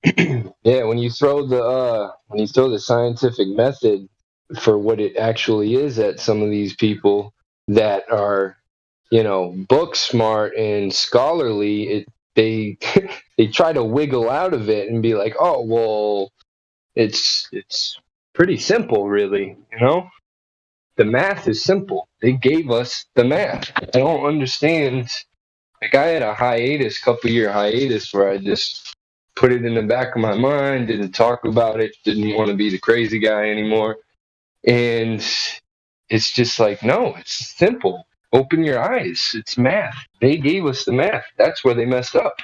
Yeah, when you throw the scientific method for what it actually is at some of these people that are, book smart and scholarly, they they try to wiggle out of it and be like, oh well, it's pretty simple, really. The math is simple. They gave us the math. I don't understand. Like I had a couple year hiatus where I just put it in the back of my mind, didn't talk about it, didn't want to be the crazy guy anymore. And it's just like, no, it's simple. Open your eyes. It's math. They gave us the math. That's where they messed up.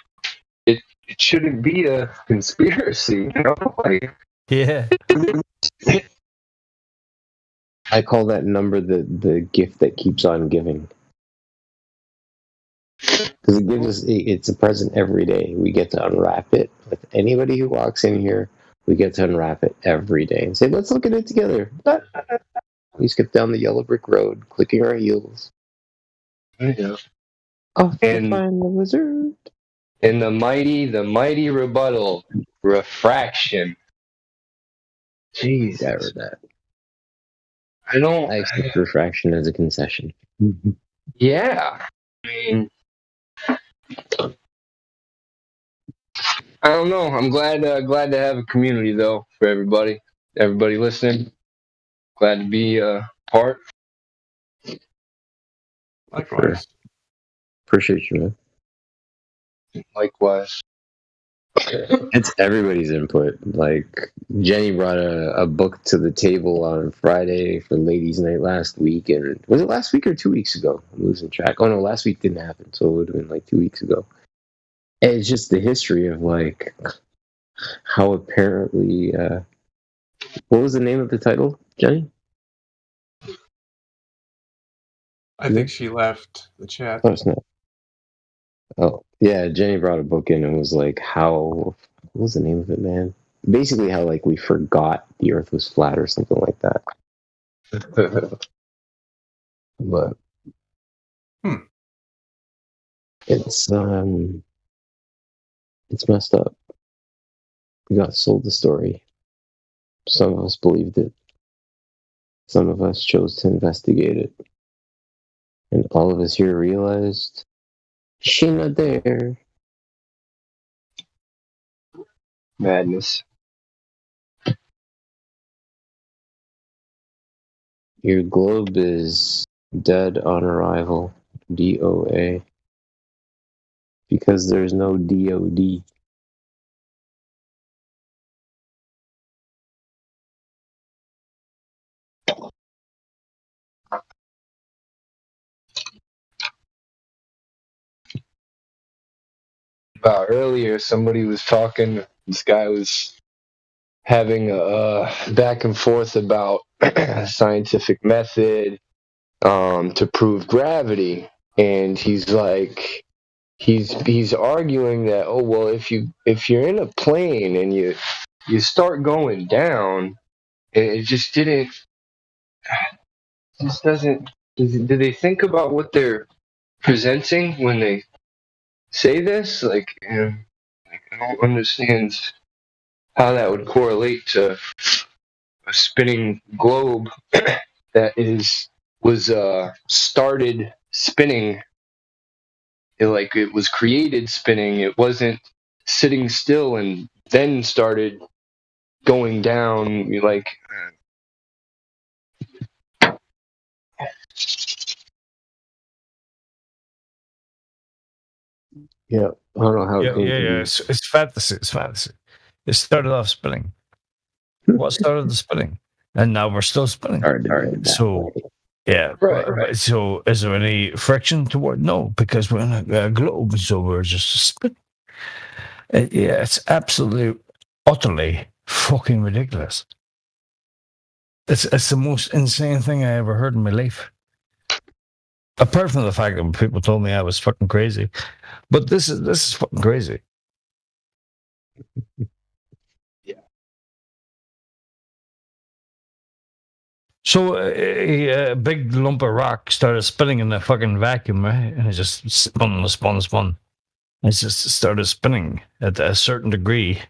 It shouldn't be a conspiracy, Like, Yeah. I call that number the gift that keeps on giving. Because it gives us, it's a present every day. We get to unwrap it with anybody who walks in here. We get to unwrap it every day and say, let's look at it together. We skip down the yellow brick road, clicking our heels. Yeah. Off to And find the wizard. and the mighty rebuttal, refraction. Jeez, Yeah, I read that. I don't. I accept refraction as a concession. Yeah, I mean, I don't know. I'm glad to have a community though for everybody listening. Glad to be a part. Likewise. Appreciate you, man. Likewise. It's everybody's input. Like Jenny brought a book to the table on Friday for ladies' night last week, and was it last week or 2 weeks ago? I'm losing track. Oh no, last week didn't happen, so it would have been like 2 weeks ago. And it's just the history of like how apparently. What was the name of the title, Jenny? I think she left the chat. Oh, it's not. Oh yeah, Jenny brought a book in and was like, how? What was the name of it, man? Basically, how like we forgot the Earth was flat or something like that. But it's messed up. We got sold the story. Some of us believed it. Some of us chose to investigate it. And all of us here realized she not there. Madness. Your globe is dead on arrival. DOA. Because there's no DOD. About earlier, somebody was talking. This guy was having a back and forth about scientific method to prove gravity, and he's like, he's arguing that, oh well, if you're in a plane and you start going down, it just didn't, just doesn't. Do they think about what they're presenting when they say this? Like, I don't understand how that would correlate to a spinning globe that was started spinning. It was created spinning. It wasn't sitting still and then started going down. Yeah, I don't know how it came to be. It's fantasy. It's fantasy. It started off spinning. What started the spinning? And now we're still spinning. So, yeah. Right. So, is there any friction toward? No, because we're in a globe, so we're just spinning. Yeah, it's absolutely, utterly fucking ridiculous. It's the most insane thing I ever heard in my life. Apart from the fact that people told me I was fucking crazy, but this is fucking crazy. Yeah. So a big lump of rock started spinning in the fucking vacuum, right? And it just spun. It just started spinning at a certain degree.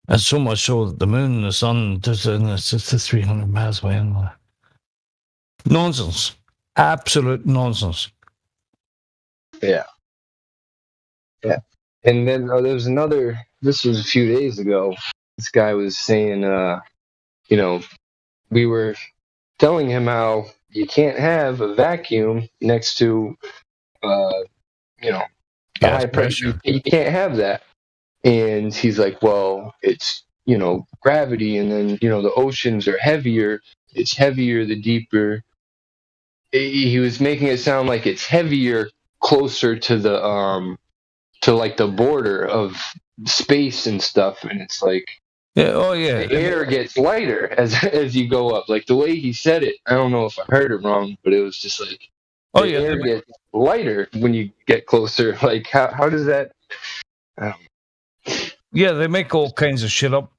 And so much so that the moon and the sun, it's just 300 miles away. Nonsense. Absolute nonsense. Yeah. Yeah. And then there was another, this was a few days ago. This guy was saying, we were telling him how you can't have a vacuum next to, a Gas high pressure. pressure. You can't have that. And he's like, well, it's, gravity. And then, the oceans are heavier. It's heavier the deeper. He was making it sound like it's heavier closer to to like the border of space and stuff. And it's like, Yeah. Oh, yeah. the air gets lighter as you go up. Like the way he said it, I don't know if I heard it wrong, but it was just like Oh, the yeah. air gets lighter when you get closer. Like how does that? Yeah, they make all kinds of shit up.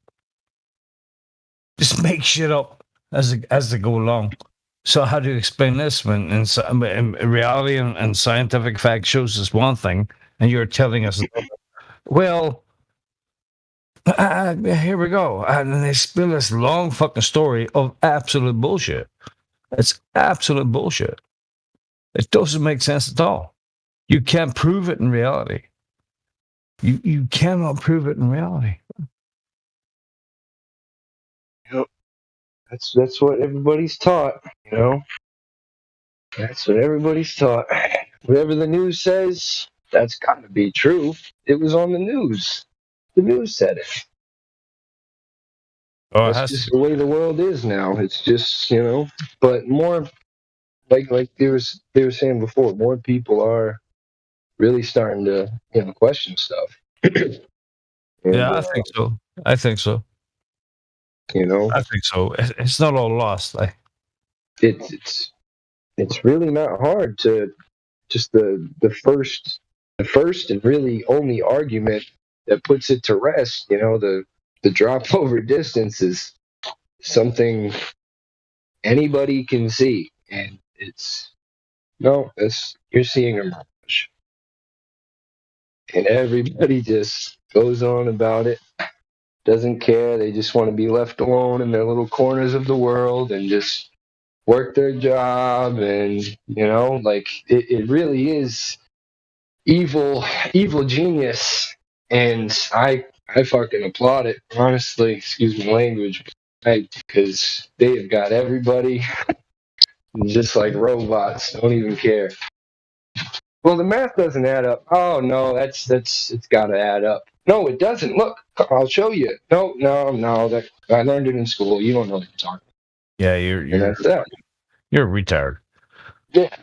Just make shit up as they go along. So how do you explain this when in reality and scientific fact shows us one thing, and you're telling us, well, here we go, and then they spill this long fucking story of absolute bullshit. It's absolute bullshit. It doesn't make sense at all. You can't prove it in reality. You cannot prove it in reality. That's what everybody's taught. That's what everybody's taught. Whatever the news says, that's got to be true. It was on the news. The news said it. Oh, it That's has just to. the way the world is now. It's just but more like they were saying before, more people are really starting to question stuff. And Yeah, I think so. I think so. you know, I think so. It's not all lost. it's really not hard to just the first and really only argument that puts it to rest. The drop over distance is something anybody can see, and it's no, it's you're seeing a mirage, and everybody just goes on about it. Doesn't care. They just want to be left alone in their little corners of the world and just work their job. And like it really is evil genius. And I fucking applaud it, honestly. Excuse my language, because they have got everybody just like robots. Don't even care. Well, the math doesn't add up. Oh no, it's got to add up. No, it doesn't. Look, I'll show you. No. That I learned it in school. You don't know what you're talking. Yeah, And that's that. you're a retard. Yeah.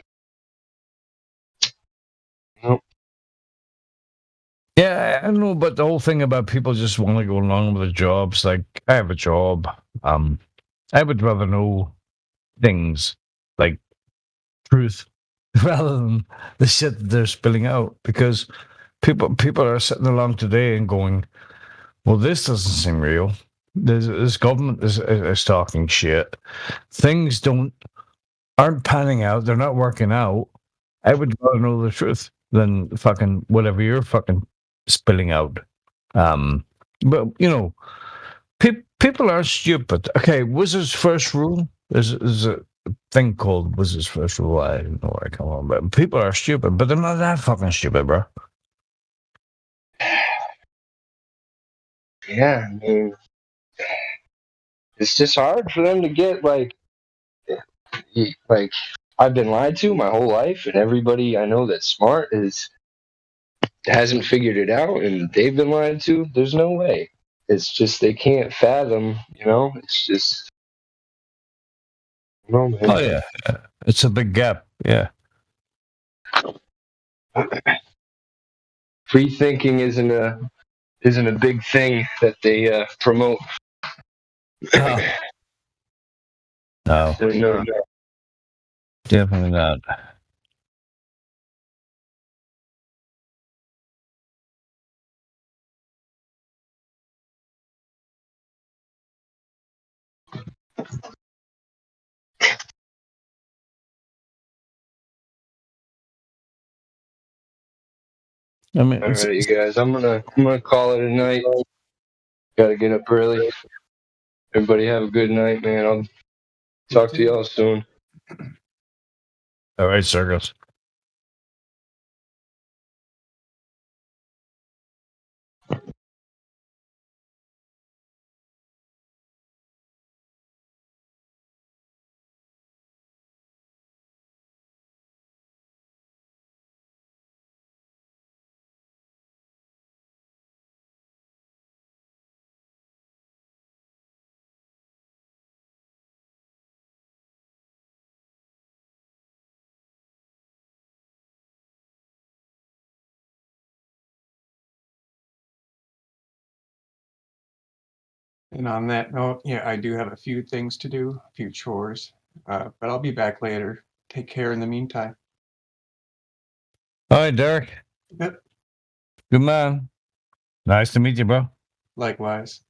Nope. Yeah, I know, but the whole thing about people just want to go along with their jobs, like I have a job. I would rather know things like truth rather than the shit that they're spilling out, because people are sitting along today and going, well, this doesn't seem real. This government is talking shit. Things aren't panning out. They're not working out. I would rather know the truth than fucking whatever you're fucking spilling out. But people are stupid. Okay, Wizard's first rule is a thing called Wizard's first rule. I don't know where I come on, but people are stupid, but they're not that fucking stupid, bro. Yeah, I mean, it's just hard for them to get like I've been lied to my whole life, and everybody I know that's smart hasn't figured it out, and they've been lied to. There's no way. It's just they can't fathom. It's just no man. Oh yeah, it's a big gap. Yeah. Free thinking isn't a big thing that they promote. No, No. definitely not. I mean, All right, you guys. I'm gonna call it a night. Gotta get up early. Everybody have a good night, man. I'll talk to y'all soon. All right, Circles. And on that note, yeah, I do have a few things to do, a few chores, but I'll be back later. Take care in the meantime. All right, Derek. Yep. Good man. Nice to meet you, bro. Likewise.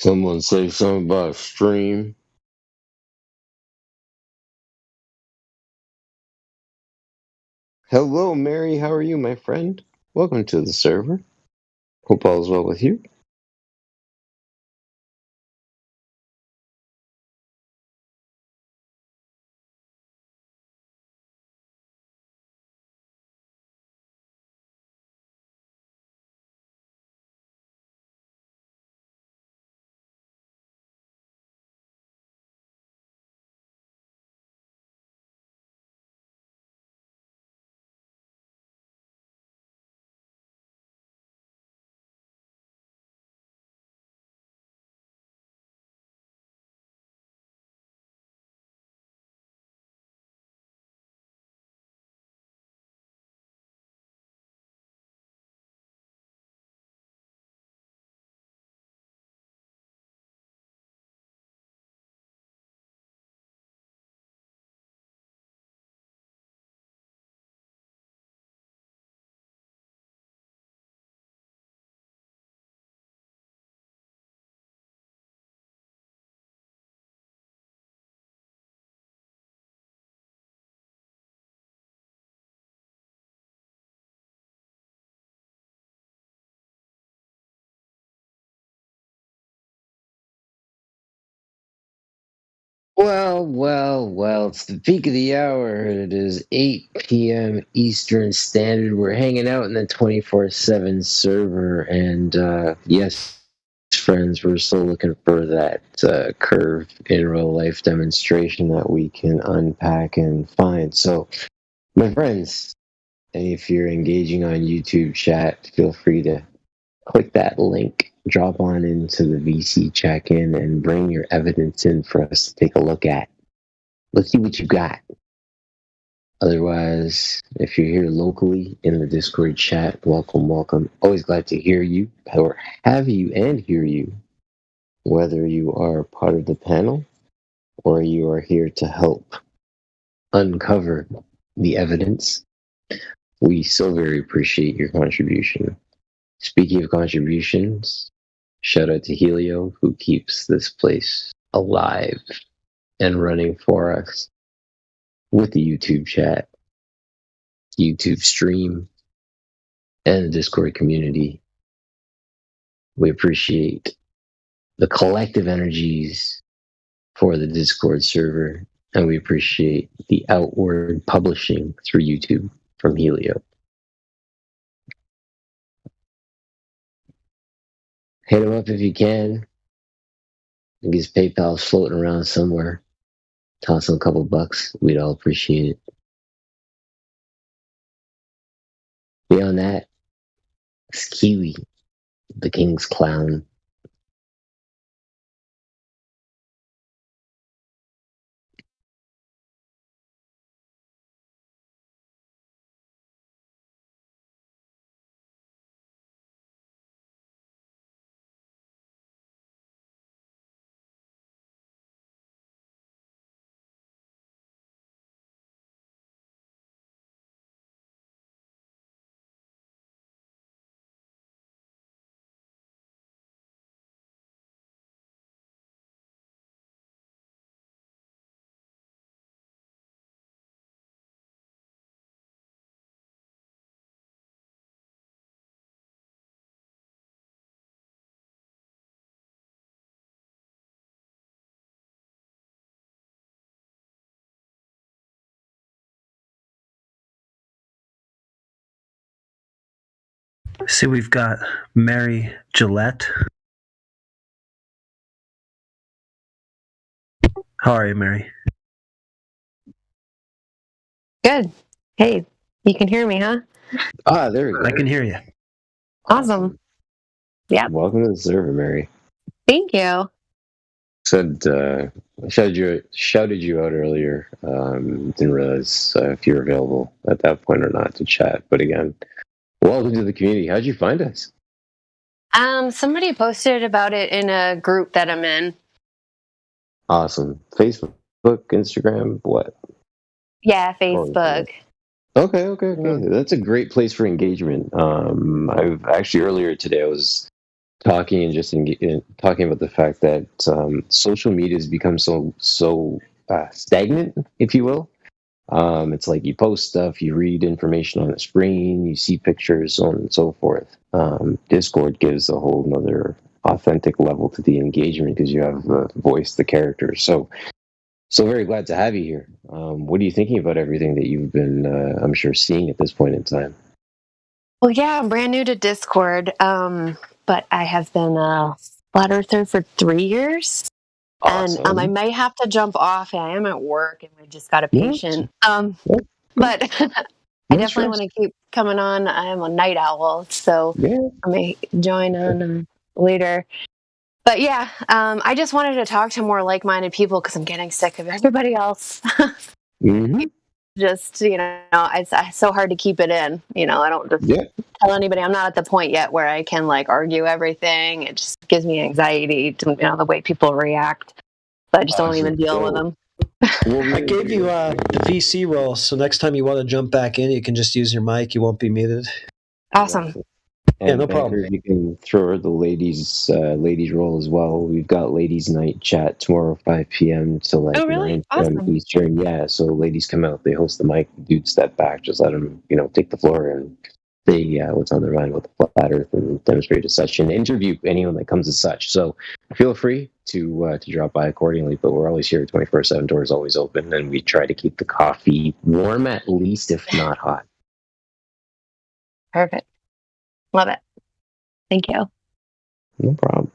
Someone say something about a stream. Hello, Mary. How are you, my friend? Welcome to the server. Hope all is well with you. Well, it's the peak of the hour. It is 8 p.m. Eastern Standard. We're hanging out in the 24/7 server. And yes, friends, we're still looking for that curve in real life demonstration that we can unpack and find. So, my friends, if you're engaging on YouTube chat, feel free to click that link, drop on into the VC check-in, and bring your evidence in for us to take a look at. Let's see what you got. Otherwise, if you're here locally in the Discord chat, welcome. Always glad to hear you, or have you and hear you, whether you are part of the panel or you are here to help uncover the evidence. We so very appreciate your contribution. Speaking of contributions, shout out to Helio, who keeps this place alive and running for us with the YouTube chat, YouTube stream, and the Discord community. We appreciate the collective energies for the Discord server, and we appreciate the outward publishing through YouTube from Helio. Hit him up if you can. I guess PayPal's floating around somewhere. Toss him a couple bucks. We'd all appreciate it. Beyond that, it's Kiwi, the King's Clown. See, we've got Mary Gillette. How are you, Mary? Good. Hey, you can hear me, huh? Ah, there we go. I can hear you. Awesome. Yeah. Welcome to the server, Mary. Thank you. Said shouted you out earlier. Didn't realize if you were available at that point or not to chat. But again, welcome to the community. How'd you find us? Somebody posted about it in a group that I'm in. Awesome. Facebook, Instagram, what? Yeah, Facebook. Okay. That's a great place for engagement. I've actually earlier today I was talking and just talking about the fact that social media has become so stagnant, if you will. It's like you post stuff, you read information on a screen, you see pictures, so on and so forth. Discord gives a whole nother authentic level to the engagement because you have the voice, the characters. So very glad to have you here. What are you thinking about everything that you've been, I'm sure, seeing at this point in time? Well, yeah, I'm brand new to Discord, but I have been a Flat Earther for 3 years. Awesome. And I may have to jump off. I am at work and we just got a patient. But I definitely want to keep coming on. I'm a night owl, so I may join on later. But yeah, I just wanted to talk to more like-minded people because I'm getting sick of everybody else. Just, it's so hard to keep it in. I don't just tell anybody. I'm not at the point yet where I can argue everything. It just gives me anxiety to the way people react. So I just don't even deal with them. I gave you the VC role, so next time you want to jump back in, you can just use your mic. You won't be muted. Awesome. And no problem. You can throw her the ladies role as well. We've got ladies' night chat tomorrow, 5 p.m. to 9 p.m. Eastern. Yeah, so ladies come out, they host the mic, dudes step back, just let them, take the floor and say what's on their mind about the flat earth and demonstrate as such and interview anyone that comes as such. So feel free to drop by accordingly, but we're always here 24/7, doors always open, and we try to keep the coffee warm at least, if not hot. Perfect. Love it. Thank you. No problem.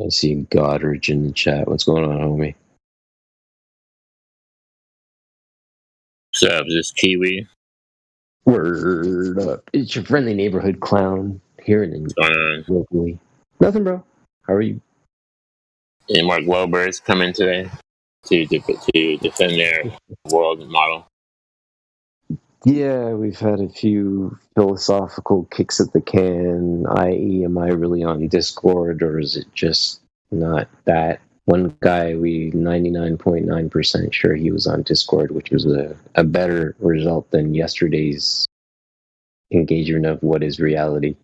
I see Goddard in the chat. What's going on, homie? What's up? Is this Kiwi? Word up. It's your friendly neighborhood clown here in locally. Nothing, bro. How are you? Any more Globers coming today to defend their world model? Yeah, we've had a few philosophical kicks at the can, i.e., am I really on Discord or is it just not that? One guy, we 99.9% sure he was on Discord, which was a better result than yesterday's engagement of what is reality.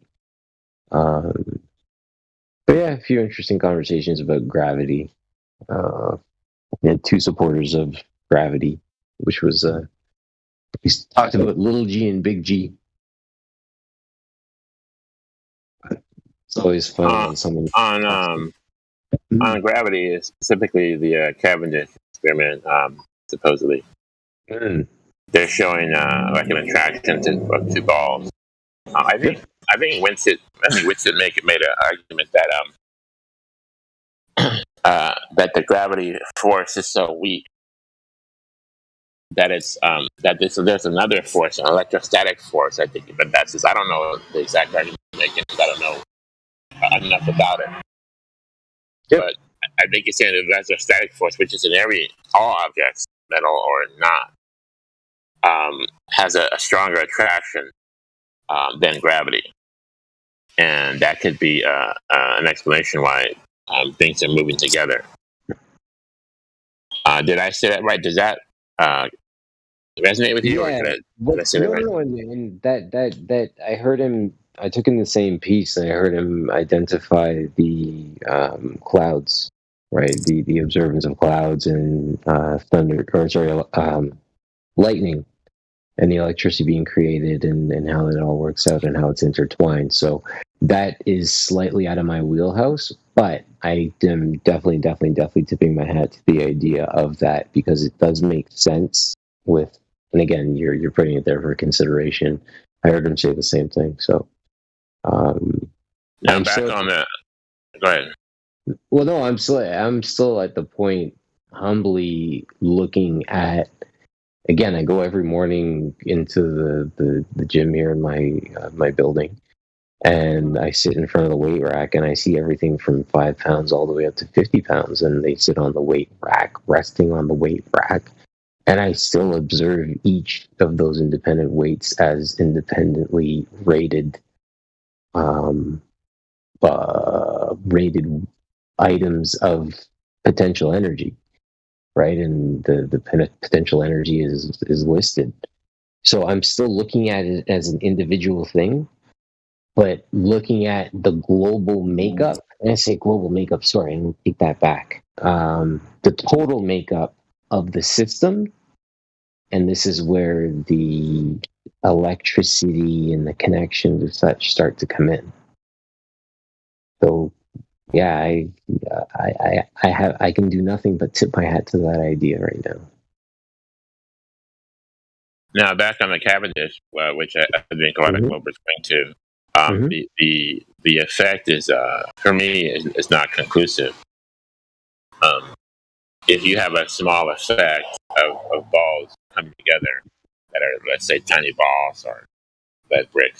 But yeah, a few interesting conversations about gravity. We had two supporters of gravity, which was we talked about little g and big G. It's always fun when someone on gravity, specifically the Cavendish experiment. Supposedly, they're showing an attraction to two balls. I think Winsett made an argument that that the gravity force is so weak that it's there's another force, an electrostatic force. I think, but that's just, I don't know the exact argument he's making because I don't know enough about it. Yep. But I think he's saying the electrostatic force, which is in all objects, metal or not, has a stronger attraction than gravity, and that could be an explanation why things are moving together. Did I say that right? Does that resonate with you? Yeah, or did I say that right? No, and that I heard him. I took in the same piece, and I heard him identify the clouds, right? The observance of clouds and lightning, and the electricity being created, and how it all works out, and how it's intertwined. So that is slightly out of my wheelhouse, but I am definitely tipping my hat to the idea of that because it does make sense with. And again, you're putting it there for consideration. I heard him say the same thing. So, I'm back on that. Go ahead. Well, no, I'm still at the point, humbly looking at. Again, I go every morning into the gym here in my building, and I sit in front of the weight rack, and I see everything from 5 pounds all the way up to 50 pounds, and they sit on the weight rack, resting on the weight rack. And I still observe each of those independent weights as independently rated items of potential energy, right? And the potential energy is listed. So I'm still looking at it as an individual thing, but looking at the global makeup, and I say global makeup, sorry, I'm going to take that back. The total makeup of the system, and this is where the electricity and the connections and such start to come in. So, yeah, I can do nothing but tip my hat to that idea right now. Now, back on the Cavendish, which I think a lot of Globers going to, the effect is, for me, is not conclusive. If you have a small effect of balls coming together that are, let's say, tiny balls or lead bricks,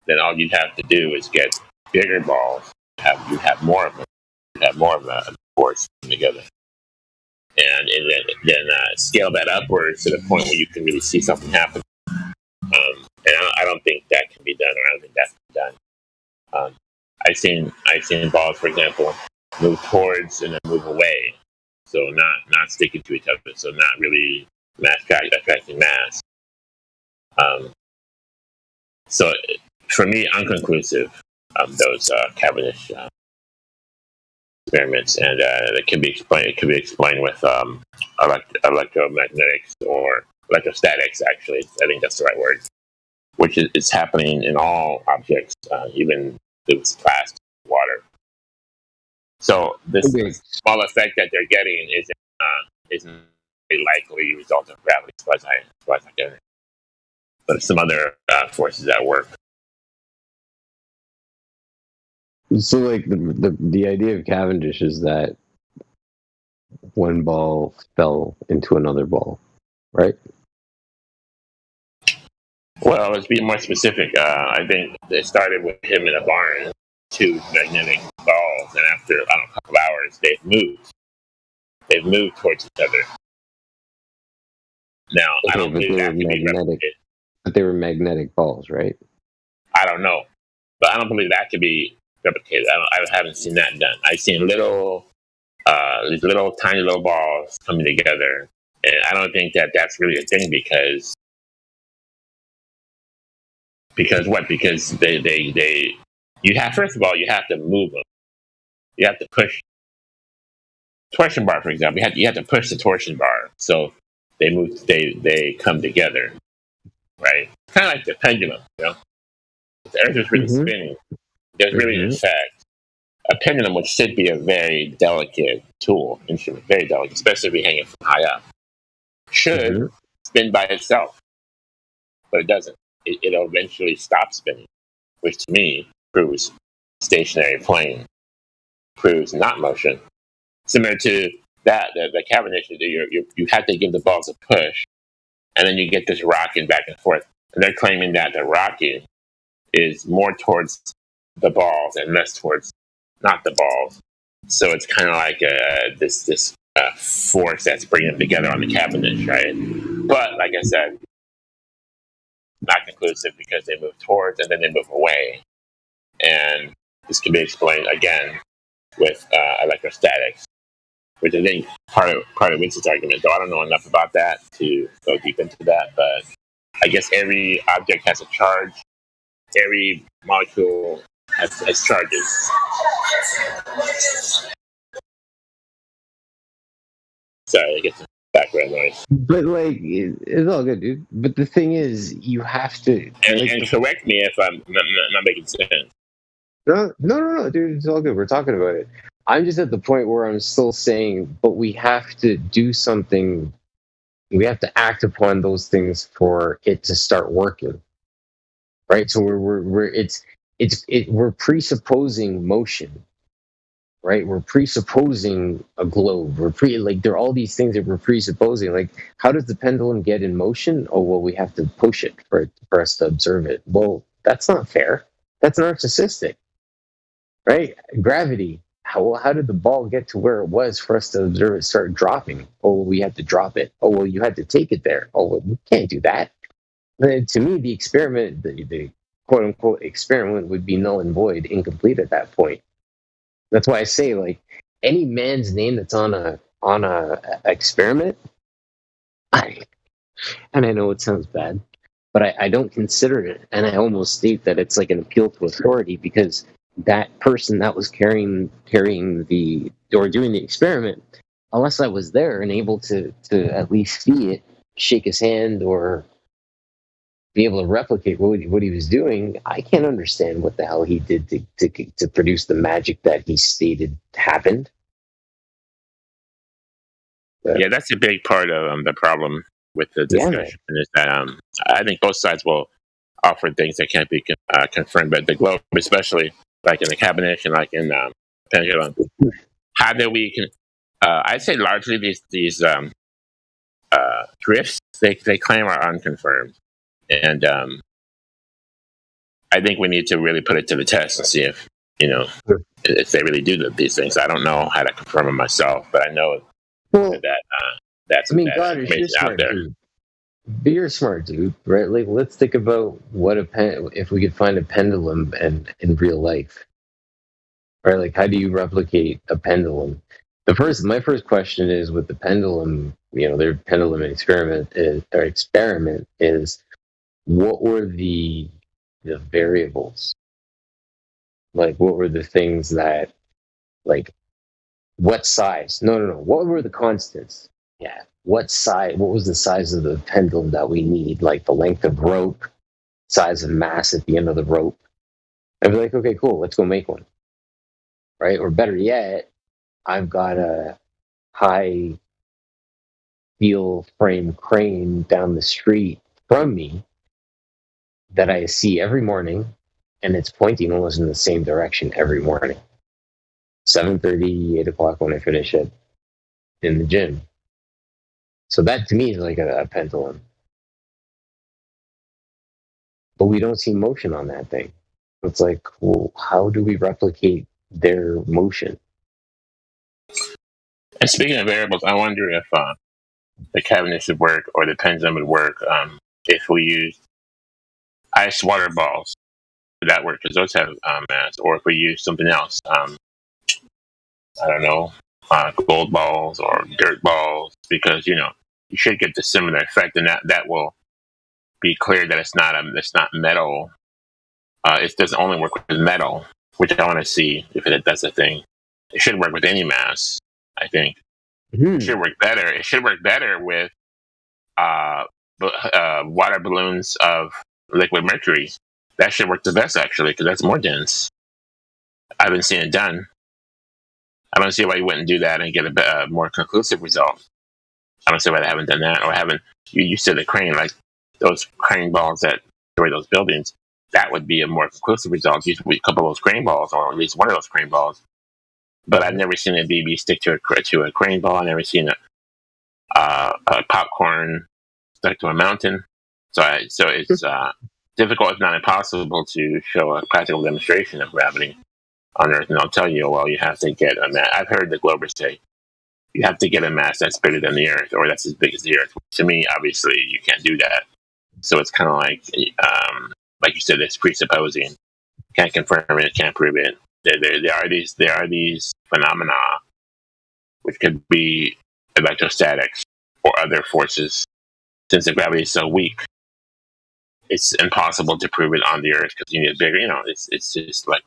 then all you have to do is get bigger balls. You have more of them. You have more of a force coming together. And then scale that upwards to the point where you can really see something happen. And I don't think that can be done, or I don't think that can be done. I've seen balls, for example, move towards and then move away, so not sticking to each other, so not really attracting mass. So for me, unconclusive, those Cavendish experiments, and it can be explained. It can be explained with electromagnetics or electrostatics. Actually, I think that's the right word. Which is happening in all objects, even if it's plastic, water. So this small effect that they're getting isn't a likely result of gravity, as far as I get it. But some other forces at work. So, like, the idea of Cavendish is that one ball fell into another ball, right? Well, let's be more specific. I think it started with him in a barn, 2 magnetic balls, and after, I don't know, a couple hours, they've moved. They've moved towards each other. Now, I don't believe that can be replicated. But they were magnetic balls, right? I don't know. But I don't believe that could be replicated. I haven't seen that done. I've seen these little tiny little balls coming together, and I don't think that's really a thing because what? Because they you have, first of all, you have to move them. You have to push torsion bar, for example. You have to push the torsion bar, so they move. They come together, right? Kind of like the pendulum, you know. If the Earth is really spinning, there's really an effect. A pendulum, which should be a very delicate instrument, very delicate, especially if you hang it from high up, should spin by itself, but it doesn't. It'll eventually stop spinning, which to me proves stationary plane, proves not motion. Similar to that, the Cavendish, you have to give the balls a push, and then you get this rocking back and forth. And they're claiming that the rocking is more towards the balls and less towards not the balls. So it's kind of like this force that's bringing them together on the Cavendish, right? But like I said, not conclusive because they move towards and then they move away. And this can be explained again with electrostatics, which I think part of Winston's argument, though I don't know enough about that to go deep into that, but I guess every object has a charge. Every molecule has charges. Sorry, I get some background noise. But, like, it's all good, dude. But the thing is, you have to... And correct me if I'm not making sense. No, dude. It's all good. We're talking about it. I'm just at the point where I'm still saying, but we have to do something. We have to act upon those things for it to start working, right? So we're presupposing motion, right? We're presupposing a globe. There are all these things that we're presupposing. Like, how does the pendulum get in motion? Oh, well, we have to push it for us to observe it. Well, that's not fair. That's narcissistic, right? Gravity. How did the ball get to where it was for us to observe it start dropping? Oh, well, we had to drop it. Oh, well, you had to take it there. Oh, well, we can't do that. To me, the experiment, the quote-unquote experiment would be null and void, incomplete at that point. That's why I say, like, any man's name that's on a experiment, and I know it sounds bad, but I don't consider it, and I almost state that it's like an appeal to authority, because that person that was carrying the or doing the experiment, unless I was there and able to at least see it, shake his hand, or be able to replicate what he was doing, I can't understand what the hell he did to produce the magic that he stated happened. But, yeah, that's a big part of the problem with the discussion, is that I think both sides will offer things that can't be confirmed, but the globe, especially like in the Cabination, like in Pendulum, how do we I'd say largely these drifts they claim are unconfirmed, and I think we need to really put it to the test and see if if they really do these things. I don't know how to confirm it myself, but I know that's God, you're smart, there. Dude. But you're a smart dude, right? Like, let's think about if we could find a pendulum in real life, right? Like, how do you replicate a pendulum? My first question is with the pendulum. Their pendulum experiment is what were the variables? Like, what were the things that, like, what size? No. What were the constants? Yeah. What was the size of the pendulum that we need? Like the length of rope, size of mass at the end of the rope. I'd be like, okay, cool, let's go make one. Right? Or better yet, I've got a high steel frame crane down the street from me that I see every morning, and it's pointing almost in the same direction every morning. 7:30, 8 o'clock when I finish it in the gym. So that to me is like a pendulum. But we don't see motion on that thing. It's like, well, how do we replicate their motion? And speaking of variables, I wonder if the cabinet would work or the pendulum would work if we used ice water balls. Would that work? Because those have mass. Or if we use something else. I don't know, gold balls or dirt balls, because you should get the similar effect, and that will be clear that it's not metal. It doesn't only work with metal, which I want to see if that's a thing. It should work with any mass, I think. Mm-hmm. It should work better. It should work better with water balloons of liquid mercury. That should work the best, actually, because that's more dense. I haven't seen it done. I don't see why you wouldn't do that and get a more conclusive result. I don't see why they haven't done that, or you said the crane, like those crane balls that destroy those buildings. That would be a more conclusive result. Use a couple of those crane balls, or at least one of those crane balls. But I've never seen a BB stick to a crane ball. I've never seen a popcorn stuck to a mountain. So it's difficult, if not impossible, to show a practical demonstration of gravity on Earth. And I'll tell you, well, you have to get a mass. I've heard the Globers say you have to get a mass that's bigger than the Earth, or that's as big as the Earth. To me, obviously, you can't do that. So it's kind of like you said, it's presupposing. Can't confirm it, can't prove it. There are these phenomena, which could be electrostatics or other forces. Since the gravity is so weak, it's impossible to prove it on the Earth because you need a bigger. It's just like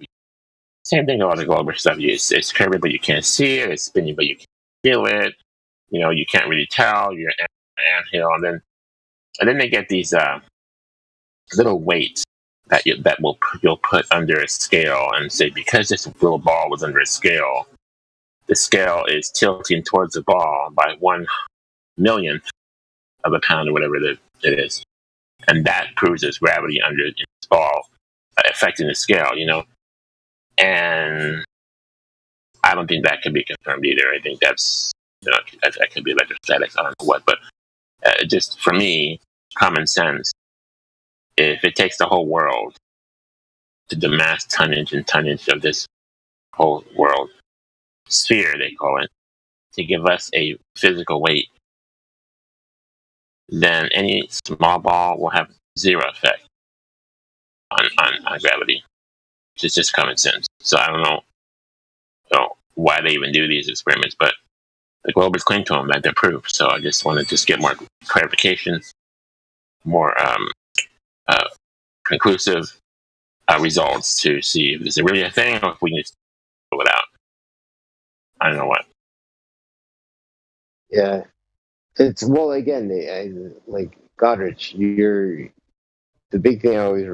same thing with all the Glober stuff. It's curvy, but you can't see it. It's spinning, but you can't feel it. You can't really tell. You're an anthill, and then they get these little weights that you'll put under a scale and say, because this little ball was under a scale, the scale is tilting towards the ball by 1/1,000,000th of a pound or whatever it is, and that proves there's gravity under this ball affecting the scale. And I don't think that can be confirmed either. I think that's that could be electrostatics. I don't know what, but just for me, common sense. If it takes the whole world to the mass tonnage of this whole world sphere, they call it, to give us a physical weight, then any small ball will have zero effect on gravity. It's just common sense. So I don't know. So why they even do these experiments. But the Globers claim to them that they're proof. So I just want to just get more clarification, more conclusive results to see if this is really a thing or if we can just pull it out. I don't know what. Yeah, it's well again. Like Godrich, the big thing I always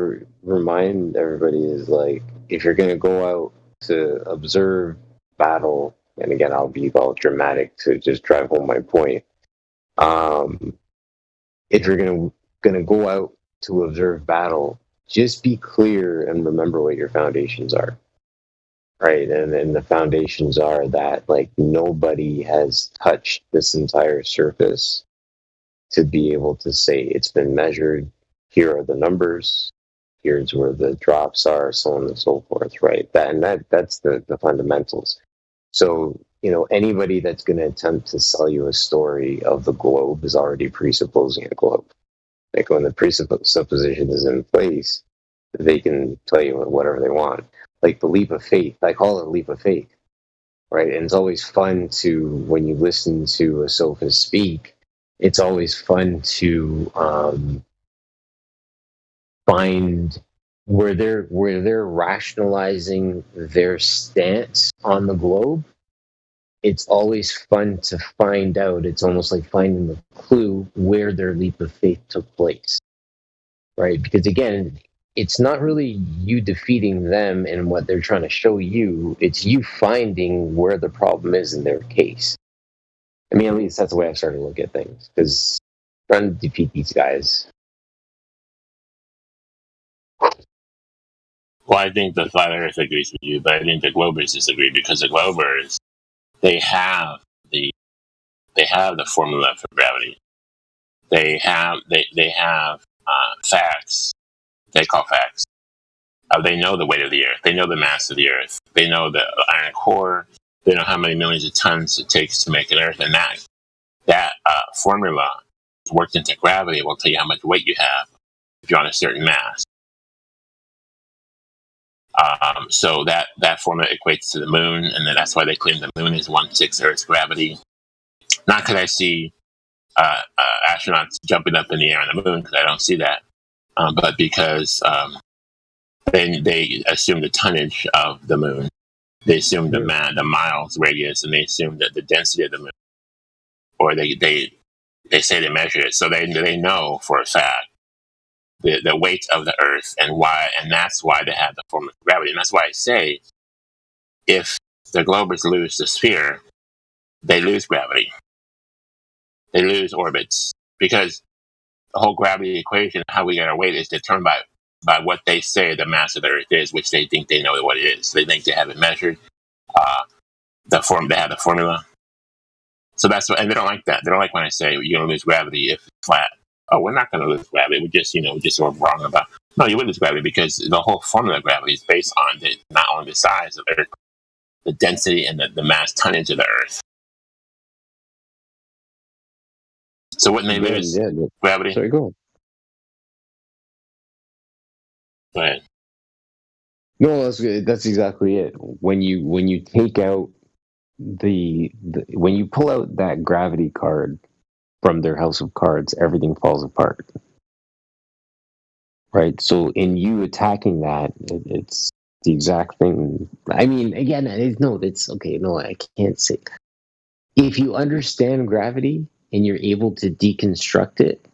remind everybody is like if you're going to go out to observe battle, and again I'll be all dramatic to just drive home my point. If you're gonna go out to observe battle, just be clear and remember what your foundations are, right? And the foundations are that like nobody has touched this entire surface to be able to say it's been measured. Here are the numbers. Here's where the drops are, so on and so forth, right? That's the fundamentals. So, anybody that's going to attempt to sell you a story of the globe is already presupposing a globe. Like when the presupposition is in place, they can tell you whatever they want. Like the leap of faith, I call it leap of faith, right? And it's always fun when you listen to a sophist speak, it's always fun to find where they're rationalizing their stance on the globe. It's always fun to find out. It's almost like finding the clue where their leap of faith took place, right? Because again, it's not really you defeating them and what they're trying to show you. It's you finding where the problem is in their case. I mean, at least that's the way I've started to look at things. Because trying to defeat these guys. Well, I think the Flat Earth agrees with you, but I think the Globers disagree because the Globers they have the formula for gravity. They have facts. They call facts. They know the weight of the Earth. They know the mass of the Earth. They know the iron core. They know how many millions of tons it takes to make an Earth, and that formula worked into gravity will tell you how much weight you have if you're on a certain mass. So that formula equates to the moon, and then that's why they claim the moon is 1/6 Earth's gravity. Not because I see astronauts jumping up in the air on the moon, because I don't see that, but because they assume the tonnage of the moon, they assume the miles radius, and they assume that the density of the moon, or they say they measure it, so they know for a fact the weight of the Earth and why, and that's why they have the formula of gravity, and that's why I say if the Globers lose the sphere, they lose gravity, they lose orbits, because the whole gravity equation, how we get our weight, is determined by what they say the mass of the Earth is, which they think they know what it is. They think they have it measured. They have the formula. So that's what, and they don't like that. They don't like when I say you're going to lose gravity if it's flat. Oh, we're not going to lose gravity. We're just sort of wrong about. No, you would lose gravity because the whole formula of gravity is based on not only the size of the Earth, the density and the mass tonnage of the Earth. So wouldn't they lose gravity? Sorry, go on. Go ahead. No, that's exactly it. When you take out when you pull out that gravity card from their house of cards, everything falls apart. Right? So in you attacking that, it's the exact thing. I mean, again, it's okay. No, I can't say. If you understand gravity and you're able to deconstruct it,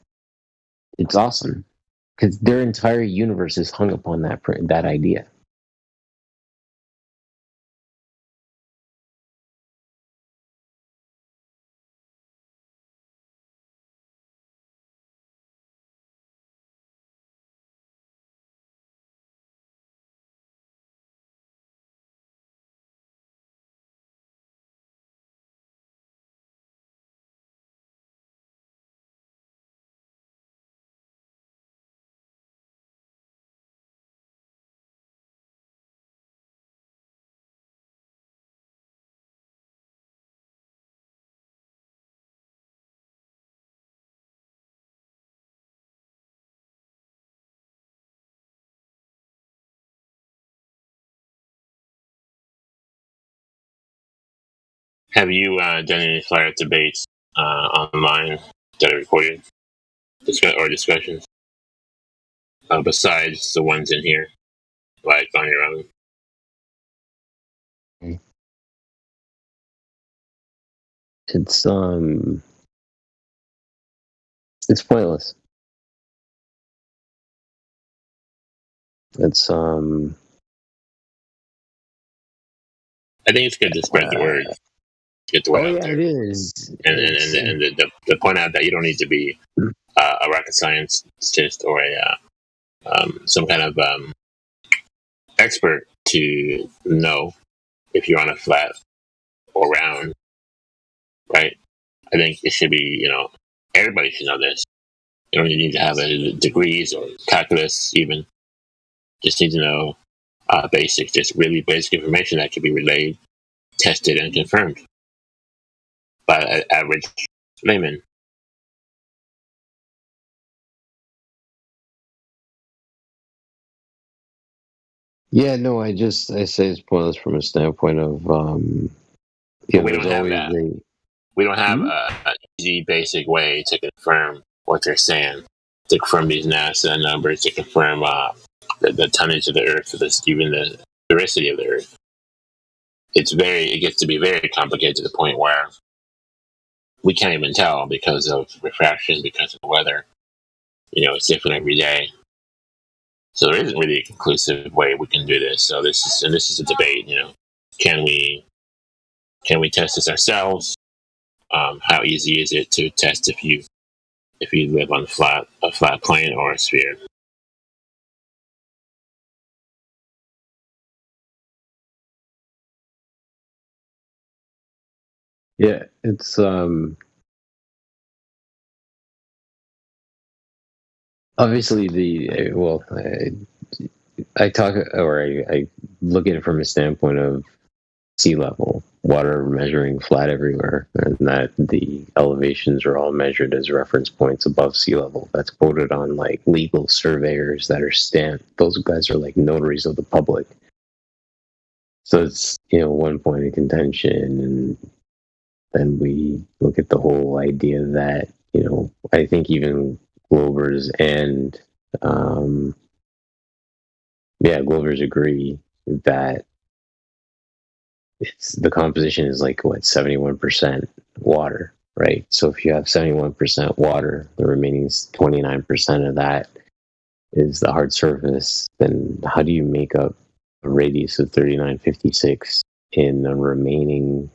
it's awesome. Because their entire universe is hung upon that idea. Have you done any flat Earth debates online that are recorded or discussions besides the ones in here, like on your own? It's pointless. It's I think it's good to spread the word. Get the word out there. It is. And to point out that you don't need to be a rocket scientist or some kind of expert to know if you're on a flat or round, right? I think it should be, everybody should know this. You don't need to have degrees or calculus even. Just need to know just really basic information that can be relayed, tested, and confirmed by an average layman. Yeah, no, I say it's pointless from a standpoint of we don't have that. We don't have an easy, basic way to confirm what they're saying, to confirm these NASA numbers, to confirm the tonnage of the Earth, even the sphericity of the Earth. It gets to be very complicated to the point where we can't even tell because of refraction, because of the weather. It's different every day. So there isn't really a conclusive way we can do this. So this is a debate. Can we test this ourselves? How easy is it to test if you live on a flat plane or a sphere? Yeah, it's obviously I look at it from a standpoint of sea level, water measuring flat everywhere, and that the elevations are all measured as reference points above sea level. That's quoted on like legal surveyors that are stamped. Those guys are like notaries of the public. So it's, one point of contention, and then we look at the whole idea that, I think even Glovers and Glovers agree that the composition is like 71% water, right? So if you have 71% water, the remaining 29% of that is the hard surface. Then how do you make up a radius of 3956 in the remaining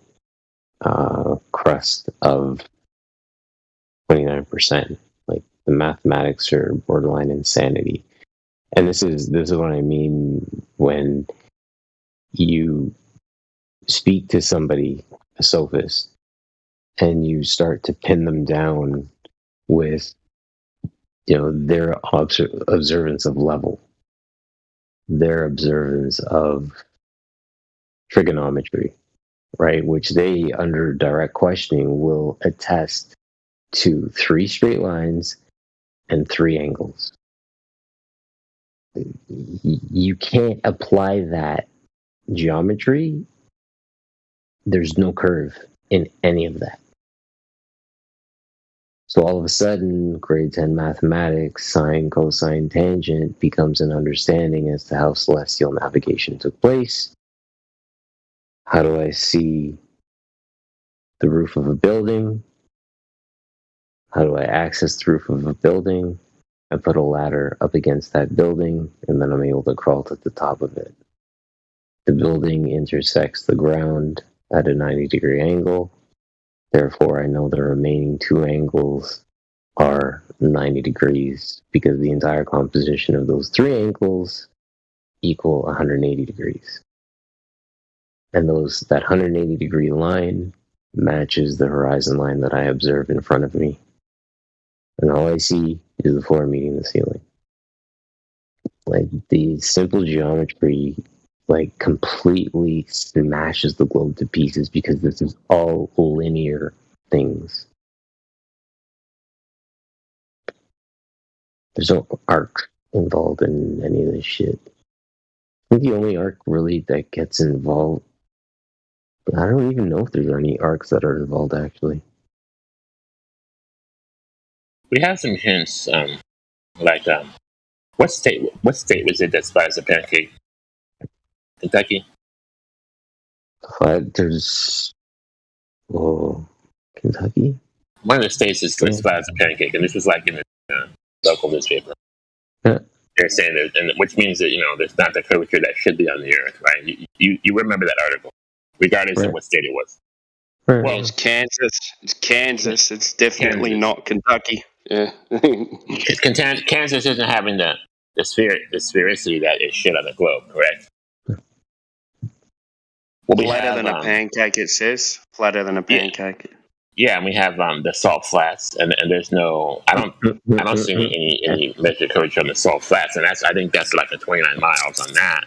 crust of 29%? Like, the mathematics are borderline insanity. And this is what I mean when you speak to somebody, a sophist, and you start to pin them down with, their observance of level, their observance of trigonometry, right? Which they, under direct questioning, will attest to 3 straight lines and 3 angles. You can't apply that geometry. There's no curve in any of that. So all of a sudden, grade 10 mathematics, sine, cosine, tangent becomes an understanding as to how celestial navigation took place. How do I see the roof of a building? How do I access the roof of a building? I put a ladder up against that building, and then I'm able to crawl to the top of it. The building intersects the ground at a 90-degree angle. Therefore, I know the remaining 2 angles are 90 degrees because the entire composition of those 3 angles equal 180 degrees. And that 180-degree line matches the horizon line that I observe in front of me. And all I see is the floor meeting the ceiling. Like, the simple geometry completely smashes the globe to pieces because this is all linear things. There's no arc involved in any of this shit. I think the only arc really that gets involved But I don't even know if there's any arcs that are involved, actually. We have some hints, like what state was it that spies a pancake? Kentucky? There's Kentucky? One of the states is that spies a pancake, and this was like in the local newspaper. Yeah. They're saying that, and which means that there's not the curvature that should be on the Earth, right? You remember that article, regardless of what state it was. Right. Well, it's Kansas. It's Kansas. It's definitely Kansas. not Kentucky. Yeah. Kansas isn't having the sphericity that it should on the globe, correct? Well, Flatter than a pancake, it says. Flatter than a pancake. Yeah, and we have the salt flats, and there's no. I don't see any measured curvature on the salt flats, and I think that's like a 29 miles on that.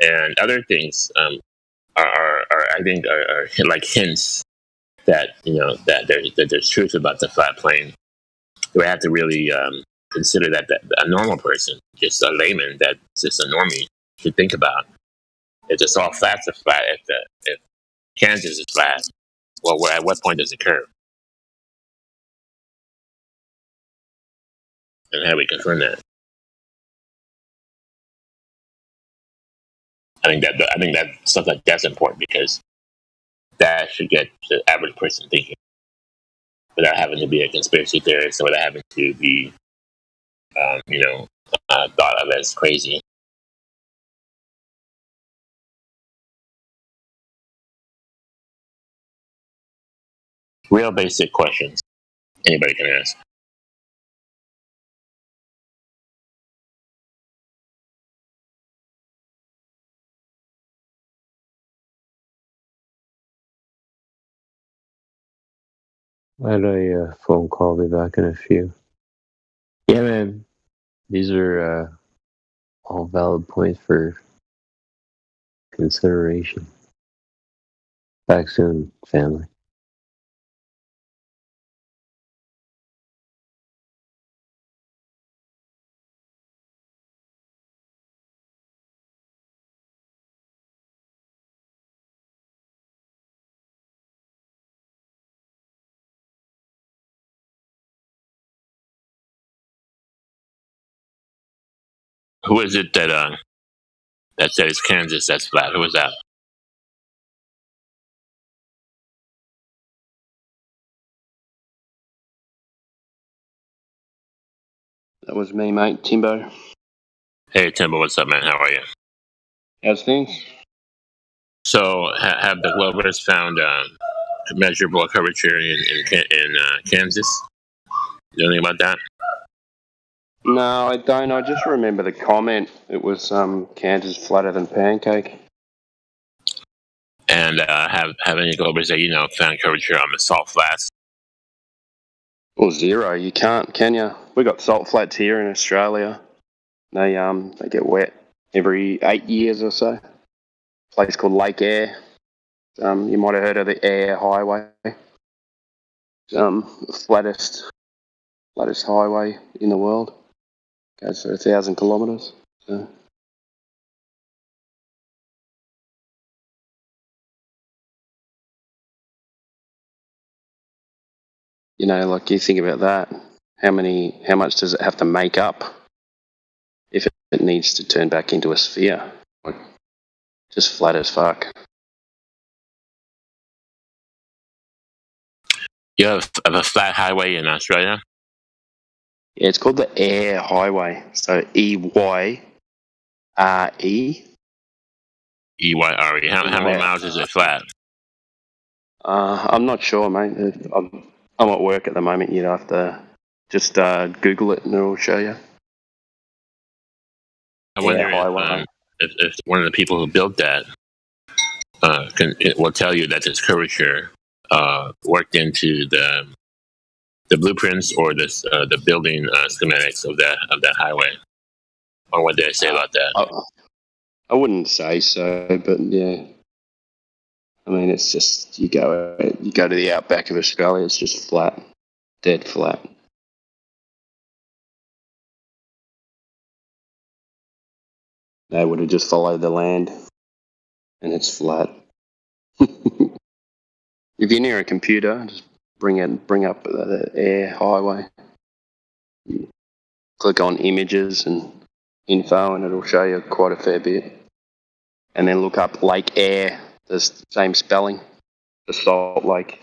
And other things are I think are like hints that that there's truth about the flat plane. We have to really consider that a normal person, just a layman, that's just a normie, should think about. If the salt flats are flat, if Kansas is flat, well, at what point does it curve? And how do we confirm that? I think that stuff like that's important, because that should get the average person thinking, without having to be a conspiracy theorist, or without having to be, thought of as crazy. Real basic questions anybody can ask. I had a phone call. Be back in a few. Yeah, man. These are all valid points for consideration. Back soon, family. Who is it that said it's Kansas that's flat? Who was that? That was me, mate. Timbo. Hey, Timbo, what's up, man? How are you? How's things? So, have the Glovers found measurable curvature in Kansas? You know anything about that? No, I don't. I just remember the comment. It was Kansas flatter than pancake. And have any Glovers that found curvature on the salt flats? Well, zero. You can't, can you? We got salt flats here in Australia. They get wet every 8 years or so. A place called Lake Eyre. You might have heard of the Eyre Highway. Flattest highway in the world. Goes for 1,000 kilometres. So. Like you think about that. How much does it have to make up if it needs to turn back into a sphere? Like, just flat as fuck. You have a flat highway in Australia? Yeah, it's called the Eyre Highway. So EYRE. EYRE. How many miles is it flat? I'm not sure, mate. I'm at work at the moment. You'd have to just Google it and it'll show you. I wonder if one of the people who built that will tell you that this curvature worked into the blueprints or the building schematics of that highway. Or what did I say about that? I wouldn't say so, but yeah. I mean, it's just you go to the outback of Australia. It's just flat, dead flat. They would have just followed the land, and it's flat. If you're near a computer, just bring up the air highway. You click on images and info, and it'll show you quite a fair bit. And then look up Lake Air, the same spelling, the Salt Lake.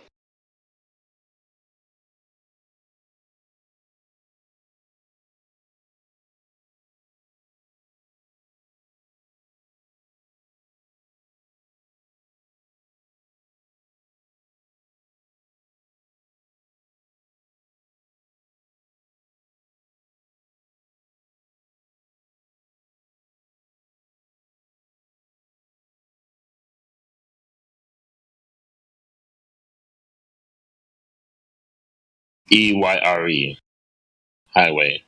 EYRE highway,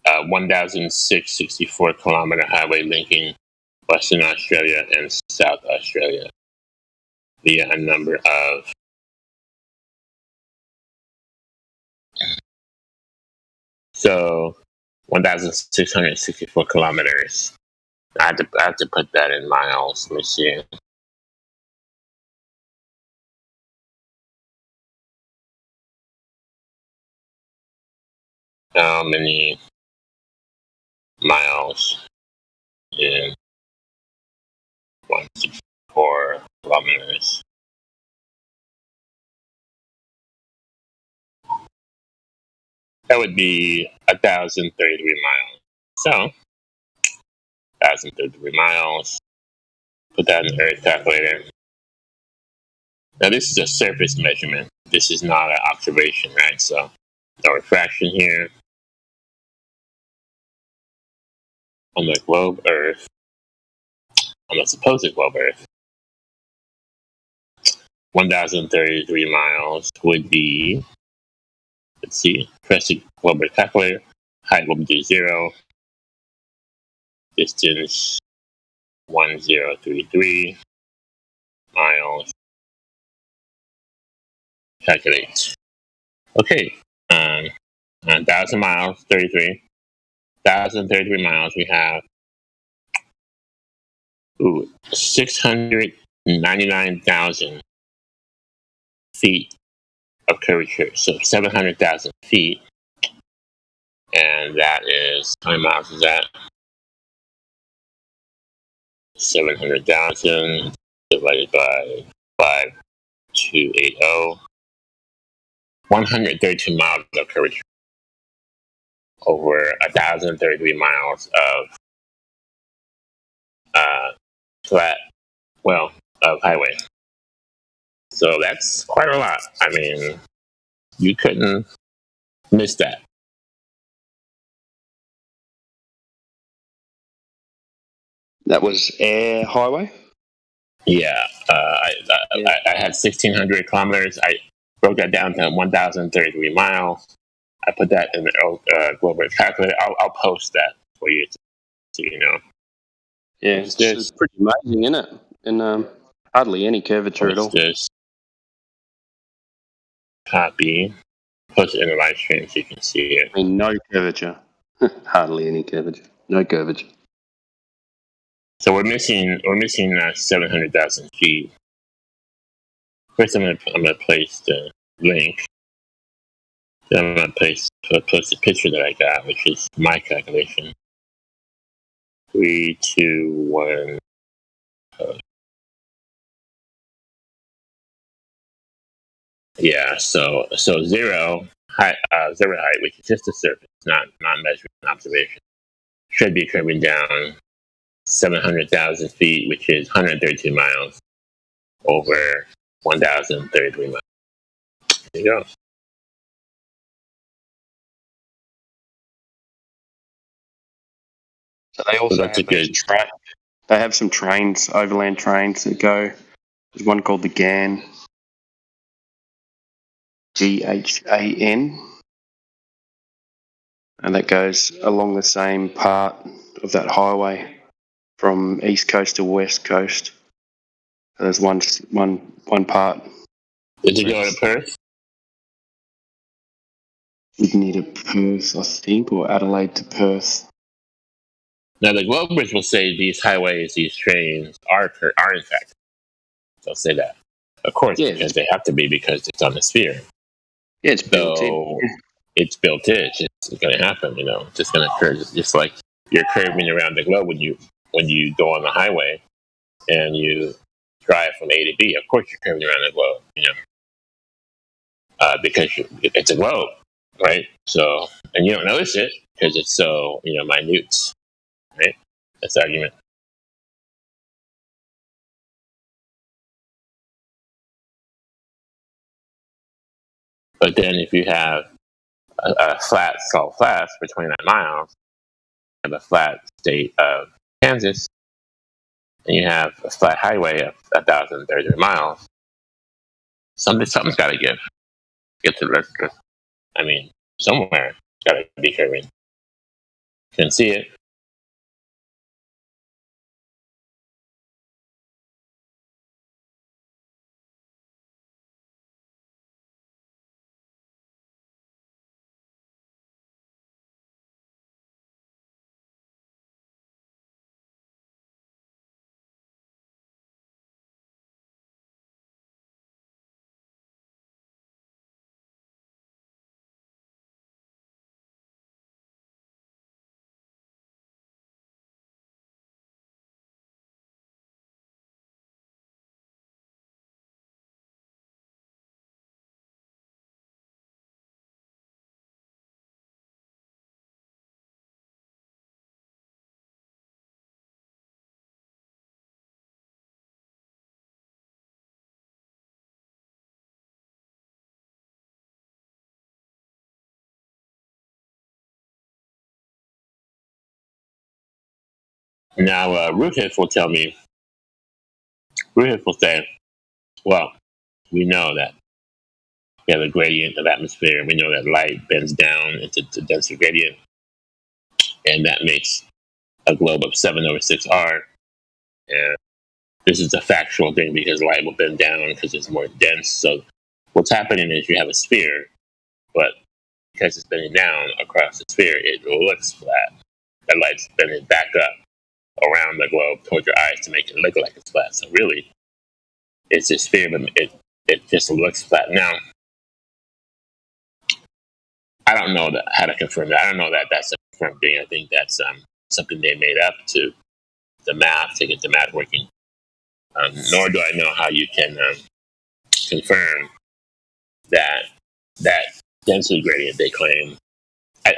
1,664 kilometer highway linking Western Australia and South Australia via a number of so 1,664 kilometers. I have to put that in miles. Let me see. How many miles in 164 kilometers? That would be 1,033 miles. So, 1,033 miles. Put that in the Earth calculator. Now, this is a surface measurement. This is not an observation, right? So, no refraction here. On the globe Earth, on the supposed globe Earth, 1,033 miles would be, let's see, press the globe Earth calculator. Height will be 0. Distance 1,033 miles. Calculate. Okay, 1,000 miles, 33. 1,033 miles, we have 699,000 feet of curvature. So 700,000 feet. And that is, how many miles is that? 700,000 divided by 5,280. 132 miles of curvature over 1,033 miles of of highway. So that's quite a lot. I mean, you couldn't miss that. That was air highway? Yeah, I had 1,600 kilometers. I broke that down to 1,033 miles. I put that in the global calculator. I'll post that for you so you know. Yeah, it's pretty amazing, isn't it? And hardly any curvature at all. Just copy, post it in the live stream so you can see it. I mean, no curvature. Hardly any curvature. No curvature. So we're missing 700,000 feet. First, I'm gonna place the link. Then I'm gonna post the picture that I got, which is my calculation. 3, 2, 1. Yeah. So zero height, which is just the surface, not measuring observation, should be curving down 700,000 feet, which is 132 miles over 1,033 miles. There you go. So they also they have some trains, overland trains that go. There's one called the GAN, GHAN, and that goes along the same part of that highway from east coast to west coast. There's one part. Did you go to Perth? You'd need a Perth, I think, or Adelaide to Perth. Now the Globers will say these highways, these trains are in fact. They'll say that. Of course, because they have to be because it's on the sphere. Yeah, it's built So in. it's built in. It's going to happen. It's just going to occur. Just like you're curving around the globe when you go on the highway and you drive from A to B. Of course, you're curving around the globe. Because it's a globe, right? So, and you don't notice it because it's so minute, right? That's the argument. But then, if you have a flat salt flats for 29 miles, you have a flat state of Kansas, and you have a flat highway of 1,033 miles. Something's got to give. Get to the. I mean, somewhere it's got to be curving. Can see it. Now, Rufus will tell me. Rufus will say, "Well, we know that we have a gradient of atmosphere. We know that light bends down into the density gradient, and that makes a globe of 7/6R. And this is a factual thing because light will bend down because it's more dense. So what's happening is you have a sphere, but because it's bending down across the sphere, it looks flat. The light's bending back up around the globe towards your eyes to make it look like it's flat. So really, it's a sphere, but it just looks flat. Now, I don't know how to confirm that. I don't know that that's a confirmed thing. I think that's something they made up to the math to get the math working. Nor do I know how you can confirm that density gradient they claim. I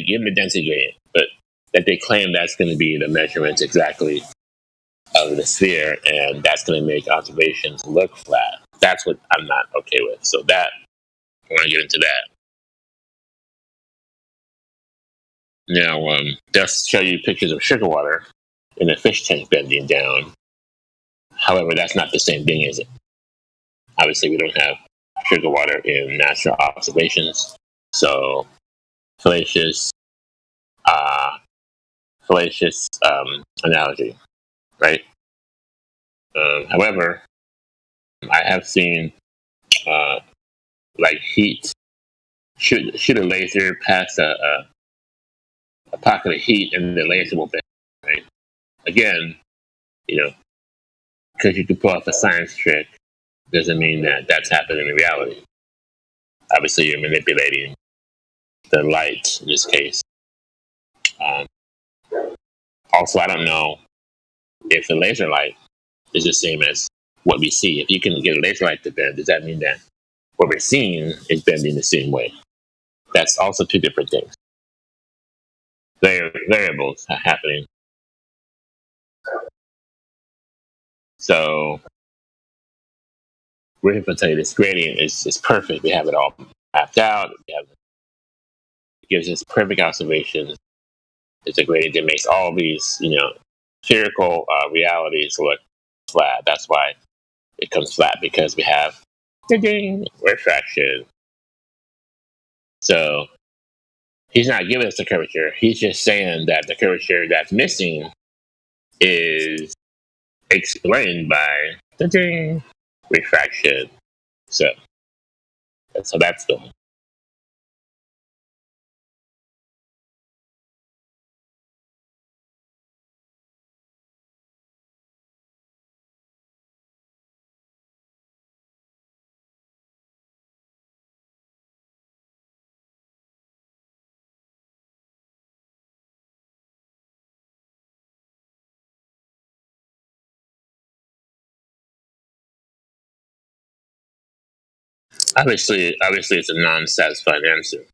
give them the density gradient, but that they claim that's going to be the measurements exactly of the sphere, and that's going to make observations look flat. That's what I'm not okay with. So that I want to get into that. Now, they'll show you pictures of sugar water in a fish tank bending down. However, that's not the same thing, is it? Obviously, we don't have sugar water in natural observations. So, fallacious analogy, right? However, I have seen like heat shoot a laser past a pocket of heat, and the laser will bend. Right? Again, because you can pull off a science trick doesn't mean that that's happening in reality. Obviously, you're manipulating the light in this case. Also, I don't know if the laser light is the same as what we see. If you can get a laser light to bend, does that mean that what we're seeing is bending the same way? That's also two different things. Variables are happening. So we're going to tell you this gradient is perfect. We have it all mapped out. It gives us perfect observations. It's a gradient that makes all these, spherical realities look flat. That's why it comes flat, because we have refraction. So he's not giving us the curvature. He's just saying that the curvature that's missing is explained by refraction. So that's the one. Obviously, it's a non-satisfied answer.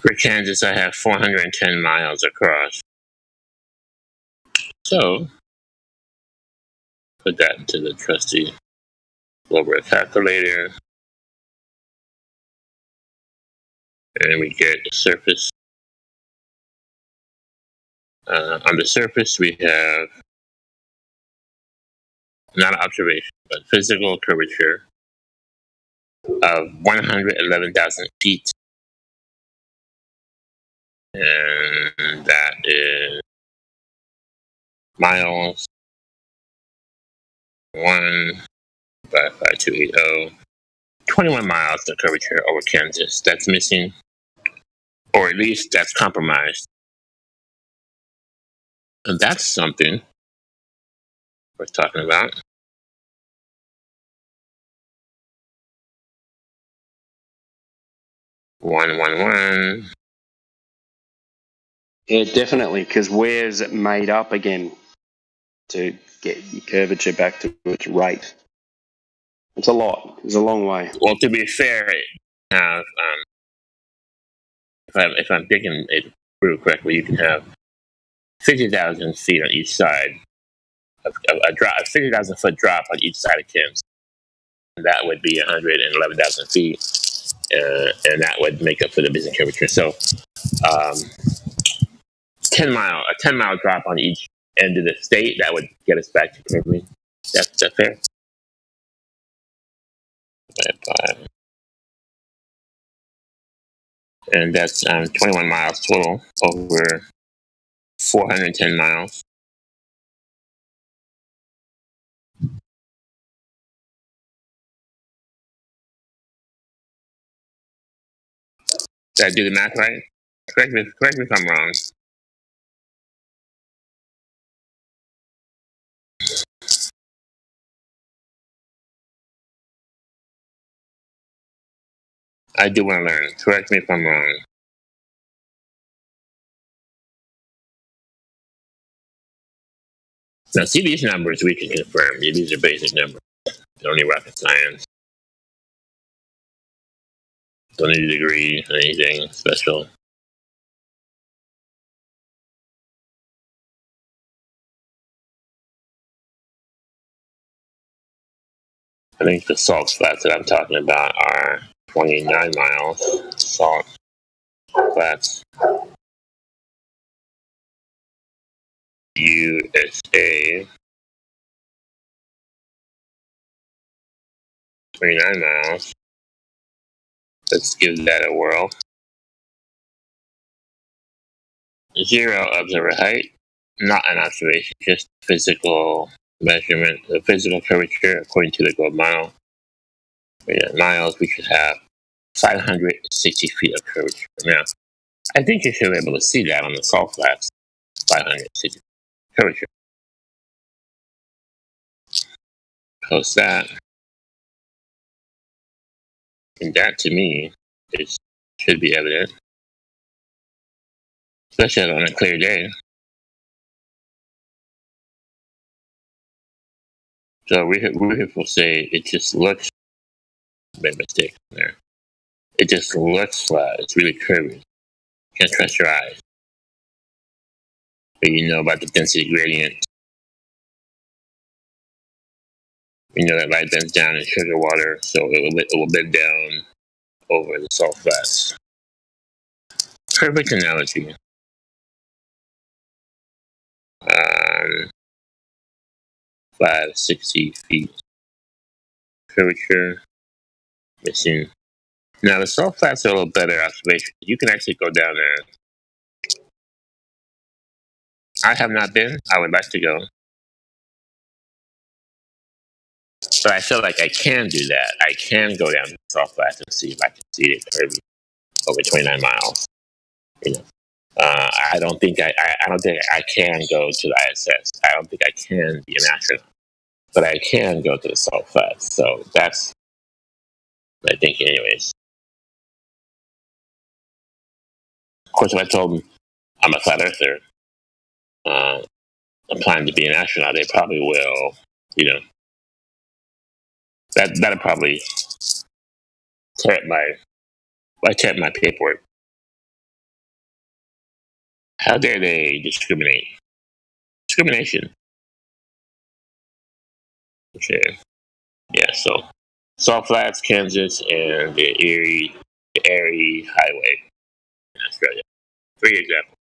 For Kansas, I have 410 miles across. So, put that into the trusty global calculator. And we get the surface. On the surface, we have not observation, but physical curvature of 111,000 feet. And that is miles 1.5280. 21 miles of curvature over Kansas. That's missing, or at least that's compromised. And that's something worth talking about. One. Yeah, definitely, because where's it made up again to get your curvature back to its rate? It's a lot. It's a long way. Well, to be fair, have if I'm thinking it through correctly, you can have 50,000 feet on each side, a 50,000 foot drop on each side of Kansas. And that would be 111,000 feet, and that would make up for the missing curvature. So, 10 mile drop on each end of the state, that would get us back to curving. That's fair. And that's 21 miles total over 410 miles. Did I do the math right? Correct me if I'm wrong. I do want to learn. Correct me if I'm wrong. Now, see these numbers we can confirm. These are basic numbers. Don't need rocket science. Don't need a degree or anything special. I think the salt flats that I'm talking about are 29 miles. Salt flats. USA. 29 miles. Let's give that a whirl. 0 observer height. Not an observation, just physical measurement, the physical curvature according to the globe mile. 29 miles, we should have 560 feet of curvature. Now, I think you should be able to see that on the salt flats. 560 curvature. Post that. And that to me should be evident. Especially on a clear day. So we will say it just looks, made a mistake there. It just looks flat. It's really curvy. Can't trust your eyes. But you know about the density gradient. You know that light bends down in sugar water, so it will bend down over the salt flats. Perfect analogy. 560 feet curvature missing. Now the salt flats are a little better observation. You can actually go down there. I have not been. I would like to go. But I feel like I can do that. I can go down to the salt flats and see if I can see it curvy over 29 miles. You know, I don't think I can go to the ISS. I don't think I can be an astronaut, but I can go to the salt flats. So that's my thinking, anyways. Of course, if I told them I'm a flat earther, I'm planning to be an astronaut, they probably will. You know, that'll probably tear up my paperwork. How dare they discriminate? Discrimination. For sure. Yeah, so Salt Flats, Kansas, and the Erie Highway in Australia. 3 examples.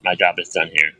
My job is done here.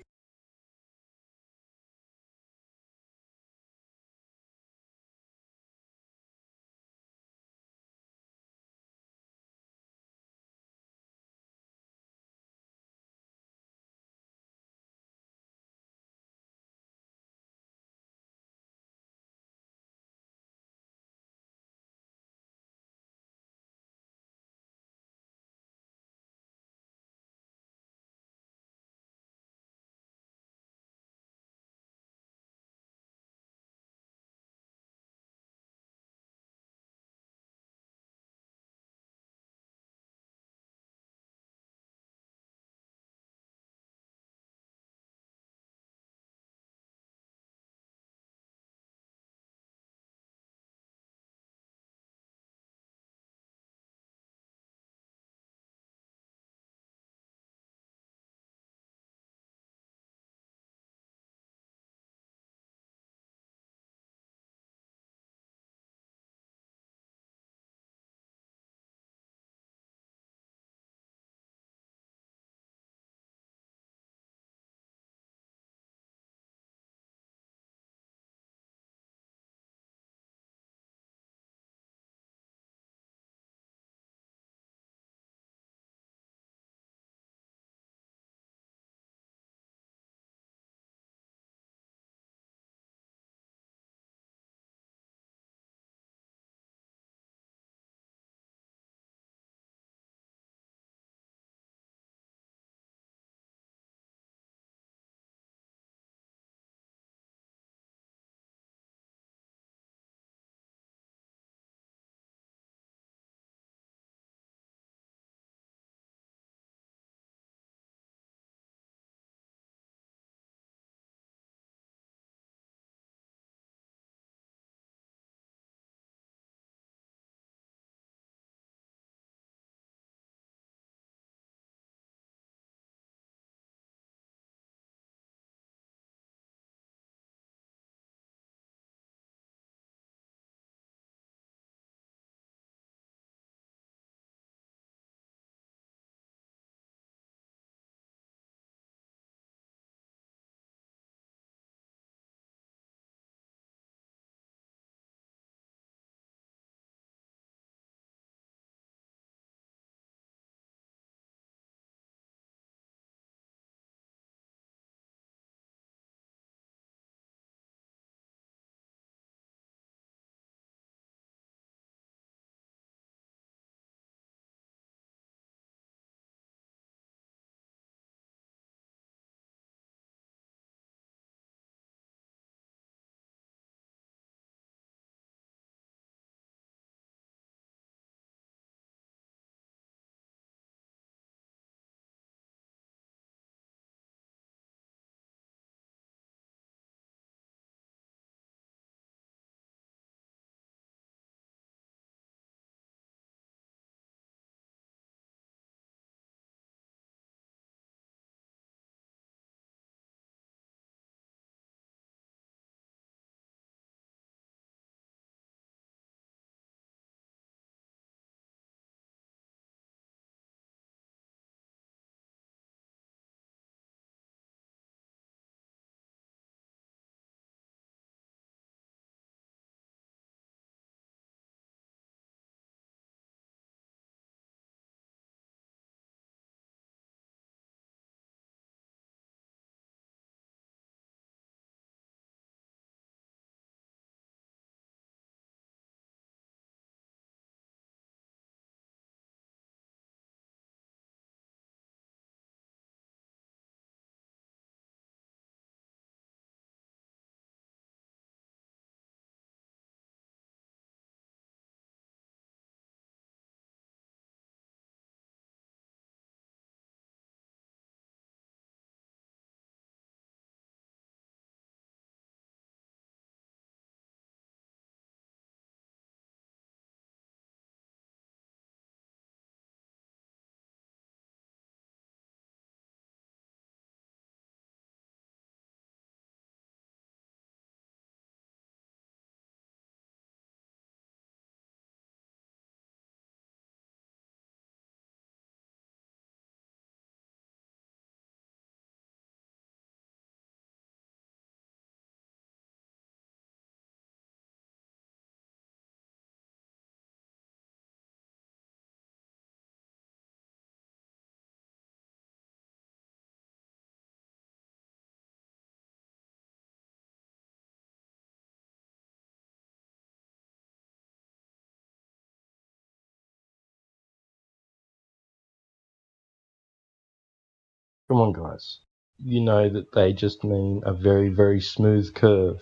Come on, guys. You know that they just mean a very, very smooth curve.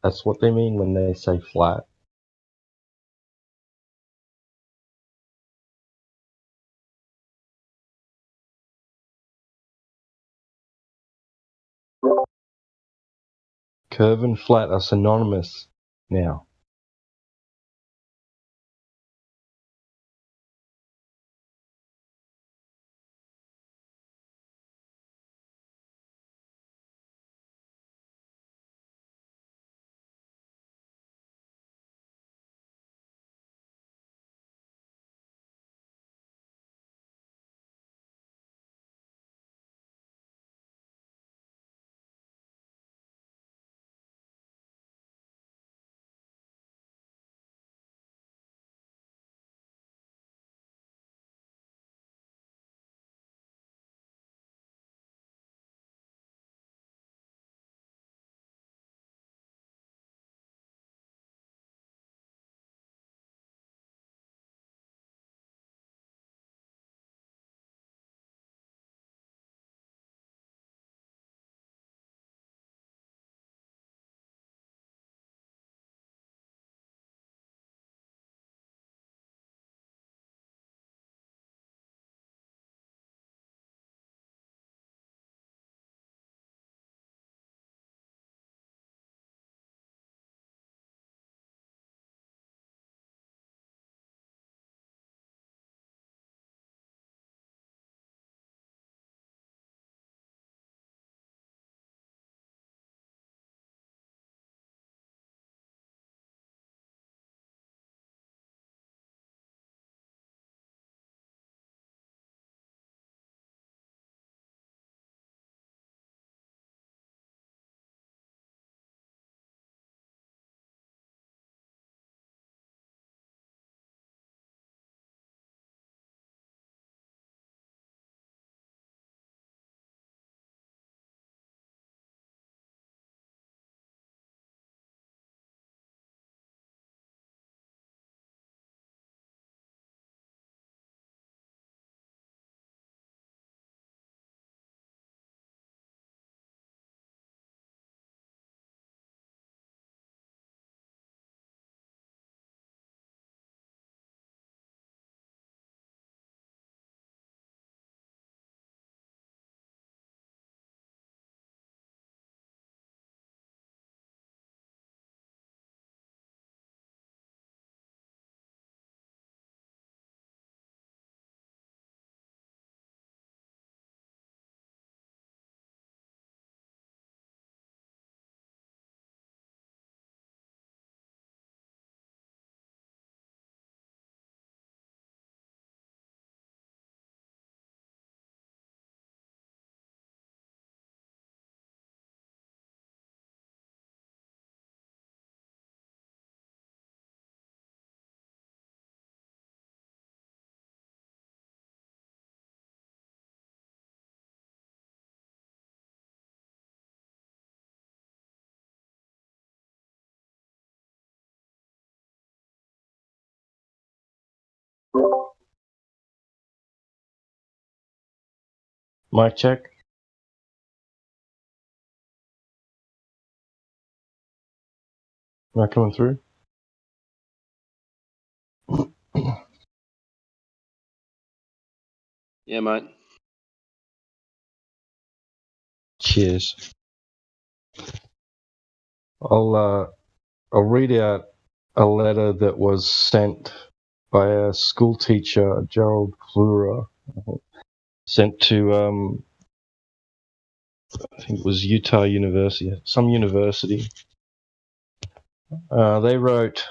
That's what they mean when they say flat. Curve and flat are synonymous now. Mic check. Am I coming through? Yeah, mate. Cheers. I'll read out a letter that was sent by a school teacher, Gerald Flura, sent to I think it was Utah University, some university. He wrote,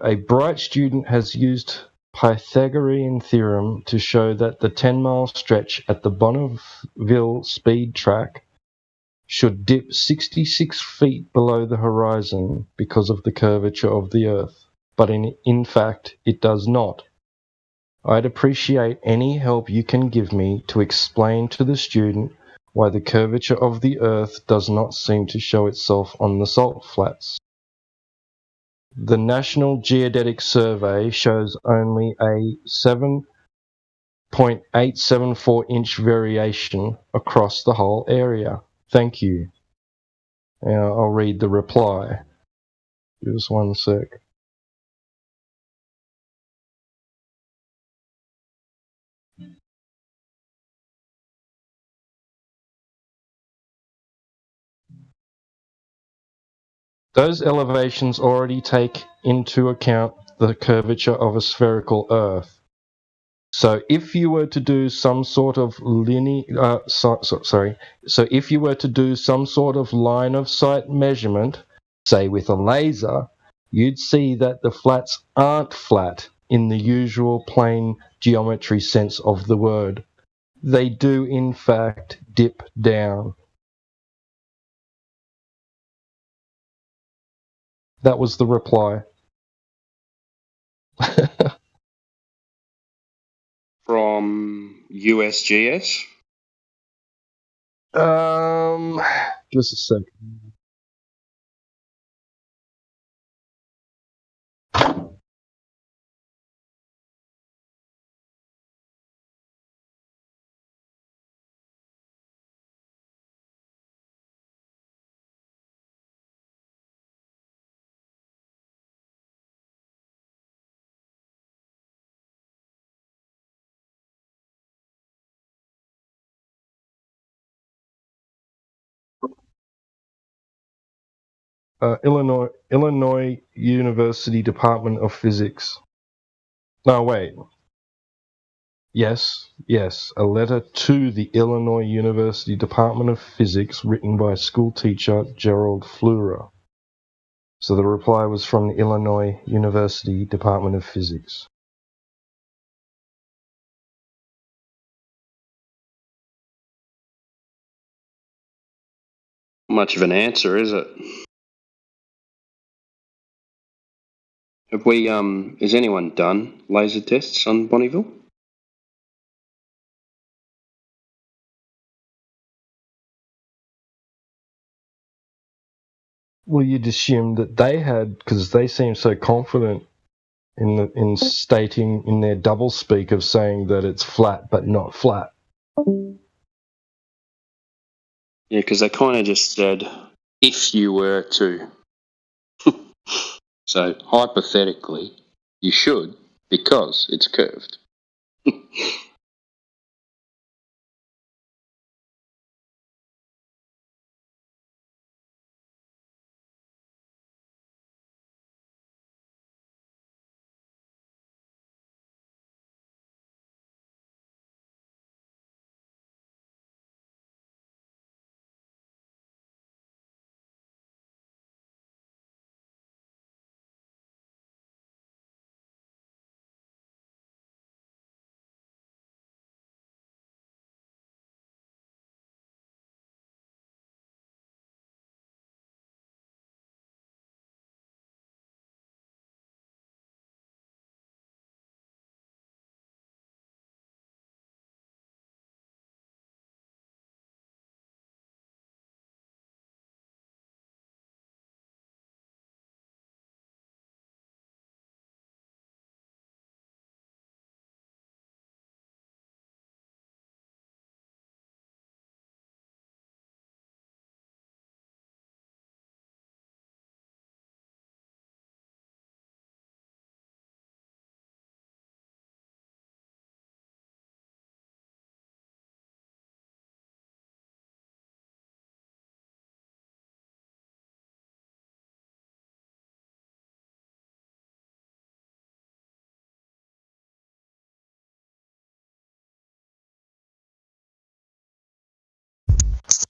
a bright student has used Pythagorean theorem to show that the 10-mile stretch at the Bonneville speed track should dip 66 feet below the horizon because of the curvature of the Earth, but in fact it does not. I'd appreciate any help you can give me to explain to the student why the curvature of the Earth does not seem to show itself on the salt flats. The National Geodetic Survey shows only a 7 0.874-inch variation across the whole area. Thank you. Now I'll read the reply. Just one sec. Those elevations already take into account the curvature of a spherical Earth. So if you were to do some sort of if you were to do some sort of line of sight measurement, say with a laser, you'd see that the flats aren't flat in the usual plane geometry sense of the word. They do in fact dip down. That was the reply. From USGS? Just a second. Illinois University Department of Physics. No, wait. Yes, a letter to the Illinois University Department of Physics written by school teacher Gerald Fleurer. So the reply was from the Illinois University Department of Physics. Much of an answer, is it? Have we, has anyone done laser tests on Bonneville? Well, you'd assume that they had, because they seem so confident in stating in their doublespeak of saying that it's flat but not flat. Yeah, because they kind of just said, if you were to. So, hypothetically, you should, because it's curved.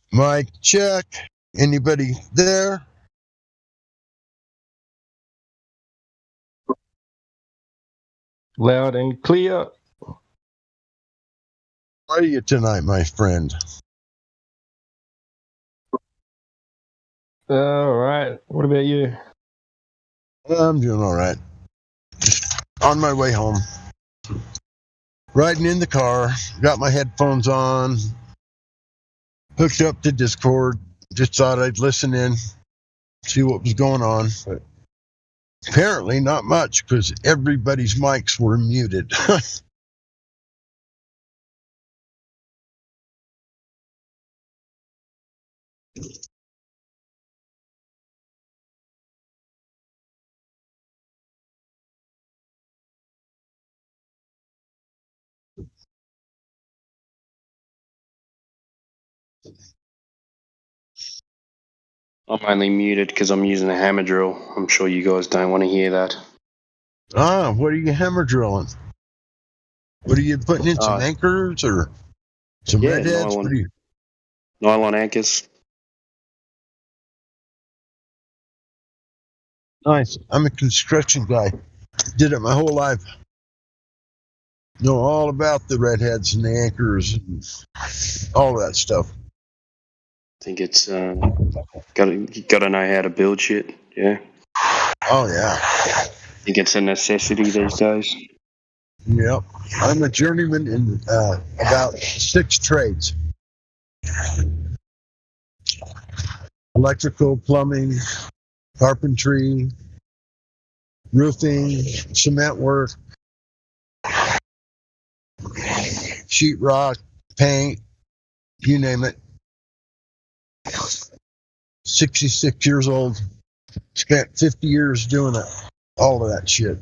Mic check. Anybody there? Loud and clear. How are you tonight, my friend? All right. What about you? I'm doing all right. Just on my way home. Riding in the car. Got my headphones on. Hooked up to Discord. Just thought I'd listen in, see what was going on. But apparently not much, because everybody's mics were muted. I'm only muted because I'm using a hammer drill. I'm sure you guys don't want to hear that. What are you hammer drilling? What are you putting in? Some anchors or some redheads? What are you? Nylon anchors. Nice. I'm a construction guy. Did it my whole life. Know all about the redheads and the anchors and all that stuff. I think it's gotta know how to build shit. Yeah. Oh yeah. I think it's a necessity these days. Yep. I'm a journeyman in about 6 trades. Electrical, plumbing, carpentry, roofing, cement work, sheetrock, paint, you name it. 66 years old. Spent 50 years doing it. All of that shit.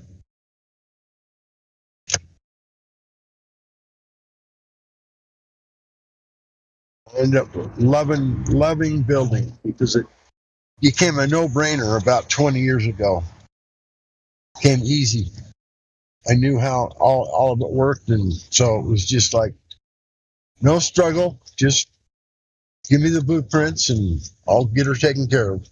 I ended up loving building because it became a no-brainer about 20 years ago. Came easy. I knew how all of it worked, and so it was just like no struggle. Just give me the blueprints, and I'll get her taken care of.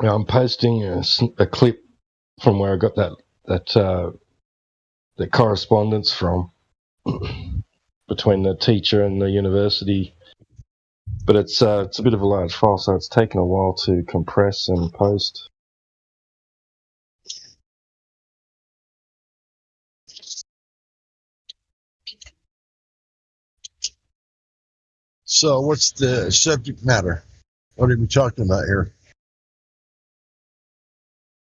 I'm posting a clip from where I got that correspondence from between the teacher and the university. But it's a bit of a large file, so it's taken a while to compress and post. So what's the subject matter? What are we talking about here?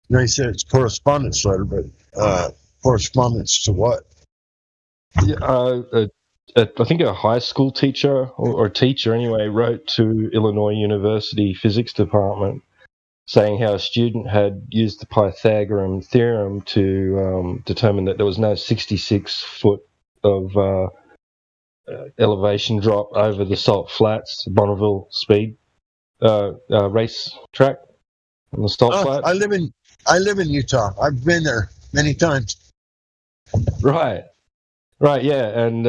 You know, you said it's correspondence letter, but correspondence to what? Yeah, I think a high school teacher, or teacher anyway, wrote to Illinois University Physics Department saying how a student had used the Pythagorean theorem to determine that there was no 66 foot of elevation drop over the Salt Flats, Bonneville Speed race track on the Salt Flats. I live in Utah. I've been there many times. Right, yeah, and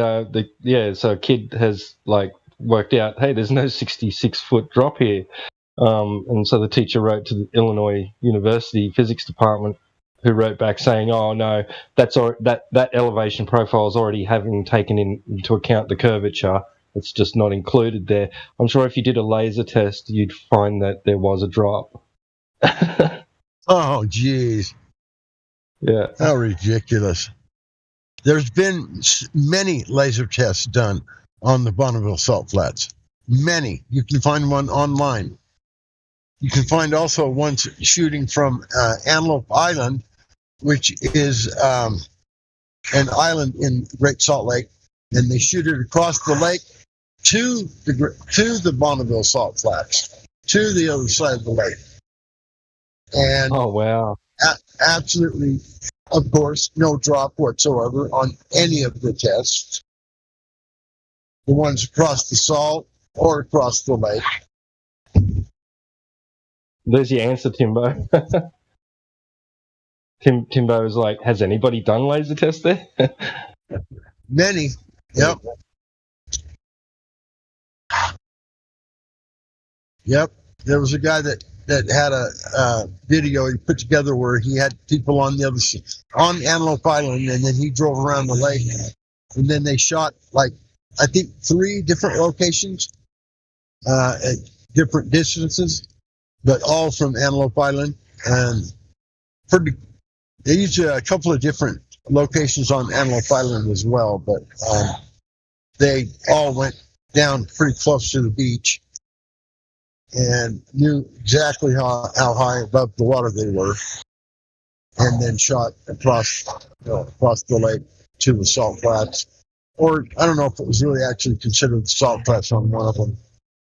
so a kid has worked out, hey, there's no 66 foot drop here, and so the teacher wrote to the Illinois University Physics Department, who wrote back saying, oh no, that elevation profile is already having taken into account the curvature. It's just not included there. I'm sure if you did a laser test, you'd find that there was a drop. Oh, geez. Yeah. How ridiculous. There's been many laser tests done on the Bonneville Salt Flats. Many. You can find one online. You can find also ones shooting from Antelope Island, which is an island in Great Salt Lake, and they shoot it across the lake to the Bonneville Salt Flats, to the other side of the lake. And oh wow, absolutely, of course, no drop whatsoever on any of the tests. The ones across the salt or across the lake. there's your answer, Timbo. Timbo was like, has anybody done laser tests there? Many. Yep. Yep. There was a guy that had a video he put together where he had people on the other on Antelope Island, and then he drove around the lake, and then they shot like I think 3 different locations at different distances, but all from Antelope Island, and they used a couple of different locations on Antelope Island as well, but they all went down pretty close to the beach and knew exactly how high above the water they were, and then shot across the lake to the salt flats. Or I don't know if it was really actually considered the salt flats on one of them.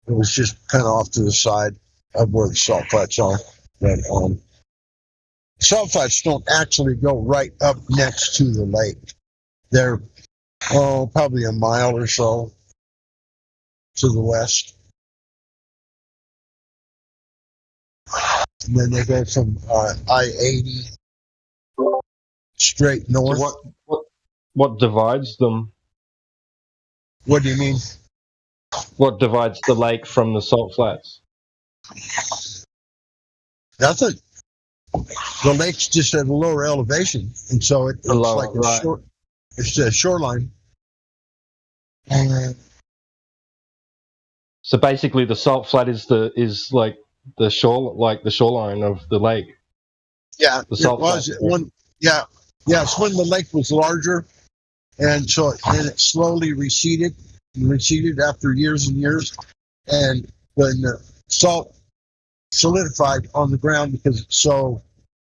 It was just kind of off to the side of where the salt flats are. But salt flats don't actually go right up next to the lake. They're probably a mile or so to the west. And then they go from I-80 straight north. So what divides them? What do you mean? What divides the lake from the salt flats? Nothing. The lake's just at a lower elevation, and so it's like it's a shoreline. So basically, the salt flat is like the shoreline of the lake. Yeah, the salt flat. It's when the lake was larger, and so it slowly receded after years and years, and when the salt solidified on the ground because it's so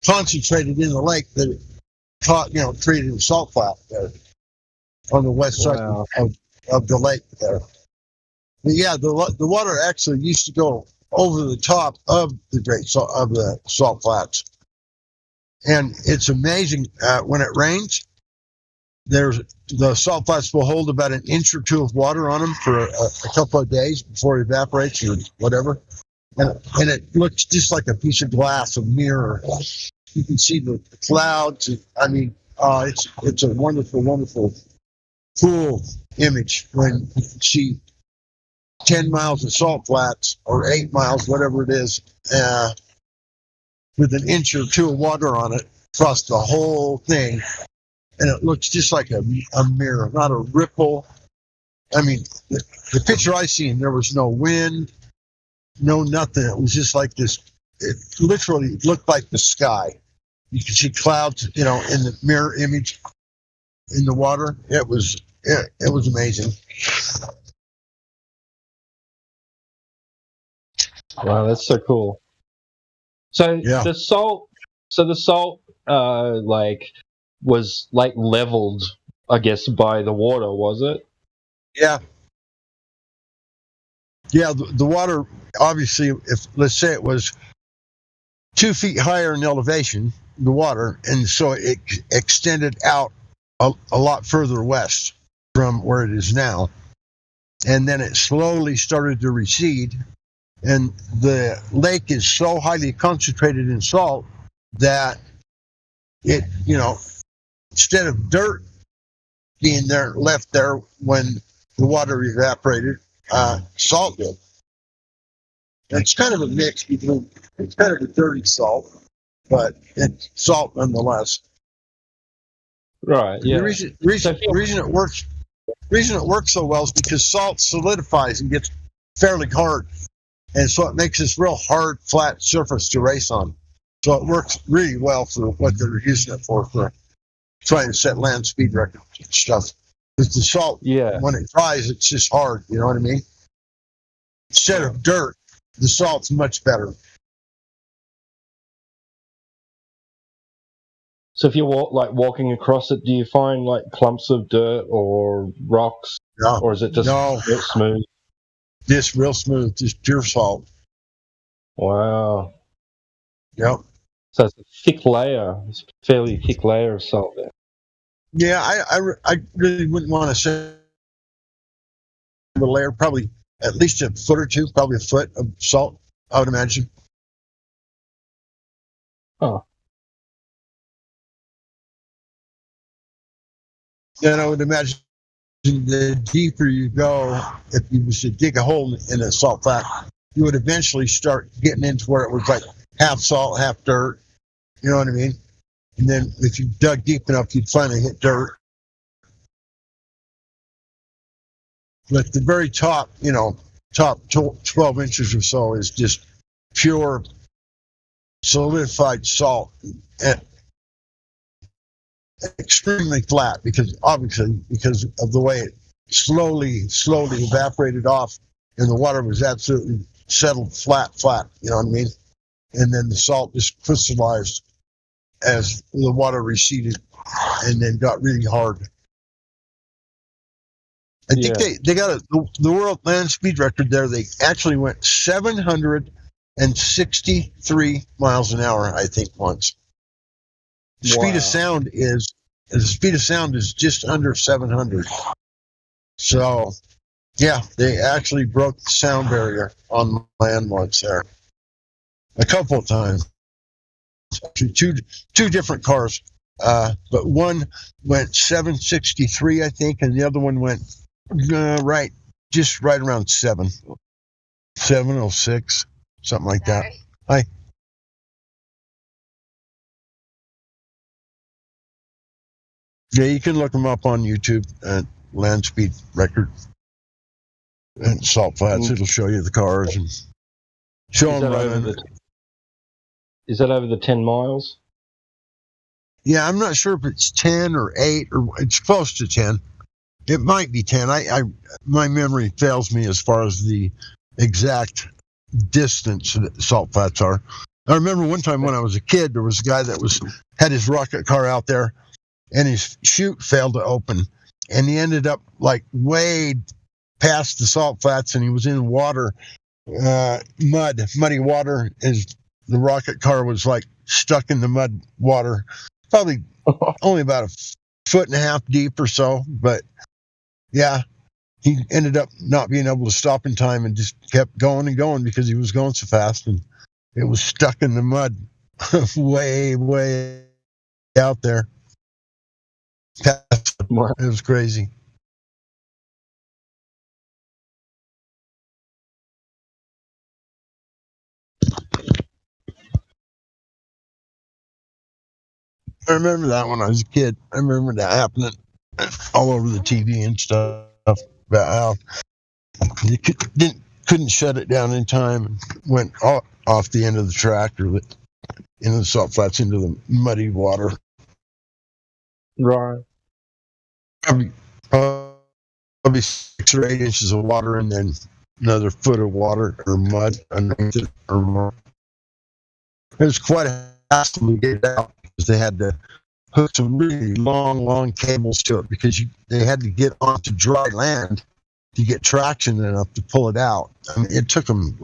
concentrated in the lake that it created a salt flat there on the west side of the lake there. But yeah, the water actually used to go over the top of the salt flats, and it's amazing when it rains. The salt flats will hold about an inch or 2 of water on them for a couple of days before it evaporates or whatever. And it looks just like a piece of glass, a mirror. You can see the clouds. I mean, it's a wonderful, wonderful, cool image when you can see 10 miles of salt flats or 8 miles, whatever it is, with an inch or 2 of water on it across the whole thing. And it looks just like a mirror, not a ripple. I mean, the picture I seen, there was no wind, no nothing. It was just like this. It literally looked like the sky. You could see clouds, in the mirror image in the water. It was amazing. Wow, that's so cool. So the salt was like leveled, I guess, by the water, was it? Yeah. Yeah, the water, obviously, if let's say it was 2 feet higher in elevation, the water, and so it extended out a lot further west from where it is now. And then it slowly started to recede. And the lake is so highly concentrated in salt that it, instead of dirt being left there when the water evaporated, salt did. And it's kind of a mix between, it's kind of a dirty salt, but it's salt nonetheless. Right. Yeah. The reason it works so well is because salt solidifies and gets fairly hard, and so it makes this real hard, flat surface to race on. So it works really well for what they're using it for trying to set land speed records and stuff. Because the salt, when it dries, it's just hard. You know what I mean? Instead of dirt, the salt's much better. So if you're walking across it, do you find like clumps of dirt or rocks, or is it just real smooth? Just real smooth, just pure salt. Wow. Yep. So it's a thick layer, it's a fairly thick layer of salt there. Yeah, I really wouldn't want to say a layer, probably at least a foot or two, probably a foot of salt, I would imagine. Oh. And I would imagine the deeper you go, if you was to dig a hole in a salt flat, you would eventually start getting into where it was like half salt, half dirt. You know what I mean? And then if you dug deep enough, you'd finally hit dirt. But the very top, top 12 inches or so is just pure solidified salt, and extremely flat because of the way it slowly evaporated off, and the water was absolutely settled flat. You know what I mean? And then the salt just crystallized as the water receded, and then got really hard. I think they got the world land speed record there. They actually went 763 miles an hour, I think, once. The speed of sound is just under 700. So, yeah, they actually broke the sound barrier on land once there. A couple of times. Two different cars. But one went 763, I think, and the other one went right around 706, something like that. Hi. Yeah, you can look them up on YouTube at land speed record and salt flats. It'll show you the cars and show them running. Is that over the 10 miles? Yeah, I'm not sure if it's 10 or 8 or it's close to 10. It might be 10. My memory fails me as far as the exact distance that salt flats are. I remember one time when I was a kid, there was a guy that had his rocket car out there, and his chute failed to open, and he ended up like way past the salt flats, and he was in water, muddy water. The rocket car was like stuck in the mud water, probably only about a foot and a half deep or so, but yeah, he ended up not being able to stop in time and just kept going and going because he was going so fast, and it was stuck in the mud way out there. It was crazy. I remember that when I was a kid. I remember that happening all over the TV and stuff about how you couldn't shut it down in time and went off the end of the track or into the salt flats into the muddy water. Right. Probably 6 or 8 inches of water and then another foot of water or mud underneath it or more. It was quite a hassle to get it out because they had to hook some really long cables to it because they had to get onto dry land to get traction enough to pull it out. I mean, it took them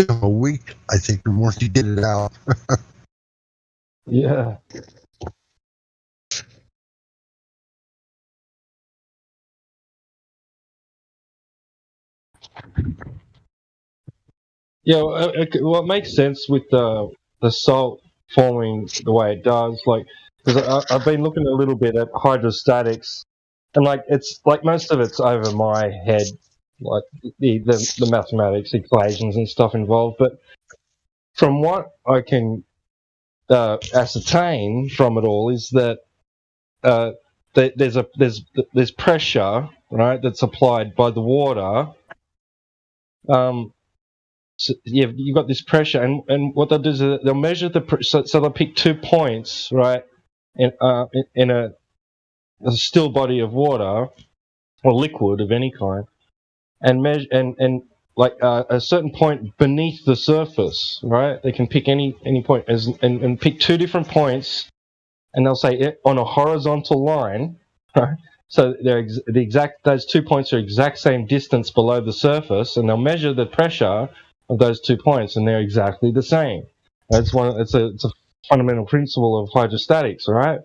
a week, I think, or more to get it out. Yeah. Yeah, well, it makes sense with the salt forming the way it does. Like, because I've been looking a little bit at hydrostatics, and it's like most of it's over my head, like the mathematics, equations, and stuff involved. But from what I can ascertain from it all is that there's pressure, right, that's applied by the water. So you've got this pressure, and what they'll do is they'll measure so they'll pick 2 points, right, in a still body of water or liquid of any kind, and measure and like a certain point beneath the surface, right? They can pick any point and pick 2 different points, and they'll say on a horizontal line, right? So those 2 points are exact same distance below the surface, and they'll measure the pressure of those 2 points, and they're exactly the same. It's a fundamental principle of hydrostatics, right?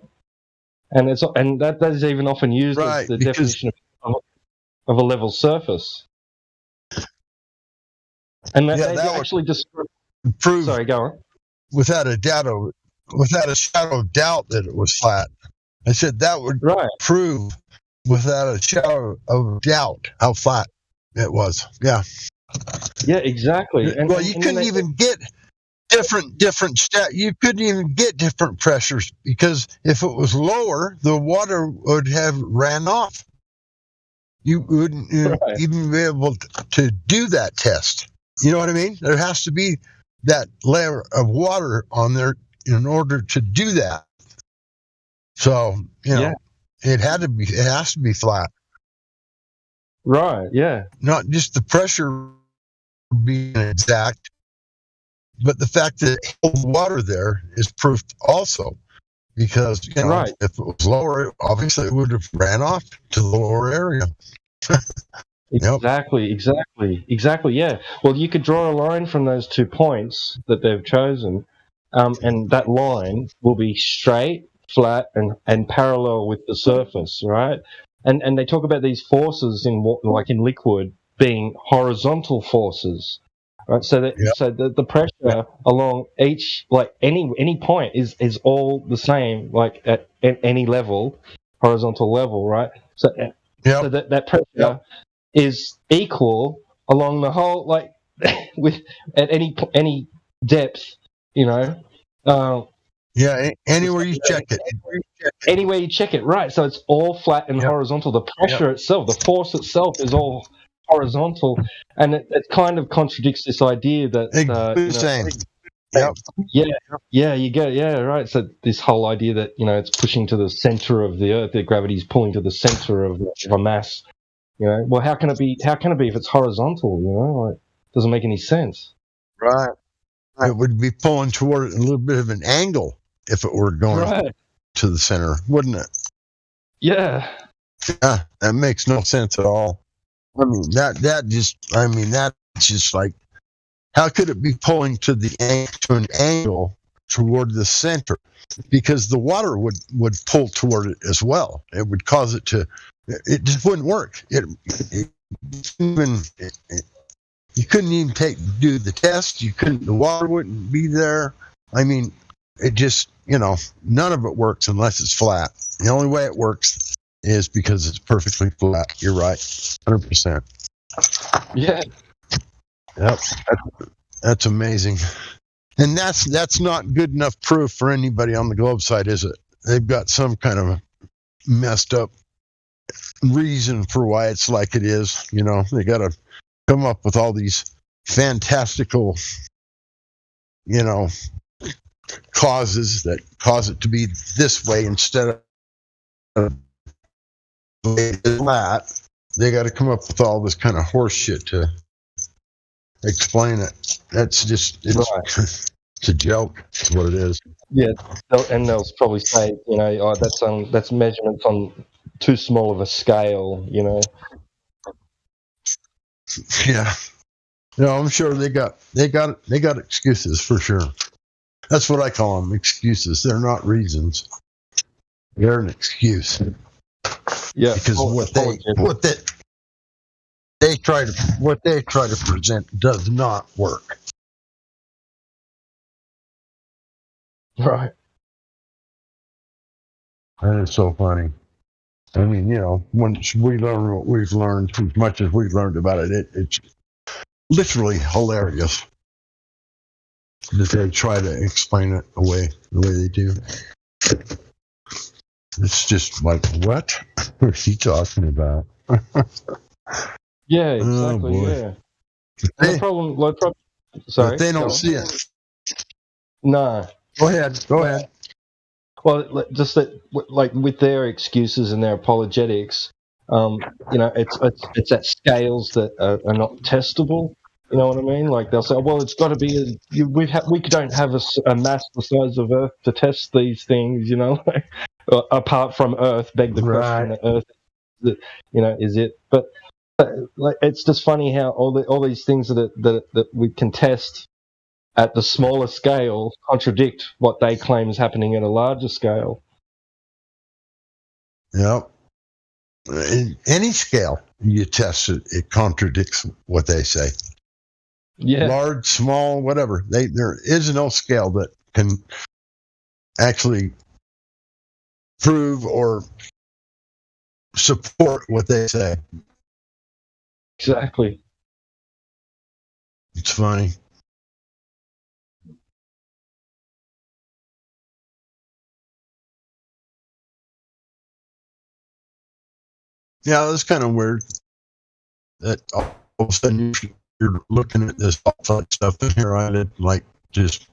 And that is even often used as the definition of a level surface. And they actually just prove. Sorry, go on. Without a shadow of doubt that it was flat. I said that would prove without a shadow of doubt how flat it was. Yeah. Yeah, exactly. Well, you couldn't even get different you couldn't even get different pressures, because if it was lower, the water would have ran off. You wouldn't even be able to do that test. You know what I mean? There has to be that layer of water on there in order to do that. So, it has to be flat. Right, yeah. Not just the pressure being exact, but the fact that it holds water there is proof also. Because, if it was lower, obviously it would have ran off to the lower area. Exactly, yeah. Well, you could draw a line from those 2 points that they've chosen, and that line will be straight, flat, and parallel with the surface, right? And they talk about these forces in liquid being horizontal forces, right? So the pressure along each, any point is all the same, at any level, horizontal level, right? So that pressure is equal along the whole, with at any depth, anywhere you check it. Anywhere you check it, right? So it's all flat and horizontal. The pressure itself, the force itself, is all horizontal, and it kind of contradicts this idea that same. You get right. So this whole idea that it's pushing to the center of the Earth, that gravity is pulling to the center of a mass. Well, how can it be? How can it be if it's horizontal? It doesn't make any sense. Right. It would be pulling toward a little bit of an angle if it were going to the center, wouldn't it? Yeah. Yeah, that makes no sense at all. I mean, that's just like, how could it be pulling to an angle toward the center? Because the water would pull toward it as well. It would cause it to. It just wouldn't work. You couldn't even do the test. The water wouldn't be there. I mean, it just, none of it works unless it's flat. The only way it works is because it's perfectly flat. You're right, 100%. Yeah. Yep. That's amazing. And that's not good enough proof for anybody on the globe side, is it? They've got some kind of messed up reason for why it's like it is. They got to come up with all these fantastical, causes that cause it to be this way instead of flat. They got to come up with all this kind of horse shit to explain it. That's just it's a joke. Is what it is. Yeah, and they'll probably say, that's measurements on too small of a scale. Yeah. No, I'm sure they got excuses for sure. That's what I call them, excuses. They're not reasons. They're an excuse. Yeah. Because what they try to present does not work. Right. That is so funny. I mean, once we learn what we've learned, as much as we've learned about it, it's literally hilarious that they try to explain it the way they do. It's just like, what are you talking about? Yeah, exactly. The problem. Sorry, but they don't see it. No. Go ahead. Well, just that, with their excuses and their apologetics, it's at scales that are not testable. You know what I mean? Like, they'll say, well, it's got to be we don't have a mass the size of Earth to test these things. Apart from Earth, beg the question that Earth, is it? But it's just funny how all these things that we can test at the smaller scale contradict what they claim is happening at a larger scale. Yep. In any scale you test it, it contradicts what they say. Yeah. Large, small, whatever. There is no scale that can actually prove or support what they say. Exactly. It's funny. Yeah, it's kind of weird that all of a sudden you're looking at this outside stuff, and here I live like just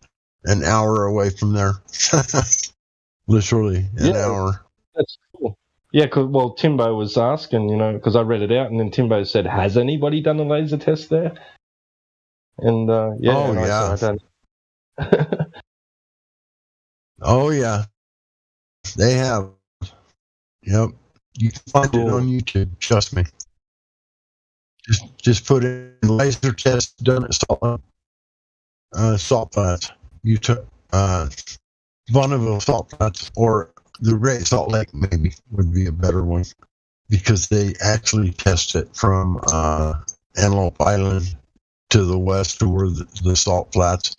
an hour away from there. Literally an hour. That's cool. Yeah, well, Timbo was asking, because I read it out, and then Timbo said, "Has anybody done a laser test there?" And I said, I don't. Oh yeah, they have. Yep, you can find it on YouTube. Trust me. Just put in laser test done at Salt Flats. You took Bonneville Salt Flats, or the Great Salt Lake maybe would be a better one, because they actually test it from Antelope Island to the west to where the Salt Flats.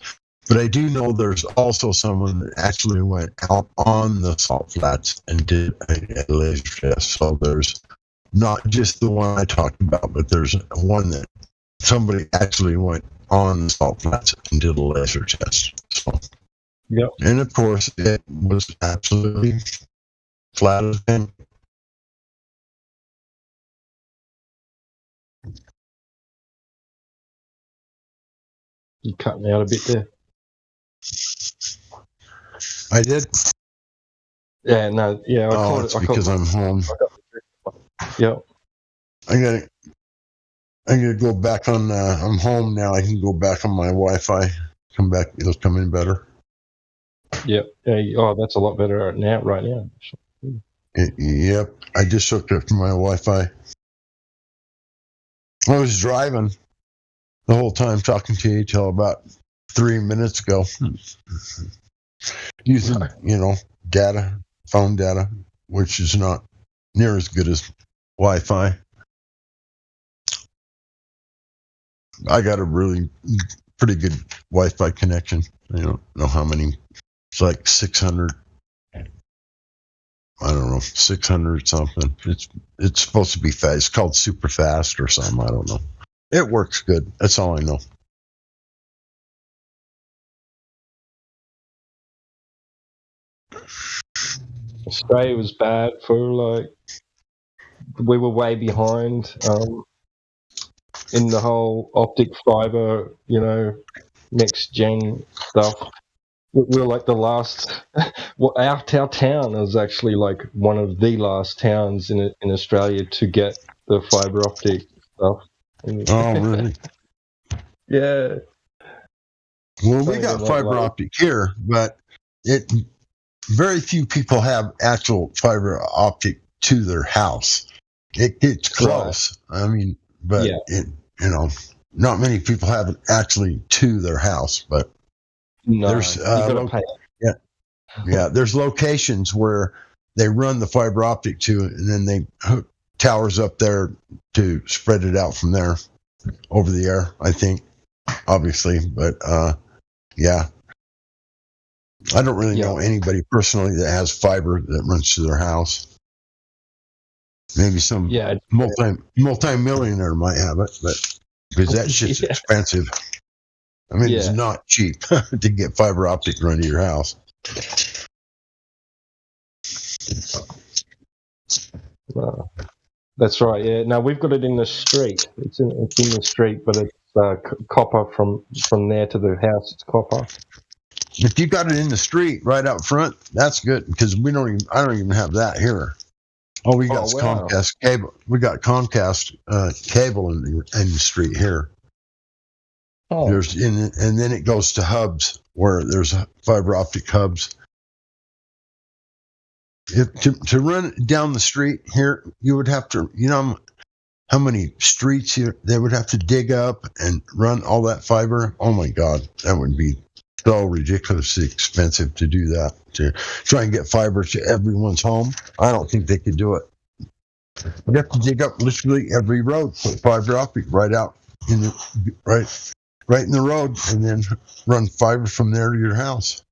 But I do know there's also someone that actually went out on the Salt Flats and did a laser test. So there's not just the one I talked about, but there's one that somebody actually went on the Salt Flats and did a laser test. So, yep. And of course, it was absolutely flat as a pancake. You cut me out a bit there. I did. Yeah, no, yeah. It's because I'm home. Yep. I'm gonna go back on. I'm home now. I can go back on my Wi-Fi. Come back. It'll come in better. Yep. Oh, that's a lot better right now. Yep. I just hooked up to my Wi-Fi. I was driving the whole time talking to you till about 3 minutes ago. Using, data, phone data, which is not near as good as Wi-Fi. I got a really pretty good Wi-Fi connection. I don't know how many. It's like 600. I don't know, 600 something. It's supposed to be fast. It's called super fast or something. I don't know. It works good. That's all I know. Australia was bad for we were way behind in the whole optic fiber, next gen stuff. We're like the last. Well, our town is actually like one of the last towns in Australia to get the fiber optic stuff. Oh, really? Yeah. Well, we got fiber optic here, but very few people have actual fiber optic to their house. It gets close. Right. I mean, but not many people have it actually to their house. But there's there's locations where they run the fiber optic to it, and then they hook towers up there to spread it out from there over the air. I think, obviously, but I don't really know anybody personally that has fiber that runs to their house. Maybe some multi-millionaire might have it, but because that shit's expensive. I mean, it's not cheap to get fiber optic run to your house. That's right. Yeah. No, we've got it in the street. It's in the street, but it's copper from there to the house. It's copper. If you got it in the street right out front, that's good, because I don't even have that here. All we got is Comcast cable. We got Comcast cable in the street here. Oh. And then it goes to hubs where there's fiber optic hubs. To run down the street here, you would have to, how many streets they would have to dig up and run all that fiber. Oh my God, that would be so ridiculously expensive to do that, to try and get fiber to everyone's home. I don't think they could do it. You'd have to dig up literally every road, put fiber optic right out in the right in the road, and then run fiber from there to your house.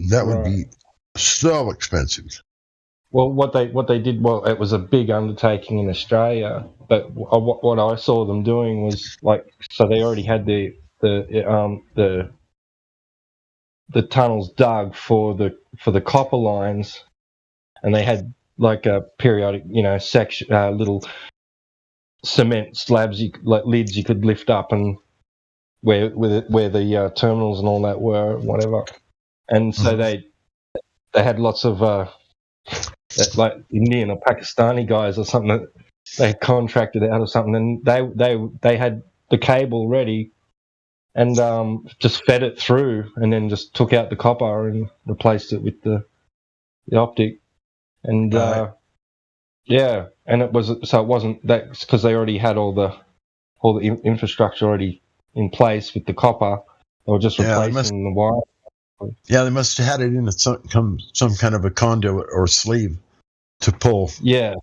That would be so expensive. Well, what they did, well, it was a big undertaking in Australia, but what I saw them doing was like, so they already had the tunnels dug for the copper lines, and they had like a periodic, section, little cement slabs, like lids you could lift up, and where the terminals and all that were, whatever. And so they had lots of like Indian or Pakistani guys or something that they contracted out or something, and they had the cable ready and just fed it through, and then just took out the copper and replaced it with the optic, and and it wasn't that, because they already had all the infrastructure already in place with the copper. They were just replacing the wire. Yeah, they must have had it in some kind of a conduit or sleeve to pull. Yeah.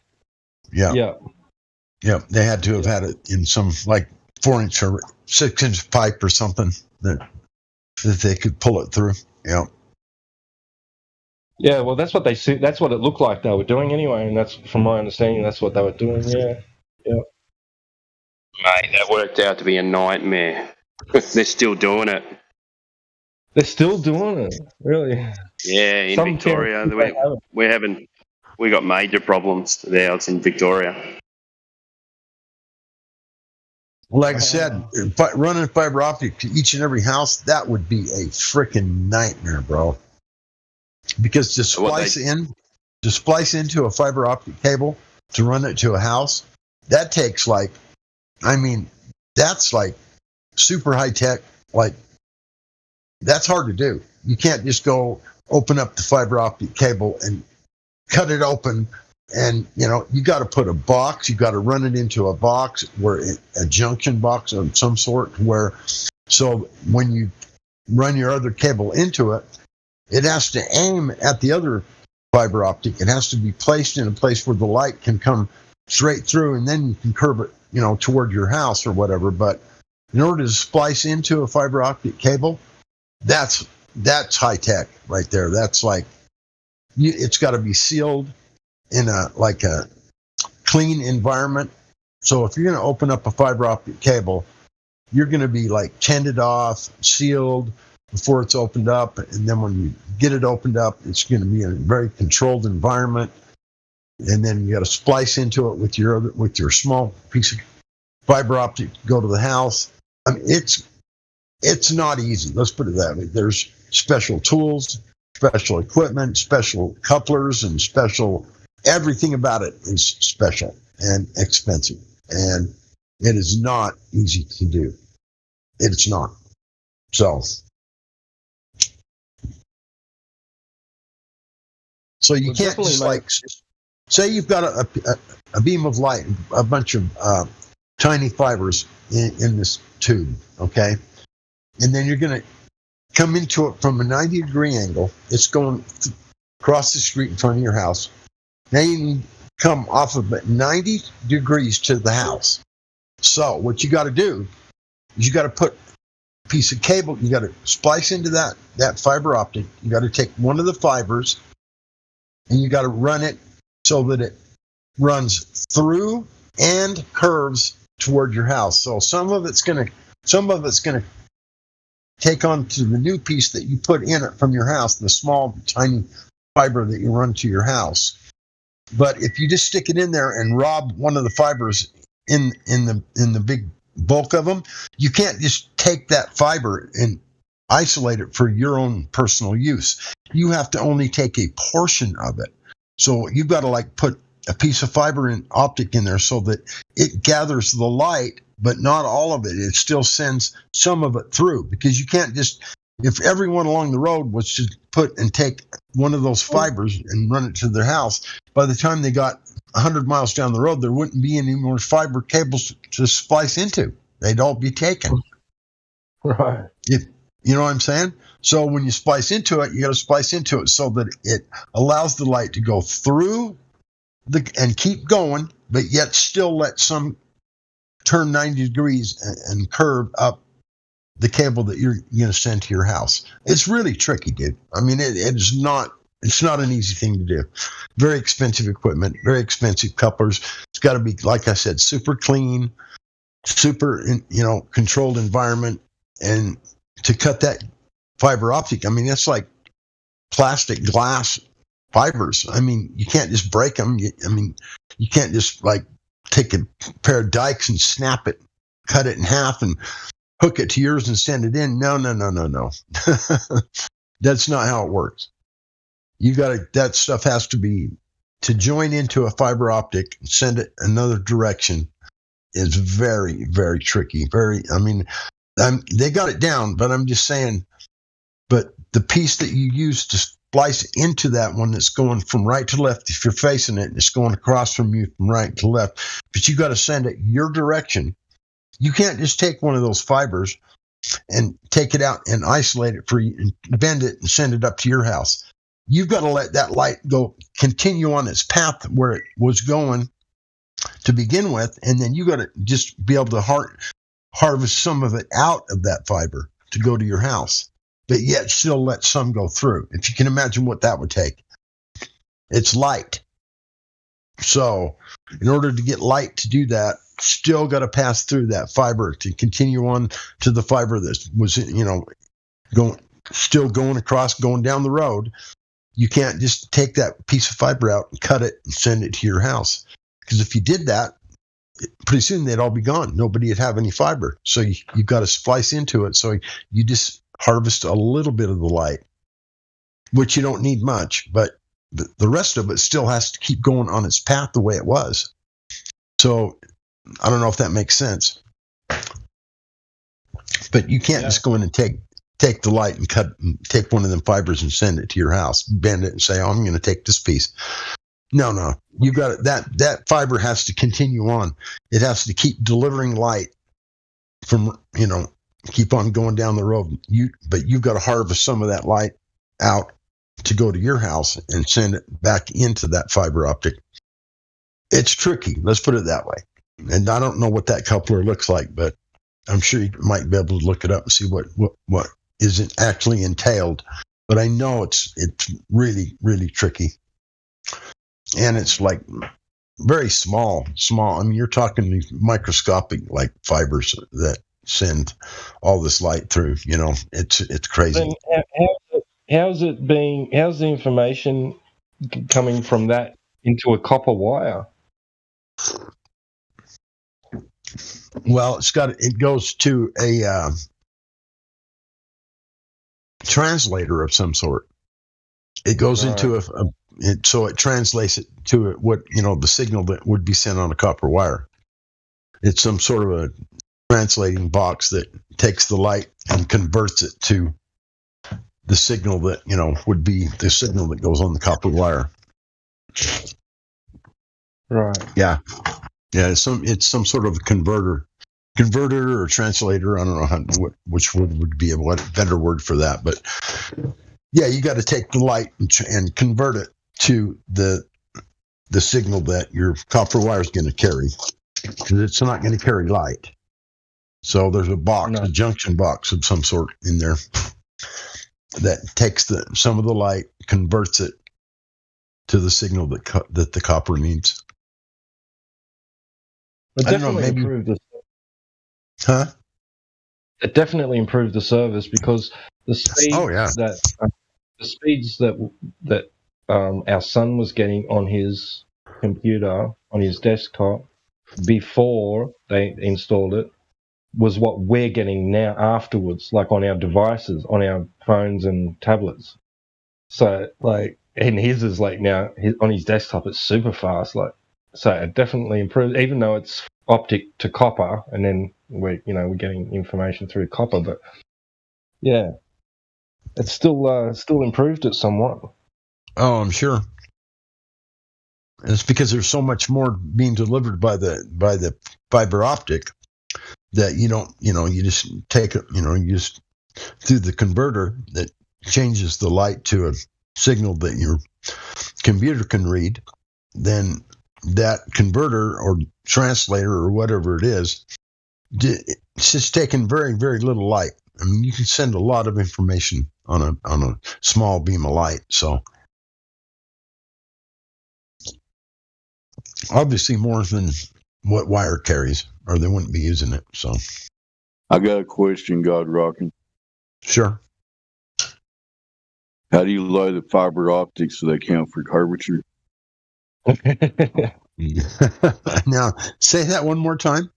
They had to have had it in some like 4-inch or 6-inch pipe or something that they could pull it through. Yeah. Yeah, well, that's what they see. That's what it looked like they were doing anyway, and that's, from my understanding, that's what they were doing. Yeah. Mate, that worked out to be a nightmare. They're still doing it. They're still doing it, really. Yeah, in Victoria, we got major problems there. It's in Victoria. Like I said, running fiber optic to each and every house, that would be a freaking nightmare, bro. Because to splice into a fiber optic cable to run it to a house, that takes that's like super high tech. Like, that's hard to do. You can't just go open up the fiber optic cable and cut it open, and you got to put a box. You got to run it into a box, a junction box of some sort, so when you run your other cable into it, it has to aim at the other fiber optic. It has to be placed in a place where the light can come straight through, and then you can curve it, toward your house or whatever. But in order to splice into a fiber optic cable, that's high tech right there. That's like, it's got to be sealed in a clean environment. So if you're going to open up a fiber optic cable, you're going to be like tended off, sealed before it's opened up, and then when you get it opened up, it's going to be in a very controlled environment, and then you got to splice into it with your small piece of fiber optic to go to the house. I mean, it's not easy. Let's put it that way. There's special tools, special equipment, special couplers, and everything about it is special and expensive, and it is not easy to do. It's not. So you can't just say you've got a beam of light, a bunch of tiny fibers in this tube, okay? And then you're going to come into it from a 90-degree angle. It's going across the street in front of your house. Now you need to come off of it 90 degrees to the house. So what you got to do is you got to put a piece of cable, you got to splice into that fiber optic. You got to take one of the fibers, and you got to run it so that it runs through and curves toward your house. So some of it's going to take on to the new piece that you put in it from your house, the small, tiny fiber that you run to your house. But if you just stick it in there and rob one of the fibers in the big bulk of them, you can't just take that fiber and isolate it for your own personal use. You have to only take a portion of it. So you've got to put a piece of fiber and optic in there so that it gathers the light, but not all of it. It still sends some of it through, because you can't just, if everyone along the road was to take one of those fibers and run it to their house, by the time they got 100 miles down the road, there wouldn't be any more fiber cables to splice into. They'd all be taken. Right. You know what I'm saying? So when you splice into it, you got to splice into it so that it allows the light to go through and keep going, but yet still let some turn 90 degrees and curve up the cable that you're going to send to your house. It's really tricky, dude. I mean, it's not an easy thing to do. Very expensive equipment, very expensive couplers. It's got to be, like I said, super clean, super, controlled environment. And to cut that fiber optic, I mean, that's like plastic glass fibers. I mean, you can't just break them. You can't just like take a pair of dikes and snap it, cut it in half and hook it to yours and send it in. No. That's not how it works. That stuff has to join into a fiber optic and send it another direction is very, very tricky. They got it down, but I'm just saying, but the piece that you use to splice into that one that's going from right to left, if you're facing it, it's going across from you from right to left, but you got to send it your direction. You can't just take one of those fibers and take it out and isolate it for you and bend it and send it up to your house. You've got to let that light continue on its path where it was going to begin with, and then you got to just be able to harvest some of it out of that fiber to go to your house, but yet still let some go through. If you can imagine what that would take. It's light. So in order to get light to do that, still got to pass through that fiber to continue on to the fiber that was, going across, going down the road. You can't just take that piece of fiber out and cut it and send it to your house. Because if you did that, pretty soon they'd all be gone. Nobody would have any fiber. So you've got to splice into it. So you just harvest a little bit of the light, which you don't need much, but the rest of it still has to keep going on its path the way it was. So I don't know if that makes sense. But you can't just go in and take the light and take one of them fibers and send it to your house, bend it and say, I'm going to take this piece. No. You got it. That fiber has to continue on. It has to keep delivering light from, keep on going down the road. But you've got to harvest some of that light out to go to your house and send it back into that fiber optic. It's tricky. Let's put it that way. And I don't know what that coupler looks like, but I'm sure you might be able to look it up and see what is actually entailed. But I know it's really, really tricky. And it's like very small. I mean, you're talking these microscopic like fibers that send all this light through. It's crazy. Then how's the information coming from that into a copper wire? Well, it goes to a translator of some sort. It goes into so it translates it to what, the signal that would be sent on a copper wire. It's some sort of a translating box that takes the light and converts it to the signal that, would be the signal that goes on the copper wire. Right. Yeah. Yeah. It's some sort of a converter or translator. I don't know which word would be a better word for that, but yeah, you got to take the light and convert it to the signal that your copper wire is going to carry, because it's not going to carry light. So there's a junction box of some sort in there that takes some of the light, converts it to the signal that the copper needs. It definitely improved the. Huh? It definitely improved the service because the speeds that our son was getting on his computer, on his desktop, before they installed it, was what we're getting now afterwards, like on our devices, on our phones and tablets. So, and his is now on his desktop, it's super fast. So it definitely improved, even though it's optic to copper, and then we're getting information through copper. But yeah, it's still improved it somewhat. Oh, I'm sure. And it's because there's so much more being delivered by the fiber optic that you just take it, you just through the converter that changes the light to a signal that your computer can read. Then that converter or translator or whatever it is, it's just taking very, very little light. I mean, you can send a lot of information on a small beam of light. So obviously more than what wire carries, or they wouldn't be using it. So I got a question, God Rockin'. Sure. How do you lay the fiber optics so they count for curvature? Now, say that one more time.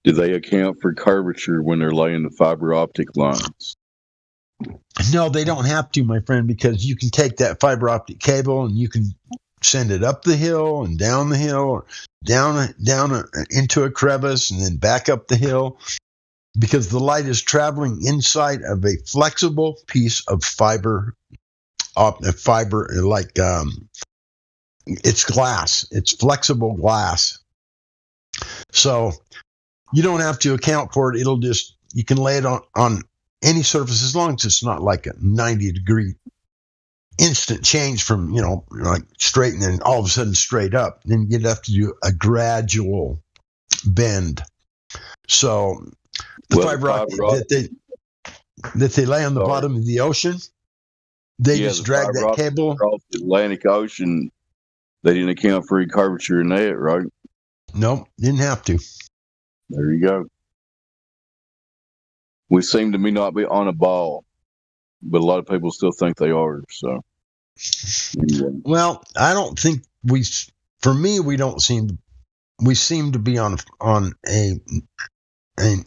Do they account for curvature when they're laying the fiber optic lines? No, they don't have to, my friend, because you can take that fiber optic cable and you can send it up the hill and down the hill, or down into a crevice and then back up the hill, because the light is traveling inside of a flexible piece of fiber, like it's glass. It's flexible glass. So you don't have to account for it. You can lay it on any surface as long as it's not like a 90-degree instant change from, like straight and then all of a sudden straight up. Then you'd have to do a gradual bend. So the fiber optic that they lay on the bottom of the ocean, they just drag that cable across the Atlantic Ocean. They didn't account for any curvature in that, right? Nope, didn't have to. There you go. We seem to me not be on a ball, but a lot of people still think they are. So, anyway. Well, I don't think we seem to be on an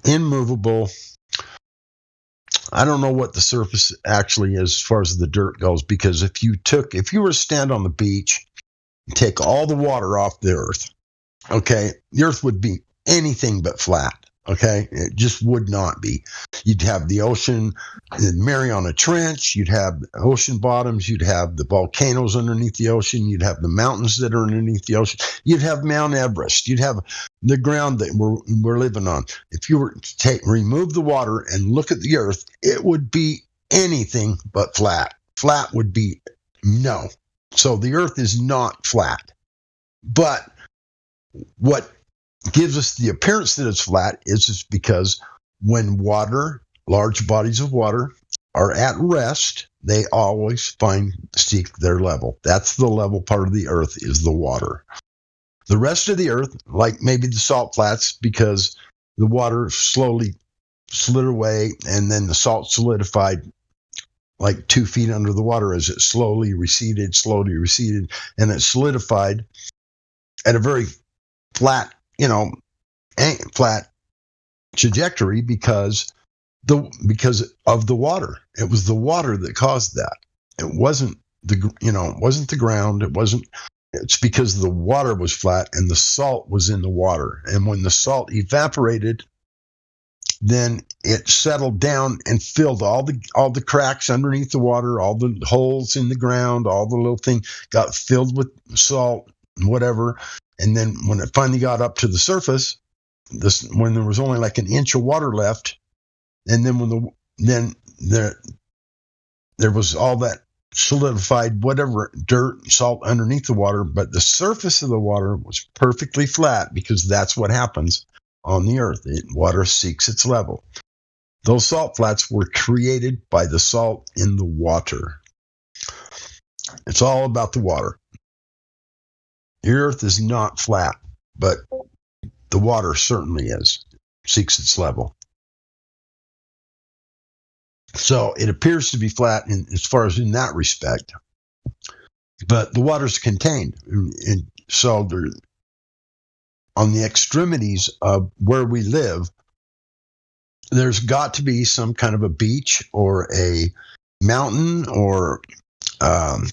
immovable. I don't know what the surface actually is as far as the dirt goes, because if you were to stand on the beach and take all the water off the earth, okay, the earth would be anything but flat. Okay, it just would not be. You'd have the ocean, the Mariana Trench, you'd have ocean bottoms, you'd have the volcanoes underneath the ocean, you'd have the mountains that are underneath the ocean, you'd have Mount Everest, you'd have the ground that we're living on. If you were to remove the water and look at the earth, it would be anything but flat. Flat would be no. So the earth is not flat. But what gives us the appearance that it's flat is just because when large bodies of water are at rest, they always seek their level. That's the level part of the earth, is the water. The rest of the earth, like maybe the salt flats, because the water slowly slid away and then the salt solidified like 2 feet under the water as it slowly receded, and it solidified at a very flat trajectory because of the water. It was the water that caused that. It wasn't the ground. It's because the water was flat and the salt was in the water. And when the salt evaporated, then it settled down and filled all the cracks underneath the water, all the holes in the ground, all the little thing got filled with salt, whatever. And then when it finally got up to the surface, when there was only like an inch of water left, and then there was all that solidified whatever dirt and salt underneath the water, but the surface of the water was perfectly flat, because that's what happens on the earth. Water seeks its level. Those salt flats were created by the salt in the water. It's all about the water. The earth is not flat, but the water certainly seeks its level. So it appears to be flat as far as in that respect, but the water's contained. And so on the extremities of where we live, there's got to be some kind of a beach or a mountain, or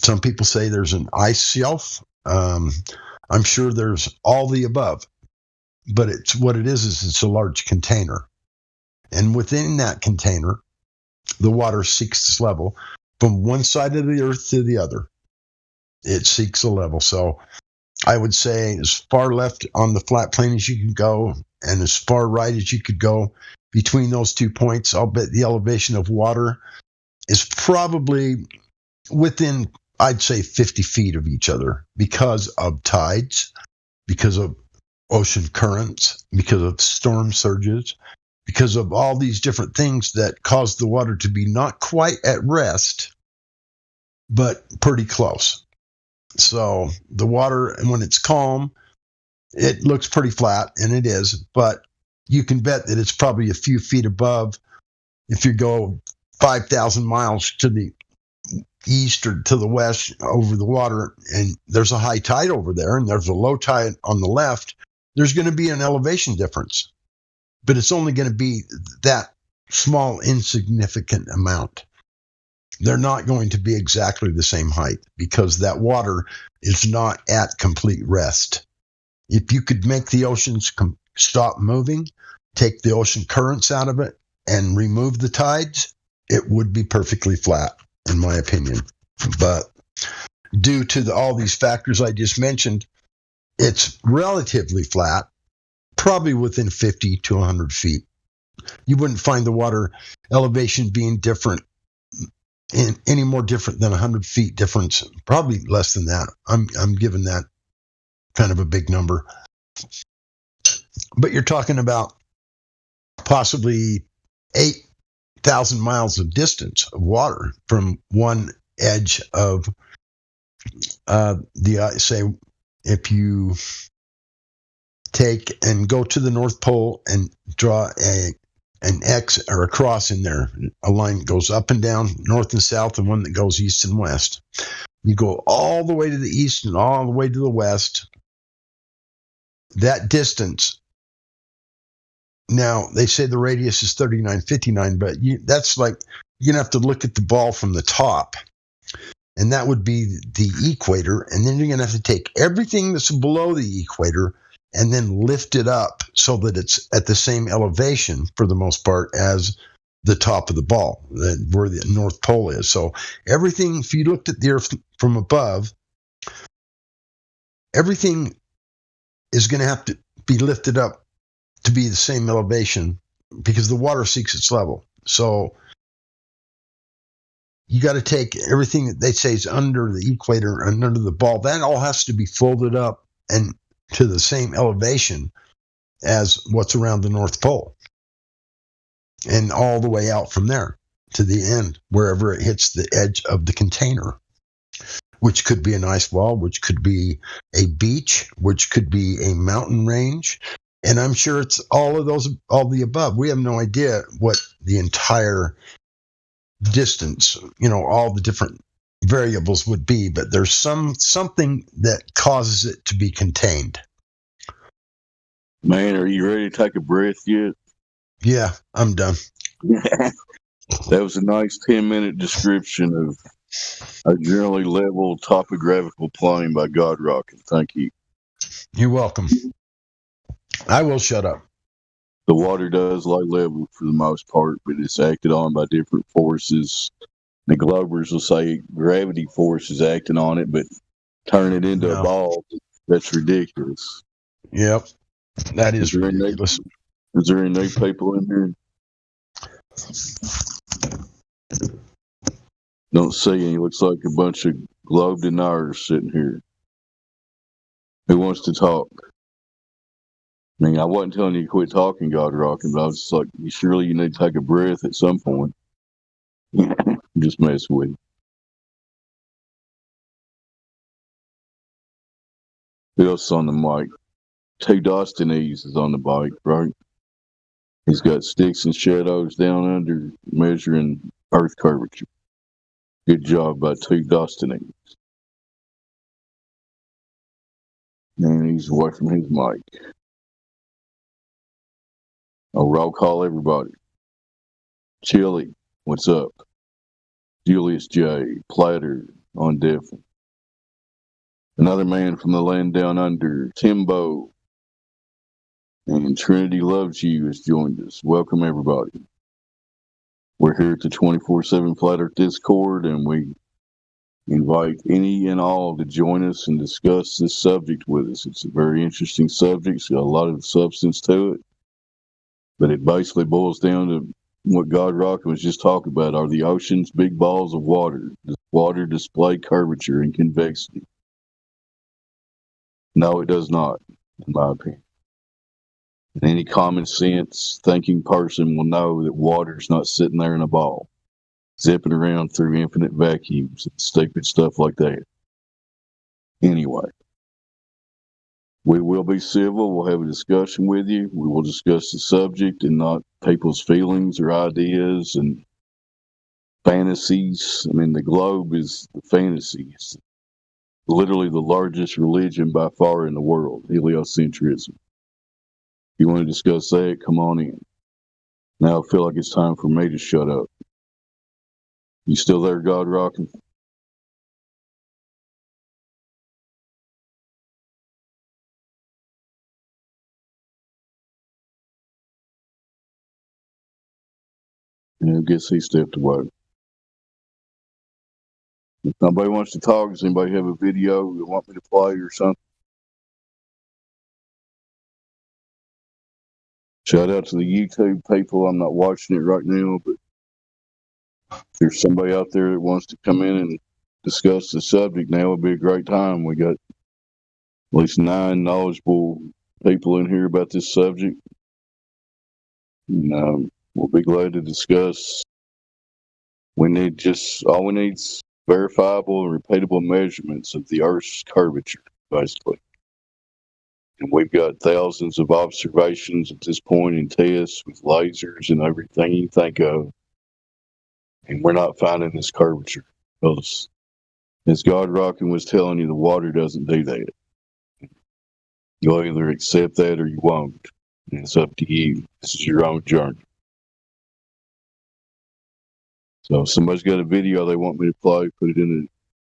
some people say there's an ice shelf. I'm sure there's all the above, but it's a large container. And within that container, the water seeks its level from one side of the earth to the other. It seeks a level. So I would say as far left on the flat plane as you could go and as far right as you could go. Between those 2 points, I'll bet the elevation of water is probably within, I'd say, 50 feet of each other because of tides, because of ocean currents, because of storm surges, because of all these different things that cause the water to be not quite at rest, but pretty close. So the water, when it's calm, it looks pretty flat, and it is, but you can bet that it's probably a few feet above if you go 5,000 miles to the east or to the west over the water, and there's a high tide over there, and there's a low tide on the left, there's going to be an elevation difference. But it's only going to be that small, insignificant amount. They're not going to be exactly the same height because that water is not at complete rest. If you could make the oceans stop moving, take the ocean currents out of it, and remove the tides, it would be perfectly flat, in my opinion. But due to all these factors I just mentioned, it's relatively flat, probably within 50 to 100 feet. You wouldn't find the water elevation being different, any more different than 100 feet difference, probably less than that. I'm giving that kind of a big number. But you're talking about possibly 8,000 miles of distance of water from one edge of say, if you take and go to the North Pole and draw an X or a cross in there, a line that goes up and down, north and south, and one that goes east and west. You go all the way to the east and all the way to the west. That distance, now they say the radius is 3959, but that's like, you're going to have to look at the ball from the top, and that would be the equator, and then you're going to have to take everything that's below the equator and then lift it up so that it's at the same elevation, for the most part, as the top of the ball, where the North Pole is. So everything, if you looked at the Earth from above, everything is going to have to be lifted up to be the same elevation because the water seeks its level. So you got to take everything that they say is under the equator and under the ball. That all has to be folded up and to the same elevation as what's around the North Pole, and all the way out from there to the end, wherever it hits the edge of the container, which could be an ice wall, which could be a beach, which could be a mountain range. And I'm sure it's all of those, all the above. We have no idea what the entire distance, all the different variables would be, but there's something that causes it to be contained. Man, are you ready to take a breath yet? Yeah, I'm done. That was a nice 10-minute description of a generally level topographical plane by God Rocket. Thank you. You're welcome. I will shut up. The water does lie level for the most part, but it's acted on by different forces. The Globers will say gravity force is acting on it, but turn it into a ball, that's ridiculous. Yep, that is ridiculous. Is there any new people in here? Don't see any. Looks like a bunch of globe deniers sitting here. Who wants to talk? I mean, I wasn't telling you to quit talking, God Rockin', but I was just like, surely you need to take a breath at some point. Just mess with you. Who else is on the mic? Two Dostines is on the bike, right? He's got sticks and shadows down under measuring earth curvature. Good job by Two Dostines. And he's away from his mic. I'll roll call everybody. Chili, what's up? Julius J. Platter on Diffin. Another man from the land down under, Timbo. And Trinity Loves You has joined us. Welcome, everybody. We're here at the 24/7 Flat Earth Discord, and we invite any and all to join us and discuss this subject with us. It's a very interesting subject. It's got a lot of substance to it, but it basically boils down to what God Rocket was just talking about. Are the oceans big balls of water? Does water display curvature and convexity? No, it does not, in my opinion. And any common sense thinking person will know that water's not sitting there in a ball, zipping around through infinite vacuums and stupid stuff like that. Anyway, we will be civil. We'll have a discussion with you. We will discuss the subject and not people's feelings or ideas and fantasies. I mean, the globe is the fantasy. It's literally the largest religion by far in the world, heliocentrism. If you want to discuss that, come on in. Now I feel like it's time for me to shut up. You still there, God Rockin'? Yeah, I guess he stepped away. If nobody wants to talk, does anybody have a video they want me to play or something? Shout out to the YouTube people. I'm not watching it right now, but if there's somebody out there that wants to come in and discuss the subject, now would be a great time. We got at least 9 knowledgeable people in here about this subject. And we'll be glad to discuss. All we need is verifiable and repeatable measurements of the Earth's curvature, basically. And we've got thousands of observations at this point in tests with lasers and everything you think of. And we're not finding this curvature. Because, as God Rockin' was telling you, the water doesn't do that. You'll either accept that or you won't. And it's up to you. This is your own journey. So if somebody's got a video they want me to play, put it in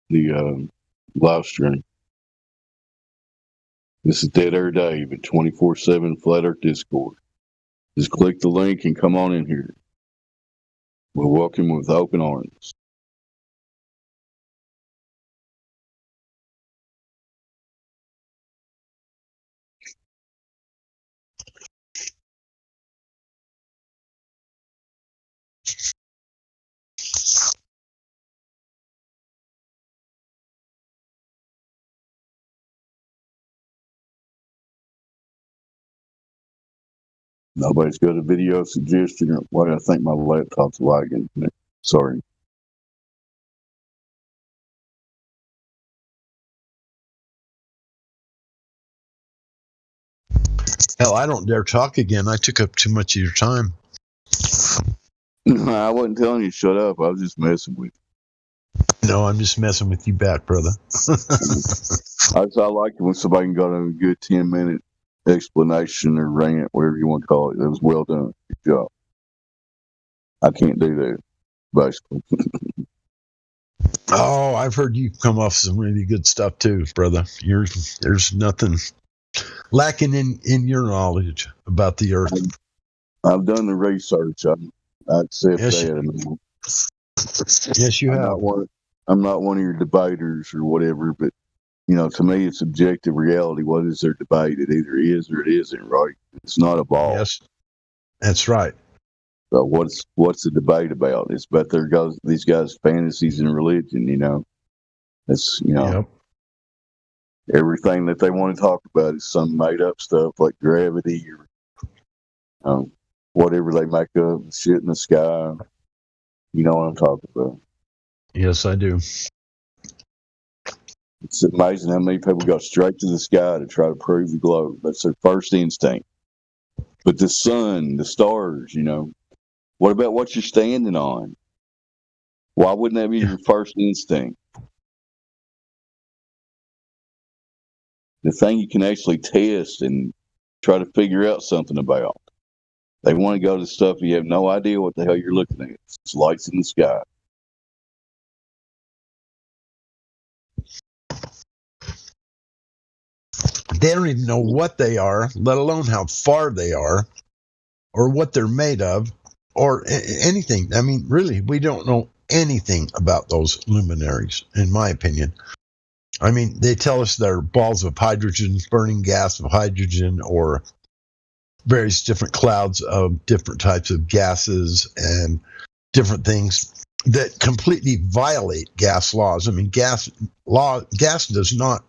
the live stream. This is Dead Air Dave at 24/7 Flat Earth Discord. Just click the link and come on in here. We'll welcome you with open arms. Nobody's got a video suggestion or what? I think my laptop's lagging. Sorry. Hell, I don't dare talk again. I took up too much of your time. I wasn't telling you to shut up. I was just messing with you. No, I'm just messing with you back, brother. I like it when somebody got a good 10-minute explanation or rant, whatever you want to call it. That was well done. Good job. I can't do that, basically. Oh, I've heard you come off some really good stuff too, brother. There's nothing lacking in your knowledge about the Earth. I've done the research. I accept that. Yes, you have. I'm not one of your debaters or whatever, but to me, it's objective reality. What is their debate? It either is or it isn't, right? It's not a ball. Yes, that's right. So what's the debate about? It's about these guys' fantasies and religion. It's Yep. Everything that they want to talk about is some made up stuff like gravity or whatever they make up, shit in the sky. You know what I'm talking about? Yes, I do. It's amazing how many people go straight to the sky to try to prove the globe. That's their first instinct. But the sun, the stars, what about what you're standing on? Why wouldn't that be your first instinct? The thing you can actually test and try to figure out something about. They want to go to stuff you have no idea what the hell you're looking at. It's lights in the sky. They don't even know what they are, let alone how far they are, or what they're made of, or anything. I mean, really, we don't know anything about those luminaries, in my opinion. I mean, they tell us they're balls of hydrogen, burning gas of hydrogen, or various different clouds of different types of gases and different things that completely violate gas laws. I mean, gas does not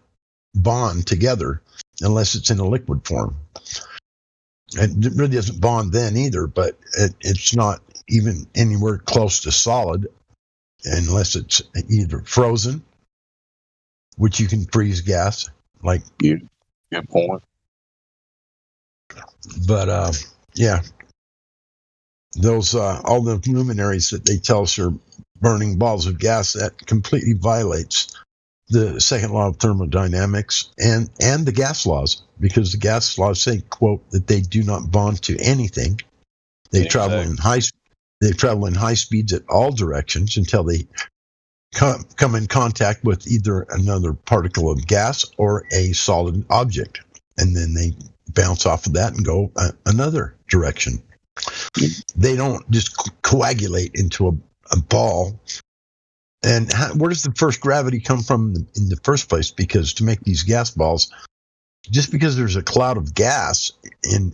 bond together unless it's in a liquid form. It really doesn't bond then either, but it's not even anywhere close to solid unless it's either frozen, which you can freeze gas, like good point. But yeah, those all the luminaries that they tell us are burning balls of gas, that completely violates the second law of thermodynamics and the gas laws, because the gas laws say, quote, that they do not bond to anything. They travel in high speeds at all directions until they come in contact with either another particle of gas or a solid object, and then they bounce off of that and go another direction. They don't just coagulate into a ball. And where does the first gravity come from in the first place? Because to make these gas balls, just because there's a cloud of gas in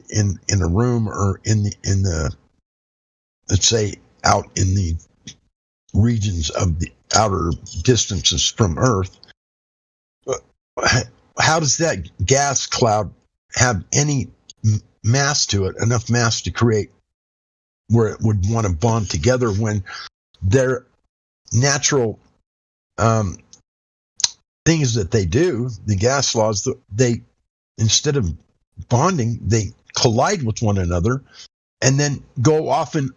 a room or in the let's say out in the regions of the outer distances from Earth, how does that gas cloud have any mass to it, enough mass to create where it would want to bond together when their natural things that they do, the gas laws, they, instead of bonding, they collide with one another and then go off in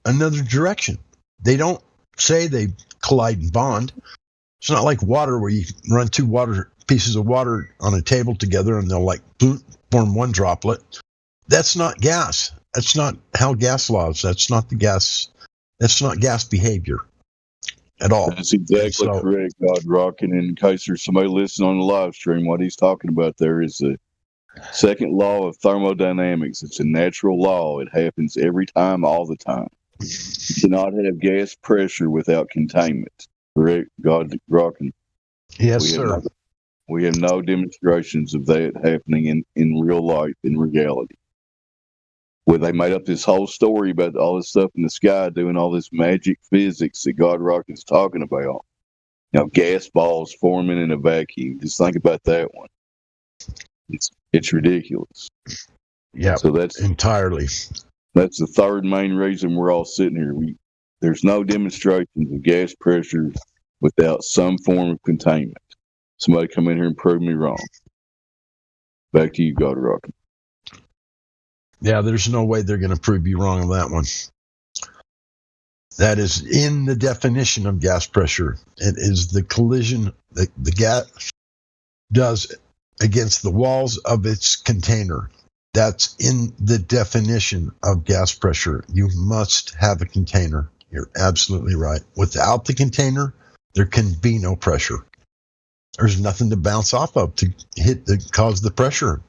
another direction. They don't say they collide and bond. It's not like water where you run two pieces of water on a table together and they'll like form one droplet. That's not gas. That's not how gas laws. That's not gas behavior at all. That's exactly correct, God Rockin'. In case there's somebody listening on the live stream, what he's talking about there is the second law of thermodynamics. It's a natural law. It happens every time, all the time. You cannot have gas pressure without containment. Correct, God Rockin'? Yes, sir. We have no demonstrations of that happening in real life, in reality. Where they made up this whole story about all this stuff in the sky, doing all this magic physics that God Rockin's talking about. You know, gas balls forming in a vacuum. Just think about that one. It's ridiculous. Yeah, so that's entirely. That's the third main reason we're all sitting here. There's no demonstrations of gas pressure without some form of containment. Somebody come in here and prove me wrong. Back to you, God Rockin'. Yeah, there's no way they're going to prove you wrong on that one. That is in the definition of gas pressure. It is the collision that the gas does against the walls of its container. That's in the definition of gas pressure. You must have a container. You're absolutely right. Without the container, there can be no pressure. There's nothing to bounce off of to cause the pressure.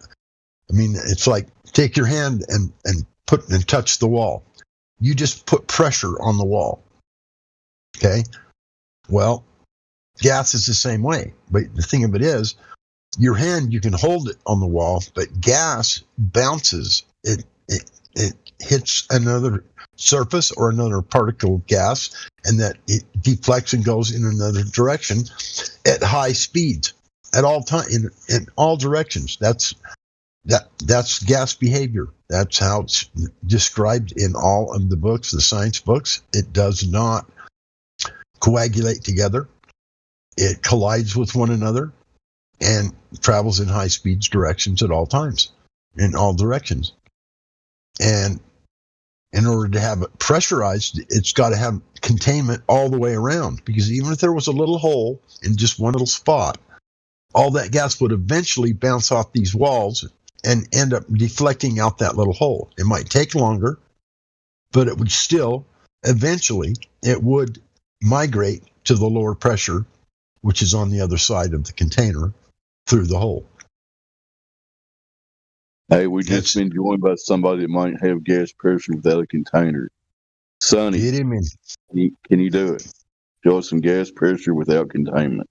I mean, it's like take your hand and touch the wall. You just put pressure on the wall. Okay? Well, gas is the same way. But the thing of it is, your hand, you can hold it on the wall, but gas bounces. It hits another surface or another particle of gas, and that it deflects and goes in another direction at high speeds at all time in all directions. That's gas behavior. That's how it's described in all of the books, the science books. It does not coagulate together. It collides with one another and travels in high speeds directions at all times, in all directions. And in order to have it pressurized, it's got to have containment all the way around, because even if there was a little hole in just one little spot, all that gas would eventually bounce off these walls and end up deflecting out that little hole. It might take longer, but it would still, eventually, it would migrate to the lower pressure, which is on the other side of the container, through the hole. Hey, we just been joined by somebody that might have gas pressure without a container. Sonny, Get him in. Can you do it? Show us some gas pressure without containment,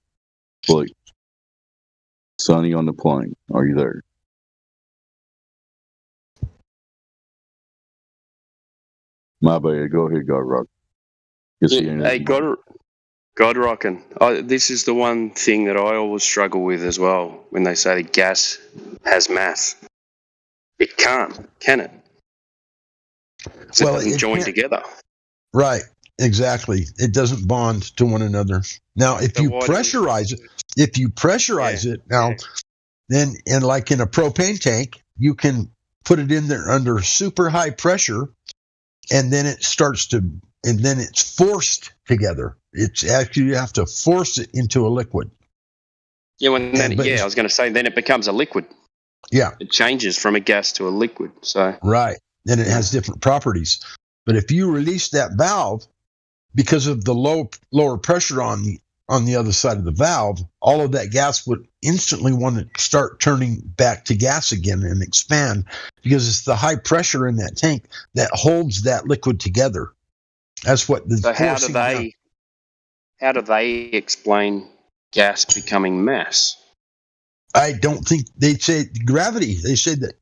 please. Sonny on the plane, are you there? My bad. Go ahead, God Rock. Hey, God Rockin'. This is the one thing that I always struggle with as well when they say that gas has mass. It can't, can it? So Well, it doesn't join can't. Together. Right, exactly. It doesn't bond to one another. Now, if you pressurize it, now, then, and like in a propane tank, you can put it in there under super high pressure, and then it's forced together. It's actually, you have to force it into a liquid. Yeah, I was going to say, then it becomes a liquid. Yeah. It changes from a gas to a liquid. So right. Then it has different properties. But if you release that valve, because of the lower pressure on the other side of the valve, all of that gas would instantly want to start turning back to gas again and expand, because it's the high pressure in that tank that holds that liquid together. That's what the So how do they explain gas becoming mass? I don't think they'd say gravity. They said that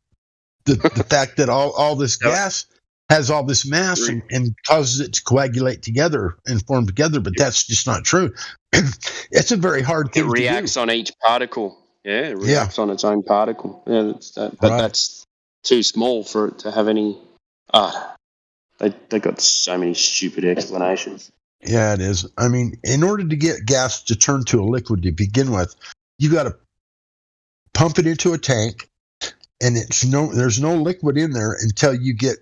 the fact that all this gas has all this mass and causes it to coagulate together and form together, but that's just not true. It's a very hard thing to do. It reacts on each particle. Yeah, it reacts on its own particle. Yeah, that's too small for it to have any... They got so many stupid explanations. Yeah, it is. I mean, in order to get gas to turn to a liquid to begin with, you got to pump it into a tank, and there's no liquid in there until you get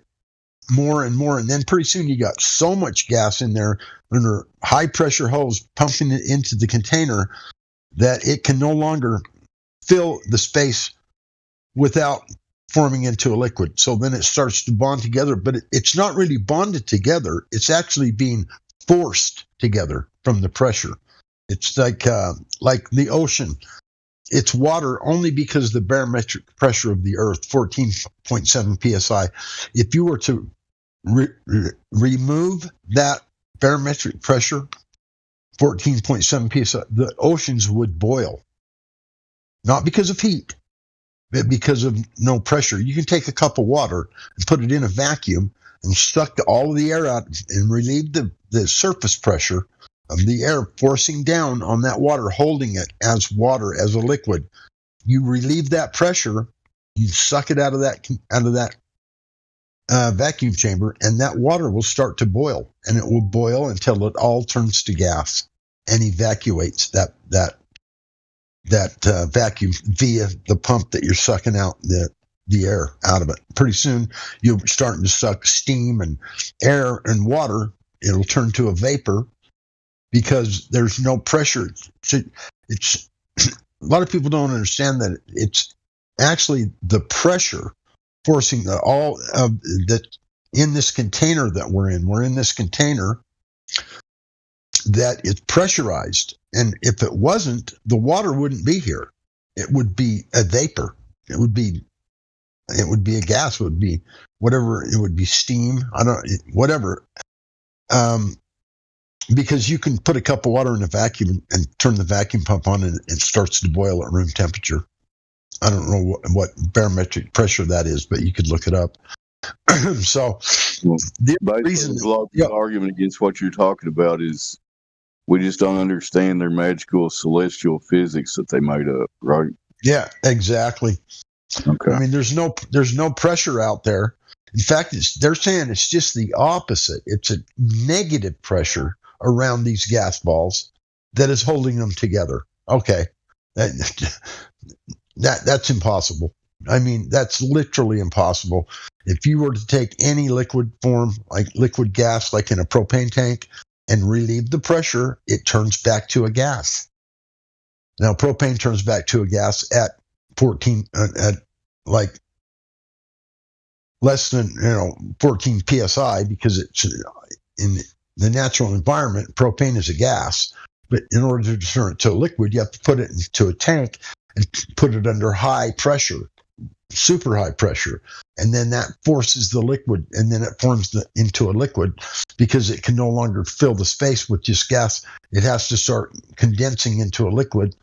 more and more, and then pretty soon you got so much gas in there under high pressure hose pumping it into the container that it can no longer fill the space without forming into a liquid. So then it starts to bond together, but it's not really bonded together. It's actually being forced together from the pressure. It's like the ocean. It's water only because the barometric pressure of the earth, 14.7 psi. If you were to remove that barometric pressure, 14.7 psi, the oceans would boil. Not because of heat, but because of no pressure. You can take a cup of water and put it in a vacuum and suck all of the air out and relieve the surface pressure of the air forcing down on that water, holding it as water, as a liquid. You relieve that pressure, you suck it out of that vacuum chamber, and that water will start to boil, and it will boil until it all turns to gas and evacuates that vacuum via the pump that you're sucking out the air out of it. Pretty soon you're starting to suck steam and air and water. It'll turn to a vapor because there's no pressure. It's a lot of people don't understand that it's actually the pressure forcing all of that in this container that we're in. We're in this container that is pressurized, and if it wasn't, the water wouldn't be here. It would be a vapor. It would be a gas. It would be whatever. It would be steam. Whatever. Because you can put a cup of water in a vacuum and turn the vacuum pump on, and it starts to boil at room temperature. I don't know what barometric pressure that is, but you could look it up. So the reason the argument against what you're talking about is we just don't understand their magical celestial physics that they made up, right? Yeah, exactly. Okay. I mean, there's no pressure out there. In fact, they're saying it's just the opposite. It's a negative pressure around these gas balls that is holding them together. Okay, that's impossible. I mean, that's literally impossible. If you were to take any liquid form, like liquid gas, like in a propane tank, and relieve the pressure, it turns back to a gas. Now, propane turns back to a gas at 14, at like less than 14 psi, because it's in the natural environment. Propane is a gas, but in order to turn it to a liquid, you have to put it into a tank and put it under high pressure. super high pressure, and then that forces the liquid, and then it forms into a liquid because it can no longer fill the space with just gas. It has to start condensing into a liquid,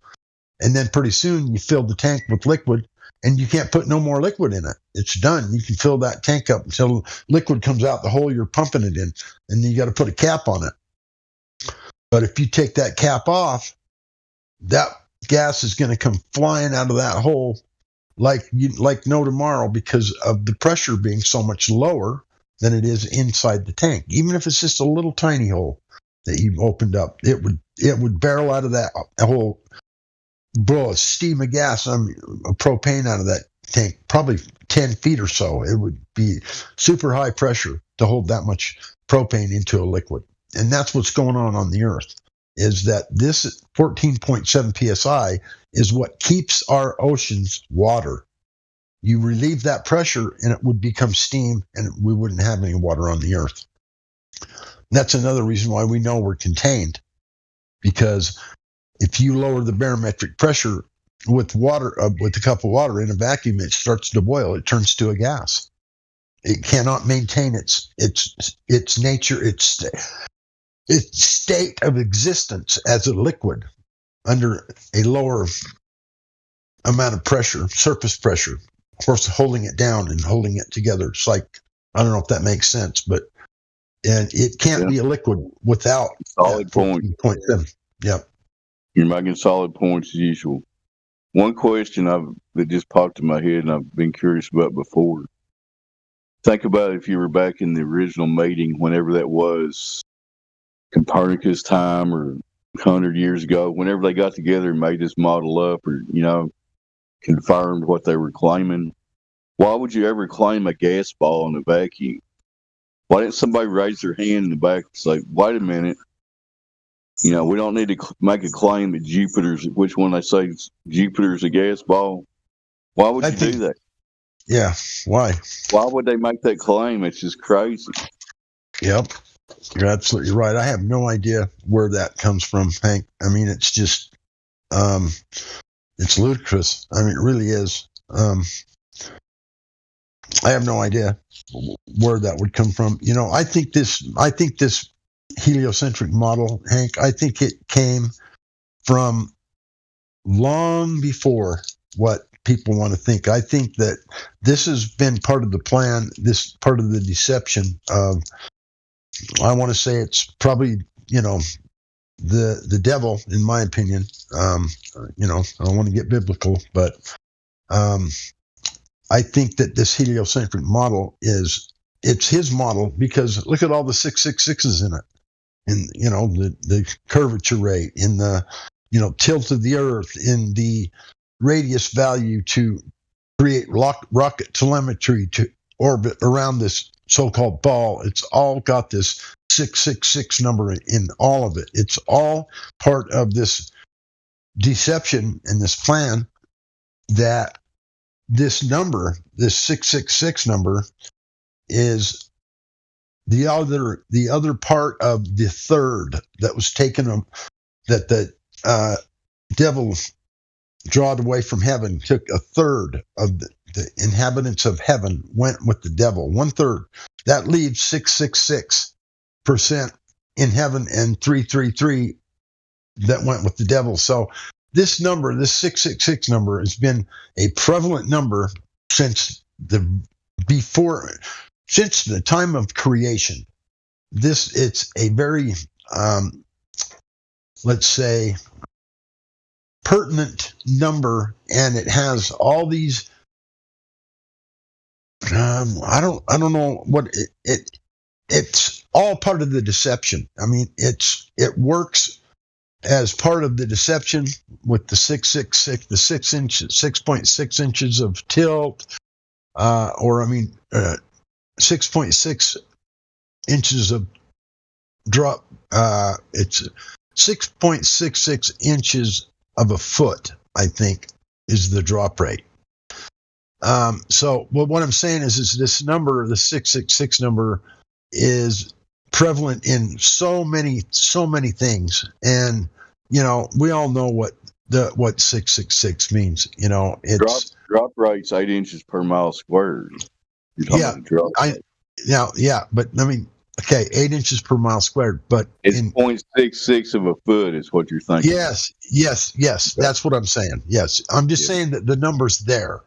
and then pretty soon you fill the tank with liquid, and you can't put no more liquid in it. It's done. You can fill that tank up until liquid comes out the hole you're pumping it in, and then you got to put a cap on it. But if you take that cap off, that gas is going to come flying out of that hole like no tomorrow, because of the pressure being so much lower than it is inside the tank. Even if it's just a little tiny hole that you opened up, it would barrel out of that hole, blow a steam of gas, propane out of that tank, probably 10 feet or so. It would be super high pressure to hold that much propane into a liquid. And that's what's going on the Earth, is that this 14.7 psi is what keeps our oceans water. You relieve that pressure and it would become steam, and we wouldn't have any water on the Earth. That's another reason why we know we're contained, because if you lower the barometric pressure with water, with a cup of water in a vacuum, it starts to boil. It turns to a gas. It cannot maintain its nature, its state of existence as a liquid under a lower amount of pressure, surface pressure, of course, holding it down and holding it together. It's like, I don't know if that makes sense, but and it can't be a liquid without solid point. 14.7. Yep. You're making solid points as usual. One question that just popped in my head, and I've been curious about before. Think about if you were back in the original mating, whenever that was, Copernicus time or 100 years ago, whenever they got together and made this model up, or, confirmed what they were claiming. Why would you ever claim a gas ball in a vacuum? Why didn't somebody raise their hand in the back and say, wait a minute, we don't need to make a claim that Jupiter's, which one they say Jupiter's a gas ball? Why would you do that? Yeah, why? Why would they make that claim? It's just crazy. Yep, you're absolutely right. I have no idea where that comes from, Hank. I mean, it's just, it's ludicrous. I mean, it really is. I have no idea where that would come from. I think this heliocentric model, Hank, I think it came from long before what people want to think. I think that this has been part of the plan, this part of the deception of, I want to say it's probably, the devil, in my opinion. I don't want to get biblical, but I think that this heliocentric model it's his model, because look at all the 666s in it. In the curvature rate, in the tilt of the Earth, in the radius value to create rocket telemetry to orbit around this so-called ball. It's all got this 666 number in all of it. It's all part of this deception and this plan that this number, this 666 number, is the other part of the third that was taken, that the devil drawed away from heaven. Took a third of the inhabitants of heaven, went with the devil. 1/3. That leaves 666% in heaven, and 333 that went with the devil. So this number, this 666 number, has been a prevalent number since the time of creation. It's a very, let's say, pertinent number, and it has all these. I don't know what it's all part of the deception. I mean, it works as part of the deception with the 666, the 6.6 inches of tilt, 6.6 inches of drop. It's 6.66 inches of a foot, I think, is the drop rate. So what I'm saying is this number, the 666 number, is prevalent in so many things. And, we all know what what 666 means. You know, it's drop rate's 8 inches per mile squared. You're talking about drop rate. But I mean, okay, 8 inches per mile squared, but it's 0.66 of a foot is what you're thinking. Yes. That's what I'm saying. Yes, I'm just saying that the number's there.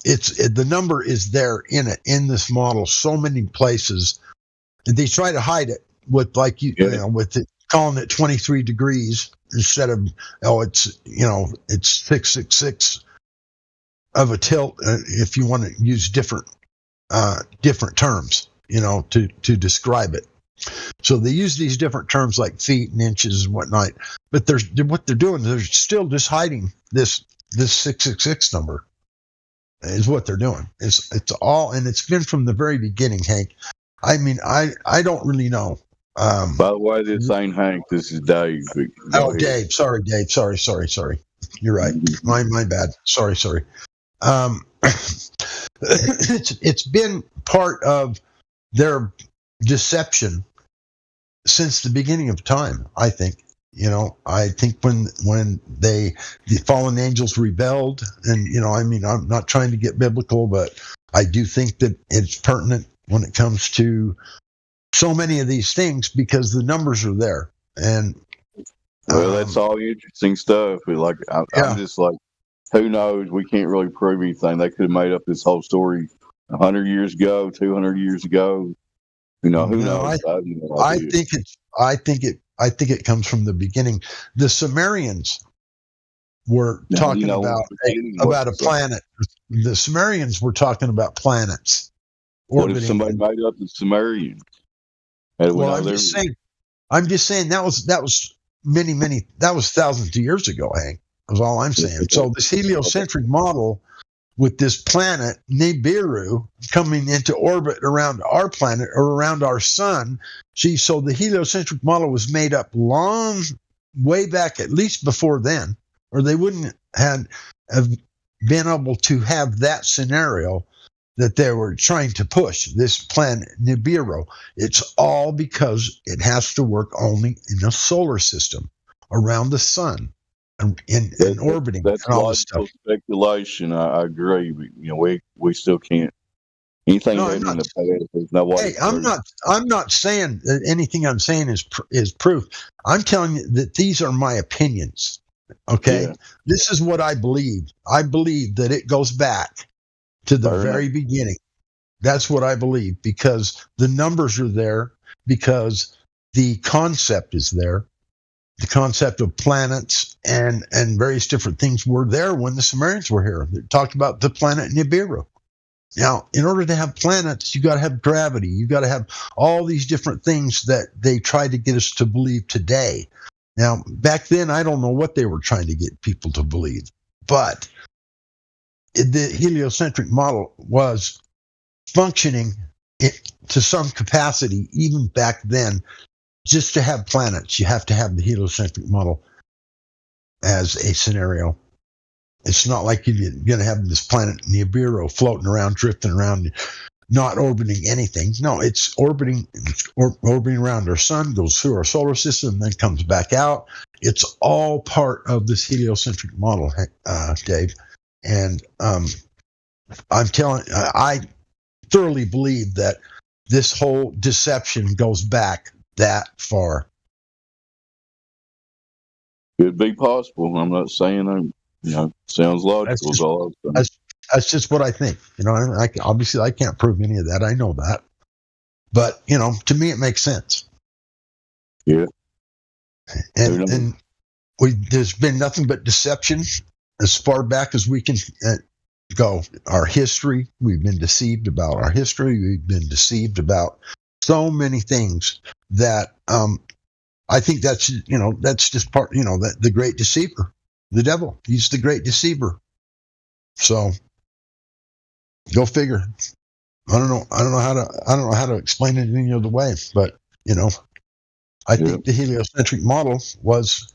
The number is there in this model. So many places, and they try to hide it with with it, calling it 23 degrees instead of it's 666 of a tilt. If you want to use different terms, to describe it. So they use these different terms like feet and inches and whatnot. But what they're doing, they're still just hiding this 666 number. Is what they're doing. It's all, and it's been from the very beginning, Hank. I mean, I don't really know. By the way, this ain't Hank. This is Dave. Dave. Sorry, Dave. Sorry. You're right. My bad. Sorry. It's been part of their deception since the beginning of time, I think. I think when the fallen angels rebelled, and I'm not trying to get biblical, but I do think that it's pertinent when it comes to so many of these things because the numbers are there. And that's all interesting stuff. I'm just like, who knows? We can't really prove anything. They could have made up this whole story 100 years ago, 200 years ago. Who knows? I think it comes from the beginning. The Sumerians were talking about a planet. The Sumerians were talking about planets. What if somebody made up the Sumerians? I'm just saying that was that was thousands of years ago, Hank. That's all I'm saying. So this heliocentric model with this planet Nibiru coming into orbit around our planet or around our sun. See, so the heliocentric model was made up long way back, at least before then, or they wouldn't have been able to have that scenario that they were trying to push, this planet Nibiru. It's all because it has to work only in a solar system around the sun. In orbiting, that's and all logical speculation. I agree. But, we still can't. Anything in the past, there's no way. Hey, I'm not saying that anything I'm saying is proof. I'm telling you that these are my opinions. Okay, This is what I believe. I believe that it goes back to the very beginning. That's what I believe because the numbers are there, because the concept is there. The concept of planets and various different things were there when the Sumerians were here. They talked about the planet Nibiru. Now, in order to have planets, you got to have gravity. You got to have all these different things that they tried to get us to believe today. Now, back then, I don't know what they were trying to get people to believe, but the heliocentric model was functioning to some capacity even back then. Just to have planets, you have to have the heliocentric model as a scenario. It's not like you're going to have this planet Nibiru floating around, drifting around, not orbiting anything. No, it's orbiting around our sun, goes through our solar system, and then comes back out. It's all part of this heliocentric model, Dave. And I thoroughly believe that this whole deception goes back that far. Could be possible. I'm not saying sounds logical. That's just what I think. Obviously I can't prove any of that. I know that, but to me it makes sense. Yeah. And there's been nothing but deception as far back as we can go. Our history, we've been deceived about our history. We've been deceived about so many things that I think that's just part, that the great deceiver, the devil, he's the great deceiver. So go figure. I don't know how to explain it any other way, but I think the heliocentric model was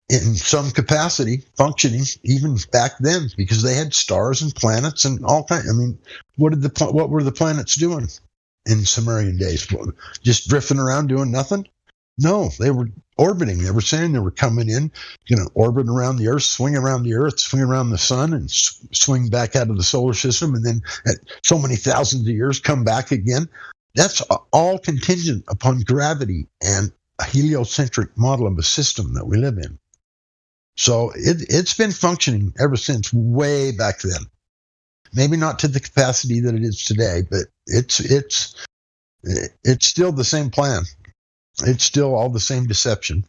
in some capacity functioning even back then because they had stars and planets and all kinds. I mean, what were the planets doing in Sumerian days? Just drifting around doing nothing? No, they were orbiting. They were saying they were coming in, orbit around the Earth, swing around the Earth, swing around the sun, and swing back out of the solar system, and then at so many thousands of years come back again. That's all contingent upon gravity and a heliocentric model of a system that we live in. So it's been functioning ever since way back then. Maybe not to the capacity that it is today, but it's still the same plan. It's still all the same deception.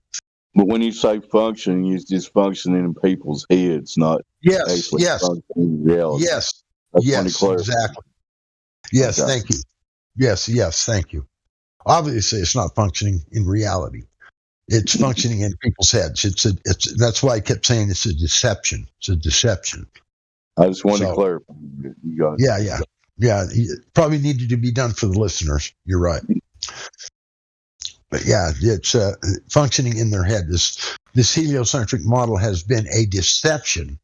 But when you say functioning, it's just functioning in people's heads, not actually functioning in reality. Yes, That's exactly. Yes, okay. Thank you. Yes, thank you. Obviously, it's not functioning in reality. It's functioning in people's heads. That's why I kept saying it's a deception. It's a deception. I just wanted to clarify. You got it. Yeah. It probably needed to be done for the listeners. You're right. But yeah, it's functioning in their head. This heliocentric model has been a deception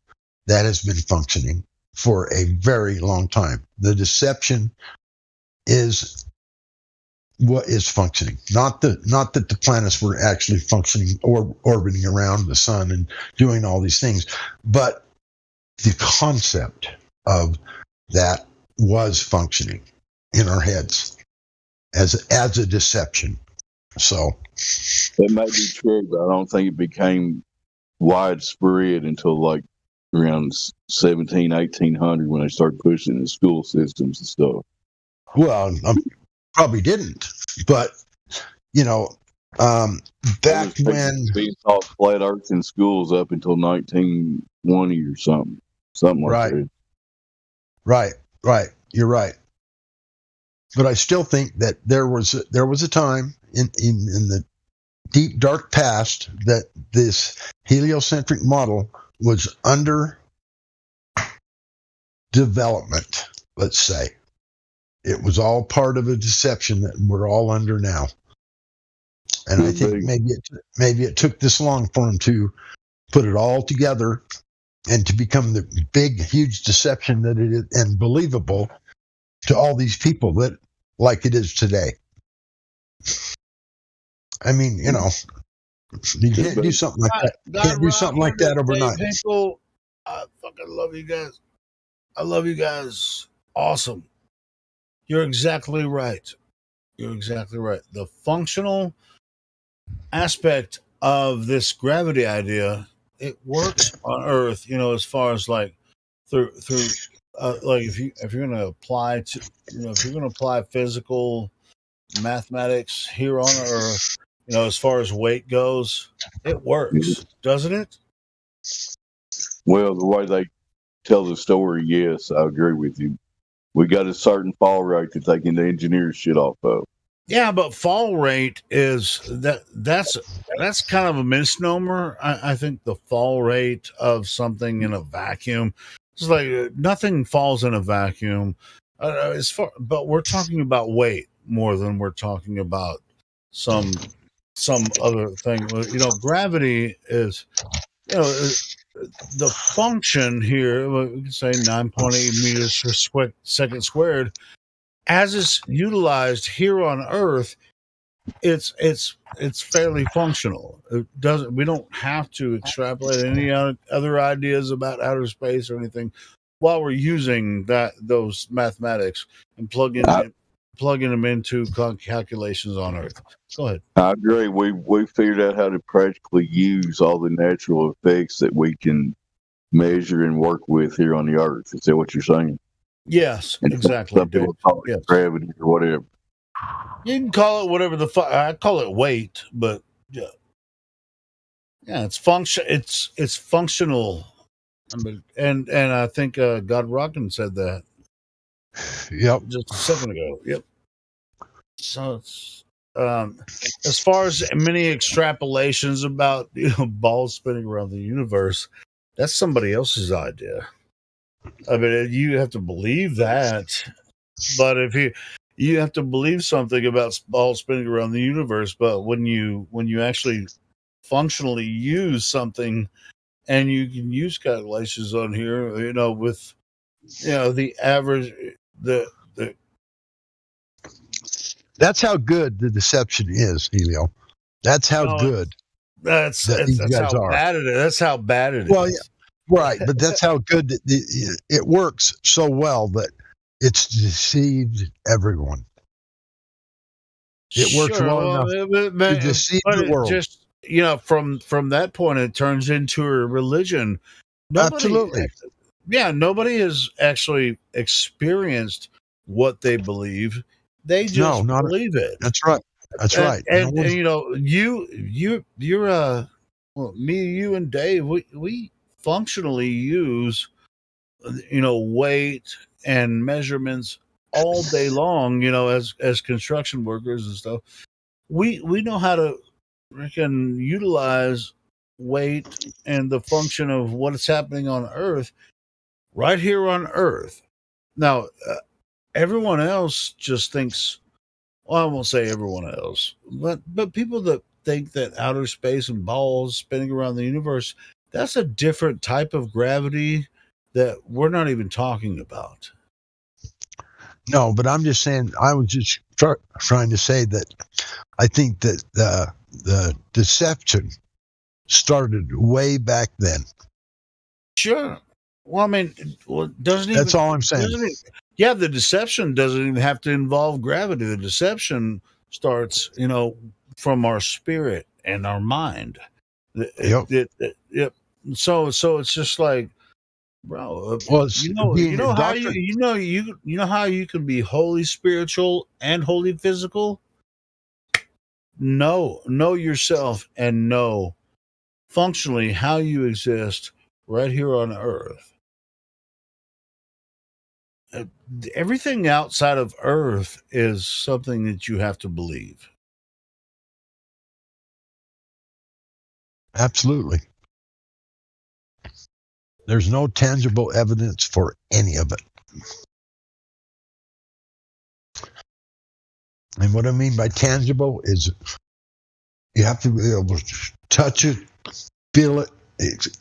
that has been functioning for a very long time. The deception is what is functioning, not that the planets were actually functioning or orbiting around the sun and doing all these things, but the concept of that was functioning in our heads as a deception. So that might be true, but I don't think it became widespread until like around 1800 when they started pushing the school systems and stuff. Well, probably didn't, but back when being taught flat Earth in schools up until 1920 or something like that. Right. You're right. But I still think that there was a time in the deep dark past that this heliocentric model was under development. Let's say it was all part of a deception that we're all under now. And I think maybe it took this long for him to put it all together and to become the big, huge deception that it is, and believable to all these people that like it is today. I mean, you can't do something like that. Can't do something like that overnight. People, I fucking love you guys. I love you guys. Awesome. You're exactly right. The functional aspect of this gravity idea, it works on Earth, as far as like through like if you're going to apply to, if you're going to apply physical mathematics here on Earth, as far as weight goes, it works, doesn't it? Well, the way they tell the story, yes, I agree with you. We got a certain fall rate that they can engineer shit off of. Yeah, but fall rate is that's kind of a misnomer. I think the fall rate of something in a vacuum is like nothing falls in a vacuum. But we're talking about weight more than we're talking about some other thing. Gravity is, the function here. We can say 9.8 meters per second squared. As it's utilized here on Earth, it's fairly functional. We don't have to extrapolate any other ideas about outer space or anything while we're using those mathematics and plugging them into calculations on Earth. Go ahead. I agree. We figured out how to practically use all the natural effects that we can measure and work with here on the Earth. Is that what you're saying? Yes, exactly. Yes. Gravity or whatever. You can call it whatever I call it weight, but yeah, it's function. It's functional. And I think God Rockin said that. Yep. Just a second ago. Yep. So it's as far as many extrapolations about balls spinning around the universe, that's somebody else's idea. I mean, you have to believe that, but if you have to believe something about balls spinning around the universe, but when you actually functionally use something, and you can use calculations on here, with the average, the that's how good the deception is, Helio. That's how good That's these guys how are. bad it is. That's how bad it is. Well, yeah, right, but that's how good it works so well that it's deceived everyone. It works well enough to deceive the world. Just from that point, it turns into a religion. Absolutely. Nobody has actually experienced what they believe. They just believe it. That's right. That's right. And you're me, you, and Dave. We functionally use weight and measurements all day long. As construction workers and stuff, we know how to utilize weight and the function of what's happening on Earth right here on Earth. Now, everyone else just thinks, well, I won't say everyone else, but people that think that outer space and balls spinning around the universe, that's a different type of gravity that we're not even talking about. No, but I'm just saying, I was just trying to say that I think that the deception started way back then. Sure. Well, I mean, that's all I'm saying. The deception doesn't even have to involve gravity. The deception starts, from our spirit and our mind. Yep. So it's just like, bro. Well, you know how you can be wholly spiritual and wholly physical. Know yourself and know functionally how you exist right here on Earth. Everything outside of Earth is something that you have to believe. Absolutely. There's no tangible evidence for any of it. And what I mean by tangible is you have to be able to touch it, feel it,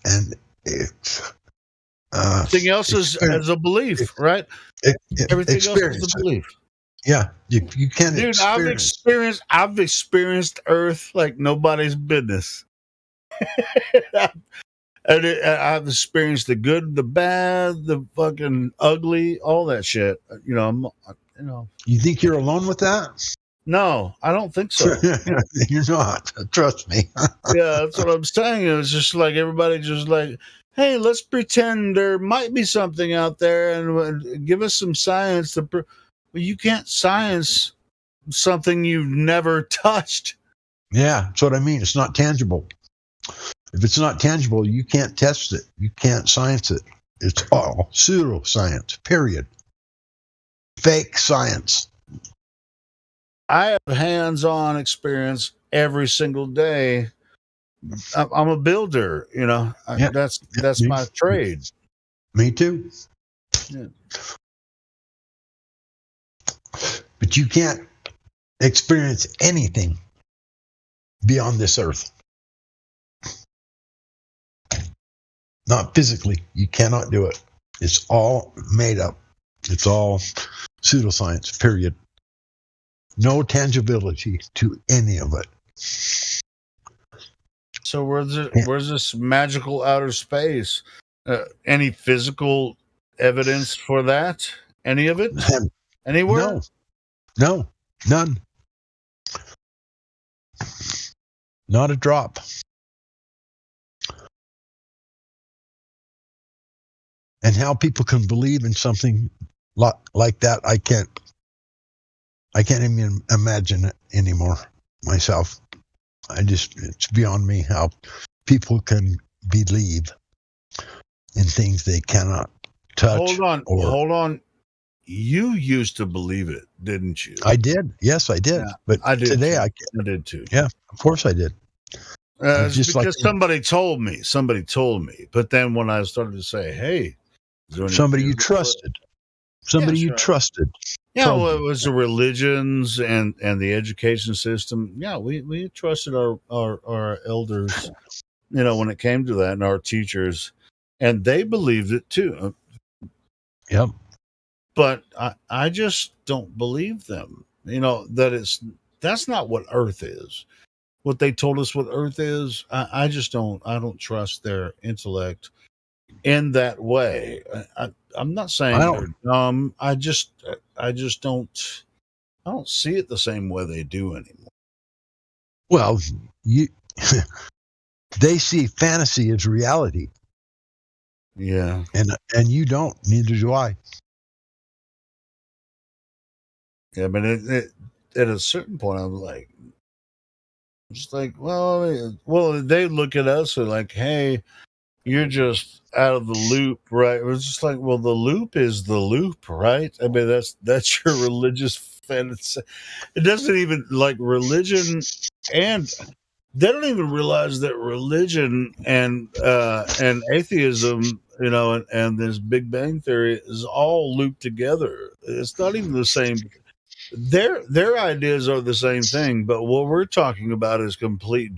and everything else is a belief, right? Everything else is a belief. Yeah, you can't. Dude, I've experienced Earth like nobody's business. I've experienced the good, the bad, the fucking ugly, all that shit. You think you're alone with that? No, I don't think so. You're not. Trust me. Yeah, that's what I'm saying. It was just like everybody just like, hey, let's pretend there might be something out there and give us some science. Well, you can't science something you've never touched. Yeah, that's what I mean. It's not tangible. If it's not tangible, you can't test it. You can't science it. It's all pseudoscience, period. Fake science. I have hands-on experience every single day. I'm a builder, that's my trade. Me too. Yeah. But you can't experience anything beyond this earth. Not physically. You cannot do it. It's all made up. It's all pseudoscience, period. No tangibility to any of it. So where's this magical outer space? Any physical evidence for that? Any of it? Anywhere? No, none. Not a drop. And how people can believe in something like that, I can't even imagine it anymore myself. It's beyond me how people can believe in things they cannot touch. Hold on. You used to believe it, didn't you? I did. Yes, I did. Yeah, but I did today I did too. Yeah, of course I did. Just because somebody told me. But then when I started to say, hey, somebody you trusted. You trusted. Yeah, well, it was the religions and the education system. Yeah, we trusted our elders, when it came to that, and our teachers, and they believed it too. Yep. But I just don't believe them. That's not what Earth is. what they told us what Earth is. I just don't. I don't trust their intellect in that way. I'm not saying they're dumb. I just don't. I don't see it the same way they do anymore. Well, they see fantasy as reality. Yeah, and you don't. Neither do I. Yeah, but at a certain point, I'm like, just like, well, they look at us and like, hey, you're just out of the loop, right? It's just like, well, the loop is the loop, right? I mean, that's your religious fantasy. It doesn't even like religion, and they don't even realize that religion and atheism, you know, and this Big Bang Theory is all looped together. It's not even the same. Their ideas are the same thing, but what we're talking about is completely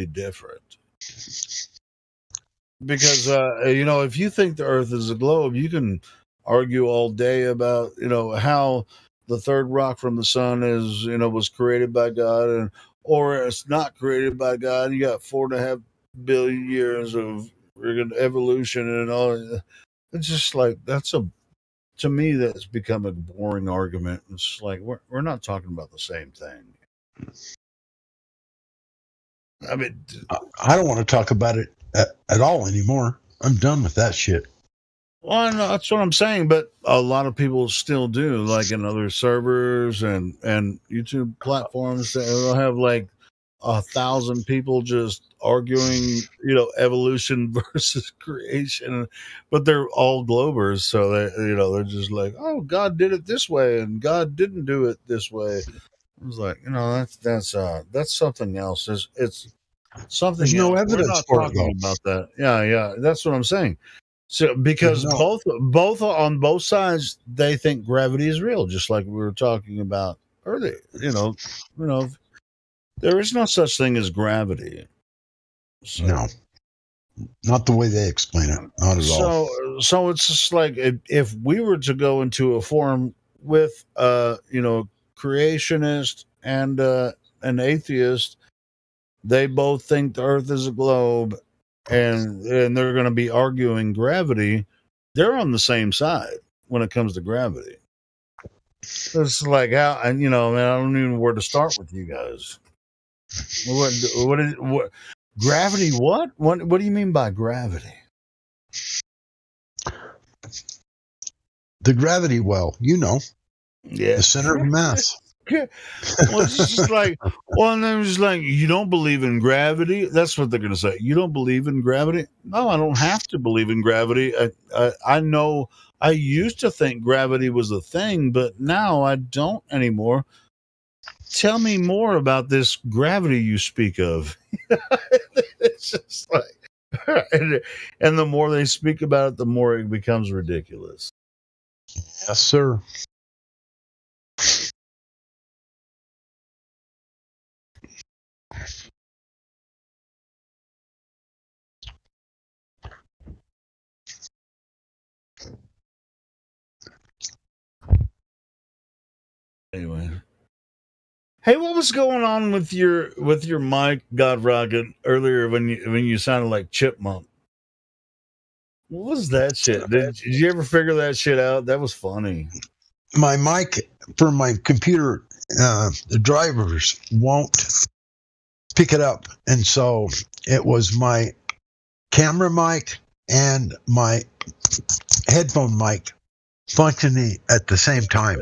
different. Because you know, if you think the Earth is a globe, you can argue all day about, you know, how the third rock from the sun is, you know, was created by God, or it's not created by God. You got 4.5 billion years of evolution and all. It's just like to me, that's become a boring argument. It's like we're not talking about the same thing. I mean, I don't want to talk about it at all anymore. I'm done with that shit. Well, no, that's what I'm saying, but a lot of people still do, like in other servers and YouTube platforms. They'll have like 1,000 people just arguing, you know, evolution versus creation, but they're all globers, so they're just like, oh, God did it this way and God didn't do it this way. I was like, you know, that's something else. It's something. There's no else. evidence for it, though. About that. Yeah, that's what I'm saying. So because both on both sides, they think gravity is real, just like we were talking about earlier. You know, there is no such thing as gravity. So, no, not the way they explain it. Not at all. So it's just like if we were to go into a forum with you know, creationist and an atheist, they both think the Earth is a globe, and they're going to be arguing gravity. They're on the same side when it comes to gravity. It's like how, and you know, man, I don't even know where to start with you guys. What gravity? What do you mean by gravity? The gravity well, you know. Yeah. The center of mass. Well, it's just like, well, and then it's like, you don't believe in gravity? That's what they're going to say. You don't believe in gravity? No, I don't have to believe in gravity. I know I used to think gravity was a thing, but now I don't anymore. Tell me more about this gravity you speak of. It's just like, and the more they speak about it, the more it becomes ridiculous. Yes, sir. Anyway, hey, what was going on with your mic, God Rocket, earlier when you sounded like Chipmunk? What was that shit? Did you ever figure that shit out? That was funny. My mic for my computer, the drivers won't pick it up, and so it was my camera mic and my headphone mic functioning at the same time.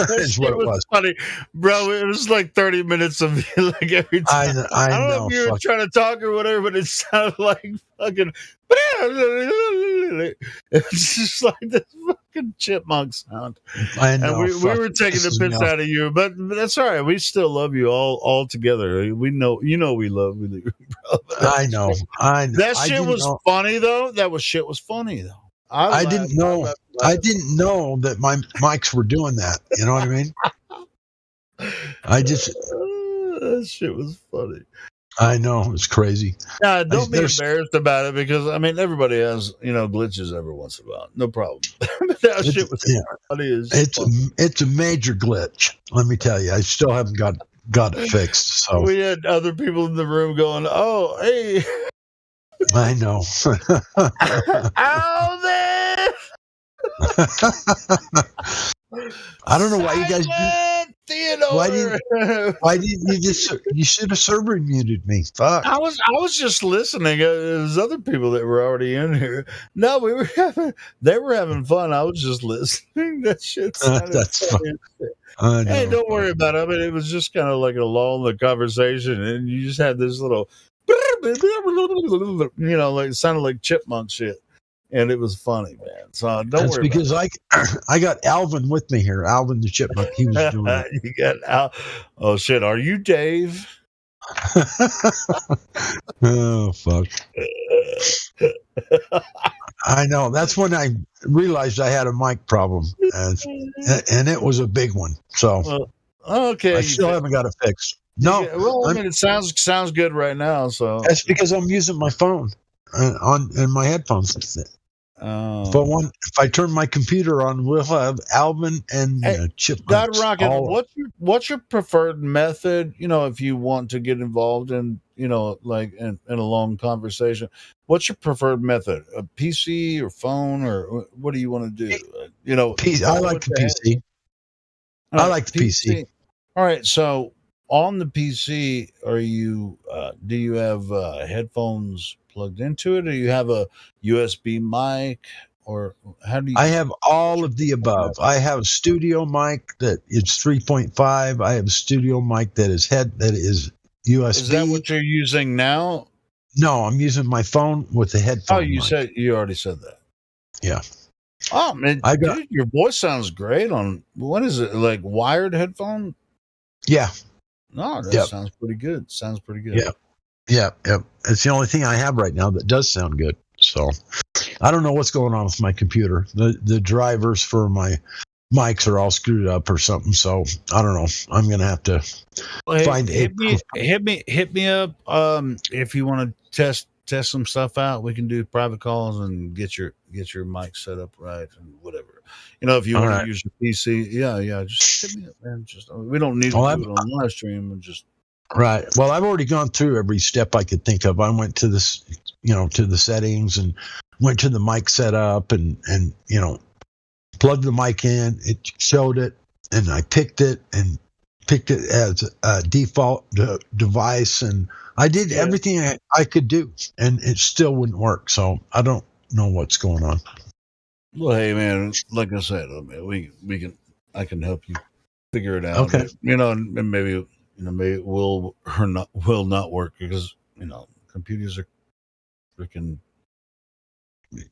Is what it was. Funny, bro. It was like 30 minutes of like every time. I don't know if you were trying to talk or whatever, but it sounded like fucking. It's just like this fucking chipmunk sound. I know. And we were taking the piss out of you, but that's all right. We still love you all together. We know, we love you, bro. I know. That shit was funny though. Shit was funny though. I didn't know that my mics were doing that. You know what I mean? That shit was funny. I know, it's crazy. Nah, don't be embarrassed about it, because I mean everybody has, glitches every once in a while. No problem. But that shit was funny as it's a major glitch. Let me tell you, I still haven't got got it fixed. So we had other people in the room going, "Oh, hey, I know." oh man. I don't know why you guys. Theodore. Why didn't you just? You should have server muted me. Fuck. I was just listening. There's other people that were already in here. No, they were having fun. I was just listening. That shit sounded That's funny. Hey, don't worry about it. I mean, it was just kind of like a lull in the conversation, and you just had this little, like it sounded like chipmunk shit. And it was funny, man. So don't That's worry. Because I got Alvin with me here. Alvin the chipmunk. He was doing it. You got Al. Oh shit! Are you Dave? Oh fuck! I know. That's when I realized I had a mic problem, and it was a big one. So okay, I still haven't got it fixed. No, well, I mean, it sounds good right now. So that's because I'm using my phone and my headphones. Oh. If I turn my computer on, we'll have Alvin and Chipmunks. God Rocket, what's your preferred method? If you want to get involved in, like in a long conversation, what's your preferred method? A PC or phone, or what do you want to do? I like the PC. I like the PC. All right, so on the PC, do you have headphones plugged into it, or you have a USB mic, or how do you? I have all of the above. I have a studio mic that is 3.5. I have a studio mic that is USB. Is that what you're using now? No, I'm using my phone with the headphone. Oh, you already said that. Yeah. Oh man, dude, your voice sounds great on what is it, like wired headphone? Yeah. No, that sounds pretty good. Sounds pretty good. Yeah. It's the only thing I have right now that does sound good. So I don't know what's going on with my computer. The drivers for my mics are all screwed up or something. So I don't know. I'm gonna have to find hit me up. If you want to test some stuff out, we can do private calls and get your mic set up right and whatever. If you want to use your PC, yeah, just hit me up, man. We don't need to do it on live stream and just. Right. Well, I've already gone through every step I could think of. I went to this, to the settings and went to the mic setup and plugged the mic in. It showed it, and I picked it as a default device, and I did everything I could do, and it still wouldn't work. So I don't know what's going on. Well, hey, man, like I said, I can help you figure it out. Okay. And maybe it will not work because computers are freaking.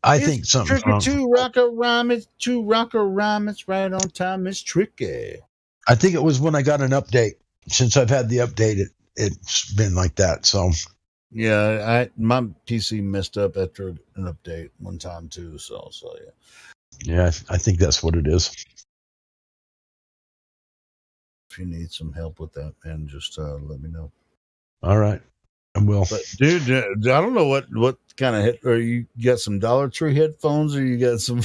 I think something's wrong. Two rocker rhyme, it's right on time. It's tricky. I think it was when I got an update. Since I've had the update, it's been like that. So. Yeah, my PC messed up after an update one time too. So yeah. Yeah, I think that's what it is. If you need some help with that, man, just let me know. All right, I will. But dude, I don't know what kind of or you got some Dollar Tree headphones, or you got some.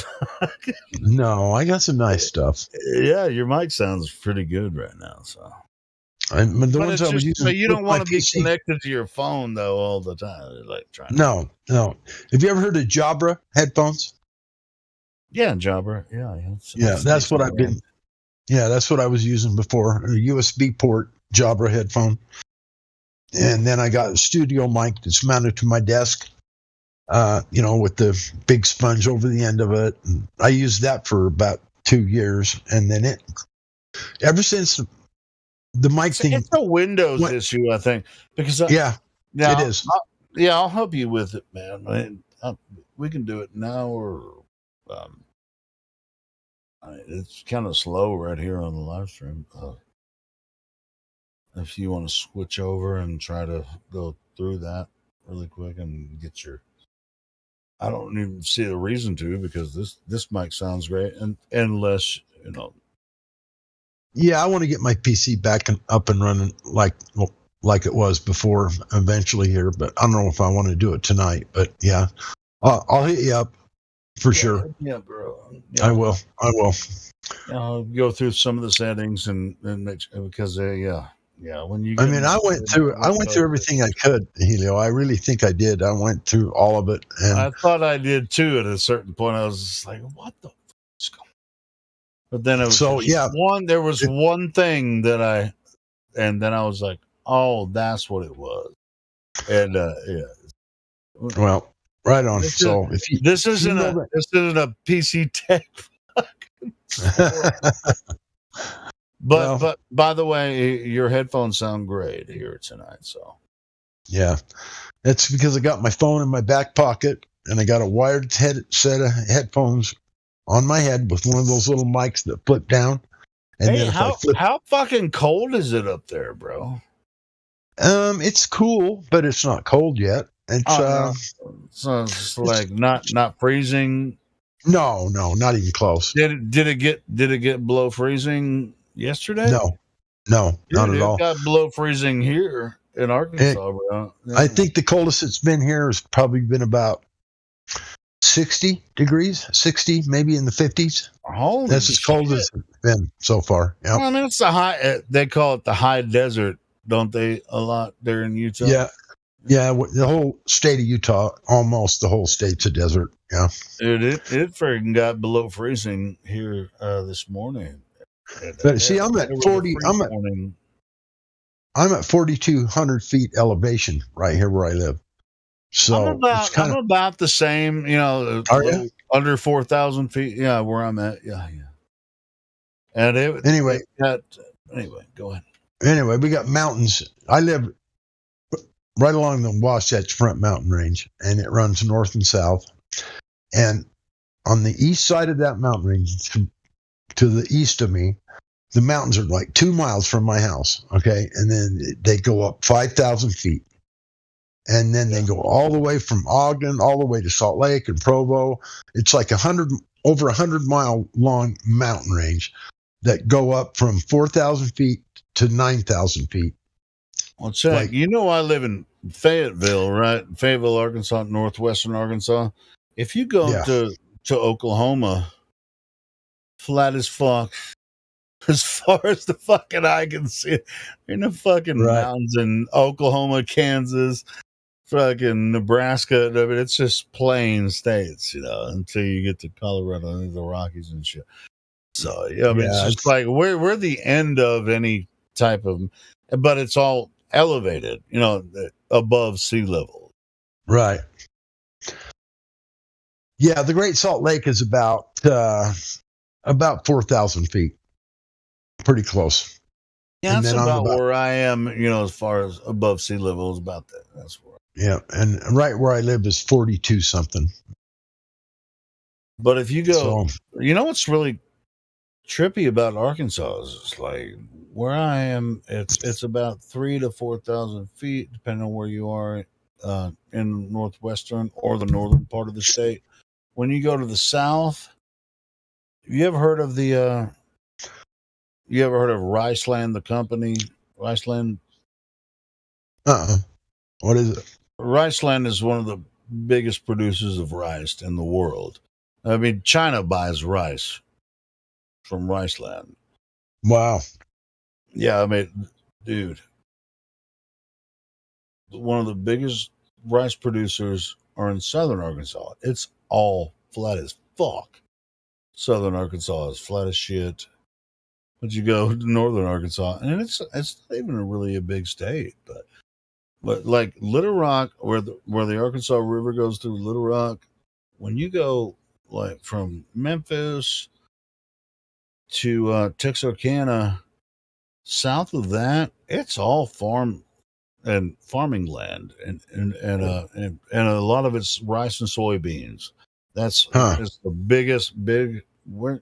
No, I got some nice stuff. Yeah, your mic sounds pretty good right now. So. I was using. So you don't want to be connected to your phone though all the time, like trying. No. Have you ever heard of Jabra headphones? Yeah, Jabra. Yeah. That's what I've been. Yeah, that's what I was using before. A USB port Jabra headphone, and then I got a studio mic that's mounted to my desk. With the big sponge over the end of it. And I used that for about 2 years, and then ever since. The mic thing. It's a Windows issue, I think, because it is. I'll help you with it, man. We can do it now, or it's kind of slow right here on the live stream. If you want to switch over and try to go through that really quick and get I don't even see a reason to, because this mic sounds great, and unless Yeah, I want to get my PC back up and running like it was before eventually here, but I don't know if I want to do it tonight. But yeah, I'll hit you up for sure. Yeah, bro. Yeah. I will. I'll go through some of the settings and make because Yeah, when you. I mean, I went through everything I could, Helio. I really think I did. I went through all of it, and I thought I did too. At a certain point, I was just like, "What the fuck's going on?" But then it was There was one thing that and then I was like, "Oh, that's what it was." And yeah. Well, right on. This isn't a PC Tech. But by the way, your headphones sound great here tonight. So yeah, that's because I got my phone in my back pocket and I got a wired set of headphones on my head with one of those little mics that flip down. And hey, how fucking cold is it up there, bro? It's cool, but it's not cold yet. It's so it's like not freezing. No, not even close. Did it get below freezing yesterday? No, not at all. It got below freezing here in Arkansas, bro. Yeah. I think the coldest it's been here has probably been about 60 degrees, 60, maybe in the 50s. Holy That's as cold as it's been so far. Yep. Well, that's the high. They call it the high desert, don't they? A lot there in Utah. Yeah. The whole state of Utah, almost the whole state's a desert. Yeah. It freaking got below freezing here this morning. But see, I'm at 40. I'm at 4,200 feet elevation right here where I live. So I'm about the same, under 4,000 feet. Yeah, where I'm at. Yeah. And anyway, go ahead. Anyway, we got mountains. I live right along the Wasatch Front mountain range, and it runs north and south. And on the east side of that mountain range, to the east of me, the mountains are like 2 miles from my house. Okay, and then they go up 5,000 feet. And then they go all the way from Ogden, all the way to Salt Lake and Provo. It's like over 100 mile long mountain range that go up from 4,000 feet to 9,000 feet. Well, check. I live in Fayetteville, right? Fayetteville, Arkansas, northwestern Arkansas. If you go to Oklahoma, flat as fuck, as far as the fucking eye can see, in the fucking mountains in Oklahoma, Kansas, fucking Nebraska. I mean, it's just plain states, until you get to Colorado and the Rockies and shit. So it's just like we're the end of any type of, but it's all elevated, above sea level. Right. Yeah, the Great Salt Lake is about 4,000 feet. Pretty close. Yeah, that's about where I am, as far as above sea level is about that. That's where. Yeah, and right where I live is 42 something. But if you go, what's really trippy about Arkansas is it's like where I am, it's about 3,000 to 4,000 feet, depending on where you are in northwestern or the northern part of the state. When you go to the south, have you ever heard of Riceland, the company? Riceland? What is it? Riceland is one of the biggest producers of rice in the world. I mean, China buys rice from Riceland. Wow. Yeah, I mean, dude, one of the biggest rice producers are in southern Arkansas. It's all flat as fuck. Southern Arkansas is flat as shit. But you go to northern Arkansas, and it's not even really a big state, but like Little Rock, where the Arkansas River goes through Little Rock, when you go like from Memphis to Texarkana, south of that, it's all farming land, and a lot of it's rice and soybeans. It's the we're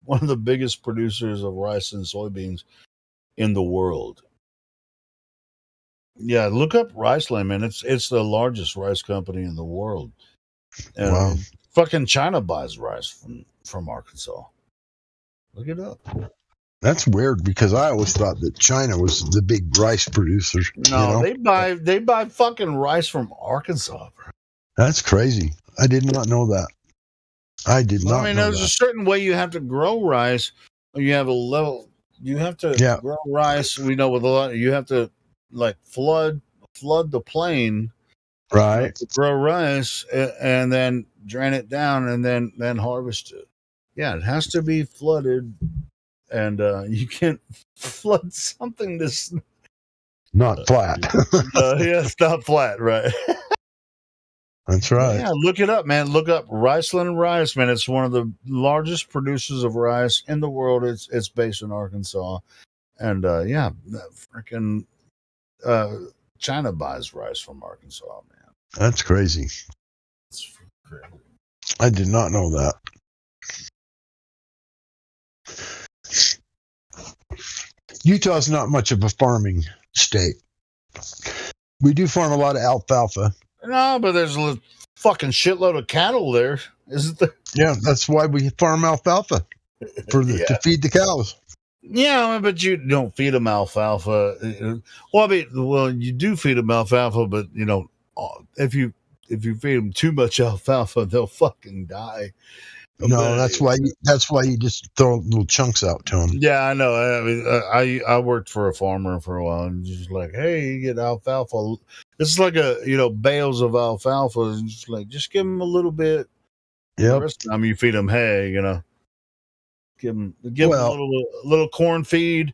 one of the biggest producers of rice and soybeans in the world. Yeah, look up Riceland, man. It's the largest rice company in the world. And wow. Fucking China buys rice from Arkansas. Look it up. That's weird because I always thought that China was the big rice producer. No, they buy fucking rice from Arkansas, bro. That's crazy. I did not know that. I did not know there's a certain way you have to grow rice. You have a level You have to Yeah. grow rice. We know with a lot. You have to like flood the plain, Right. to grow rice, and then drain it down, and then harvest it. Yeah, it has to be flooded, and you can't flood something that's Not flat. yeah, it's not flat, right? That's right. Yeah, look it up, man. Look up Riceland Rice, man. It's one of the largest producers of rice in the world. It's based in Arkansas, and yeah, freaking China buys rice from Arkansas, man. That's crazy. It's crazy. I did not know that. Utah's not much of a farming state. We do farm a lot of alfalfa. No, but there's a fucking shitload of cattle there, isn't there? Yeah, that's why we farm alfalfa to feed the cows. Yeah, but you don't feed them alfalfa. Well, I mean, you do feed them alfalfa, but you know, if you feed them too much alfalfa, they'll fucking die. No, but that's why you just throw little chunks out to them. Yeah, I know. I mean, I worked for a farmer for a while, and just like, hey, you get alfalfa. It's like bales of alfalfa, and just give them a little bit. Yeah. The rest of the time you feed them hay, give them a little corn feed,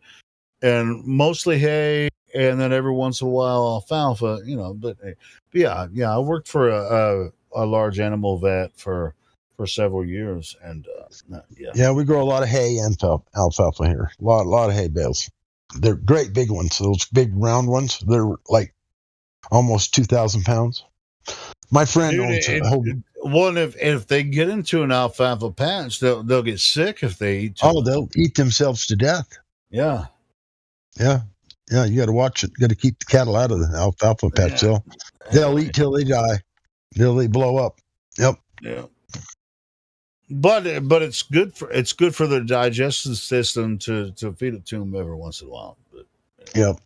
and mostly hay, and then every once in a while alfalfa. But yeah, I worked for a large animal vet for several years, and yeah, we grow a lot of hay and alfalfa here. A lot of hay bales. They're great big ones. Those big round ones. They're like almost 2,000 pounds. My friend owns a whole. Well, if they get into an alfalfa patch, they'll get sick if they eat. They'll eat themselves to death. Yeah. You got to watch it. Got to keep the cattle out of the alfalfa patch. Yeah. They'll eat till they die. Till they blow up. Yep. Yeah. But it's good for their digestive system to feed it to them every once in a while. But, Yep.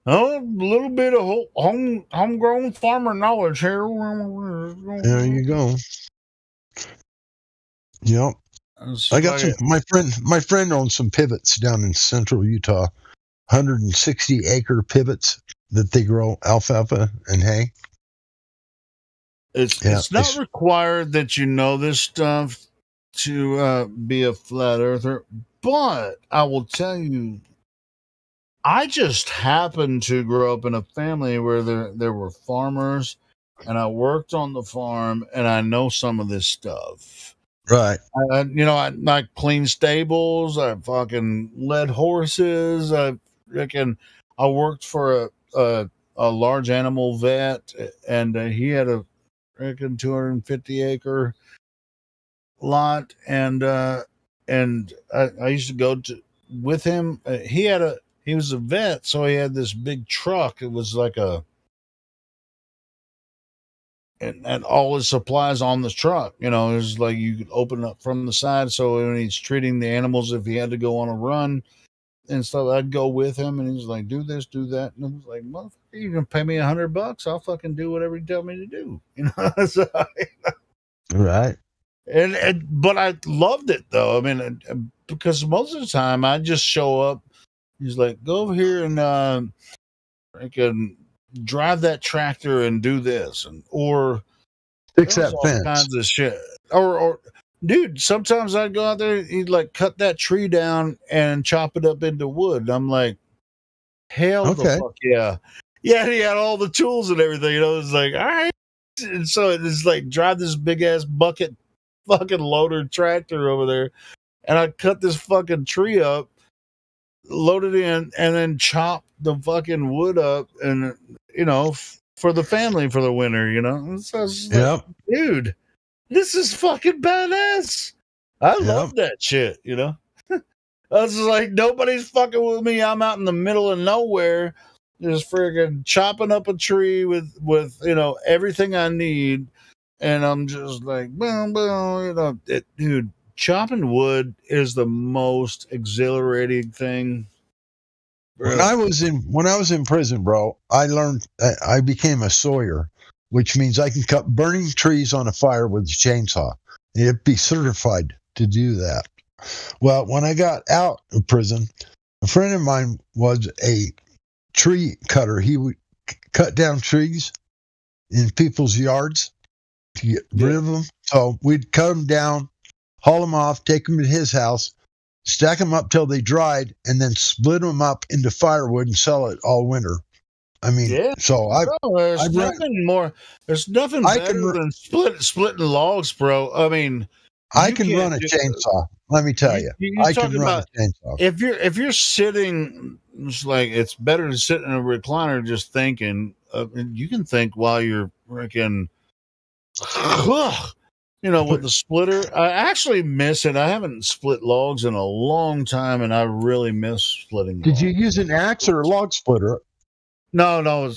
Oh, a little bit of homegrown farmer knowledge here. There you go. Yep. I got some. My friend owns some pivots down in central Utah. 160-acre pivots that they grow alfalfa and hay. It's not required that you know this stuff to be a flat earther, but I will tell you, I just happened to grow up in a family where there were farmers, and I worked on the farm, and I know some of this stuff. Right. I clean stables. I fucking led horses. I worked for a large animal vet, and he had a 250-acre lot, and I used to go with him. He was a vet, so he had this big truck. It was like and all his supplies on the truck. It was like you could open it up from the side. So when he's treating the animals, if he had to go on a run and stuff, I'd go with him, and he's like, do this, do that. And I was like, motherfucker, you can pay me $100. I'll fucking do whatever you tell me to do. So, right. But I loved it though. I mean, because most of the time I just show up. He's like, go over here and I can drive that tractor and do this, or fix that fence. Kinds of shit. Or dude, sometimes I'd go out there, he'd like cut that tree down and chop it up into wood. And I'm like, hell the fuck yeah. Yeah, he had all the tools and everything, it's like, all right. And so it's like drive this big ass bucket fucking loader tractor over there, and I cut this fucking tree up, load it in, and then chop the fucking wood up, and for the family for the winter. So like, dude, this is fucking badass. I love that shit. I was like, nobody's fucking with me. I'm out in the middle of nowhere, just freaking chopping up a tree with everything I need, and I'm just like, boom, boom. Dude. Chopping wood is the most exhilarating thing. When I was in prison, bro, I learned. I became a sawyer. which means I can cut burning trees on a fire with a chainsaw. It'd be certified to do that. Well, when I got out of prison, a friend of mine was a tree cutter. He would cut down trees in people's yards to get rid of them. So we'd cut them down, haul them off, take them to his house, stack them up till they dried, and then split them up into firewood and sell it all winter. I mean, so there's nothing better than splitting logs, bro. I mean, I can run a chainsaw. Let me tell you, I can run a chainsaw. If you're sitting, it's better to sit in a recliner just thinking. You can think while you're freaking, with the splitter. I actually miss it. I haven't split logs in a long time, and I really miss splitting. Did you use an axe or a log splitter? No.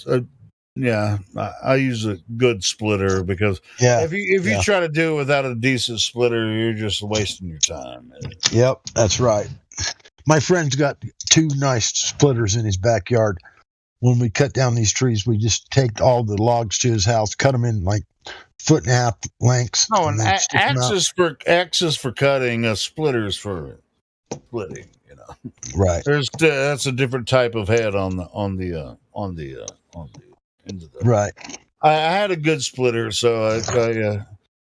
I use a good splitter because if you try to do it without a decent splitter, you're just wasting your time. Yep, that's right. My friend's got 2 nice splitters in his backyard. When we cut down these trees, we just take all the logs to his house, cut them in like 1.5 foot lengths. No, and axes for cutting, splitters for splitting. Right. That's a different type of head on the end of the. Right. I had a good splitter, so as a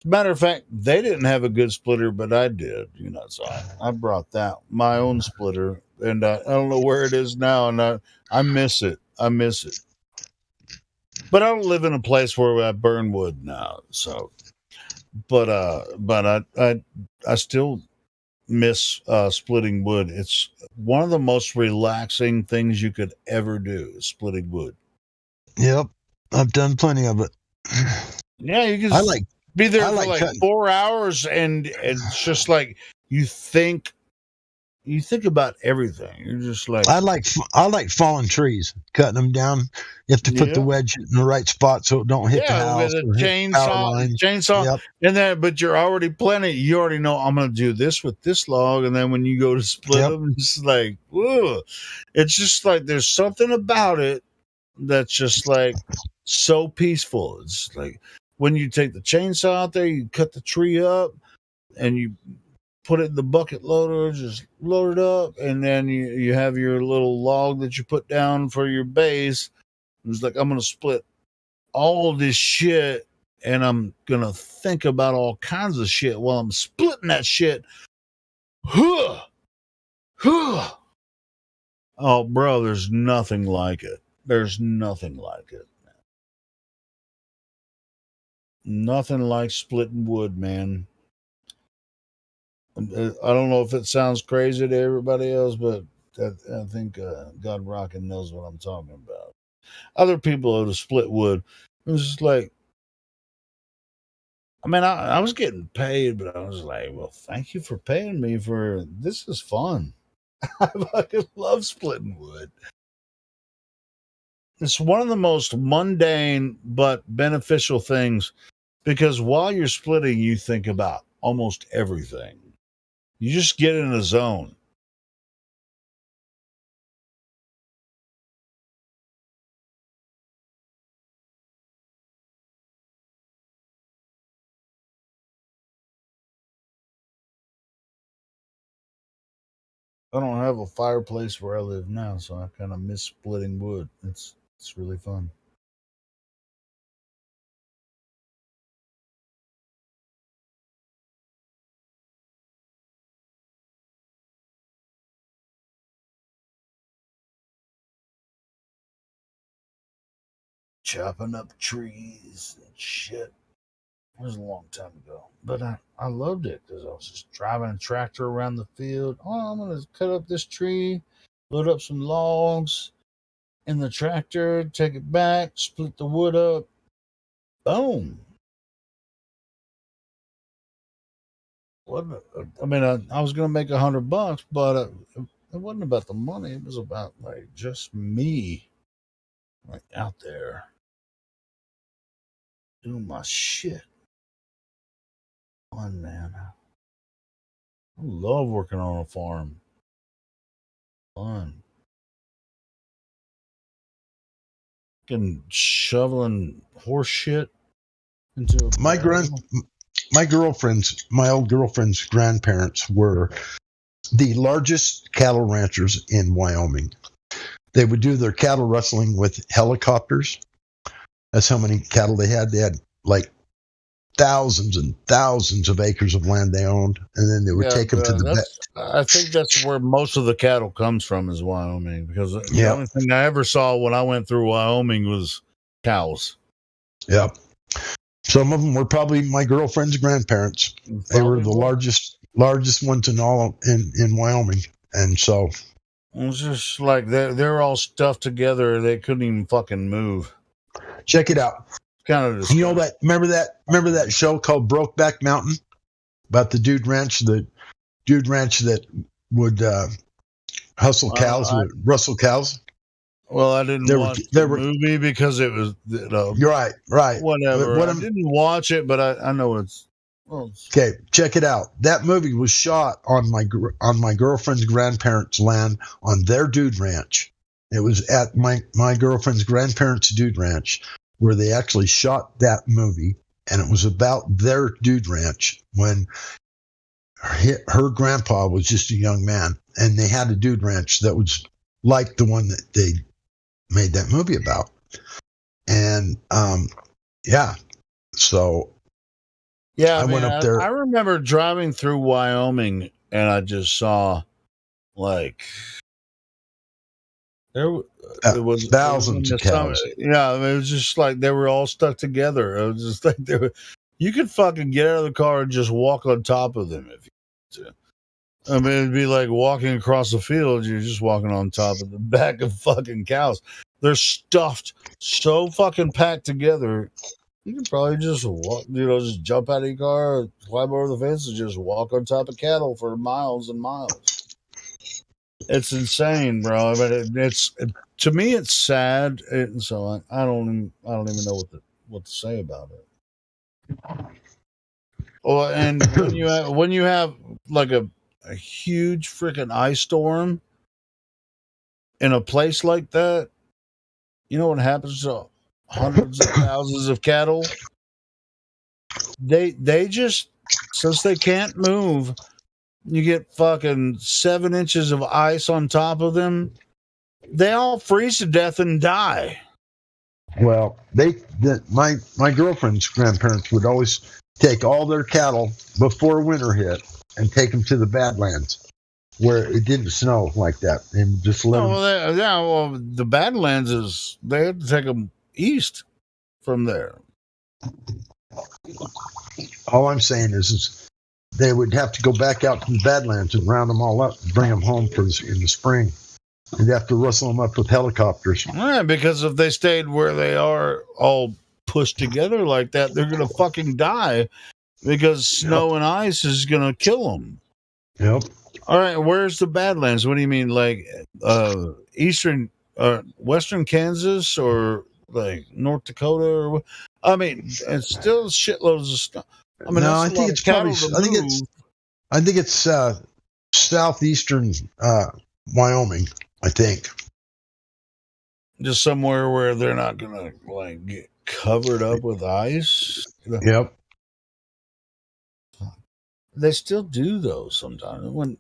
matter of fact, they didn't have a good splitter, but I did. So I brought my own splitter, and I don't know where it is now, and I miss it. But I don't live in a place where I burn wood now, so. But I still miss splitting wood. It's one of the most relaxing things you could ever do, is splitting wood. Yep, I've done plenty of it. Yeah, you can be there for 4 hours, and it's just like you think about everything. You're just like, I like fallen trees, cutting them down. You have to put the wedge in the right spot so it don't hit the house. With a chainsaw, yep. But you're already planning. You already know I'm going to do this with this log, and then when you go to split them, it's like, whoa! It's just like there's something about it that's just like so peaceful. It's like when you take the chainsaw out there, you cut the tree up, and you put it in the bucket loader, just load it up, and then you have your little log that you put down for your base. It's like, I'm going to split all this shit, and I'm going to think about all kinds of shit while I'm splitting that shit. Oh, bro, there's nothing like it. There's nothing like it. Nothing like splitting wood, man. I don't know if it sounds crazy to everybody else, but I think God Rockin' knows what I'm talking about. Other people who split wood, it was just like, I mean, I was getting paid, but I was like, well, thank you for paying me for this. Is fun. I fucking love splitting wood. It's one of the most mundane but beneficial things, because while you're splitting, you think about almost everything. You just get in a zone. I don't have a fireplace where I live now, so I kind of miss splitting wood. It's really fun. Chopping up trees and shit. It was a long time ago, but I loved it because I was just driving a tractor around the field. Oh, I'm going to cut up this tree, load up some logs in the tractor, take it back, split the wood up. Boom. I mean, I was going to make $100, but it wasn't about the money. It was about like just me, like out there doing my shit. Fun, man. I love working on a farm. Fun. fucking shoveling horse shit into my old girlfriend's grandparents were the largest cattle ranchers in Wyoming. They would do their cattle rustling with helicopters. That's how many cattle they had. They had like thousands and thousands of acres of land they owned, and then they would take them to the I think that's where most of the cattle comes from, is Wyoming, because the only thing I ever saw when I went through Wyoming was cows. Yep. Some of them were probably my girlfriend's grandparents. They were the largest ones in Wyoming, and so it was just like they're all stuffed together. They couldn't even fucking move. Check it out. Kind of, you know that. Remember that show called Brokeback Mountain about the dude ranch that would hustle cows, rustle cows. Well, I didn't watch the movie because it was. You're right. Whatever. I didn't watch it, but I know it's. Okay, check it out. That movie was shot on my girlfriend's grandparents' land on their dude ranch. It was at my girlfriend's grandparents' dude ranch where they actually shot that movie, and it was about their dude ranch when her grandpa was just a young man, and they had a dude ranch that was like the one that they made that movie about. And so yeah, I went up there. I remember driving through Wyoming, and I just saw like it was thousands of cows. Yeah, it was just like they were all stuck together. It was just like you could fucking get out of the car and just walk on top of them if you wanted to. I mean, it'd be like walking across the field. You're just walking on top of the back of fucking cows. They're stuffed so fucking packed together. You can probably just walk, just jump out of your car, climb over the fence, and just walk on top of cattle for miles and miles. It's insane, bro. But to me, it's sad, and so I don't even know what to say about it. Well, and when you have like a huge freaking ice storm in a place like that, you know what happens to hundreds of thousands of cattle? They just, since they can't move, you get fucking 7 inches of ice on top of them. They all freeze to death and die. Well, my girlfriend's grandparents would always take all their cattle before winter hit and take them to the Badlands where it didn't snow like that, and just let them. Well, the Badlands they had to take them east from there. All I'm saying is they would have to go back out to the Badlands and round them all up and bring them home in the spring. They'd have to rustle them up with helicopters. Yeah, because if they stayed where they are all pushed together like that, they're going to fucking die because snow and ice is going to kill them. Yep. All right, where's the Badlands? What do you mean, like western Kansas or like North Dakota? Or I mean, it's still shitloads of stuff. I mean, no, I think it's probably. I think it's southeastern Wyoming. I think just somewhere where they're not gonna like get covered up with ice. Yep. They still do though sometimes.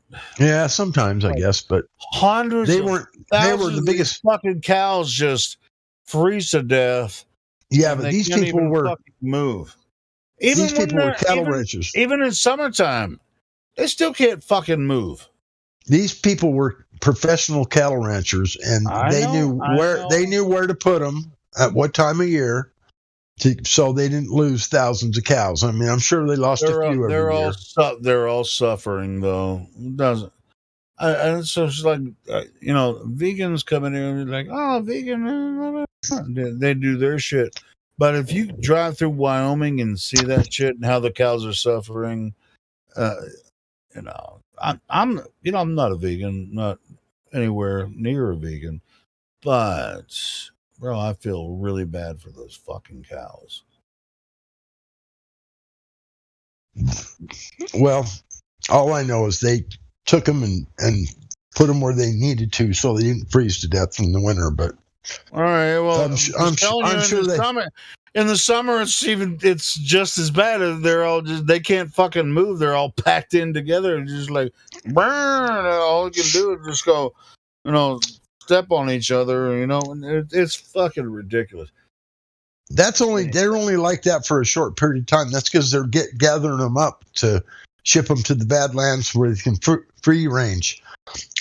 Sometimes I guess, but hundreds. They were the biggest fucking cows just freeze to death. Yeah, but these people were move. These people were cattle ranchers. Even in summertime, they still can't fucking move. These people were professional cattle ranchers, and they knew where to put them at what time of year, so they didn't lose thousands of cows. I mean, I'm sure they lost a few every year. They're all suffering though. Doesn't. And so it's like vegans come in here and be like, oh, vegan. They do their shit. But if you drive through Wyoming and see that shit and how the cows are suffering, I'm not a vegan, not anywhere near a vegan, but bro, I feel really bad for those fucking cows. Well, all I know is they took them and put them where they needed to, so they didn't freeze to death from the winter. But All right. Well, I'm sure in the summer it's just as bad. They can't fucking move. They're all packed in together and just like burn. All you can do is just go, step on each other. And it's fucking ridiculous. They're only like that for a short period of time. That's because they're gathering them up to ship them to the Badlands where they can free range,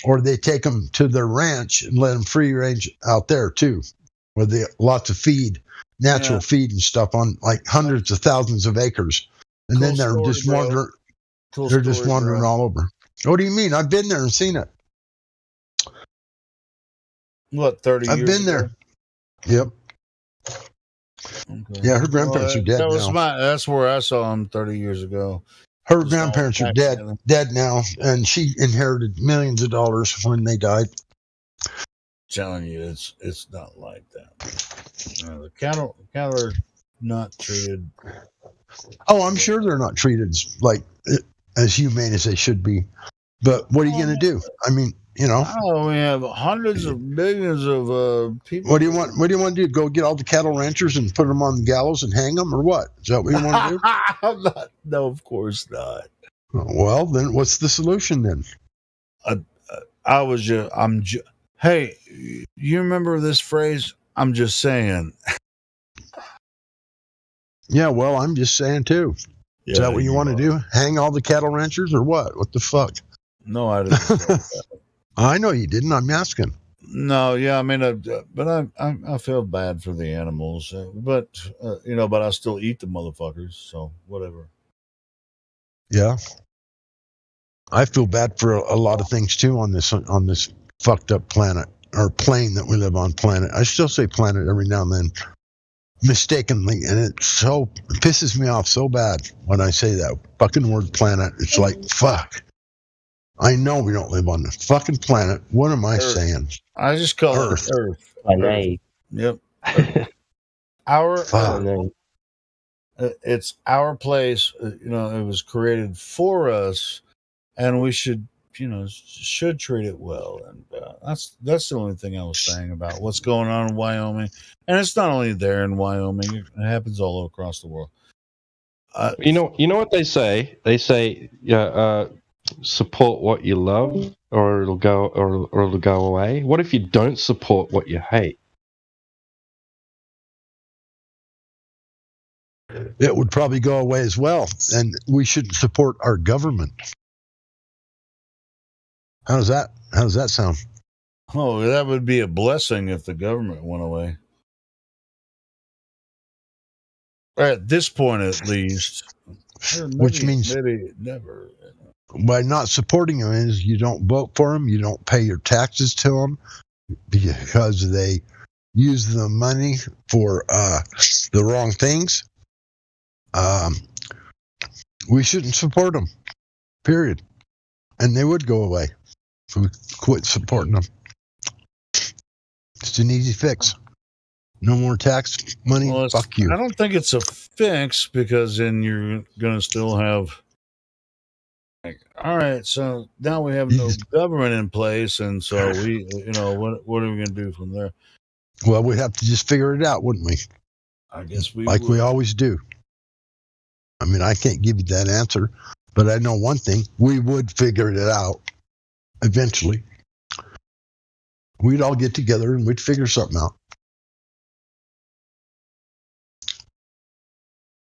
or they take them to their ranch and let them free range out there too, where they lots of feed, natural feed and stuff on like hundreds of thousands of acres, and then they're just wandering. They're just wandering all over. What do you mean? I've been there and seen it. What, 30 years? I've been there. Yep. Okay. Yeah, her grandparents are dead now. That's where I saw them 30 years ago. Her grandparents are dead now, and she inherited millions of dollars when they died. Telling you, it's not like that. The cattle are not treated. Oh, I'm sure they're not treated as humane as they should be. But what are you going to do? I mean, Oh, we have hundreds of millions of people. What do you want? What do you want to do? Go get all the cattle ranchers and put them on the gallows and hang them, or what? Is that what you want to do? No, of course not. Well, then what's the solution then? Hey, you remember this phrase? I'm just saying. Yeah, well, I'm just saying too. Yeah, is that what you want to do? Hang all the cattle ranchers or what? What the fuck? No, I didn't say that. I know you didn't. I'm asking. No, yeah, I mean, but I feel bad for the animals, but I still eat the motherfuckers, so whatever. Yeah, I feel bad for a lot of things too on this fucked up planet or plane that we live on. Planet. I still say planet every now and then, mistakenly, and it pisses me off so bad when I say that fucking word planet. It's like fuck. I know we don't live on the fucking planet. What am I saying? I just call Earth. it Earth. Planet. Yep. Our Earth. It's our place. It was created for us, and we should treat it well. And that's the only thing I was saying about what's going on in Wyoming. And it's not only there in Wyoming; it happens all across the world. You know what they say? They say, support what you love, or it'll go away. What if you don't support what you hate? It would probably go away as well, and we shouldn't support our government. How does that sound? Oh, that would be a blessing if the government went away. At this point, at least. Which means maybe never. By not supporting them is you don't vote for them, you don't pay your taxes to them because they use the money for the wrong things. We shouldn't support them, period. And they would go away if we quit supporting them. It's an easy fix. No more tax money. Well, fuck you. I don't think it's a fix because then you're going to still have. All right, so now we have no government in place, and so we, what are we going to do from there? Well, we'd have to just figure it out, wouldn't we? I guess we would. We always do. I mean, I can't give you that answer, but I know one thing: we would figure it out eventually. We'd all get together and we'd figure something out.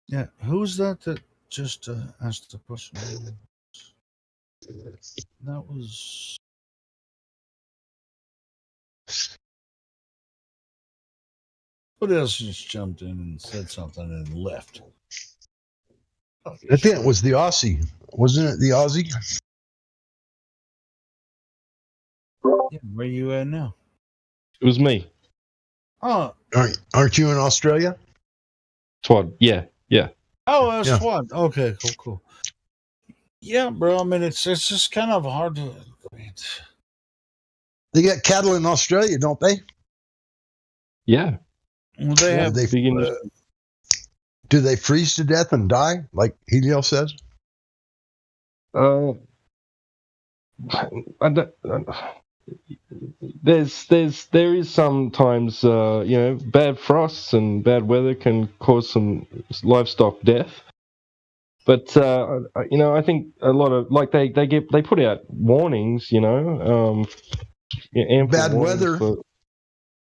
Yeah, who's that just asked the question? That was. What else just jumped in and said something and left? I think it was the Aussie. Wasn't it the Aussie? Yeah, where you at now? It was me. Oh. Aren't you in Australia? Twad, yeah. Oh, that's Twad. Okay, cool. Yeah, bro. I mean, it's just kind of hard to. They got cattle in Australia, don't they? Yeah. Well, they have. Do they freeze to death and die, like Helio says? there is sometimes bad frosts and bad weather can cause some livestock death. But I think a lot of they put out warnings, ample Bad warnings weather.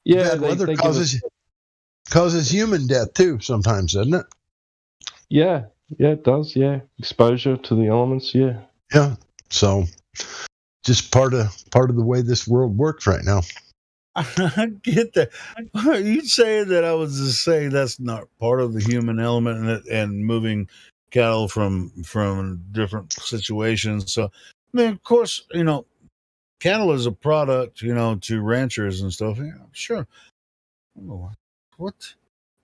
Bad weather they causes human death too sometimes, doesn't it? Yeah, it does. Yeah, exposure to the elements. Yeah. Yeah. So, just part of the way this world works right now. I get that. You say that I was just saying that's not part of the human element and moving cattle from different situations. So, I mean, of course, cattle is a product, to ranchers and stuff. Yeah, sure. What?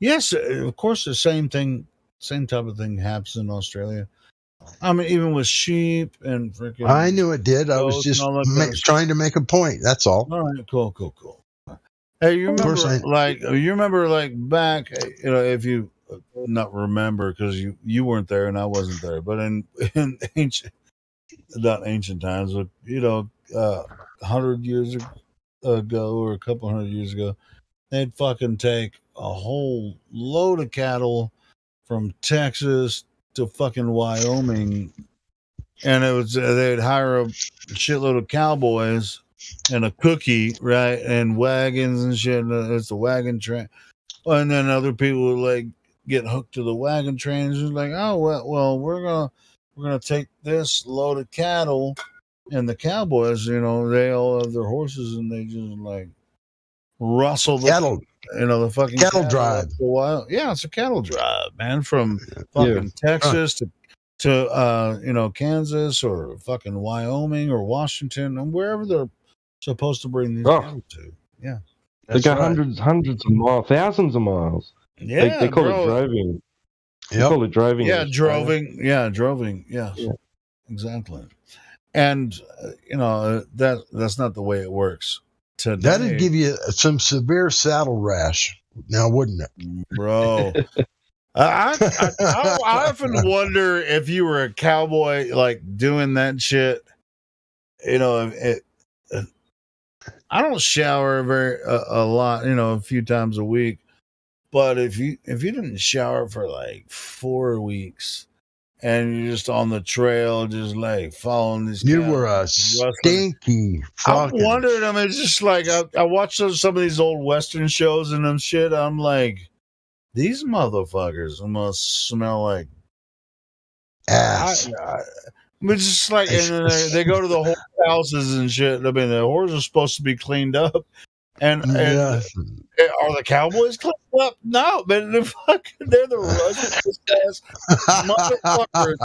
Yes, of course, the same type of thing happens in Australia. I mean, even with sheep and freaking. I knew it did. I was just trying to make a point. That's all. All right, cool. Hey, you remember like back, if you not remember because you weren't there and I wasn't there, but in not ancient times, but 100 years ago or a couple 100 years ago, they'd fucking take a whole load of cattle from Texas to fucking Wyoming, and it was they'd hire a shitload of cowboys and a cookie, right, and wagons and shit. It's the wagon train, and then other people would like get hooked to the wagon trains. It's like, oh well, we're gonna take this load of cattle, and the cowboys, they all have their horses, and they just like rustle the cattle. The fucking cattle drive. Yeah, it's a cattle drive, man, from fucking Texas to Kansas or fucking Wyoming or Washington and wherever they're supposed to bring these cattle to. Yeah, they go hundreds of miles, thousands of miles. Yeah, they call it droving. They call it droving. Yeah, droving. Yeah, droving. Yes, exactly. And that's not the way it works. Today. That'd give you some severe saddle rash, now wouldn't it, bro? I often wonder if you were a cowboy, like doing that shit. I don't shower a lot, a few times a week. But if you didn't shower for like 4 weeks, and you're just on the trail, just like following these. You were a stinky. I'm wondering. I mean, it's just like I watched some of these old Western shows and them shit. I'm like, these motherfuckers must smell like ass. It's just like, and then they go to the horse houses and shit. I mean, the horses are supposed to be cleaned up, and are the cowboys cleaned up? No, but they're the ruggedest motherfuckers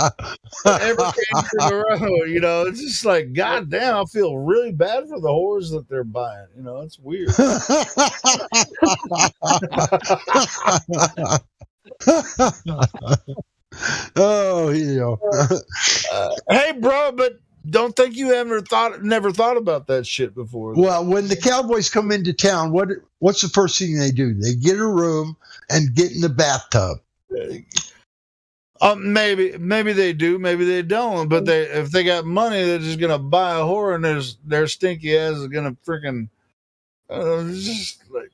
that ever came to the road. It's just like, goddamn, I feel really bad for the whores that they're buying. It's weird. Hey, bro, but don't think you never thought about that shit before. Well, when the cowboys come into town, what's the first thing they do? They get a room and get in the bathtub. Maybe they do, maybe they don't. But if they got money, they're just gonna buy a whore, and their stinky ass is gonna freaking just like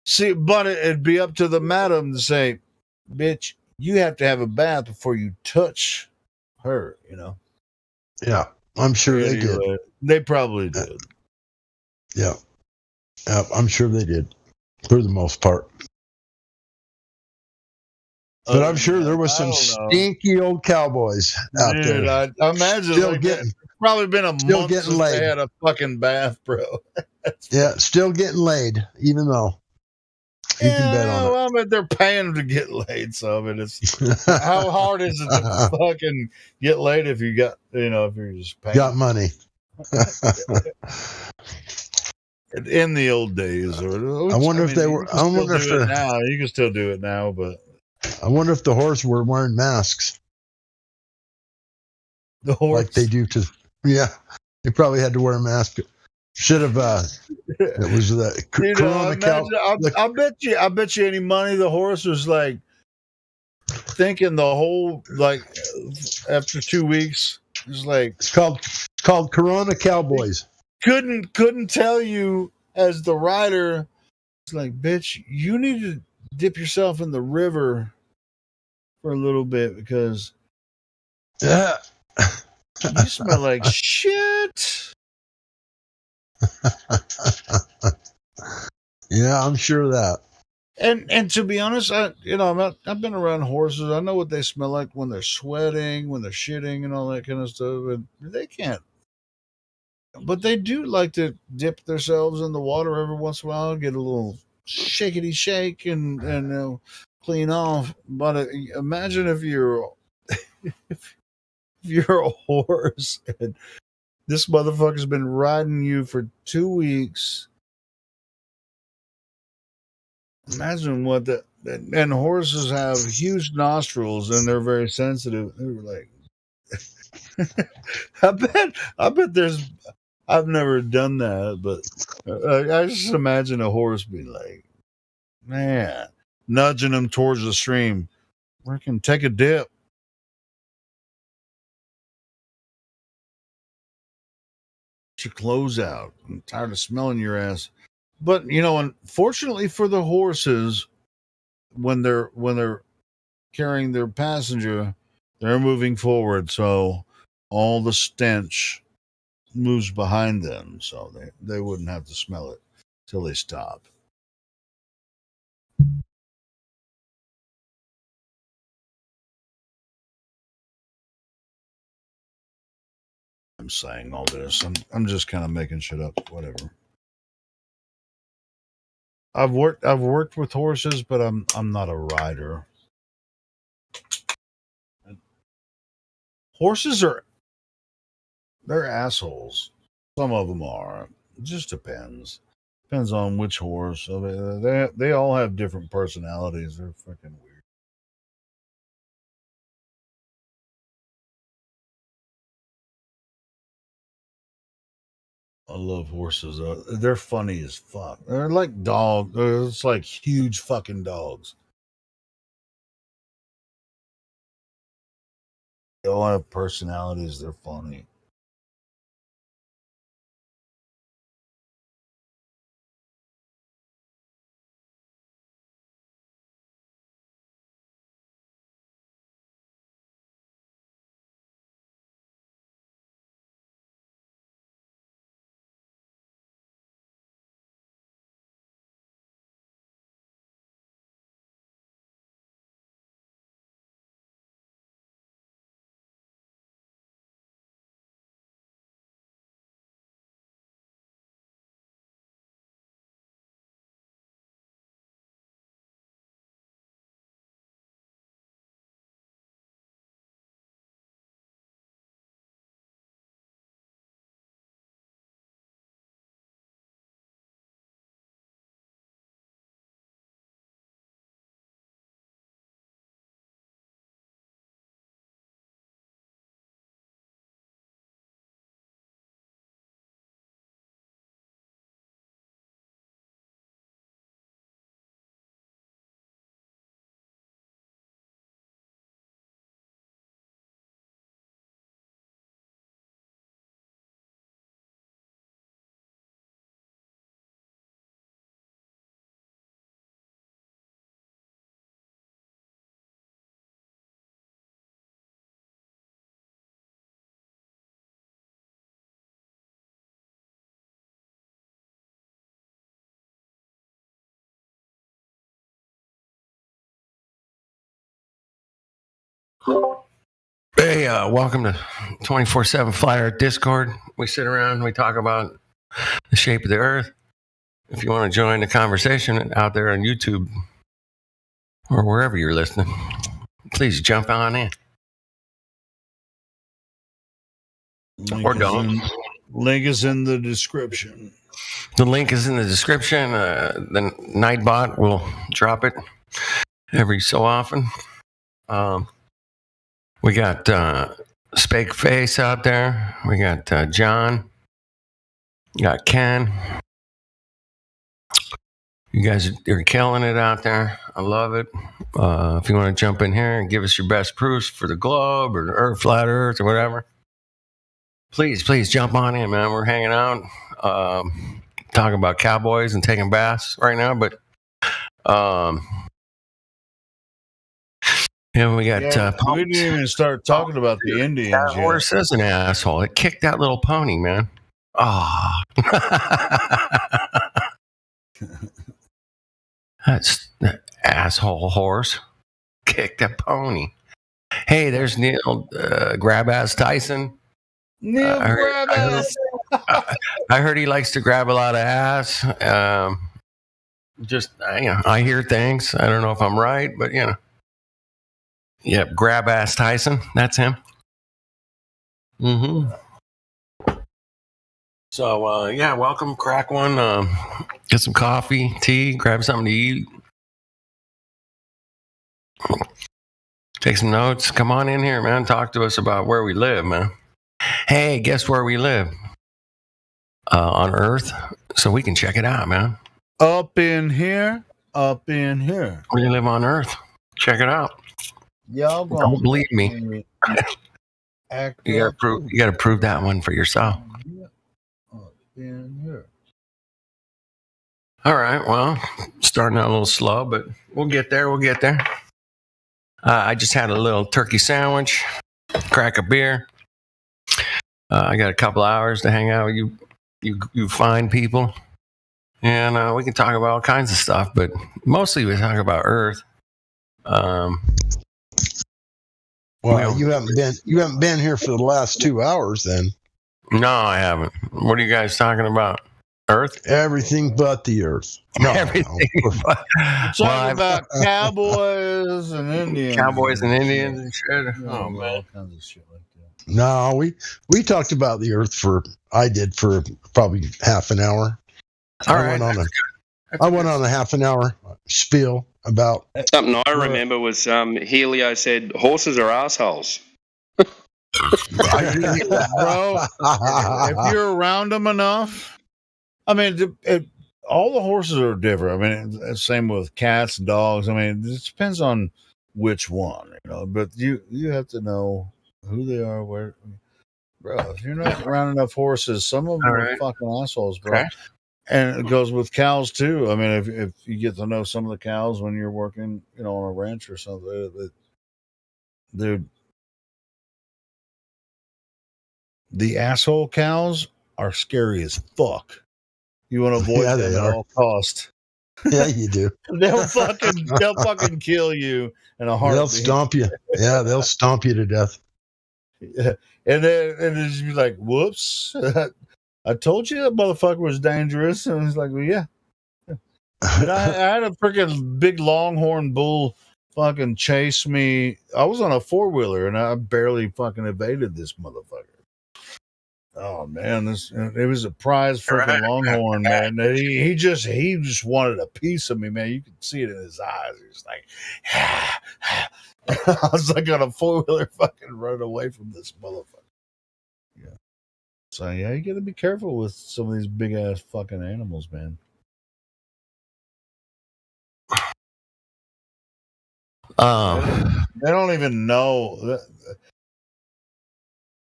see. But it'd be up to the madam to say, "Bitch, you have to have a bath before you touch her." Yeah, I'm sure they did. They probably did. Yeah, I'm sure they did, for the most part. But I'm sure there was some stinky old cowboys out there. I imagine probably been a month since they had a fucking bath, bro. Yeah, still getting laid, even though you can bet on it. Well, but they're paying to get laid, so it's how hard is it to fucking get laid if you got if you're just paying? Got money. In the old days, I wonder if they were. I wonder if they're now. You can still do it now, but I wonder if the horse were wearing masks. The horse, like they do to. Yeah, they probably had to wear a mask. Should have. It was the Corona. I bet you any money the horse was like thinking the whole after 2 weeks. It's like it's called Corona Cowboys. couldn't tell you as the rider. It's like, bitch, you need to dip yourself in the river for a little bit because you smell like shit. Yeah, I'm sure of that. And to be honest, I've been around horses. I know what they smell like when they're sweating, when they're shitting, and all that kind of stuff. And they can't, but they do like to dip themselves in the water every once in a while, get a little shakety shake, and clean off. But imagine if you're if you're a horse and this motherfucker's been riding you for 2 weeks. Imagine what that. And horses have huge nostrils and they're very sensitive. They're like, I bet there's. I've never done that, but I just imagine a horse being like, man, nudging him towards the stream. We can take a dip. Get your clothes out. I'm tired of smelling your ass. But unfortunately for the horses, when they're carrying their passenger, they're moving forward, so all the stench moves behind them, so they wouldn't have to smell it till they stop. I'm saying all this. I'm just kind of making shit up. Whatever. I've worked with horses, but I'm not a rider. Horses they're assholes. Some of them are. It just depends. Depends on which horse. I mean, they all have different personalities. They're fucking weird. I love horses. They're funny as fuck. They're like dogs. It's like huge fucking dogs. They all have personalities. They're funny. Hey, welcome to 24/7 Flyer Discord. We sit around, we talk about the shape of the earth. If you want to join the conversation out there on YouTube or wherever you're listening, please jump on in. Or don't. Link is in the description. The link is in the description. The Nightbot will drop it every so often. We got Spake Face out there. We got John. We got Ken. You guys are killing it out there. I love it. If you want to jump in here and give us your best proofs for the globe or Earth, Flat Earth or whatever, please jump on in, man. We're hanging out, talking about cowboys and taking baths right now. But we got. We didn't even start talking about the Indians that yet. horse is an asshole. It kicked that little pony, man. Ah, that's the asshole horse. Kicked that pony. Hey, there's Neil Grab Ass Tyson. Neil Grab Ass. I heard he likes to grab a lot of ass. I hear things. I don't know if I'm right, but Yep, Grab Ass Tyson. That's him. Mm-hmm. So, welcome. Crack one. Get some coffee, tea, grab something to eat. Take some notes. Come on in here, man. Talk to us about where we live, man. Hey, guess where we live? On Earth. So we can check it out, man. Up in here. We live on Earth. Check it out. Y'all don't believe me. You gotta prove that one for yourself. Up in here. All right. Well, starting out a little slow, but we'll get there. I just had a little turkey sandwich, crack a beer. I got a couple hours to hang out with you fine people, and we can talk about all kinds of stuff. But mostly we talk about Earth. Well, you haven't been here for the last 2 hours, then. No, I haven't. What are you guys talking about? Earth? Everything but the Earth. No, everything. But talking about cowboys and Indians. Cowboys and Indians and shit. Oh man, all kinds of shit like that. No, we talked about the Earth for probably half an hour. I went on a half an hour spiel about something I remember was Helio said horses are assholes. Bro, if you're around them enough, I mean, all the horses are different. I mean, same with cats and dogs. I mean, it depends on which one, but you have to know who they are, where. Bro, if you're not around enough horses, some of them are fucking assholes, bro. Okay. And it goes with cows too. I mean, if you get to know some of the cows when you're working, on a ranch or something, the asshole cows are scary as fuck. You want to avoid them at all cost. Yeah, you do. They'll fucking kill you in a heartbeat. They'll stomp you. Yeah, they'll stomp you to death. Yeah. And then just be like, whoops. I told you that motherfucker was dangerous. And he's like, well, yeah. And I had a freaking big longhorn bull fucking chase me. I was on a 4-wheeler and I barely fucking evaded this motherfucker. Oh man, it was a prize freaking longhorn, man. He just wanted a piece of me, man. You could see it in his eyes. He was like, I was like on a 4-wheeler fucking running away from this motherfucker. Yeah. So yeah, you gotta be careful with some of these big ass fucking animals, man. They don't even know.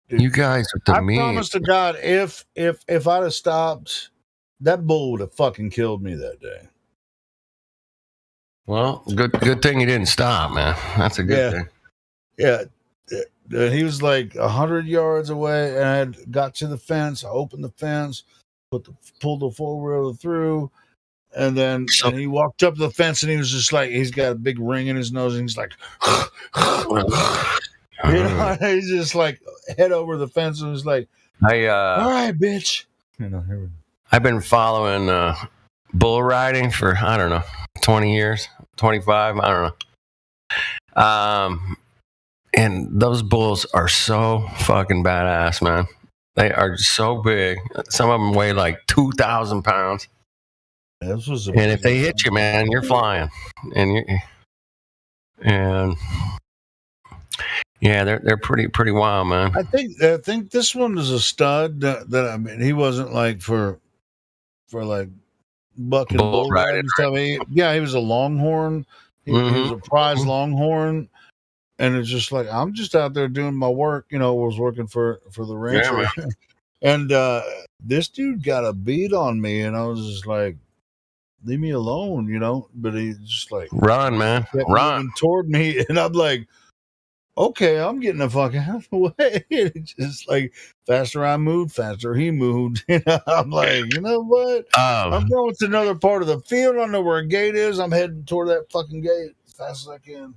Dude, you guys are the mean. I promise to God, if I'd have stopped, that bull would have fucking killed me that day. Well, good thing you didn't stop, man. That's a good thing. Yeah. He was like 100 yards away, and I had got to the fence. I opened the fence, pulled the 4-wheeler through, and then and he walked up to the fence, and he was just like, he's got a big ring in his nose, and he's like, he's just like head over the fence, and was like, all right, bitch. I've been following bull riding for, I don't know, 20 years, 25, I don't know. And those bulls are so fucking badass, man. They are so big. Some of them weigh like 2,000 pounds. And if they hit you, man, you're flying. And yeah, they're pretty wild, man. I think this one is a stud. That I mean, he wasn't like for like bucking bull riding stuff. He was a longhorn. He was a prize longhorn. and it's just like I'm just out there doing my work. Was working for the rancher, and this dude got a beat on me, and I was just like, leave me alone, But he's just like, run, man, run toward me, and I'm like, okay, I'm getting the fuck out of the way. It's just like faster I moved, faster he moved. I'm like, you know what? I'm going to another part of the field. I know where a gate is. I'm heading toward that fucking gate as fast as I can.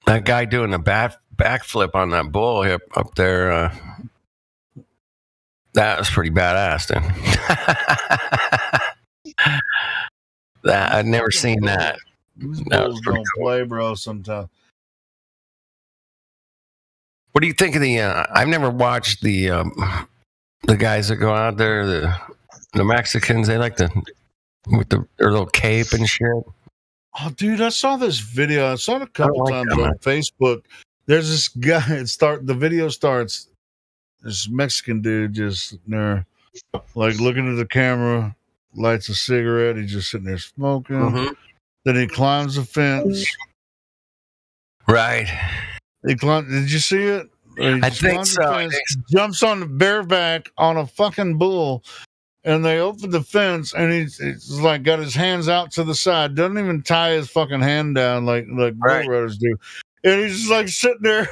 That guy doing a backflip on that bull hip up there. That was pretty badass, then. I'd never seen that. These bulls don't play, bro. Sometimes. What do you think of the? I've never watched the guys that go out there, the Mexicans. They like with their little cape and shit. Oh, dude, I saw this video. I saw it a couple times on Facebook. There's this guy. The video starts. This Mexican dude just there, like looking at the camera, lights a cigarette. He's just sitting there smoking. Mm-hmm. Then he climbs the fence. Right. Did you see it? I think so. Jumps on the bareback on a fucking bull, and they open the fence, and he's like got his hands out to the side. Doesn't even tie his fucking hand down like bull riders do. And he's just like sitting there,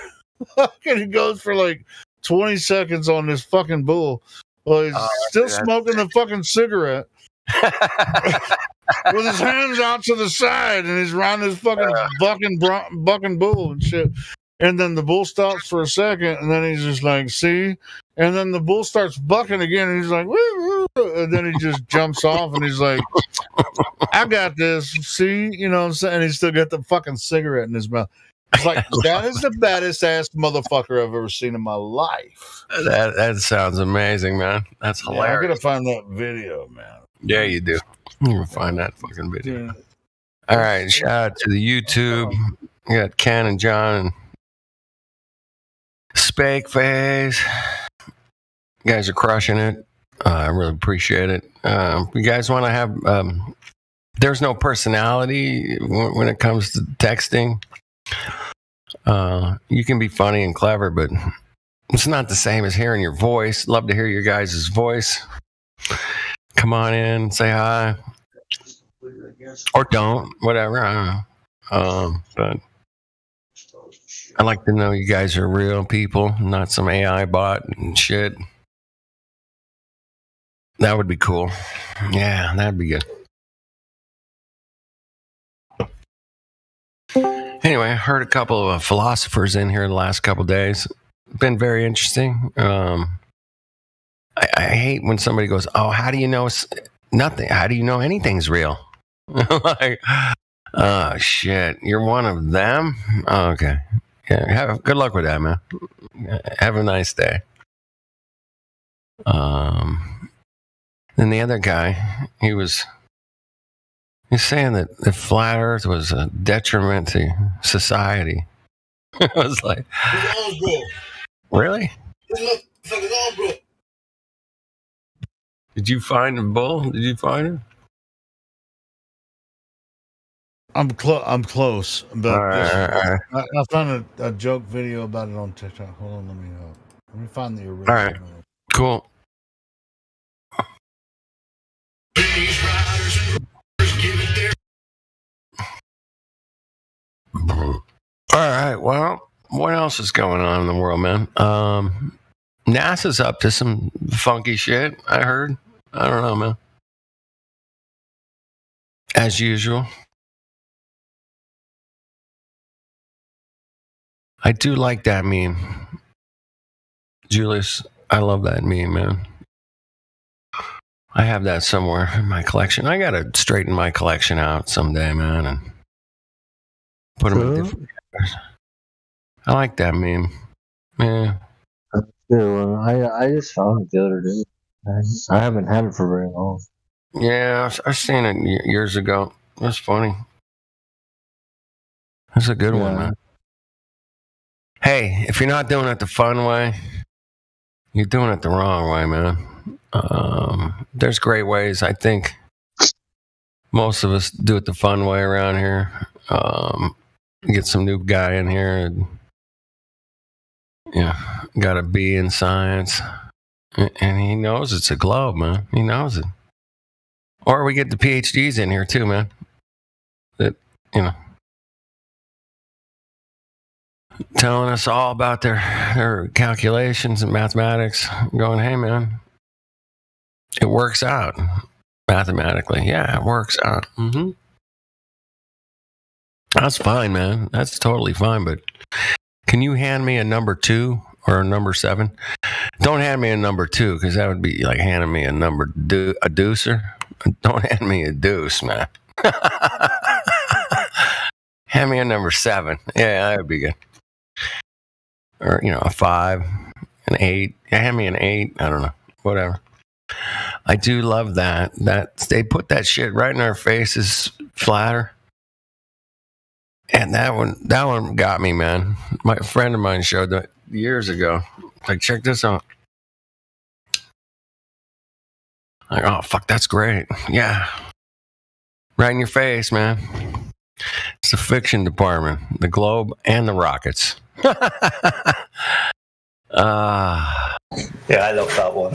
and he goes for like 20 seconds on this fucking bull. Well, he's still smoking the fucking cigarette. With his hands out to the side, and he's riding this fucking bucking bull and shit. And then the bull stops for a second, and then he's just like, see? And then the bull starts bucking again, and he's like, woo, woo. And then he just jumps off, and he's like, I got this, see? You know what I'm saying? And he's still got the fucking cigarette in his mouth. It's like, that is the baddest ass motherfucker I've ever seen in my life. That sounds amazing, man. That's hilarious. I gotta find that video, man. Yeah, you do. You can find that fucking video. Yeah. All right, shout out to the YouTube. We got Ken and John and Spake Face. You guys are crushing it. I really appreciate it. You guys want to have... there's no personality when it comes to texting. You can be funny and clever, but it's not the same as hearing your voice. Love to hear your guys' voice. Come on in, say hi. Or don't, whatever, I don't know. But I like to know you guys are real people, not some AI bot and shit. That would be cool. Yeah, that'd be good. Anyway, I heard a couple of philosophers in here the last couple of days. Been very interesting. I hate when somebody goes, "Oh, how do you know nothing? How do you know anything's real?" Like, oh shit, you're one of them. Oh, okay, yeah. Good luck with that, man. Have a nice day. Then the other guy, he's saying that the flat Earth was a detriment to society. I was like, really? Did you find the bull? Did you find him? I'm close. But all right. I found a joke video about it on TikTok. Hold on, let me find the original. All right, cool. All right, well, what else is going on in the world, man? NASA's up to some funky shit, I heard. I don't know, man. As usual. I do like that meme. Julius, I love that meme, man. I have that somewhere in my collection. I gotta straighten my collection out someday, man, and put them in different colors. I like that meme. Yeah. I just found it the other day. I haven't had it for very long. Yeah, I've seen it years ago. That's funny. That's a good one, man. Hey, if you're not doing it the fun way, you're doing it the wrong way, man. There's great ways. I think most of us do it the fun way around here. Get some new guy in here and got a B in science. And he knows it's a globe, man. He knows it. Or we get the PhDs in here too, man. That, telling us all about their calculations and mathematics. Going, hey, man, it works out mathematically. Yeah, it works out. Mm-hmm. That's fine, man. That's totally fine. But can you hand me a number 2 or a number 7? Don't hand me a number 2 because that would be like handing me a a deucer. Don't hand me a deuce, man. Hand me a number 7. Yeah, that would be good. Or, a 5, an 8. Yeah, hand me an 8. I don't know. Whatever. I do love that. That they put that shit right in our faces, flatter. And that one got me, man. My friend of mine showed that years ago. Like, check this out. Like, oh, fuck, that's great. Yeah. Right in your face, man. It's the fiction department, the Globe and the Rockets. Yeah, I love that one.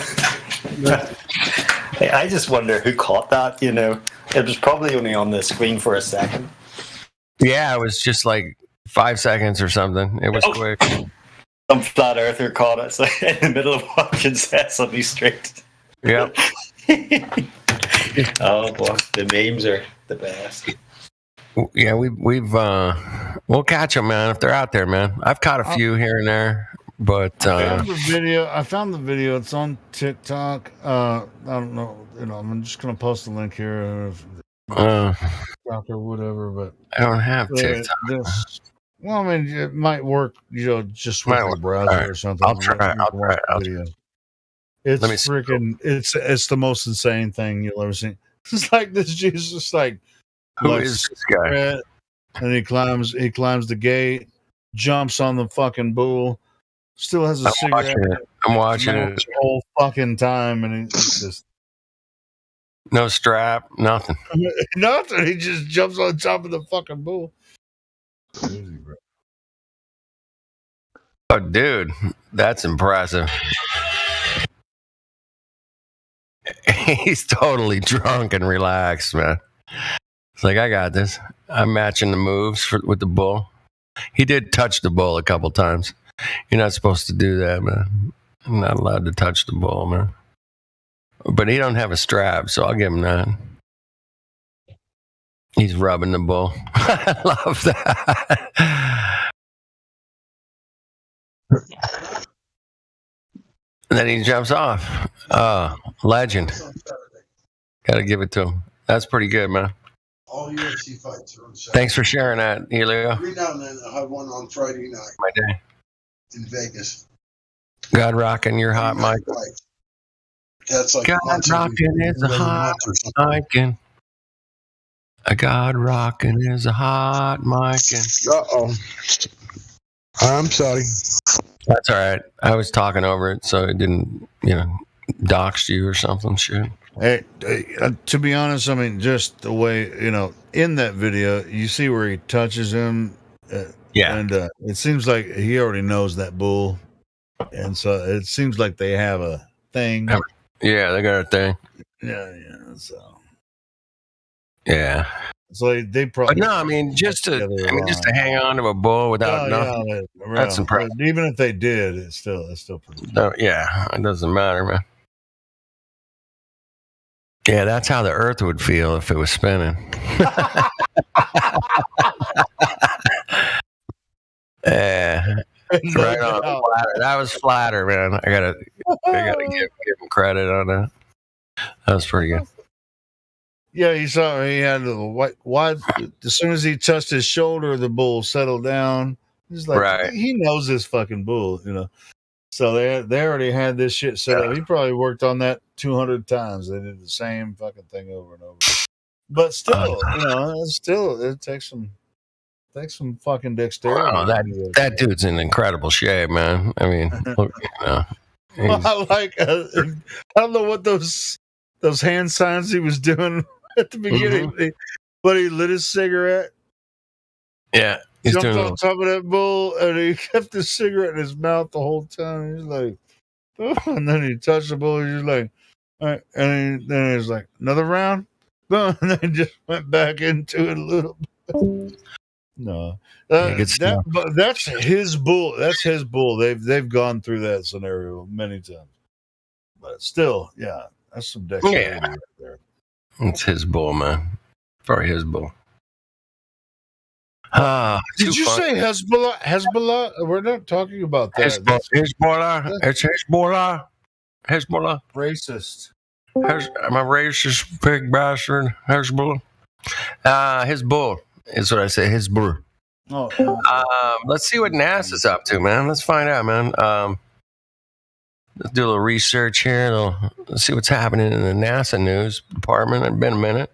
I just wonder who caught that, It was probably only on the screen for a second. Yeah, it was just like 5 seconds or something. It was quick. Some flat earther caught it in the middle of watching Sesame Street. Yep. Oh boy, the memes are the best. Yeah, we'll catch them, man, if they're out there, man. I've caught a few here and there, but I found the video. It's on TikTok. I don't know. I'm just gonna post the link here. Or whatever, but I don't have TikTok. Well, I mean, it might work, just with your browser or something. I'll try. It's freaking. It's the most insane thing you'll ever see. It's like this Jesus, like, who is this guy? And he climbs the gate, jumps on the fucking bull, still has a cigarette. I'm watching it the whole fucking time, and it's just. No strap, nothing. Nothing. He just jumps on top of the fucking bull. Crazy, bro. Oh, dude, that's impressive. He's totally drunk and relaxed, man. It's like, I got this. I'm matching the moves with the bull. He did touch the bull a couple times. You're not supposed to do that, man. I'm not allowed to touch the bull, man. But he don't have a strap, so I'll give him that. He's rubbing the bull. I love that. And then he jumps off. Legend. Gotta give it to him. That's pretty good, man. All UFC fights are on Saturday. Thanks for sharing that, Helio. Every now and then I have one on Friday night. My day. In Vegas. God rocking your hot mic. That's like God rocking is a hot micin'. A God rocking is a hot micin'. Uh-oh. I'm sorry. That's all right. I was talking over it, so it didn't, dox you or something. Shit. Hey, to be honest, I mean, just the way, in that video, you see where he touches him. Yeah. And it seems like he already knows that bull. And so it seems like they have a thing. Yeah, they got a thing. Yeah. So. Yeah. So they probably. But no, I mean, just to hang on to a bull without nothing. That's impressive. Even if they did, it's still pretty. No, yeah, it doesn't matter, man. Yeah, that's how the Earth would feel if it was spinning. Yeah, right on. Flatter. That was flatter, man. I gotta give him credit on that. That was pretty good. Yeah, he had a wide. As soon as he touched his shoulder, the bull settled down. He's like, right. He knows this fucking bull, So they already had this shit set up. He probably worked on that 200 times. They did the same fucking thing over and over. But still, it takes some fucking dexterity. Oh, that dude's in incredible shape, man. I mean, look, I don't know what those hand signs he was doing at the beginning, but he lit his cigarette Yeah. He's jumped doing on top of that bull, and he kept the cigarette in his mouth the whole time. He's like, oh, and then he touched the bull. He's like, all right. And then he's like, another round? And then just went back into it a little bit. No. That's his bull. That's his bull. They've gone through that scenario many times. But still, yeah, that's some dexterity right there. It's his bull, man. Probably his bull. Did you say Hezbollah? Hezbollah? We're not talking about that. Hezbollah. It's Hezbollah. Hezbollah. Racist. I'm a racist pig bastard. Hezbollah. His bull is what I say. His bull. Let's see what NASA's up to, man. Let's find out, man. Let's do a little research here. Let's see what's happening in the NASA news department. It's been a minute.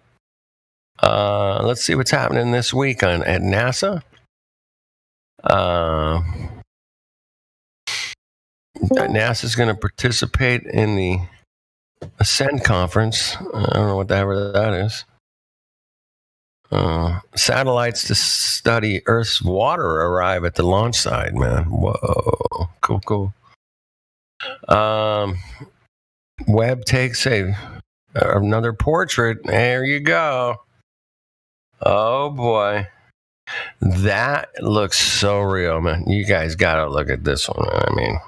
Let's see what's happening this week at NASA. NASA's going to participate in the Ascend conference. I don't know what that is. Satellites to study Earth's water arrive at the launch site, man. Whoa. Cool. Webb takes another portrait. There you go. Oh boy. That looks so real, man. You guys gotta look at this one. I mean,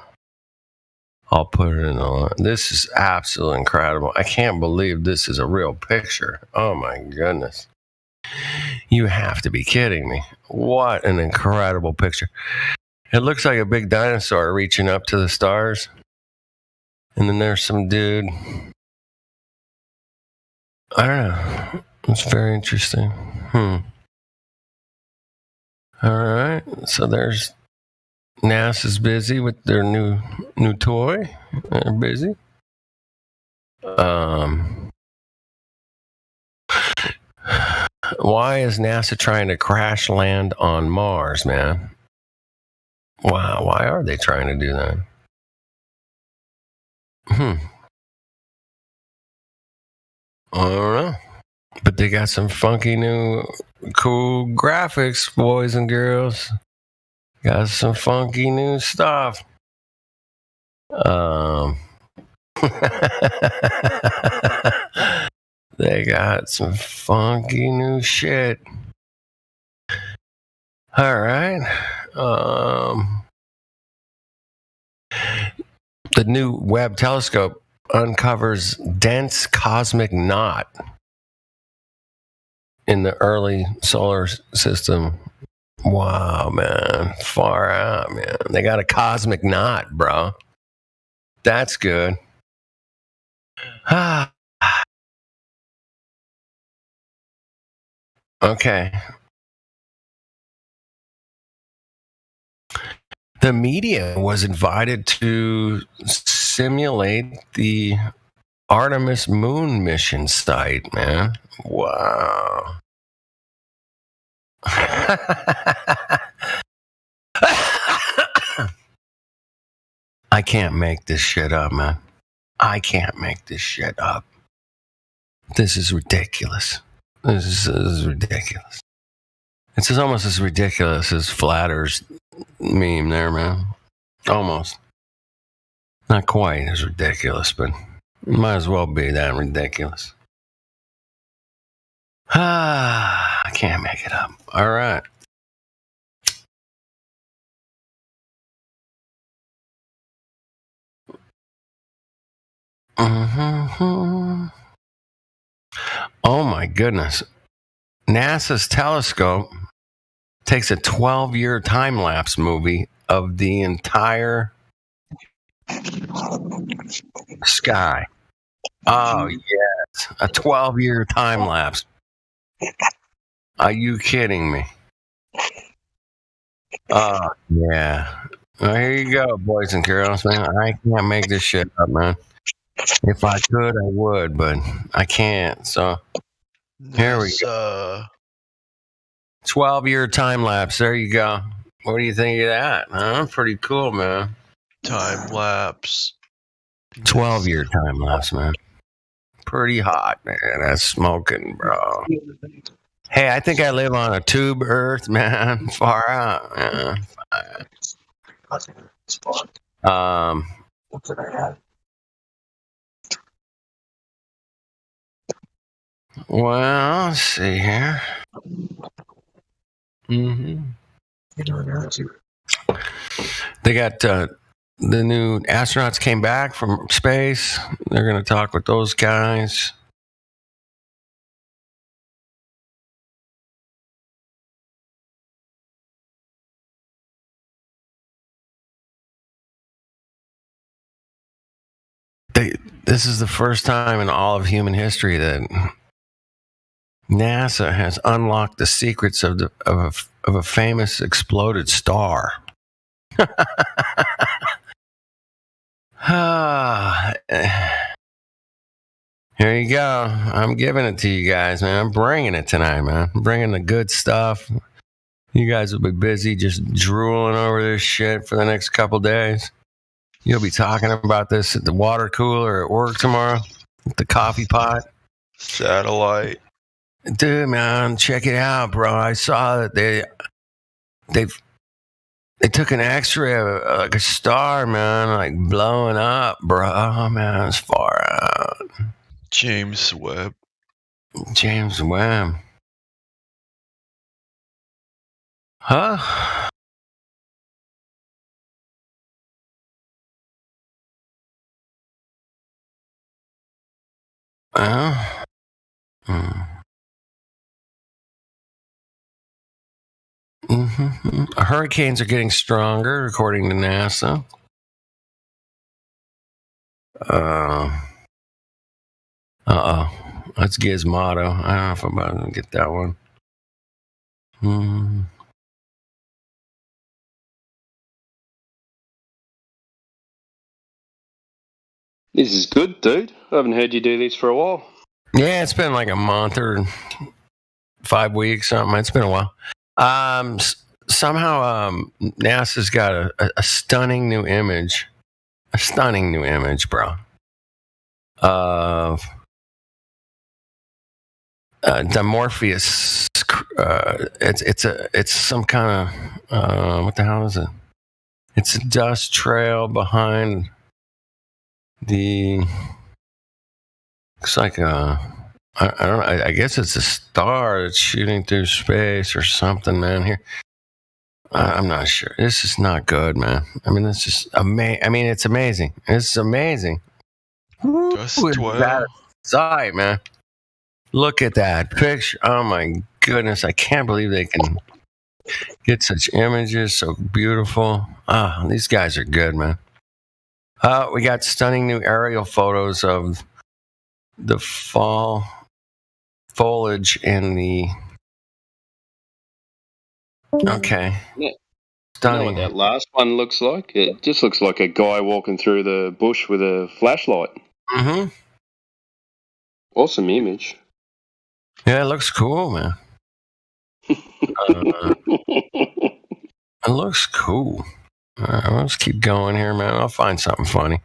I'll put it in this is absolutely incredible. I can't believe this is a real picture. Oh my goodness. You have to be kidding me. What an incredible picture. It looks like a big dinosaur reaching up to the stars. And then there's some dude. I don't know. It's very interesting. All right. So there's NASA's busy with their new toy. They're busy. Why is NASA trying to crash land on Mars, man? Wow. Why are they trying to do that? I don't know. But they got some funky new cool graphics, boys and girls. Got some funky new stuff. They got some funky new shit. All right. The new Webb telescope uncovers dense cosmic knot in the early solar system. Wow, man. Far out, man. They got a cosmic knot, bro. That's good. Okay. The media was invited to simulate the Artemis moon mission site, man. Wow. I can't make this shit up, man. I can't make this shit up. This is ridiculous. This is ridiculous. It's almost as ridiculous as Flat Earth's meme there, man. Almost. Not quite as ridiculous, but might as well be that ridiculous. I can't make it up. All right. Oh my goodness. NASA's telescope takes a 12-year time-lapse movie of the entire sky. Oh, yes. A 12-year time-lapse. Are you kidding me? Oh, yeah. Well, here you go, boys and girls, man. I can't make this shit up, man. If I could, I would, but I can't. So here we go. 12-year time lapse. There you go. What do you think of that? Huh? Pretty cool, man. Time lapse. 12-year time lapse, man. Pretty hot, man. That's smoking, bro. Hey, I think I live on a tube Earth, man. Far out. What did I have? Well, let's see here. Mm-hmm. They got the new astronauts came back from space. They're going to talk with those guys. This is the first time in all of human history that NASA has unlocked the secrets of a famous exploded star. Here you go. I'm giving it to you guys, man. I'm bringing it tonight, man. I'm bringing the good stuff. You guys will be busy just drooling over this shit for the next couple days. You'll be talking about this at the water cooler at work tomorrow, at the coffee pot. Satellite. Dude, man, check it out, bro. I saw that they took an X-ray of like a star, man, like blowing up, bro. Oh, man, it's far out. James Webb. James Webb. Huh? Hurricanes are getting stronger, according to NASA. That's Gizmodo. I don't know if I'm about to get that one. This is good, dude. I haven't heard you do this for a while. Yeah, it's been like a month or 5 weeks, something. It's been a while. Somehow NASA's got a stunning new image. A stunning new image, bro. Of Dimorpheus. It's some kind of what the hell is it? It's a dust trail behind the. Looks like I don't know. I guess it's a star that's shooting through space or something, man. Here, I'm not sure. This is not good, man. I mean, it's just amazing. I mean, it's amazing. It's amazing. That sight, man. Look at that picture. Oh my goodness! I can't believe they can get such images so beautiful. These guys are good, man. We got stunning new aerial photos of the fall foliage in the. Okay. Yeah. Stunning. You know what that last one looks like? It just looks like a guy walking through the bush with a flashlight. Mm-hmm. Awesome image. Yeah, it looks cool, man. It looks cool. Let's keep going here, man. I'll find something funny.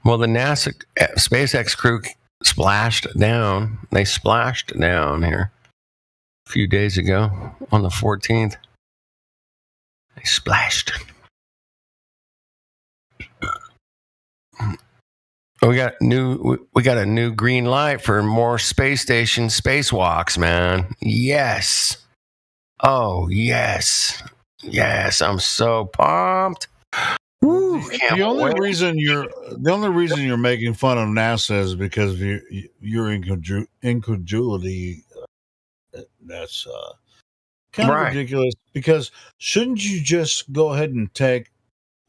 Well, the NASA SpaceX crew splashed down. They splashed down here a few days ago on the 14th. They splashed. We got a new green light for more space station spacewalks, man. Yes. Oh, yes. Yes, I'm so pumped. Woo, The only reason you're making fun of NASA is because of your incredulity. That's kind of ridiculous. Because shouldn't you just go ahead and take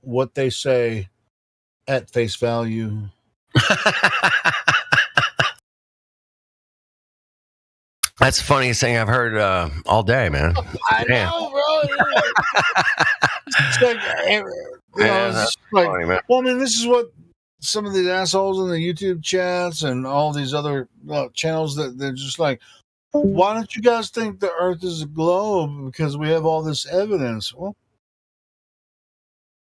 what they say at face value? That's the funniest thing I've heard all day, man. I know, bro. It's like, it's like, funny, man. well, I mean, this is what some of these assholes in the YouTube chats and all these other channels that they're just like, why don't you guys think the Earth is a globe? Because we have all this evidence. Well,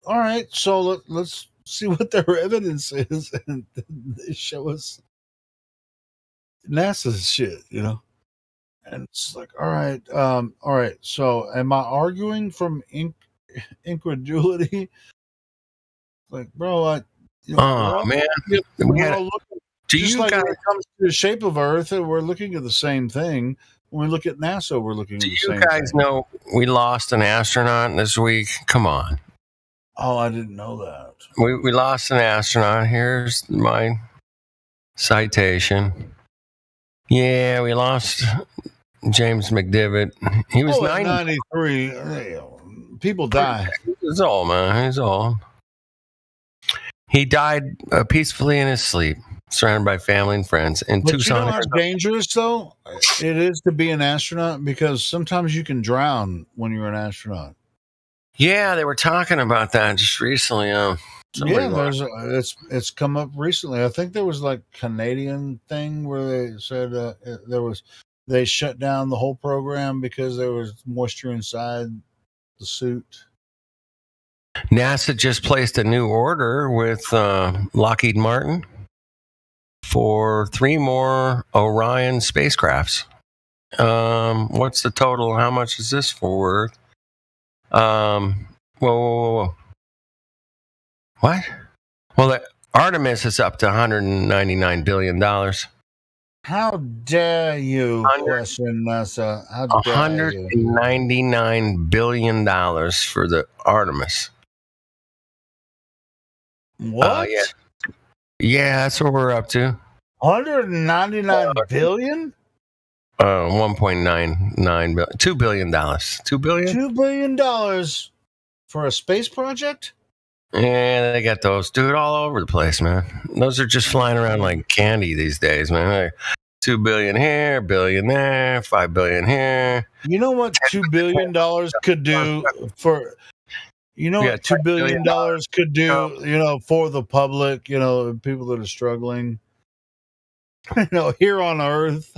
all right, so let's see what their evidence is, and they show us NASA's shit, And it's like, all right. So, am I arguing from incredulity? Like, bro, Oh man, we're all looking. Do Just you like guys? when it comes to the shape of Earth, we're looking at the same thing. When we look at NASA, we're looking at the same You guys thing. know we lost an astronaut this week. Come on. Oh, I didn't know that. We lost an astronaut. Here's my citation. Yeah, we lost James McDivitt. He was 93. People die. He's old, man. He's old. He died peacefully in his sleep, surrounded by family and friends in But Tucson. you know how dangerous, though, it is to be an astronaut, because sometimes you can drown when you're an astronaut. Yeah, they were talking about that just recently. It's come up recently. I think there was like Canadian thing where they said they shut down the whole program because there was moisture inside the suit. NASA just placed a new order with Lockheed Martin for 3 more Orion spacecrafts. What's the total? How much is this for? Whoa. What? Well, the Artemis is up to $199 billion. How dare you question NASA? How dare you? $199 billion for the Artemis. What? Yeah, that's what we're up to. 199 billion? 1.99 billion. $2 billion. $2 billion? $2 billion for a space project? Yeah, they got those, dude, all over the place, man. Those are just flying around like candy these days, man. Like $2 billion here, $1 billion there, $5 billion here. You know what $2 billion could do for? You know what $2 billion could do? For the public, people that are struggling. Here on Earth.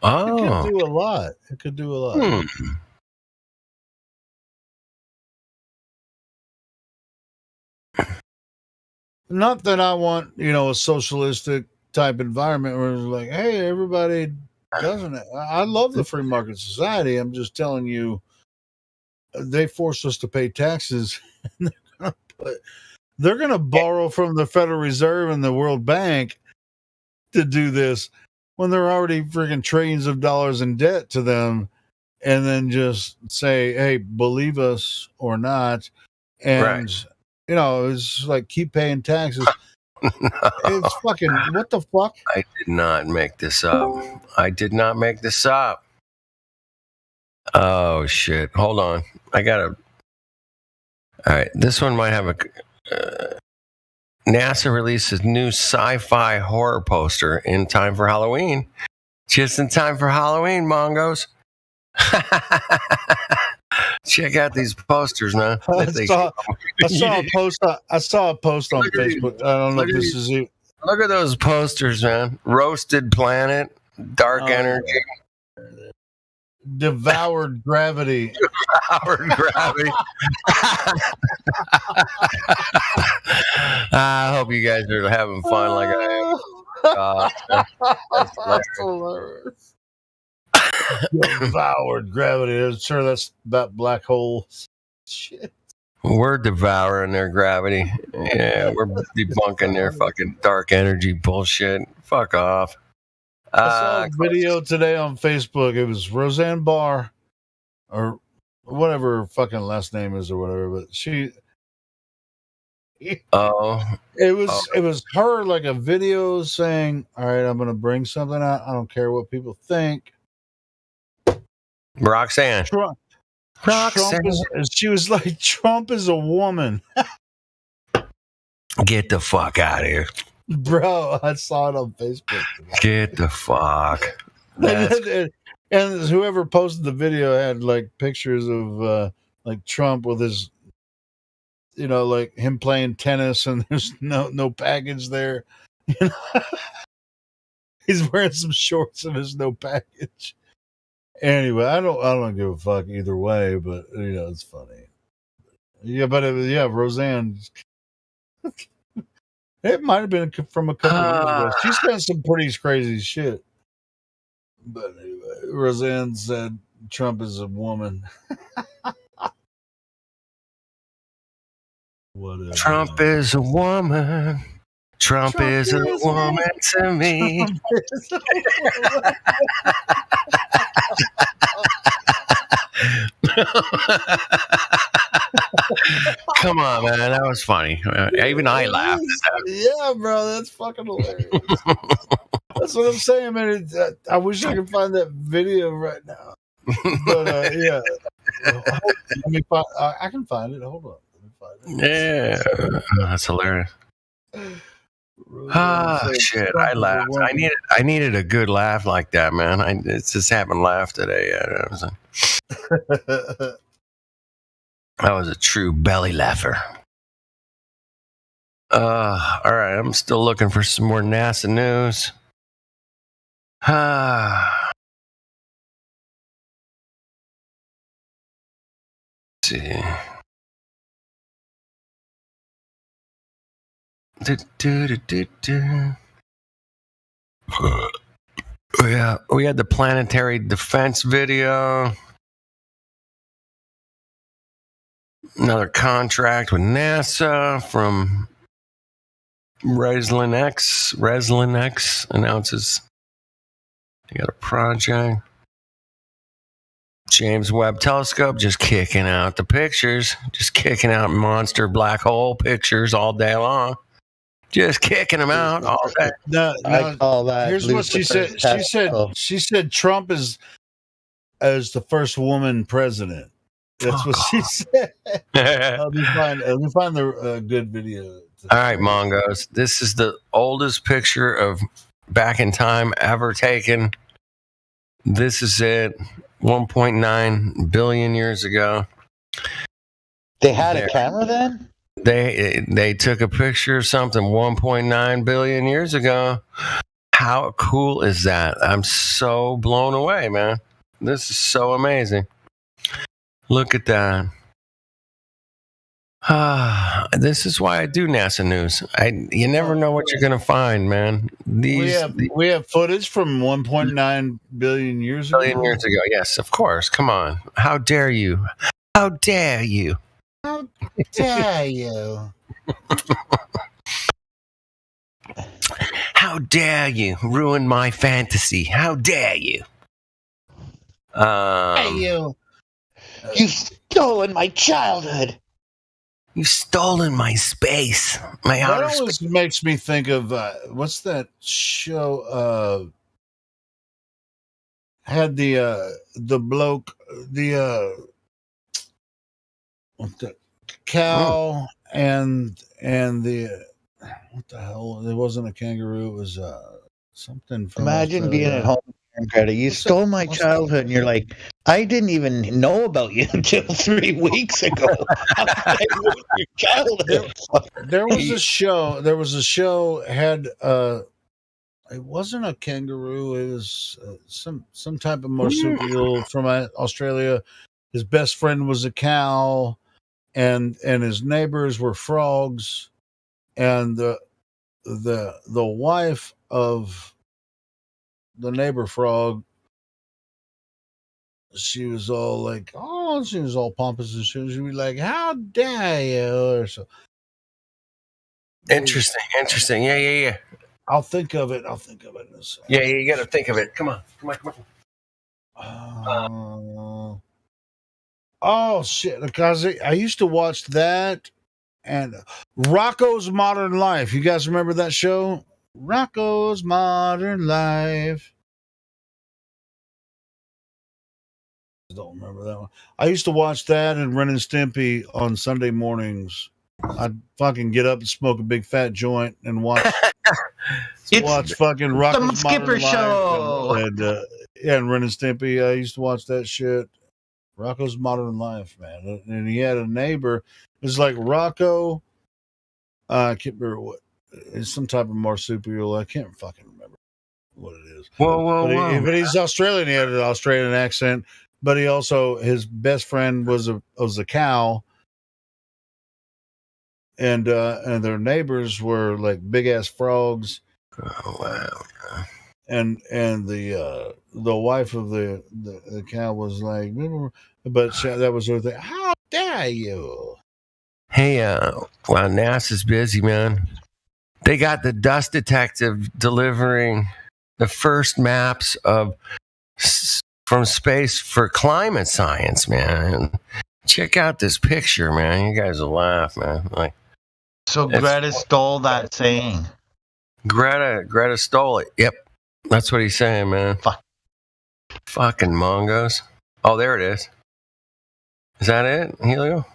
Oh, it could do a lot. It could do a lot. Not that I want, a socialistic type environment where it's like, hey, everybody doesn't it? I love the free market society. I'm just telling you, they force us to pay taxes. They're going to borrow from the Federal Reserve and the World Bank to do this when they're already freaking trillions of dollars in debt to them, and then just say, hey, believe us or not. And, right. It's like, keep paying taxes. It's fucking, what the fuck? I did not make this up. Oh, shit. Hold on. All right. This one might have NASA releases new sci-fi horror poster in time for Halloween. Just in time for Halloween, Mongos. Check out these posters, man. I saw a post on Facebook. I don't know if this is you. Look at those posters, man. Roasted Planet, Dark Energy. Devoured Gravity. Devoured Gravity. I hope you guys are having fun like I am. That's hilarious. Devoured Gravity. I'm sure that's about black holes. Shit. We're devouring their gravity. Yeah, we're debunking their fucking dark energy bullshit. Fuck off. I saw a video today on Facebook. It was Roseanne Barr, or whatever her fucking last name is, or whatever. But it was her, like a video saying, "All right, I'm going to bring something out. I don't care what people think." Roxanne. Trump she was like, Trump is a woman. Get the fuck out of here. Bro, I saw it on Facebook. Get the fuck. And whoever posted the video had like pictures of like Trump with his, like him playing tennis, and there's no package there. He's wearing some shorts and there's no package. Anyway, I don't give a fuck either way, but it's funny. Yeah, but Roseanne. It might have been from a couple of years ago. She said some pretty crazy shit. But anyway, Roseanne said Trump is a woman. Whatever. Trump is a woman. Trump is a woman to me. Come on, man. That was funny. Even I laughed at that. Yeah, bro. That's fucking hilarious. That's what I'm saying, man. I wish I could find that video right now. But, yeah. Let me find, I can find it. Hold on. Let me find it. Yeah. That's hilarious. Ah, shit. I laughed. I needed a good laugh like that, man. I just haven't laughed today yet. That was a true belly laugher. All right. I'm still looking for some more NASA news. Let's see. Yeah, we had the planetary defense video. Another contract with NASA from Reslin X. Reslin X announces they got a project. James Webb Telescope just kicking out the pictures, just kicking out monster black hole pictures all day long. Just kicking them out all day. I call that. Here's what she said. She said Trump is as the first woman president. That's what she said. Let me find the good video. All right, Mongos. This is the oldest picture of back in time ever taken. This is it. 1.9 billion years ago. They had a camera then? They took a picture of something 1.9 billion years ago. How cool is that? I'm so blown away, man. This is so amazing. Look at that. This is why I do NASA news. You never know what you're going to find, man. We have footage from 1.9 billion years ago. Yes, of course. Come on. How dare you? How dare you? How dare you? How dare you ruin my fantasy? How dare you? Hey, you've stolen my childhood. You've stolen my space. My That outer always makes me think of what's that show? Had the bloke the cow and the what the hell? It wasn't a kangaroo. It was something. From Imagine Australia. being at home. Greta, you stole my childhood, and you're like, I didn't even know about you until 3 weeks ago. How did I ruin your childhood? There was a show. There was a show had. It wasn't a kangaroo. It was some type of marsupial from Australia. His best friend was a cow, and his neighbors were frogs, and the wife of the neighbor frog, she was all like, oh, she was all pompous and shit. She'd be like, how dare you? Or so. Interesting. Yeah. I'll think of it. Yeah, you got to think of it. Come on. Oh shit! Because I used to watch that and Rocko's Modern Life. You guys remember that show? Rocko's Modern Life. I don't remember that one. I used to watch that and Ren and Stimpy on Sunday mornings. I'd fucking get up and smoke a big fat joint and watch fucking Rocko's Skipper Modern Show. Life and Ren and Stimpy. I used to watch that shit. Rocko's Modern Life, man. And he had a neighbor. It was like Rocko. I can't remember what. It's some type of marsupial. I can't fucking remember what it is. Whoa. But he's Australian. He had an Australian accent. But he also, his best friend was a cow. And their neighbors were like big ass frogs. Oh, wow. the wife of the cow was like, but that was her thing. How dare you? Hey, while NASA's busy, man, they got the dust detective delivering the first maps of from space for climate science, man. Check out this picture, man. You guys will laugh, man. Like, so Greta stole that saying. Greta stole it. Yep, that's what he's saying, man. Fucking Mongos. Oh, there it is. Is that it, Helio?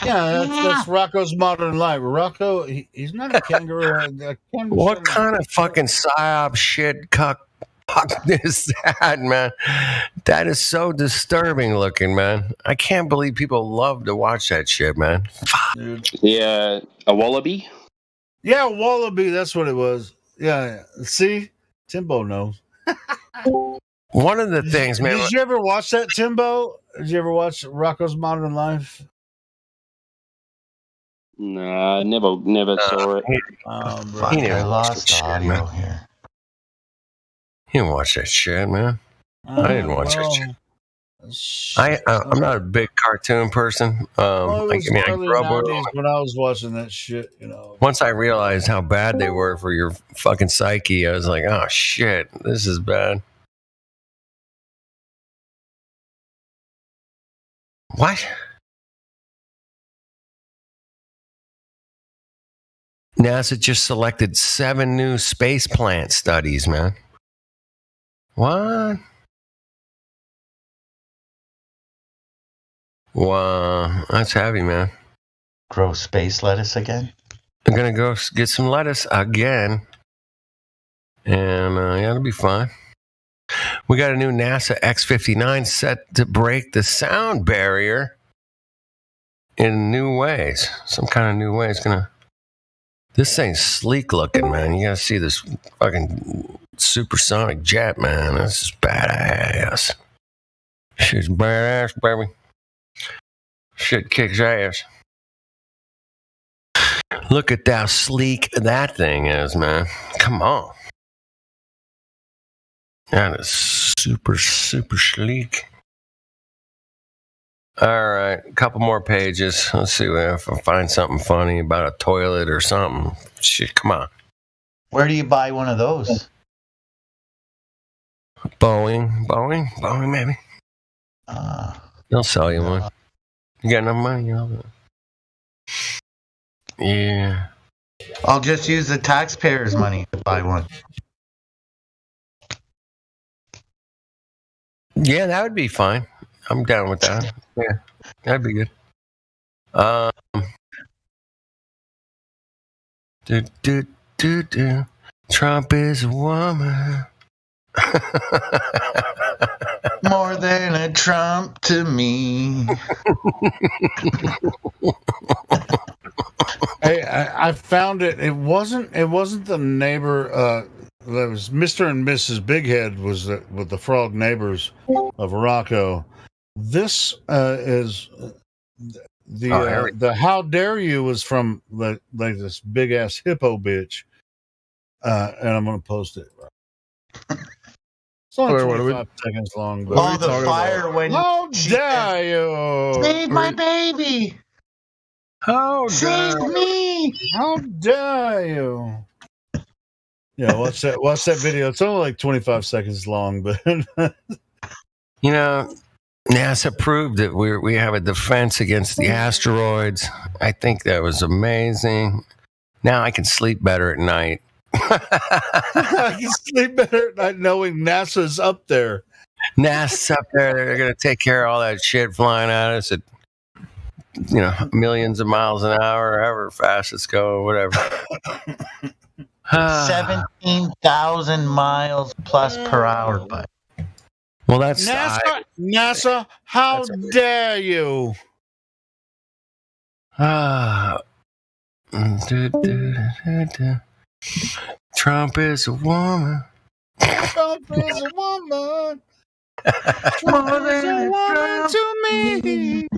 Yeah, that's Rocco's Modern Life. Rocco, he's not a kangaroo. What kind of fucking psyop shit cuck is that, man? That is so disturbing looking, man. I can't believe people love to watch that shit, man. Yeah, a wallaby? Yeah, wallaby, that's what it was. Yeah. See? Timbo knows. One of the things, man. Did you ever watch that, Timbo? Did you ever watch Rocco's Modern Life? Nah, never saw it. I lost audio here. You didn't watch that shit, man. I didn't watch that shit. I'm not a big cartoon person. I I grew up with them. when I was watching that shit, you know. Once I realized how bad they were for your fucking psyche, I was like, oh shit, this is bad. What? NASA just selected 7 new space plant studies, man. What? Wow, that's heavy, man. Grow space lettuce again? I'm going to go get some lettuce again. And yeah, it'll be fine. We got a new NASA X-59 set to break the sound barrier in new ways. Some kind of new way. It's going to... This thing's sleek looking, man. You got to see this fucking supersonic jet, man. This is badass. Shit's badass, baby. Shit kicks ass. Look at how sleek that thing is, man. Come on. That is super, super sleek. All right, a couple more pages. Let's see if I find something funny about a toilet or something. Shit, come on. Where do you buy one of those? Boeing, maybe. They'll sell you one. You got enough money, you know. Yeah. I'll just use the taxpayers' money to buy one. Yeah, that would be fine. I'm down with that. Yeah, that'd be good. Trump is a woman. More than a Trump to me. Hey, I found it. It wasn't the neighbor. That was Mr. and Mrs. Bighead was with the frog neighbors of Rocco. This is the how dare you was from like this big ass hippo bitch, and I'm gonna post it. It's only 25 seconds long. But the fire when how dare you save my baby? How save me? How dare you? Yeah, watch that video. It's only like 25 seconds long, but you know, NASA proved that we have a defense against the asteroids. I think that was amazing. Now I can sleep better at night. I can sleep better at night knowing NASA's up there. NASA's up there. They're going to take care of all that shit flying at us at, millions of miles an hour, however fast it's going, whatever. 17,000 miles plus per hour, but well, that's NASA. How dare you? Trump is a woman. Trump is a woman. Trump is a woman to me.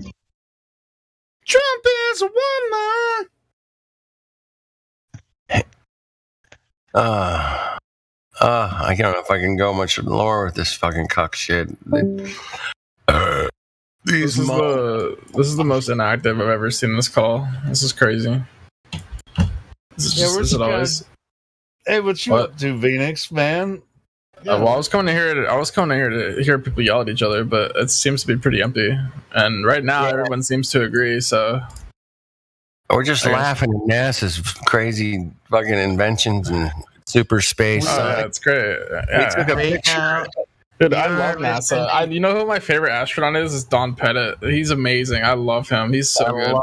Trump is a woman. I don't know if I can go much lower with this fucking cuck shit. This is the most inactive I've ever seen this call. This is crazy. This is just, is it always? Hey, what you up to, Phoenix, man? Well, I was coming here to hear people yell at each other, but it seems to be pretty empty. And right now, everyone seems to agree. So we're just laughing at NASA's crazy fucking inventions and super space. Oh, yeah, it's great. Yeah. We took a picture. Dude, I love NASA. You know who my favorite astronaut is? Is Don Pettit. He's amazing. I love him. He's so good.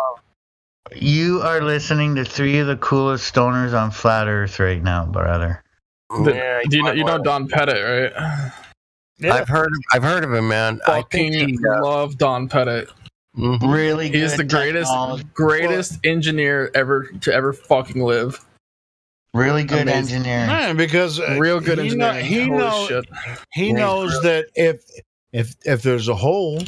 You are listening to 3 of the coolest stoners on flat Earth right now, brother. Do you know Don Pettit, right? Yeah. I've heard of him, man. Fucking love Don Pettit. Mm-hmm. Really good. He's the greatest engineer to ever fucking live. Really good engineering. Man, because real good engineering. He knows that if there's a hole,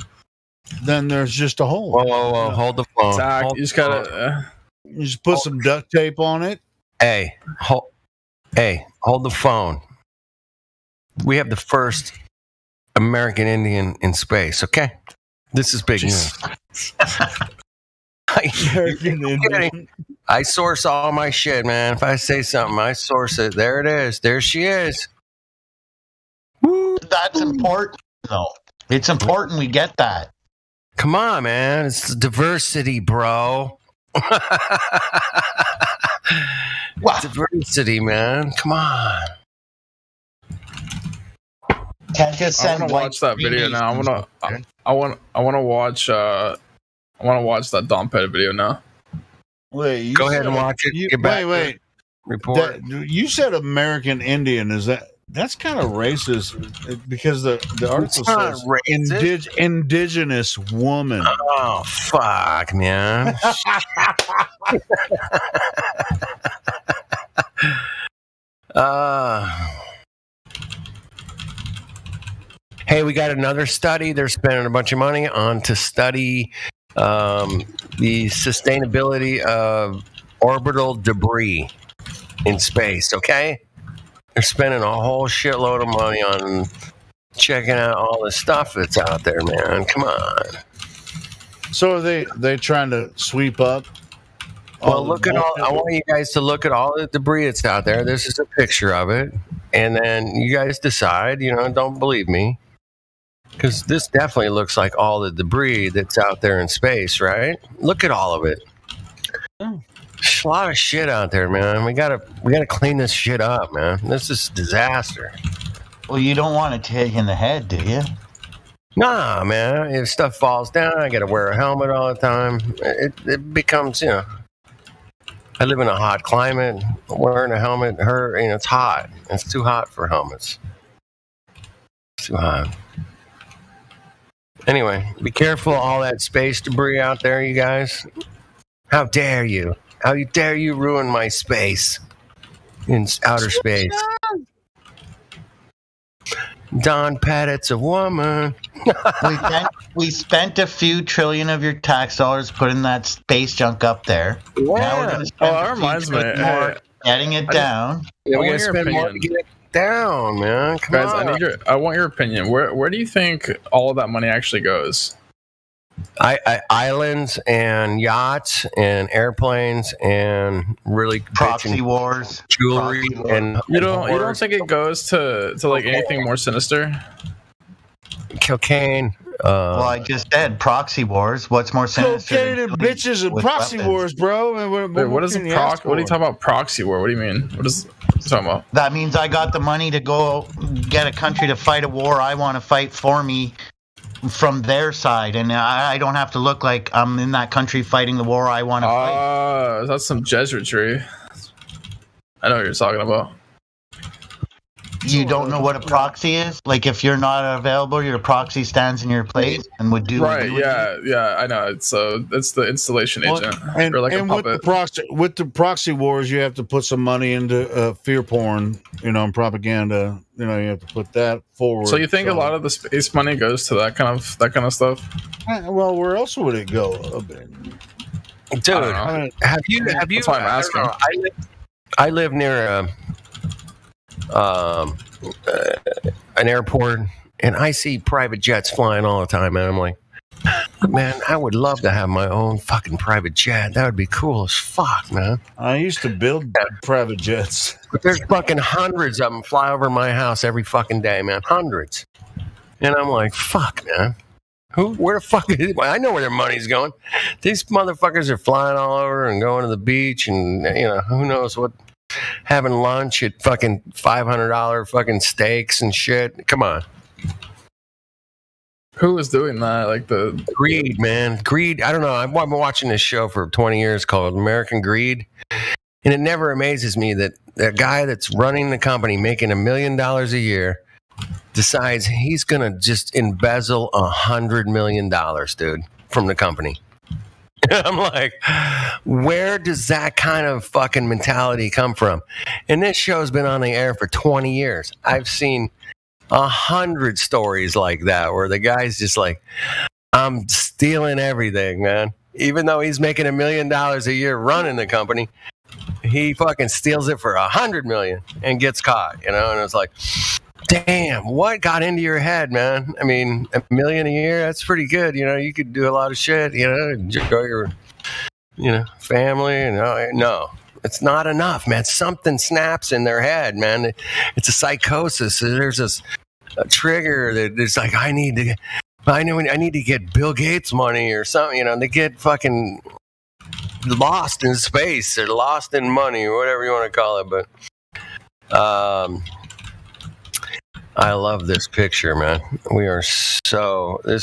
then there's just a hole. Whoa, hold the phone. Zach, you just gotta you just put some duct tape on it. Hey, hold the phone. We have the first American Indian in space, okay? This is big news. I source all my shit, man. If I say something, I source it. There it is. There she is. That's important, though. It's important we get that. Come on, man. It's diversity, bro. Diversity, man. Come on. Can't just I want to watch that video now. I want to watch that Don Pettit video now. Wait, go ahead and watch it. Wait. Report. You said American Indian. That's kind of racist because the article says indigenous woman. Oh fuck, man. Hey, we got another study. They're spending a bunch of money on to study the sustainability of orbital debris in space, okay? They're spending a whole shitload of money on checking out all the stuff that's out there, man. Come on. So are they trying to sweep up? Well, look at all. I want you guys to look at all the debris that's out there. This is a picture of it. And then you guys decide, don't believe me. Because this definitely looks like all the debris that's out there in space, right? Look at all of it. There's a lot of shit out there, man. We gotta clean this shit up, man. This is a disaster. Well, you don't want to take in the head, do you? Nah, man. If stuff falls down, I gotta wear a helmet all the time. It becomes, I live in a hot climate. Wearing a helmet, it's hot. It's too hot for helmets. It's too hot. Anyway, be careful of all that space debris out there, you guys. How dare you? How dare you ruin my space in outer space? Don Pettit's a woman. we spent a few trillion of your tax dollars putting that space junk up there. Yeah. Now we're going to spend that reminds me. More getting it down. Yeah, we're going to spend more to get it down, man. Come on. I want your opinion. Where do you think all of that money actually goes? Islands and yachts and airplanes and really proxy wars, jewelry, and you don't think it goes to like anything more sinister? Cocaine. Well, I just said proxy wars. What's more sinister? Cocaine and bitches and proxy wars, bro. What are you talking about? Proxy war? What do you mean? What is talking about? That means I got the money to go get a country to fight a war I want to fight for me from their side, and I don't have to look like I'm in that country fighting the war I want to fight. That's some Jesuitry. I know what you're talking about. You don't know what a proxy is? Like, if you're not available, your proxy stands in your place and would do. Right? Yeah. I know. It's the installation agent, or like a puppet. With the proxy wars, you have to put some money into fear porn, and propaganda. You have to put that forward. So you think a lot of the space money goes to that kind of stuff? Well, where else would it go? Dude, have you? That's why I'm asking. I live near an airport, and I see private jets flying all the time, and I'm like, man, I would love to have my own fucking private jet. That would be cool as fuck, man. I used to build private jets. But there's fucking hundreds of them fly over my house every fucking day, man. Hundreds. And I'm like, fuck, man. Where the fuck is it? I know where their money's going. These motherfuckers are flying all over and going to the beach and, who knows what, having lunch at fucking $500 fucking steaks and shit. Come on. Who was doing that? Like the greed, man. Greed. I don't know. I've been watching this show for 20 years called American Greed. And it never amazes me that the guy that's running the company making $1 million a year decides he's going to just embezzle $100 million, dude, from the company. I'm like, where does that kind of fucking mentality come from? And this show's been on the air for 20 years. I've seen 100 stories like that where the guy's just like, I'm stealing everything, man. Even though he's making $1 million a year running the company, he fucking steals it for $100 million and gets caught, And it's like, damn, what got into your head, man? I mean, $1 million a year, that's pretty good. You could do a lot of shit, enjoy your, family. And no, it's not enough, man. Something snaps in their head, man. It's a psychosis. There's a trigger that it's like, I need to get Bill Gates money or something, they get fucking lost in space or lost in money or whatever you want to call it. But, I love this picture, man. This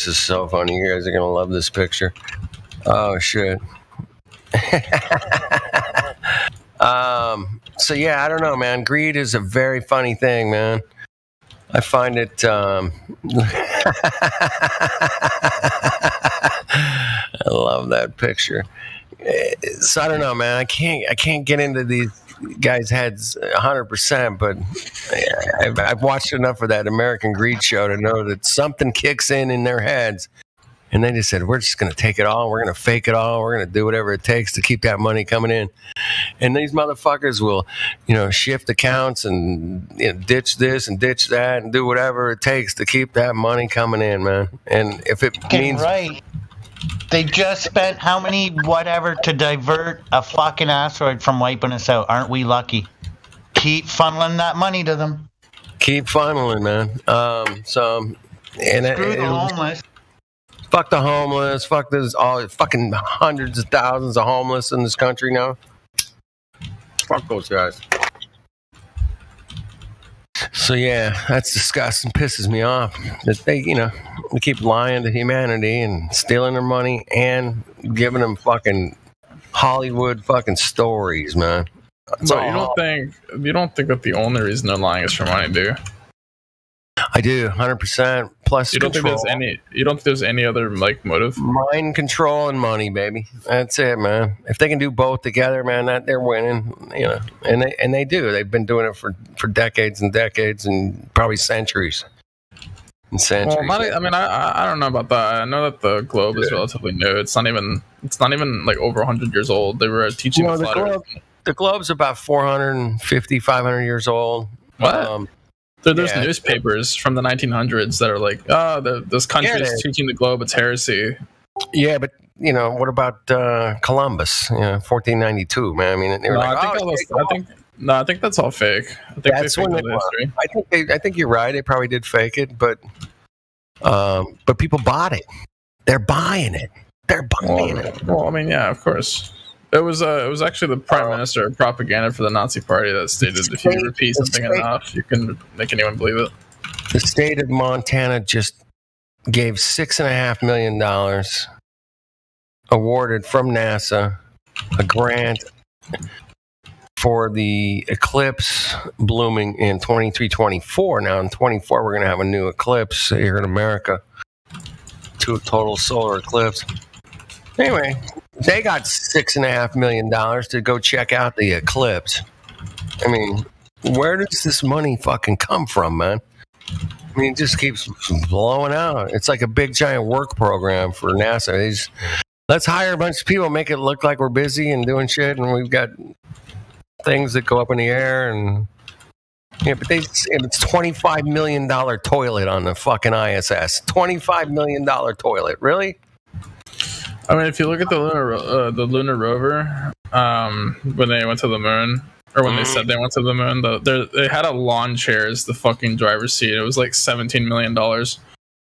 is so funny. You guys are going to love this picture. Oh, shit. So, yeah, I don't know, man. Greed is a very funny thing, man. I find it... I love that picture. So, I don't know, man. I can't get into these guys' heads 100%, but I've watched enough of that American Greed show to know that something kicks in their heads, and they just said, we're just going to take it all, we're going to fake it all, we're going to do whatever it takes to keep that money coming in. And these motherfuckers will, shift accounts and ditch this and ditch that and do whatever it takes to keep that money coming in, man. And if it means... Right. They just spent how many whatever to divert a fucking asteroid from wiping us out. Aren't we lucky? Keep funneling that money to them. Keep funneling, man. Screw the homeless. Fuck the homeless. Fuck this. All fucking hundreds of thousands of homeless in this country now. Fuck those guys. So yeah, that's disgusting. Pisses me off that they keep lying to humanity and stealing their money and giving them fucking Hollywood fucking stories, man. But you don't think that the only reason they're lying is for money, do you? I do, 100%. Plus, you don't think there's any other motive? Mind control and money, baby. That's it, man. If they can do both together, man, they're winning. And they do. They've been doing it for decades and decades and probably centuries. Well, money, I mean, I don't know about that. I know that the globe is relatively new. It's not even like over 100 years old. They were teaching the globe's about 450, 500 years old. What? There's newspapers from the 1900s that are like, this country is teaching the globe its heresy. Yeah, but what about Columbus? 1492, man. I mean, they were I think that's all fake. I think that's when I think you're right. They probably did fake it, but people bought it. They're buying it. Well, I mean, yeah, of course. It was actually the prime minister of propaganda for the Nazi Party that stated if you repeat something enough, you can make anyone believe it. The state of Montana just gave $6.5 million awarded from NASA a grant for the eclipse blooming in 23-24. Now in 24, we're going to have a new eclipse here in America. To a total solar eclipse. Anyway, they got $6.5 million to go check out the eclipse. I mean, where does this money fucking come from, man? I mean, it just keeps blowing out. It's like a big giant work program for NASA. Let's hire a bunch of people, make it look like we're busy and doing shit, and we've got things that go up in the air, and Yeah, but it's $25 million toilet on the fucking ISS. $25 million toilet, really? I mean, if you look at the lunar rover, when they went to the moon, or when they said they went to the moon, they had a lawn chair as the fucking driver's seat. It was like $17 million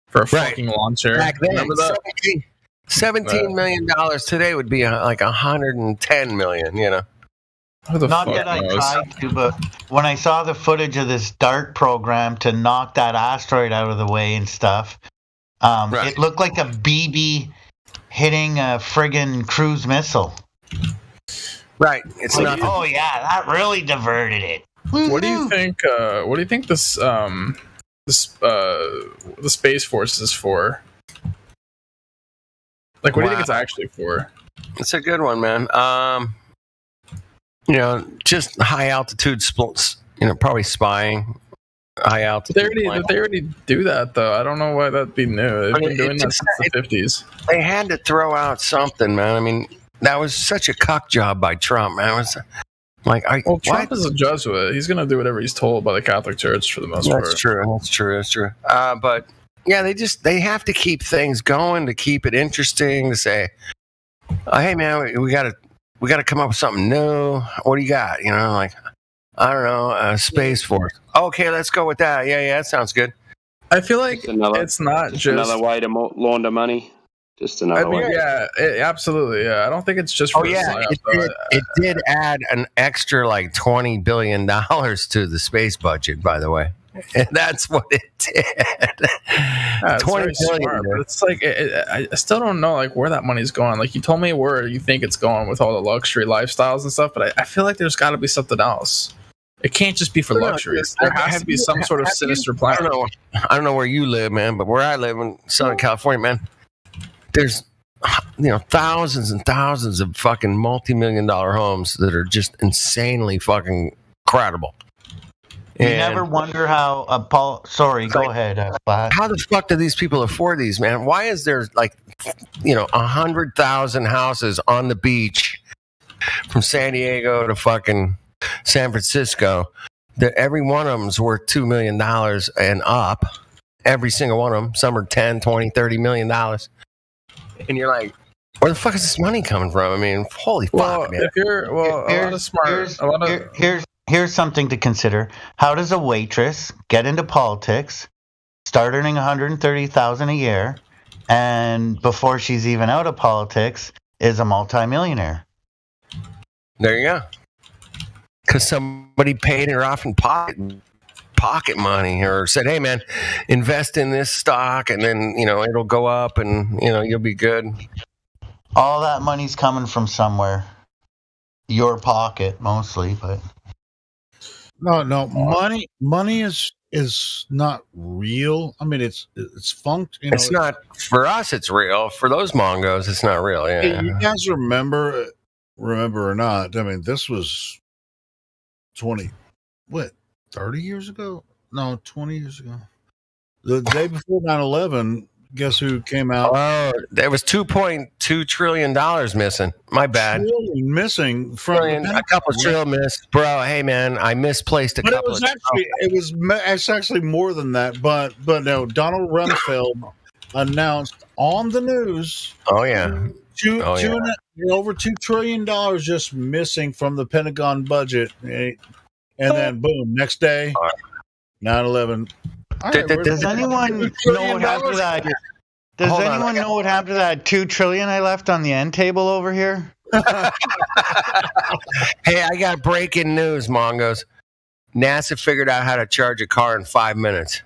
for a fucking lawn chair. Back then, Remember that? $17 million today would be like $110 million. You know. Not that I tried to, but when I saw the footage of this DART program to knock that asteroid out of the way and stuff, it looked like a BB hitting a friggin' cruise missile. Right. It's like, not. Oh yeah, that really diverted it. What do you think? What do you think the Space Force is for? Like, what do you think it's actually for? It's a good one, man. Just high altitude splits. Probably spying. High altitude. They already do that though. I don't know why that'd be new. They've been doing that since the 50s. They had to throw out something, man. I mean, that was such a cuck job by Trump, man. It was like, Trump is a Jesuit. He's gonna do whatever he's told by the Catholic Church for the most part. That's true. But yeah, they have to keep things going to keep it interesting. To say, hey man, we gotta come up with something new. What do you got? Like, I don't know, Space Force. Okay, let's go with that. Yeah, that sounds good. I feel like it's not just another way to launder money. Just another way. Yeah, absolutely. Yeah, I don't think it's just. For it did add an extra like $20 billion to the space budget. By the way, and that's what it did. Yeah, $20 billion. But it's like I still don't know like where that money's going. Like you told me where you think it's going with all the luxury lifestyles and stuff, but I feel like there's got to be something else. It can't just be for luxuries. There has to be some sort of sinister plan. I don't know where you live, man, but where I live in Southern California, man, there's thousands and thousands of fucking multi-million-dollar homes that are just insanely fucking incredible. You never wonder how Paul. Sorry, go ahead. How the fuck do these people afford these, man? Why is there like 100,000 houses on the beach from San Diego to fucking San Francisco, that every one of them's worth $2 million and up? Every single one of them. Some are 10, 20, $30 million. And you're like, where the fuck is this money coming from? I mean, holy fuck, man. Here's something to consider. How does a waitress get into politics, start earning $130,000 a year, and before she's even out of politics, is a multimillionaire? There you go. Because somebody paid her off in pocket money, or said, hey man, invest in this stock and then it'll go up and you'll be good. All that money's coming from somewhere. Your pocket mostly, but no money is not real. I mean, it's funked. It's not for us. It's real. For those Mongos, it's not real. Yeah. You guys remember or not? I mean, this was 30 years ago? No, 20 years ago. The day before 9/11, guess who came out? Oh, there was $2.2 trillion missing. My bad. Missing from a couple of trillion missed. Bro, hey man, I misplaced a couple of it's actually more than that, but no, Donald Rumsfeld announced on the news. Oh yeah. Over $2 trillion just missing from the Pentagon budget. And then boom, next day, 9/11. Does anyone know what happened to that? Does anyone know what happened to that $2 trillion I left on the end table over here? Hey, I got breaking news, Mongos. NASA figured out how to charge a car in 5 minutes.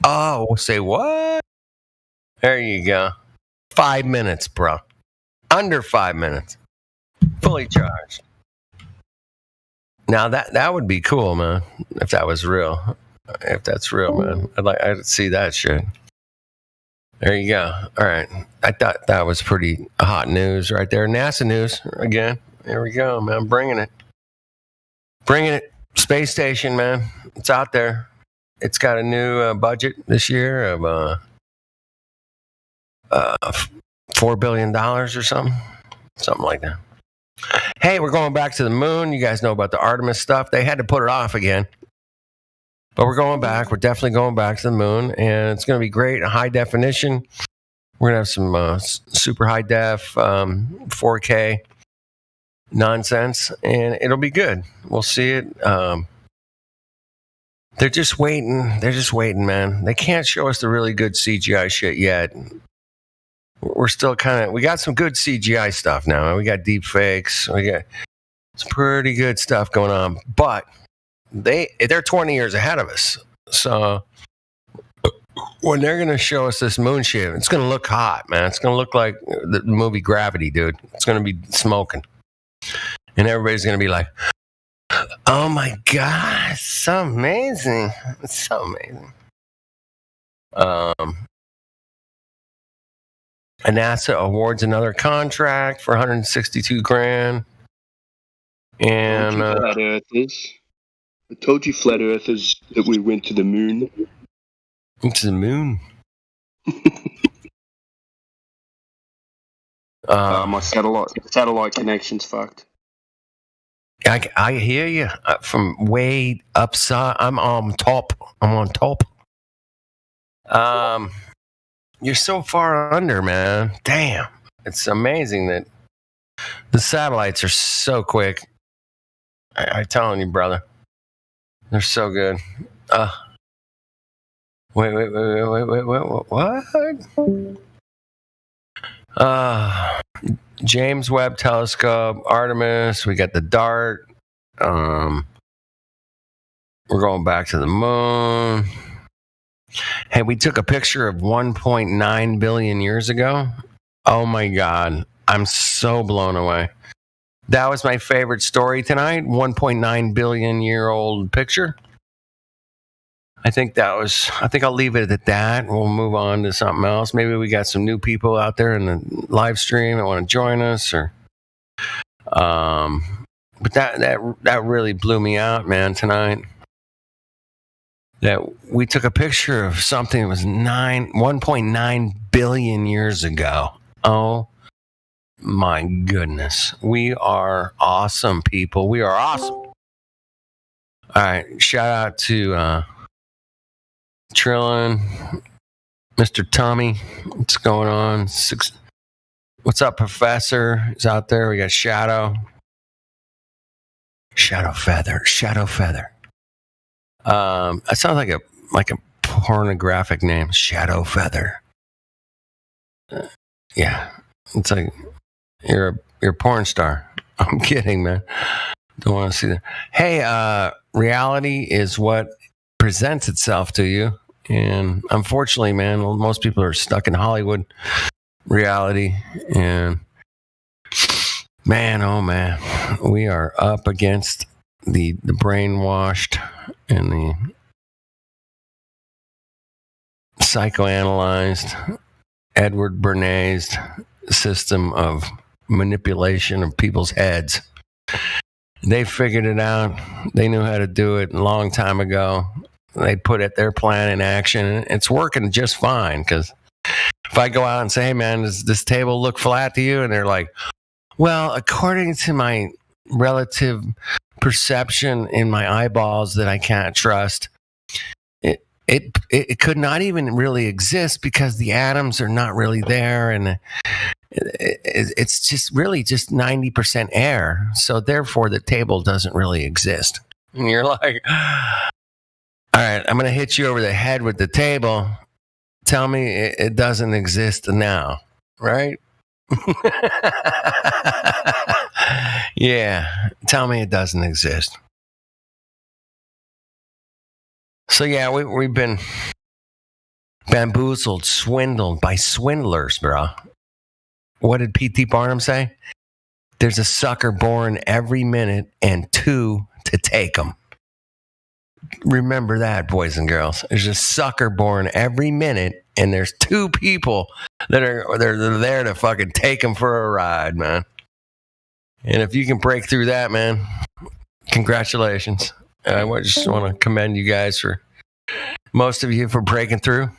Oh, say what? There you go. 5 minutes, bro. Under 5 minutes. Fully charged. Now that would be cool, man. If that was real. If that's real, man. I'd see that shit. There you go. All right. I thought that was pretty hot news right there. NASA news again. There we go, man. Bringing it. Space station, man. It's out there. It's got a new budget this year of $4 billion or something like that. Hey, we're going back to the moon. You guys know about the Artemis stuff. They had to put it off again. But we're going back. We're definitely going back to the moon, and it's going to be great. High definition. We're going to have some super high def 4K nonsense, and it'll be good. We'll see it. They're just waiting. They're just waiting, man. They can't show us the really good CGI shit yet. We're still we got some good CGI stuff now. We got deep fakes. We got some pretty good stuff going on, but they're 20 years ahead of us. So when they're going to show us this moon shit, it's going to look hot, man. It's going to look like the movie Gravity, dude. It's going to be smoking. And everybody's going to be like, oh my God, it's so amazing. It's so amazing. NASA awards another contract for $162,000. And flat earthers. I told you, flat earthers, that we went to the moon. Went to the moon. My satellite connection's fucked. I hear you from way upside. I'm on top. You're so far under, man. Damn. It's amazing that the satellites are so quick. I'm telling you, brother. They're so good. Wait, what? James Webb Telescope, Artemis, we got the DART. We're going back to the moon. Hey, we took a picture of 1.9 billion years ago. Oh my God. I'm so blown away. That was my favorite story tonight. 1.9 billion year old picture. I think I'll leave it at that. We'll move on to something else. Maybe we got some new people out there in the live stream that want to join us, or but that really blew me out, man, tonight. That we took a picture of something that was 1.9 billion years ago. Oh my goodness. We are awesome, people. We are awesome. All right, shout out to Trillin, Mr. Tommy, what's going on? What's up, Professor? He's out there. We got Shadow Feather. That sounds like a pornographic name, Shadow Feather. Yeah, it's like you're a porn star. I'm kidding, man. Don't want to see that. Hey, reality is what presents itself to you. And unfortunately, man, most people are stuck in Hollywood reality. And man, oh man, we are up against the brainwashed and the psychoanalyzed Edward Bernays system of manipulation of people's heads. They figured it out. They knew how to do it a long time ago. They put their plan in action, and it's working just fine. Because if I go out and say, hey, man, does this table look flat to you? And they're like, well, according to my relative perception in my eyeballs that I can't trust, it could not even really exist because the atoms are not really there, and it's just really just 90% air. So therefore, the table doesn't really exist. And you're like, all right, I'm going to hit you over the head with the table. Tell me it doesn't exist now, right? Yeah, tell me it doesn't exist. So yeah, we've been bamboozled, swindled by swindlers, bro. What did P.T. Barnum say? There's a sucker born every minute and two to take them. Remember that, boys and girls. There's a sucker born every minute, and there's two people they're there to fucking take them for a ride, man. And if you can break through that, man, congratulations. I just want to commend you guys for most of you for breaking through.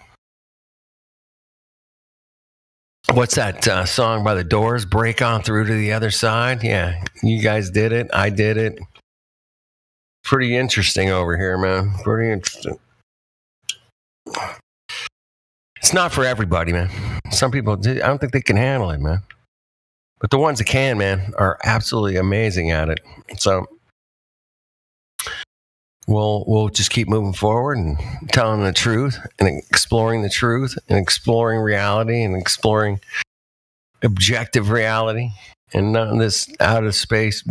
What's that song by the Doors? Break on through to the other side. Yeah, you guys did it. I did it. pretty interesting over here, man. Pretty interesting. It's not for everybody, man. Some people, I don't think they can handle it, man. But the ones that can, man, are absolutely amazing at it. So we'll just keep moving forward and telling the truth and exploring the truth and exploring reality and exploring objective reality and not this out of space.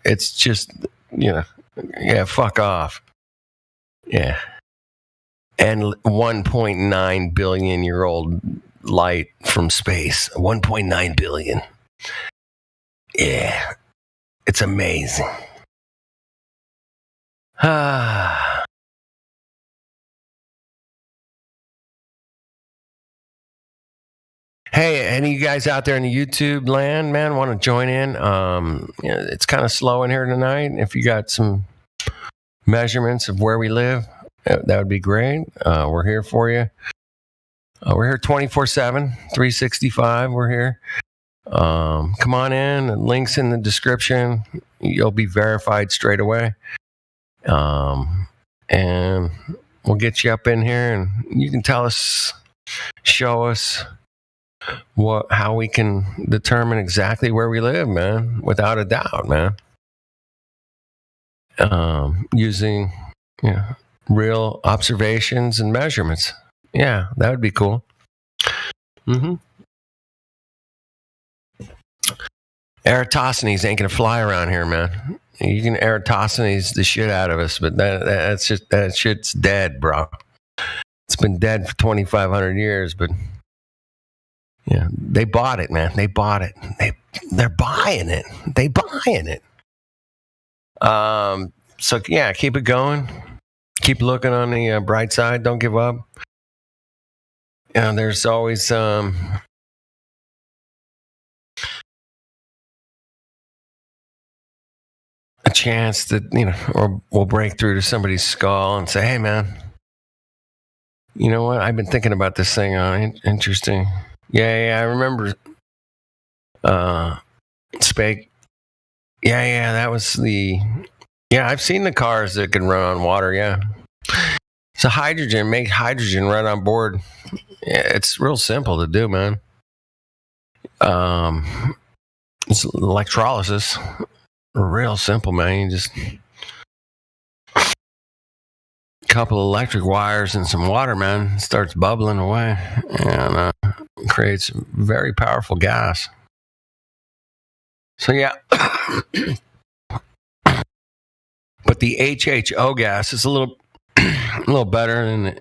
It's just, yeah, fuck off. Yeah. And 1.9 billion year old light from space. 1.9 billion. Yeah. It's amazing. Hey, any of you guys out there in the YouTube land, man, want to join in? It's kind of slow in here tonight. If you got some measurements of where we live, that would be great. We're here for you. We're here 24/7, 365. We're here. Come on in. Links in the description. You'll be verified straight away. And we'll get you up in here, and you can tell us, show us how we can determine exactly where we live, man, without a doubt, man. Using real observations and measurements. Yeah, that would be cool. Eratosthenes ain't gonna fly around here, man. You can Eratosthenes the shit out of us, but that shit's dead, bro. It's been dead for 2,500 years, but yeah, they bought it, man. They bought it. They're buying it. They buying it. So yeah, keep it going. Keep looking on the bright side. Don't give up. There's always a chance that or we'll break through to somebody's skull and say, "Hey, man, you know what? I've been thinking about this thing. Interesting. Yeah, I remember. Spake. Yeah, that was the. Yeah, I've seen the cars that can run on water. Yeah, so hydrogen, make hydrogen right on board. Yeah, it's real simple to do, man. It's electrolysis. Real simple, man. You just a couple of electric wires and some water, man. It starts bubbling away and creates very powerful gas. So yeah. But the HHO gas is a little better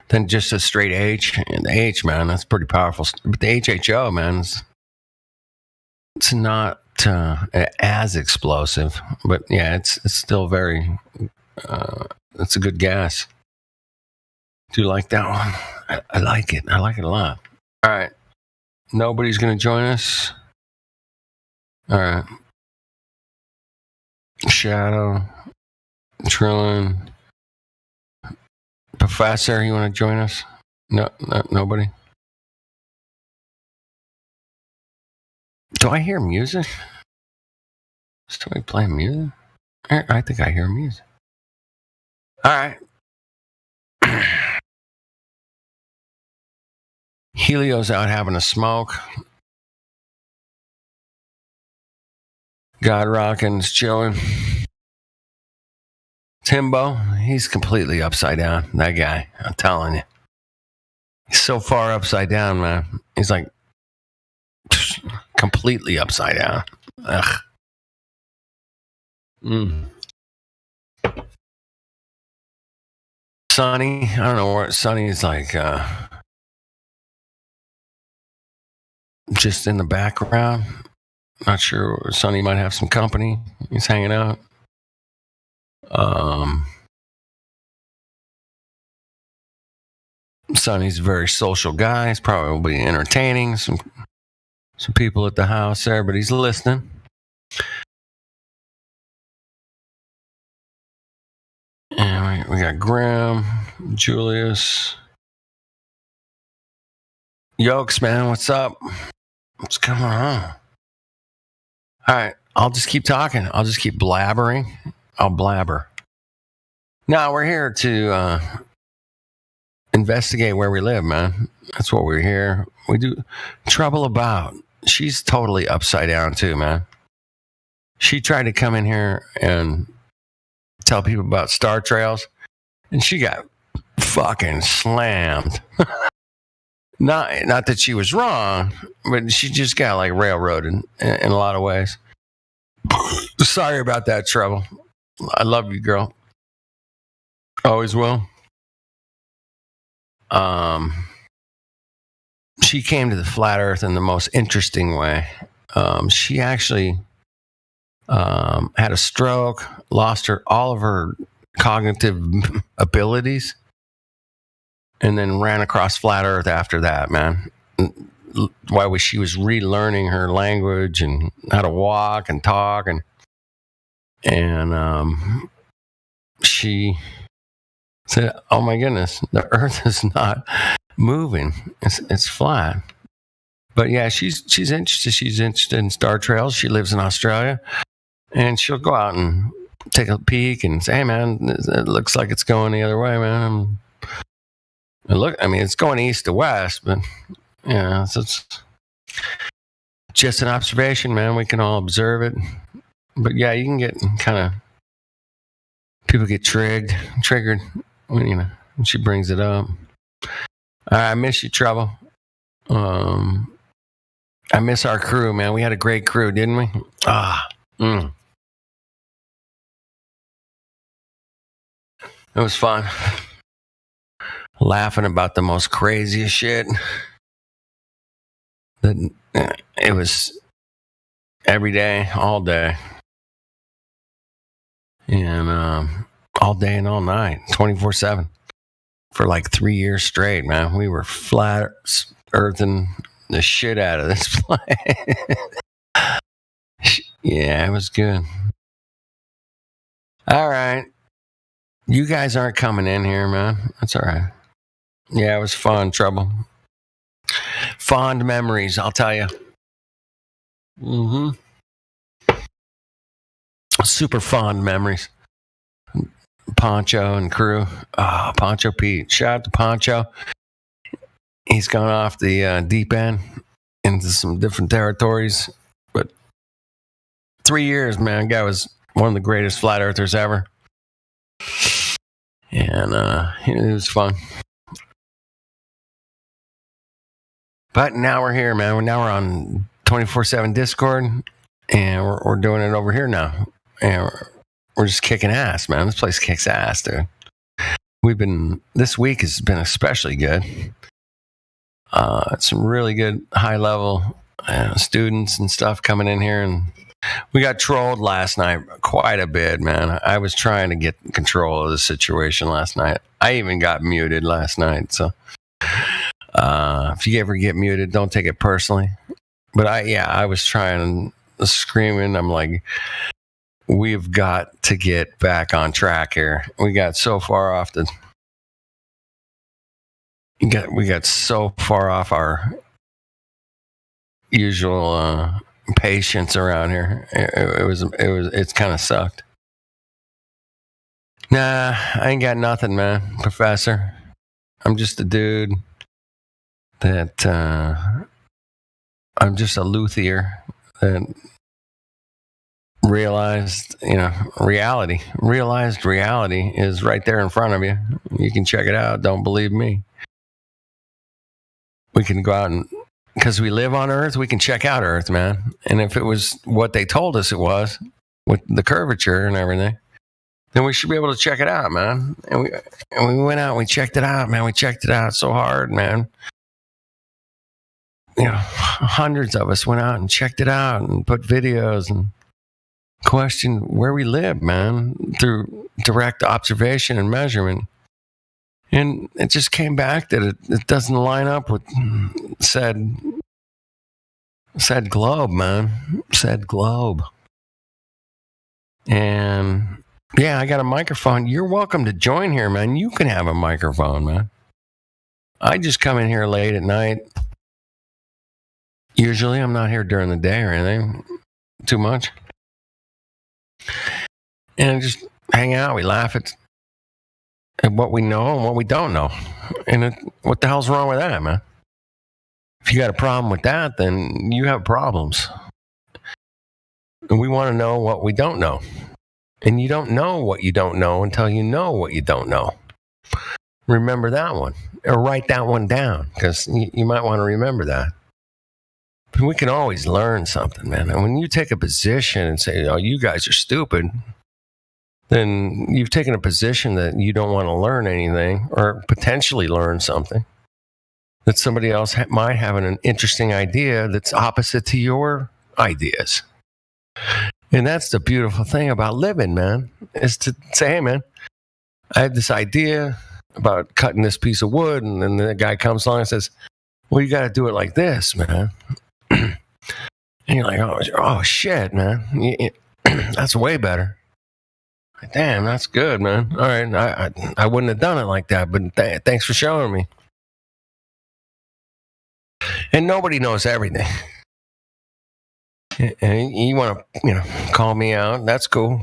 than just a straight H. And the H, man, that's pretty powerful. But the HHO, man, it's not as explosive. But yeah, it's still very. It's a good gas. Do you like that one? I like it. I like it a lot. All right. Nobody's going to join us. All right. Shadow, Trillin, Professor, you want to join us? No, nobody. Do I hear music? Is somebody playing music? I think I hear music. All right. Helio's out having a smoke. God Rockin's chilling. Timbo, he's completely upside down. That guy, I'm telling you. He's so far upside down, man. He's like completely upside down. Ugh. Sonny, I don't know where Sonny's like just in the background. Not sure. Sonny might have some company. He's hanging out. Sonny's a very social guy. He's probably entertaining some people at the house there, but he's listening. And we got Graham, Julius, Yokes, man. What's up? What's going on? All right, I'll just keep talking. I'll just keep blabbering. I'll blabber. No, we're here to investigate where we live, man. That's what we're here. We do trouble about. She's totally upside down too, man. She tried to come in here and tell people about Star Trails, and she got fucking slammed. Not that she was wrong, but she just got like railroaded in a lot of ways. Sorry about that, Trouble. I love you, girl. Always will. She came to the flat earth in the most interesting way. She actually had a stroke, lost all of her cognitive abilities, and then ran across flat earth after that, man. She was relearning her language and how to walk and talk, and she said, "Oh my goodness, the earth is not moving; it's flat." But yeah, she's interested. She's interested in Star Trails. She lives in Australia, and she'll go out and take a peek and say, "Hey, man, it looks like it's going the other way, man." It's going east to west, but yeah, it's just an observation, man. We can all observe it. But yeah, you can get kind of, people get triggered when she brings it up. I miss you, Trouble. I miss our crew, man. We had a great crew, didn't we? It was fun. Laughing about the most craziest shit. It was every day, all day. And all day and all night, 24/7. For like 3 years straight, man. We were flat earthing the shit out of this place. Yeah, it was good. All right. You guys aren't coming in here, man. That's all right. Yeah, it was fun, Trouble. Fond memories, I'll tell you. Super fond memories. Poncho and crew. Oh, Poncho Pete. Shout out to Poncho. He's gone off the deep end into some different territories. But 3 years, man. Guy was one of the greatest flat earthers ever. And it was fun. But now we're here, man. Now we're on 24/7 Discord, and we're doing it over here now. And we're just kicking ass, man. This place kicks ass, dude. This week has been especially good. Some really good high level students and stuff coming in here, and we got trolled last night quite a bit, man. I was trying to get control of the situation last night. I even got muted last night, so if you ever get muted, don't take it personally. But I was trying and screaming. I'm like, we've got to get back on track here. We got so far off we got so far off our usual patience around here. It's kind of sucked. Nah, I ain't got nothing, man, Professor. I'm just a dude that I'm just a luthier that realized reality is right there in front of you. You can check it out. Don't believe me. We can go out and, because we live on Earth, we can check out Earth, man. And if it was what they told us it was, with the curvature and everything, then we should be able to check it out, man. And we went out and we checked it out, man. We checked it out so hard, man. Hundreds of us went out and checked it out and put videos and questioned where we live, man, through direct observation and measurement. And it just came back that it doesn't line up with said globe, man. Said globe. And yeah, I got a microphone. You're welcome to join here, man. You can have a microphone, man. I just come in here late at night. Usually I'm not here during the day or anything too much. and just hang out. We laugh at what we know and what we don't know. And what the hell's wrong with that, man? If you got a problem with that, then you have problems. And we want to know what we don't know. And you don't know what you don't know until you know what you don't know. Remember that one. Or write that one down, because you might want to remember that. But we can always learn something, man. And when you take a position and say, oh, you guys are stupid, then you've taken a position that you don't want to learn anything or potentially learn something that somebody else might have an interesting idea that's opposite to your ideas. And that's the beautiful thing about living, man, is to say, hey, man, I had this idea about cutting this piece of wood, and then the guy comes along and says, well, you got to do it like this, man. And you're like, oh shit, man. That's way better. Damn, that's good, man. All right, I wouldn't have done it like that, but thanks for showing me. And nobody knows everything. And you want to, call me out, that's cool.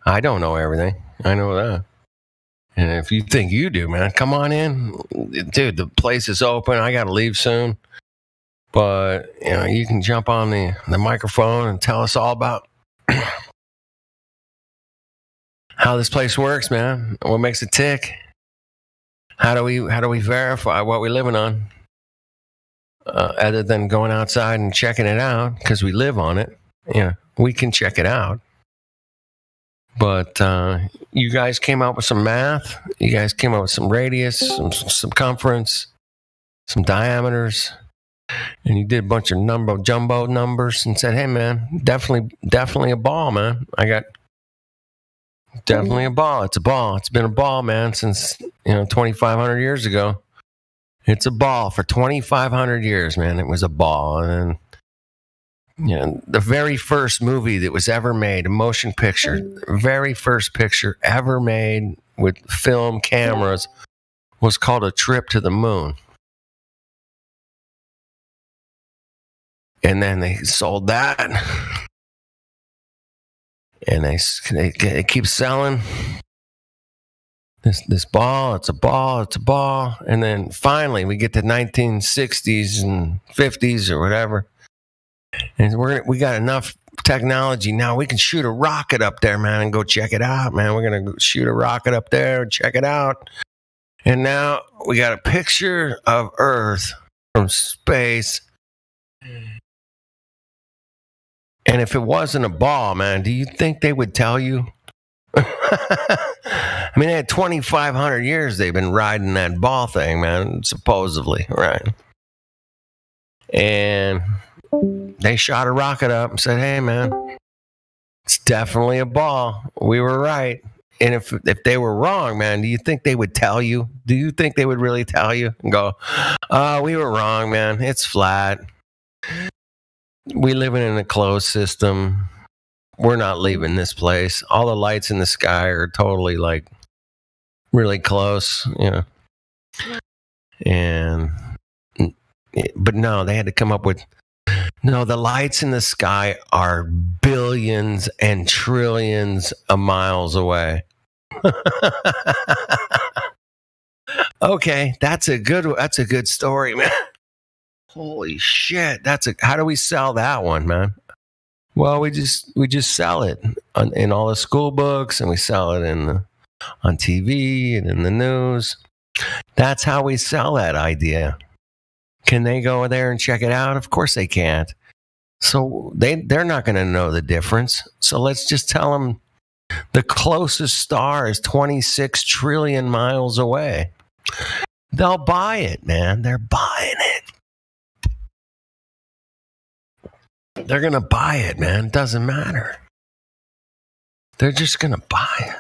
I don't know everything. I know that. And if you think you do, man, come on in. Dude, the place is open. I got to leave soon. But, you can jump on the microphone and tell us all about how this place works, man. What makes it tick? How do we verify what we're living on? Other than going outside and checking it out, because we live on it. We can check it out. But you guys came up with some math. You guys came up with some radius, some circumference, some diameters. And you did a bunch of jumbo numbers and said, hey, man, definitely a ball, man. I got definitely a ball. It's a ball. It's been a ball, man, since, 2,500 years ago. It's a ball for 2,500 years, man. It was a ball. And the very first movie that was ever made, a motion picture, the very first picture ever made with film cameras was called A Trip to the Moon. And then they sold that. And they keep selling this ball. It's a ball. It's a ball. And then finally we get to 1960s and 50s or whatever. And we got enough technology now. We can shoot a rocket up there, man, and go check it out, man. We're going to shoot a rocket up there and check it out. And now we got a picture of Earth from space. And if it wasn't a ball, man, do you think they would tell you? I mean, they had 2,500 years they've been riding that ball thing, man, supposedly, right? And they shot a rocket up and said, hey, man, it's definitely a ball. We were right. And if they were wrong, man, do you think they would tell you? Do you think they would really tell you and go, oh, we were wrong, man. It's flat. We live in a closed system. We're not leaving this place. All the lights in the sky are totally like really close, And but no, they had to come up with no, the lights in the sky are billions and trillions of miles away. Okay, that's a good story, man. Holy shit, how do we sell that one, man? Well, we just sell it in all the school books, and we sell it on TV and in the news. That's how we sell that idea. Can they go there and check it out? Of course they can't. So they're not going to know the difference. So let's just tell them the closest star is 26 trillion miles away. They'll buy it, man. They're buying it. They're going to buy it, man. It doesn't matter. They're just going to buy it.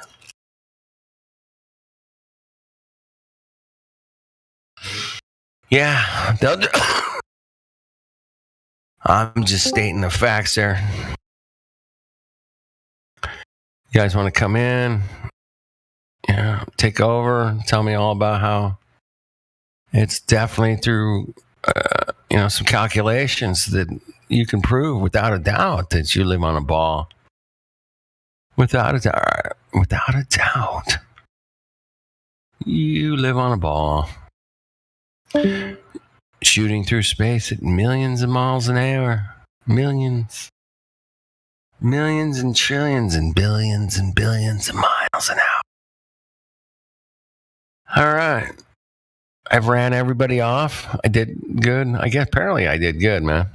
Yeah. I'm just stating the facts there. You guys want to come in? Take over. Tell me all about how it's definitely through, some calculations that you can prove without a doubt that you live on a ball. Without a doubt. You live on a ball. Shooting through space at millions of miles an hour. Millions. Millions and trillions and billions of miles an hour. All right. I've ran everybody off. I did good. I guess apparently I did good, man.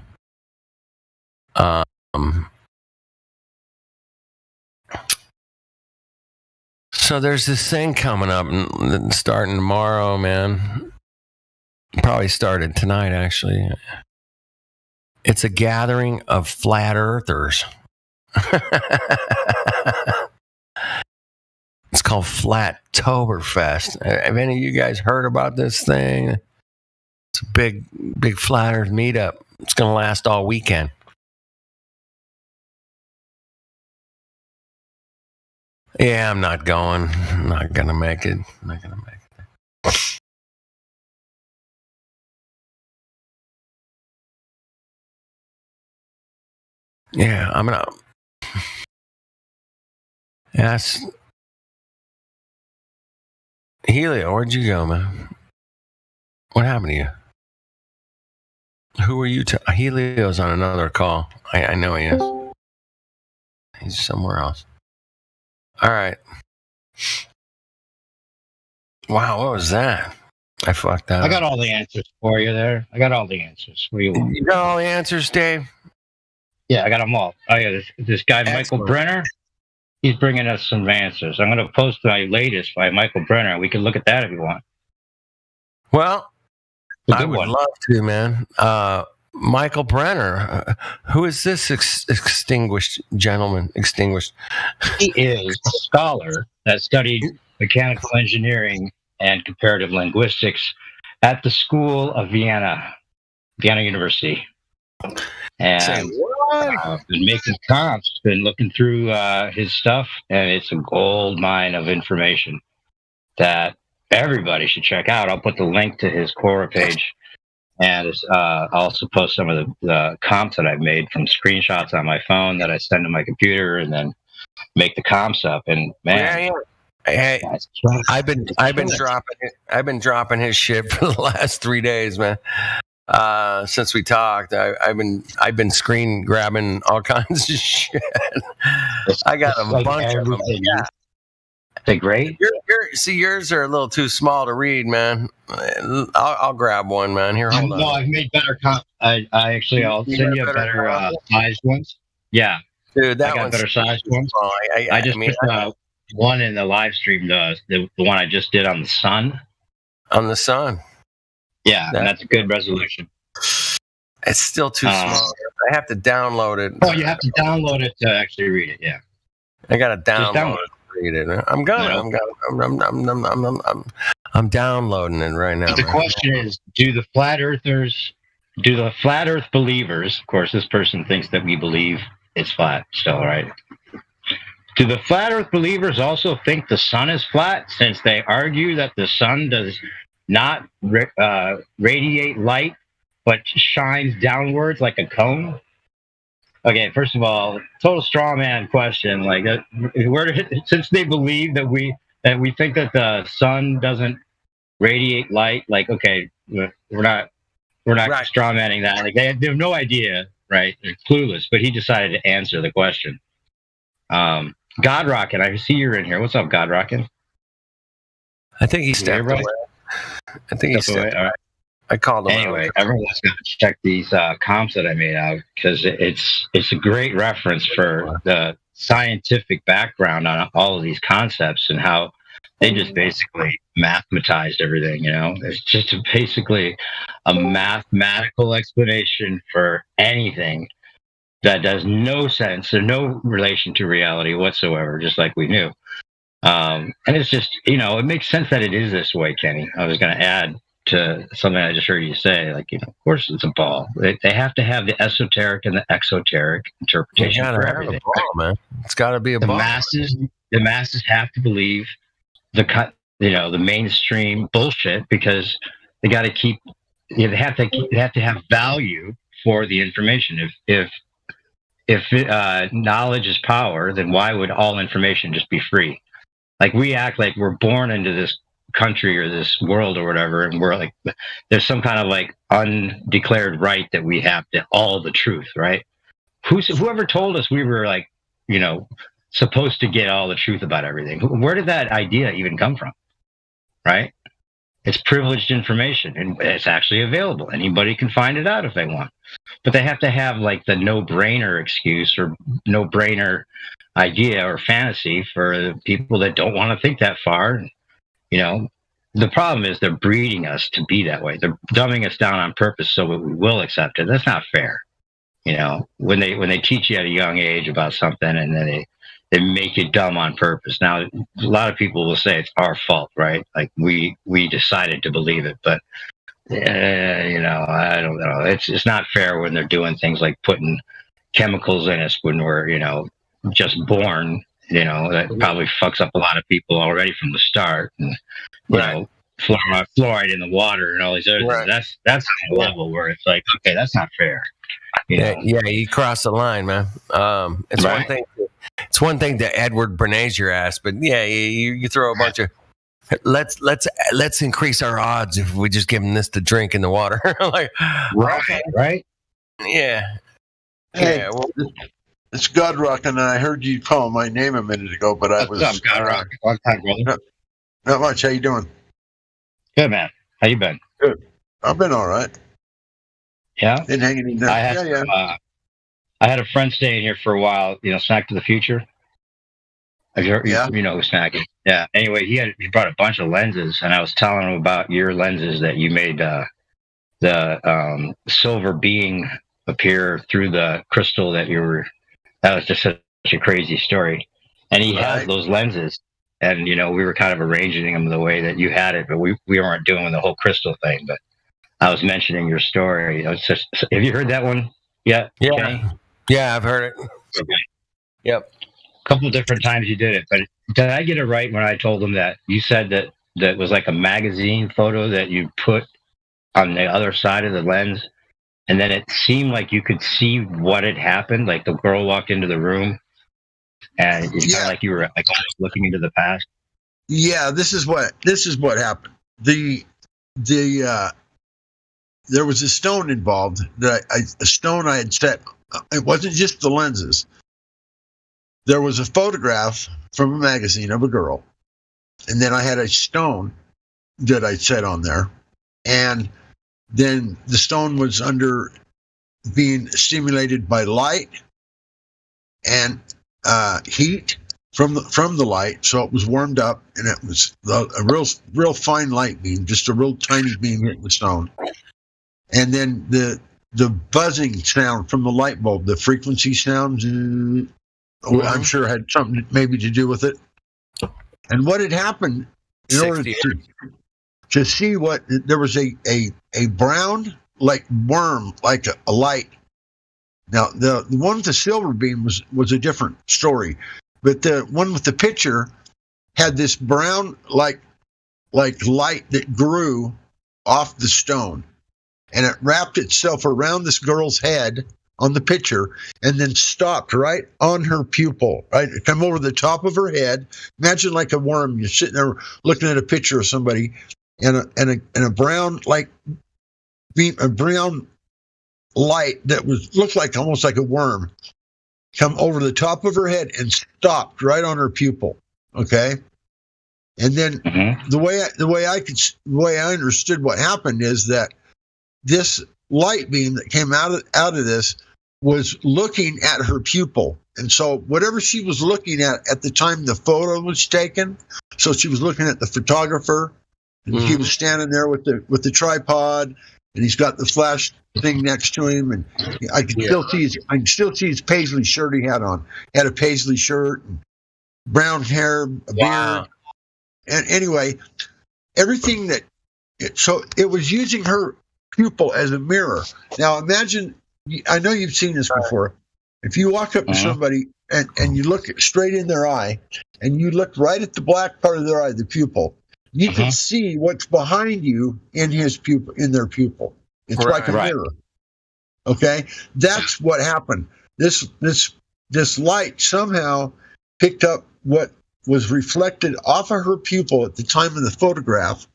So there's this thing coming up and starting tomorrow, man. Probably started tonight, actually. It's a gathering of flat earthers. It's called Flattoberfest. Have any of you guys heard about this thing? It's a big flat earth meetup. It's going to last all weekend. Yeah, I'm not going. I'm not going to make it. Yeah, I'm going to ask Helio, where'd you go, man? What happened to you? Who are you? Helio's on another call. I know he is. He's somewhere else. All right. Wow, what was that? I fucked up. I got all the answers for you there. I got all the answers. What do you want? You got all the answers, Dave? Yeah, I got them all. Oh, yeah, this guy, Excellent. Michael Brenner, he's bringing us some answers. I'm going to post my latest by Michael Brenner. We can look at that if you want. Well, I would love to, man. Michael Brenner, who is this extinguished gentleman? Extinguished. He is a scholar that studied mechanical engineering and comparative linguistics at the School of Vienna University. And been making comps, been looking through his stuff, and it's a gold mine of information that everybody should check out. I'll put the link to his Quora page, and I'll also post some of the comps that I've made from screenshots on my phone that I send to my computer, and then make the comps up. And man, hey, I've been dropping his shit for the last 3 days, man. Since we talked, I've been screen grabbing all kinds of shit. I got a bunch of them. Yeah. They're great. Yours are a little too small to read, man. I'll grab one, man. Here, hold on. No, I've made better comp. I'll send you better sized ones. Yeah, dude, I got better sized ones. I just put one in the live stream, the one I just did on the sun. On the sun. Yeah, and that's a good resolution. It's still too small. I have to download it. Oh, you have to download it to actually read it. Yeah, I got to download it to read it. I'm downloading it right now. But the question is, do the flat Earth believers? Of course, this person thinks that we believe it's flat still, right? Do the flat Earth believers also think the sun is flat, since they argue that the sun does not radiate light, but shines downwards like a cone? Okay, first of all, total straw man question. Like, since they believe that we think that the sun doesn't radiate light, like, okay, we're not straw manning that. Like, they have no idea, right? They're clueless. But he decided to answer the question. God Rockin', I see you're in here. What's up, God Rockin'? I think he stepped away. I think he stepped away. All right. I called him. Anyway, everyone's got to check these comps that I made out, because it's a great reference for the scientific background on all of these concepts and how they just basically mathematized everything. You know, it's just basically a mathematical explanation for anything that does no sense or no relation to reality whatsoever, just like we knew. And it's just, it makes sense that it is this way, Kenny. I was going to add to something I just heard you say, like, of course it's a ball. They have to have the esoteric and the exoteric interpretation for everything. A ball, man. It's got to be a ball. The masses have to believe the mainstream bullshit, because they got to keep. They have to have value for the information. If knowledge is power, then why would all information just be free? Like, we act like we're born into this country or this world or whatever, and we're like, there's some kind of like undeclared right that we have to all the truth, right? Whoever told us we were like, supposed to get all the truth about everything? Where did that idea even come from? Right? It's privileged information, and it's actually available. Anybody can find it out if they want. But they have to have like the no-brainer excuse or no-brainer idea or fantasy for the people that don't want to think that far. The problem is they're breeding us to be that way. They're dumbing us down on purpose so that we will accept it. That's not fair. When they teach you at a young age about something and then they make you dumb on purpose. Now, a lot of people will say it's our fault, right? Like we decided to believe it, but I don't know. It's not fair when they're doing things like putting chemicals in us when we're just born. That probably fucks up a lot of people already from the start. And fluoride in the water and all these other things. That's on a level where it's like, okay, that's not fair. Yeah, you cross the line, man. It's one thing. It's one thing to Edward Bernays your ass, but yeah, you throw a bunch of let's increase our odds if we just give them this to drink in the water. Like, right? Yeah. Hey, yeah. Well, it's Godrock, and I heard you call my name a minute ago, but I was. What's up, Godrock? Long time, brother. Not much. How you doing? Good, man. How you been? Good. I've been all right. Yeah. Been hanging in there. I had a friend staying here for a while. Snack to the Future. Have you heard, you know who Snack is? Yeah. Anyway, he brought a bunch of lenses, and I was telling him about your lenses that you made the silver being appear through the crystal that you were. That was just such a crazy story. And he has those lenses, and we were kind of arranging them the way that you had it, but we weren't doing the whole crystal thing. But I was mentioning your story. Have you heard that one yet? Yeah. Kenny? Yeah, I've heard it. Okay. Yep. A couple of different times you did it, but did I get it right when I told him that you said that was like a magazine photo that you put on the other side of the lens, and then it seemed like you could see what had happened, like the girl walked into the room, and it's kind of like you were like almost looking into the past. Yeah, this is what happened. There was a stone involved a stone I had set. It wasn't just the lenses. There was a photograph from a magazine of a girl, and then I had a stone that I set on there, and then the stone was under being stimulated by light and heat from the light, so it was warmed up, and it was a real fine light beam, just a real tiny beam hitting the stone, and then the buzzing sound from the light bulb, the frequency sounds, I'm sure had something maybe to do with it. And what had happened, in order to see what, there was a brown like worm, like a light. Now the one with the silver beam was a different story, but the one with the picture had this brown like light that grew off the stone. And it wrapped itself around this girl's head on the picture and then stopped right on her pupil, right? It came over the top of her head. Imagine like a worm. You're sitting there looking at a picture of somebody and a brown a brown light that looked like almost like a worm come over the top of her head and stopped right on her pupil. Okay. And then the way I understood what happened is that this light beam that came out of this was looking at her pupil. And so whatever she was looking at the time the photo was taken, so she was looking at the photographer, and he was standing there with the tripod, and he's got the flash thing next to him, and I can still see his paisley shirt he had on. He had a paisley shirt, and brown hair, a beard. And anyway, everything so it was using her pupil as a mirror. Now imagine, I know you've seen this before. If you walk up to somebody and you look straight in their eye and you look right at the black part of their eye, the pupil, you can see what's behind you in their pupil. It's like a mirror. Okay? That's what happened. this light somehow picked up what was reflected off of her pupil at the time of the photograph,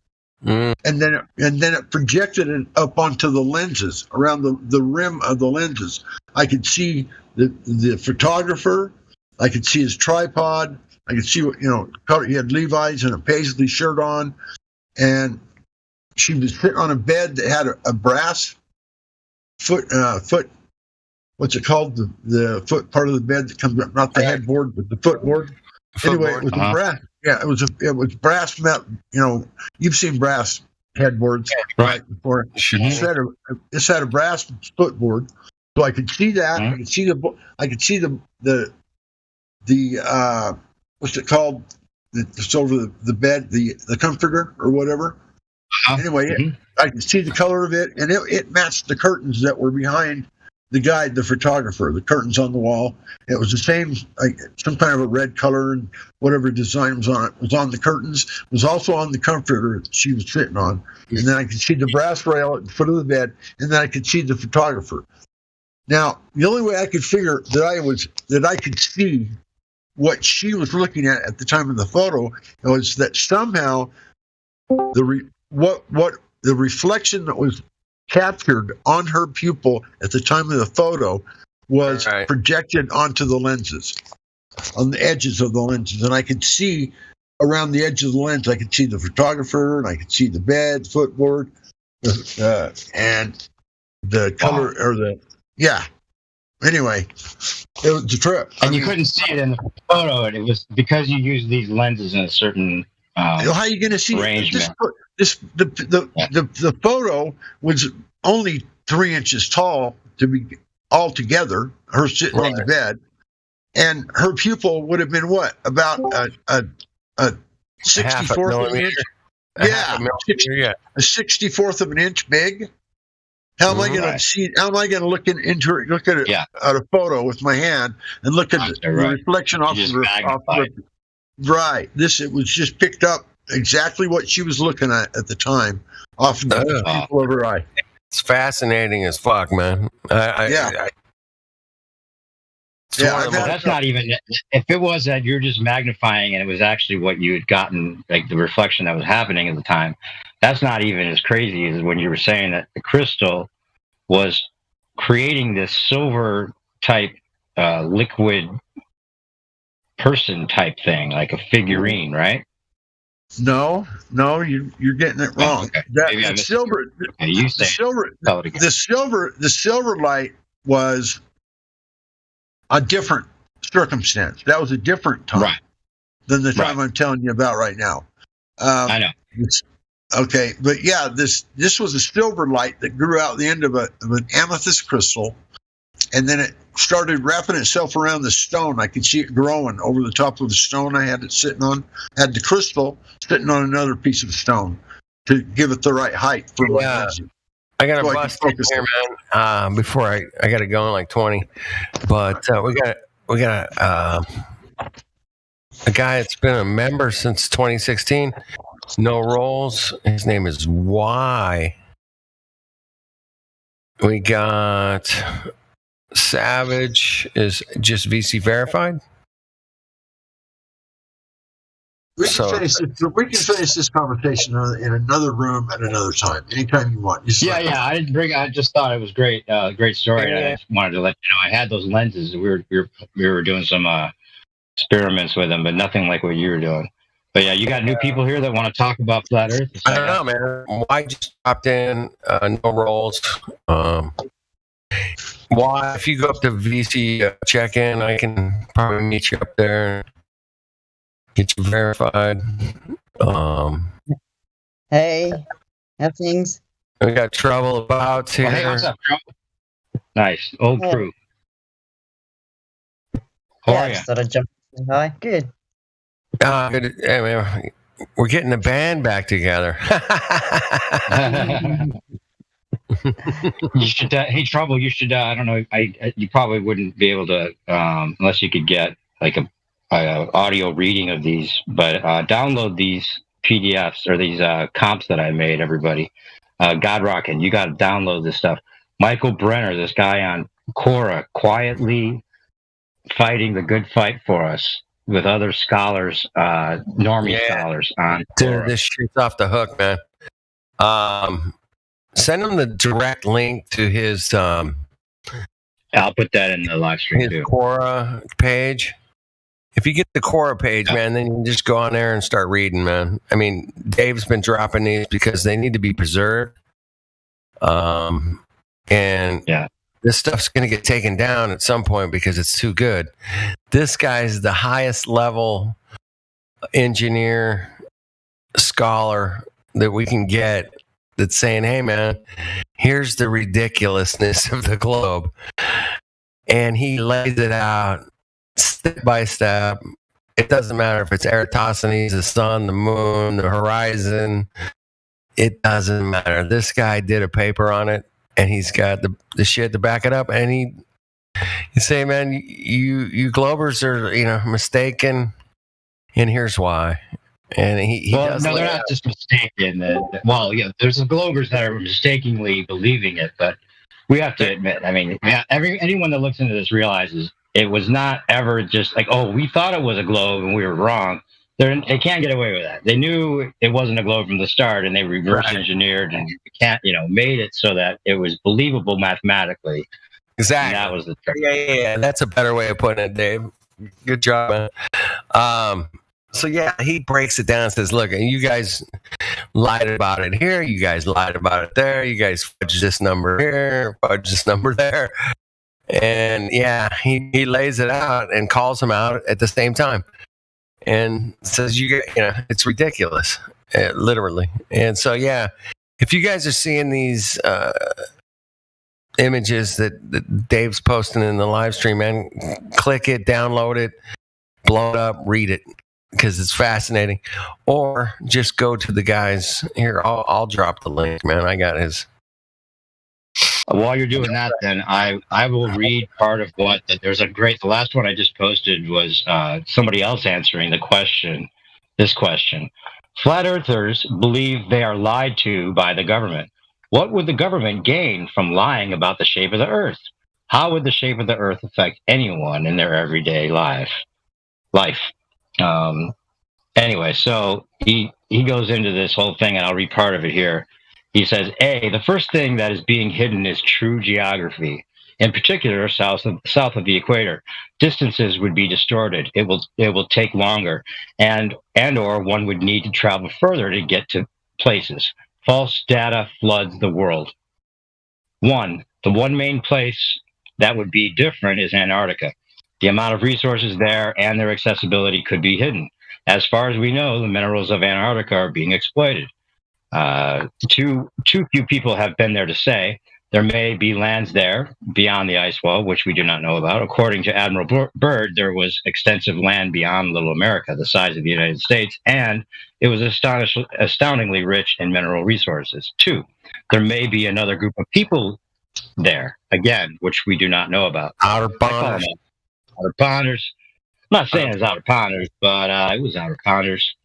and then it projected it up onto the lenses, around the rim of the lenses. I could see the photographer. I could see his tripod. I could see he had Levi's and a paisley shirt on, and she was sitting on a bed that had a brass foot. What's it called? The foot part of the bed that comes up, not the headboard, but the footboard. Anyway, it was a brass. Yeah, it was brass metal. You've seen brass headboards right before. This had a brass footboard, so I could see that. I could see the what's it called? It's over the bed, the comforter or whatever. Anyway, I could see the color of it, and it matched the curtains that were behind the guy, the photographer. The curtains on the wall. It was the same, some kind of a red color, and whatever design was on it was on the curtains. Was also on the comforter that she was sitting on, and then I could see the brass rail at the foot of the bed, and then I could see the photographer. Now, the only way I could figure that I could see what she was looking at the time of the photo was that somehow the reflection that was captured on her pupil at the time of the photo was projected onto the lenses, on the edges of the lenses, and I could see around the edge of the lens. I could see the photographer, and I could see the bed, footboard, and the color or the Anyway, it was a trip. And you couldn't see it in the photo, and it was because you used these lenses in a certain how are you going to see it? The photo was only 3 inches tall to be all together. Her sitting on the bed, and her pupil would have been what, about a 64th of an inch. A 64th of an inch big. How am I going to see? How am I going to look at it at a photo with my hand and look at the reflection off of her? Right. It was just picked up exactly what she was looking at the time off of the pupil of her eye. It's fascinating as fuck, man. That's not even. If it was that you're just magnifying and it was actually what you had gotten, like the reflection that was happening at the time, that's not even as crazy as when you were saying that the crystal was creating this silver type liquid person type thing, like a figurine, right? No, you're getting it wrong. The silver light was a different circumstance. That was a different time than the time I'm telling you about right now. I know. Okay, but this was a silver light that grew out the end of an amethyst crystal, and then it started wrapping itself around the stone. I could see it growing over the top of the stone I had it sitting on. Had the crystal sitting on another piece of stone to give it the right height for my lenses. I got to bust in here, man. Before I got to go in like 20, but we got a guy that's been a member since 2016. No rolls. His name is Y. We got Savage is just VC verified. We can finish this conversation in another room at another time, anytime you want. I just thought it was great, great story. And I just wanted to let you know I had those lenses. We were doing some experiments with them, but nothing like what you were doing. But yeah, you got new people here that want to talk about flat Earth. I don't know, man. Why just dropped in? No rolls. Why? If you go up to VC check-in, I can probably meet you up there. Get you verified. Hey, have things. We got Trouble About here. Hey, what's up, Trouble? Nice, old crew. How are you? Thought I'd jump in. Hi, good. Good. Hey, man, we're getting the band back together. You should. Hey, Trouble. You should. I don't know. You probably wouldn't be able to unless you could get like a audio reading of these, but download these PDFs or these comps that I made, everybody. God Rockin', you got to download this stuff. Michael Brenner, this guy on Quora quietly fighting the good fight for us with other scholars, normie scholars on Dude, Quora. this shit's off the hook, man. Send him the direct link to his I'll put that in the live stream too. Quora page. If you get the Quora page, man, then you can just go on there and start reading, man. I mean, Dave's been dropping these because they need to be preserved. And this stuff's going to get taken down at some point because it's too good. This guy's the highest level engineer, scholar that we can get that's saying, hey, man, here's the ridiculousness of the globe. And he lays it out step by step. It doesn't matter if it's Eratosthenes, the sun, the moon, the horizon. It doesn't matter. This guy did a paper on it, and he's got the shit to back it up. And he say, man, you Globers are mistaken, and here's why. And he does. No, they're not just mistaken. There's the Globers that are mistakenly believing it, but we have to admit, I mean, anyone that looks into this realizes it was not ever just like, oh, we thought it was a globe and we were wrong. They can't get away with that. They knew it wasn't a globe from the start, and they reverse engineered and made it so that it was believable mathematically. Exactly. And that was the trick. Yeah. That's a better way of putting it, Dave. Good job, man. So yeah, he breaks it down and says, look, you guys lied about it here. You guys lied about it there. You guys fudged this number here, fudged this number there. And yeah, he lays it out and calls him out at the same time and says, it's ridiculous, literally. And so, yeah, if you guys are seeing these images that Dave's posting in the live stream, man, click it, download it, blow it up, read it, because it's fascinating. Or just go to the guys here. I'll drop the link, man. I got his. While you're doing that, then I will read part of what the last one I just posted was somebody else answering this question. Flat earthers believe they are lied to by the government. What would the government gain from lying about the shape of the earth? How would the shape of the earth affect anyone in their everyday life? Anyway, so he goes into this whole thing, and I'll read part of it here. He says, the first thing that is being hidden is true geography, in particular south of the equator. Distances would be distorted. It will take longer, and or one would need to travel further to get to places. False data floods the world. The one main place that would be different is Antarctica. The amount of resources there and their accessibility could be hidden. As far as we know, the minerals of Antarctica are being exploited. Too few people have been there to say. There may be lands there beyond the ice wall, which we do not know about. According to Admiral Byrd, there was extensive land beyond Little America, the size of the United States, and it was astoundingly rich in mineral resources. 2, there may be another group of people there, again, which we do not know about. Outer Ponders. Outer Ponders. I'm not saying it's Outer Ponders, but it was Outer Ponders.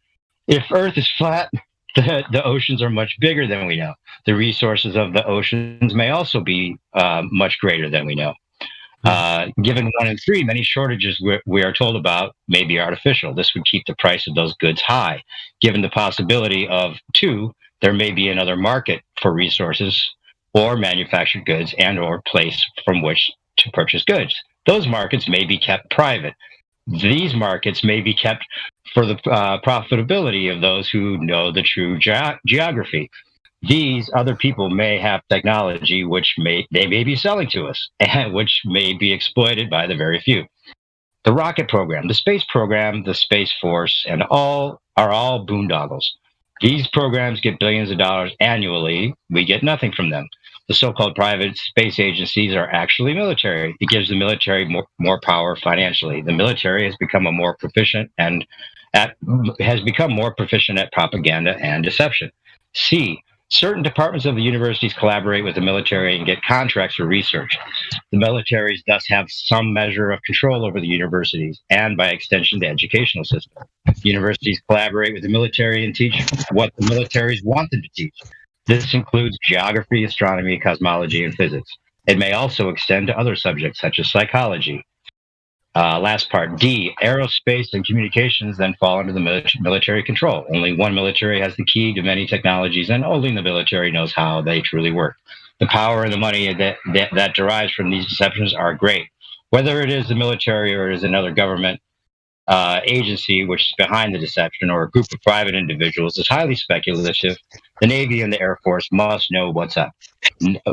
If Earth is flat, the oceans are much bigger than we know. The resources of the oceans may also be much greater than we know. Given 1 in 3, many shortages we are told about may be artificial. This would keep the price of those goods high. Given the possibility of 2, there may be another market for resources or manufactured goods and or place from which to purchase goods. Those markets may be kept private. These markets may be kept for the profitability of those who know the true geography. These other people may have technology which they may be selling to us, and which may be exploited by the very few. The rocket program, the space program, the Space Force, and are all boondoggles. These programs get billions of dollars annually. We get nothing from them. The so-called private space agencies are actually military. It gives the military more power financially. The military has become more proficient at propaganda and deception. C, certain departments of the universities collaborate with the military and get contracts for research. The militaries thus have some measure of control over the universities and, by extension, the educational system. Universities collaborate with the military and teach what the militaries want them to teach. This includes geography, astronomy, cosmology, and physics. It may also extend to other subjects such as psychology. Last part, D, aerospace and communications then fall under the military control. Only one military has the key to many technologies, and only the military knows how they truly work. The power and the money that derives from these deceptions are great. Whether it is the military or it is another government agency which is behind the deception or a group of private individuals is highly speculative. The Navy and the Air Force must know what's up.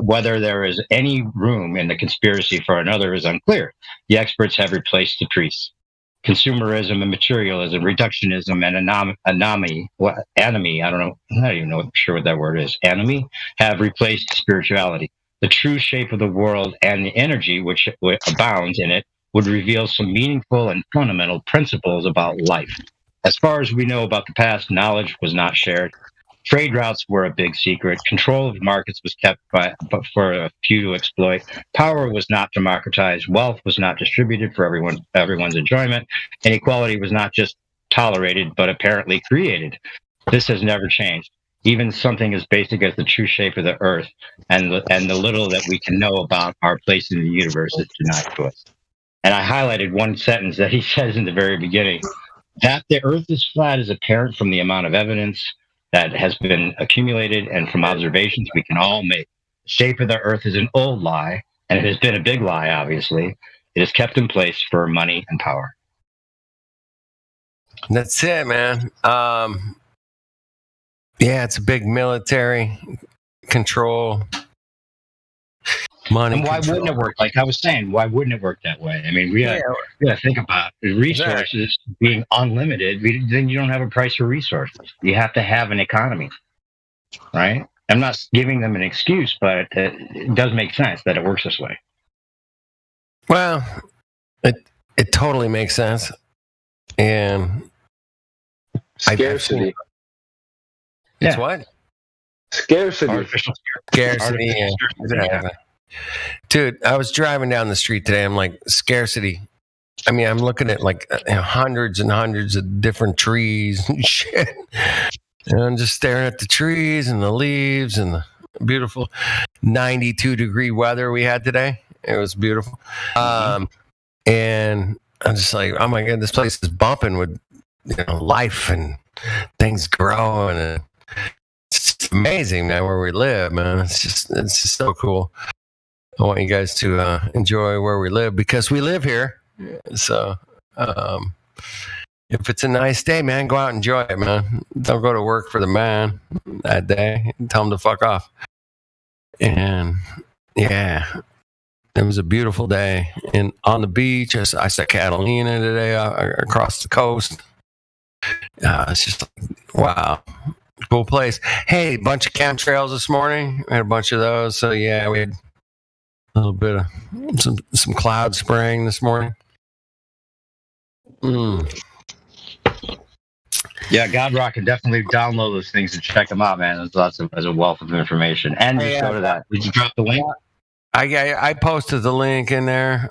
Whether there is any room in the conspiracy for another is unclear. The experts have replaced the priests. Consumerism and materialism, reductionism and anatomy, I don't know, I'm not even sure what that word is, anatomy, have replaced spirituality. The true shape of the world and the energy which abounds in it would reveal some meaningful and fundamental principles about life. As far as we know about the past, knowledge was not shared. Trade routes were a big secret. Control of markets was kept but for a few to exploit. Power was not democratized. Wealth was not distributed for everyone's enjoyment. Inequality was not just tolerated, but apparently created. This has never changed. Even something as basic as the true shape of the earth and the little that we can know about our place in the universe is denied to us. And I highlighted one sentence that he says in the very beginning, that the earth is flat is apparent from the amount of evidence that has been accumulated and from observations we can all make. The shape of the earth is an old lie, and it has been a big lie, obviously. It is kept in place for money and power. That's it, man. Yeah, it's a big military control. Money. And why wouldn't it work? Like I was saying, why wouldn't it work that way? I mean, we got to think about resources being unlimited. Then you don't have a price for resources. You have to have an economy, right? I'm not giving them an excuse, but it does make sense that it works this way. Well, it totally makes sense, and scarcity. It's what? Scarcity. Artificial scarcity. Yeah. Dude, I was driving down the street today. I'm like, scarcity. I mean, I'm looking at like hundreds and hundreds of different trees and shit. And I'm just staring at the trees and the leaves and the beautiful 92-degree weather we had today. It was beautiful. And I'm just like, oh my God, this place is bumping with life and things growing. And it's amazing, man, where we live, man. It's just so cool. I want you guys to enjoy where we live because we live here. So if it's a nice day, man, go out and enjoy it, man. Don't go to work for the man that day. Tell him to fuck off. And yeah, it was a beautiful day. And on the beach, I saw Catalina today across the coast. It's just like, wow. Cool place. Hey, a bunch of chemtrails this morning. We had a bunch of those. So yeah, we had a little bit of some cloud spraying this morning. Yeah, GodRock can definitely download those things and check them out, man. There's a wealth of information. And just go to that. Did you drop the link? I posted the link in there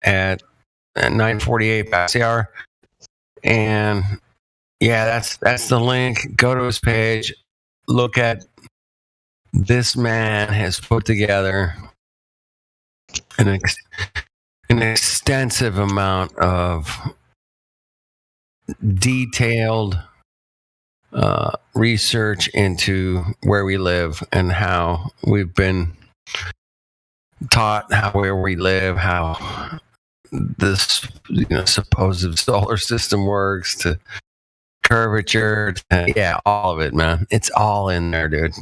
at 9:48 past the hour. And yeah, that's the link. Go to his page. Look at this man has put together an extensive amount of detailed research into where we live and how we've been taught where we live, how this supposed solar system works, to curvature, yeah, all of it, man. It's all in there, dude.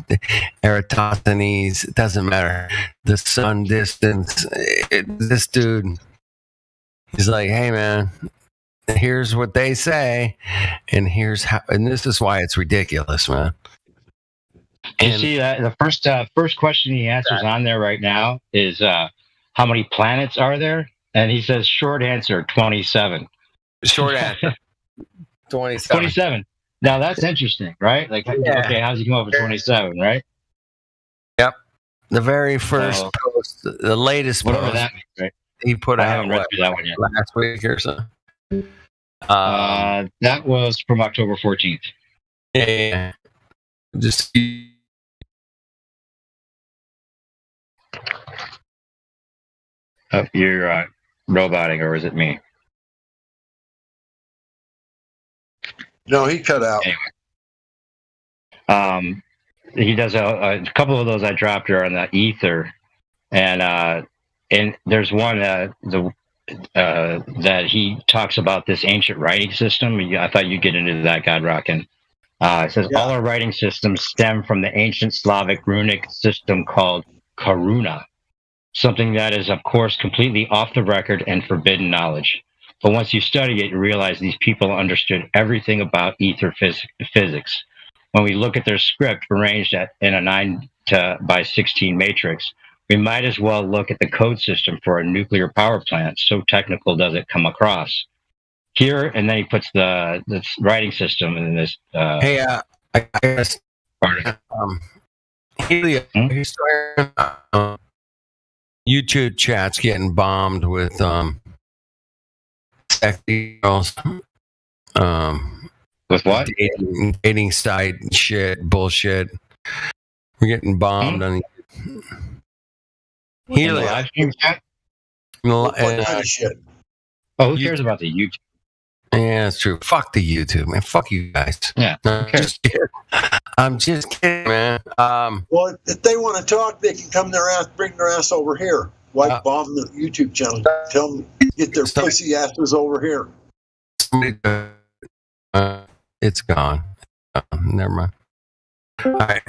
Eratosthenes, it doesn't matter. The sun distance. This dude, he's like, hey, man, here's what they say, and here's how, and this is why it's ridiculous, man. And you see that the first question he answers on there right now is how many planets are there? And he says short answer 27. Short answer 27. 27. Now that's interesting, right? Like, okay, how's he come up with 27, right? Yep. The very first post, the latest whatever post that means, right? He put I out haven't read through that one yet. last week or so. That was from October 14th. Yeah. Just You're roboting, or is it me? No, he cut out. Anyway. He does a couple of those I dropped are on the ether, and there's one that he talks about this ancient writing system. I thought you'd get into that, God Rockin'. It says all our writing systems stem from the ancient Slavic runic system called Karuna, something that is, of course, completely off the record and forbidden knowledge. But once you study it, you realize these people understood everything about ether physics. When we look at their script arranged in a 9:16 matrix, we might as well look at the code system for a nuclear power plant. So technical does it come across. Here, and then he puts the writing system in this. Hey, I guess. YouTube chat's getting bombed with sexy girls. With what? Dating site shit, bullshit. We're getting bombed on Healy. Live stream chat? What kind of shit? Oh, who cares about the YouTube? Yeah, it's true. Fuck the YouTube, man. Fuck you guys. Yeah. I'm just kidding, man. Well, if they want to talk, they can come bring their ass over here. Why bomb the YouTube channel? Tell them get their pussy asses over here. It's gone. Never mind. All right,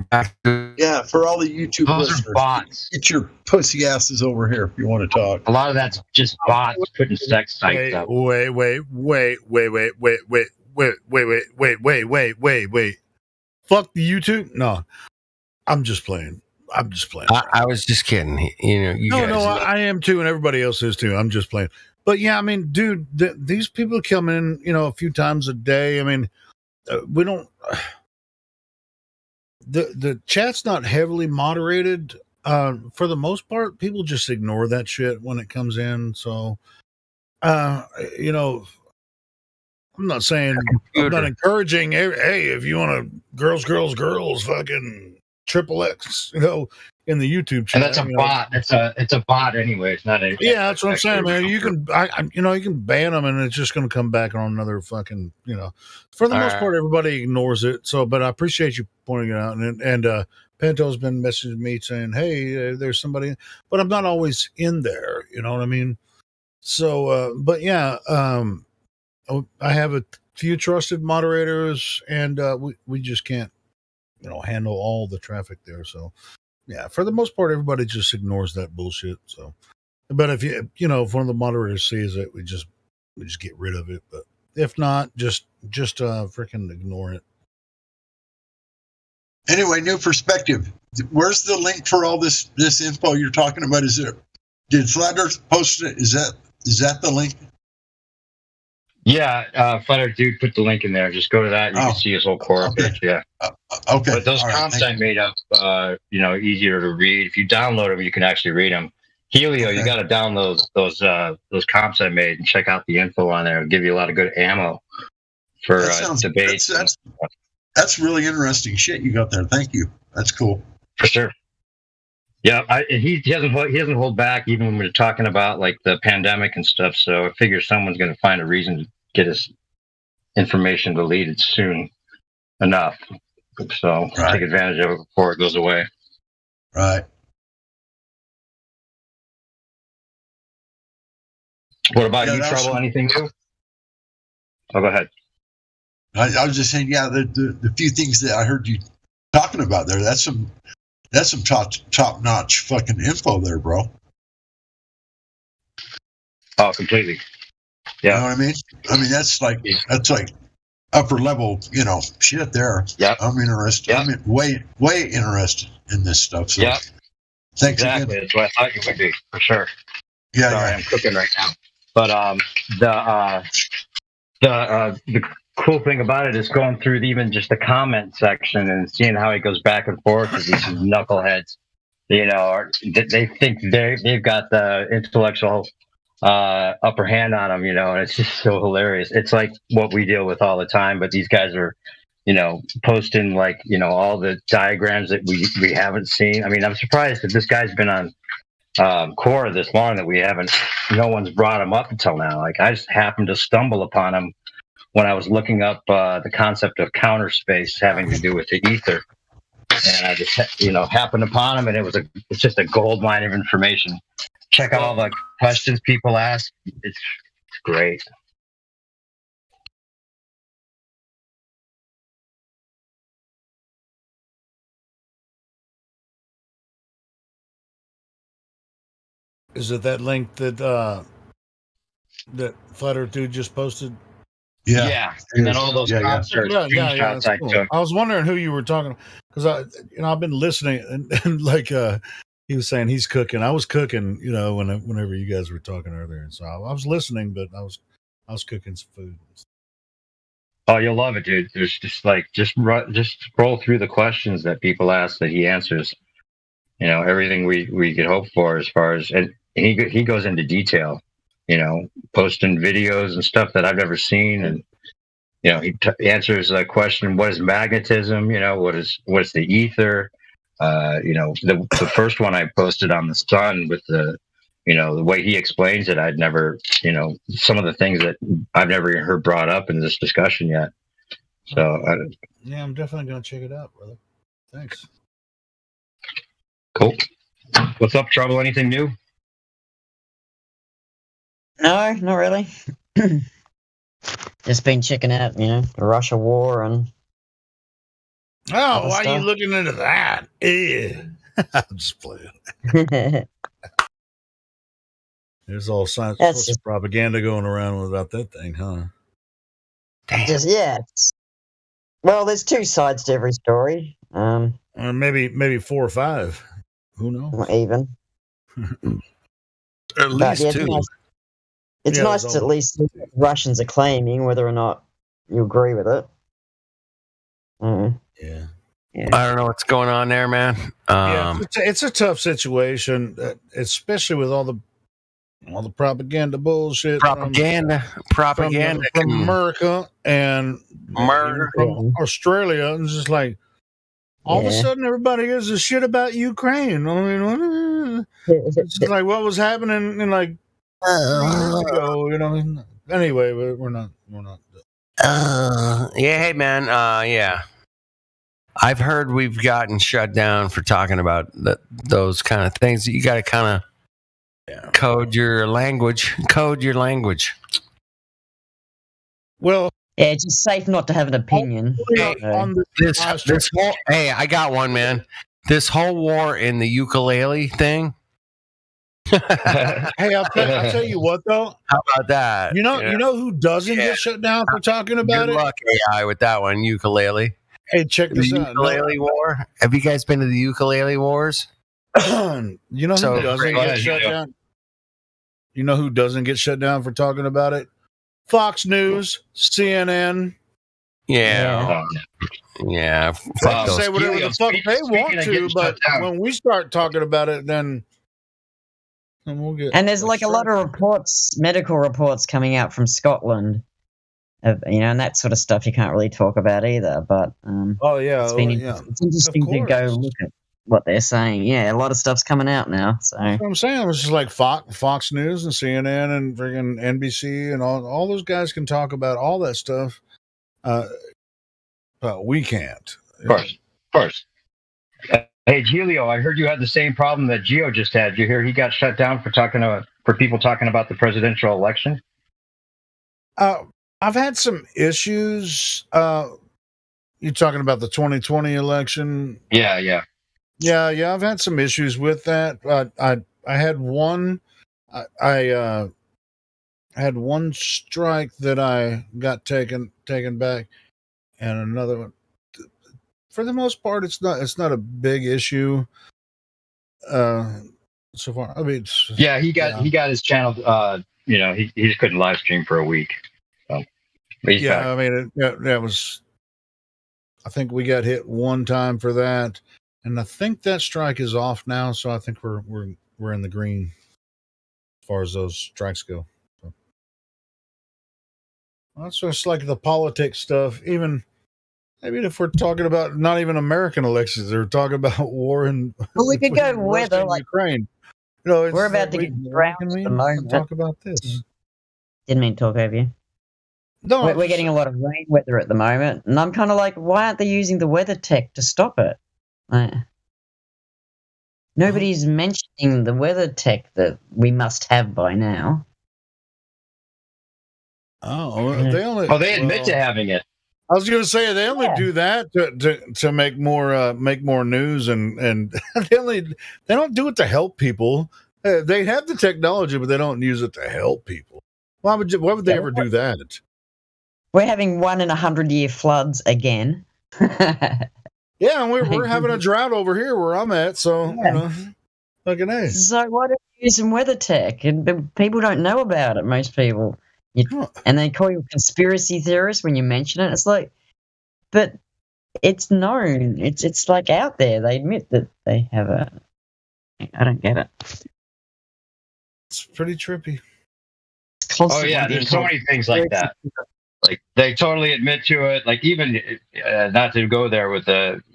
yeah, for all the YouTube those listeners, are bots. Get your pussy asses over here if you want to talk. A lot of that's just bots putting sex sites up. Wait. Fuck the YouTube? No, I'm just playing. I was just kidding. You know, you guys. No, I am too, and everybody else is too. I'm just playing. But yeah, I mean, dude, these people come in, a few times a day. I mean, we don't. The chat's not heavily moderated. For the most part, people just ignore that shit when it comes in. So, I'm not saying, I'm not encouraging. Hey, if you want to girls, fucking XXX, in the YouTube chat. And that's a bot. It's a bot anyway. It's not a. Yeah, that's what I'm saying, man. You can, you can ban them, and it's just going to come back on another fucking, For the most part, everybody ignores it. So, but I appreciate you pointing it out. And Panto's been messaging me saying, "Hey, there's somebody," but I'm not always in there. You know what I mean? So, but yeah, I have a few trusted moderators, and we just can't, handle all the traffic there. So. Yeah, for the most part, everybody just ignores that bullshit. So, but if if one of the moderators sees it, we just get rid of it. But if not, just freaking ignore it. Anyway, new perspective. Where's the link for all this info you're talking about? Did Flat Earth post it? Is that the link? Yeah, Flat Earth Dude put the link in there. Just go to that and you can see his whole core page. Yeah. Okay. But those comps I made up, easier to read. If you download them, you can actually read them. Helio, you got to download those comps I made and check out the info on there. It'll give you a lot of good ammo for debates. That's really interesting shit you got there. Thank you. That's cool. For sure. Yeah, he doesn't hold back even when we're talking about like the pandemic and stuff. So I figure someone's going to find a reason to get his information deleted soon enough. So take advantage of it before it goes away. Right. What about you, Trouble? Anything new? Oh, go ahead. I was just saying, yeah, the few things that I heard you talking about there, that's some top notch fucking info there, bro. Oh, completely. Yeah. You know what I mean? I mean, that's like upper level, shit there. Yeah. I'm interested. Yep. I'm way interested in this stuff. So yeah. Thanks exactly. again. That's what I thought you would be, for sure. Yeah. Sorry, I'm cooking right now. But the cool thing about it is going through even just the comment section and seeing how it goes back and forth with these knuckleheads. They think they've got the intellectual upper hand on them, and it's just so hilarious. It's like what we deal with all the time, but these guys are, posting all the diagrams that we haven't seen. I mean, I'm surprised that this guy's been on Quora this long that no one's brought him up until now. Like I just happened to stumble upon him when I was looking up the concept of counter space having to do with the ether, and I just happened upon him, and it's just a gold mine of information. Check out all the questions people ask. It's great. Is it that link that Flat Earth Dude just posted? Yeah. And then all those concerts, screenshots I took. I was wondering who you were talking, because I've been listening, and like he was saying he's cooking. I was cooking, whenever you guys were talking earlier, and so I was listening, but I was cooking some food. Oh, you'll love it, dude. There's just scroll through the questions that people ask that he answers. Everything we could hope for as far as, and he goes into detail. Posting videos and stuff that I've never seen, and he answers a question: what is magnetism? What's the ether? The first one I posted on the sun with the way he explains it, I'd never some of the things that I've never heard brought up in this discussion yet. So yeah, I'm definitely gonna check it out, brother. Thanks. Cool. What's up, Trouble? Anything new? No, not really. Just been checking out, the Russia war and. Oh, why are you looking into that? I'm just playing. There's all sorts of propaganda going around about that thing, huh? Well, there's two sides to every story. Maybe 4 or 5. Who knows? Not even. At least 2. It's nice to at least see what Russians are claiming, whether or not you agree with it. Yeah. I don't know what's going on there, man. It's a tough situation, especially with all the propaganda bullshit. Propaganda from America and from Australia. It's just like all of a sudden everybody gives a shit about Ukraine. I mean, it's just like what was happening in like years ago, Anyway, we're not. Yeah, hey man. Yeah, I've heard we've gotten shut down for talking about those kind of things. You got to kind of code your language. Well, yeah, it's just safe not to have an opinion. This whole I got one, man. This whole war in the ukulele thing. Hey, I'll tell you what though. How about that? You know who doesn't get shut down for talking about it? Good luck, AI, with that one. Ukulele. Hey, check this out. Ukulele war. Have you guys been to the ukulele wars? You know who doesn't get shut down? You know who doesn't get shut down for talking about it? Fox News, CNN. Yeah. They can say whatever the fuck they want to, but when we start talking about it, then we'll get. And there's like a lot of reports, medical reports coming out from Scotland, and that sort of stuff you can't really talk about either. But it's interesting to go look at what they're saying. Yeah, a lot of stuff's coming out now. So that's what I'm saying. It's just like Fox News and CNN and friggin' NBC and all those guys can talk about all that stuff. But we can't. Of course. Hey, Giulio, I heard you had the same problem that Gio just had. Did you hear he got shut down for people talking about the presidential election? I've had some issues. You talking about the 2020 election? Yeah. I've had some issues with that. I had one. I had one strike that I got taken back, and another one. For the most part, it's not a big issue. So far, I mean, he got his channel. He just couldn't live stream for a week. So back. I mean, that was. I think we got hit one time for that, and I think that strike is off now. So I think we're in the green as far as those strikes go. So. Well, that's just like the politics stuff. Even if we're talking about not even American elections, they're talking about war in. Well, we could go weather, like Ukraine. We're about to get drought at the moment. Talk about this. Didn't mean to talk over you. No, we're getting a lot of rain weather at the moment, and I'm kind of like, why aren't they using the weather tech to stop it? Like, nobody's mentioning the weather tech that we must have by now. Oh, they only. Oh, they admit to having it. I was going to say they only do that to make more news, and they don't do it to help people. They have the technology, but they don't use it to help people. Why would they ever do that? We're having 1 in 100-year floods again. Yeah, and we're having a drought over here where I'm at, so fucking A. So why don't you use some weather tech? And people don't know about it. Most people, and they call you a conspiracy theorist when you mention it. It's like, but it's known. It's like out there. They admit that they have a. I don't get it. It's pretty trippy. Oh yeah, there's so many things like that. Like they totally admit to it. Like even not to go there with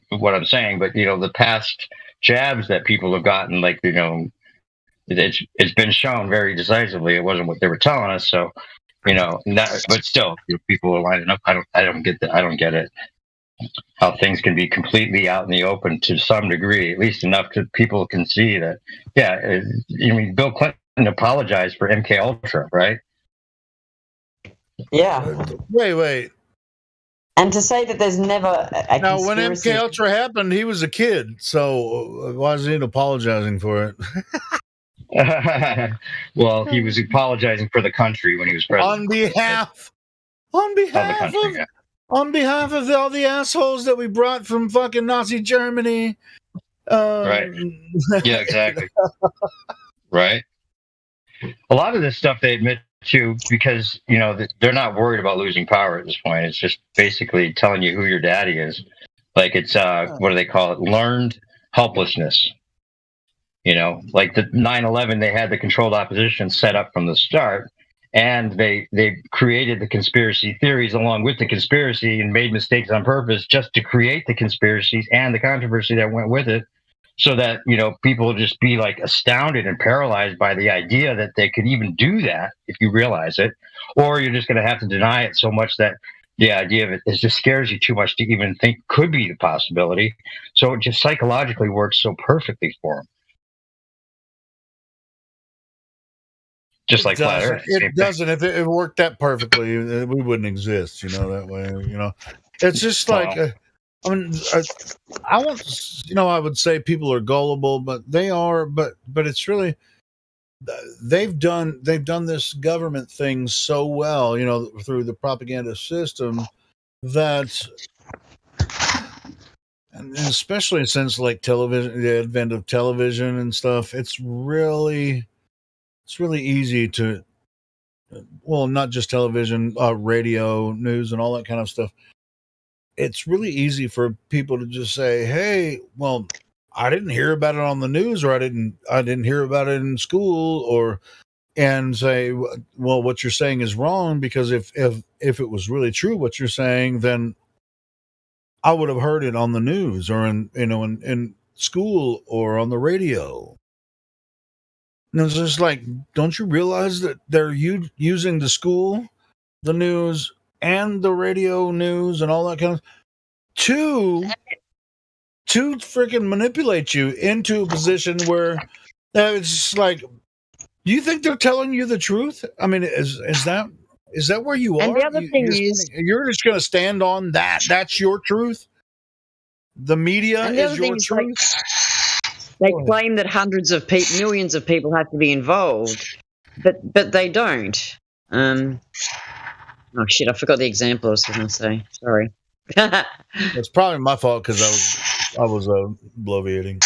what I'm saying, but the past jabs that people have gotten, like it's been shown very decisively it wasn't what they were telling us. So but still, people are lining up. I don't get that. I don't get it. How things can be completely out in the open to some degree, at least enough that people can see that. Yeah, Bill Clinton apologized for MK Ultra, right? Yeah. Wait. And to say that there's never a now, conspiracy... when MK Ultra happened, he was a kid, so why is he apologizing for it? Well, he was apologizing for the country when he was president. On behalf of all the assholes that we brought from fucking Nazi Germany. Right. Yeah, exactly. Right. A lot of this stuff they admit to because, they're not worried about losing power at this point. It's just basically telling you who your daddy is. Like it's, what do they call it? Learned helplessness. Like the 9/11, they had the controlled opposition set up from the start. And they created the conspiracy theories along with the conspiracy and made mistakes on purpose just to create the conspiracies and the controversy that went with it. So that, people will just be like astounded and paralyzed by the idea that they could even do that if you realize it, or you're just going to have to deny it so much that the idea of it just scares you too much to even think could be the possibility. So it just psychologically works so perfectly for them. Just like flat Earth. It doesn't. If it worked that perfectly, we wouldn't exist, that way, It's just like... I would say people are gullible, but they are. But it's really they've done this government thing so well, through the propaganda system that, and especially since like television, the advent of television and stuff, it's really easy to, well, not just television, radio, news, and all that kind of stuff. It's really easy for people to just say, "Hey, well, I didn't hear about it on the news, or I didn't hear about it in school," and say, "Well, what you're saying is wrong because if it was really true what you're saying, then I would have heard it on the news or in school or on the radio." And it's just like, don't you realize that they're using the school, the news, and the radio news and all that kind of to freaking manipulate you into a position where it's just like, do you think they're telling you the truth? I mean, is that where you are? And the other thing is, you're just going to stand on that. That's your truth. The media is your truth. They claim that hundreds of millions of people have to be involved, but they don't. Oh shit! I forgot the example I was going to say. Sorry. It's probably my fault because I was bloviating.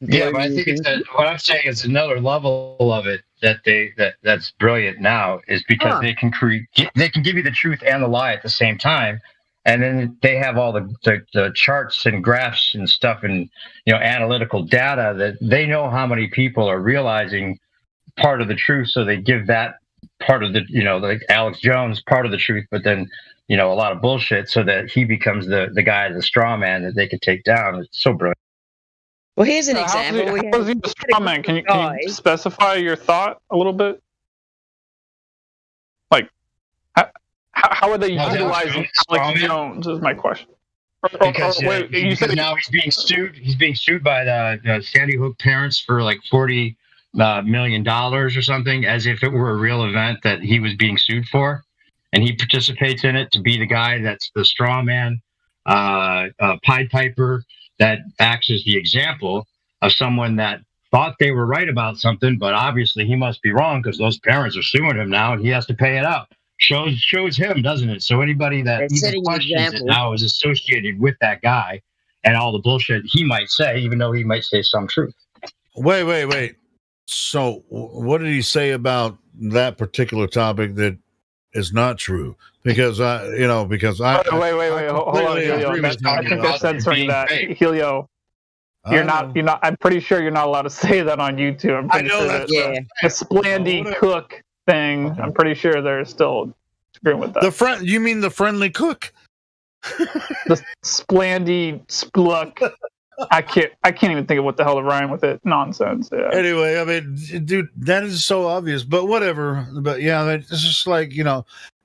Yeah, but I think what I'm saying is another level of it that's brilliant now is because they can give you the truth and the lie at the same time, and then they have all the charts and graphs and stuff and analytical data that they know how many people are realizing part of the truth, so they give that part of the like Alex Jones part of the truth, but then a lot of bullshit, so that he becomes the guy, the straw man that they could take down. It's so brilliant. Well, here's an example. How is he a straw man? Can you specify your thought a little bit? Like, how are they utilizing Alex Jones? Is my question. Because now he's being sued. He's being sued by the Sandy Hook parents for like $40 million or something, as if it were a real event that he was being sued for, and he participates in it to be the guy that's the straw man, Pied Piper, that acts as the example of someone that thought they were right about something, but obviously he must be wrong because those parents are suing him now, and he has to pay it out. Shows him, doesn't it? So anybody that even questions it now is associated with that guy and all the bullshit he might say, even though he might say some truth. Wait. So what did he say about that particular topic that is not true? Because I wait. Hold on, Helio. I think they're censoring that. Helio, you're not. I'm pretty sure you're not allowed to say that on YouTube. I'm pretty sure that the Splandy Cook thing. I'm pretty sure they're still agreeing with that. You mean the friendly cook? The Splandy Spluck. I can't even think of what the hell to rhyme with it. Nonsense. Yeah. Anyway, I mean, dude, that is so obvious. But whatever. But yeah, it's just like,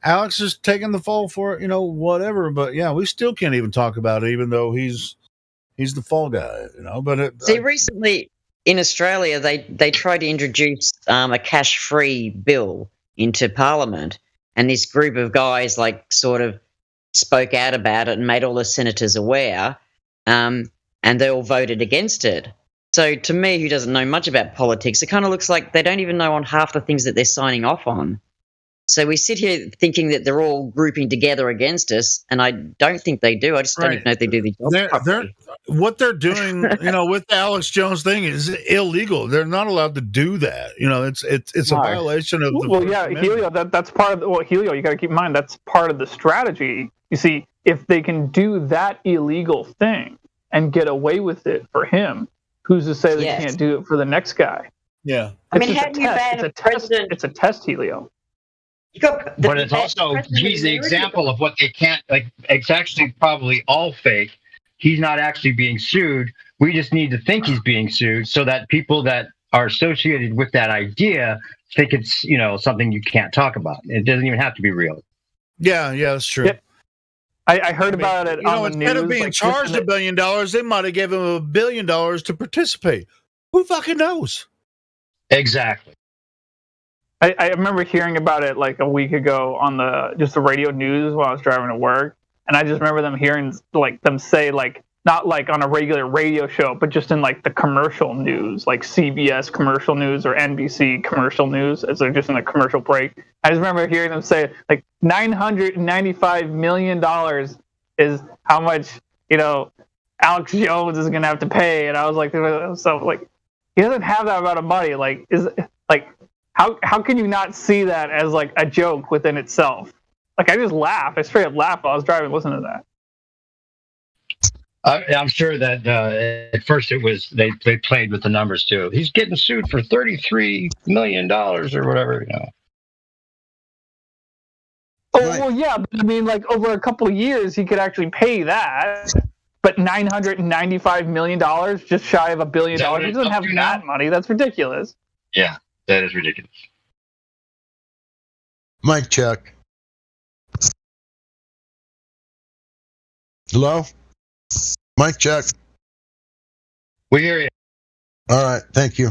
Alex is taking the fall for it. Whatever. But yeah, we still can't even talk about it, even though he's the fall guy. But recently in Australia, they tried to introduce a cash-free bill into Parliament, and this group of guys sort of spoke out about it and made all the senators aware, and they all voted against it. So to me, who doesn't know much about politics, it kind of looks like they don't even know on half the things that they're signing off on. So we sit here thinking that they're all grouping together against us, and I don't think they do. I just don't even know if they do the job. What they're doing, with the Alex Jones thing is illegal. They're not allowed to do that. It's a violation of the First Amendment. Helio, that's part of Helio, you got to keep in mind that's part of the strategy. You see, if they can do that illegal thing and get away with it for him, who's to say they can't do it for the next guy? Yeah. It's a test, Helio. But it's also, he's the example of what they can't, it's actually probably all fake. He's not actually being sued. We just need to think he's being sued so that people that are associated with that idea think it's, something you can't talk about. It doesn't even have to be real. Yeah, that's true. Yeah. I heard about it on the news. Instead of being charged $1 billion, they might have given him $1 billion to participate. Who fucking knows? Exactly. I remember hearing about it a week ago on the radio news while I was driving to work, and I just remember them hearing them say not on a regular radio show, but just in the commercial news, like CBS commercial news or NBC commercial news, as they're just in a commercial break. I just remember hearing them say $995 million is how much Alex Jones is going to have to pay, and I was he doesn't have that amount of money. How can you not see that as a joke within itself? I just laugh. I straight up laugh while I was driving listening to that. I'm sure that at first it was they played with the numbers too. He's getting sued for $33 million or whatever. Oh well, yeah. But I mean, over a couple of years, he could actually pay that. But $995 million, just shy of $1 billion, he doesn't have that money. That's ridiculous. Yeah, that is ridiculous. Mic check. Hello? Mic check. We hear you. All right, thank you.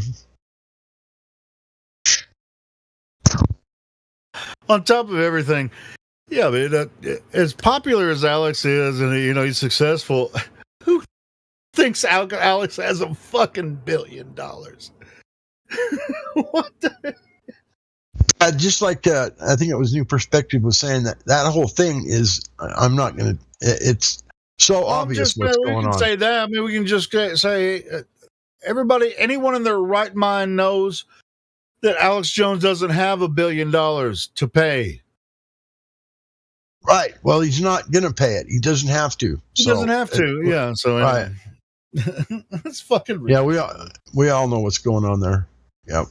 On top of everything, yeah, man, as popular as Alex is, and he's successful, who thinks Alex has a fucking $1 billion? What the? Just like I think it was New Perspective was saying that whole thing is, I'm not going to, it's so obvious what's going on. We can say that. I mean, we can just say anyone in their right mind knows that Alex Jones doesn't have $1 billion to pay. Right. Well, he's not going to pay it. He doesn't have to. He doesn't have to. Yeah. So anyway. Right. That's fucking ridiculous. Yeah, we all know what's going on there. Yep.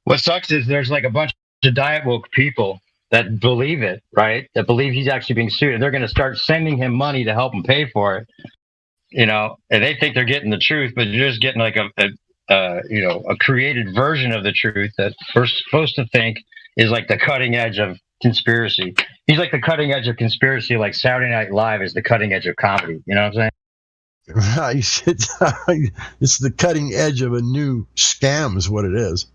What sucks is there's a bunch of diet woke people that believe it, right? That believe he's actually being sued, and they're going to start sending him money to help him pay for it. And they think they're getting the truth, but you're just getting like a created version of the truth that we're supposed to think is like the cutting edge of conspiracy. He's like the cutting edge of conspiracy, like Saturday Night Live is the cutting edge of comedy. You know what I'm saying? Right. It's the cutting edge of a new scam is what it is.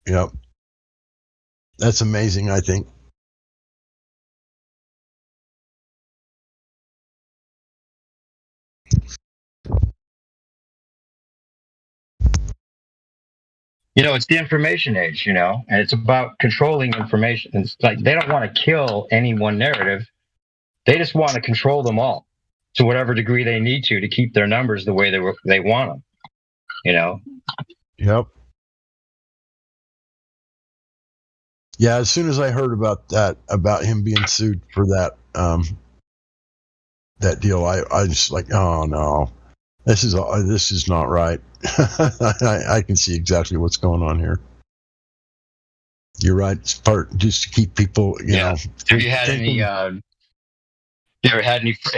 Yep. That's amazing, I think. It's the information age, and it's about controlling information. It's like they don't want to kill any one narrative. They just want to control them all to whatever degree they need to keep their numbers the way they want them, Yep. Yeah, as soon as I heard about him being sued for that deal, I just like, oh no, this is not right. I can see exactly what's going on here. You're right. It's part just to keep people, know. Have you had any? Have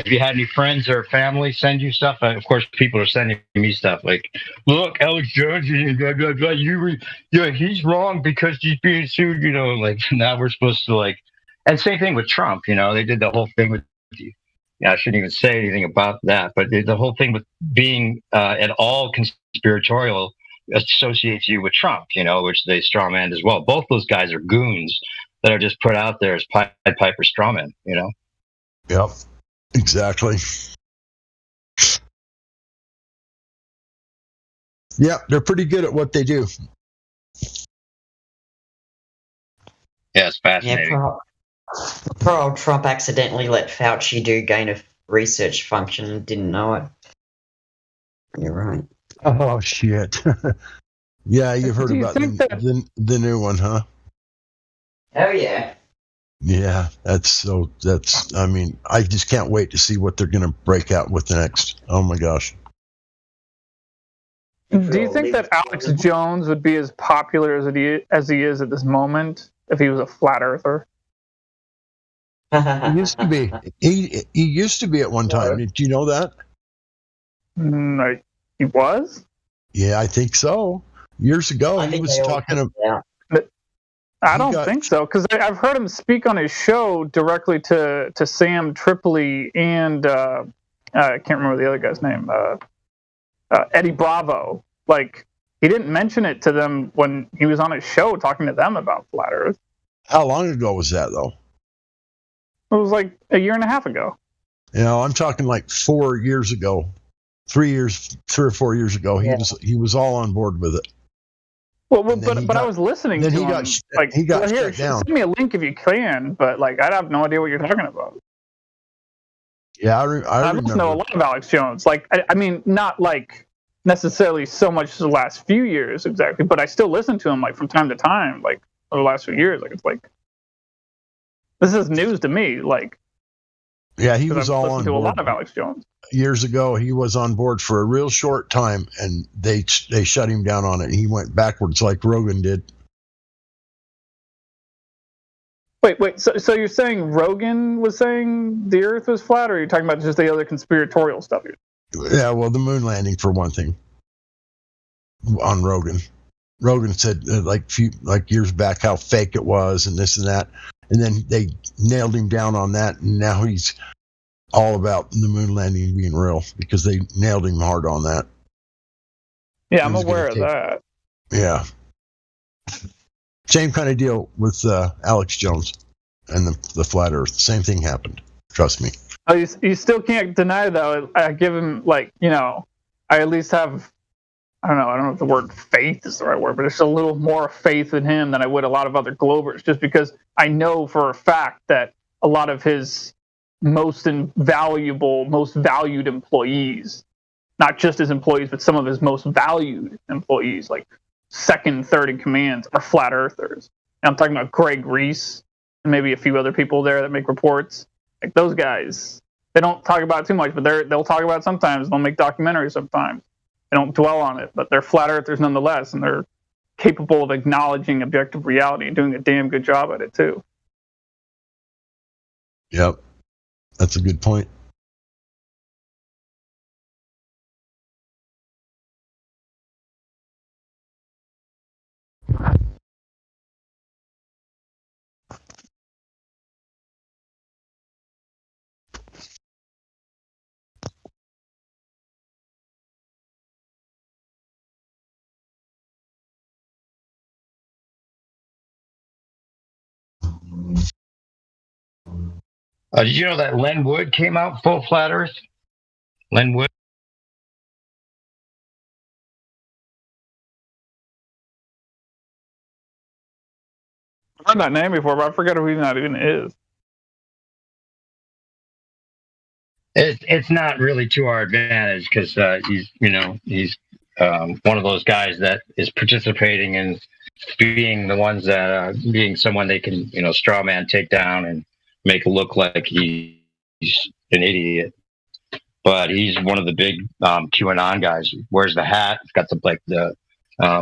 you had any friends or family send you stuff? Of course, people are sending me stuff like, "Look, Alex Jones, blah, blah, blah, he's wrong because he's being sued." Like now we're supposed to and same thing with Trump. They did the whole thing with. I shouldn't even say anything about that, but the whole thing with being at all conspiratorial associates you with Trump, which they strawmanned as well. Both those guys are goons that are just put out there as Pied Piper strawmen, Yep, exactly. Yeah, they're pretty good at what they do. Yeah, it's fascinating. Yeah, poor old Trump accidentally let Fauci do gain of research function and didn't know it. You're right. Oh, shit. Yeah, you've heard about the new one, huh? Oh, yeah. Yeah, I just can't wait to see what they're going to break out with next. Oh, my gosh. Do you think that Alex Jones would be as popular as he is at this moment if he was a flat earther? He used to be. He used to be at one time. Did you know that? He was? Yeah, I think so. Years ago, he was talking about. I don't think so, because I've heard him speak on his show directly to Sam Tripoli and I can't remember the other guy's name, Eddie Bravo. Like, he didn't mention it to them when he was on his show talking to them about flat Earth. How long ago was that, though? It was like a year and a half ago. I'm talking like 4 years ago, 3 or 4 years ago. He was all on board with it. Well, but I was listening to him. He got shut down. Send me a link if you can, but I have no idea what you're talking about. Yeah, I remember. must know a lot of Alex Jones. I mean, not necessarily so much the last few years exactly, but I still listen to him from time to time, over the last few years. This is news to me. Yeah, he was all on board. A lot of Alex Jones. Years ago, he was on board for a real short time, and they shut him down on it. He went backwards like Rogan did. Wait. So you're saying Rogan was saying the Earth was flat, or are you talking about just the other conspiratorial stuff? Yeah, well, the moon landing for one thing. On Rogan, Rogan said years back how fake it was and this and that, and then they nailed him down on that, and now he's all about the moon landing being real because they nailed him hard on that. Yeah, I'm aware of that. Yeah. Same kind of deal with Alex Jones and the flat Earth. Same thing happened. Trust me. Oh, you still can't deny, though. I give him, I at least have, I don't know if the word faith is the right word, but it's a little more faith in him than I would a lot of other Globers, just because I know for a fact that a lot of his most valued employees, not just his employees, but some of his most valued employees, like second, third in commands, are flat earthers. And I'm talking about Greg Reese and maybe a few other people there that make reports. Those guys, they don't talk about it too much, but they'll talk about it sometimes. They'll make documentaries sometimes. They don't dwell on it, but they're flat earthers nonetheless, and they're capable of acknowledging objective reality and doing a damn good job at it too. Yep, that's a good point. Did you know that Len Wood came out full flat Earth? Len Wood. I've heard that name before, but I forget who that even is. It's not really to our advantage because he's one of those guys that is participating in being the ones that being someone they can straw man, take down, and make it look like he's an idiot. But he's one of the big QAnon guys. Wears the hat. He's got the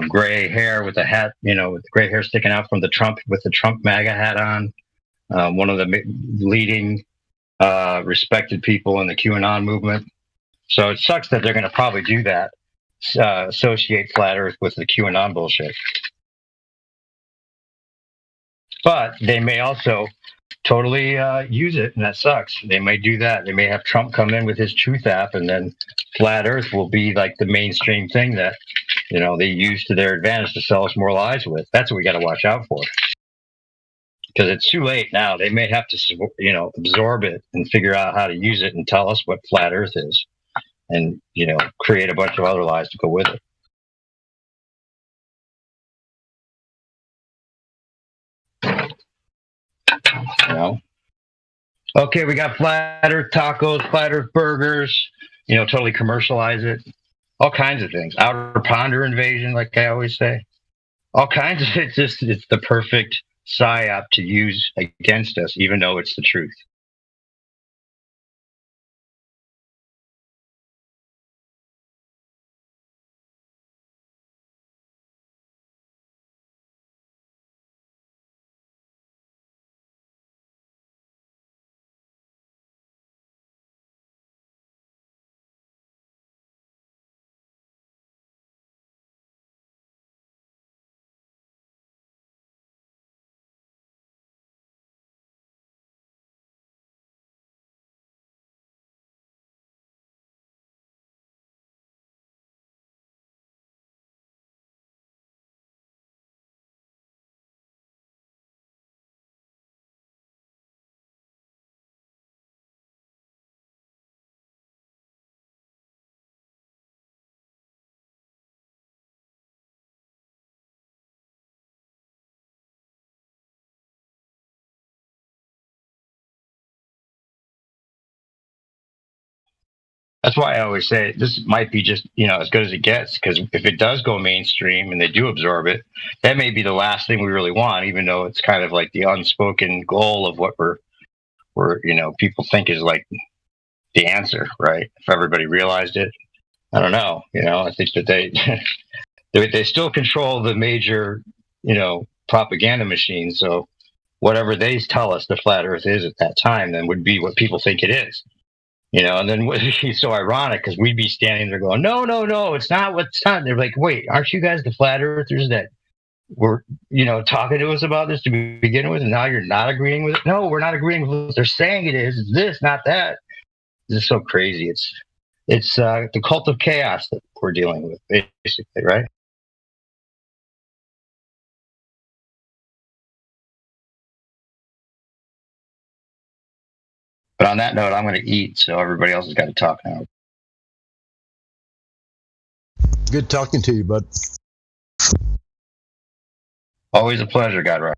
gray hair with the hat, with the gray hair sticking out from the Trump MAGA hat on. One of the leading respected people in the QAnon movement. So it sucks that they're going to probably do that, associate flat Earth with the QAnon bullshit. But they may also totally use it, and that sucks. They may do that. They may have Trump come in with his Truth app, and then flat Earth will be like the mainstream thing that they use to their advantage to sell us more lies with. That's what we got to watch out for. Because it's too late now. They may have to, absorb it and figure out how to use it and tell us what flat Earth is, and create a bunch of other lies to go with it. Okay, we got flat Earth tacos, flat Earth burgers. Totally commercialize it. All kinds of things. Outer Ponder invasion, like I always say. All kinds of it. It's the perfect psyop to use against us, even though it's the truth. That's why I always say this might be just, as good as it gets, because if it does go mainstream and they do absorb it, that may be the last thing we really want, even though it's kind of like the unspoken goal of what we're people think is like the answer, right? If everybody realized it, I don't know. I think that they still control the major, propaganda machine. So whatever they tell us the flat Earth is at that time, then would be what people think it is. And then it's so ironic because we'd be standing there going, no, it's not what's not. They're like, wait, aren't you guys the flat earthers that were, talking to us about this to begin with? And now you're not agreeing with it? No, we're not agreeing with what they're saying it is. It's this, not that. This is so crazy. It's the cult of chaos that we're dealing with, basically, right? But on that note, I'm going to eat, so everybody else has got to talk now. Good talking to you, bud. Always a pleasure, Godrock.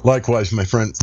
Likewise, my friend.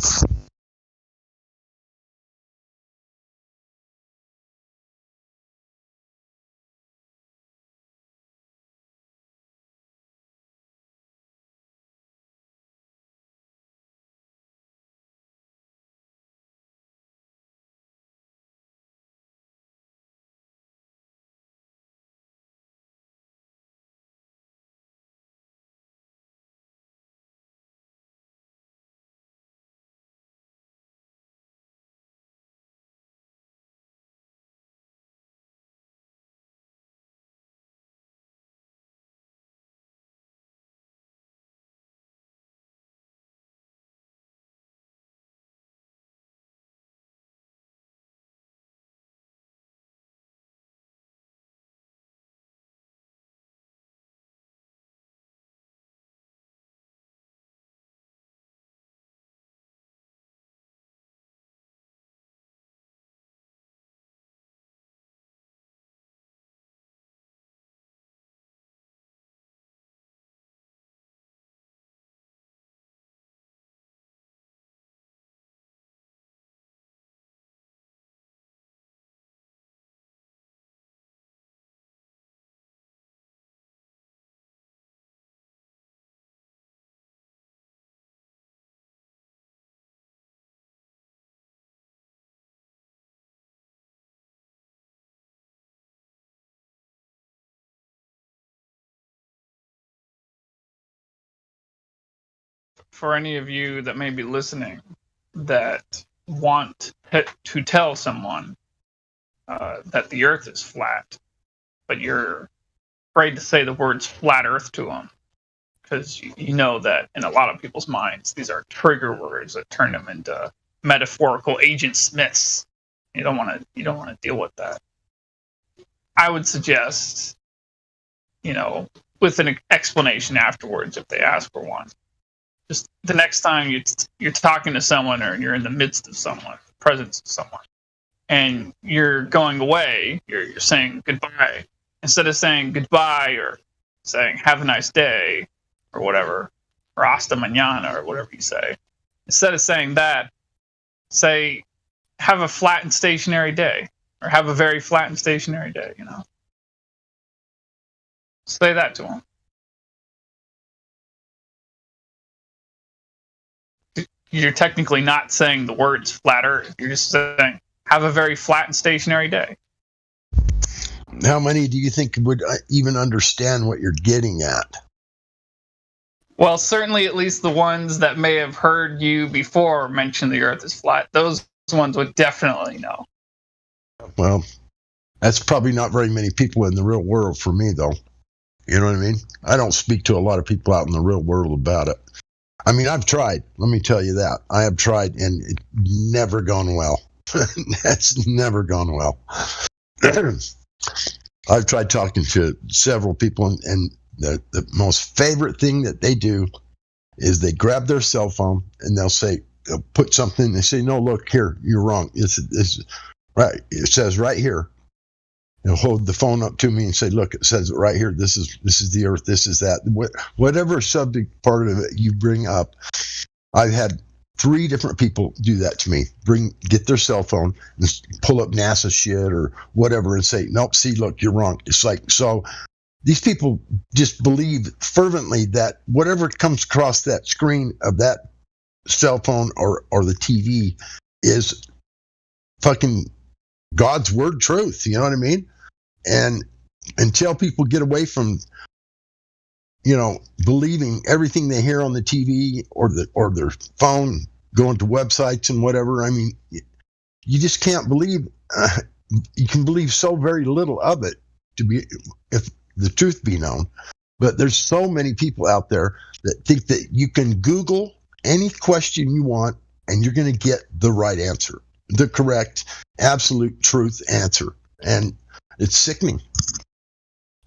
for any of you that may be listening that want to tell someone that the Earth is flat, but you're afraid to say the words flat Earth to them, because you know that in a lot of people's minds, these are trigger words that turn them into metaphorical Agent Smiths. You don't want to deal with that. I would suggest, with an explanation afterwards if they ask for one. Just the next time you're talking to someone or you're in the midst of someone, presence of someone, and you're going away, you're saying goodbye. Instead of saying goodbye or saying have a nice day or whatever, or hasta mañana or whatever you say, instead of saying that, say have a flat and stationary day, or have a very flat and stationary day, Say that to them. You're technically not saying the words flat Earth. You're just saying, have a very flat and stationary day. How many do you think would even understand what you're getting at? Well, certainly at least the ones that may have heard you before mention the Earth is flat. Those ones would definitely know. Well, that's probably not very many people in the real world for me, though. You know what I mean? I don't speak to a lot of people out in the real world about it. I mean, I've tried. Let me tell you that. I have tried, and it's never gone well. That's never gone well. I've tried talking to several people, and the most favorite thing that they do is they grab their cell phone, and they'll put something, they say, no, look, here, you're wrong. It's right. It says right here. They'll hold the phone up to me and say, look, it says right here, this is the Earth, this is that. Whatever subject part of it you bring up, I've had 3 different people do that to me. Get their cell phone and pull up NASA shit or whatever and say, nope, see, look, you're wrong. It's like, so these people just believe fervently that whatever comes across that screen of that cell phone or the TV is fucking God's word truth. You know what I mean? And until people get away from, believing everything they hear on the TV or their phone, going to websites and whatever, I mean, you just can't believe. You can believe so very little of it if the truth be known. But there's so many people out there that think that you can Google any question you want and you're going to get the right answer, the correct, absolute truth answer. And it's sickening,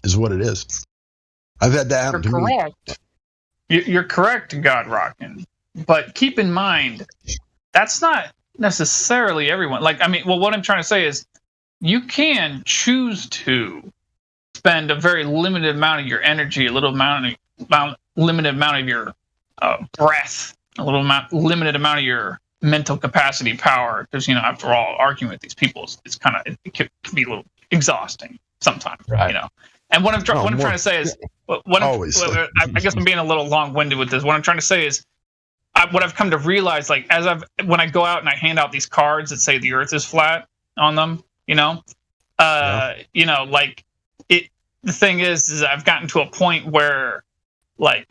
is what it is. I've had that happen to me. You're correct, God Rockin'. But keep in mind, that's not necessarily everyone. What I'm trying to say is you can choose to spend a very limited amount of your energy, limited amount of your breath, limited amount of your mental capacity power, because after all, arguing with these people it can be a little exhausting sometimes, right. And what I'm trying to say is, I guess I'm being a little long-winded with this. What I'm trying to say is, what I've come to realize, when I go out and I hand out these cards that say the Earth is flat on them, the thing is I've gotten to a point where,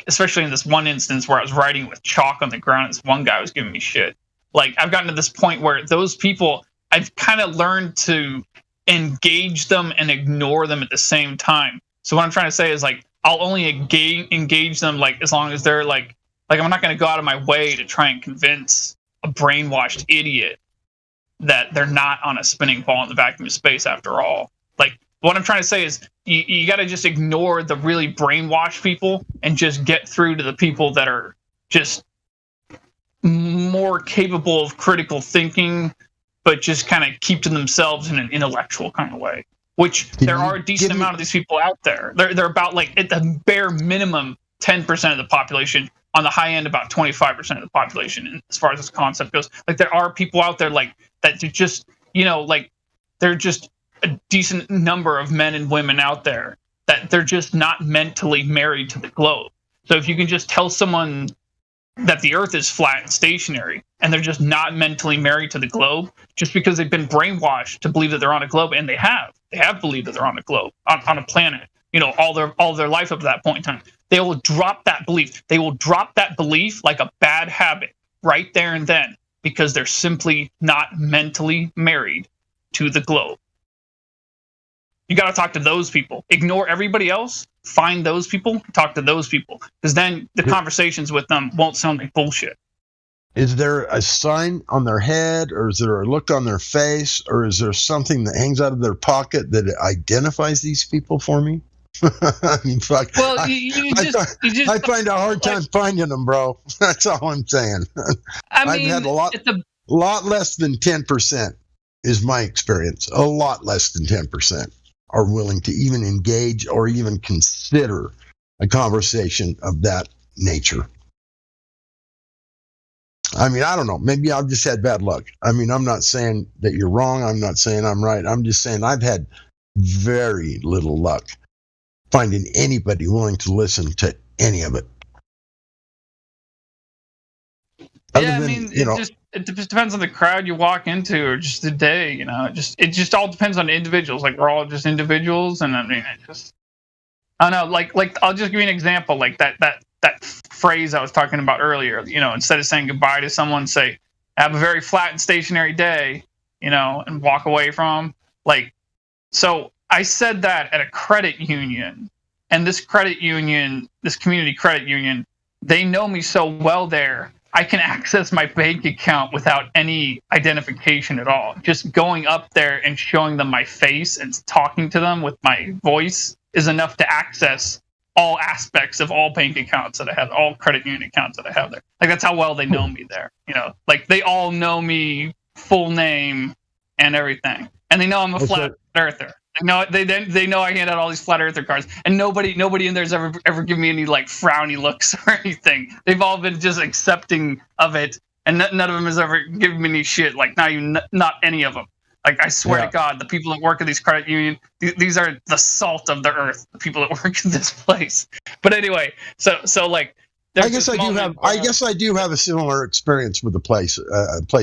especially in this one instance where I was writing with chalk on the ground, this one guy was giving me shit. I've gotten to this point where those people, I've kind of learned to engage them and ignore them at the same time. So what I'm trying to say is, I'll only engage them, as long as they're, I'm not going to go out of my way to try and convince a brainwashed idiot that they're not on a spinning ball in the vacuum of space after all. What I'm trying to say is you got to just ignore the really brainwashed people and just get through to the people that are just more capable of critical thinking, but just kind of keep to themselves in an intellectual kind of way, which there are a decent amount of these people out there. They're about, at the bare minimum, 10% of the population. On the high end, about 25% of the population, and as far as this concept goes. There are people out there that just, they're just a decent number of men and women out there that they're just not mentally married to the globe. So if you can just tell someone that the Earth is flat and stationary, and they're just not mentally married to the globe, just because they've been brainwashed to believe that they're on a globe, and they have believed that they're on a globe, on a planet, all their life up to that point in time. They will drop that belief. They will drop that belief like a bad habit right there and then, because they're simply not mentally married to the globe. You got to talk to those people. Ignore everybody else. Find those people. Talk to those people, because then the conversations with them won't sound like bullshit. Is there a sign on their head, or is there a look on their face, or is there something that hangs out of their pocket that identifies these people for me? I mean, fuck. Well, I find a hard time finding them, bro. That's all I'm saying. I've had a lot less than 10% is my experience. A lot less than 10% are willing to even engage or even consider a conversation of that nature. I mean, I don't know. Maybe I've just had bad luck. I mean, I'm not saying that you're wrong. I'm not saying I'm right. I'm just saying I've had very little luck finding anybody willing to listen to any of it. Yeah, I mean, it just depends on the crowd you walk into, or just the day. It just all depends on individuals. Like, we're all just individuals, and I mean, I don't know. Like I'll just give you an example. Like that phrase I was talking about earlier. Instead of saying goodbye to someone, say, "Have a very flat and stationary day," and walk away from. So I said that at a credit union, and this community credit union, they know me so well there. I can access my bank account without any identification at all. Just going up there and showing them my face and talking to them with my voice is enough to access all aspects of all bank accounts that I have, all credit union accounts that I have there. Like, that's how well they know me there. Like, they all know me, full name and everything, and they know I'm a flat earther. They know I hand out all these flat earther cards, and nobody in there's ever given me any like frowny looks or anything. They've all been just accepting of it, and none of them has ever given me any shit. Like, not any of them. Like, I swear to God, the people that work at these credit union, these are the salt of the earth. The people that work in this place. But anyway, so like, I guess I do have a similar experience with a place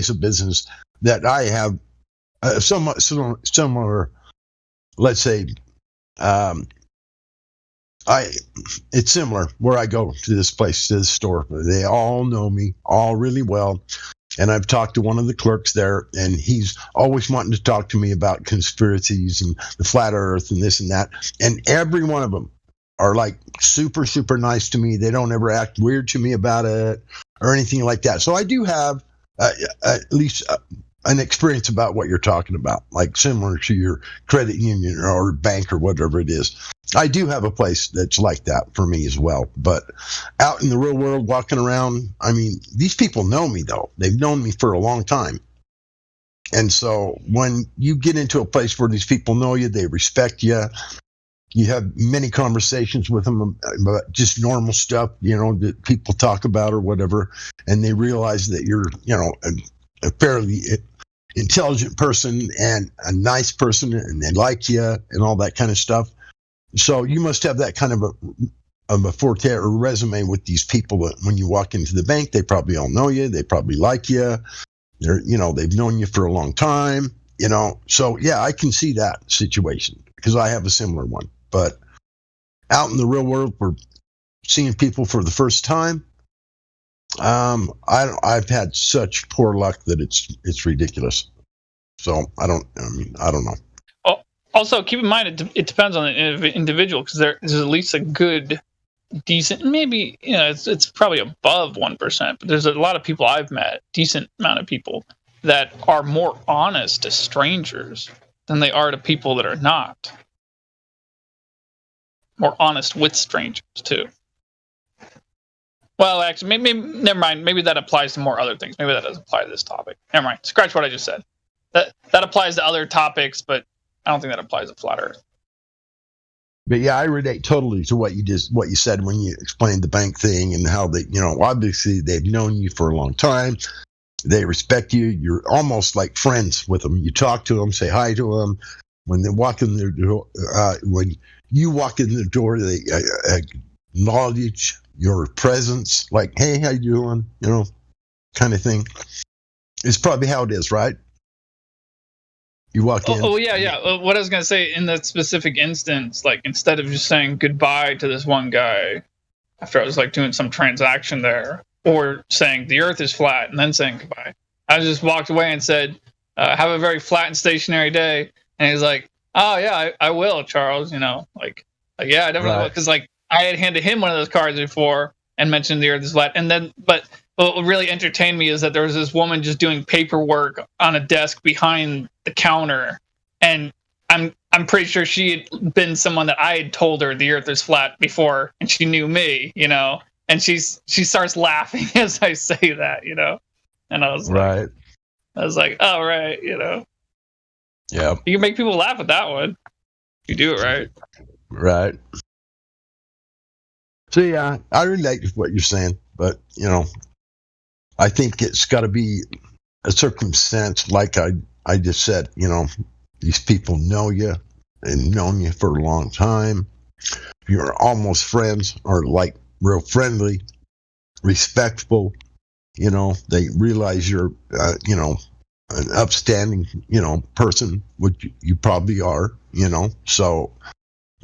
of business that I have somewhat similar. Let's say, it's similar where I go to this place, to this store. They all know me, all really well. And I've talked to one of the clerks there, and he's always wanting to talk to me about conspiracies and the flat earth and this and that. And every one of them are like super, super nice to me. They don't ever act weird to me about it or anything like that. So I do have at least an experience about what you're talking about, like similar to your credit union or bank or whatever it is. I do have a place that's like that for me as well. But out in the real world, walking around, I mean, these people know me, though. They've known me for a long time. And so when you get into a place where these people know you, they respect you, you have many conversations with them about just normal stuff, that people talk about or whatever, and they realize that you're, a fairly intelligent person and a nice person, and they like you and all that kind of stuff. So you must have that kind of a forte or resume with these people that when you walk into the bank, they probably all know you. They probably like you. They've known you for a long time, So yeah, I can see that situation because I have a similar one. But out in the real world, we're seeing people for the first time. I've had such poor luck that it's ridiculous. So I don't know. Also, keep in mind it depends on the individual, because there's at least a good, decent, maybe it's probably above 1%, but there's a lot of people I've met, decent amount of people that are more honest to strangers than they are to people that are not. More honest with strangers too. Well, actually, maybe never mind. Maybe that applies to more other things. Maybe that doesn't apply to this topic. Never mind. Scratch what I just said. That applies to other topics, but I don't think that applies to flat Earth. But yeah, I relate totally to what you said when you explained the bank thing and how they, obviously they've known you for a long time. They respect you. You're almost like friends with them. You talk to them, say hi to them. When they walk in their door, when you walk in the door, they acknowledge your presence, like, hey, how you doing? Kind of thing. It's probably how it is, right? You walk in. Oh yeah. What I was gonna say in that specific instance, like instead of just saying goodbye to this one guy after I was like doing some transaction there, or saying the Earth is flat and then saying goodbye, I just walked away and said, "Have a very flat and stationary day." And he's like, "Oh yeah, I will, Charles." You know, like yeah, I definitely will, because like I had handed him one of those cards before and mentioned the Earth is flat, and then but. What really entertained me is that there was this woman just doing paperwork on a desk behind the counter, and I'm pretty sure she had been someone that I had told her the Earth is flat before, and she knew me, you know. And she starts laughing as I say that, you know. And I was like, oh right, you know. Yeah. You can make people laugh at that one. You do it right. Right. So yeah, I relate to what you're saying, but you know. I think it's got to be a circumstance, like I just said, you know, these people know you and known you for a long time. You're almost friends or like real friendly, respectful, you know, they realize you're, you know, an upstanding, you know, person, which you probably are, you know, so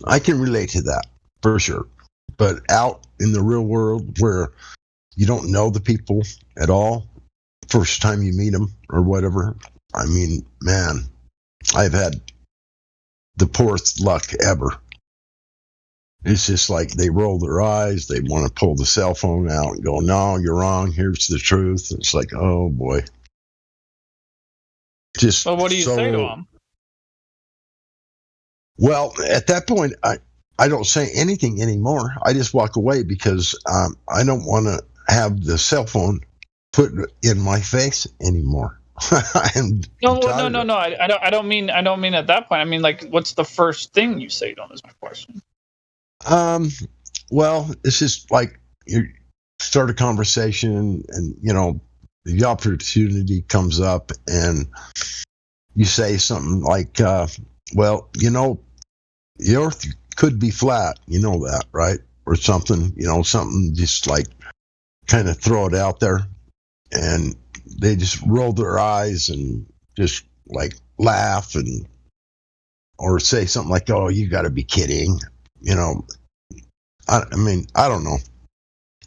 I can relate to that for sure. But out in the real world where you don't know the people at all, first time you meet them or whatever. I mean, man, I've had the poorest luck ever. It's just like they roll their eyes. They want to pull the cell phone out and go, no, you're wrong. Here's the truth. It's like, oh, boy. Just well, what do you say to them? Well, at that point, I don't say anything anymore. I just walk away because I don't want to have the cell phone put in my face anymore. No. I don't mean at that point. I mean, like, what's the first thing you say to them is my question. Well, it's just like you start a conversation and, you know, the opportunity comes up and you say something like, well, you know, the Earth could be flat. You know that, right? Or something, you know, something just like, kind of throw it out there, and they just roll their eyes and just like laugh and or say something like, oh, you got to be kidding, you know. I mean, I don't know.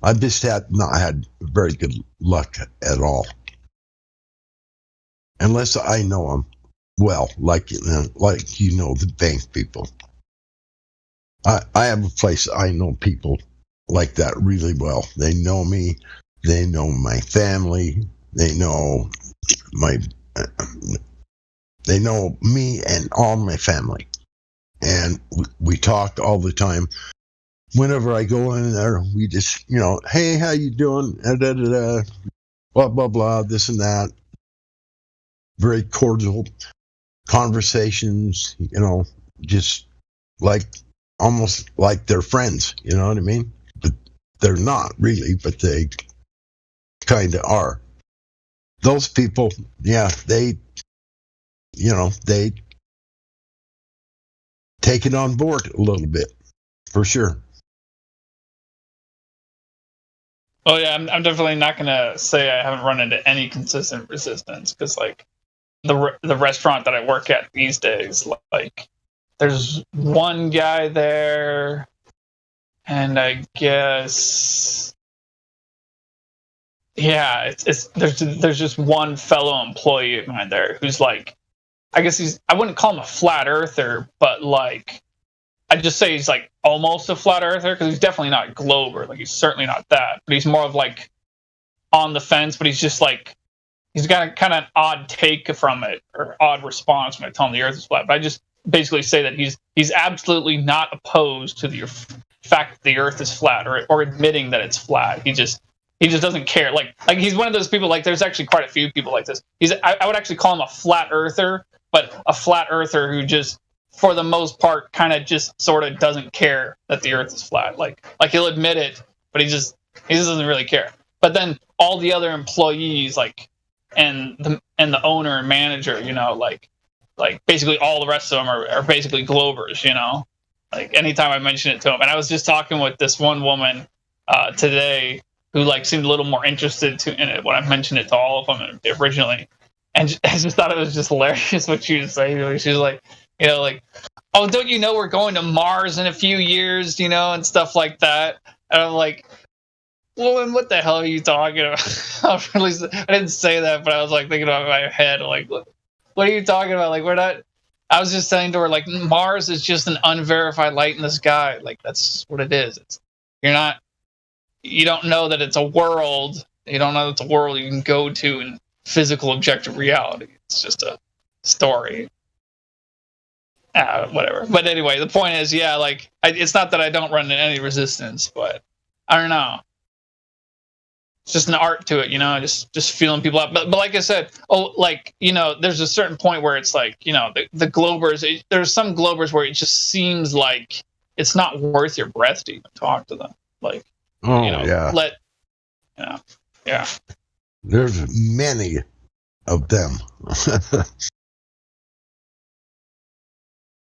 I just not had very good luck at all, unless I know them well, like you know, the bank people. I have a place I know people like that really well. They know me, they know my family, they know me and all my family, and we talk all the time. Whenever I go in there, we just, you know, hey, how you doing? Blah blah blah, this and that. Very cordial conversations, you know, just like almost like they're friends, you know what I mean? They're not really, but they kind of are. Those people, yeah, they take it on board a little bit, for sure. Oh yeah, I'm definitely not gonna say I haven't run into any consistent resistance, because like the restaurant that I work at these days, like there's one guy there. And I guess, yeah, there's just one fellow employee of mine there who's like, I guess I wouldn't call him a flat earther, but like, I'd just say he's like almost a flat earther, because he's definitely not a glober. Like, he's certainly not that, but he's more of like on the fence, but he's just like, he's got a kind of odd take from it, or odd response when I tell him the Earth is flat. But I just basically say that he's absolutely not opposed to the fact that the Earth is flat, or admitting that it's flat. He just doesn't care. Like he's one of those people. Like, there's actually quite a few people like this. I would actually call him a flat earther, but a flat earther who just, for the most part, kind of just sort of doesn't care that the Earth is flat. Like he'll admit it, but he just doesn't really care. But then all the other employees, like, and the owner and manager, you know, like basically all the rest of them are basically Globers, you know. Like, anytime I mention it to them, and I was just talking with this one woman today who like seemed a little more interested in it when I mentioned it to all of them originally, And I just thought it was just hilarious what she was saying. She was like, oh, don't you know we're going to Mars in a few years, and stuff like that. And I'm like, well, then what the hell are you talking about? I didn't say that, but I was like thinking about it in my head, like, what are you talking about? Like, we're not. I was just saying to her, like, Mars is just an unverified light in the sky. Like, that's what it is. You don't know that it's a world. You don't know it's a world you can go to in physical objective reality. It's just a story. Whatever. But anyway, the point is, yeah, like, it's not that I don't run into any resistance, but I don't know. It's just an art to it, just feeling people out. But like I said, there's a certain point where it's like, the Globers, there's some Globers where it just seems like it's not worth your breath to even talk to them. Like, yeah. Yeah. There's many of them.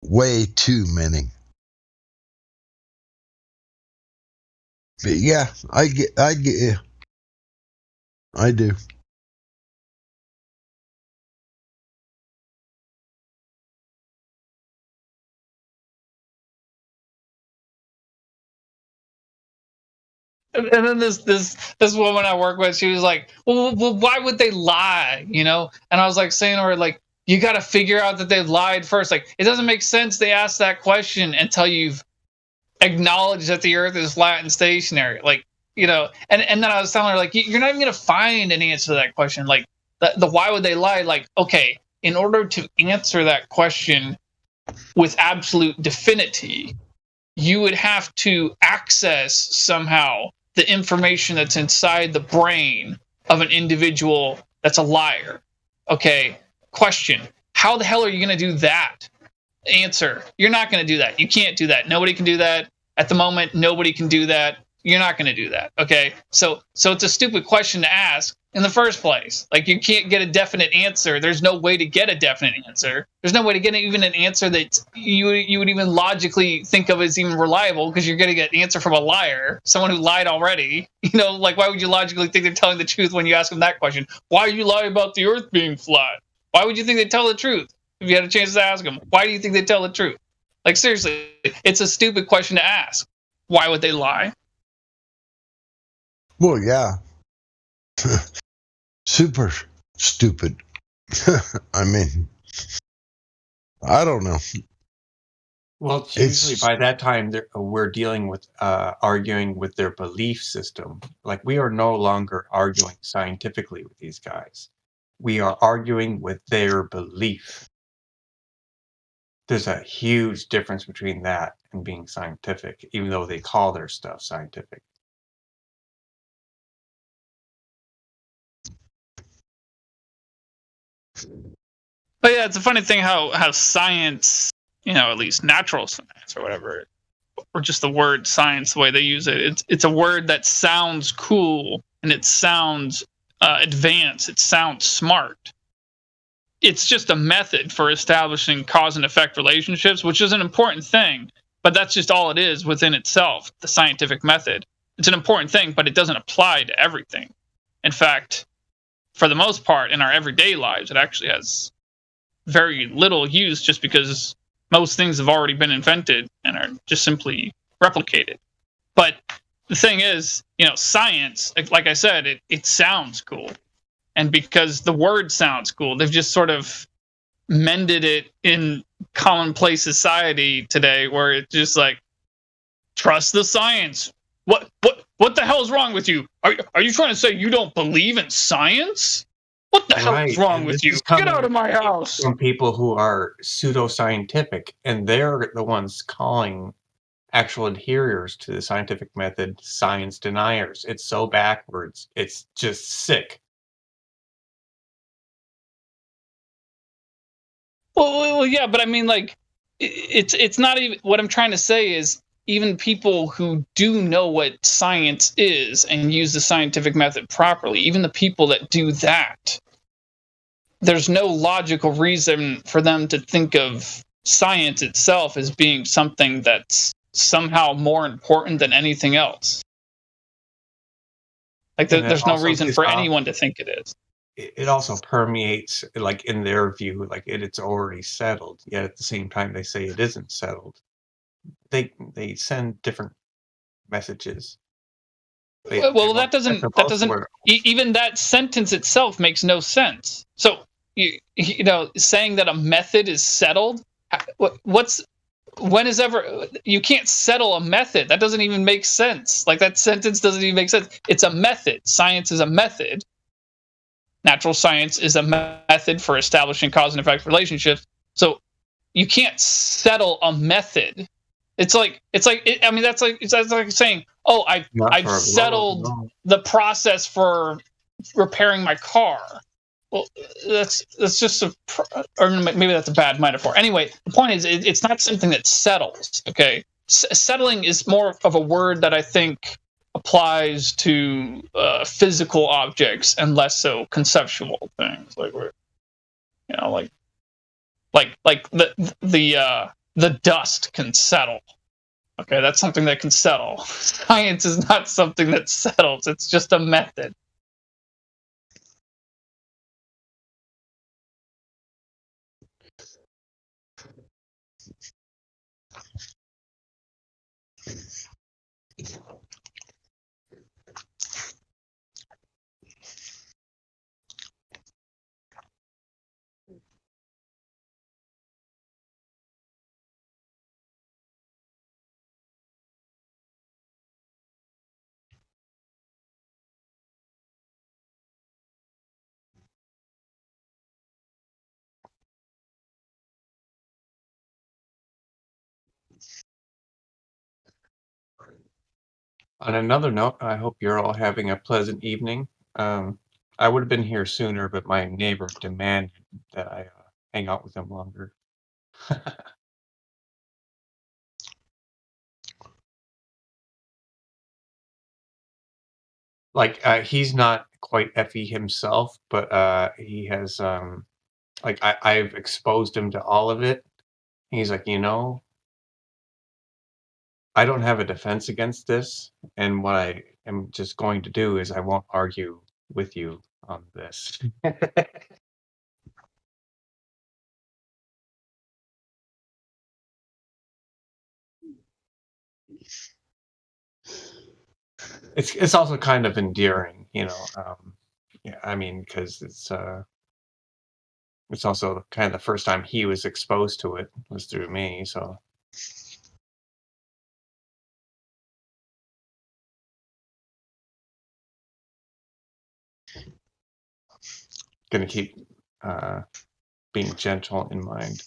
Way too many. But yeah, I get you. I do. And then this woman I work with, she was like, well, why would they lie? And I was like saying to her, like, you got to figure out that they lied first. Like, it doesn't make sense they ask that question until you've acknowledged that the Earth is flat and stationary. Like, and then I was telling her, like, you're not even going to find an answer to that question. Like, the why would they lie? Like, okay, in order to answer that question with absolute definity, you would have to access somehow the information that's inside the brain of an individual that's a liar. Okay, question. How the hell are you going to do that? Answer. You're not going to do that. You can't do that. Nobody can do that. At the moment, nobody can do that. You're not going to do that. Okay, so it's a stupid question to ask in the first place. Like, you can't get a definite answer. There's no way to get a definite answer. There's no way to get even an answer that you would even logically think of as even reliable, because you're going to get an answer from a liar, someone who lied already. Like, why would you logically think they're telling the truth when you ask them that question? Why are you lying about the Earth being flat? Why would you think they'd tell the truth if you had a chance to ask them? Why do you think they'd tell the truth? Like, seriously, it's a stupid question to ask. Why would they lie? Well, yeah. Super stupid. I mean, I don't know. Well, it's usually by that time we're dealing with arguing with their belief system. Like, we are no longer arguing scientifically with these guys. We are arguing with their belief. There's a huge difference between that and being scientific, even though they call their stuff scientific. But yeah, it's a funny thing how science, at least natural science or whatever, or just the word science, the way they use it, it's a word that sounds cool and it sounds advanced, it sounds smart. It's just a method for establishing cause and effect relationships, which is an important thing, but that's just all it is within itself, the scientific method. It's an important thing, but it doesn't apply to everything. In fact, for the most part, in our everyday lives, it actually has very little use, just because most things have already been invented and are just simply replicated. But the thing is, science, like I said, it sounds cool. And because the word sounds cool, they've just sort of mended it in commonplace society today, where it's just like, trust the science. What the hell's wrong with you? Are you trying to say you don't believe in science? What the hell is wrong with you? Get out of my house! From people who are pseudoscientific, and they're the ones calling actual adherers to the scientific method science deniers. It's so backwards. It's just sick. Well, yeah, but I mean, like, it's not even, what I'm trying to say is, even people who do know what science is and use the scientific method properly, even the people that do that, there's no logical reason for them to think of science itself as being something that's somehow more important than anything else. Like, there's no reason for anyone to think it is. it also permeates, like in their view, like it's already settled. Yet at the same time, they say it isn't settled. They send different messages. That doesn't even that sentence itself makes no sense. So you know, saying that a method is settled, when is ever, you can't settle a method. That doesn't even make sense. Like, that sentence doesn't even make sense. It's a method. Science is a method. Natural science is a method for establishing cause and effect relationships. So you can't settle a method. It's like that's like saying, oh, I've settled the process for repairing my car. Well, that's just or maybe that's a bad metaphor. Anyway, the point is, it's not something that settles. Okay, settling is more of a word that I think applies to physical objects and less so conceptual things. Like we're, you know, like the dust can settle. Okay, that's something that can settle. Science is not something that settles. It's just a method. On another note, I hope you're all having a pleasant evening. I would have been here sooner, but my neighbor demanded that I hang out with him longer. Like, he's not quite Effie himself, but he has, like, I've exposed him to all of it. He's like, you know, I don't have a defense against this, and what I am just going to do is I won't argue with you on this. It's also kind of endearing, you know. Yeah, I mean, because it's also kind of the first time he was exposed to it was through me, so. Gonna keep being gentle in mind.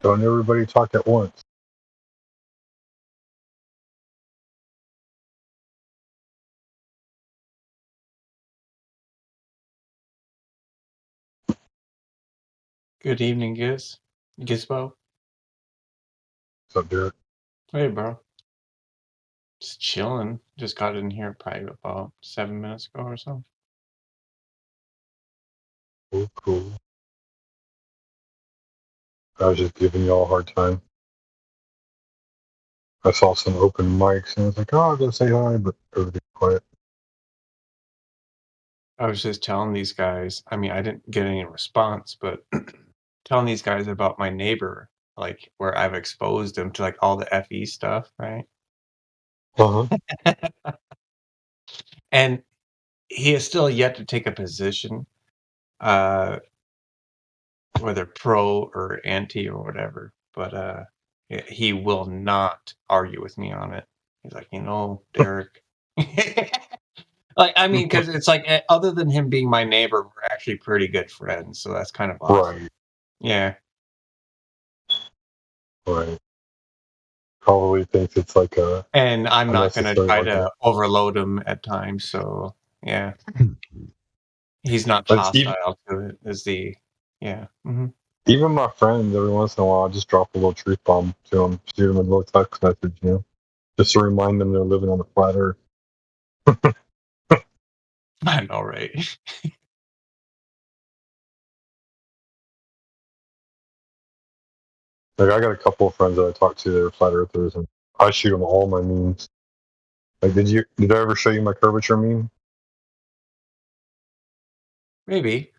Don't everybody talk at once. Good evening, Gizbo. What's up, Derek? Hey, bro. Just chilling. Just got in here probably about 7 minutes ago or so. Cool. I was just giving y'all a hard time. I saw some open mics and I was like, oh, I'll go say hi, but everything's quiet. I was just telling these guys, I mean, I didn't get any response, but telling these guys about my neighbor, like where I've exposed him to like all the FE stuff, right? Uh-huh. And he is still yet to take a position, whether pro or anti or whatever, but he will not argue with me on it. He's like, Derek. Like, I mean, because it's like, other than him being my neighbor, we're actually pretty good friends, so that's kind of awesome. Right. Yeah. Right. Probably thinks it's like a. And I'm not going to try unnecessary to overload him at times, so yeah. He's not hostile to it, is the. Yeah. Mm-hmm. Even my friends, every once in a while, I just drop a little truth bomb to them, shoot them a little text message, just to remind them they're living on the flat earth. I know, right? Like, I got a couple of friends that I talk to that are flat earthers, and I shoot them all my memes. Like, did I ever show you my curvature meme? Maybe.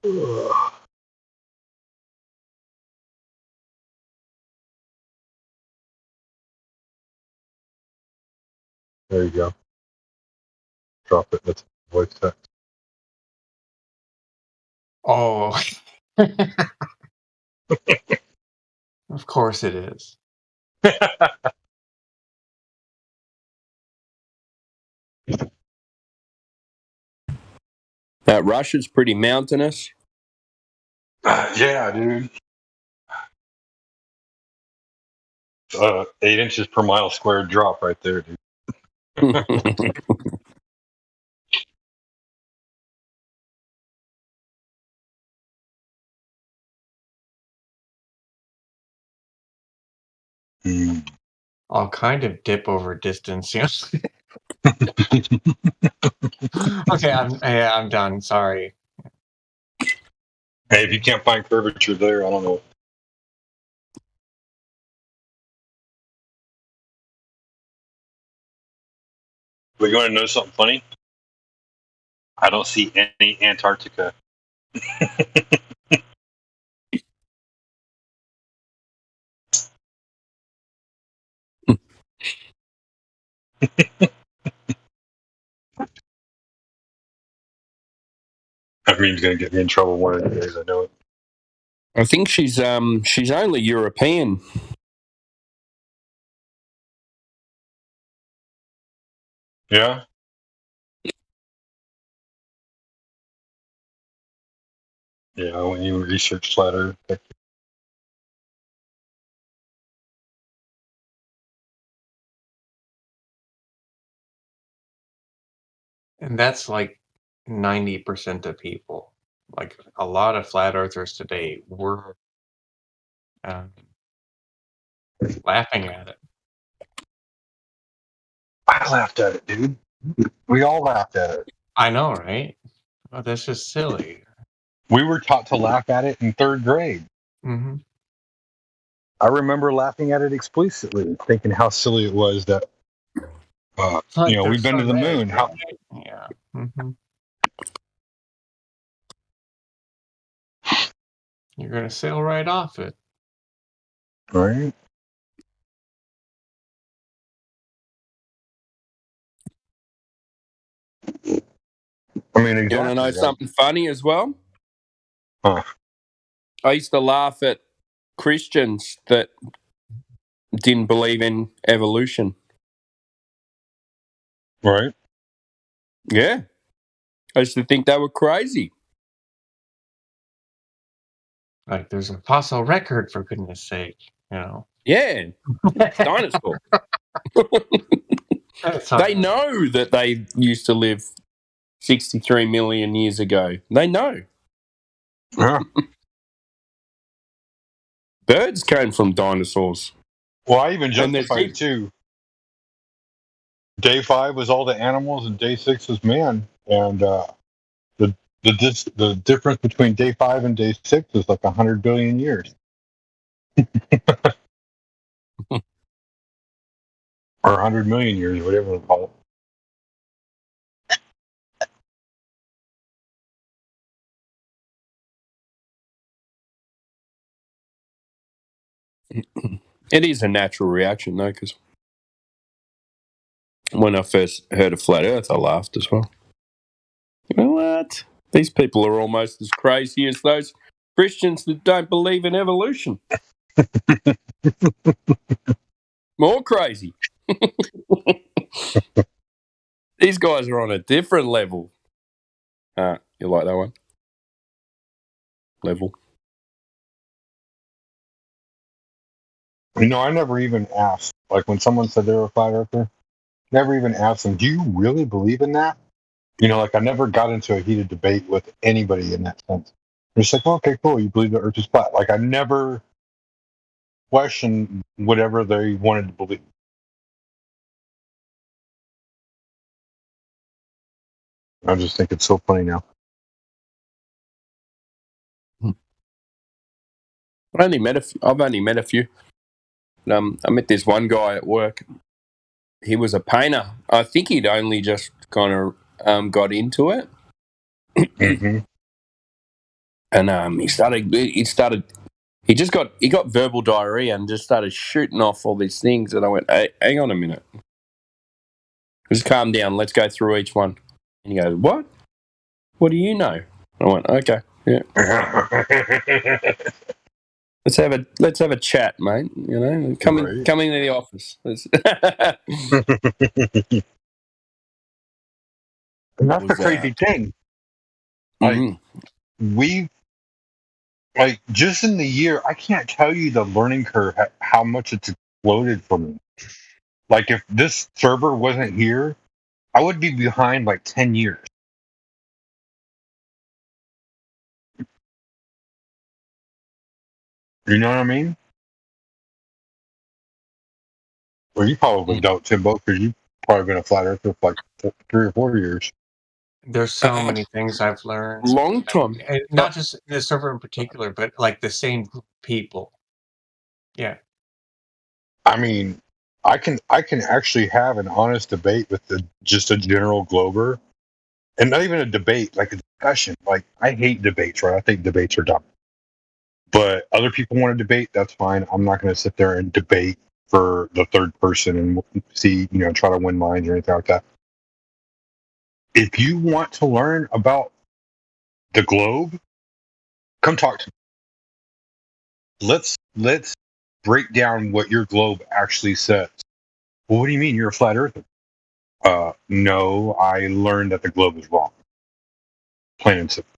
Ugh. There you go. Drop it. That's voice text. Oh. Of course it is. Russia's pretty mountainous. Yeah, dude. 8 inches per mile squared drop right there, dude. I'll kind of dip over distance. Okay, I'm done. Sorry. Hey, if you can't find curvature there, I don't know. But you want to know something funny? I don't see any Antarctica. That meme's gonna get me in trouble one of the days. I know it. I think she's only European. Yeah. Yeah, when you research flat Earth. And that's like 90% of people. Like a lot of flat earthers today were laughing at it. I laughed at it, dude. We all laughed at it. I know, right? Oh, that's just silly. We were taught to laugh at it in 3rd grade. Mm-hmm. I remember laughing at it explicitly, thinking how silly it was that, we've been to the moon. How... Yeah. Mm-hmm. You're going to sail right off it. Right. I mean, exactly. You want to know something funny as well? Huh. I used to laugh at Christians that didn't believe in evolution. Right. Yeah. I used to think they were crazy. Like, there's a fossil record, for goodness sake, Yeah. Dinosaur. They know that they used to live 63 million years ago. They know. Yeah. Birds came from dinosaurs. Well, I even justified it too. day 5 was all the animals, and day 6 was man. And the difference between day 5 and day 6 is like 100 billion years, or 100 million years, whatever we call it. It is a natural reaction, though, because when I first heard of Flat Earth, I laughed as well. You know what? These people are almost as crazy as those Christians that don't believe in evolution. More crazy. These guys are on a different level. You like that one? Level. You know, I never even asked. Like when someone said they were a flat earther, never even asked them, "Do you really believe in that?" You know, like I never got into a heated debate with anybody in that sense. It's like, okay, cool, you believe the Earth is flat. Like I never questioned whatever they wanted to believe. I just think it's so funny now. I've only met a few. I met this one guy at work. He was a painter. I think he'd only just kind of got into it. Mm-hmm. And he got verbal diarrhea and just started shooting off all these things. And I went, hey, hang on a minute. Just calm down. Let's go through each one. And he goes, what? What do you know? I went, okay, yeah. Let's have a chat, mate. You know, come into the office. And that's the crazy thing. Like like just in the year, I can't tell you the learning curve, how much it's exploded for me. Like if this server wasn't here, I would be behind like 10 years. You know what I mean? Well, you probably don't, Timbo, because you've probably been a flat earther for like 3 or 4 years. There's so many things I've learned. Long time. And not just the server in particular, but like the same group of people. Yeah. I mean, I can actually have an honest debate with just a general glober, and not even a debate, like a discussion. Like I hate debates, right? I think debates are dumb. But other people want to debate, that's fine. I'm not going to sit there and debate for the third person and see, try to win minds or anything like that. If you want to learn about the globe, come talk to me. Let's break down what your globe actually says. Well, what do you mean you're a flat earther? No, I learned that the globe is wrong. Plain and simple.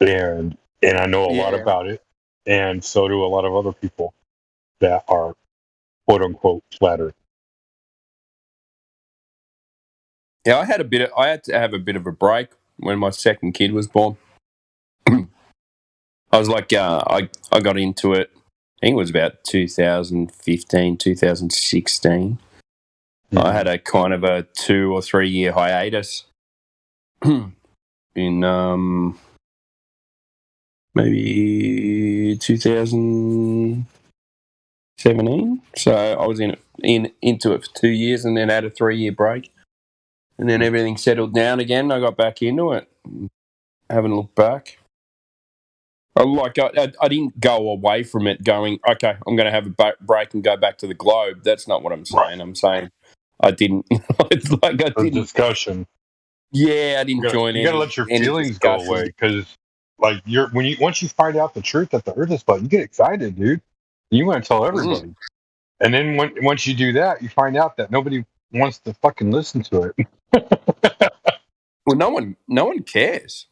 And I know a lot about it, and so do a lot of other people that are quote unquote flat earth. Yeah, I had to have a bit of a break when my second kid was born. I was like, I got into it, I think it was about 2015, 2016. I had a kind of a 2 or 3 year hiatus in maybe 2017. So I was into it for 2 years and then had a 3 year break. And then everything settled down again. I got back into it. I haven't looked back. I didn't go away from it going, okay, I'm going to have a break and go back to the globe. That's not what I'm saying. Right. I'm saying I didn't. It's like I didn't. Discussion. Yeah, I didn't join. You got to let your feelings go away because, like, once you find out the truth that the Earth is flat, you get excited, dude. You want to tell everybody. And then once you do that, you find out that nobody wants to fucking listen to it. Well, no one cares,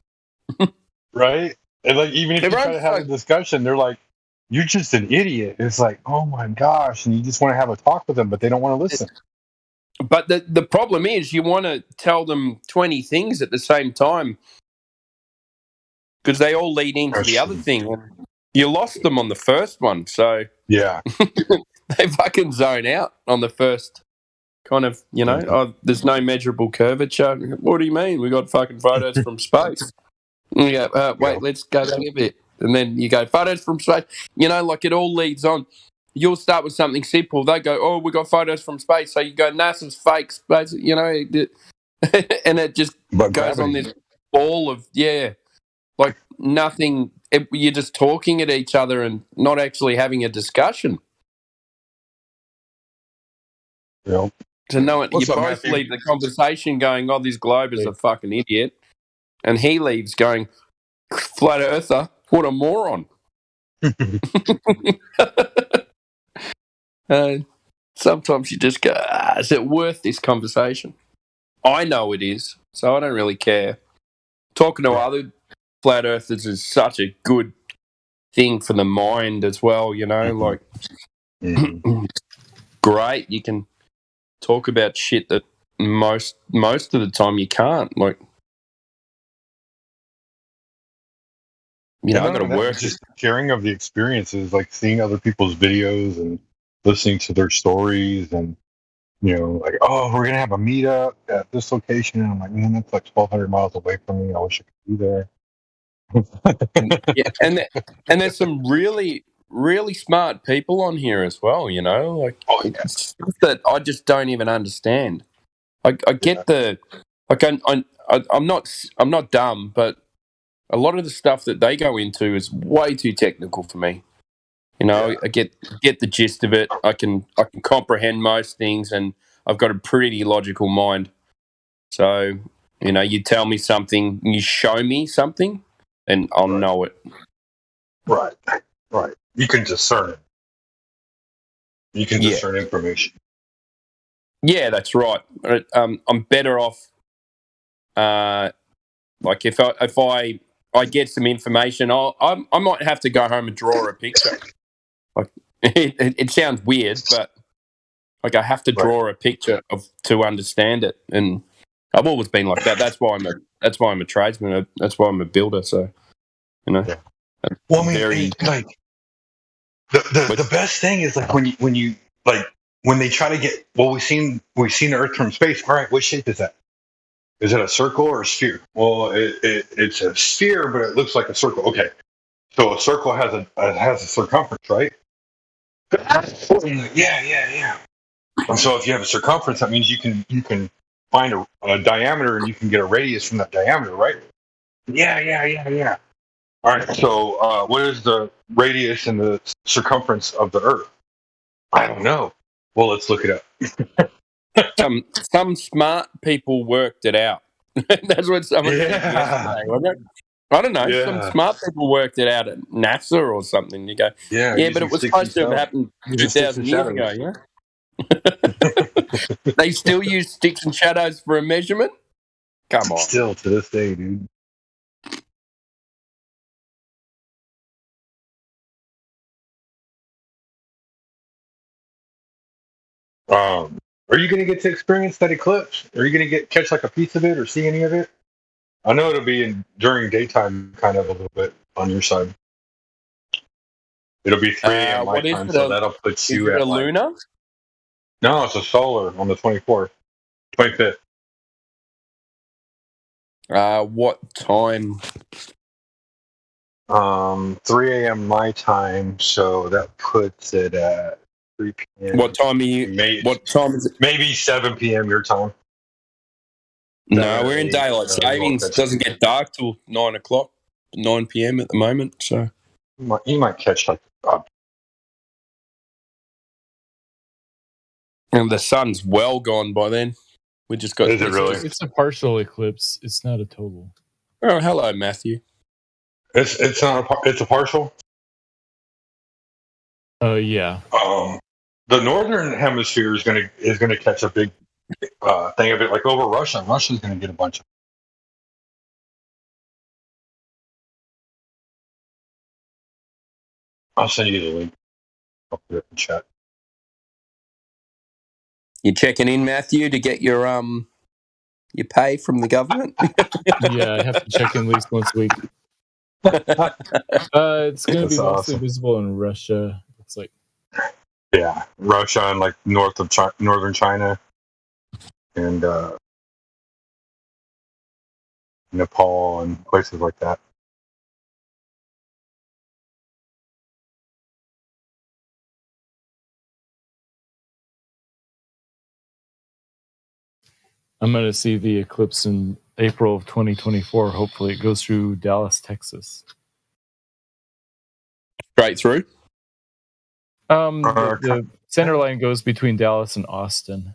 right? And like, even if you try to have a discussion, they're like, "You're just an idiot." It's like, oh my gosh, and you just want to have a talk with them, but they don't want to listen. But the problem is, you want to tell them 20 things at the same time because they all lead into the other thing. You lost them on the first one, so yeah. they fucking zone out on the first kind of, there's no measurable curvature. What do you mean? We got fucking photos from space. And you go, wait, let's go back a bit. And then you go, photos from space. Like it all leads on. You'll start with something simple. They go, oh, we got photos from space. So you go, NASA's fake space, and it just goes on this ball of, like nothing. You're just talking at each other and not actually having a discussion. Yeah. So you both leave the conversation going, oh, this globe is a fucking idiot. And he leaves going, flat earther, what a moron. Sometimes you just go, is it worth this conversation? I know it is, so I don't really care. Talking to other flat earthers is such a good thing for the mind as well, like great. You can talk about shit that most of the time you can't. Like, I've got to work. Just sharing of the experiences, like seeing other people's videos and listening to their stories, and like, oh, we're gonna have a meetup at this location, and I'm like, man, that's like 1,200 miles away from me. I wish I could be there. and there's some really, really smart people on here as well. Like stuff that I just don't even understand. I get I'm not dumb, but a lot of the stuff that they go into is way too technical for me. I get the gist of it. I can comprehend most things, and I've got a pretty logical mind. So, you tell me something, you show me something, and I'll know it. Right. You can discern it. You can discern information. Yeah, that's right. I'm better off. Like if I get some information, I might have to go home and draw a picture. Like it sounds weird, but like I have to draw a picture to understand it, and I've always been like that. That's why I'm a tradesman. That's why I'm a builder. So, Yeah. Well, I mean, like the best thing is like when you like when they try to get we've seen the Earth from space. All right, what shape is that? Is it a circle or a sphere? Well, it's a sphere, but it looks like a circle. Okay, so a circle has a circumference, right? Yeah. And so if you have a circumference, that means you can find a diameter, and you can get a radius from that diameter, right? Yeah. All right. So what is the radius and the circumference of the Earth? I don't know. Well, let's look it up. Some smart people worked it out. That's what someone said yesterday, wasn't it? I don't know. Yeah. Some smart people worked it out at NASA or something. You go, but it was supposed to have happened 2,000 years ago. Yeah. They still use sticks and shadows for a measurement. Come on. Still to this day, dude. Are you going to get to experience that eclipse? Are you going to catch like a piece of it or see any of it? I know it'll be during daytime, kind of a little bit on your side. It'll be 3 a.m. my time, so that'll put you at a lunar? No, it's a solar on the 24th, 25th. What time? 3 a.m. my time, so that puts it at 3 p.m. What time are you? What time is it? Maybe 7 p.m. your time. No, we're in daylight savings. It doesn't get dark till 9 p.m. at the moment. So you might catch like. And the sun's well gone by then. We just got. Is it really? It's a partial eclipse. It's not a total. Oh, hello, Matthew. It's not it's a partial. Yeah. The northern hemisphere is gonna catch a big thing of it, like over Russia. Russia's gonna get a bunch of. I'll send you the link. I'll put it in chat. You checking in, Matthew, to get your pay from the government? Yeah, I have to check in at least once a week. It's going to be mostly visible in Russia. It's like Yeah, Russia and like northern China, and Nepal and places like that. I'm going to see the eclipse in April of 2024. Hopefully, it goes through Dallas, Texas. Straight through? The center line goes between Dallas and Austin.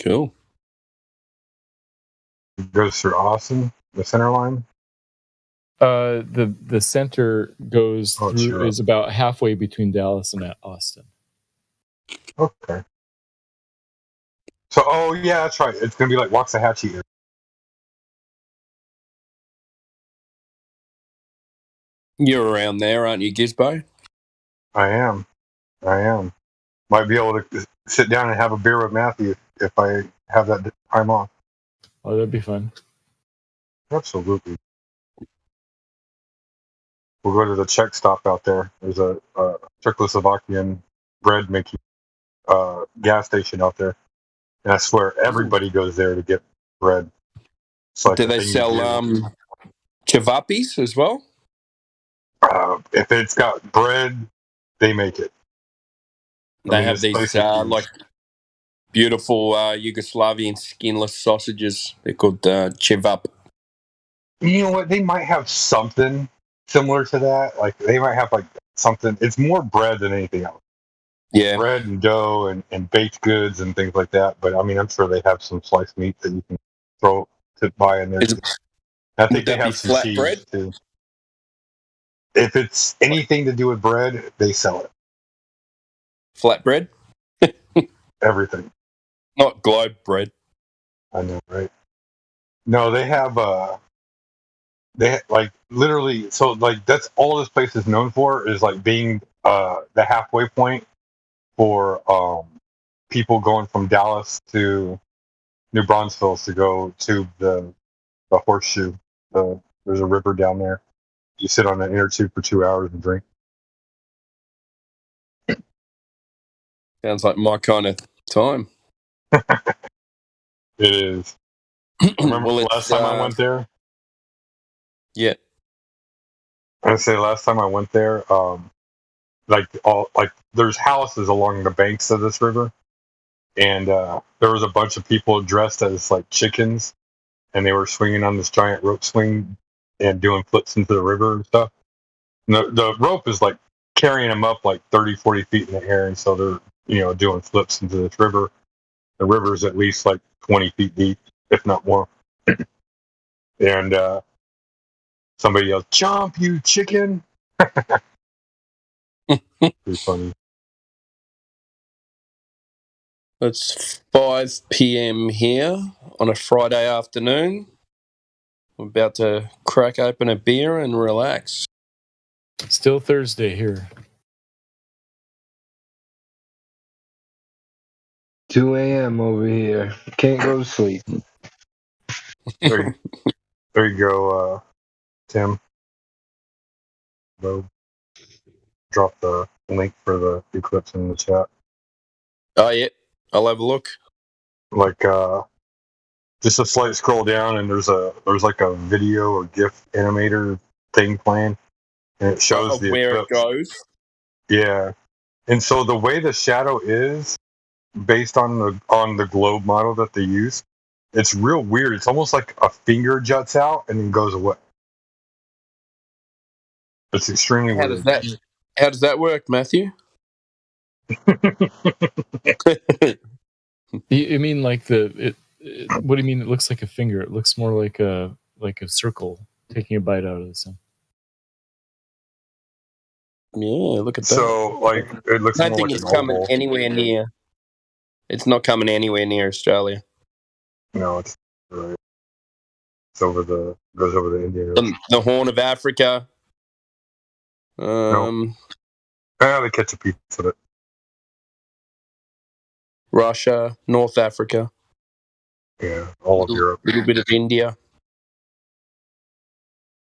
Cool. It goes through Austin, the center line. The center goes through is about halfway between Dallas and Austin. Okay. So, yeah, that's right. It's gonna be like Waxahachie. You're around there, aren't you, Gizbo? I am. Might be able to sit down and have a beer with Matthew if I have that time off. Oh, that'd be fun. Absolutely. We'll go to the Czech stop out there. There's a Czechoslovakian bread making gas station out there, and I swear everybody goes there to get bread. Like do they sell cevapis as well? If it's got bread, they make it. They have these like beautiful Yugoslavian skinless sausages. They're called cevap. You know what? They might have something similar to that. Like they might have like something. It's more bread than anything else. Yeah, bread and dough and baked goods and things like that. But I mean, I'm sure they have some sliced meat that you can throw to buy in there. I think they have some cheese bread too. If it's anything to do with bread, they sell it. Flatbread? Everything. Not globe bread. I know, right? No, they have like literally, so like that's all this place is known for is like being the halfway point for people going from Dallas to New Braunfels to go to the horseshoe. There's a river down there. You sit on an inner tube for 2 hours and drink. Sounds like my kind of time. It is. Remember the last time I went there? Yeah. I say last time I went there, there's houses along the banks of this river, and there was a bunch of people dressed as like chickens, and they were swinging on this giant rope swing and doing flips into the river and stuff. And the rope is like carrying them up like 30, 40 feet in the air, and so they're doing flips into this river. The river is at least like 20 feet deep, if not more. And somebody yells, "Jump, you chicken!" Pretty funny. It's 5 p.m. here on a Friday afternoon. I'm about to crack open a beer and relax. Still Thursday here. 2 a.m. over here. Can't go to sleep. There you go, Tim. Drop the link for the eclipse in the chat. Oh, yeah. I'll have a look. Like, just a slight scroll down, and there's like a video or GIF animator thing playing, and it shows the where eclipse. It goes. Yeah, and so the way the shadow is, based on the globe model that they use, it's real weird. It's almost like a finger juts out and then goes away. It's extremely weird. How does that work, Matthew? You mean like what do you mean it looks like a finger? It looks more like a circle taking a bite out of the sun. Yeah, look at that. So, like, it looks I don't more think like it's an coming oval. anywhere near. It's not coming anywhere near Australia. No, it's right. It's goes over the Indian Ocean. The Horn of Africa. They catch a piece of it. Russia, North Africa. Yeah, all of Europe. A little bit of India.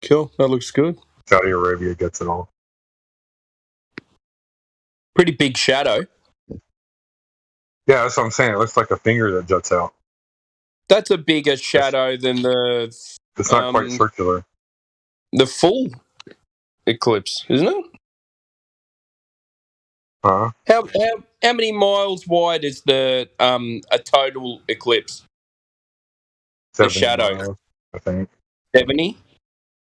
Cool, that looks good. Saudi Arabia gets it all. Pretty big shadow. Yeah, that's what I'm saying. It looks like a finger that juts out. That's a bigger shadow than the. It's not quite circular. The full eclipse, isn't it? Huh? How many miles wide is the a total eclipse? 70 the shadow, miles, I think. 70.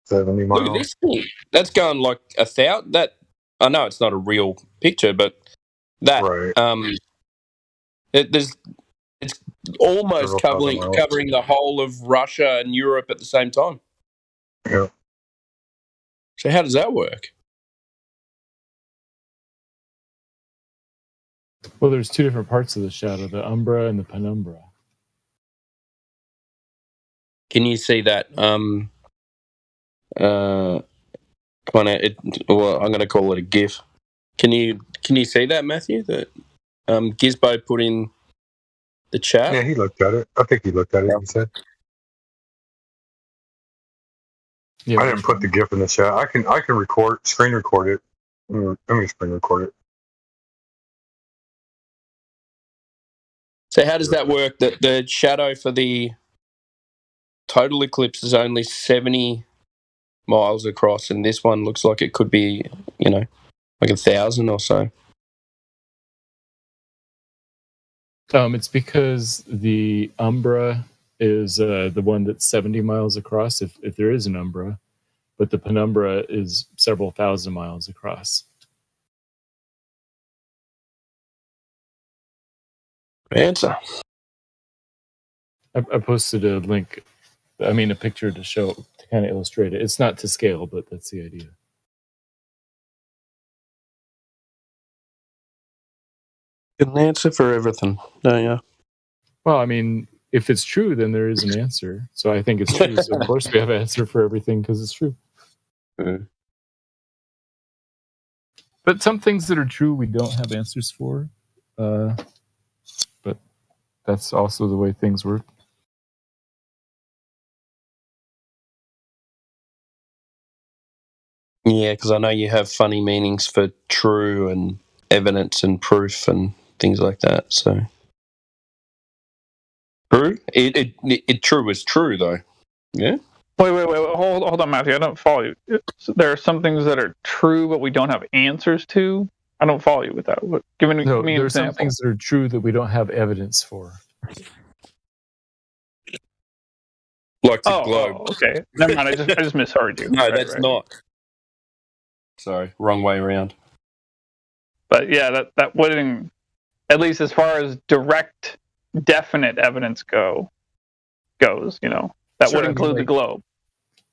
70 miles. Look at this thing. That's going like 1,000. That I know it's not a real picture, but that it's almost covering the whole of Russia and Europe at the same time. Yeah. So how does that work? Well, there's two different parts of the shadow: the umbra and the penumbra. Can you see that? Kind of. Well, I'm going to call it a GIF. Can you see that, Matthew? That Gizbo put in the chat. Yeah, he looked at it. I think he looked at it. He said. Yeah, I didn't put the GIF in the chat. I can screen record it. Let me screen record it. So how does that work? That the shadow for the total eclipse is only 70 miles across, and this one looks like it could be, like 1,000 or so. It's because the umbra is the one that's 70 miles across, if there is an umbra, but the penumbra is several thousand miles across. Answer. I posted a link, a picture to kind of illustrate it. It's not to scale, but that's the idea. An answer for everything, don't you? Well, if it's true, then there is an answer. So I think it's true. So of course we have an answer for everything because it's true. But some things that are true we don't have answers for. But that's also the way things work. Yeah, because I know you have funny meanings for true and evidence and proof and things like that. So true. It true is true though. Yeah. Wait. Hold on, Matthew. I don't follow you. There are some things that are true, but we don't have answers to. I don't follow you with that. Give me an example. There are some things that are true that we don't have evidence for. Like the globe. Oh, okay. Never mind. I just misheard you. No, that's not. Sorry, wrong way around. But yeah, that wouldn't, at least as far as direct, definite evidence goes, that would include the globe.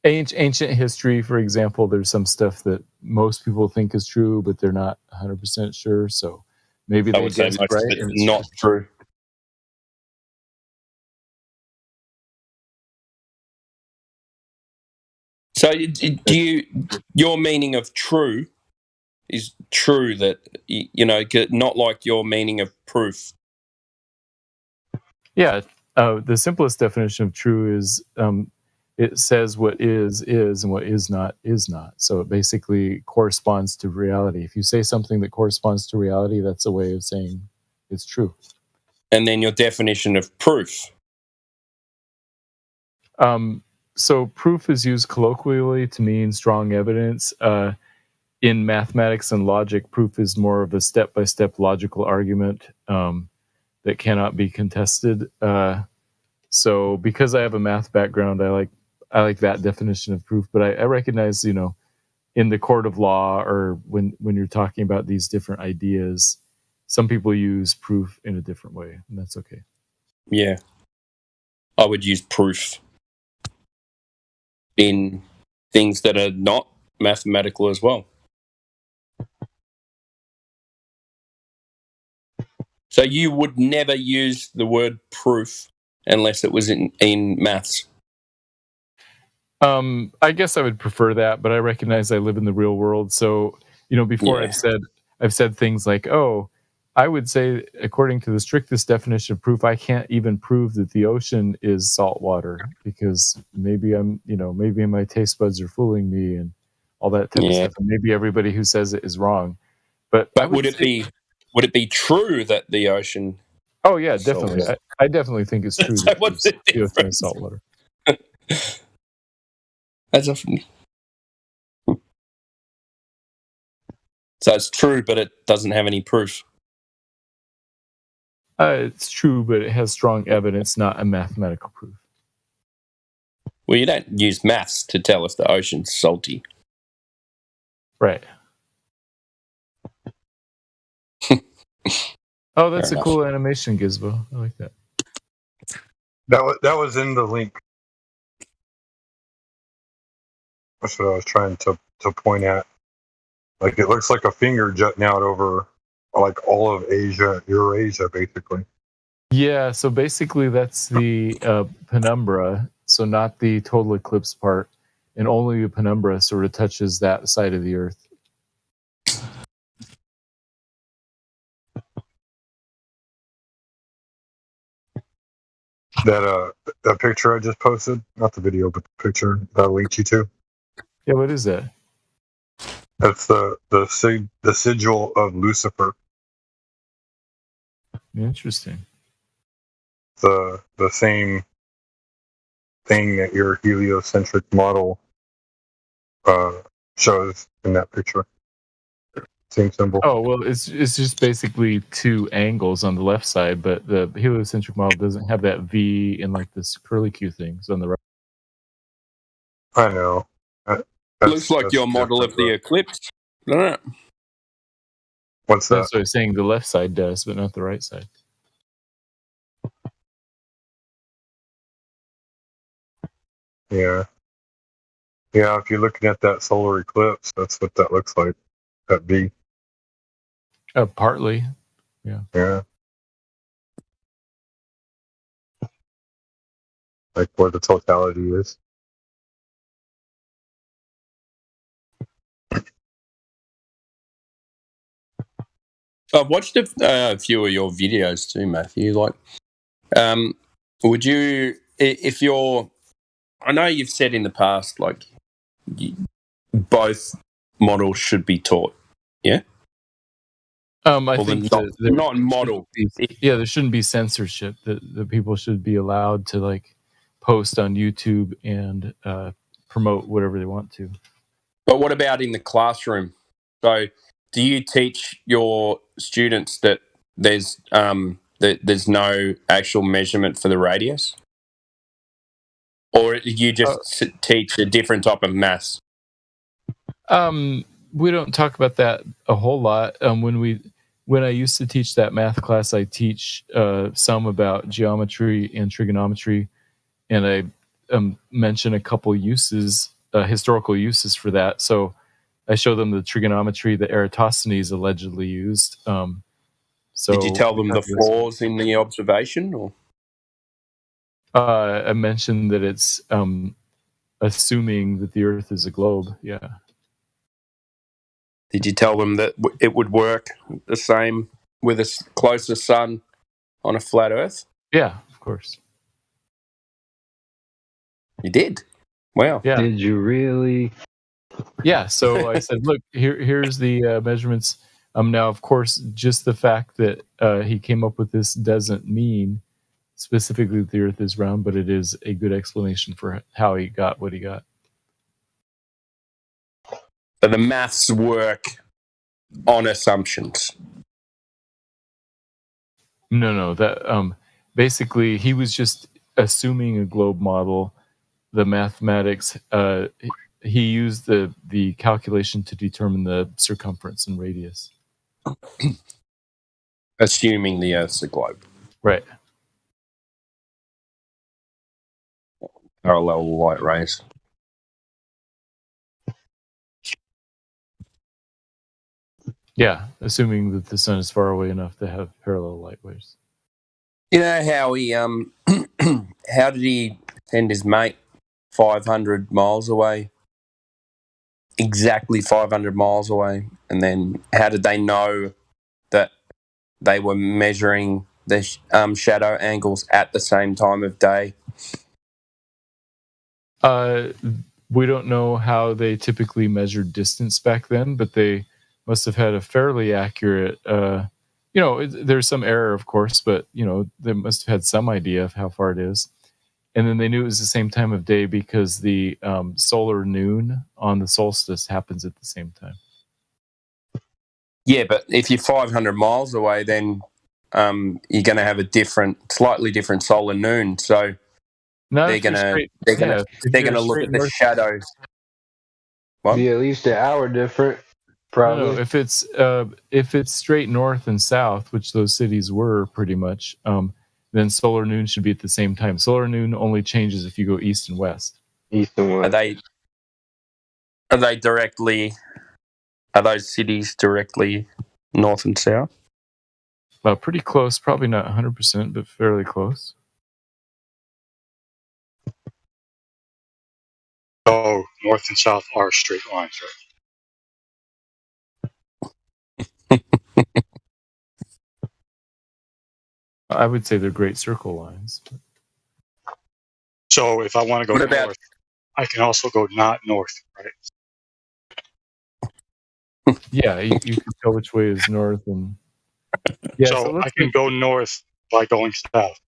Ancient history, for example, there's some stuff that most people think is true, but they're not 100% sure. So maybe I would say most of it's not true. So your meaning of true is true that, not like your meaning of proof. Yeah. The simplest definition of true is it says what is and what is not. So it basically corresponds to reality. If you say something that corresponds to reality, that's a way of saying it's true. And then your definition of proof. So proof is used colloquially to mean strong evidence. In mathematics and logic, proof is more of a step-by-step logical argument that cannot be contested. So because I have a math background, I like that definition of proof. But I recognize, in the court of law or when you're talking about these different ideas, some people use proof in a different way, and that's okay. Yeah. I would use proof in things that are not mathematical as well. So you would never use the word proof unless it was in maths. I guess I would prefer that, but I recognize I live in the real world. So, before I've said things like, I would say, according to the strictest definition of proof, I can't even prove that the ocean is salt water because maybe maybe my taste buds are fooling me and all that type of stuff. And maybe everybody who says it is wrong. But would it be true that the ocean? Oh yeah, definitely. I definitely think it's true that what's the ocean is saltwater. That's often. So it's true, but it doesn't have any proof. It's true, but it has strong evidence, not a mathematical proof. Well, you don't use maths to tell if the ocean's salty. Right. Oh, that's a cool animation, Gizmo. I like that. That was in the link. That's what I was trying to point at. Like, it looks like a finger jutting out over like all of Asia, Eurasia, basically. Yeah, so basically that's the penumbra, so not the total eclipse part, and only the penumbra sort of touches that side of the Earth. That picture I just posted, not the video, but the picture that I linked you to. Yeah, what is that? That's the sigil of Lucifer. Interesting. The same thing that your heliocentric model shows in that picture. Same symbol. Oh, well, it's just basically two angles on the left side, but the heliocentric model doesn't have that V and like this curlicue things on the right. I know. Looks like your model of the eclipse, doesn't it? What's that? That's what I'm saying. The left side does, but not the right side. Yeah. Yeah, if you're looking at that solar eclipse, that's what that looks like. That V. Partly. Yeah. Yeah. Like where the totality is. I've watched a few of your videos too, Matthew. Like, would you, if you're, I know you've said in the past, like, both models should be taught, yeah? I think not model. There shouldn't be censorship. That people should be allowed to like post on YouTube and promote whatever they want to. But what about in the classroom? So, do you teach your students that there's no actual measurement for the radius, or you just teach a different type of maths? We don't talk about that a whole lot. When I used to teach that math class, I teach some about geometry and trigonometry, and I mention a couple uses, historical uses for that. So I show them the trigonometry that Eratosthenes allegedly used. So did you tell them the flaws in the observation, or? I mentioned that it's assuming that the Earth is a globe. Yeah. Did you tell them that it would work the same with a closer sun on a flat Earth? Yeah, of course. You did? Wow. Yeah. Did you really? Yeah, so I said, look, here's the measurements. Now, of course, just the fact that he came up with this doesn't mean specifically that the Earth is round, but it is a good explanation for how he got what he got. But the maths work on assumptions. No. That basically he was just assuming a globe model. The mathematics, he used the calculation to determine the circumference and radius. Assuming the Earth's a globe. Right. Parallel light rays. Yeah, assuming that the sun is far away enough to have parallel light waves. You know how he how did he send his mate 500 miles away? Exactly 500 miles away. And then how did they know that they were measuring the shadow angles at the same time of day? We don't know how they typically measured distance back then, but they must have had a fairly accurate. There's some error, of course, but they must have had some idea of how far it is. And then they knew it was the same time of day because the solar noon on the solstice happens at the same time. Yeah, but if you're 500 miles away, then you're going to have a slightly different solar noon. So they're going to look at the shadows. What? Be at least an hour different, probably. No, if it's straight north and south, which those cities were pretty much, then solar noon should be at the same time. Solar noon only changes if you go east and west. East and west. Are those cities directly north and south? Pretty close, probably not 100%, but fairly close. Oh, north and south are straight lines, right? I would say they're great circle lines. So if I want to go north, I can also go not north, right? Yeah, you can tell which way is north, and so I can go north by going south.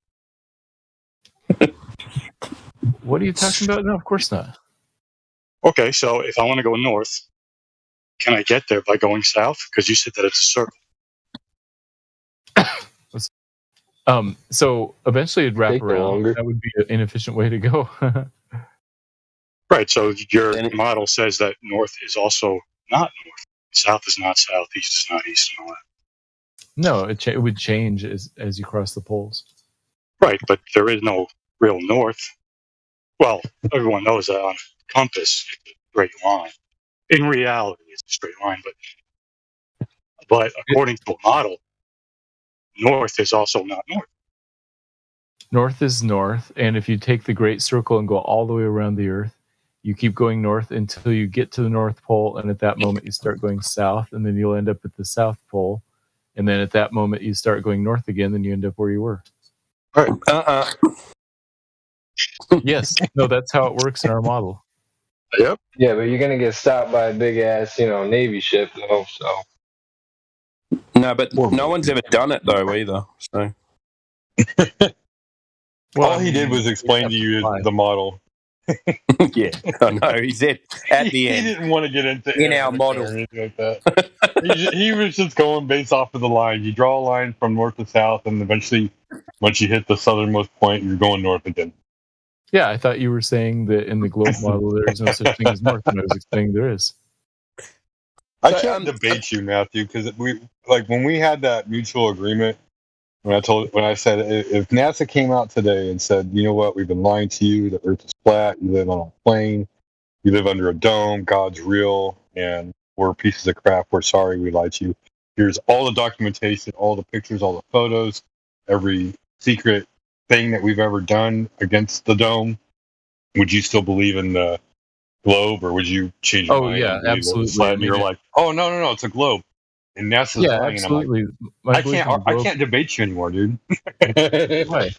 What are you talking about? No, of course not. Okay, so if I want to go north, can I get there by going south? Because you said that it's a circle. So eventually it'd wrap around. That would be an inefficient way to go. Right. So your model says that north is also not north. South is not south. East is not east, and all that. No, it would change as you cross the poles. Right, but there is no real north. Well, everyone knows that on a compass, it's a straight line. In reality, it's a straight line, but according to a model, north is also not north. North is north, and if you take the Great Circle and go all the way around the Earth, you keep going north until you get to the North Pole, and at that moment you start going south, and then you'll end up at the South Pole, and then at that moment you start going north again, then you end up where you were. Right. Yes. No, that's how it works in our model. Yep. Yeah, but you're gonna get stopped by a big ass, Navy ship, though. So. No, but no one's ever done it though either. So. All he did was explain to you the model. Yeah, I know. He said at the end. He didn't want to get into in our model or anything like that. he was just going based off of the line. You draw a line from north to south, and eventually, once you hit the southernmost point, you're going north again. Yeah, I thought you were saying that in the globe model there is no such thing as north, and I was explaining there is. I can't debate you, Matthew, because when we had that mutual agreement. When I said if NASA came out today and said, you know what, we've been lying to you, the Earth is flat, you live on a plane, you live under a dome, God's real, and we're pieces of crap, we're sorry, we lied to you. Here's all the documentation, all the pictures, all the photos, every secret thing that we've ever done against the dome. Would you still believe in the globe, or would you change your mind? Yeah, absolutely. Flat, and you're like, oh no, it's a globe. And NASA's lying, absolutely. And I'm like, I can't debate you anymore, dude. Right.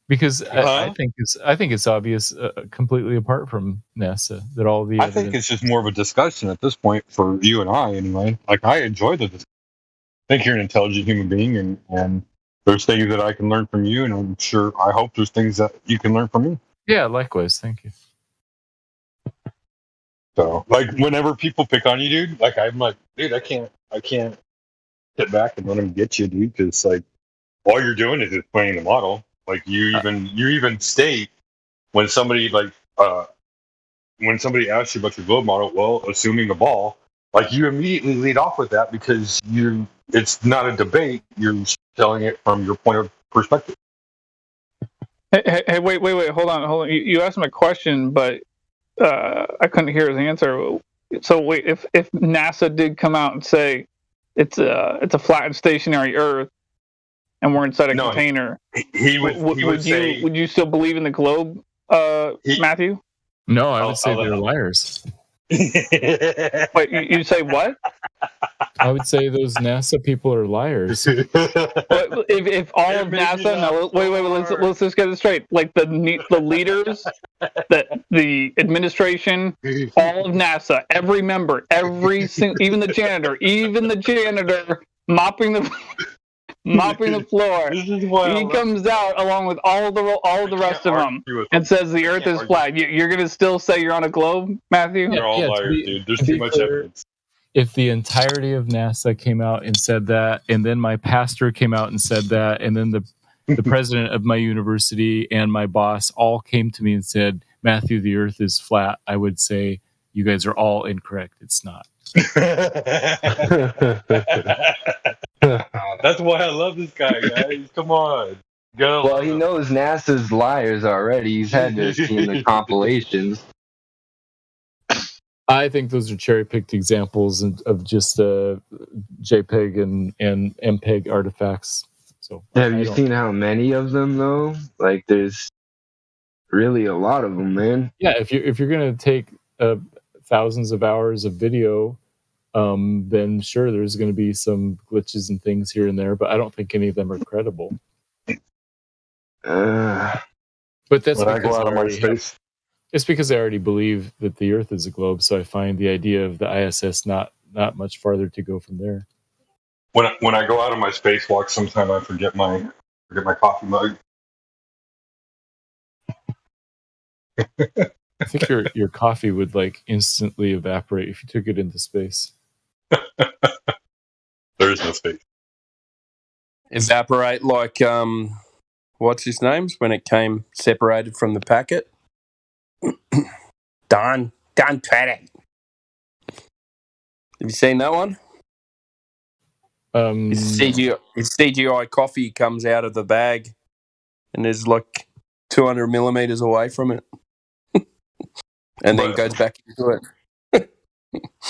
Because I think it's obvious, completely apart from NASA, that all the. I think it's just more of a discussion at this point for you and I, anyway. Like, I enjoy the discussion. I think you're an intelligent human being, and there's things that I can learn from you, and I hope there's things that you can learn from me. Yeah, likewise. Thank you. So, like, whenever people pick on you, dude, like, I'm like, dude, I can't sit back and let them get you, dude, because, like, all you're doing is explaining the model. Like, you even state when somebody asks you about your globe model, well, assuming a ball, like, you immediately lead off with that because it's not a debate. You're telling it from your point of perspective. Hey, wait, hold on. You asked him a question, but I couldn't hear his answer. So wait, if NASA did come out and say it's a flat and stationary Earth, and we're inside a container, would you still believe in the globe, Matthew? No, I would say they're liars. Wait, you say what? I would say those NASA people are liars. But if all of NASA, no, wait, let's just get it straight. Like the leaders, the administration, all of NASA, every member, even the janitor mopping the floor. He comes out along with all of the rest of them and says the Earth is flat. You're gonna still say you're on a globe, Matthew? They're all liars, dude. There's too much evidence. If the entirety of NASA came out and said that, and then my pastor came out and said that, and then the president of my university and my boss all came to me and said, Matthew, the Earth is flat, I would say, you guys are all incorrect. It's not. That's why I love this guy, guys. Come on. Well, he knows NASA's liars already. He's had to see the compilations. I think those are cherry-picked examples of just JPEG and MPEG artifacts. So, have you seen how many of them though? Like, there's really a lot of them, man. Yeah, if you're gonna take thousands of hours of video, then sure, there's going to be some glitches and things here and there, but I don't think any of them are credible. But that's when I go out of my space. It's because I already believe that the Earth is a globe, so I find the idea of the ISS not much farther to go from there. When I go out of my spacewalk, sometimes I forget my coffee mug. I think your coffee would like instantly evaporate if you took it into space. There is no space. Evaporate like what's his name's when it came separated from the packet. Don Paddock. Have you seen that one? His CGI coffee comes out of the bag and is like 200 millimeters away from it. And then goes back into it.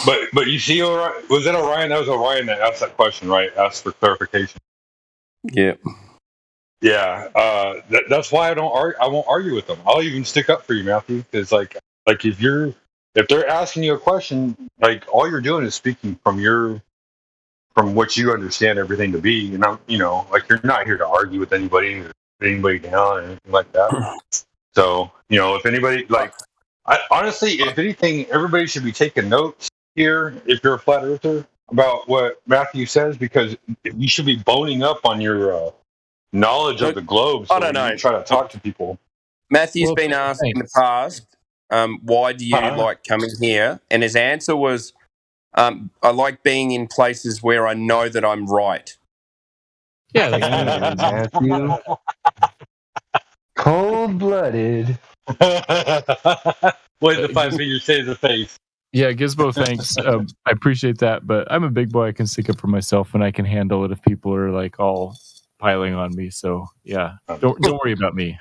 But you see, was that Orion? That was Orion that asked that question, right? Asked for clarification. Yeah. Yeah. That's why I won't argue with them. I'll even stick up for you, Matthew. Because like if they're asking you a question, like all you're doing is speaking from what you understand everything to be, and like you're not here to argue with anybody or put anybody down or anything like that. So if anybody honestly, if anything, everybody should be taking notes here if you're a flat earther about what Matthew says, because you should be boning up on your knowledge of the globe. So I don't know. Try to talk to people. Matthew's been asked in the past, why do you like coming here? And his answer was, I like being in places where I know that I'm right. Yeah, like Matthew. Cold-blooded. What did the 5 figures say to the face? Yeah, Gizmo, thanks. I appreciate that, but I'm a big boy. I can stick up for myself, and I can handle it if people are like all piling on me. So yeah, don't worry about me.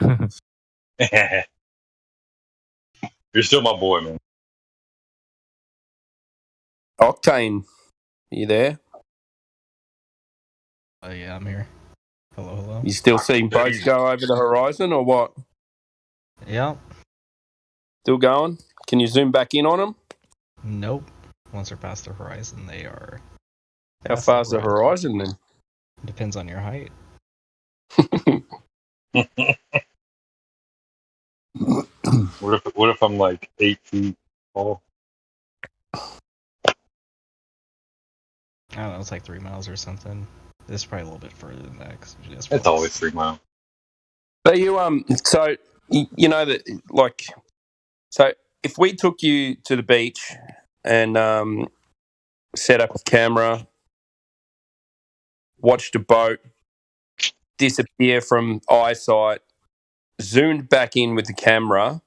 You're still my boy, man. Octane, are you there? Oh yeah, I'm here. Hello. You still seeing boats go over the horizon or what? Yep. Still going? Can you zoom back in on them? Nope. Once they're past the horizon, they are. How far's the horizon then? Depends on your height. What if I'm like 8 feet tall? I don't know. It's like 3 miles or something. This is probably a little bit further than that. It's always 3 miles. But so you know that like, so if we took you to the beach and set up a camera, watched a boat disappear from eyesight, zoomed back in with the camera,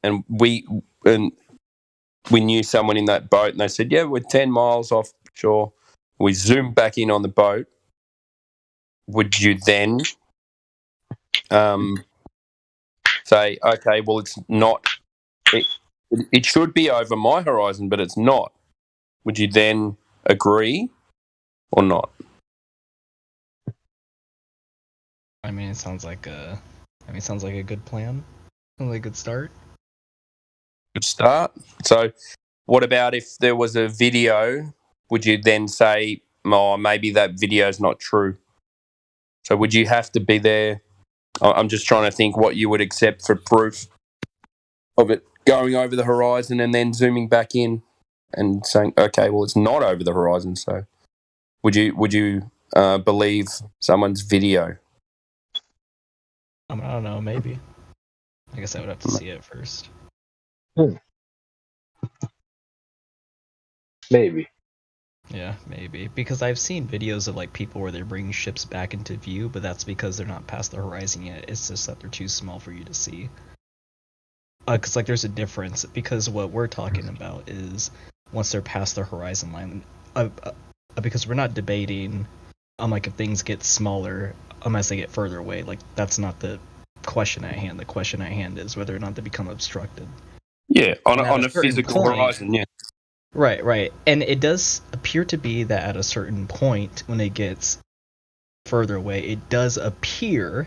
and we knew someone in that boat, and they said, "Yeah, we're 10 miles offshore." We zoomed back in on the boat. Would you then say, "Okay, well, it's not. It should be over my horizon, but it's not"? Would you then agree or not? I mean, it sounds like a good plan. Sounds like a good start. Good start. So, what about if there was a video would you then say, oh, maybe that video is not true? So would you have to be there? I'm just trying to think what you would accept for proof of it going over the horizon and then zooming back in and saying, okay, well, it's not over the horizon. So would you believe someone's video? I don't know, maybe. I guess I would have to see it first. Maybe. Yeah, maybe. Because I've seen videos of like people where they're bringing ships back into view, but that's because they're not past the horizon yet. It's just that they're too small for you to see. Because like there's a difference. Because what we're talking about is once they're past the horizon line. Because we're not debating, like if things get smaller, as they get further away. Like that's not the question at hand. The question at hand is whether or not they become obstructed. Yeah, on a physical horizon. Yeah. Right. And it does appear to be that at a certain point, when it gets further away, it does appear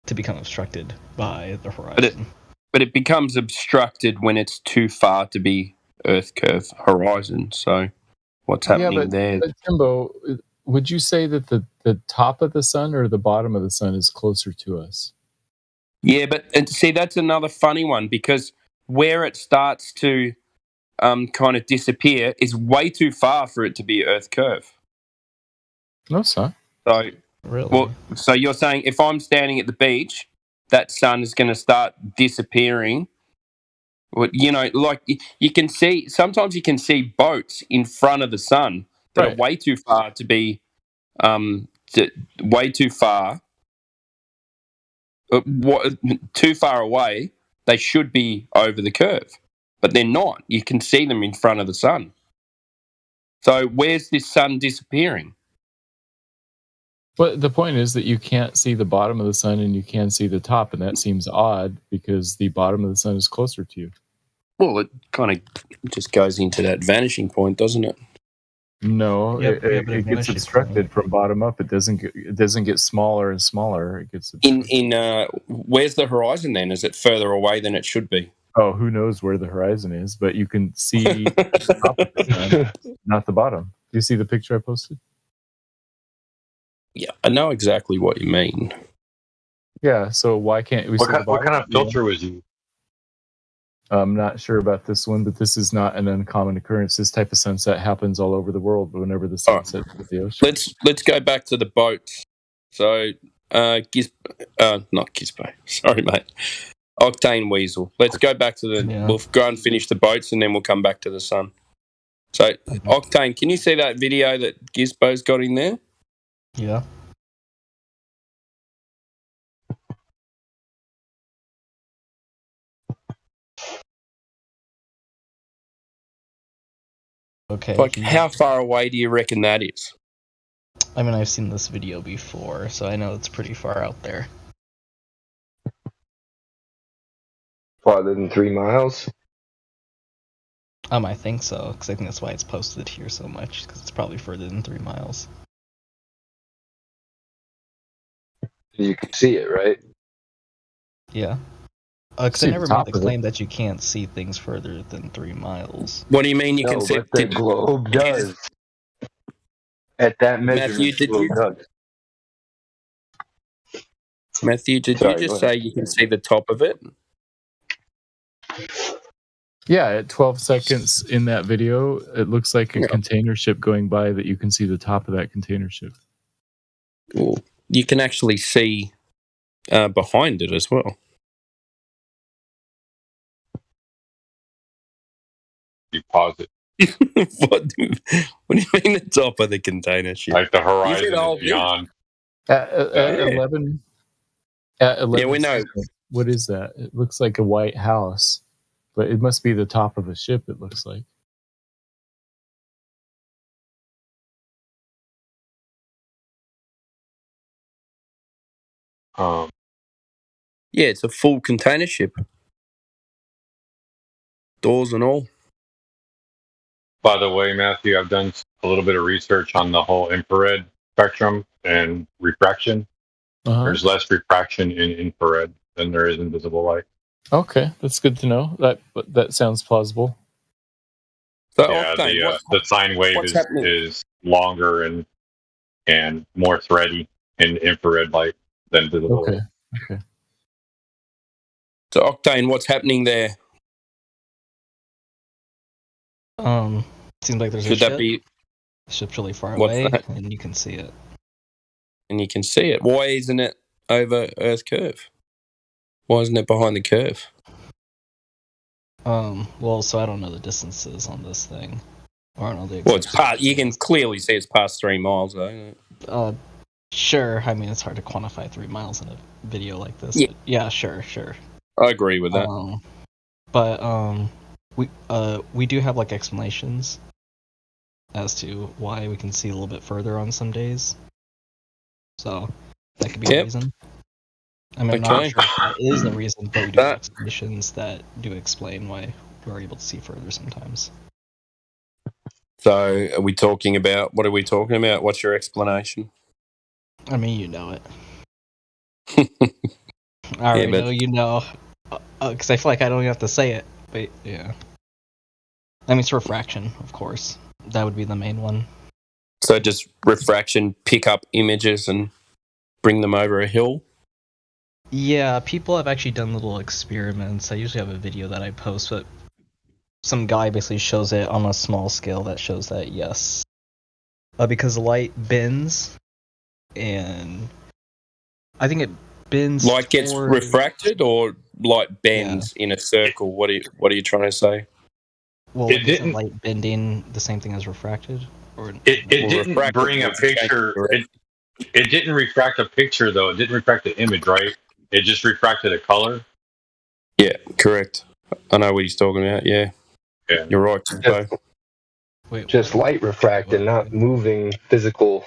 to become obstructed by the horizon. But it becomes obstructed when it's too far to be Earth curve horizon. So what's happening there? But Timbo, would you say that the top of the sun or the bottom of the sun is closer to us? Yeah, but see, that's another funny one because where it starts to kind of disappear is way too far for it to be Earth curve. No, sir. So, really? Well, so you're saying if I'm standing at the beach, that sun is going to start disappearing. You know, like you can see, sometimes you can see boats in front of the sun that are way too far to be, way too far, too far away. They should be over the curve. But they're not. You can see them in front of the sun. So where's this sun disappearing? But the point is that you can't see the bottom of the sun and you can see the top, and that seems odd because the bottom of the sun is closer to you. Well, it kind of just goes into that vanishing point, doesn't it? No, it gets obstructed from bottom up. It doesn't get smaller and smaller. It gets where's the horizon then? Is it further away than it should be? Oh, who knows where the horizon is, but you can see the top of the sun, not the bottom. Do you see the picture I posted? Yeah, I know exactly what you mean. Yeah, so why can't we see the bottom? What kind of filter was you? I'm not sure about this one, but this is not an uncommon occurrence. This type of sunset happens all over the world whenever the sun sets with the ocean. Let's go back to the boats. So, not Gizbo. Sorry, mate. Octane Weasel. Let's go back to we'll go and finish the boats and then we'll come back to the sun. So, Octane, can you see that video that Gizbo's got in there? Yeah. Okay. Like, how far away do you reckon that is? I mean, I've seen this video before, so I know it's pretty far out there. Farther than 3 miles? I think so, because I think that's why it's posted here so much, because it's probably further than 3 miles. You can see it, right? Yeah. Because I never made the claim that you can't see things further than 3 miles. What do you mean you can see? But the globe does. At that measurement, Matthew, did you just say you can see the top of it? Yeah, at 12 seconds in that video, it looks like a container ship going by that you can see the top of that container ship. Well, you can actually see behind it as well. You pause it. What do you mean the top of the container ship? Like the horizon is beyond. At 11. At 11. Yeah, we know. What is that? It looks like a white house, but it must be the top of a ship, it looks like. Yeah, it's a full container ship. Doors and all. By the way, Matthew, I've done a little bit of research on the whole infrared spectrum and refraction. There's less refraction in infrared than there is in visible light. Okay, that's good to know. That sounds plausible. So yeah, Octane, the sine wave is longer and more thready in infrared light than visible. Okay. So Octane, what's happening there? Seems like there's Should a that ship. be The ship's really far what's away, that? and you can see it. And you can see it. Why isn't it over Earth's curve? Why isn't it behind the curve? Well, so I don't know the distances on this thing. Or I don't know the Well, it's past. You can clearly see it's past 3 miles, though. Sure. I mean, it's hard to quantify 3 miles in a video like this. Yeah, But yeah, sure. I agree with that. But we do have like explanations as to why we can see a little bit further on some days. So that could be a reason. I mean, I'm not sure if that is the reason, but we do have explanations that do explain why we're able to see further sometimes. So, are we talking about? What are we talking about? What's your explanation? I mean, you know it. I already know you know, because I feel like I don't even have to say it. But yeah, I mean, it's refraction, of course. That would be the main one. So, does refraction pick up images and bring them over a hill? Yeah, people have actually done little experiments. I usually have a video that I post, but some guy basically shows it on a small scale that shows that yes, because light bends, and I think it bends. Light gets refracted, or light bends in a circle. What are you trying to say? Well, isn't light bending the same thing as refracted? Or it didn't bring a picture. It didn't refract a picture though. It didn't refract the image, right? It just refracted a color. Yeah, correct. I know what he's talking about. Yeah. You're right. Just light refracted, not moving physical.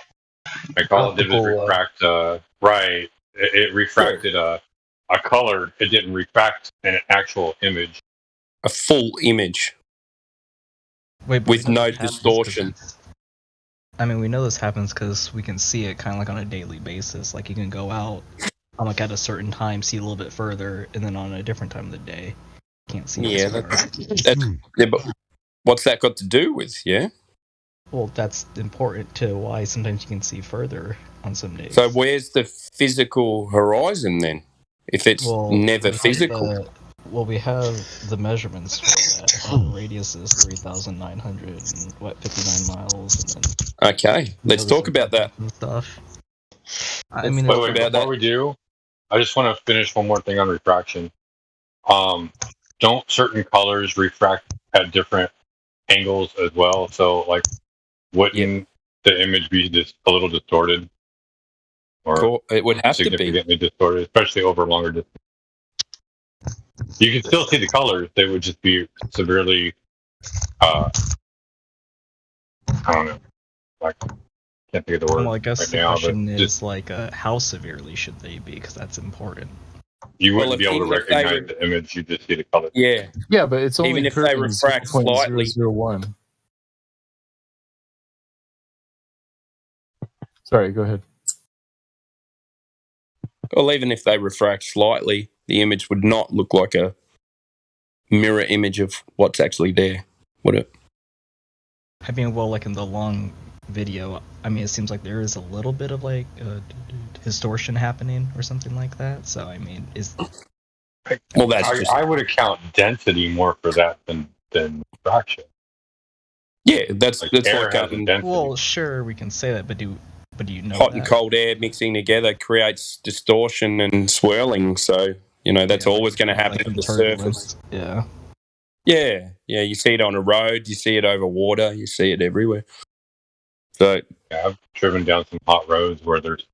Like all it did was refract. Right. It refracted a color. It didn't refract an actual image. A full image. With no distortion. I mean, we know this happens because we can see it kind of like on a daily basis. Like you can go out on like at a certain time, see a little bit further, and then on a different time of the day, you can't see. Yeah, but what's that got to do with? Yeah. Well, that's important to why sometimes you can see further on some days. So where's the physical horizon then? If it's never physical. We have the measurements for that. The radius is 3,959 miles. And then, okay, let's talk about that. Stuff. I mean, before we do, I just want to finish one more thing on refraction. Don't certain colors refract at different angles as well? So, like, wouldn't the image be just a little distorted? Or it would have to be significantly distorted, especially over longer distance. You can still see the colors; they would just be severely. I don't know. Like, can't think of the word. Well, I guess right the now, question is like, how severely should they be? Because that's important. You wouldn't be able to recognize the image; you just see the color. Yeah, but it's only even if they refract slightly. 0.001. Sorry, go ahead. Well, even if they refract slightly, the image would not look like a mirror image of what's actually there, would it? I mean, well, like in the long video, I mean, it seems like there is a little bit of like distortion happening or something like that. So, I mean, well, I would account density more for that than refraction. Yeah, that's like density. Well, sure, we can say that, but do you know hot and cold air mixing together creates distortion and swirling, so that's always going to happen at the surface. Yeah, you see it on a road, you see it over water, you see it everywhere. So I've driven down some hot roads where there's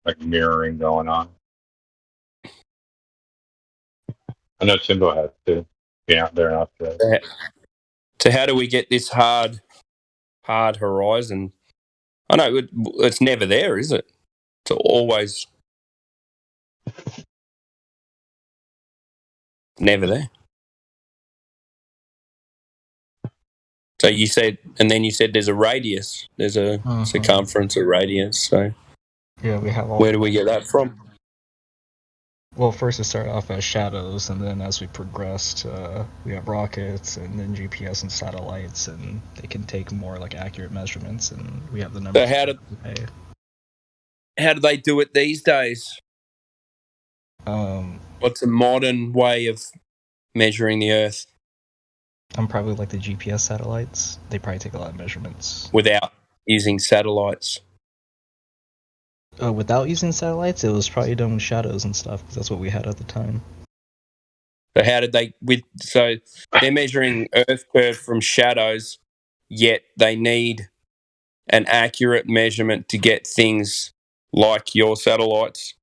like mirroring going on. I know Timbo has too, being out there in Australia. So how do we get this hard horizon? I know it's never there, is it? It's always never there. So you said, and then you said there's a radius. There's a circumference, a radius. So yeah, we have all. Where do we get that from? Well, first it started off as shadows, and then as we progressed, we have rockets, and then GPS and satellites, and they can take more like accurate measurements, and we have the numbers. So how do they do it these days? What's a modern way of measuring the Earth? Probably like the GPS satellites. They probably take a lot of measurements. Without using satellites? Without using satellites, it was probably done with shadows and stuff, because that's what we had at the time. So how did they? So they're measuring Earth curve from shadows, yet they need an accurate measurement to get things like your satellites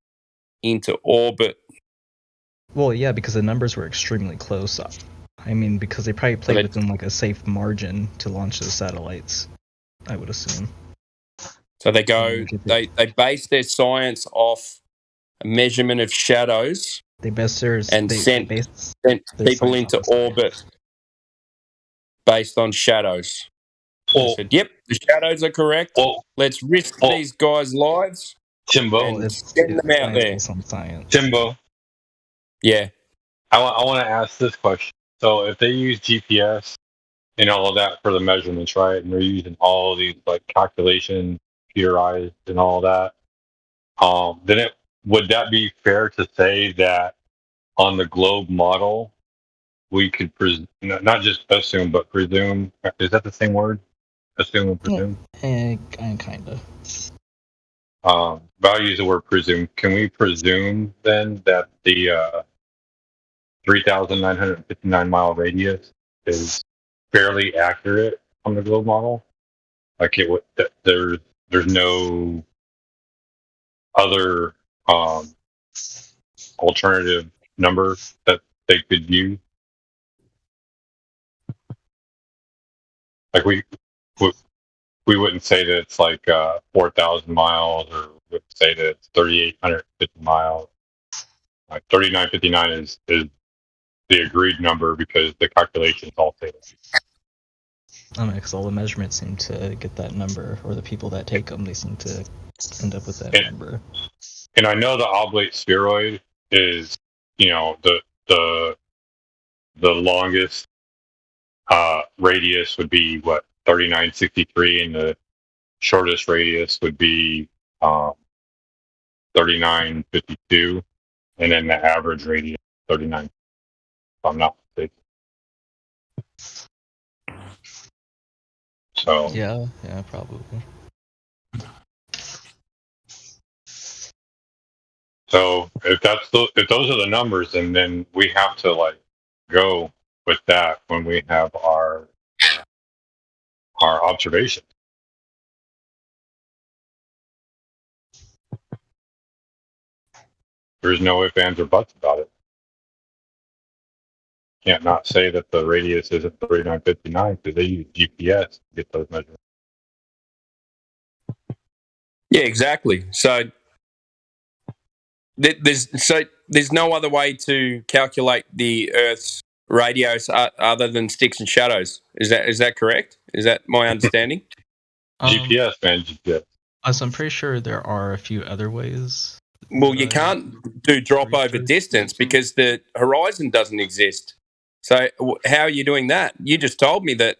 into orbit. Well, yeah, because the numbers were extremely close. I mean, because they probably played within like a safe margin to launch those satellites, I would assume. So they base their science off a measurement of shadows. They base theirs and sent people into orbit based on shadows. I said, yep, the shadows are correct. Let's risk these guys' lives. Timbo, getting them out there. Timbo. Yeah. I want to ask this question. So if they use GPS and all of that for the measurements, right, and they're using all of these like calculations, computerized and all that, then would that be fair to say that on the globe model we could not just assume but presume? Is that the same word? Assume and presume? Kind of. I'll use the word presume. Can we presume then that the 3,959 mile radius is fairly accurate on the globe model? Like there's no other alternative number that they could use? Like we wouldn't say that it's like 4,000 miles, or we wouldn't say that it's 3,850 miles. Like 3,959 is the agreed number because the calculations all say that. I mean, because all the measurements seem to get that number, or the people that take them, they seem to end up with that number. And I know the oblate spheroid is, the longest radius would be 3963, and the shortest radius would be 3952, and then the average radius 39. If I'm not mistaken. So yeah, probably. So if those are the numbers, and then we have to go with that when we have our observations. There's no ifs, ands, or buts about it. Can't not say that the radius isn't 3959 because they use GPS to get those measurements. Yeah, exactly. So there's no other way to calculate the Earth's radius other than sticks and shadows. Is that correct? Is that my understanding? GPS, man, GPS. So I'm pretty sure there are a few other ways. Well, you can't do drop over distance because the horizon doesn't exist. So how are you doing that? You just told me that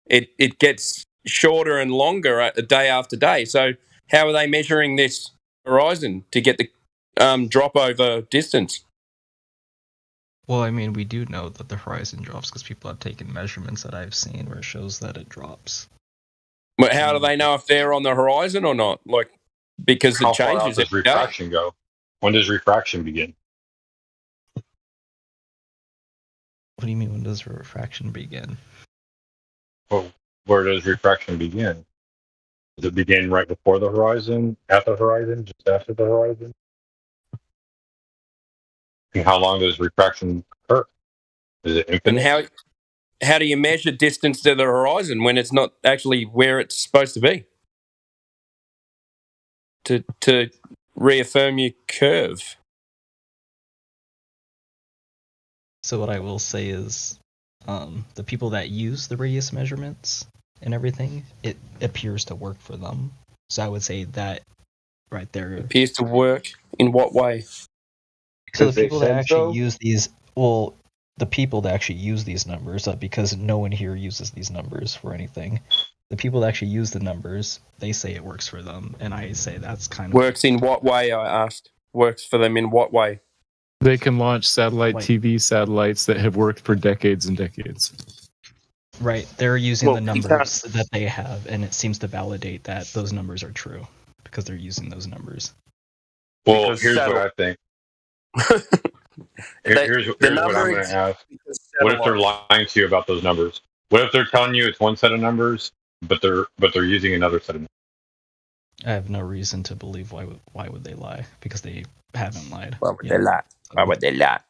it gets shorter and longer day after day. So how are they measuring this horizon to get the drop over distance? Well, I mean, we do know that the horizon drops because people have taken measurements that I've seen where it shows that it drops. But how do they know if they're on the horizon or not? Because it How changes far out does refraction go? When does refraction begin? What do you mean, when does refraction begin? Well, where does refraction begin? Does it begin right before the horizon, at the horizon, just after the horizon? And how long does refraction occur? Is it infinite? And how do you measure distance to the horizon when it's not actually where it's supposed to be? To reaffirm your curve. So what I will say is, the people that use the radius measurements and everything, it appears to work for them. So I would say that right there appears to work in what way? So the people that actually use these, well, the people that actually use these numbers, because no one here uses these numbers for anything. The people that actually use the numbers, they say it works for them, and I say that's kind of works in what way? I asked. Works for them in what way? They can launch satellite TV satellites that have worked for decades and decades. Right, they're using the numbers that they have, and it seems to validate that those numbers are true because they're using those numbers. Well, here's what I think. Here's what I'm going to ask. What if they're lying to you about those numbers? What if they're telling you it's one set of numbers, but they're using another set of numbers? I have no reason to believe why would they lie, because they haven't lied. Why would they lie? Why would they lie?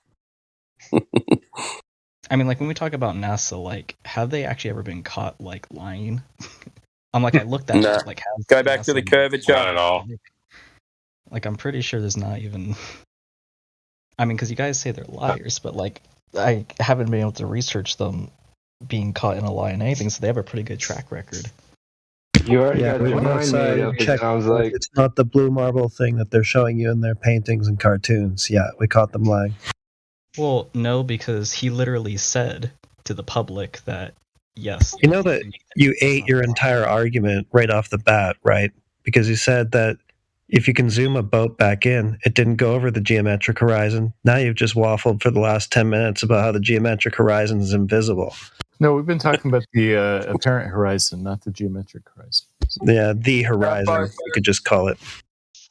I mean, like, when we talk about NASA, like, have they actually ever been caught, like, lying? I'm like, I looked at it, like, go back to the curvature. Not at all. Like, I'm pretty sure there's not even. I mean, because you guys say they're liars, but, like, I haven't been able to research them being caught in a lie in anything, so they have a pretty good track record. You already got your mind made up, it sounds like. It's not the blue marble thing that they're showing you in their paintings and cartoons. Yeah, we caught them lying. Well, no, because he literally said to the public that, yes. You know that you ate your entire argument right off the bat, right? Because you said that if you can zoom a boat back in, it didn't go over the geometric horizon. Now you've just waffled for the last 10 minutes about how the geometric horizon is invisible. No, we've been talking about the apparent horizon, not the geometric horizon. Yeah, the horizon, you could just call it.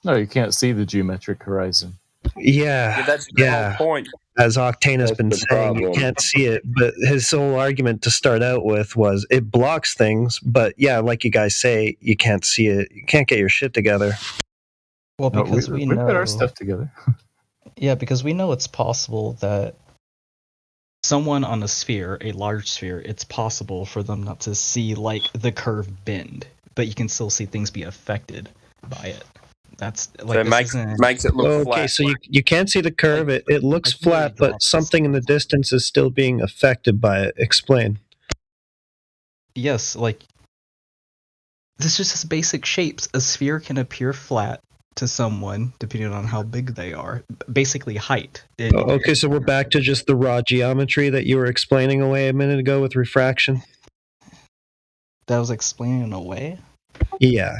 No, you can't see the geometric horizon. Yeah, that's the whole point. As Octane has been saying, you can't see it, but his whole argument to start out with was it blocks things, but yeah, like you guys say, you can't see it. You can't get your shit together. Well, because we know... We've got our stuff together. Yeah, because we know it's possible that someone on a sphere, a large sphere, it's possible for them not to see, like, the curve bend, but you can still see things be affected by it. That's like, so it makes it look flat. Okay, so you can't see the curve. It looks flat, but something in the distance is still being affected by it. Explain. Yes, like, this just has basic shapes. A sphere can appear flat to someone depending on how big they are. Basically, height. Okay, so we're back to just the raw geometry that you were explaining away a minute ago with refraction. That was explaining away? Yeah.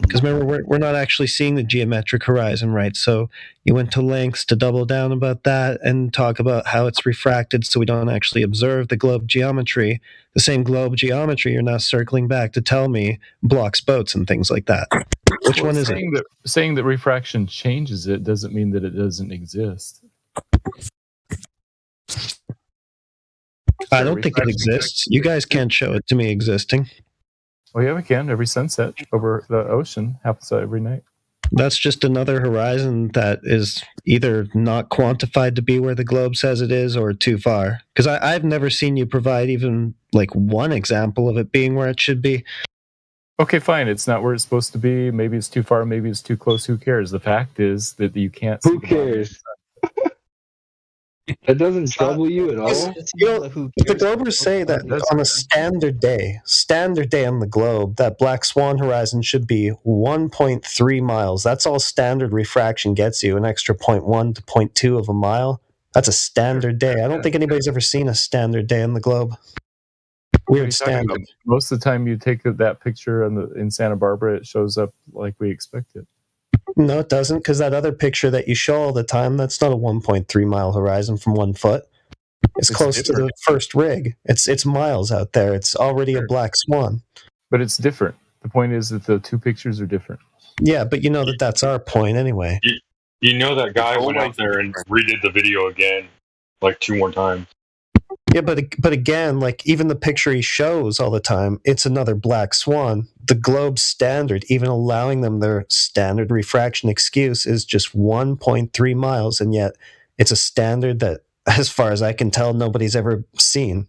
Because remember, we're not actually seeing the geometric horizon, right? So you went to lengths to double down about that and talk about how it's refracted so we don't actually observe the globe geometry. The same globe geometry you're now circling back to tell me blocks boats and things like that. Which one is it? Saying that refraction changes it doesn't mean that it doesn't exist. I don't think it exists. You guys can't show it to me existing. Well, yeah, we can. Every sunset over the ocean happens every night. That's just another horizon that is either not quantified to be where the globe says it is or too far. Because I've never seen you provide even like one example of it being where it should be. Okay, fine. It's not where it's supposed to be. Maybe it's too far. Maybe it's too close. Who cares? The fact is that you can't see. Who cares? That doesn't trouble you at all? You know, the Globers say that on a standard day on the globe, that black swan horizon should be 1.3 miles. That's all standard refraction gets you, an extra 0.1 to 0.2 of a mile. That's a standard day. I don't think anybody's ever seen a standard day on the globe. Weird standard. Most of the time you take that picture in Santa Barbara, it shows up like we expect it. No, it doesn't, because that other picture that you show all the time, that's not a 1.3 mile horizon from 1 foot. It's close different to the first rig. It's miles out there. It's already a black swan. But it's different. The point is that the two pictures are different. Yeah, but you know that's our point anyway. You know that guy went out there and redid the video again, like 2 more times. Yeah, but again, like even the picture he shows all the time, it's another black swan. The globe standard, even allowing them their standard refraction excuse, is just 1.3 miles, and yet it's a standard that, as far as I can tell, nobody's ever seen.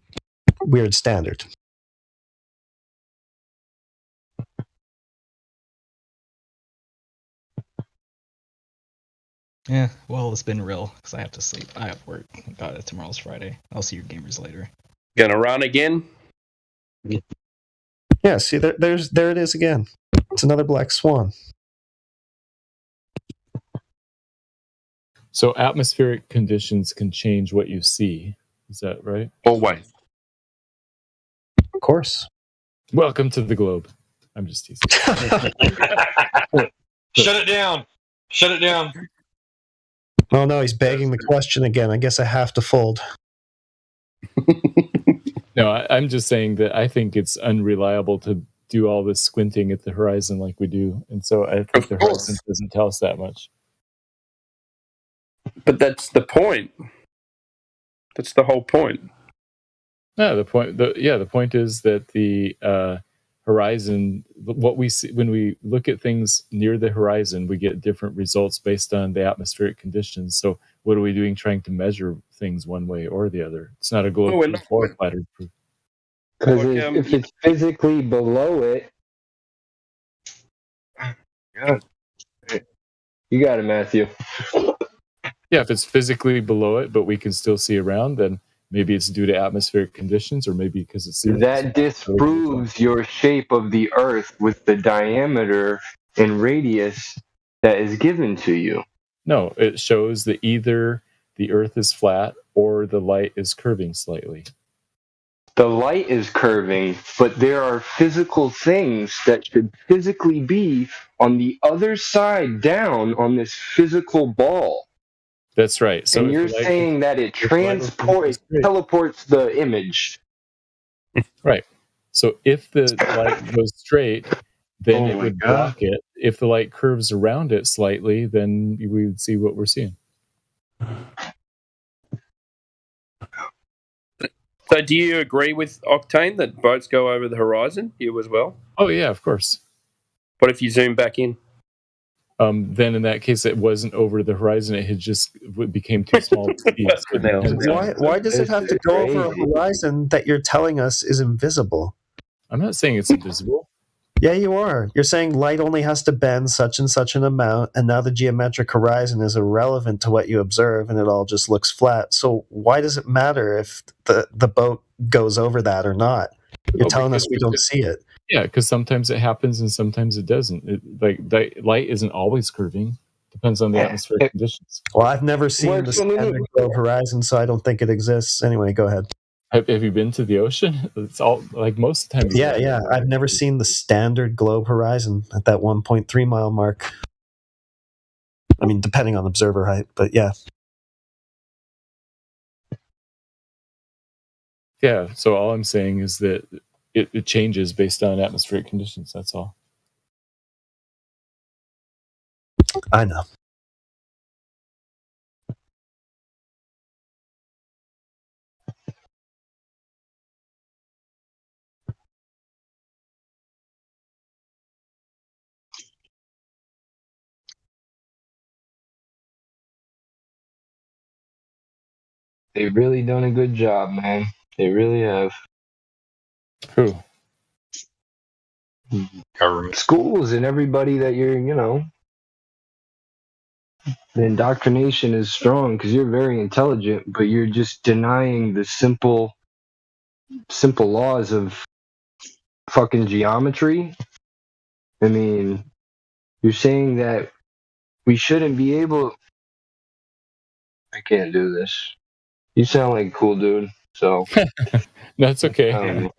Weird standard. Yeah, well, it's been real because I have to sleep. I have work. Got it. Tomorrow's Friday. I'll see you gamers later. Gonna run again? Yeah, see, there it is again. It's another black swan. So atmospheric conditions can change what you see. Is that right? Always. Of course. Welcome to the globe. I'm just teasing. Shut it down. Shut it down. Oh no, he's begging the question again. I guess I have to fold. No, I'm just saying that I think it's unreliable to do all this squinting at the horizon like we do. And so I think the horizon doesn't tell us that much. But that's the point. That's the whole point. No, the point is that the horizon, what we see when we look at things near the horizon, we get different results based on the atmospheric conditions. So what are we doing trying to measure things one way or the other? It's not a globe proof or a flat earth proof. Because if it's physically below it, you got it, Matthew. Yeah, if it's physically below it, but we can still see around, then maybe it's due to atmospheric conditions, or maybe because it's that disproves your shape of the Earth with the diameter and radius that is given to you. No, it shows that either the Earth is flat or the light is curving slightly. The light is curving, but there are physical things that should physically be on the other side down on this physical ball. That's right. So you're saying that it teleports the image. Right. So if the light goes straight, then it would block it. If the light curves around it slightly, then we would see what we're seeing. So do you agree with Octane that boats go over the horizon? You as well? Oh, yeah, of course. What if you zoom back in? Then in that case, it wasn't over the horizon. It had just became too small to see. Why does it have to go over a horizon that you're telling us is invisible? I'm not saying it's invisible. Yeah, you are. You're saying light only has to bend such and such an amount, and now the geometric horizon is irrelevant to what you observe, and it all just looks flat. So why does it matter if the boat goes over that or not? You're telling us we don't see it. Yeah, because sometimes it happens and sometimes it doesn't. Light isn't always curving. Depends on the atmospheric conditions. Well, I've never seen the standard globe horizon, so I don't think it exists. Anyway, go ahead. Have you been to the ocean? It's all like most of the time. Yeah. I've never seen the standard globe horizon at that 1.3 mile mark. I mean, depending on observer height, but yeah. Yeah. So all I'm saying is that it changes based on atmospheric conditions. That's all. I know. They've really done a good job, man. They really have. Who? Government. Schools and everybody that you're, the indoctrination is strong because you're very intelligent, but you're just denying the simple laws of fucking geometry. I mean, you're saying that we shouldn't be able. I can't do this. You sound like a cool dude, so. That's okay.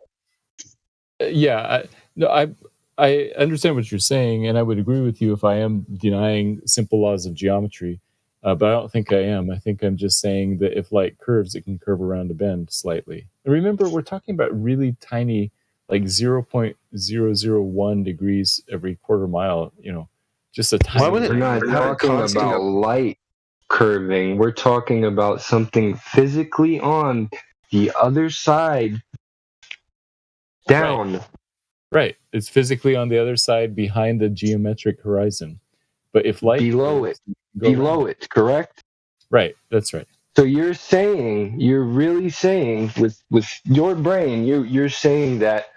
I understand what you're saying, and I would agree with you if I am denying simple laws of geometry, but I don't think I am. I think I'm just saying that if light curves, it can curve around a bend slightly. And remember, we're talking about really tiny, like 0.001 degrees every quarter mile, just a tiny. We're not talking about light curving. We're talking about something physically on the other side down. Right. It's physically on the other side behind the geometric horizon. But if light below it, correct? Right. That's right. So you're really saying with your brain, you're saying that,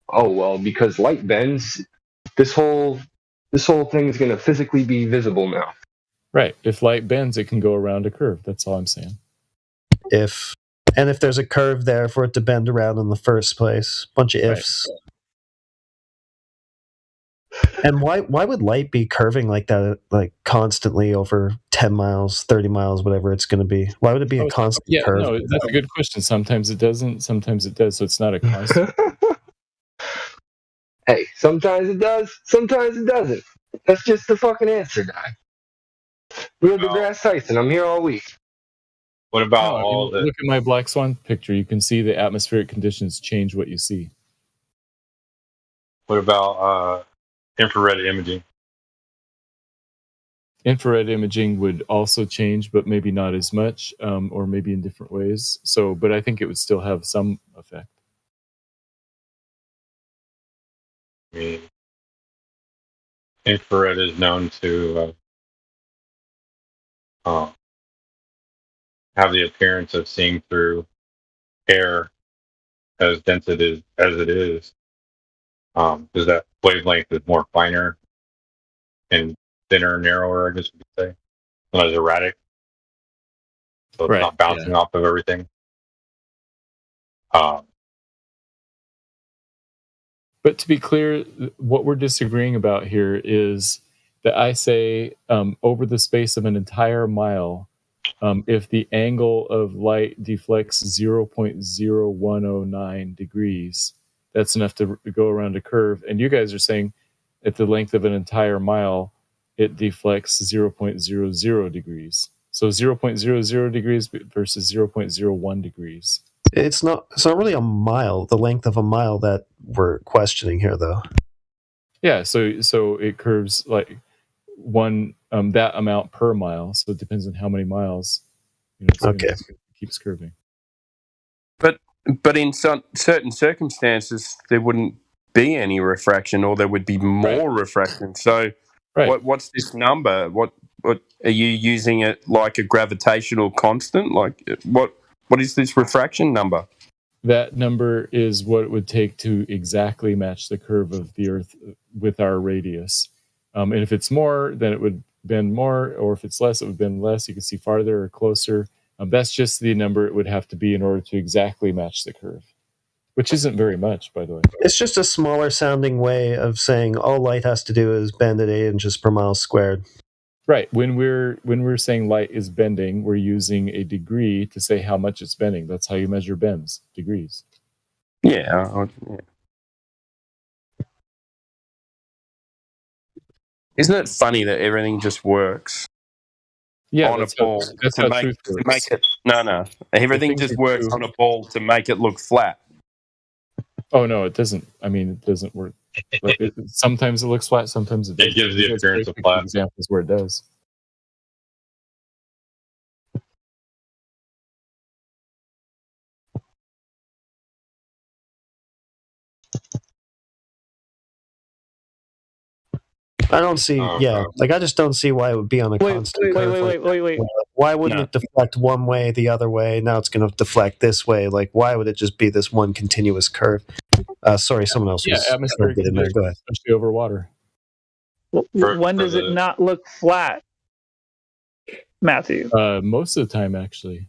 oh well, because light bends, this whole thing is going to physically be visible now. Right. If light bends, it can go around a curve. That's all I'm saying. If there's a curve there for it to bend around in the first place, bunch of ifs. Right. And why would light be curving like that, like constantly over 10 miles, 30 miles, whatever it's going to be? Why would it be a constant curve? No, that's a good question. Sometimes it doesn't, sometimes it does. So it's not a constant. Hey, sometimes it does, sometimes it doesn't. That's just the fucking answer, guy. Neil deGrasse Tyson, I'm here all week. What about look at my black swan picture. You can see the atmospheric conditions change what you see. What about infrared imaging? Infrared imaging would also change, but maybe not as much, or maybe in different ways. So, but I think it would still have some effect. I mean, infrared is known to have the appearance of seeing through air as dense as it is, because that wavelength is more finer and thinner, narrower, I guess we could say, not as erratic, so it's not bouncing off of everything. But to be clear, what we're disagreeing about here is that I say over the space of an entire mile, if the angle of light deflects 0.0109 degrees, that's enough to go around a curve. And you guys are saying at the length of an entire mile, it deflects 0.00 degrees. So 0.00 degrees versus 0.01 degrees. It's not really a mile, the length of a mile that we're questioning here, though. Yeah, so it curves like one that amount per mile. So it depends on how many miles. It keeps curving. But in certain circumstances, there wouldn't be any refraction, or there would be more refraction. So, what's this number? What are you using it like a gravitational constant? Like what is this refraction number? That number is what it would take to exactly match the curve of the Earth with our radius. And if it's more, then it would bend more, or if it's less, it would bend less. You can see farther or closer. That's just the number it would have to be in order to exactly match the curve, which isn't very much, by the way. It's just a smaller sounding way of saying all light has to do is bend at 8 inches per mile squared. Right. When we're saying light is bending, we're using a degree to say how much it's bending. That's how you measure bends, degrees. Yeah. Isn't it funny that everything just works? Yeah, on a ball to make it. No. Everything just works on a ball to make it look flat. Oh no, it doesn't. I mean, it doesn't work. Like sometimes it looks flat, sometimes it doesn't. It gives the appearance of flat. Examples where it does. I don't see. I just don't see why it would be on a constant curve. Wait. Why wouldn't it deflect one way, the other way? Now it's going to deflect this way. Like, why would it just be this one continuous curve? Sorry, someone else was. Atmospheric conditions, Go ahead. especially over water. When does it not look flat, Matthew? Most of the time, actually.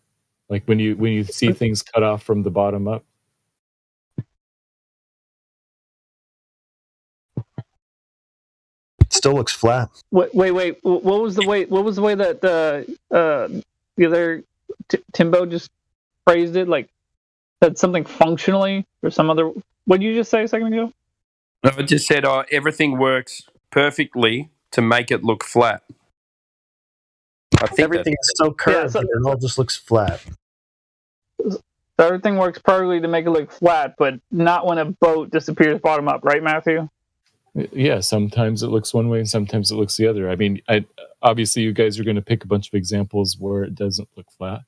Like when you see things cut off from the bottom up. Still looks flat. Wait. What was the way that the other Timbo just phrased it? Like said something functionally or some other. What did you just say a second ago? No, I just said everything works perfectly to make it look flat. I think everything is so curved that it all just looks flat. So everything works perfectly to make it look flat, but not when a boat disappears bottom up, right, Matthew? Yeah, sometimes it looks one way and sometimes it looks the other. I mean, obviously you guys are going to pick a bunch of examples where it doesn't look flat,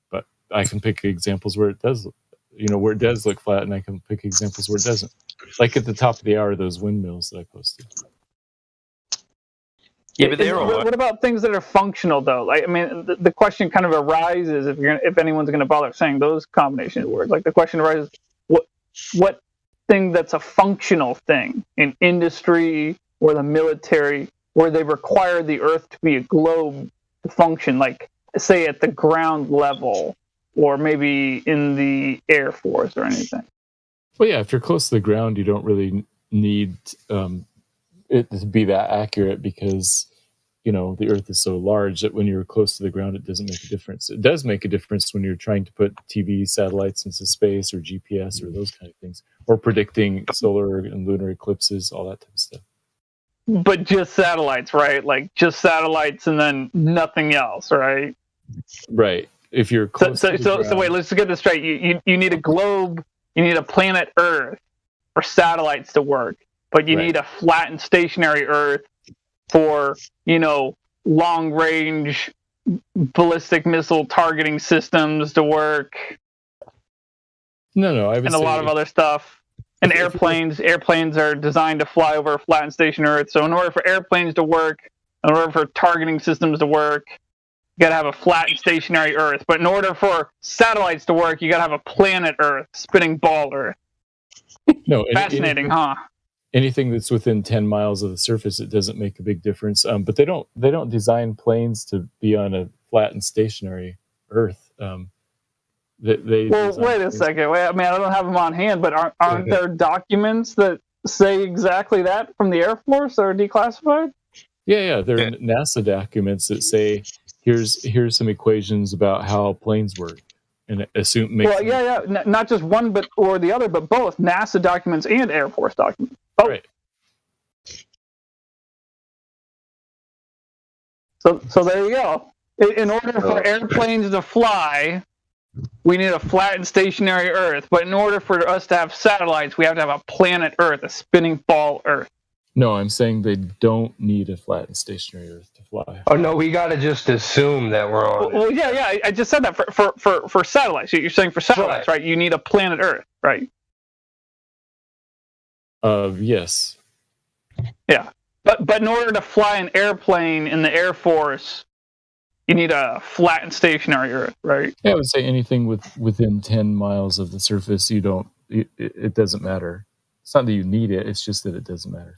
but I can pick examples where it does, where it does look flat, and I can pick examples where it doesn't. Like at the top of the hour, those windmills that I posted. Yeah, but they're all. What about things that are functional, though? Like, I mean, the question kind of arises if anyone's going to bother saying those combination of words. Like the question arises, what thing that's a functional thing in industry or the military where they require the Earth to be a globe to function, like say at the ground level or maybe in the Air Force or anything? Well, yeah, if you're close to the ground, you don't really need it to be that accurate because, the Earth is so large that when you're close to the ground, it doesn't make a difference. It does make a difference when you're trying to put TV satellites into space or GPS or those kind of things, or predicting solar and lunar eclipses, all that type of stuff. But just satellites, right? Like just satellites and then nothing else, right? Right. If you're close to the ground. So wait, let's get this straight. You need a globe, you need a planet Earth for satellites to work, but you need a flat and stationary Earth for, long range ballistic missile targeting systems to work. No, I would and a lot of other stuff. And airplanes are designed to fly over a flat and stationary Earth. So in order for airplanes to work, in order for targeting systems to work, you got to have a flat and stationary Earth. But in order for satellites to work, you got to have a planet Earth, spinning ball Earth. No, fascinating, huh? Anything that's within 10 miles of the surface, it doesn't make a big difference. But they don't design planes to be on a flat and stationary Earth. Well, wait a second. I don't have them on hand, but aren't there documents that say exactly that from the Air Force that are declassified? Yeah. There are NASA documents that say, here's some equations about how planes work. And assume not just one or the other, but both NASA documents and Air Force documents. Oh. Right. So there you go. In order for airplanes to fly, we need a flat and stationary Earth. But in order for us to have satellites, we have to have a planet Earth, a spinning ball Earth. No, I'm saying they don't need a flat and stationary Earth to fly. Oh no, we gotta just assume that we're on. Well, yeah. I just said that for satellites. You're saying for satellites, right? You need a planet Earth, right? Yes. Yeah, but in order to fly an airplane in the Air Force, you need a flat and stationary Earth, right? Yeah, I would say anything within 10 miles of the surface, it doesn't matter. It's not that you need it; it's just that it doesn't matter.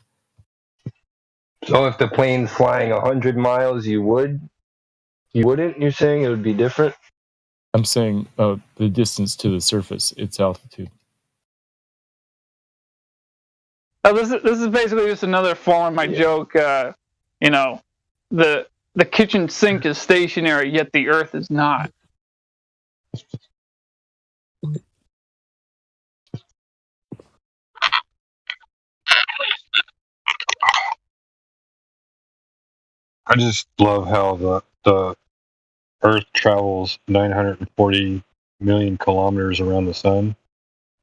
So if the plane's flying 100 miles, you wouldn't? You're saying it would be different? I'm saying the distance to the surface, its altitude. This is basically just another flaw in my joke. The kitchen sink is stationary, yet the Earth is not. I just love how the Earth travels 940 million kilometers around the sun,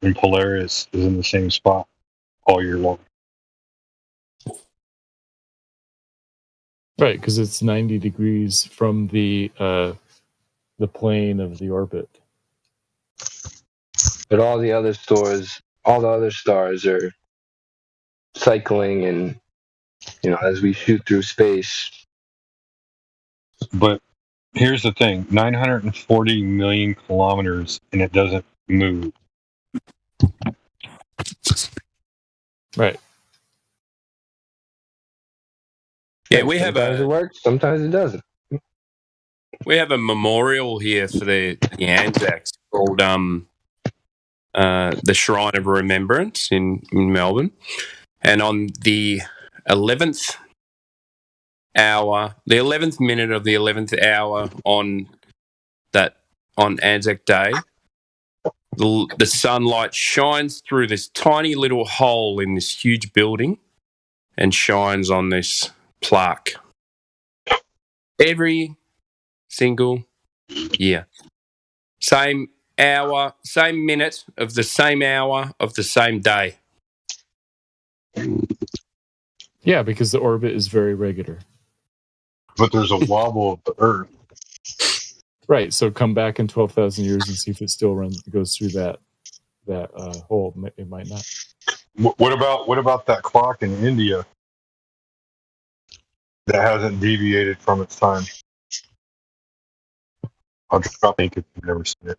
and Polaris is in the same spot all year long. Right, because it's 90 degrees from the plane of the orbit. But all the other stars are cycling, and as we shoot through space. But here's the thing: 940 million kilometers, and it doesn't move. Right. Yeah, we have sometimes it works, sometimes it doesn't. We have a memorial here for the Anzacs called the Shrine of Remembrance in Melbourne, and on the 11th hour, the 11th minute of the 11th hour on Anzac Day, the sunlight shines through this tiny little hole in this huge building and shines on this plaque every single year. Same hour, same minute of the same hour of the same day. Yeah, because the orbit is very regular. But there's a wobble of the Earth. Right, so come back in 12,000 years and see if it still goes through that hole. It might not. What about that clock in India that hasn't deviated from its time? I'll drop a link if you've never seen it.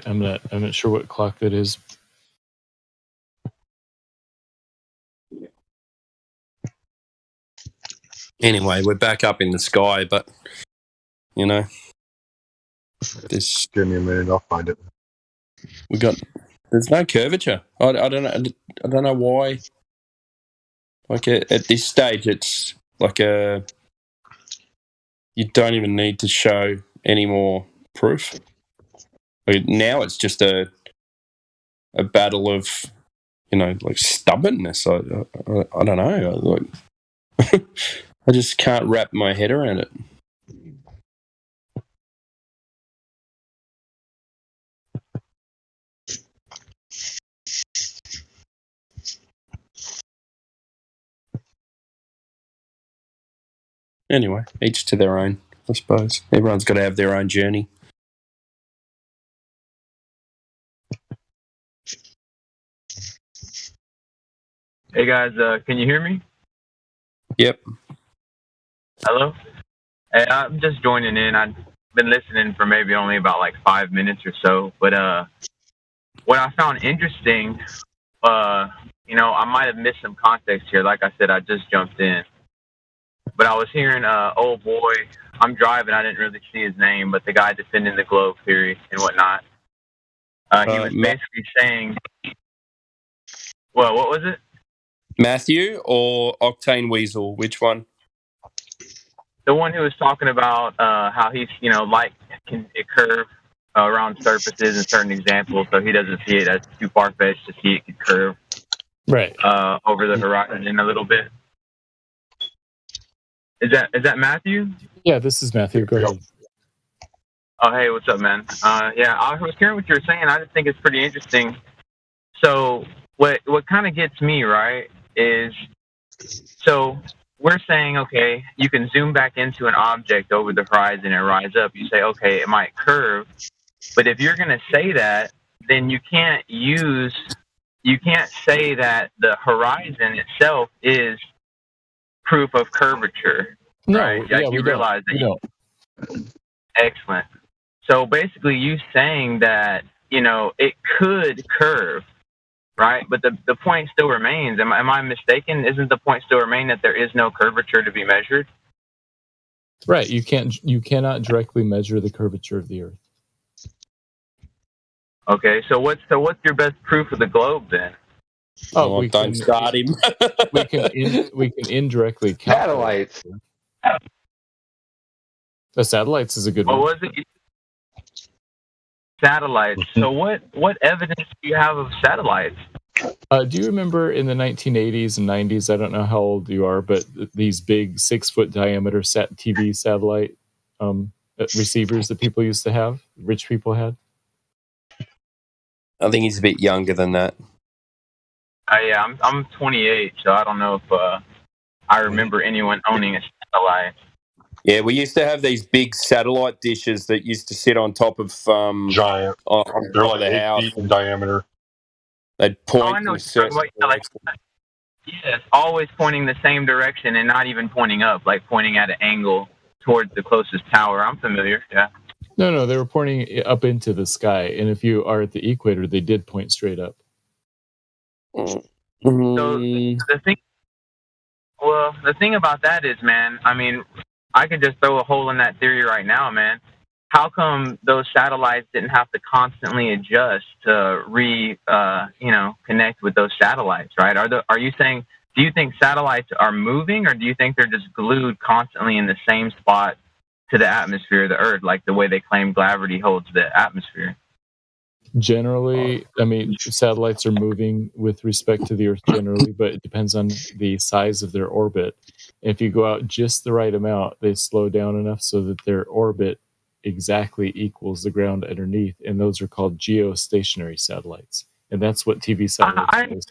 I'm not sure what clock that is. Anyway, we're back up in the sky, but this. Give me a minute, I'll find it. There's no curvature. I don't know why. Like at this stage, it's like a you don't even need to show any more proof. Now it's just a battle of, like stubbornness. I don't know. I just can't wrap my head around it. Anyway, each to their own, I suppose. Everyone's got to have their own journey. Hey guys, can you hear me? Yep. Hello? Hey, I'm just joining in. I've been listening for maybe only about like 5 minutes or so, but what I found interesting, I might have missed some context here. Like I said, I just jumped in. But I was hearing, old boy, I'm driving, I didn't really see his name, but the guy defending the globe theory and whatnot. He was basically saying, well, what was it? Matthew or Octane Weasel? Which one? The one who was talking about how he's, light can curve around surfaces in certain examples, so he doesn't see it as too far-fetched to see it could curve right over the horizon in a little bit. Is that Matthew? Yeah, this is Matthew. Go ahead. Oh, hey, what's up, man? Yeah, I was hearing what you were saying. I just think it's pretty interesting. So what kind of gets me, right, is so we're saying, okay, you can zoom back into an object over the horizon and rise up. You say, okay, it might curve. But if you're going to say that, then you can't say that the horizon itself is proof of curvature. No, right? yeah, you realize that. Excellent. So basically, you saying that, it could curve, right? But the point still remains. Am I mistaken? Isn't the point still remain that there is no curvature to be measured? Right. You cannot directly measure the curvature of the Earth. Okay. So what's your best proof of the globe then? Oh, we don't start him. we can indirectly calculate. Satellites. The satellites is a good one. What was it? Satellites. So what evidence do you have of satellites? Do you remember in the 1980s and 90s, I don't know how old you are, but these big 6-foot diameter TV satellite receivers that people used to have, rich people had? I think he's a bit younger than that. Yeah, I'm 28, so I don't know if I remember anyone owning a satellite. Yeah, we used to have these big satellite dishes that used to sit on top of giant. They're like 8 feet in diameter. They'd point. I know yes, always pointing the same direction and not even pointing up, like pointing at an angle towards the closest tower. I'm familiar. Yeah. No, they were pointing up into the sky, and if you are at the equator, they did point straight up. Mm-hmm. So the thing about that is, man, I mean, I could just throw a hole in that theory right now, man. How come those satellites didn't have to constantly adjust to connect with those satellites, right? Are you saying, do you think satellites are moving, or do you think they're just glued constantly in the same spot to the atmosphere of the Earth, like the way they claim gravity holds the atmosphere? Generally, I mean, satellites are moving with respect to the Earth generally, but it depends on the size of their orbit. If you go out just the right amount, they slow down enough so that their orbit exactly equals the ground underneath, and those are called geostationary satellites. And that's what TV satellites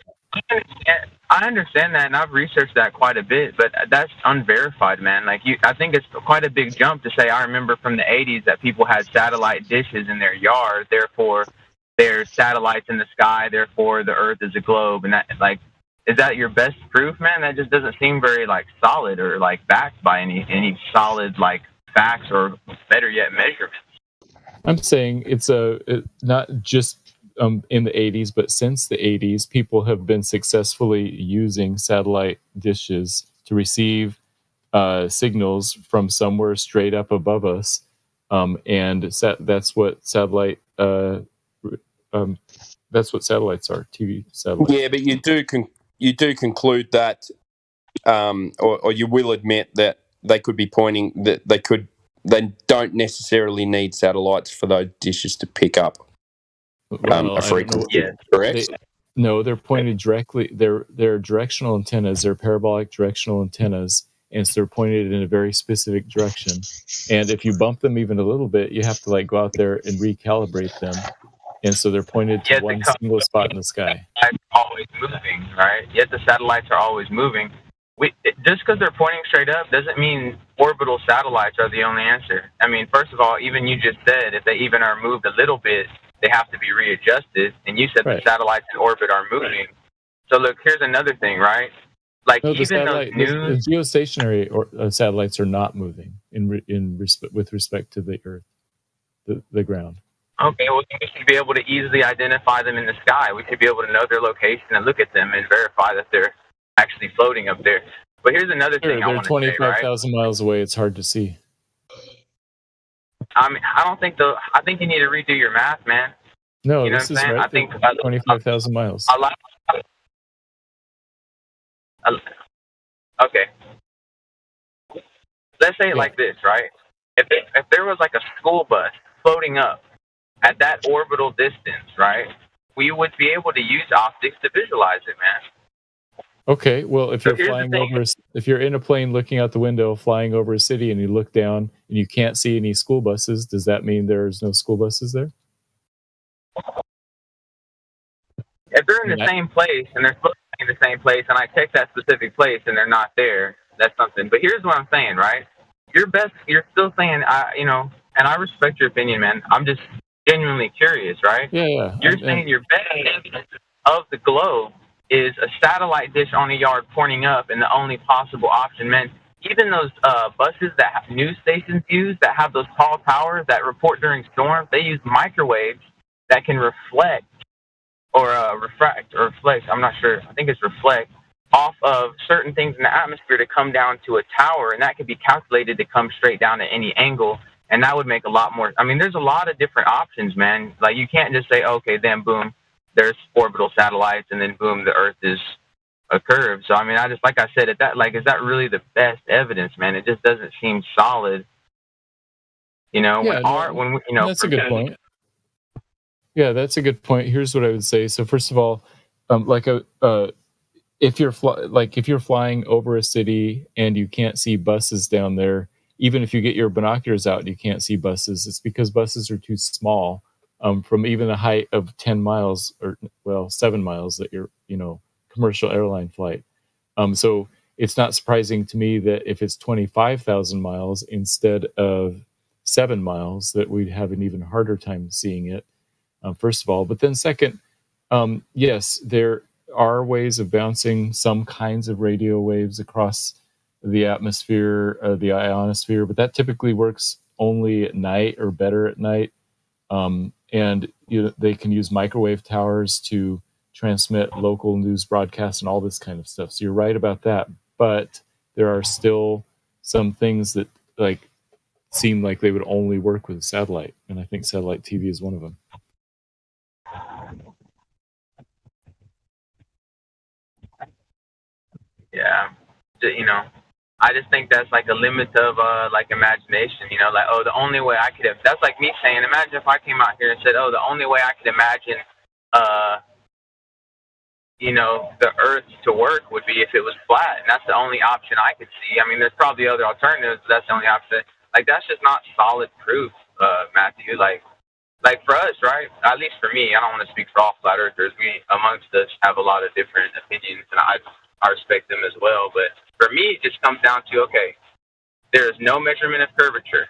I understand that, and I've researched that quite a bit, but that's unverified, man. I think it's quite a big jump to say, I remember from the 80s that people had satellite dishes in their yard, therefore there's satellites in the sky, therefore the Earth is a globe, and that, is that your best proof, man? That just doesn't seem very solid or backed by any solid facts or better yet measurements. I'm saying it's not just in the 80s, but since the 80s, people have been successfully using satellite dishes to receive signals from somewhere straight up above us, and that's what satellite. That's what satellites are, TV satellites. Yeah, but you do conclude that, or you will admit that they could be pointing, that they could they don't necessarily need satellites for those dishes to pick up a frequency. Correct? They're pointed directly. They're directional antennas. They're parabolic directional antennas, and so they're pointed in a very specific direction. And if you bump them even a little bit, you have to like go out there and recalibrate them. And so they're pointed to one single spot in the sky. Always moving, right? Yet the satellites are always moving. Just because they're pointing straight up doesn't mean orbital satellites are the only answer. I mean, first of all, even you just said if they even are moved a little bit, they have to be readjusted. And you said the satellites in orbit are moving. So look, here's another thing, right? Like even those news, the geostationary satellites are not moving with respect to the Earth, the ground. Okay, well, we should be able to easily identify them in the sky. We should be able to know their location and look at them and verify that they're actually floating up there. But here's another thing I want to say, right? They're 25,000 miles away. It's hard to see. I mean, I think you need to redo your math, man. No, you know this is right. I think 25,000 miles. Okay. Let's say it like this, right? If there was like a school bus floating up at that orbital distance, right, we would be able to use optics to visualize it, man. Okay, well, if you're in a plane looking out the window, flying over a city, and you look down and you can't see any school buses, does that mean there's no school buses there? If they're in the same place and they're supposed to be in the same place, and I check that specific place and they're not there, that's something. But here's what I'm saying, right? You're still saying, and I respect your opinion, man. I'm just genuinely curious, right? Yeah. You're saying your best evidence of the globe is a satellite dish on a yard pointing up, and the only possible option, man. Even those buses that news stations use that have those tall towers that report during storms, they use microwaves that can reflect or refract or reflect. I'm not sure. I think it's reflect off of certain things in the atmosphere to come down to a tower, and that could be calculated to come straight down at any angle. And that would make a lot more. I mean, there's a lot of different options, man. Like, you can't just say, okay, then boom, there's orbital satellites, and then boom, the Earth is a curve. So, I mean, like I said, is that really the best evidence, man? It just doesn't seem solid. That's a good point. Yeah, that's a good point. Here's what I would say. So, first of all, if you're flying over a city and you can't see buses down there, even if you get your binoculars out and you can't see buses, it's because buses are too small from even a height of 10 miles or 7 miles that you're, commercial airline flight. So it's not surprising to me that if it's 25,000 miles instead of 7 miles, that we'd have an even harder time seeing it, first of all. But then second, yes, there are ways of bouncing some kinds of radio waves across the atmosphere, the ionosphere, but that typically works only at night or better at night. And they can use microwave towers to transmit local news broadcasts and all this kind of stuff. So you're right about that. But there are still some things that seem like they would only work with satellite. And I think satellite TV is one of them. Yeah. I just think that's like a limit of imagination, the only way I could have, that's like me saying, imagine if I came out here and said, the only way I could imagine, the Earth to work would be if it was flat, and that's the only option I could see. I mean, there's probably other alternatives, but that's the only option. Like, that's just not solid proof, Matthew. Like for us, right? At least for me, I don't want to speak for all flat earthers. We amongst us have a lot of different opinions, and I respect them as well. But for me, it just comes down to, okay, there is no measurement of curvature.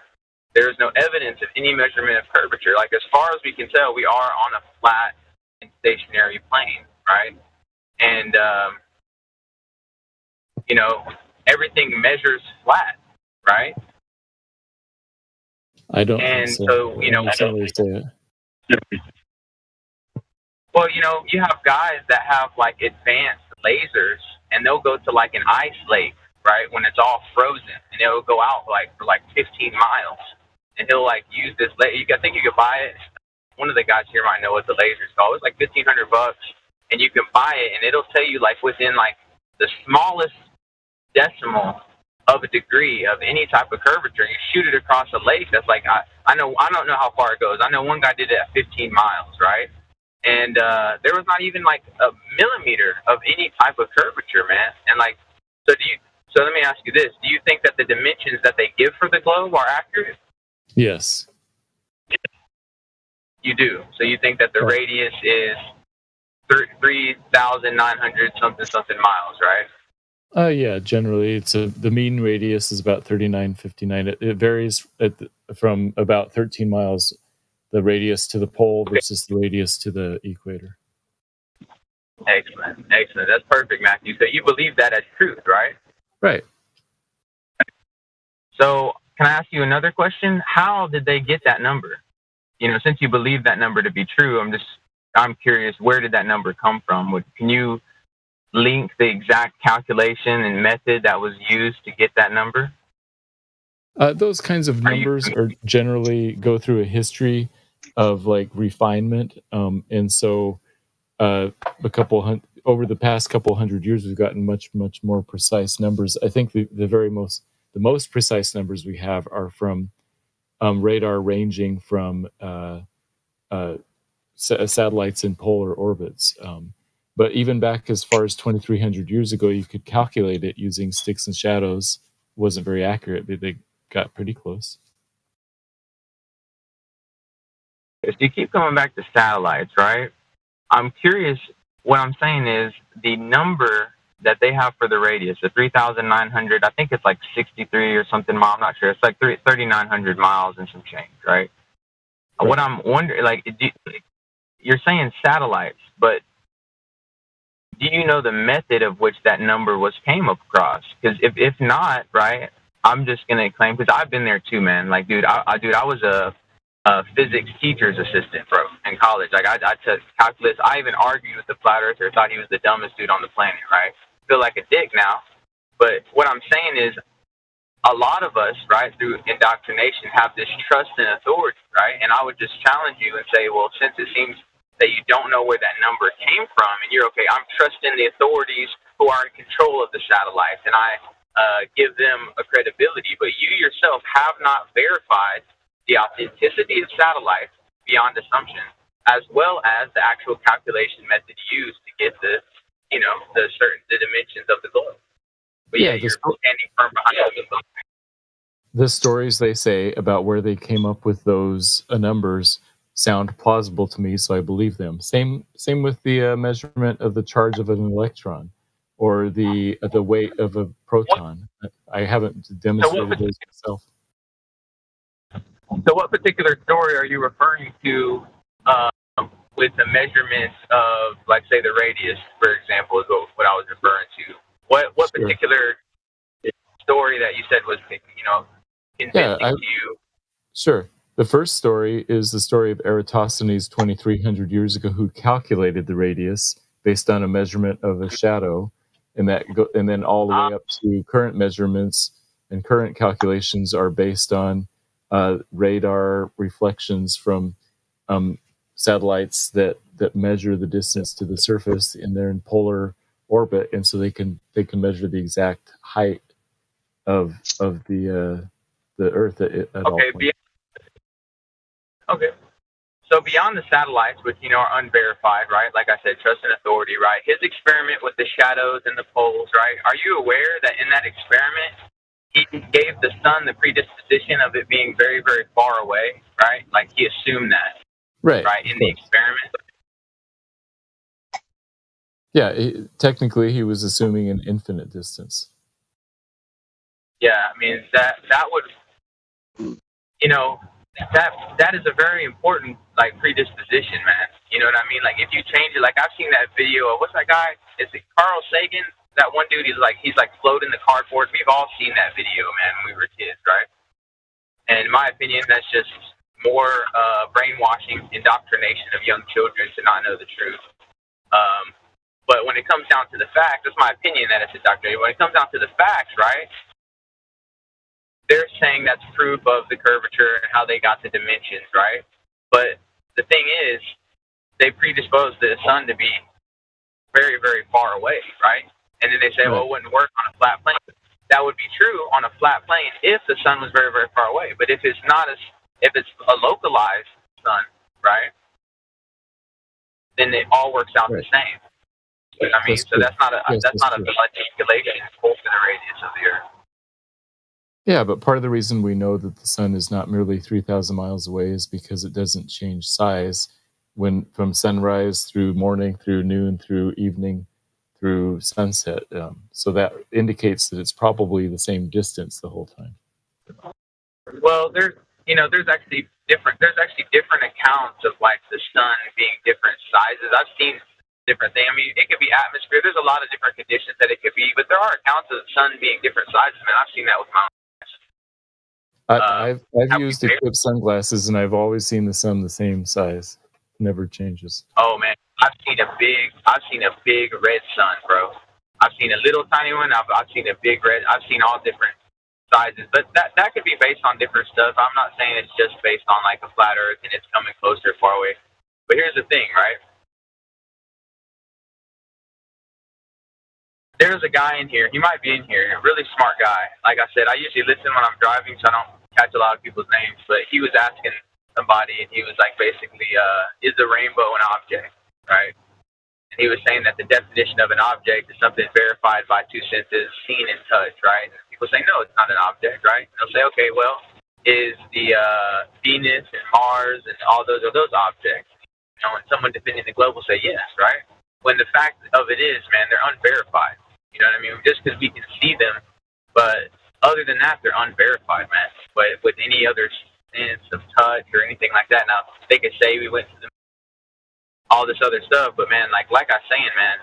There is no evidence of any measurement of curvature. Like, as far as we can tell, we are on a flat and stationary plane, right? And, everything measures flat, right? I don't. And so, well, you have guys that have advanced lasers, and they'll go to an ice lake, right, when it's all frozen, and they'll go out for 15 miles, and he'll use this laser. I think you could buy it. One of the guys here might know what the laser's called. It's $1,500, and you can buy it, and it'll tell you within the smallest decimal of a degree of any type of curvature, you shoot it across a lake that's like, I don't know how far it goes. I know one guy did it at 15 miles, right? And there was not even like a millimeter of any type of curvature, man. And like, so let me ask you this. Do you think that the dimensions that they give for the globe are accurate? Yes. You do. So you think that the radius is 3,900 something miles, right? Yeah, generally the mean radius is about 3959. It varies from about 13 miles, the radius to the pole versus the radius to the equator. Excellent. That's perfect, Matthew. So you believe that as truth, right? Right. So can I ask you another question? How did they get that number? Since you believe that number to be true, I'm curious, where did that number come from? Can you link the exact calculation and method that was used to get that number? Those kinds of numbers are generally go through a history of like refinement, and so over the past couple hundred years, we've gotten much more precise numbers. I think the most precise numbers we have are from radar ranging from satellites in polar orbits. But even back as far as 2,300 years ago, you could calculate it using sticks and shadows. It wasn't very accurate, but they got pretty close. So you keep coming back to satellites, right? I'm curious. What I'm saying is the number that they have for the radius, the 3,900, I think it's like 63 or something mile. I'm not sure. It's like 3,900 miles and some change, right? What I'm wondering, like, you're saying satellites, but do you know the method of which that number came across? Because if not, right, I'm just gonna claim, because I've been there too, man. Like, dude, I was a physics teacher's assistant, bro, in college. Like, I took calculus. I even argued with the flat earther, thought he was the dumbest dude on the planet, right? Feel like a dick now. But what I'm saying is, a lot of us, right, through indoctrination, have this trust in authority, right? And I would just challenge you and say, well, since it seems that you don't know where that number came from, and you're okay, I'm trusting the authorities who are in control of the satellites, and I give them a credibility. But you yourself have not verified the authenticity of satellites beyond assumption, as well as the actual calculation method used to get the dimensions of the globe. But yeah, you're standing firm behind those. The stories they say about where they came up with those numbers sound plausible to me, so I believe them. Same with the measurement of the charge of an electron or the weight of a proton. I haven't demonstrated those myself. So what particular story are you referring to with the measurements of, like, say, the radius, for example, is what I was referring to? What particular story that you said was, convincing to you? Sure. The first story is the story of Eratosthenes 2,300 years ago, who calculated the radius based on a measurement of a shadow, and then all the way up to current measurements, and current calculations are based on radar reflections from satellites that measure the distance to the surface, and they're in polar orbit, and so they can measure the exact height of the Earth at all points. Okay. So beyond the satellites, which are unverified, right? Like I said, trust and authority, right? His experiment with the shadows and the poles, right? Are you aware that in that experiment, he gave the sun the predisposition of it being very, very far away, right? Like, he assumed that, right? In the experiment. Yeah, technically, he was assuming an infinite distance. Yeah, I mean that would, that is a very important, like, predisposition, man. You know what I mean? Like, if you change it, like, I've seen that video of, what's that guy? Is it Carl Sagan? That one dude, he's like floating the cardboard. We've all seen that video, man, when we were kids, right? And in my opinion, that's just more brainwashing, indoctrination of young children to not know the truth. But when it comes down to the facts, that's my opinion that it's indoctrination. When it comes down to the facts, right, they're saying that's proof of the curvature and how they got the dimensions, right? But the thing is, they predispose the sun to be very, very far away, right? And then they say, well, it wouldn't work on a flat plane. that would be true on a flat plane if the sun was very, very far away. But if it's if it's a localized sun, right, then it all works out the same. You know what I mean? So that's not a blood calculation over the radius of the Earth. Yeah, but part of the reason we know that the sun is not merely 3,000 miles away is because it doesn't change size from sunrise through morning, through noon, through evening, through sunset. So that indicates that it's probably the same distance the whole time. Well, there's actually different accounts of like the sun being different sizes. I've seen different things. I mean, it could be atmosphere. There's a lot of different conditions that it could be, but there are accounts of the sun being different sizes, man. I've seen that with my own eyes. I've used Eclipse sunglasses, and I've always seen the sun the same size. Never changes. Oh man, I've seen a big red sun, bro. I've seen a little tiny one. I've seen a big red. I've seen all different sizes, but that could be based on different stuff. I'm not saying it's just based on like a flat Earth and it's coming closer, far away. But here's the thing, right? There's a guy in here. He might be in here. A really smart guy. Like I said, I usually listen when I'm driving, so I don't catch a lot of people's names. But he was asking somebody, and he was like, basically, is the rainbow an object, right? And he was saying that the definition of an object is something verified by two senses, seen and touched, right? And people say, no, it's not an object, right? And they'll say, okay, well, is the Venus and Mars and all those objects? You know, and someone defending the globe will say yes, right? When the fact of it is, man, they're unverified. You know what I mean? Just because we can see them, but other than that, they're unverified, man. But with any other sense of touch or anything like that, now they could say we went to the all this other stuff, but man, like I was saying, man,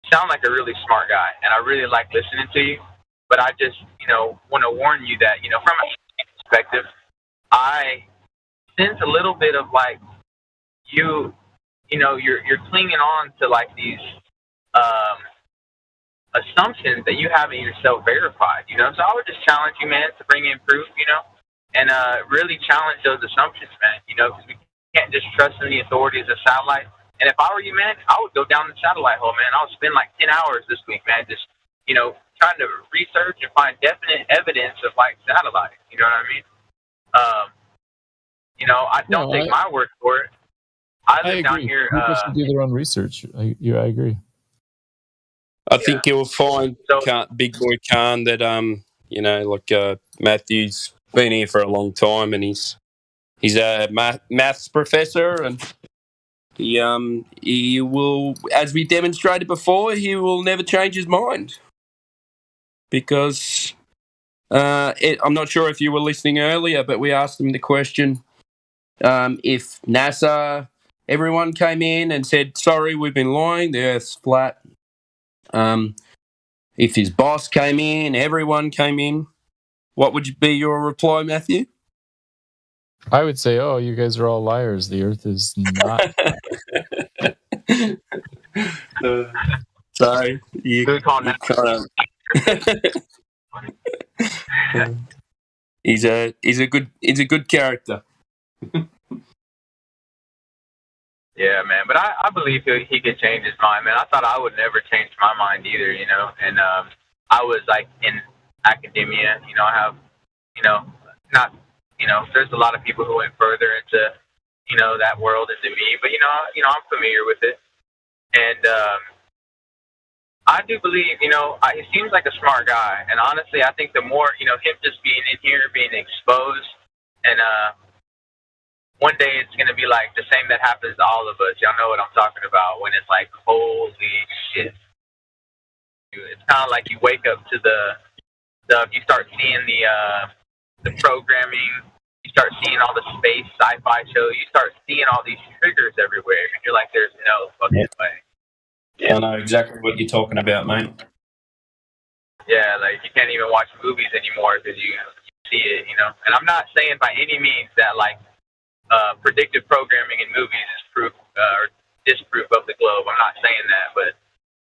you sound like a really smart guy, and I really like listening to you. But I just, want to warn you that, from a perspective, I sense a little bit of like you're clinging on to like these assumptions that you haven't yourself verified. So I would just challenge you, man, to bring in proof, and really challenge those assumptions, man. Because we can't just trust in the authorities of satellite. And if I were you, man, I would go down the satellite hole, man. I would spend like 10 hours this week, man, just trying to research and find definite evidence of like satellite. You know what I mean? I don't take my word for it. I live down here. People should do their own research. I agree. I think you'll find Big Boy Khan that Matthew's been here for a long time, and he's a maths professor, and he will, as we demonstrated before, he will never change his mind because I'm not sure if you were listening earlier, but we asked him the question: if NASA, everyone came in and said, "Sorry, we've been lying. The Earth's flat." If his boss came in, everyone came in, what would be your reply, Matthew? I would say, "Oh, you guys are all liars. The Earth is not." So you kind of he's a good character. Yeah, man, but I believe he could change his mind, man. I thought I would never change my mind either, and I was like in academia, I have, there's a lot of people who went further into, that world into me, but I'm familiar with it, and I do believe, he seems like a smart guy, and honestly, I think the more, him just being in here, being exposed, and one day it's going to be like the same that happens to all of us. Y'all know what I'm talking about when it's like, holy shit. It's kind of like you wake up to you start seeing the programming, you start seeing all the space sci-fi shows, you start seeing all these triggers everywhere, and you're like, there's no fucking way. Yeah, I know exactly what you're talking about, mate. Yeah, like you can't even watch movies anymore because you see it, And I'm not saying by any means that like, predictive programming in movies is proof or disproof of the globe. I'm not saying that, but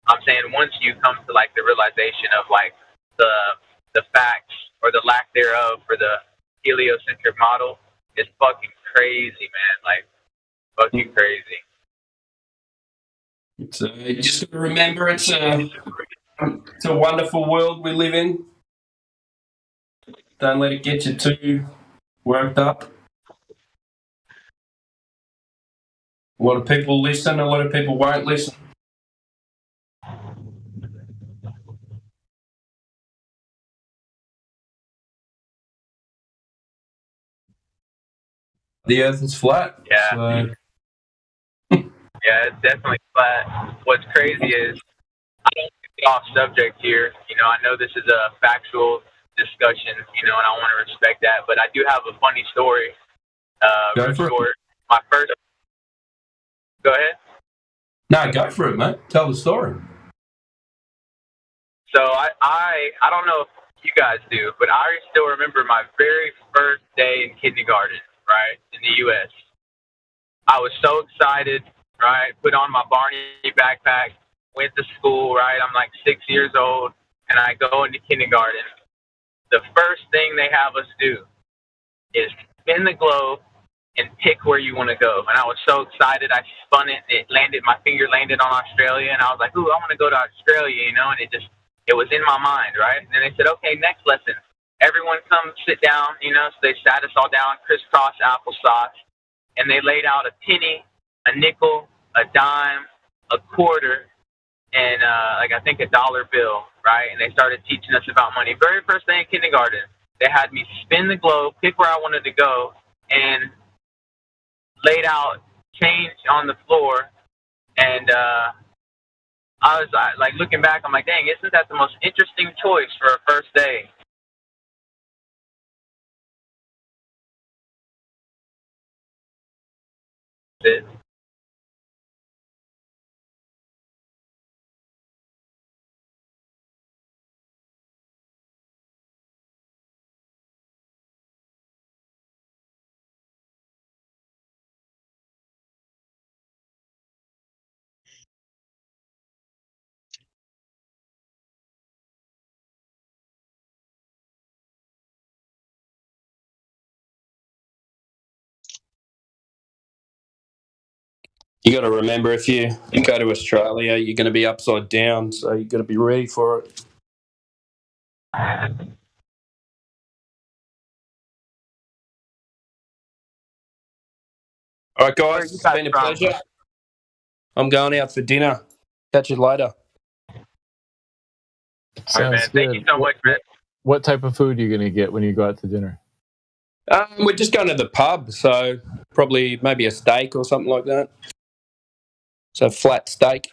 I'm saying once you come to like the realization of like the facts or the lack thereof for the heliocentric model, it's fucking crazy, man. Like fucking crazy. It's just remember it's It's a wonderful world we live in. Don't let it get you too worked up. A lot of people listen, a lot of people won't listen. The earth is flat. Yeah. So. Yeah, it's definitely flat. What's crazy is, I don't get off subject here. You know, I know this is a factual discussion, you know, and I want to respect that, but I do have a funny story. Real short. My first. Go ahead. No, go for it, mate. Tell the story. So I don't know if you guys do, but I still remember my very first day in kindergarten, right, in the U.S. I was so excited, right, put on my Barney backpack, went to school, right, I'm like 6 years old, and I go into kindergarten. The first thing they have us do is spin the globe and pick where you want to go. And I was so excited. I spun it, and my finger landed on Australia, and I was like, ooh, I want to go to Australia, you know, and it was in my mind, right? And then they said, okay, next lesson. Everyone come sit down, you know, so they sat us all down, crisscross applesauce, and they laid out a penny, a nickel, a dime, a quarter, and I think a dollar bill, right? And they started teaching us about money. Very first day in kindergarten, they had me spin the globe, pick where I wanted to go, and laid out change on the floor. And I was like looking back, I'm like, dang, isn't that the most interesting choice for a first day? You got to remember, if you go to Australia, you're going to be upside down, so you got to be ready for it. All right, guys, it's been a pleasure. I'm going out for dinner. Catch you later. Sounds good. Thank you so much, man. What type of food are you going to get when you go out to dinner? We're just going to the pub, so probably maybe a steak or something like that. So flat steak.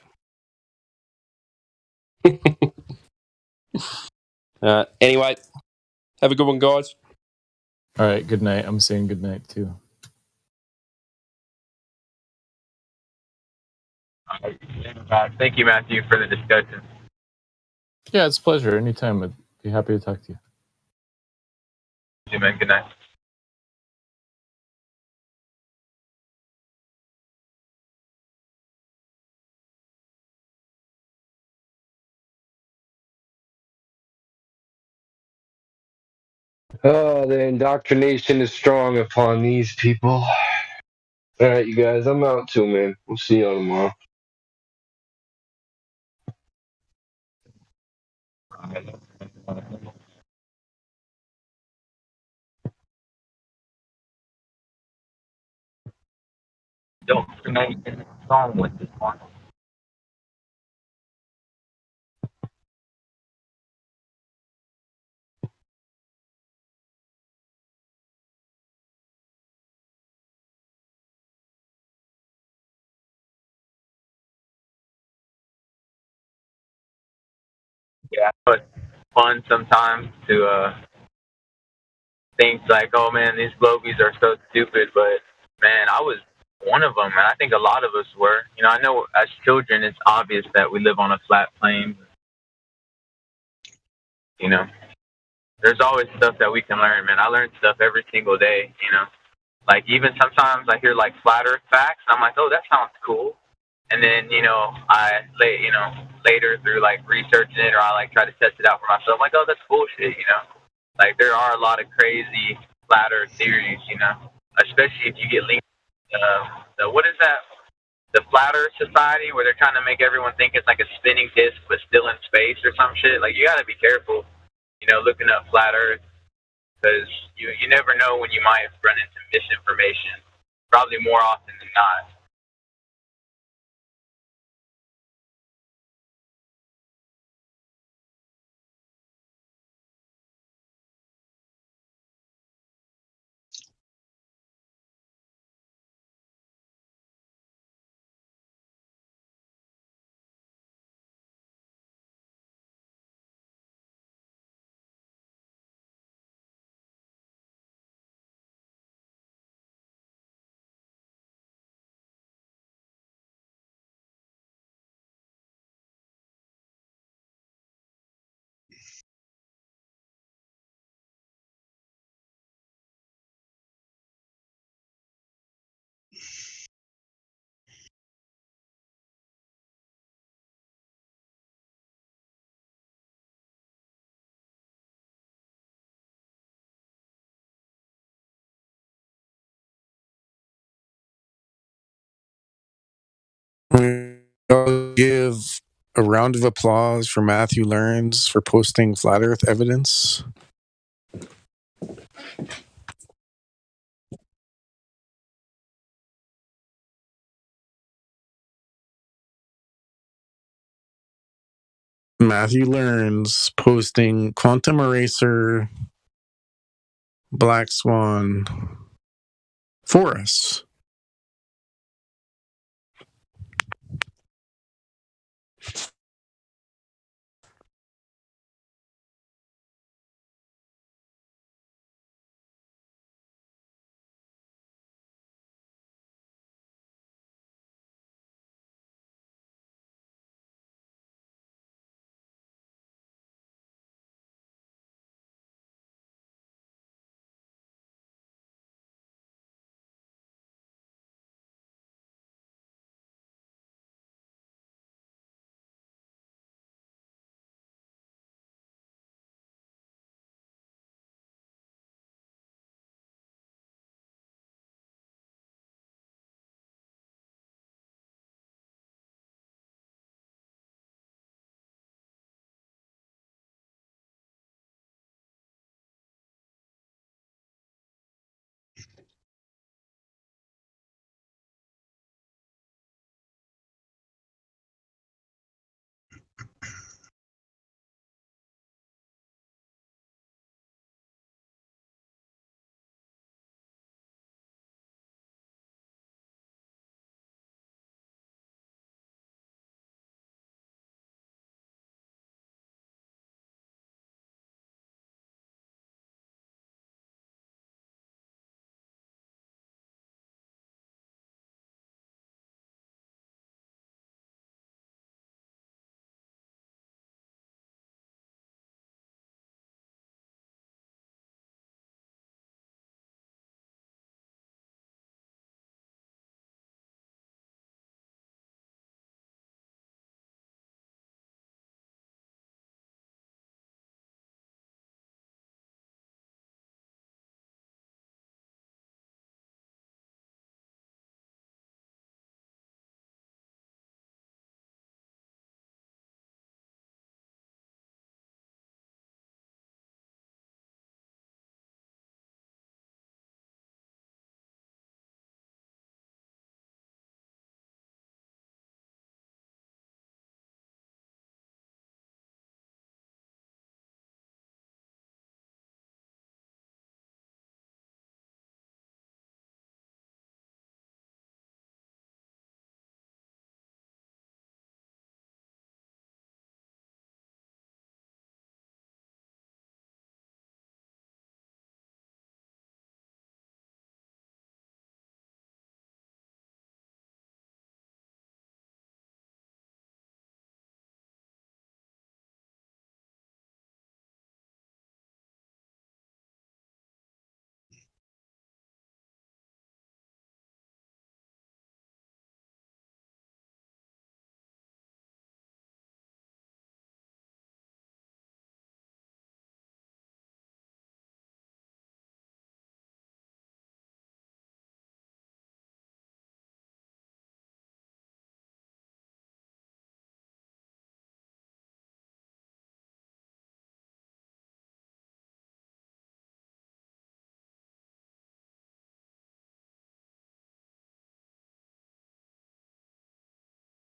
Anyway, have a good one, guys. All right, good night. I'm saying good night too. Thank you, Matthew, for the discussion. Yeah, it's a pleasure. Anytime. I'd be happy to talk to you. Thank you, man. Good night. Oh, the indoctrination is strong upon these people. All right, you guys, I'm out too, man. We'll see y'all tomorrow. Don't make a song with this one. Yeah, but fun sometimes to think like, oh man, these globies are so stupid, but man, I was one of them, and I think a lot of us were. You know, I know as children, it's obvious that we live on a flat plane. You know, there's always stuff that we can learn, man. I learn stuff every single day. You know, like even sometimes I hear like flat Earth facts, and I'm like, oh, that sounds cool. And then, you know, later through like researching it, or I like try to test it out for myself, I'm like, oh, that's bullshit, you know. Like there are a lot of crazy flat Earth theories, you know, especially if you get linked to what is that? The Flat Earth Society, where they're trying to make everyone think it's like a spinning disc but still in space or something. shit. Like, you gotta be careful, looking up flat Earth, because you never know when you might run into misinformation. Probably more often than not. I'll give a round of applause for Matthew Learns for posting flat Earth evidence. Matthew Learns posting Quantum Eraser, Black Swan for us.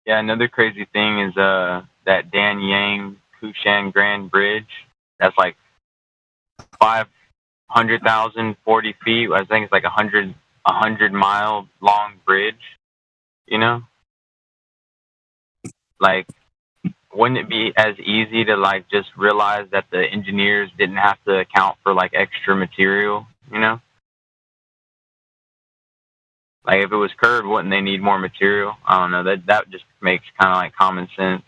Yeah, another crazy thing is that Dan Yang Kushan Grand Bridge. That's like 500,000, 40 feet. I think it's like a 100-mile long bridge. You know, like, wouldn't it be as easy to like just realize that the engineers didn't have to account for like extra material? You know, like if it was curved, wouldn't they need more material? I don't know. That just makes kind of like common sense.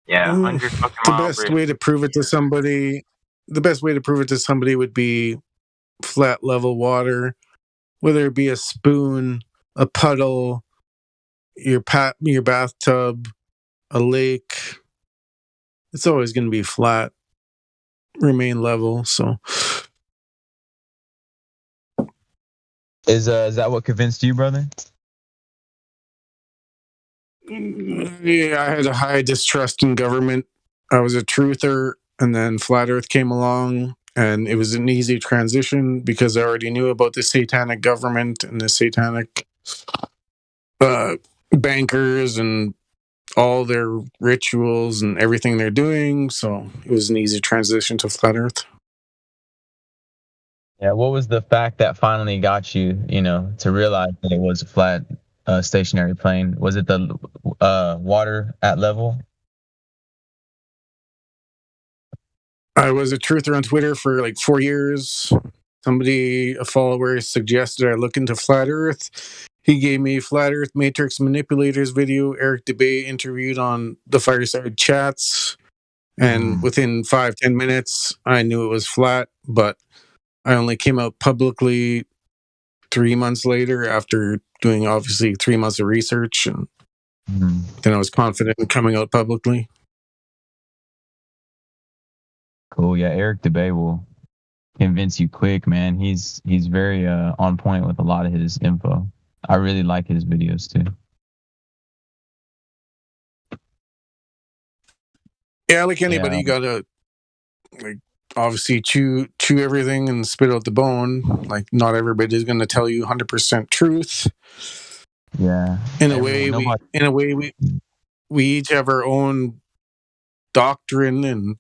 Yeah, 100 fucking The mile best bridge. way to prove it to somebody, would be flat level water, whether it be a spoon, a puddle, your bathtub, a lake. It's always going to be flat, remain level. So, Is that what convinced you, brother? yeah, I had a high distrust in government. I was a truther, and then Flat Earth came along, and it was an easy transition because I already knew about the satanic government and the satanic bankers and all their rituals and everything they're doing. So it was an easy transition to Flat Earth. Yeah, what was the fact that finally got you, to realize that it was a flat, stationary plane? Was it the water at level? I was a truther on Twitter for like 4 years. A follower, suggested I look into Flat Earth. He gave me Flat Earth Matrix Manipulators video. Eric DeBay interviewed on the Fireside Chats. And within 5-10 minutes, I knew it was flat, but I only came out publicly 3 months later after doing obviously 3 months of research. And then I was confident in coming out publicly. Cool. Yeah, Eric DeBay will convince you quick, man. He's very on point with a lot of his info. I really like his videos too. Yeah, like anybody, you gotta obviously chew everything and spit out the bone. Like, not everybody's gonna tell you 100% truth. Yeah. In a way, we each have our own doctrine, and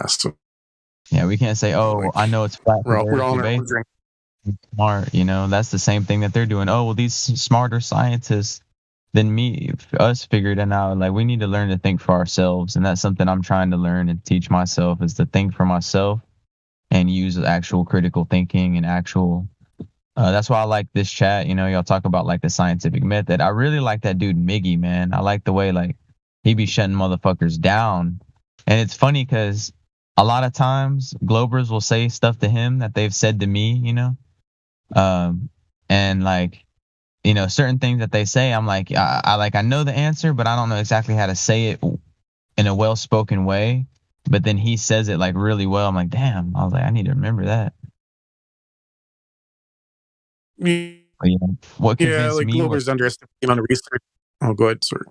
so. Yeah, we can't say, "Oh, I know it's flat." We're all in our own drink. Smart, that's the same thing that they're doing. Oh, well, these smarter scientists than us figured it out. Like, we need to learn to think for ourselves, and that's something I'm trying to learn and teach myself, is to think for myself and use actual critical thinking and actual. That's why I like this chat. Y'all talk about like the scientific method. I really like that dude Miggy, man. I like the way like he be shutting motherfuckers down, and it's funny because a lot of times Globers will say stuff to him that they've said to me, and like, certain things that they say, I'm like, I know the answer, but I don't know exactly how to say it in a well-spoken way. But then he says it like really well. I'm like, damn. I was like, I need to remember that. What convinced me? Globers underestimating on the research. Oh, go ahead, sir.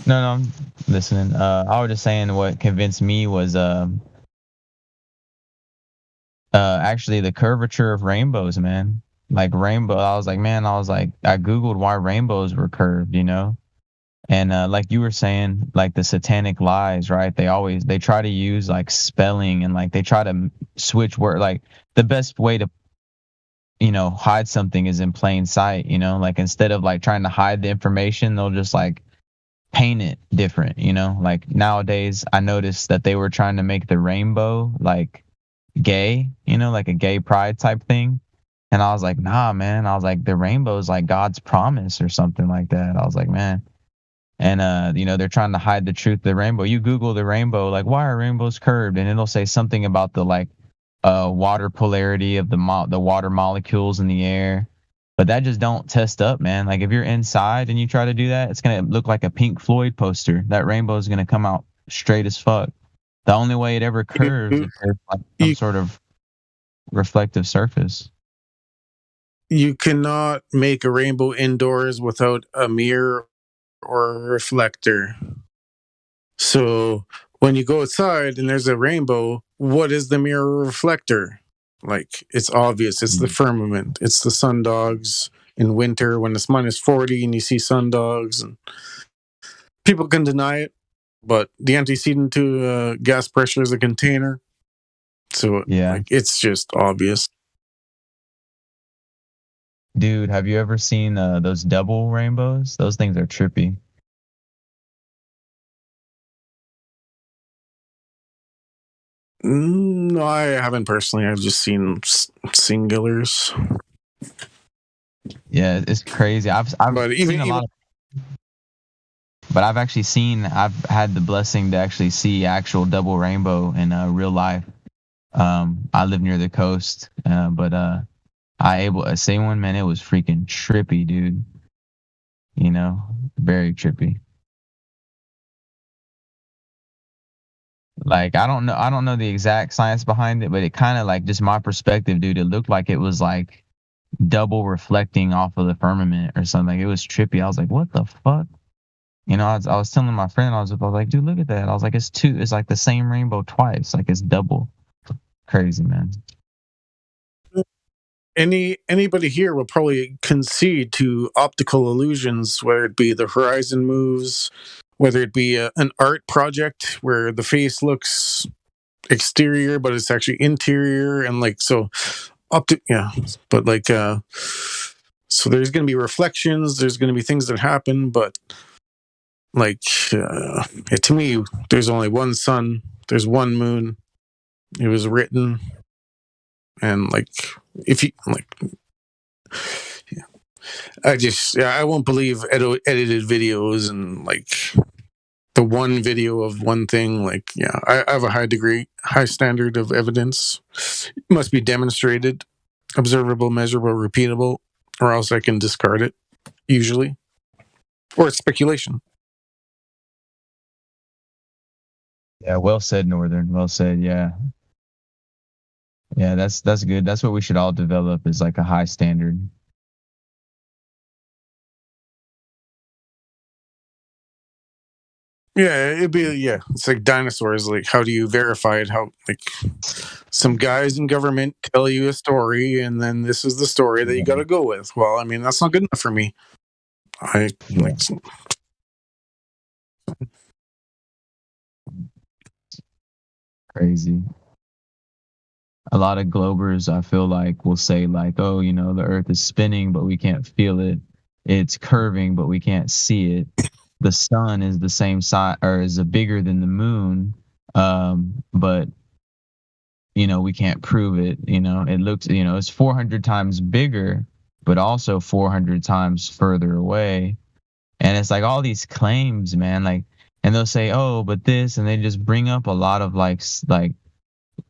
No, I'm listening. I was just saying what convinced me was actually the curvature of rainbows, man. Like rainbow, I was like, I Googled why rainbows were curved, and like you were saying, like the satanic lies, right? They try to use like spelling, and like they try to switch word. Like the best way to hide something is in plain sight, like instead of like trying to hide the information, they'll just like paint it different, like nowadays I noticed that they were trying to make the rainbow like gay, like a gay pride type thing. And I was like, nah, man. I was like, the rainbow is like God's promise or something like that. I was like, man. And they're trying to hide the truth of the rainbow. You Google the rainbow, like, why are rainbows curved? And it'll say something about the like water polarity of the water molecules in the air. But that just don't test up, man. Like if you're inside and you try to do that, it's gonna look like a Pink Floyd poster. That rainbow is gonna come out straight as fuck. The only way it ever curves is like some sort of reflective surface. You cannot make a rainbow indoors without a mirror or a reflector. So when you go outside and there's a rainbow, what is the mirror reflector? Like, it's obvious. It's the firmament. It's the sundogs in winter when it's minus 40 and you see sundogs. And people can deny it, but the antecedent to gas pressure is a container. So, like, it's just obvious. Dude, have you ever seen those double rainbows? Those things are trippy. No, I haven't personally. I've just seen singulars. Yeah, it's crazy. I've seen a lot of, but I've had the blessing to actually see actual double rainbow in real life. I live near the coast, but I able to see one, man. It was freaking trippy, dude. You know, very trippy. Like, I don't know the exact science behind it, but it kind of, like, just my perspective, dude, it looked like it was like double reflecting off of the firmament or something. It was trippy. I was like, what the fuck? You know, I was telling my friend, I was like, dude, look at that. I was like, it's like the same rainbow twice. Like, it's double. Crazy, man. Anybody here will probably concede to optical illusions, whether it be the horizon moves, whether it be an art project where the face looks exterior but it's actually interior, and like so but like so there's going to be reflections, there's going to be things that happen, but like to me, there's only one sun, there's one moon. It was written, and like if you like, I won't believe edited videos and like the one video of one thing. Like, I have a high standard of evidence. It must be demonstrated, observable, measurable, repeatable, or else I can discard it, usually. Or it's speculation. Yeah, well said, Northern. Well said, yeah. Yeah, that's good. That's what we should all develop, is like a high standard. Yeah, it's like dinosaurs. Like, how do you verify it? How, like, some guys in government tell you a story, and then this is the story that you got to go with. Well, I mean, that's not good enough for me. Crazy. A lot of globers, I feel like, will say like, oh, you know, the Earth is spinning, but we can't feel it. It's curving, but we can't see it. The sun is the same size, or is bigger than the moon, but you know, we can't prove it. You know, it looks, you know, it's 400 times bigger, but also 400 times further away. And it's like all these claims, man, like, and they'll say, oh, but this, and they just bring up a lot of like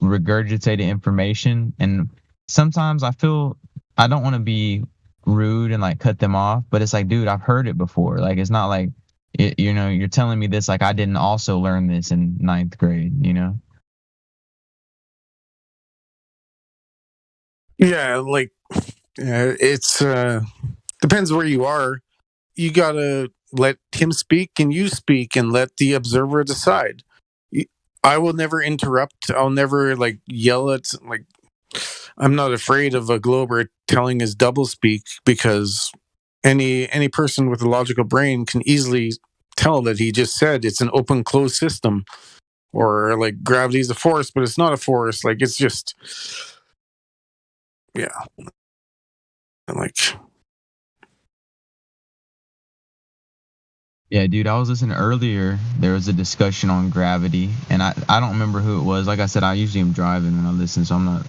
regurgitated information. And sometimes I feel I don't want to be rude and like cut them off, but it's like, dude, I've heard it before. Like, it's not like, you know, you're telling me this like I didn't also learn this in 9th grade, you know? Yeah, like, it's depends where you are. You gotta let him speak and you speak, and let the observer decide. I will never interrupt. I'll never like yell at, like, I'm not afraid of a glober telling his doublespeak, because any person with a logical brain can easily tell that he just said it's an open closed system, or like gravity is a force, but it's not a force. Like, it's just, yeah, and like, yeah, dude, I was listening earlier. There was a discussion on gravity, and I don't remember who it was. Like I said, I usually am driving when I listen, so I'm not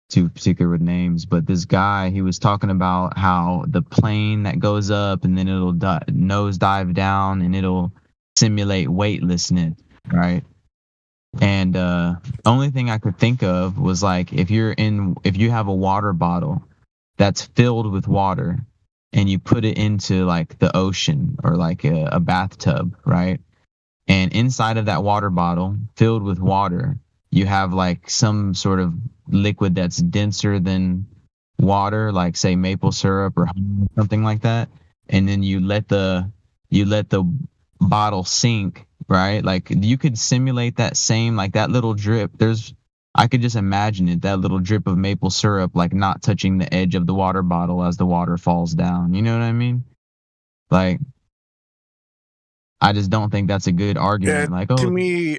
too particular with names. But this guy, he was talking about how the plane that goes up and then it'll nose dive down and it'll simulate weightlessness, right? And only thing I could think of was like, if you have a water bottle that's filled with water, and you put it into like the ocean or like a bathtub, right? And inside of that water bottle filled with water, you have like some sort of liquid that's denser than water, like say maple syrup or something like that. And then you let the bottle sink, right? Like, you could simulate that same, like that little drip. There's I could just imagine it, that little drip of maple syrup, like not touching the edge of the water bottle as the water falls down. You know what I mean? Like, I just don't think that's a good argument. Yeah, Like, to oh, me,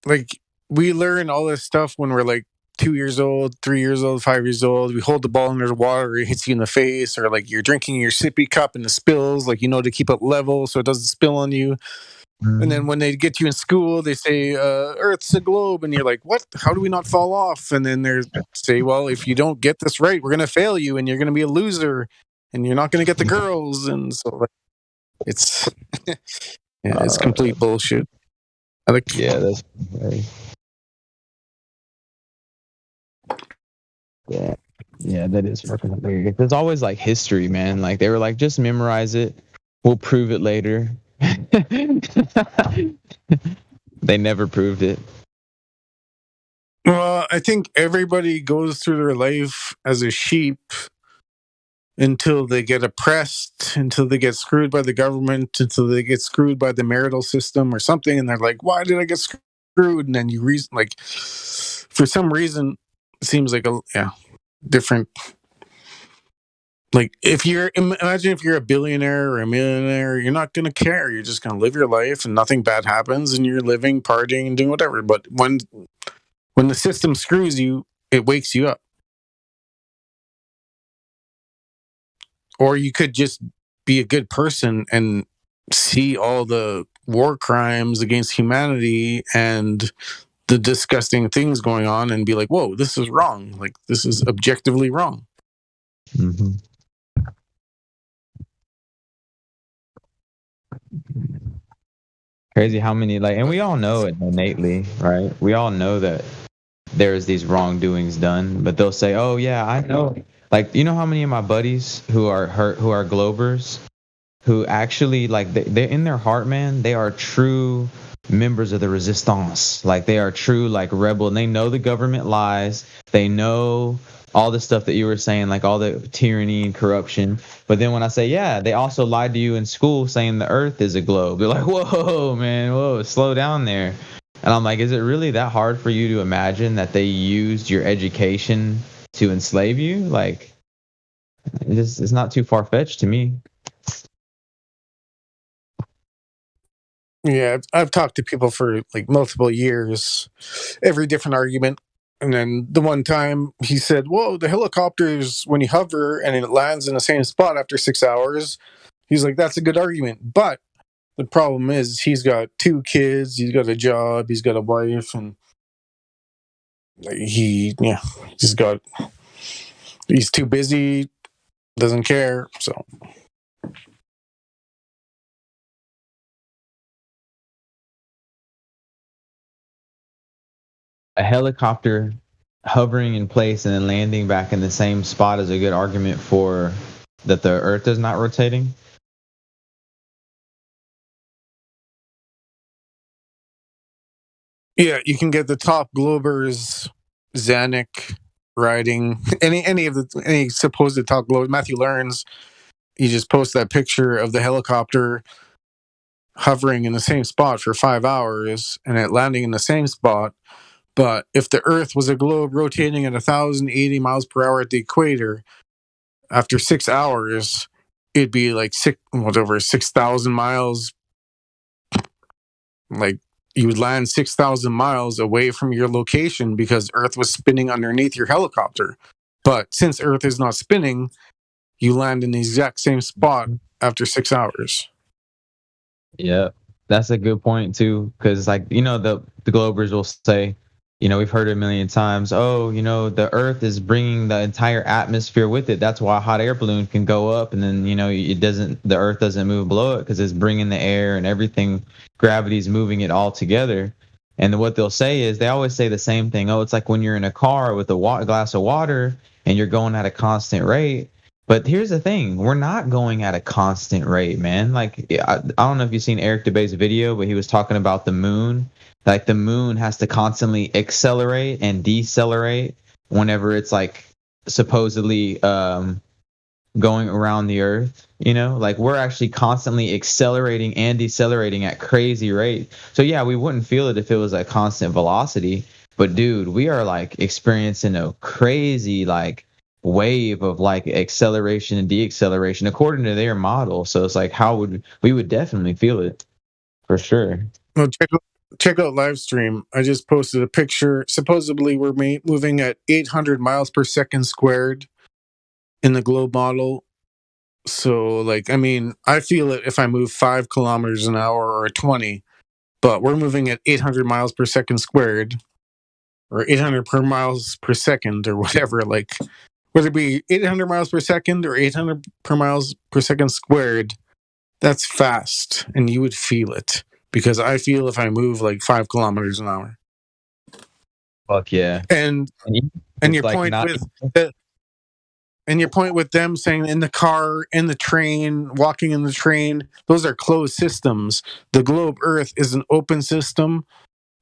like, we learn all this stuff when we're like 2 years old, 3 years old, 5 years old. We hold the ball under the water, it hits you in the face, or like you're drinking your sippy cup and it spills, like, to keep it level so it doesn't spill on you. And then when they get you in school, they say, Earth's a globe. And you're like, what? How do we not fall off? And then they say, well, if you don't get this right, we're going to fail you and you're going to be a loser and you're not going to get the girls. And so like, it's, it's complete bullshit. Yeah, that's right. Yeah, that is fucking weird. There's always like history, man. Like they were like, just memorize it. We'll prove it later. They never proved it. Well, I think everybody goes through their life as a sheep until they get oppressed, until they get screwed by the government, until they get screwed by the marital system or something. And they're like, why did I get screwed? And then you reason, like, for some reason, it seems like different. Like, imagine if you're a billionaire or a millionaire, you're not going to care. You're just going to live your life and nothing bad happens and you're living, partying, and doing whatever. But when the system screws you, it wakes you up. Or you could just be a good person and see all the war crimes against humanity and the disgusting things going on and be like, whoa, this is wrong. Like, this is objectively wrong. Mm-hmm. Crazy how many, like, and we all know it innately, right? We all know that there's these wrongdoings done, but they'll say, oh yeah, I know. Like, you know how many of my buddies who are Globers, who actually, like, they're in their heart, man, they are true members of the resistance. Like, they are true, like, rebel, and they know the government lies. They know all the stuff that you were saying, like all the tyranny and corruption. But then when I say, yeah, they also lied to you in school saying the earth is a globe. They're like, whoa, man, whoa, slow down there. And I'm like, is it really that hard for you to imagine that they used your education to enslave you? Like, it's not too far-fetched to me. Yeah, I've talked to people for like multiple years, every different argument. And then the one time he said, whoa, the helicopters, when you hover and it lands in the same spot after 6 hours, he's like, that's a good argument. But the problem is he's got 2 kids, he's got a job, he's got a wife, and he's too busy, doesn't care. So a helicopter hovering in place and then landing back in the same spot is a good argument for that the earth is not rotating? Yeah, you can get the top Globers, Zanuck riding any supposed top Globers. Matthew Learns, he just posted that picture of the helicopter hovering in the same spot for 5 hours and it landing in the same spot. But if the Earth was a globe rotating at 1,080 miles per hour at the equator, after 6 hours, it'd be like 6,000 miles. Like, you would land 6,000 miles away from your location because Earth was spinning underneath your helicopter. But since Earth is not spinning, you land in the exact same spot after 6 hours. Yeah, that's a good point too. Because, like, the Globers will say, we've heard it a million times. Oh, the Earth is bringing the entire atmosphere with it. That's why a hot air balloon can go up, and then the Earth doesn't move below it because it's bringing the air and everything. Gravity's moving it all together. And what they'll say is they always say the same thing. Oh, it's like when you're in a car with a glass of water and you're going at a constant rate. But here's the thing: we're not going at a constant rate, man. Like, I don't know if you've seen Eric DeBay's video, but he was talking about the moon. Like, the moon has to constantly accelerate and decelerate whenever it's like supposedly going around the Earth. You know, like we're actually constantly accelerating and decelerating at crazy rate. So yeah, we wouldn't feel it if it was a constant velocity. But dude, we are like experiencing a crazy like wave of like acceleration and deacceleration according to their model. So it's like, how would we would definitely feel it for sure. Well, check out live stream. I just posted a picture. Supposedly, we're moving at 800 miles per second squared in the globe model. So, like, I mean, I feel it if I move 5 kilometers an hour or 20, but we're moving at 800 miles per second squared, or 800 per miles per second, or whatever. Like, whether it be 800 miles per second or 800 per miles per second squared, that's fast, and you would feel it. Because I feel if I move like 5 kilometers an hour. Fuck yeah. And your like point your point with them saying in the car, in the train, walking in the train, those are closed systems. The globe Earth is an open system,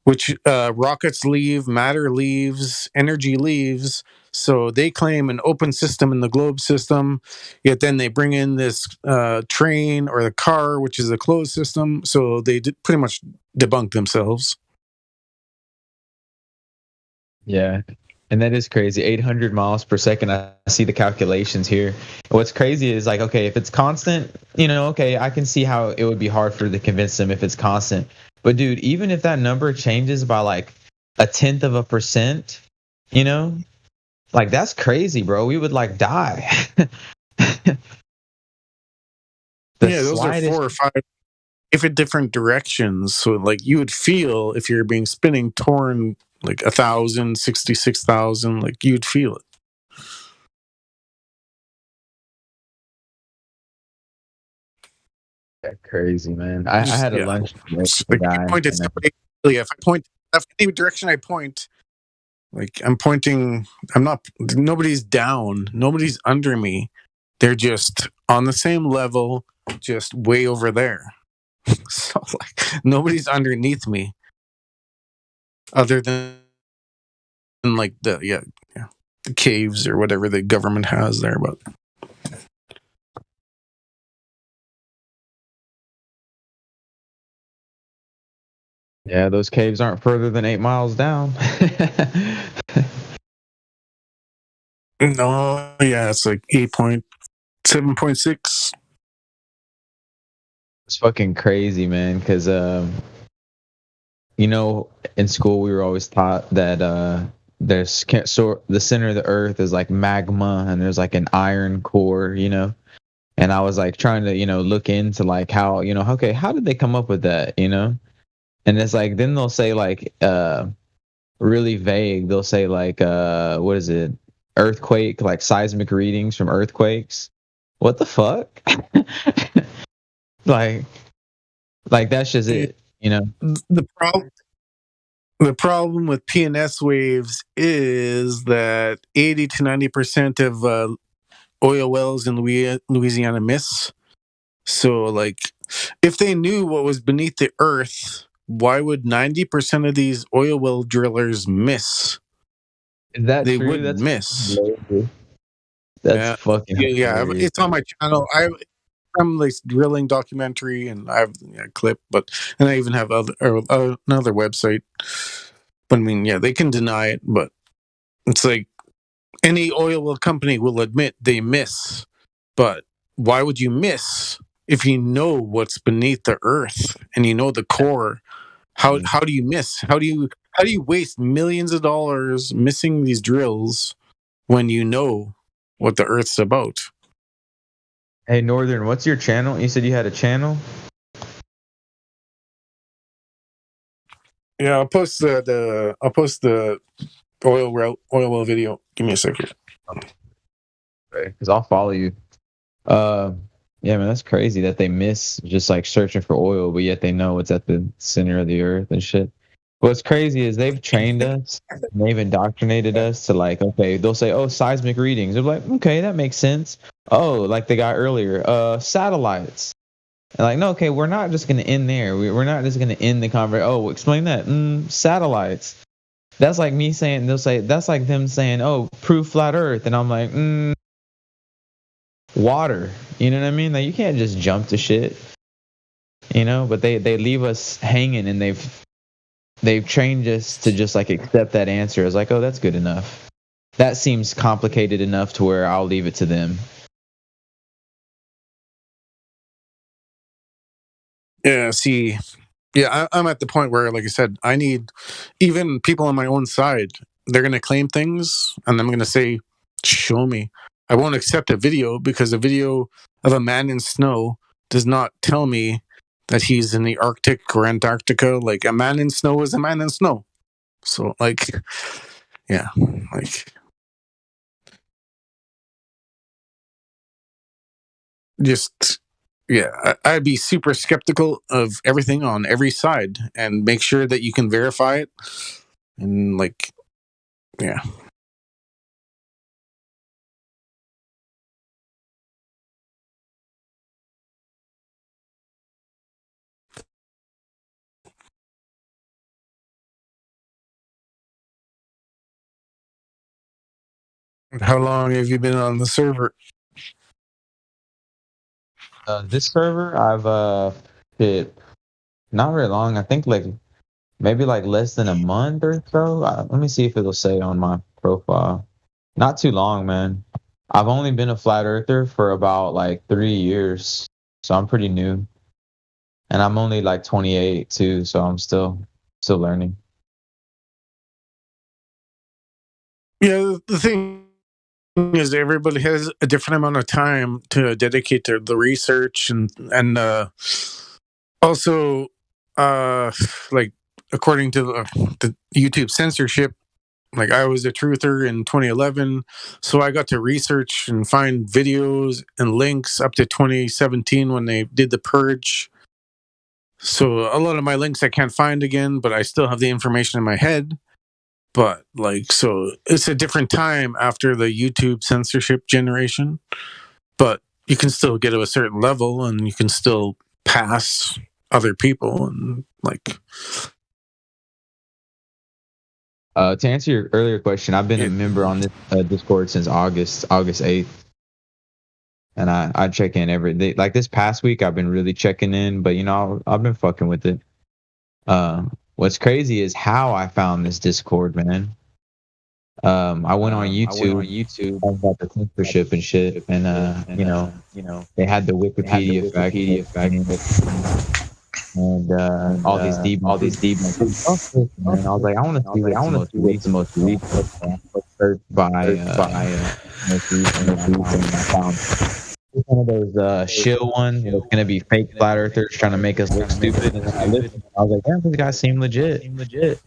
which rockets leave, matter leaves, energy leaves. So they claim an open system in the globe system, yet then they bring in this train or the car, which is a closed system. So they pretty much debunk themselves. Yeah. And that is crazy. 800 miles per second. I see the calculations here. What's crazy is like, okay, if it's constant, you know, okay, I can see how it would be hard for to convince them if it's constant. But dude, even if that number changes by like 0.1%, you know, like that's crazy, bro. We would like die. Yeah, those are 4 or 5 different directions. So like you would feel if you're being spinning torn like 1,000, 66,000, like you'd feel it. That's crazy, man. I had a lunch. Like I point at somebody, if I point any direction I point, like I'm pointing, nobody's down, nobody's under me. They're just on the same level, just way over there. So like nobody's underneath me other than like the caves or whatever the government has there. But yeah, those caves aren't further than 8 miles down. No, yeah, it's like 7.6. It's fucking crazy, man. Because you know, in school we were always taught that the center of the Earth is like magma, and there's like an iron core, you know. And I was like trying to, you know, look into like how, you know, okay, how did they come up with that, you know? And it's like then they'll say like really vague. They'll say like what is it? Earthquake, like seismic readings from earthquakes. What the fuck? like that's just it, you know. The problem with PNS waves is that 80 to 90% of oil wells in Louisiana miss. So like if they knew what was beneath the earth, why would 90% of these oil well drillers miss? Is that they true? wouldn't miss. That's fucking yeah. It's on my channel. I'm like drilling documentary, and I have a clip, and I even have another website. But I mean, yeah, they can deny it, but it's like any oil well company will admit they miss. But why would you miss if you know what's beneath the earth and you know the core? How do you miss? How do you waste millions of dollars missing these drills when you know what the earth's about? Hey Northern, what's your channel? You said you had a channel? Yeah, I'll post the oil well video. Give me a second. Okay, because I'll follow you. Yeah, man, that's crazy that they miss just like searching for oil, but yet they know it's at the center of the earth and shit. What's crazy is they've trained us, and they've indoctrinated us to like, okay, they'll say, oh, seismic readings. They're like, okay, that makes sense. Oh, like the guy earlier, satellites. And like, no, okay, we're not just going to end there. We're not just going to end the conversation. Oh, explain that. Satellites. That's like me saying, they'll say, that's like them saying, oh, prove flat earth. And I'm like, water. You know what I mean? Like, you can't just jump to shit. You know, but they leave us hanging, and they've trained us to just like accept that answer as like, oh, that's good enough. That seems complicated enough to where I'll leave it to them. Yeah, see, yeah, I'm at the point where, like I said, I need even people on my own side. They're going to claim things, and I'm going to say, show me. I won't accept a video because a video of a man in snow does not tell me that he's in the Arctic or Antarctica. Like, a man in snow is a man in snow. So, like, yeah, like, just, yeah, I'd be super skeptical of everything on every side and make sure that you can verify it. And, like, yeah. How long have you been on the server? This server, I've not very long. I think like maybe like less than a month or so. Let me see if it'll say on my profile. Not too long, man. I've only been a flat earther for about like 3 years, so I'm pretty new. And I'm only like 28 too, so I'm still learning. Yeah, the thing is everybody has a different amount of time to dedicate to the research and also like according to the YouTube censorship, like I was a truther in 2011, so I got to research and find videos and links up to 2017 when they did the purge. So a lot of my links I can't find again, but I still have the information in my head. But like, so it's a different time after the YouTube censorship generation, but you can still get to a certain level and you can still pass other people and like. To answer your earlier question, I've been a member on this Discord since August 8th. And I check in every day. Like this past week, I've been really checking in, but you know, I've been fucking with it. What's crazy is how I found this Discord, man. I went on YouTube about the censorship and shit, and you know, they had the Wikipedia fact, and all these deep, and I was like, I want to see what's the most recent search by most recent, and I found one of those shill ones. It was gonna be fake flat earthers trying to make us look stupid. And I listened. I was like, "Damn, these guys seem legit."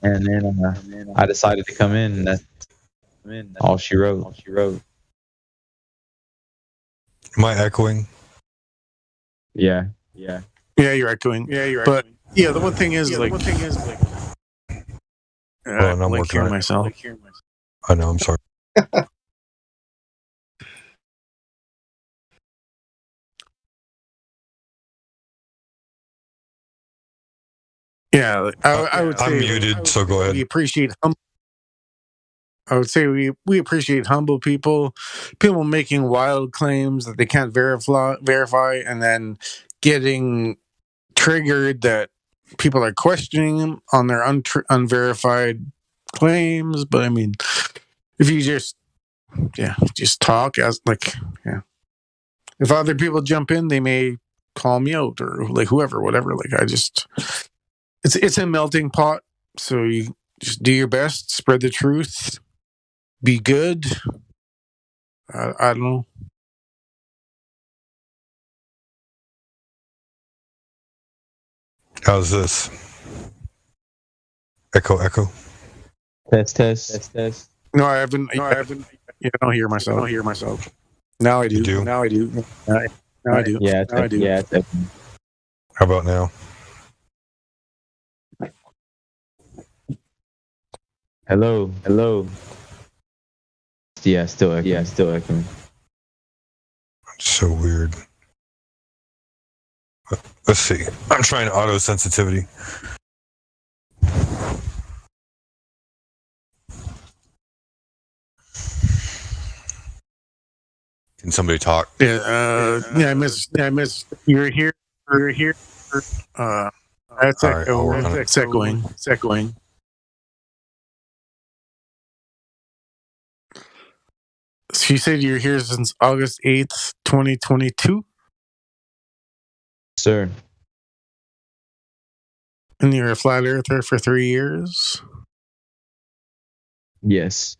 And then I decided to come in, and that's all she wrote. Am I echoing? Yeah, you're echoing. But yeah, the one thing is like, I'm like working hearing on it. myself. I know. I'm sorry. Yeah, I would say I'm muted, so go ahead. We appreciate I would say we appreciate humble people making wild claims that they can't verify, and then getting triggered that people are questioning them on their unverified claims. But I mean, if you just talk as like, yeah, if other people jump in, they may call me out or like whoever, whatever. Like it's a melting pot, so you just do your best, spread the truth, be good. I don't know. How's this? Echo. Test. No, I haven't. Yeah, I don't hear myself. Now I do. Now I do. Yeah, now I do. Yeah. How about now? Hello. Yeah, still echoing. So weird. Let's see. I'm trying auto sensitivity. Can somebody talk? I miss. You're here. You're here. That's All right, I'll work on it. It's echoing. It's echoing. She said you're here since August 8th, 2022. Sir. And you're a flat earther for 3 years? Yes.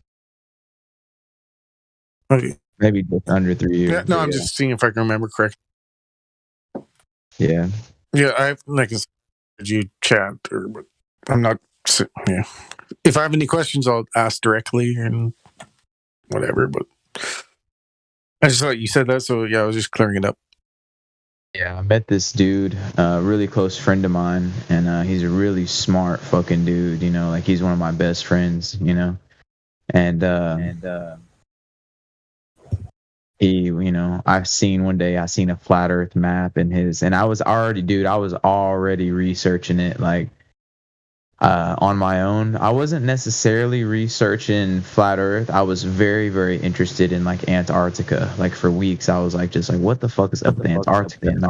Okay. Maybe just under 3 years. Yeah, no, I'm just seeing if I can remember correctly. Yeah. Yeah, I've like you chat, but I'm not. Yeah. If I have any questions, I'll ask directly and whatever. But I just thought you said that, so yeah, I was just clearing it up. Yeah, I met this dude, a really close friend of mine, and he's a really smart fucking dude. You know, like he's one of my best friends. You know, and he, you know, I seen a flat Earth map in his, and I was already researching it like on my own. I wasn't necessarily researching flat Earth. I was very, very interested in like Antarctica. Like for weeks, I was like, just like, what the fuck is up with Antarctica? And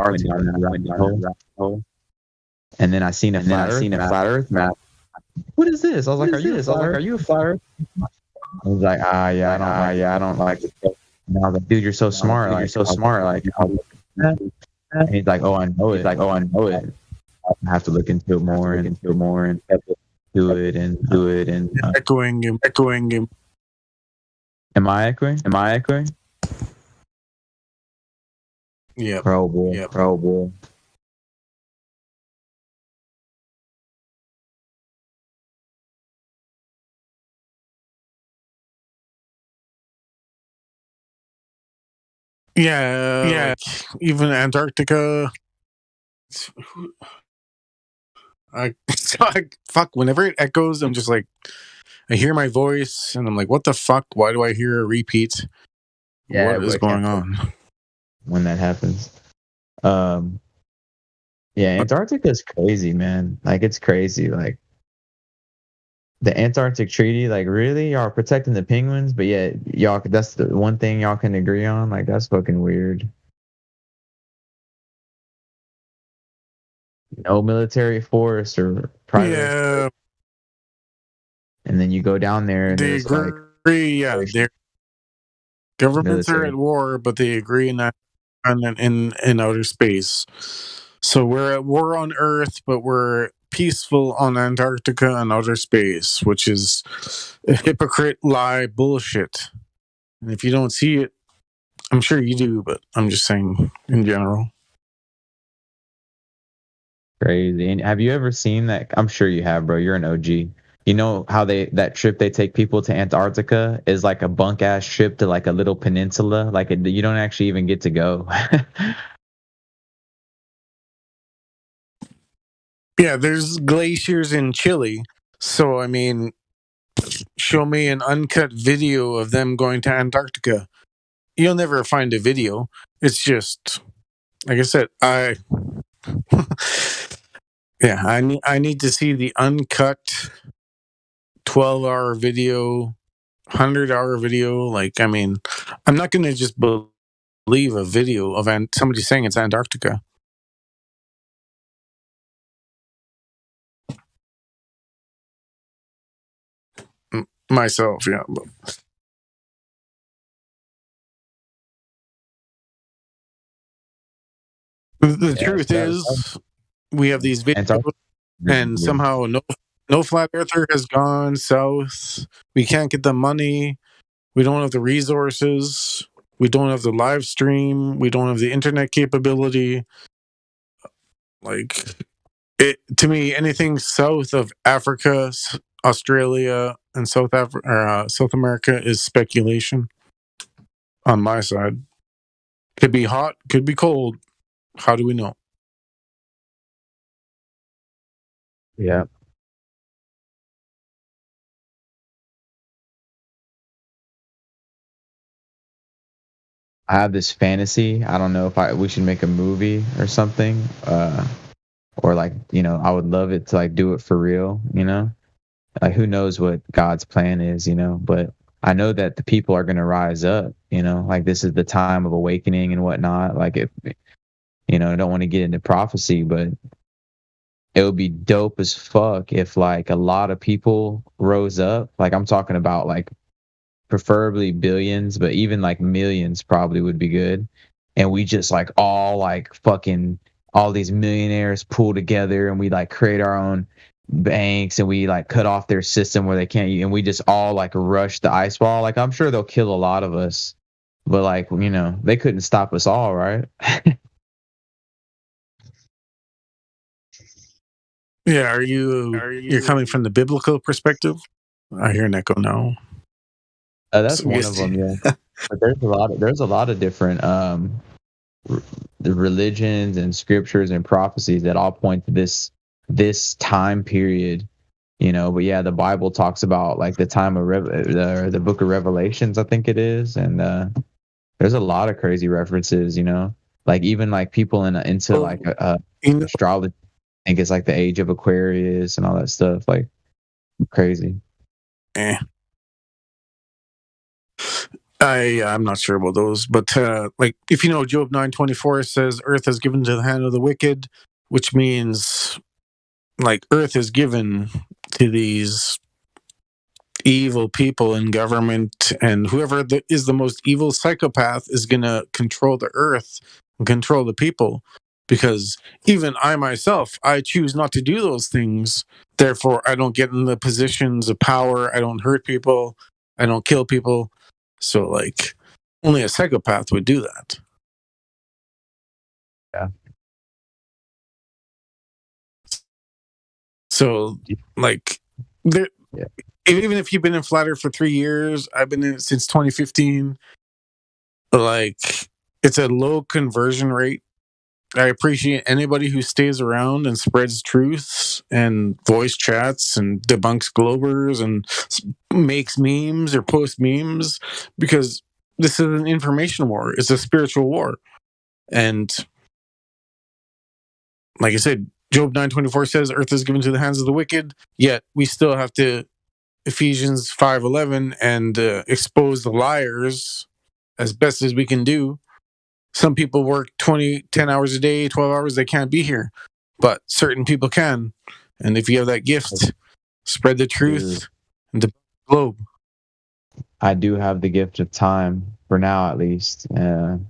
then I seen a flat Earth map. What is this? I was like, are you a flat Earth? I was like, I don't like it. And I was like, dude, you're so smart. Like, and he's like, oh, I know it. I have to look into it more and do it. Echoing him. Am I echoing? Yeah. Probable. Yeah. Even Antarctica. Fuck. Whenever it echoes, I'm just like, I hear my voice, and I'm like, what the fuck? Why do I hear a repeat? Yeah, what is going on? When that happens. Yeah, Antarctica is crazy, man. Like it's crazy. Like the Antarctic Treaty, like really, y'all are protecting the penguins, but yet y'all, that's the one thing y'all can agree on. Like that's fucking weird. No military force or private. Yeah. And then you go down there and they agree. Their governments are at war, but they agree in that in outer space. So we're at war on Earth, but we're peaceful on Antarctica and outer space, which is a hypocrite lie bullshit. And if you don't see it, I'm sure you do, but I'm just saying in general. Crazy. And have you ever seen that? I'm sure you have, bro. You're an OG. You know how that trip they take people to Antarctica is like a bunk ass trip to like a little peninsula. Like you don't actually even get to go. Yeah, there's glaciers in Chile. So I mean, show me an uncut video of them going to Antarctica. You'll never find a video. It's just, like I said, I need to see the uncut 12-hour video, 100-hour video. Like, I mean, I'm not going to just believe a video of somebody saying it's Antarctica. Myself, yeah. But the truth is, we have these videos, and somehow no flat earther has gone south. We can't get the money. We don't have the resources. We don't have the live stream. We don't have the internet capability. Like, to me, anything south of Africa, Australia, and South America is speculation. On my side, could be hot, could be cold. How do we know? Yeah. I have this fantasy. I don't know if we should make a movie or something, or like, you know, I would love it to like do it for real, you know, like who knows what God's plan is, you know, but I know that the people are going to rise up, like this is the time of awakening and whatnot. Like if, I don't want to get into prophecy, but it would be dope as fuck if like a lot of people rose up. Like I'm talking about like preferably billions, but even like millions probably would be good. And we just like all like fucking all these millionaires pull together and we like create our own banks and we like cut off their system where they can't and we just all like rush the ice wall. Like I'm sure they'll kill a lot of us, but like, they couldn't stop us all, right? Yeah, you're coming from the biblical perspective? I hear an echo now. That's one of them, yeah. But there's a lot of different the religions and scriptures and prophecies that all point to this time period, but yeah, the Bible talks about like the time of the book of Revelations, I think it is, and there's a lot of crazy references, like even like people into like astrology, I think it's like the age of Aquarius and all that stuff, like crazy. I'm not sure about those, but like if Job 9:24 says earth is given to the hand of the wicked, which means like earth is given to these evil people in government, and whoever is the most evil psychopath is going to control the earth and control the people, because even I myself, I choose not to do those things. Therefore, I don't get in the positions of power. I don't hurt people. I don't kill people. So, like, only a psychopath would do that. Yeah. So, like, even if you've been in Flat Earth for 3 years, I've been in it since 2015. Like, it's a low conversion rate. I appreciate anybody who stays around and spreads truth and voice chats and debunks Globers and makes memes or posts memes, because this is an information war. It's a spiritual war. And like I said, Job 9:24 says earth is given to the hands of the wicked, yet we still have to Ephesians 5:11 and expose the liars as best as we can do. Some people work 10 hours a day, 12 hours, they can't be here. But certain people can. And if you have that gift, spread the truth and the globe. I do have the gift of time, for now at least. And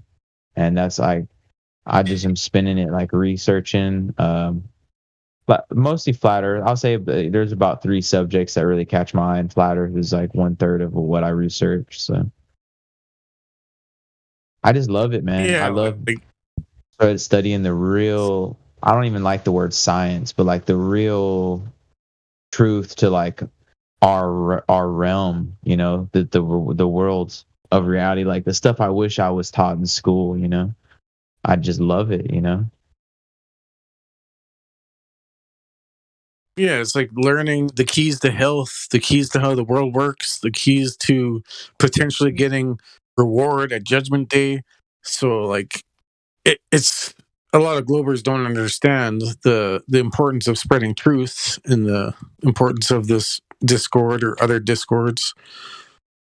that's like, I just am spending it like researching, but mostly Flat Earth. I'll say there's about 3 subjects that really catch my eye, and Flat Earth is like 1/3 of what I research. So I just love it, man. Yeah, I love studying the real. I don't even like the word science, but like the real truth to like our realm. The worlds of reality, like the stuff I wish I was taught in school. I just love it. Yeah, it's like learning the keys to health, the keys to how the world works, the keys to potentially getting reward at Judgment Day. So, like, it's a lot of Globers don't understand the importance of spreading truth and the importance of this Discord or other Discords.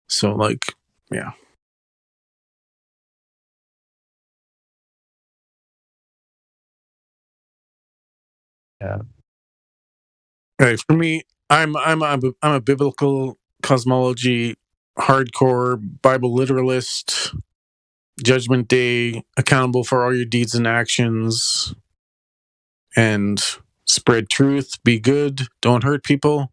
So, like, yeah. Yeah. Right, for me, I'm a biblical cosmology hardcore Bible literalist. Judgment Day, accountable for all your deeds and actions, and spread truth, be good, don't hurt people.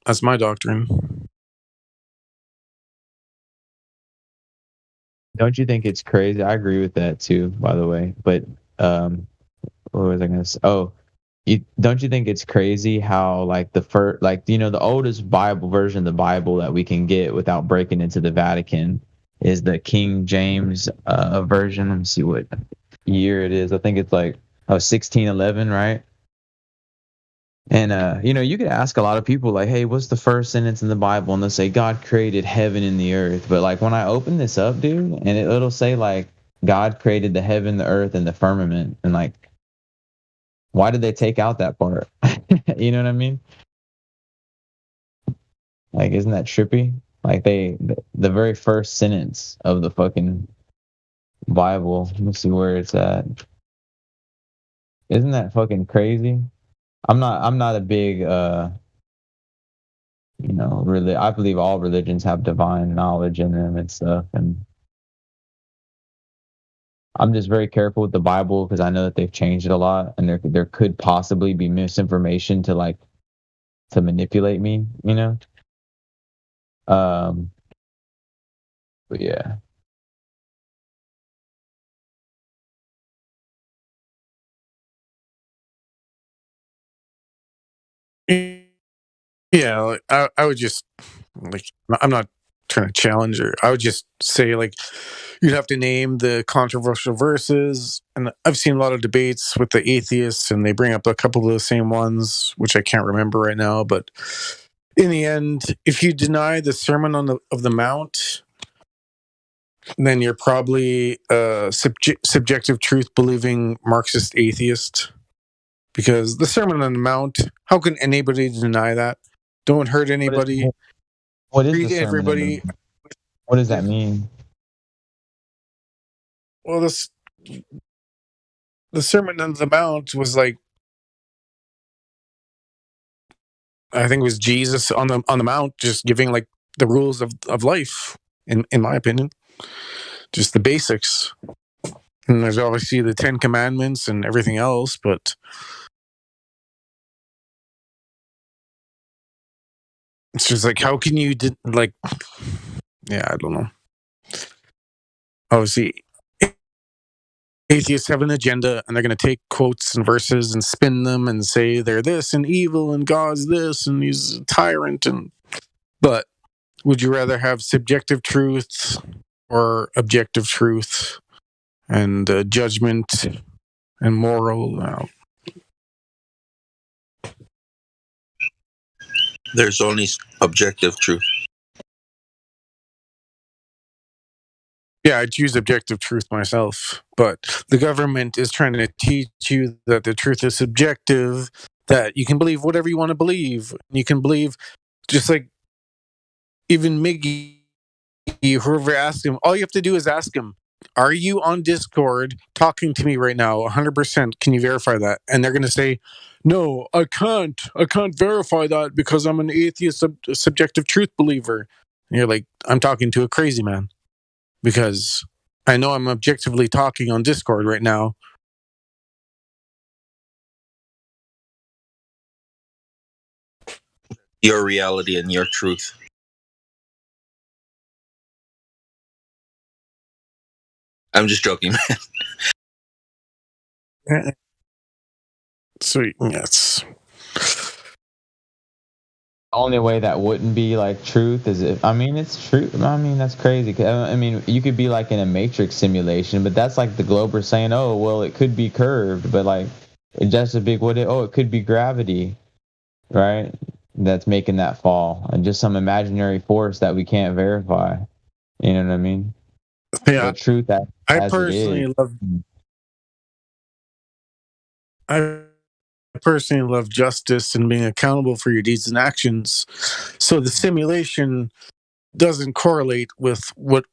That's my doctrine. Don't you think it's crazy? I agree with that too, by the way. But what was I gonna say? Oh, don't you think it's crazy how like the oldest Bible version of the Bible that we can get without breaking into the Vatican is the King James version. Let me see what year it is. I think it's like 1611, right? And you could ask a lot of people like, hey, what's the first sentence in the Bible? And they'll say, God created heaven and the earth. But like when I open this up, dude, and it'll say like God created the heaven, the earth, and the firmament, and like, why did they take out that part? You know what I mean? Like, isn't that trippy? Like the very first sentence of the fucking Bible. Let me see where it's at. Isn't that fucking crazy? I'm not a big really, I believe all religions have divine knowledge in them and stuff, and I'm just very careful with the Bible because I know that they've changed it a lot, and there could possibly be misinformation to manipulate me, But yeah. Yeah, like, I would just I'm not trying to challenge her. I would just say you'd have to name the controversial verses, and I've seen a lot of debates with the atheists, and they bring up a couple of the same ones, which I can't remember right now. But in the end, if you deny the Sermon on the Mount, then you're probably a subjective truth believing Marxist atheist. Because the Sermon on the Mount, how can anybody deny that? Don't hurt anybody. What is the Sermon everybody? What does that mean? Well, the Sermon on the Mount was I think it was Jesus on the Mount, just giving the rules of life. In my opinion, just the basics. And there's obviously the 10 Commandments and everything else, but it's just how can you yeah, I don't know. Obviously, atheists have an agenda, and they're going to take quotes and verses and spin them and say they're this and evil and God's this and he's a tyrant. But would you rather have subjective truth or objective truth and judgment and moral? There's only objective truth. Yeah, I choose objective truth myself, but the government is trying to teach you that the truth is subjective, that you can believe whatever you want to believe. You can believe, just like even Miggy, whoever asked him, all you have to do is ask him, are you on Discord talking to me right now? 100%. Can you verify that? And they're going to say, no, I can't verify that because I'm an atheist, subjective truth believer. And you're like, I'm talking to a crazy man. Because I know I'm objectively talking on Discord right now. Your reality and your truth. I'm just joking, man. Sweet, yes. The only way that wouldn't be truth is if it's true. That's crazy. You could be in a Matrix simulation, but that's the Glober saying, oh well, it could be curved, but it's just a big it could be gravity, right? That's making that fall, and just some imaginary force that we can't verify. You know what I mean? Yeah. The truth that I personally love justice and being accountable for your deeds and actions. So the simulation doesn't correlate with what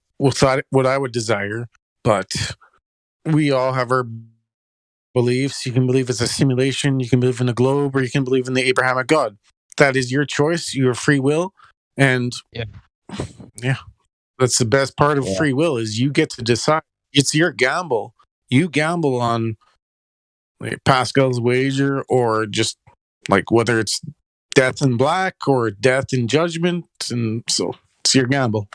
I would desire, but we all have our beliefs. You can believe it's a simulation, you can believe in a globe, or you can believe in the Abrahamic God. That is your choice, your free will, and yeah, that's the best part of free will is you get to decide. It's your gamble. You gamble on Pascal's wager, or just whether it's death in black or death in judgment, and so it's your gamble.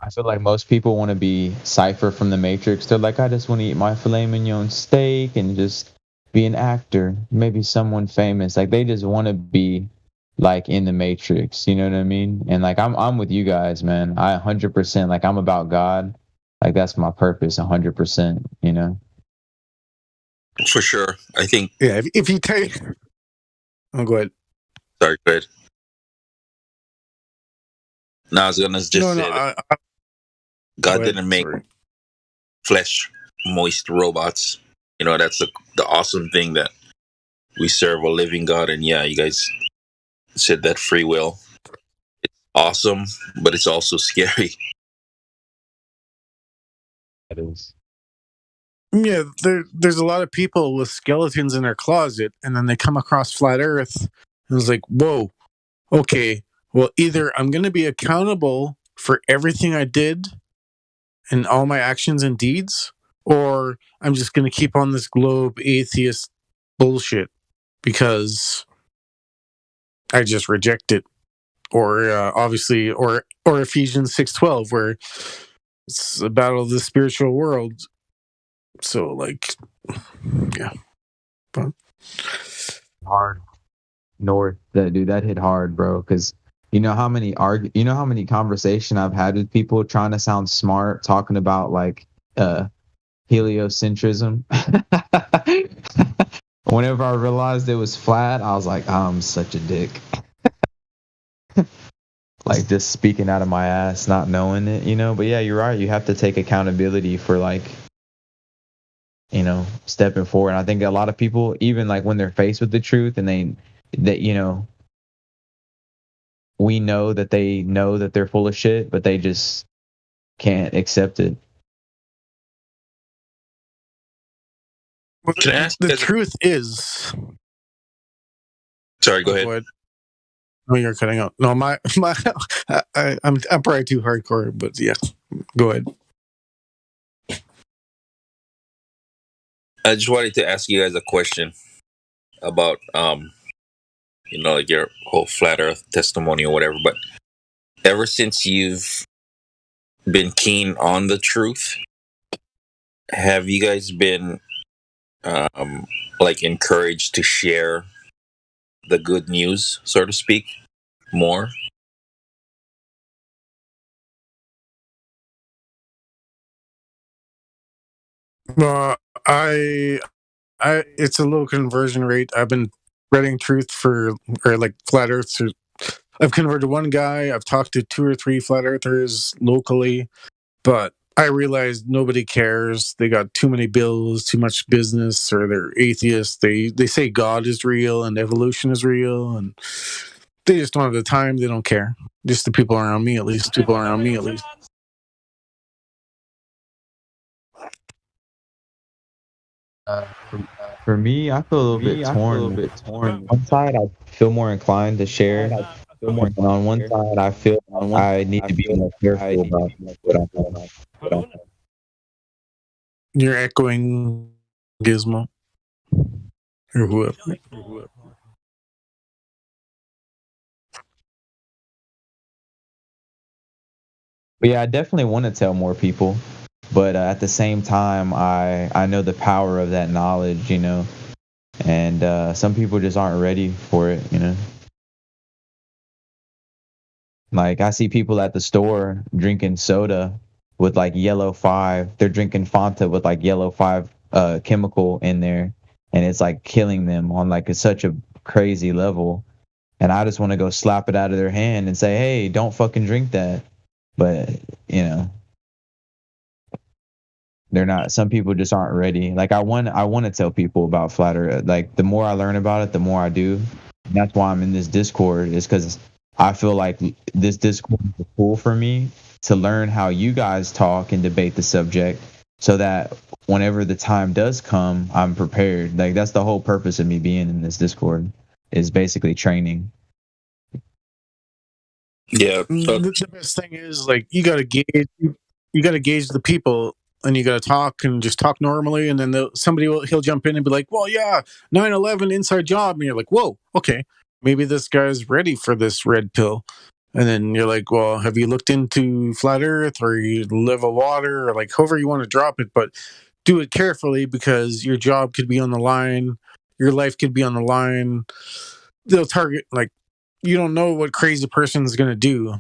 I feel like most people want to be Cypher from the Matrix. They're like, I just want to eat my filet mignon steak and just be an actor, maybe someone famous. They just want to be in the Matrix. You know what I mean? And I'm with you guys, man. I 100% I'm about God. That's my purpose, 100%. You know. For sure. I think. Yeah, if you take. Oh, go ahead. Sorry, go ahead. No, I was gonna just say God didn't make flesh moist robots. That's the awesome thing, that we serve a living God. And yeah, you guys said that free will awesome, but it's also scary. That is. Yeah, there's a lot of people with skeletons in their closet, and then they come across flat Earth, and it's like, whoa, okay, well, either I'm going to be accountable for everything I did and all my actions and deeds, or I'm just going to keep on this globe atheist bullshit because I just reject it. Or obviously, or Ephesians 6:12, where it's a battle of the spiritual world. So, like, yeah. But hard. North, that hit hard, bro. Because you know how many conversation I've had with people trying to sound smart, talking about like heliocentrism. Whenever I realized it was flat, I was like, I'm such a dick. Like just speaking out of my ass, not knowing it, you know. But yeah, you're right. You have to take accountability for like, you know, stepping forward. And I think a lot of people, even like when they're faced with the truth and you know, we know that they know that they're full of shit, but they just can't accept it. Well, the truth is. Sorry, go ahead. No, you're cutting out. No, I'm probably too hardcore, but yeah, go ahead. I just wanted to ask you guys a question about you know, like your whole flat Earth testimony or whatever. But ever since you've been keen on the truth, have you guys been like encouraged to share the good news, so to speak, more? Well, it's a low conversion rate. I've been spreading truth or like flat Earth. I've converted one guy. I've talked to 2 or 3 flat earthers locally, but I realized nobody cares. They got too many bills, too much business, or they're atheists. They say God is real and evolution is real, and they just don't have the time. They don't care. Just the people around me, at least. For me, I feel a little bit torn. One side, I feel more inclined to share. And on one side, I feel I need to be more careful about what I'm doing. You're echoing Gizmo. Or whoever. But yeah, I definitely want to tell more people. But at the same time, I know the power of that knowledge, you know. And some people just aren't ready for it, you know. Like I see people at the store drinking soda with like yellow 5. They're drinking Fanta with like yellow 5 chemical in there, and it's like killing them on like such a crazy level. And I just want to go slap it out of their hand and say, hey, don't fucking drink that. But you know, they're not. Some people just aren't ready. Like I want to tell people about flat Earth. Like the more I learn about it, the more I do. And that's why I'm in this Discord, is because I feel like this Discord is cool for me to learn how you guys talk and debate the subject, so that whenever the time does come, I'm prepared. Like that's the whole purpose of me being in this Discord, is basically training. Yeah. The best thing is like you gotta gauge the people, and you gotta talk and just talk normally, and then he'll jump in and be like, well, yeah, 9/11 inside job, and you're like, whoa, okay, maybe this guy's ready for this red pill. And then you're like, well, have you looked into flat Earth, or you live of water, or like however you want to drop it, but do it carefully, because your job could be on the line, your life could be on the line. They'll target, like, you don't know what crazy person's gonna do.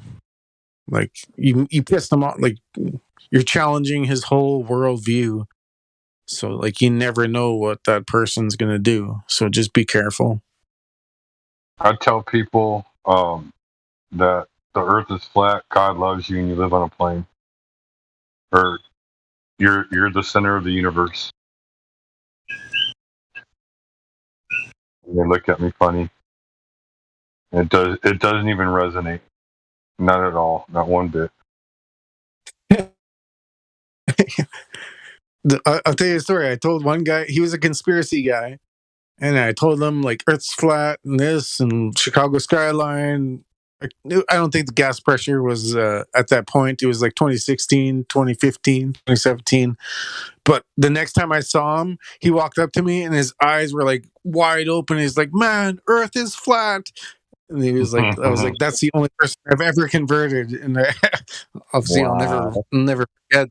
Like you piss them off, like you're challenging his whole worldview. So like you never know what that person's gonna do. So just be careful. I tell people that the Earth is flat, God loves you, and you live on a plane. Or you're the center of the universe. And they look at me funny. It doesn't even resonate. Not at all. Not one bit. I'll tell you a story. I told one guy, he was a conspiracy guy, and I told him like Earth's flat and this and Chicago skyline. I don't think the gas pressure was at that point. It was like 2016, 2015, 2017. But the next time I saw him, he walked up to me and his eyes were like wide open. He's like, "Man, Earth is flat." And he was like, I was like, "That's the only person I've ever converted." And obviously, I'll never forget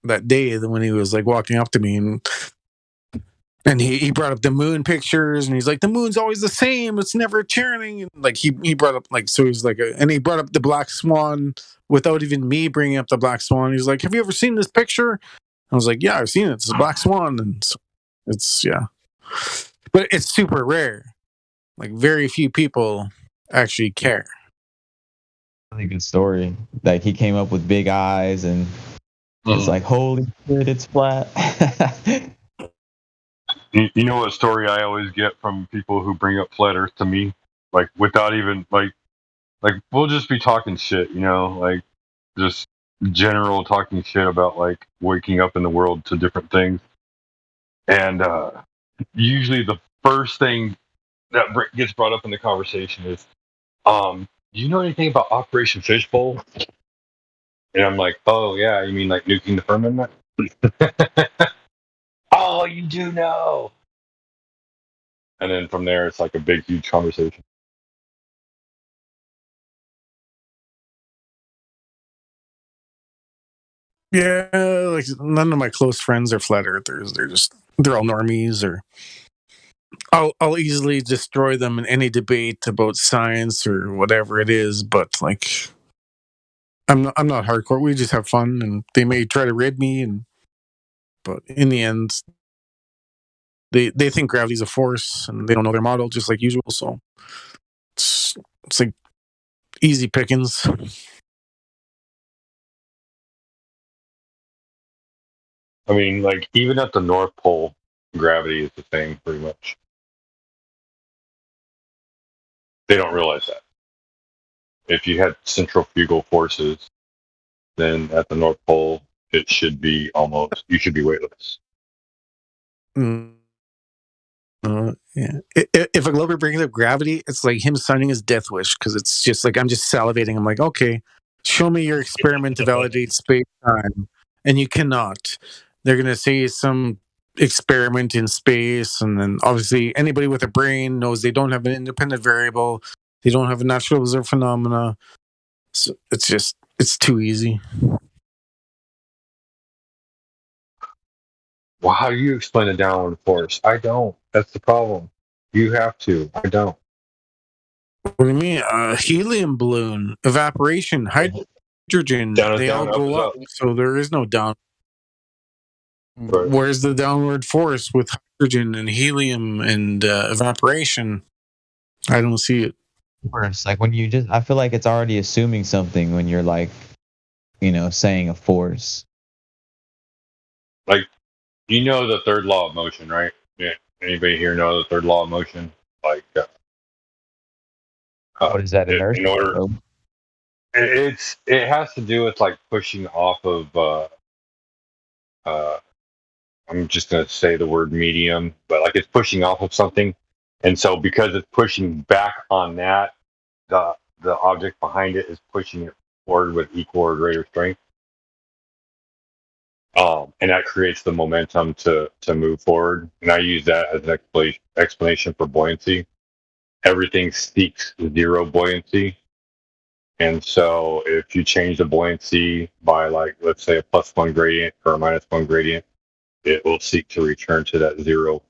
that day when he was like walking up to me and he brought up the moon pictures and he's like, the moon's always the same, it's never turning. And like he brought up like, so he's like and he brought up the black swan without even me bringing up the black swan. He's like, have you ever seen this picture? I was like, yeah, I've seen it, it's a black swan. And so it's but it's super rare. Like very few people actually care. Really good story. Like he came up with big eyes and it's like, holy shit, it's flat. You know what story I always get from people who bring up flat Earth to me, like without even like we'll just be talking shit, you know, like just general talking shit about like waking up in the world to different things, and usually the first thing that gets brought up in the conversation is, do you know anything about Operation Fishbowl? And I'm like, oh yeah, you mean like nuking the firmament? Oh, you do know. And then from there, it's like a big, huge conversation. Yeah, like none of my close friends are flat earthers. They're all normies, or I'll easily destroy them in any debate about science or whatever it is. But like, I'm not hardcore. We just have fun, and they may try to rid me, but in the end, they think gravity's a force, and they don't know their model, just like usual. So it's like easy pickings. I mean, like even at the North Pole, gravity is the same pretty much. They don't realize that. If you had centrifugal forces, then at the North Pole, it should be you should be weightless. Yeah. If a Glover brings up gravity, it's like him signing his death wish, because it's just like I'm just salivating. I'm like, okay, show me your experiment to validate space time, and you cannot. They're gonna say some experiment in space, and then obviously anybody with a brain knows they don't have an independent variable, they don't have a natural observed phenomena. So it's too easy. Well, how do you explain a downward force? I don't. That's the problem. You have to. I don't. What do you mean? Helium balloon, evaporation, hydrogen, they all go up. So there is no down. Right. Where's the downward force with hydrogen and helium and evaporation? I don't see it. Force, like when I feel like it's already assuming something when you're like, saying a force. Like, you know the third law of motion, right? Yeah. Anybody here know the third law of motion? Like, what is that? Inertia? It has to do with like pushing off of. I'm just gonna say the word medium, but like it's pushing off of something, and so because it's pushing back on that, the object behind it is pushing it forward with equal or greater strength. And that creates the momentum to move forward. And I use that as an explanation for buoyancy. Everything seeks zero buoyancy. And so if you change the buoyancy by like, let's say a +1 gradient or a -1 gradient, it will seek to return to that zero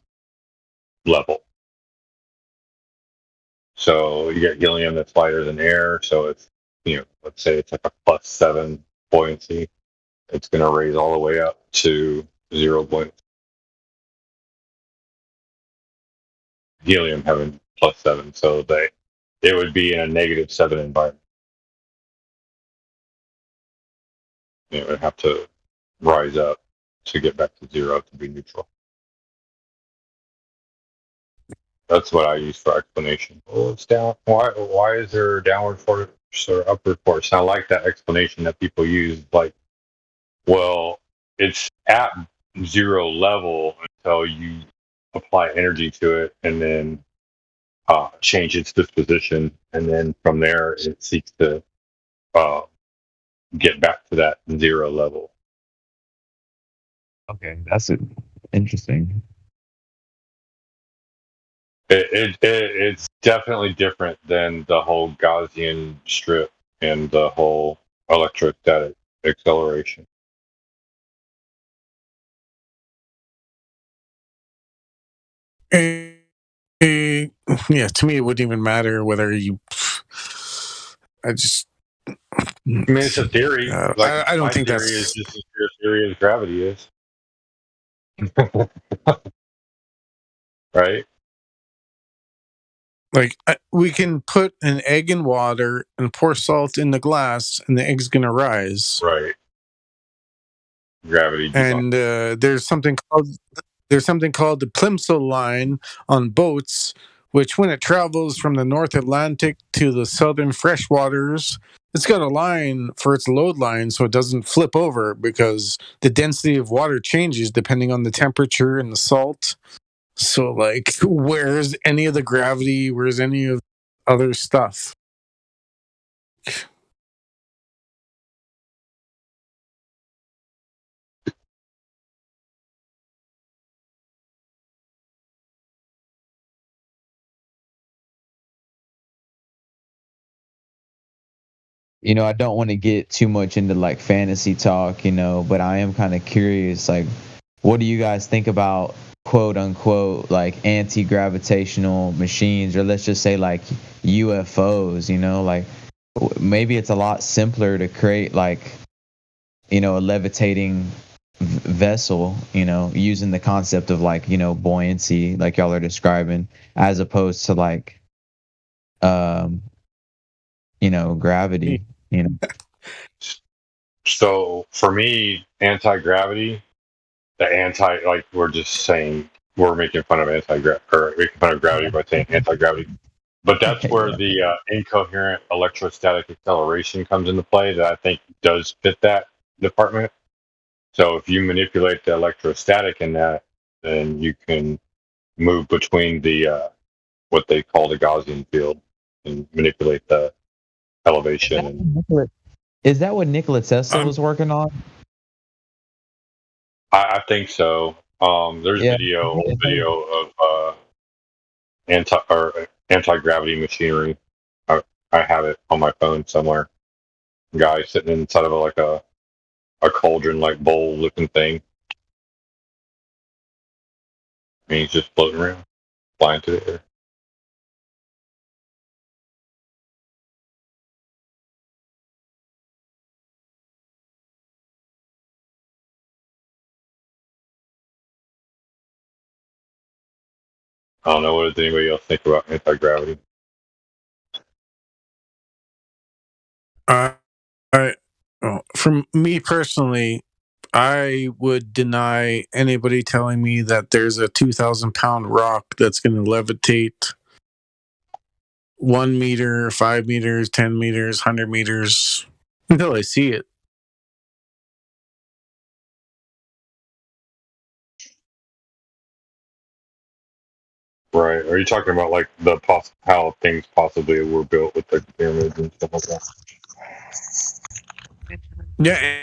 level. So you get helium that's lighter than air. So it's, let's say it's like a +7 buoyancy. It's going to raise all the way up to zero buoyancy. Helium having +7, so it would be in a -7 environment. It would have to rise up to get back to zero to be neutral. That's what I use for explanation. Oh, it's down. Why is there a downward force? or upward force. And I like that explanation that people use. Like, well, it's at zero level until you apply energy to it, and then change its disposition, and then from there it seeks to get back to that zero level. Okay, that's interesting. It's definitely different than the whole Gaussian strip and the whole electrostatic acceleration. Yeah, to me, it wouldn't even matter whether you. I just. I mean, it's a theory. I don't think theory that's. is just as pure theory as gravity is. Right? Like, we can put an egg in water and pour salt in the glass, and the egg's gonna rise. Right. Gravity. And there's something called the Plimsoll line on boats, which when it travels from the North Atlantic to the southern freshwaters, it's got a line for its load line so it doesn't flip over, because the density of water changes depending on the temperature and the salt. So, like, where's any of the gravity? Where's any of other stuff? You know, I don't want to get too much into like fantasy talk, you know, but I am kind of curious, like, what do you guys think about quote unquote like anti-gravitational machines, or let's just say like UFOs, you know, like maybe it's a lot simpler to create like, you know, a levitating vessel, you know, using the concept of like, you know, buoyancy like y'all are describing, as opposed to like you know, gravity, you know. So for me, anti-gravity, like we're just saying, we're making fun of making fun of gravity by saying anti-gravity. But that's where the incoherent electrostatic acceleration comes into play, that I think does fit that department. So if you manipulate the electrostatic in that, then you can move between the what they call the Gaussian field and manipulate the elevation. Is that what Nikola Tesla was working on? I think so. There's video of anti-gravity machinery. I have it on my phone somewhere. Guy sitting inside of a cauldron like bowl looking thing. And he's just floating around, flying through the air. I don't know. What does anybody else think about anti-gravity? From me personally, I would deny anybody telling me that there's a 2,000-pound rock that's going to levitate 1 meter, 5 meters, 10 meters, 100 meters until I see it. Right. Are you talking about like how things possibly were built with the pyramids and stuff like that? Yeah,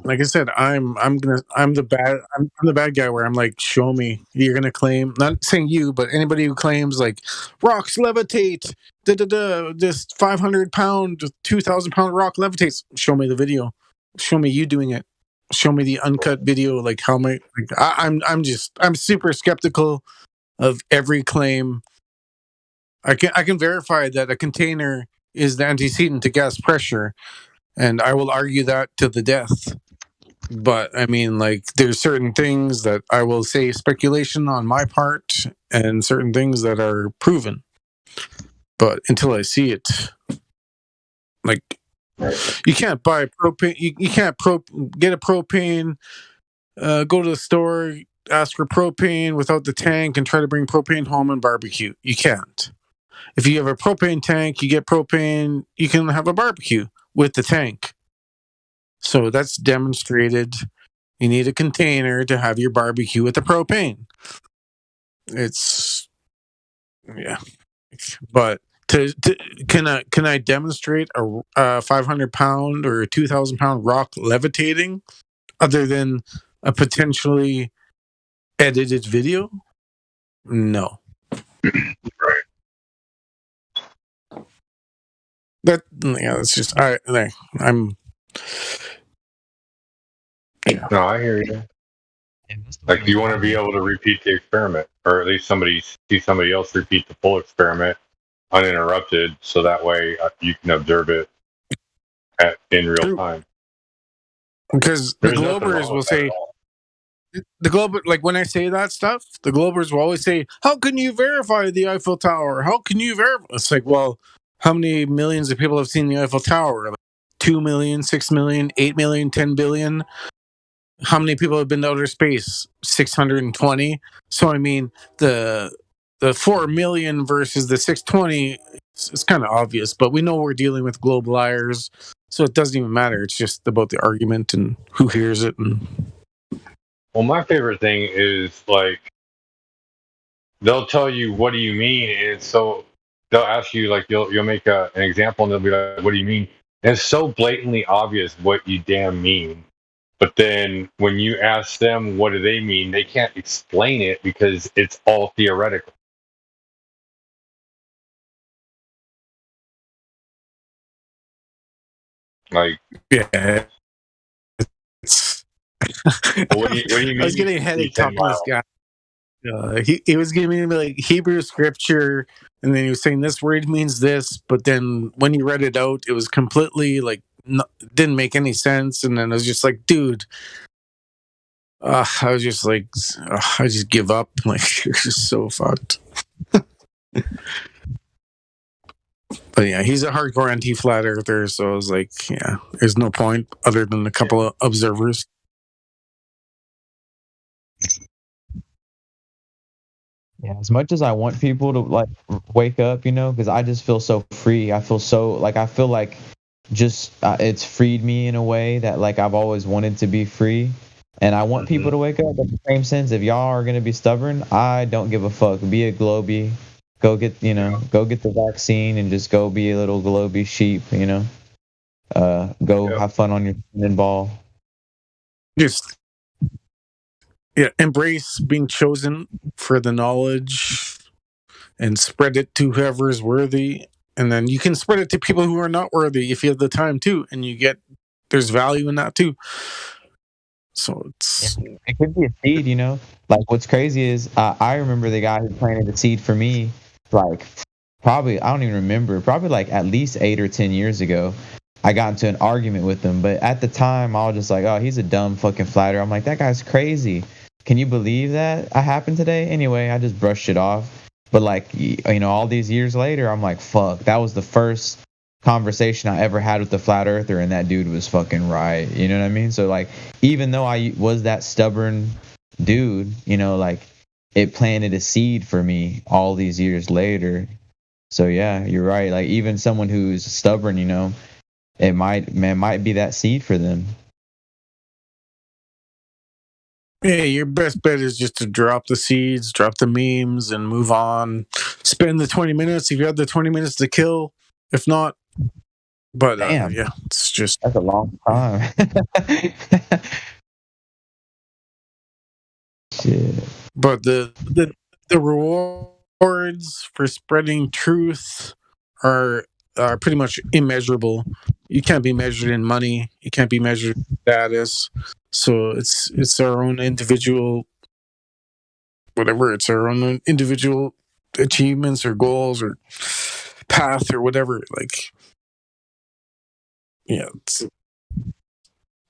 like I said, I'm the bad guy where I'm like, show me. You're gonna claim, not saying you, but anybody who claims like rocks levitate, this 500-pound, 2,000-pound rock levitates. Show me the video. Show me you doing it. Show me the uncut video. Like how my I'm super skeptical of every claim. I can verify that a container is the antecedent to gas pressure, and I will argue that to the death. But I mean, like, there's certain things that I will say speculation on my part, and certain things that are proven. But until I see it, like, you can't buy propane. You can't get a propane. Go to the store, ask for propane without the tank, and try to bring propane home and barbecue. You can't. if you have a propane tank, you get propane, you can have a barbecue with the tank. So that's demonstrated. You need a container to have your barbecue with the propane. It's, yeah. But can I demonstrate a 500 pound or a 2,000 pound rock levitating other than a potentially edited video? No. Right. That's just I'm. Yeah. No, I hear you. Like, you want to be able to repeat the experiment, or at least see somebody else repeat the full experiment uninterrupted, so that way you can observe it in real time. Because the Globers will say, like when I say that stuff, the Globers will always say, "How can you verify the Eiffel Tower? How can you verify?" It's like, well, how many millions of people have seen the Eiffel Tower? Like 2 million, 6 million, 8 million, 10 billion. How many people have been to outer space? 620. So I mean, the 4 million versus the 620, it's kind of obvious, but we know we're dealing with global liars, so it doesn't even matter. It's just about the argument and who hears it. And well, my favorite thing is, like, they'll tell you, what do you mean? And so they'll ask you, like, you'll make an example, and they'll be like, what do you mean? And it's so blatantly obvious what you damn mean. But then when you ask them what do they mean, they can't explain it because it's all theoretical. Like, yeah. What do you mean? I was getting a headache talking to this guy. He was giving me like Hebrew scripture, and then he was saying this word means this, but then when he read it out, it was completely like didn't make any sense. And then I was just like, dude, I was just like, I just give up. Like, you're just so fucked. But yeah, he's a hardcore anti-flat earther, so I was like, yeah, there's no point other than a couple of observers. Yeah, as much as I want people to like wake up, you know, because I just feel so free. I feel so like just it's freed me in a way that like I've always wanted to be free, and I want people to wake up. But in the same sense, if y'all are gonna be stubborn, I don't give a fuck. Be a Globie, go get the vaccine and just go be a little Globie sheep, you know. Go have fun on your pinball. Just embrace being chosen for the knowledge and spread it to whoever is worthy, and then you can spread it to people who are not worthy if you have the time too, and there's value in that too. So it could be a seed, you know. Like what's crazy is I remember the guy who planted the seed for me, like probably I don't even remember, probably like at least 8 or 10 years ago. I got into an argument with him, but at the time I was just like, oh, he's a dumb fucking flatter. I'm like, that guy's crazy. Can you believe that happened today? Anyway, I just brushed it off. But like, you know, all these years later, I'm like, fuck, that was the first conversation I ever had with the flat earther, and that dude was fucking right. You know what I mean? So like, even though I was that stubborn dude, you know, like it planted a seed for me all these years later. So yeah, you're right. Like even someone who's stubborn, you know, it might be that seed for them. Yeah, your best bet is just to drop the seeds, drop the memes, and move on. Spend the 20 minutes if you have the 20 minutes to kill. If not, but yeah, it's just that's a long time. Shit. But the rewards for spreading truth are pretty much immeasurable. You can't be measured in money. You can't be measured in status. So it's our own individual, whatever. It's our own individual achievements or goals or path or whatever. Like, yeah.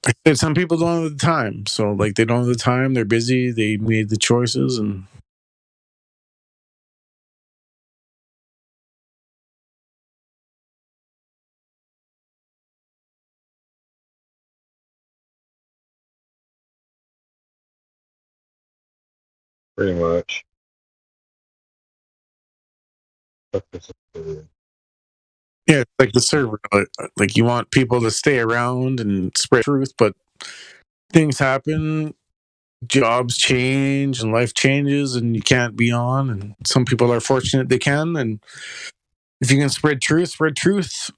I said some people don't have the time. So like they don't have the time. They're busy. They made the choices and. Pretty much. Yeah, it's like the server. Like you want people to stay around and spread truth, but things happen, jobs change, and life changes, and you can't be on. And some people are fortunate they can. And if you can spread truth, spread truth.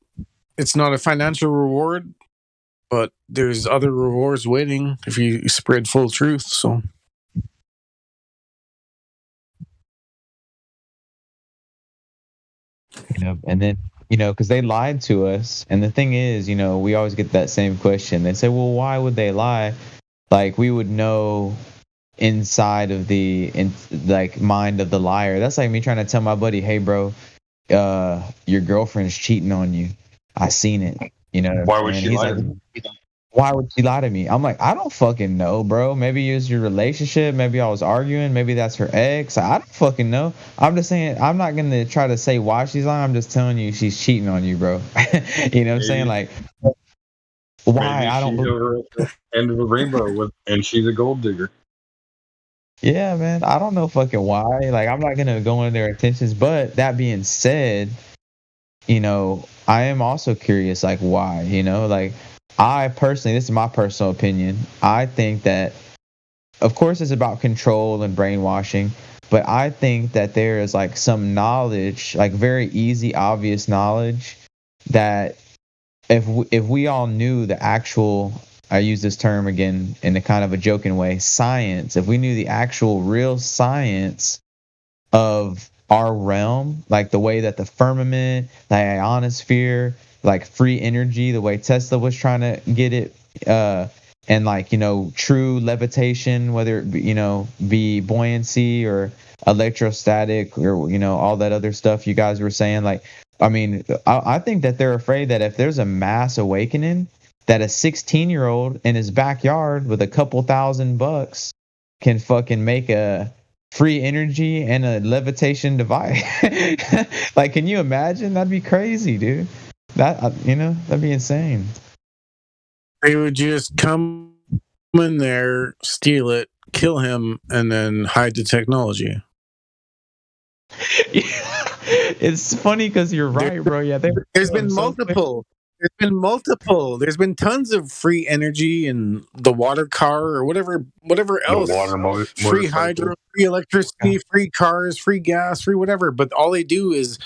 It's not a financial reward, but there's other rewards waiting if you spread full truth. So. And then, because they lied to us. And the thing is, we always get that same question. They say, well, why would they lie? Like, we would know inside of the mind of the liar. That's like me trying to tell my buddy, hey, bro, your girlfriend's cheating on you. I seen it. Why would she lie to me? Why would she lie to me? I'm like, I don't fucking know, bro. Maybe it was your relationship. Maybe I was arguing. Maybe that's her ex. I don't fucking know. I'm just saying, I'm not going to try to say why she's lying. I'm just telling you she's cheating on you, bro. You know what I'm saying? Like, why? Maybe I don't. End of the rainbow and she's a gold digger. Yeah, man. I don't know fucking why. Like, I'm not going to go into their intentions. But that being said, I am also curious, like, why? Like, I personally, this is my personal opinion, I think that, of course, it's about control and brainwashing, but I think that there is like some knowledge, like very easy, obvious knowledge, that if we all knew the actual, I use this term again in a kind of a joking way, science, if we knew the actual real science of our realm, like the way that the firmament, the ionosphere, like free energy, the way Tesla was trying to get it, and like, true levitation, whether it be, be buoyancy or electrostatic or, all that other stuff you guys were saying. Like, I mean, I think that they're afraid that if there's a mass awakening, that a 16-year-old in his backyard with a couple $1,000 can fucking make a free energy and a levitation device. Like, can you imagine? That'd be crazy, dude. That'd be insane. They would just come in there, steal it, kill him, and then hide the technology. It's funny because you're right, bro. Yeah, there's been multiple. There's been tons of free energy in the water car or whatever else. Free hydro, free electricity, free cars, free gas, free whatever. But all they do is,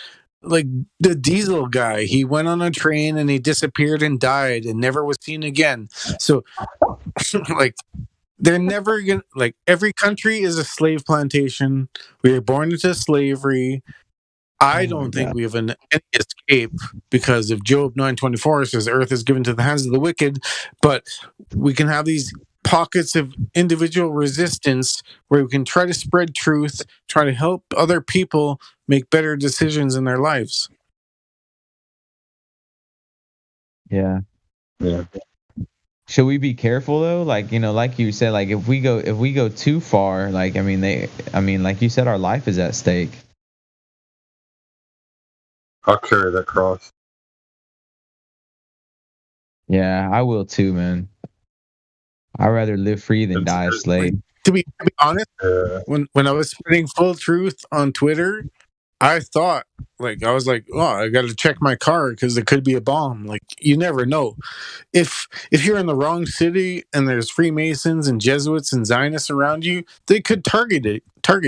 like the diesel guy, he went on a train and he disappeared and died and never was seen again. So, like, they're never gonna, like, every country is a slave plantation. We were born into slavery. I don't think we have any escape, because if Job 9:24 says earth is given to the hands of the wicked, but we can have these pockets of individual resistance where we can try to spread truth, try to help other people make better decisions in their lives. Yeah. Should we be careful though? Like, like you said, like if we go too far, like, like you said, our life is at stake. I'll carry that cross. Yeah, I will too, man. I'd rather live free than die a slave. To be honest, when I was spreading full truth on Twitter, I thought, like, I was like, oh, I got to check my car because there could be a bomb. Like, you never know. If you're in the wrong city and there's Freemasons and Jesuits and Zionists around you, they could target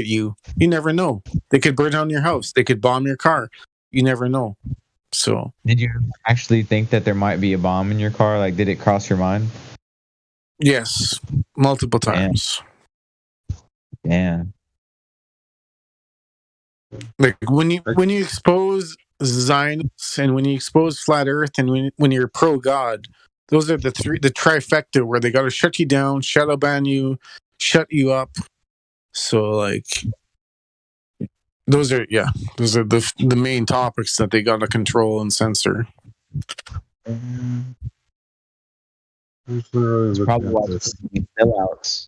you. You never know. They could burn down your house. They could bomb your car. You never know. So, did you actually think that there might be a bomb in your car? Like, did it cross your mind? Yes, multiple times. Yeah. Like, when you expose Zionists and when you expose flat Earth and when you're pro God, those are the trifecta where they got to shut you down, shadow ban you, shut you up. So, like, those are the main topics that they got to control and censor. It's probably why there's sellouts.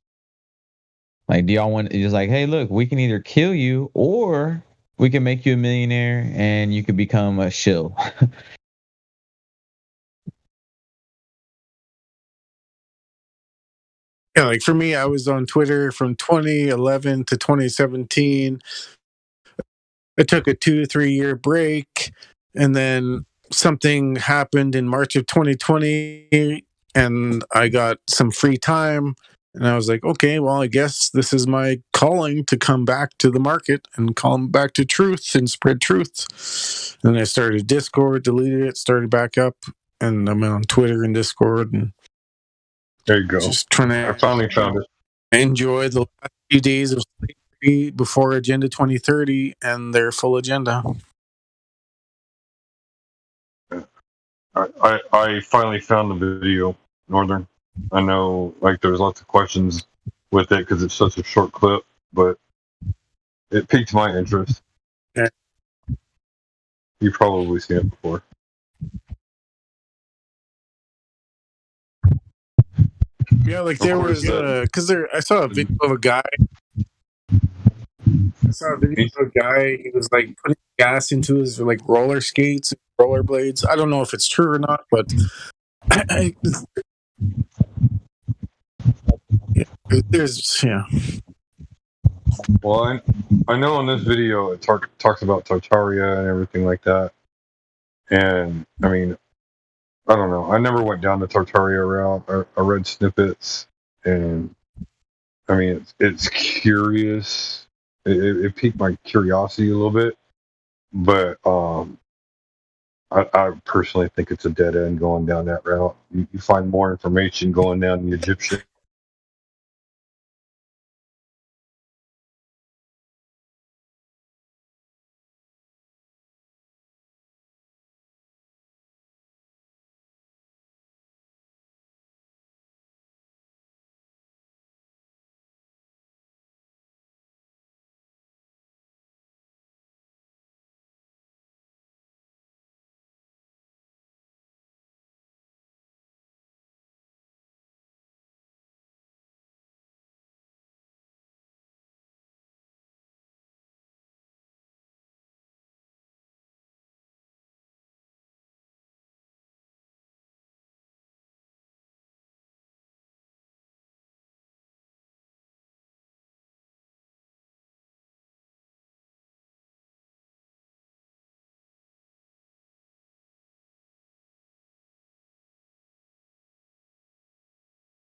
Like, do y'all want? It's like, hey, look, we can either kill you or we can make you a millionaire and you could become a shill. Yeah, like for me, I was on Twitter from 2011 to 2017. I took a 2 to 3 year break, and then something happened in March of 2020, and I got some free time. And I was like, okay, well, I guess this is my calling to come back to the market and come back to truth and spread truth. And I started Discord, deleted it, started back up, and I'm on Twitter and Discord. And there you go. Just trying to I finally found it. Enjoy the last few days of slavery before Agenda 2030 and their full agenda. I finally found the video, Northern. I know, like, there's lots of questions with it because it's such a short clip, but it piqued my interest. Yeah. You've probably seen it before. Yeah, like there was because I saw a video of a guy. I saw a video of a guy. He was like putting gas into his like roller skates, rollerblades. I don't know if it's true or not, but there's Well, I know in this video it talks about Tartaria and everything like that. And, I mean, I don't know. I never went down the Tartaria route. I read snippets, and, I mean, it's curious. It piqued my curiosity a little bit. But I personally think it's a dead end going down that route. You find more information going down the Egyptian.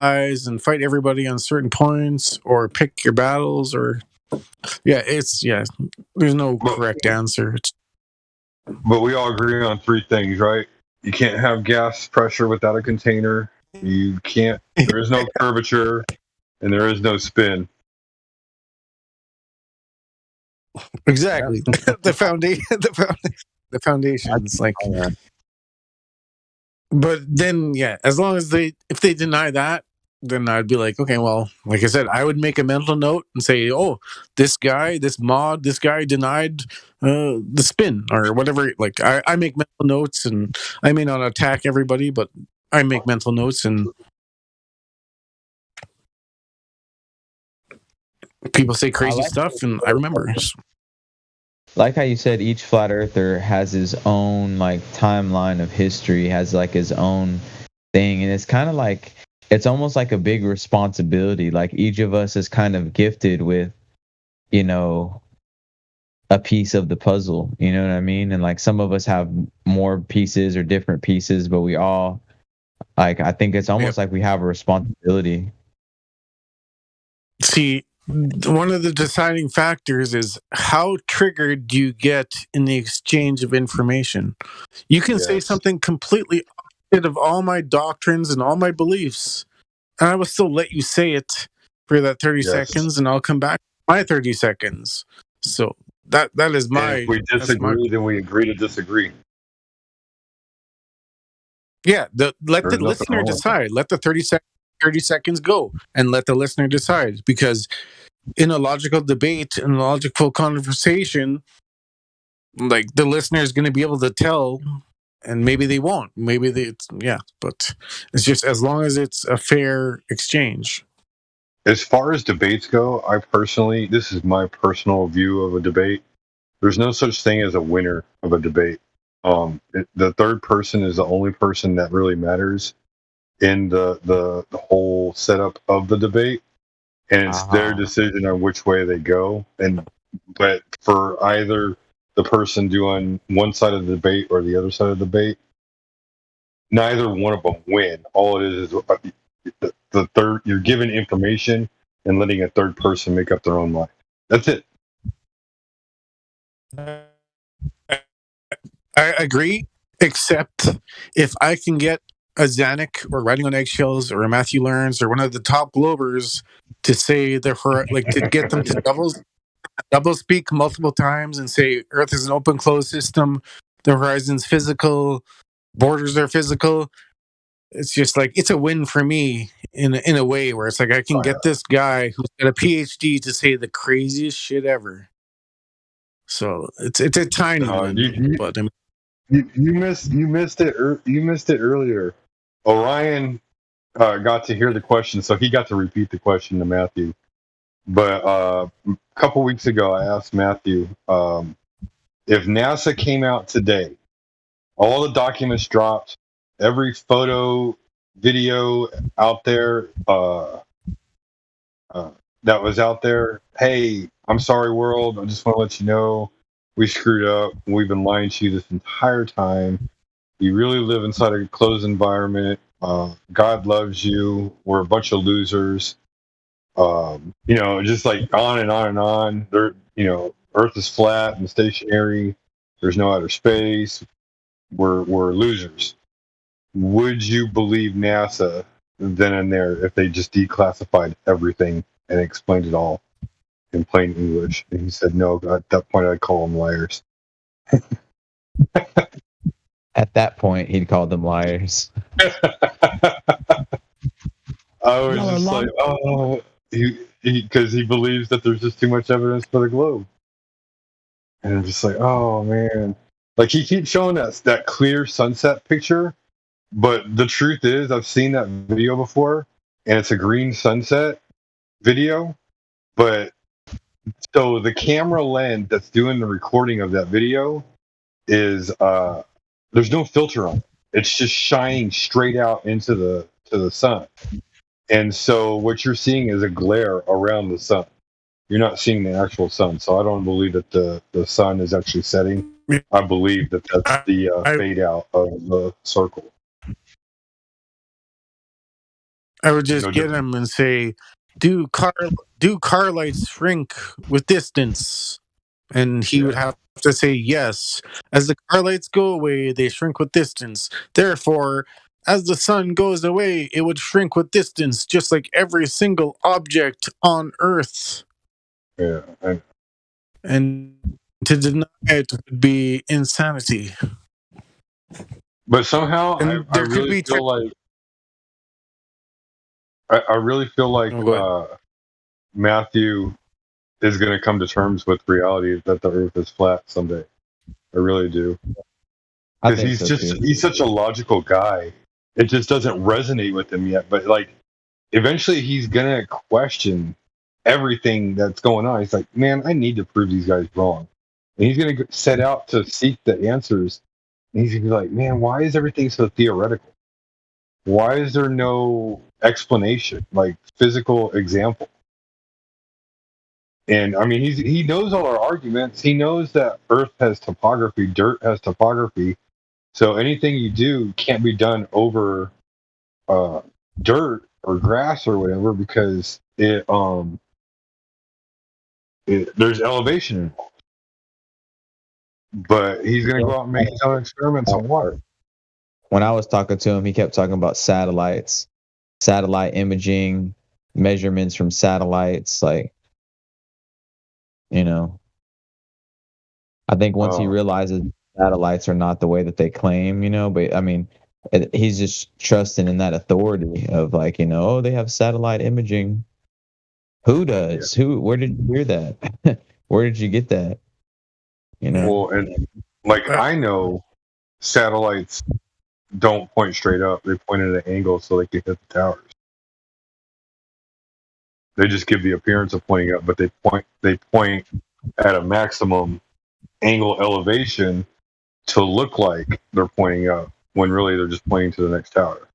and fight everybody on certain points, or pick your battles, or there's no correct answer. But we all agree on three things, right? You can't have gas pressure without a container. You can't. There is no curvature, and there is no spin. Exactly. The foundation. The foundation's like. But then, as long as if they deny that, then I'd be like, okay, well, like I said, I would make a mental note and say, oh, this guy denied the spin or whatever. Like I make mental notes, and I may not attack everybody, but I make mental notes, and people say crazy stuff, and I remember. Like how you said, each flat earther has his own like timeline of history, has like his own thing, and it's kind of like it's almost like a big responsibility. Like each of us is kind of gifted with, a piece of the puzzle. You know what I mean? And like some of us have more pieces or different pieces, but we all like I think it's almost like we have a responsibility. See, one of the deciding factors is how triggered do you get in the exchange of information. You can say something completely opposite of all my doctrines and all my beliefs, and I will still let you say it for that 30 seconds, and I'll come back to my 30 seconds. So that is my... And if we disagree, then we agree to disagree. Yeah, let the listener decide. Let the 30 seconds go, and let the listener decide, because in a logical debate, in a logical conversation, like the listener is going to be able to tell, and maybe they won't. Maybe but it's just as long as it's a fair exchange. As far as debates go, this is my personal view of a debate. There's no such thing as a winner of a debate. The third person is the only person that really matters in the whole setup of the debate. And it's their decision on which way they go. But for either the person doing one side of the debate or the other side of the debate. Neither one of them win. All it is the third. You're giving information and letting a third person make up their own mind. That's it. I agree, except if I can get a Zanuck or Riding on Eggshells or a Matthew Learns or one of the top Globers to say to get them to double speak multiple times and say Earth is an open closed system, the horizon's physical, borders are physical. It's just like it's a win for me in a way where it's like I can get this guy who's got a PhD to say the craziest shit ever. So it's a tiny win, but I mean, you missed it earlier. Orion got to hear the question, so he got to repeat the question to Matthew. But a couple weeks ago, I asked Matthew if NASA came out today, all the documents dropped, every photo, video out there that was out there. Hey, I'm sorry, world. I just want to let you know we screwed up. We've been lying to you this entire time. You really live inside a closed environment. God loves you. We're a bunch of losers. Just like on and on and on. Earth is flat and stationary. There's no outer space. We're losers. Would you believe NASA then and there if they just declassified everything and explained it all in plain English? And he said, no, at that point I'd call them liars. At that point, he'd call them liars. I was just like, oh, because he believes that there's just too much evidence for the globe. And I'm just like, oh, man. Like, he keeps showing that clear sunset picture, but the truth is, I've seen that video before, and it's a green sunset video, but so the camera lens that's doing the recording of that video is there's no filter on it. It's just shining straight out into the sun. And so what you're seeing is a glare around the sun. You're not seeing the actual sun. So I don't believe that the sun is actually setting. I believe that that's the fade out of the circle. I would just get him and say, do car lights shrink with distance? And he would have to say yes. As the car lights go away, they shrink with distance. Therefore, as the sun goes away, it would shrink with distance, just like every single object on Earth. Yeah. And to deny it would be insanity. But somehow I really feel like I really feel like Matthew is going to come to terms with reality that the Earth is flat someday. I really do. Because he's such a logical guy. It just doesn't resonate with him yet. But like, eventually he's going to question everything that's going on. He's like, man, I need to prove these guys wrong. And he's going to set out to seek the answers. And he's going to be like, man, why is everything so theoretical? Why is there no explanation, like physical example? And I mean, he knows all our arguments. He knows that Earth has topography, dirt has topography. So anything you do can't be done over dirt or grass or whatever because there's elevation involved. But he's going to go out and make his own experiments on water. When I was talking to him, he kept talking about satellites, satellite imaging, measurements from satellites, like. I think once he realizes satellites are not the way that they claim, but I mean, he's just trusting in that authority of like, they have satellite imaging. Who does? Yeah. Where did you hear that? Where did you get that? Well, and like I know satellites don't point straight up. They point at an angle so they can hit the towers. They just give the appearance of pointing up, but they point at a maximum angle elevation to look like they're pointing up when really they're just pointing to the next tower.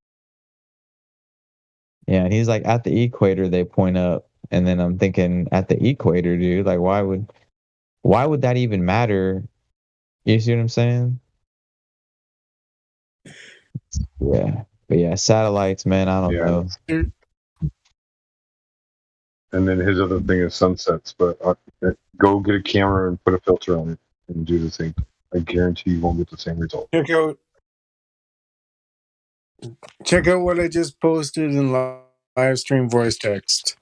Yeah, and he's like, at the equator they point up, and then I'm thinking, at the equator, dude, like why would that even matter You see what I'm saying? Yeah. But yeah, satellites, man, I don't know. And then his other thing is sunsets, but go get a camera and put a filter on it and do the same thing. I guarantee you won't get the same result. Check out what I just posted in live stream voice text.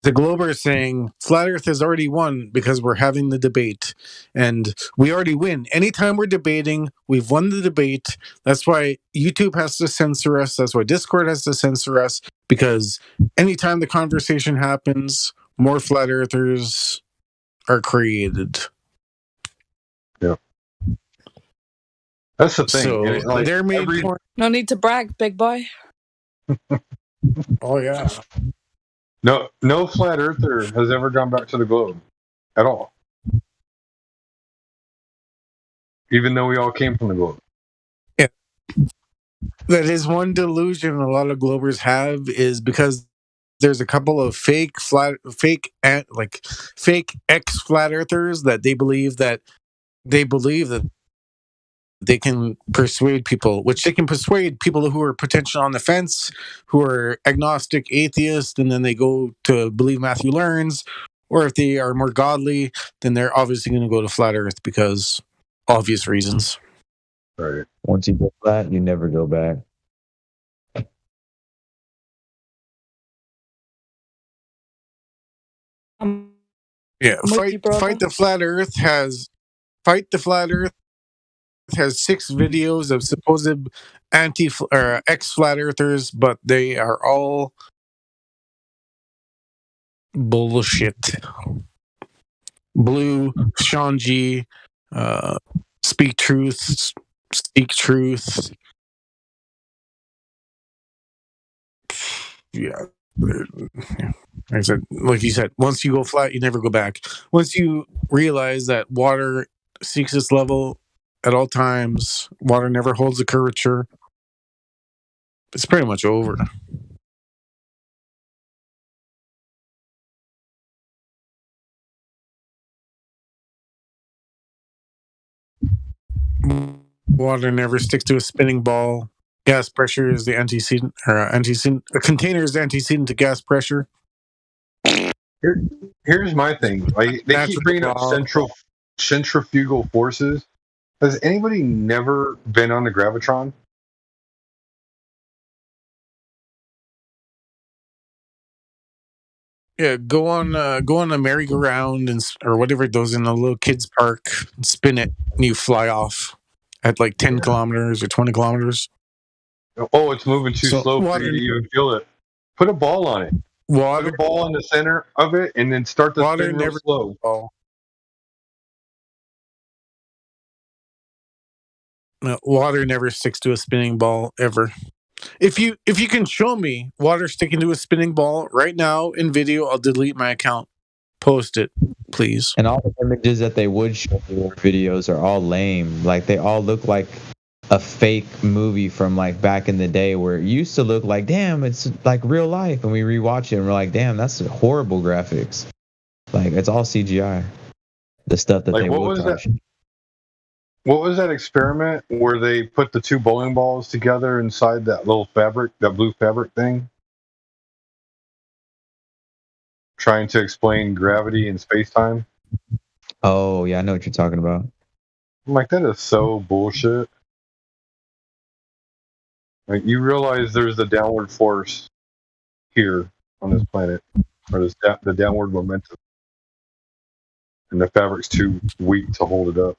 The Glober is saying Flat Earth has already won because we're having the debate, and we already win. Anytime we're debating, we've won the debate. That's why YouTube has to censor us. That's why Discord has to censor us, because anytime the conversation happens, more Flat Earthers are created. Yeah. That's the thing. So like their main point. No need to brag, big boy. Oh yeah. No flat earther has ever gone back to the globe at all. Even though we all came from the globe. Yeah. That is one delusion a lot of Globers have, is because there's a couple of fake ex flat earthers that they believe that they can persuade people, which they can persuade people who are potentially on the fence, who are agnostic, atheist, and then they go to believe Matthew learns. Or if they are more godly, then they're obviously going to go to flat earth because obvious reasons. Right. Once you go flat, you never go back. Yeah, Fight the Flat Earth has 6 videos of supposed ex-flat earthers, but they are all bullshit. Blue, Shanji, Speak Truth. Yeah. Like you said, once you go flat, you never go back. Once you realize that water seeks its level at all times, water never holds a curvature, it's pretty much over. Water never sticks to a spinning ball. Gas pressure is the antecedent, a container is the antecedent to gas pressure. Here's my thing. Like, they keep bringing up centrifugal forces. Has anybody never been on the Gravitron? Yeah, go on a merry-go-round or whatever it does in a little kids park and spin it, and you fly off at like 10 kilometers or 20 kilometers. Oh, it's moving too slow for you to even feel it. Put a ball on it. Put a ball in the center of it, and then start the spin real slow. No, water never sticks to a spinning ball ever. If you can show me water sticking to a spinning ball right now in video, I'll delete my account. Post it, please. And all the images that they would show in videos are all lame. Like, they all look like a fake movie from like back in the day, where it used to look like, damn, it's like real life, and we rewatch it and we're like, damn, that's horrible graphics. Like, it's all CGI. The stuff that they would touch. What was that experiment where they put the 2 bowling balls together inside that little fabric, that blue fabric thing? Trying to explain gravity and space-time? Oh, yeah, I know what you're talking about. I'm like, that is so bullshit. Like, you realize there's a downward force here on this planet, or the downward momentum, and the fabric's too weak to hold it up.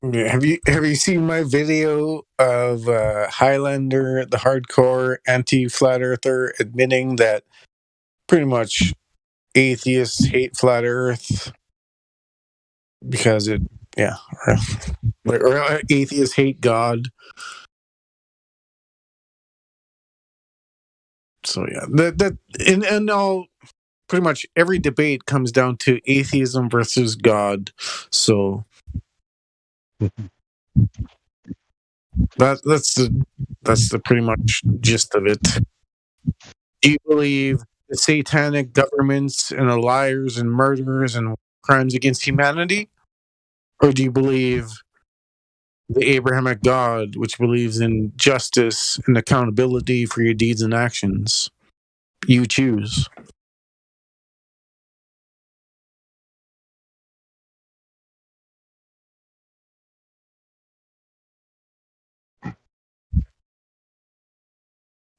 Yeah, have you seen my video of Highlander, the hardcore anti-flat earther, admitting that pretty much atheists hate flat Earth because or atheists hate God. So yeah, that and all pretty much every debate comes down to atheism versus God. So that's the pretty much gist of it. Do you believe the satanic governments and the liars and murderers and crimes against humanity? Or do you believe the Abrahamic God, which believes in justice and accountability for your deeds and actions? You choose.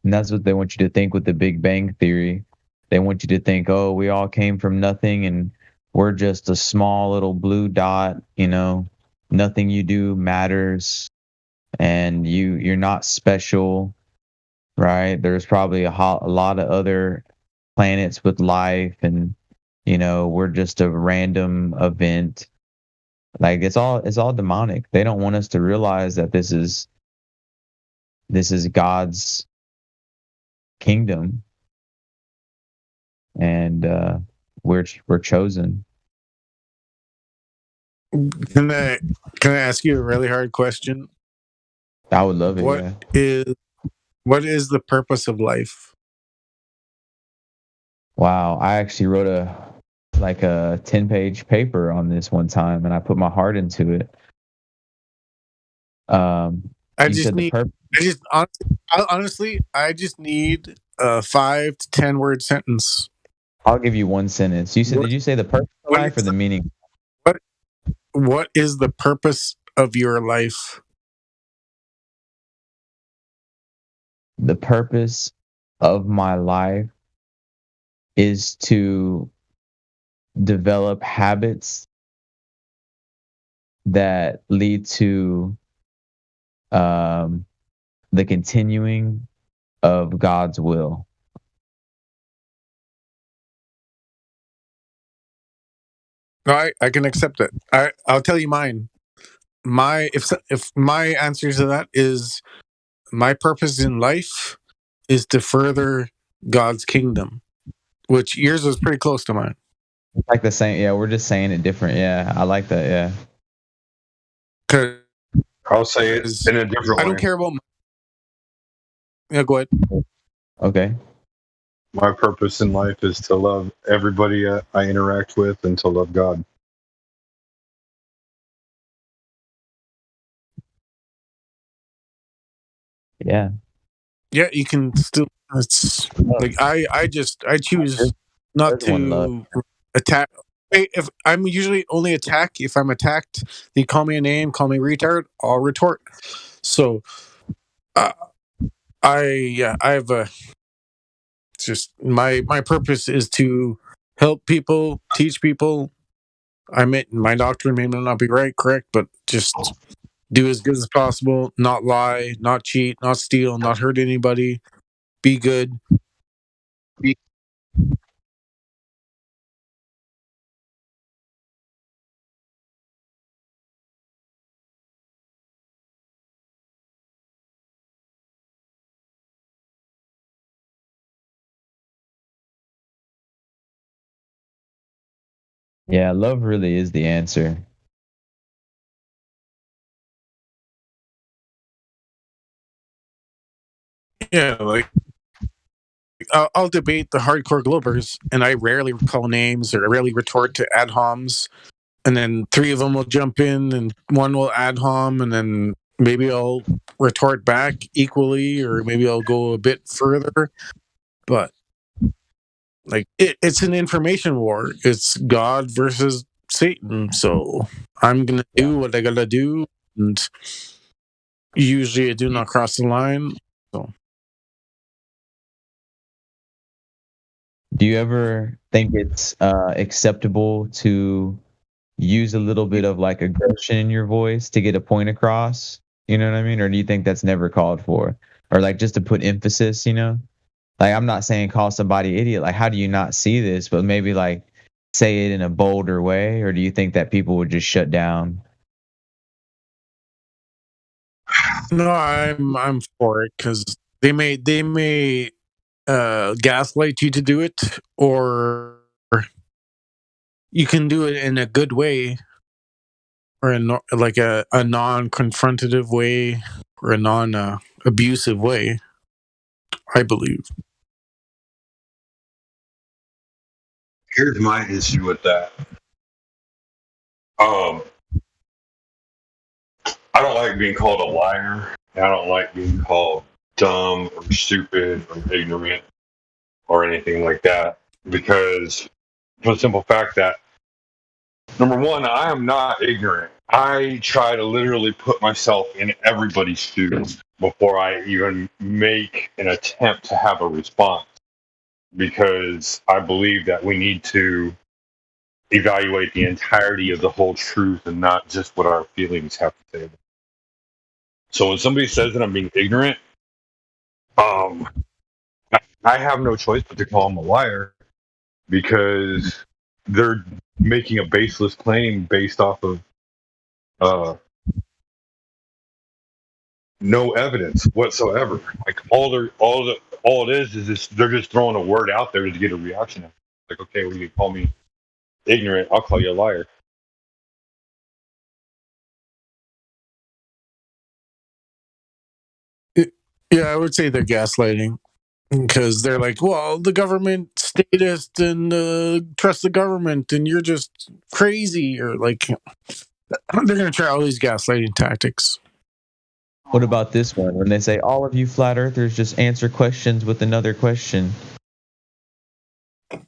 And that's what they want you to think with the Big Bang Theory. They want you to think, oh, we all came from nothing and we're just a small little blue dot, you know, nothing you do matters and you're not special, right? There's probably a lot of other planets with life and, you know, we're just a random event. Like it's all demonic. They don't want us to realize that this is God's kingdom and we're chosen. Can I ask you a really hard question? I would love it. What is the purpose of life? Wow, I actually wrote a 10-page paper on this one time and I put my heart into it. Honestly, I just need a 5 to 10 word sentence. I'll give you one sentence. Did you say the purpose of life or the meaning? What is the purpose of your life? The purpose of my life is to develop habits that lead to the continuing of God's will. No, I can accept it. I'll tell you mine. If my answer to that is my purpose in life is to further God's kingdom, which yours was pretty close to mine. Like the same, yeah. We're just saying it different. Yeah, I like that. Yeah. I'll say it in a different way. I don't care about. Yeah, go ahead. Okay. My purpose in life is to love everybody I interact with and to love God. Yeah. Yeah, you can still. It's like I choose not to attack. If I'm usually only attack if I'm attacked, they call me a name, call me retard, I'll retort. So, I have a. It's just my purpose is to help people, teach people. My doctrine may not be correct, but just do as good as possible, not lie, not cheat, not steal, not hurt anybody, be good. Yeah, love really is the answer. Yeah, like I'll debate the hardcore Globers, and I rarely call names or I rarely retort to ad homs. And then 3 of them will jump in, and 1 will ad hom, and then maybe I'll retort back equally, or maybe I'll go a bit further. But like it's an information war. It's God versus Satan. So I'm gonna do what I gotta do, and usually I do not cross the line. So. Do you ever think it's acceptable to use a little bit of like aggression in your voice to get a point across? You know what I mean? Or do you think that's never called for? Or like just to put emphasis, you know? Like I'm not saying call somebody idiot. Like how do you not see this? But maybe like say it in a bolder way. Or do you think that people would just shut down? No, I'm for it because they may gaslight you to do it, or you can do it in a good way, or like a non-confrontative way, or a non-abusive way. I believe. Here's my issue with that. I don't like being called a liar. I don't like being called dumb or stupid or ignorant or anything like that, because for the simple fact that, number one, I am not ignorant. I try to literally put myself in everybody's shoes before I even make an attempt to have a response, because I believe that we need to evaluate the entirety of the whole truth and not just what our feelings have to say. So when somebody says that I'm being ignorant, I have no choice but to call them a liar, because they're making a baseless claim based off of no evidence whatsoever. Like all it is they're just throwing a word out there to get a reaction. Like, okay, well, you call me ignorant, I'll call you a liar. Yeah, I would say they're gaslighting, because they're like, well, the government statist and trust the government, and you're just crazy, or like they're going to try all these gaslighting tactics. What about this one when they say all of you flat earthers just answer questions with another question?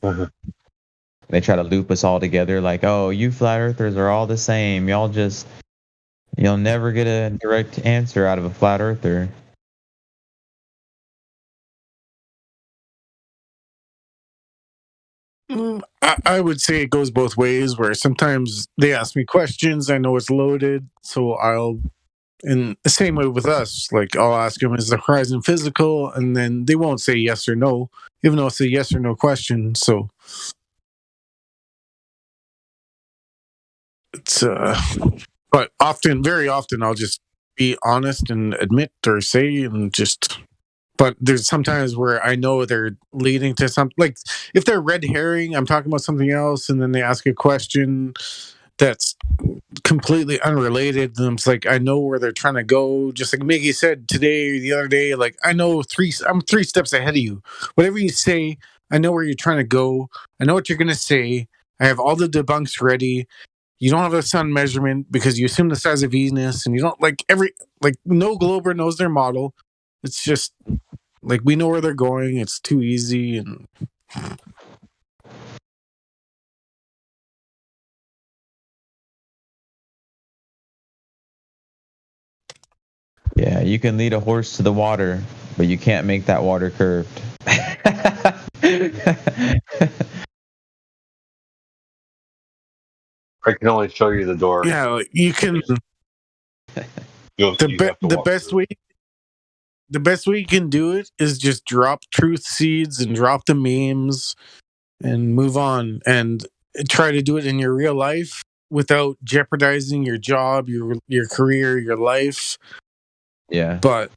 They try to loop us all together like, oh, you flat earthers are all the same. You'll never get a direct answer out of a flat earther. I would say it goes both ways, where sometimes they ask me questions, I know it's loaded, so in the same way with us, like I'll ask them, is the horizon physical? And then they won't say yes or no, even though it's a yes or no question. So it's, but very often I'll just be honest and admit or say and just, but there's sometimes where I know they're leading to something, like if they're red herring, I'm talking about something else, and then they ask a question that's completely unrelated, and it's like I know where they're trying to go. Just like Miggy said today or the other day, like I'm 3 steps ahead of you. Whatever you say, I know where you're trying to go. I know what you're gonna say. I have all the debunks ready. You don't have a sun measurement because you assume the size of Venus, and you don't no Glober knows their model. It's just like we know where they're going. It's too easy. And yeah, you can lead a horse to the water, but you can't make that water curved. I can only show you the door. Yeah, you can. The best way you can do it is just drop truth seeds and drop the memes and move on, and try to do it in your real life without jeopardizing your job, your career, your life. Yeah. But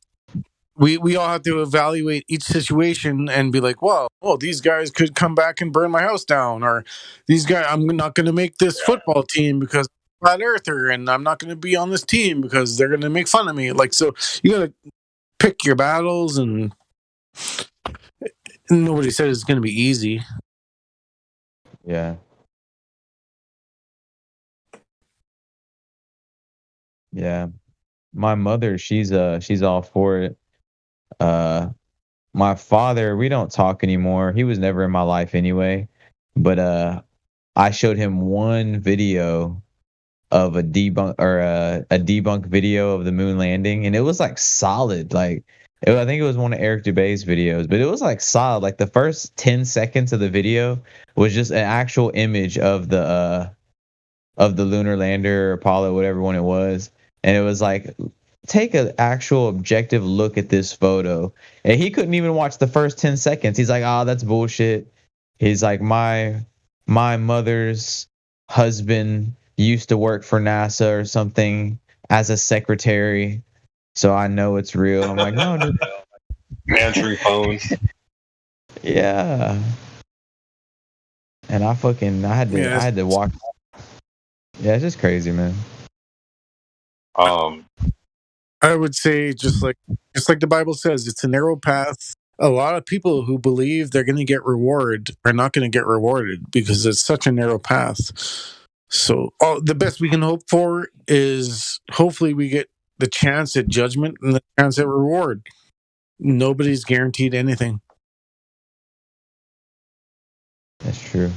we all have to evaluate each situation and be like, well, these guys could come back and burn my house down, or these guys, I'm not going to make this football team because I'm a flat earther, and I'm not going to be on this team because they're going to make fun of me. Like, so you got to pick your battles, and nobody said it's going to be easy. Yeah. Yeah. My mother, she's all for it. My father, we don't talk anymore. He was never in my life anyway. But I showed him one video of a debunk video of the moon landing, and it was like solid. Like I think it was one of Eric Dubé's videos, but it was like solid. Like the first 10 seconds of the video was just an actual image of the lunar lander, or Apollo, whatever one it was. And it was like, take an actual objective look at this photo. And he couldn't even watch the first 10 seconds. He's like, oh, that's bullshit. He's like, my mother's husband used to work for NASA or something as a secretary, so I know it's real. I'm like, no, dude. Answering phones. Yeah. And I had to walk. Yeah, it's just crazy, man. I would say just like the Bible says, it's a narrow path a lot of people who believe they're going to get reward are not going to get rewarded because it's such a narrow path. So the best we can hope for is hopefully we get the chance at judgment and the chance at reward. Nobody's guaranteed anything. That's true.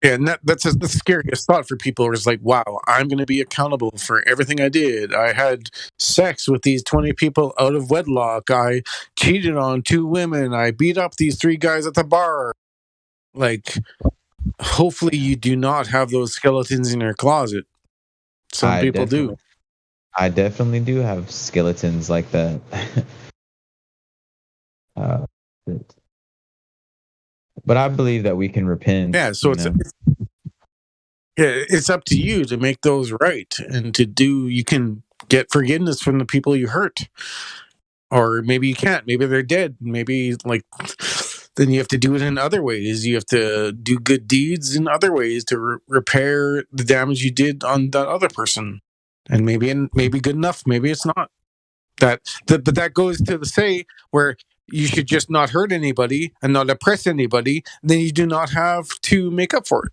Yeah, and that's the scariest thought for people is like, wow, I'm going to be accountable for everything I did. I had sex with these 20 people out of wedlock. I cheated on 2 women. I beat up these 3 guys at the bar. Like, hopefully you do not have those skeletons in your closet. Some people do. I definitely do have skeletons like that. But I believe that we can repent. Yeah, so it's up to you to make those right and to do. You can get forgiveness from the people you hurt, or maybe you can't. Maybe they're dead. Maybe then you have to do it in other ways. You have to do good deeds in other ways to repair the damage you did on that other person. And maybe good enough. Maybe it's not. But that goes to the say where you should just not hurt anybody and not oppress anybody. Then you do not have to make up for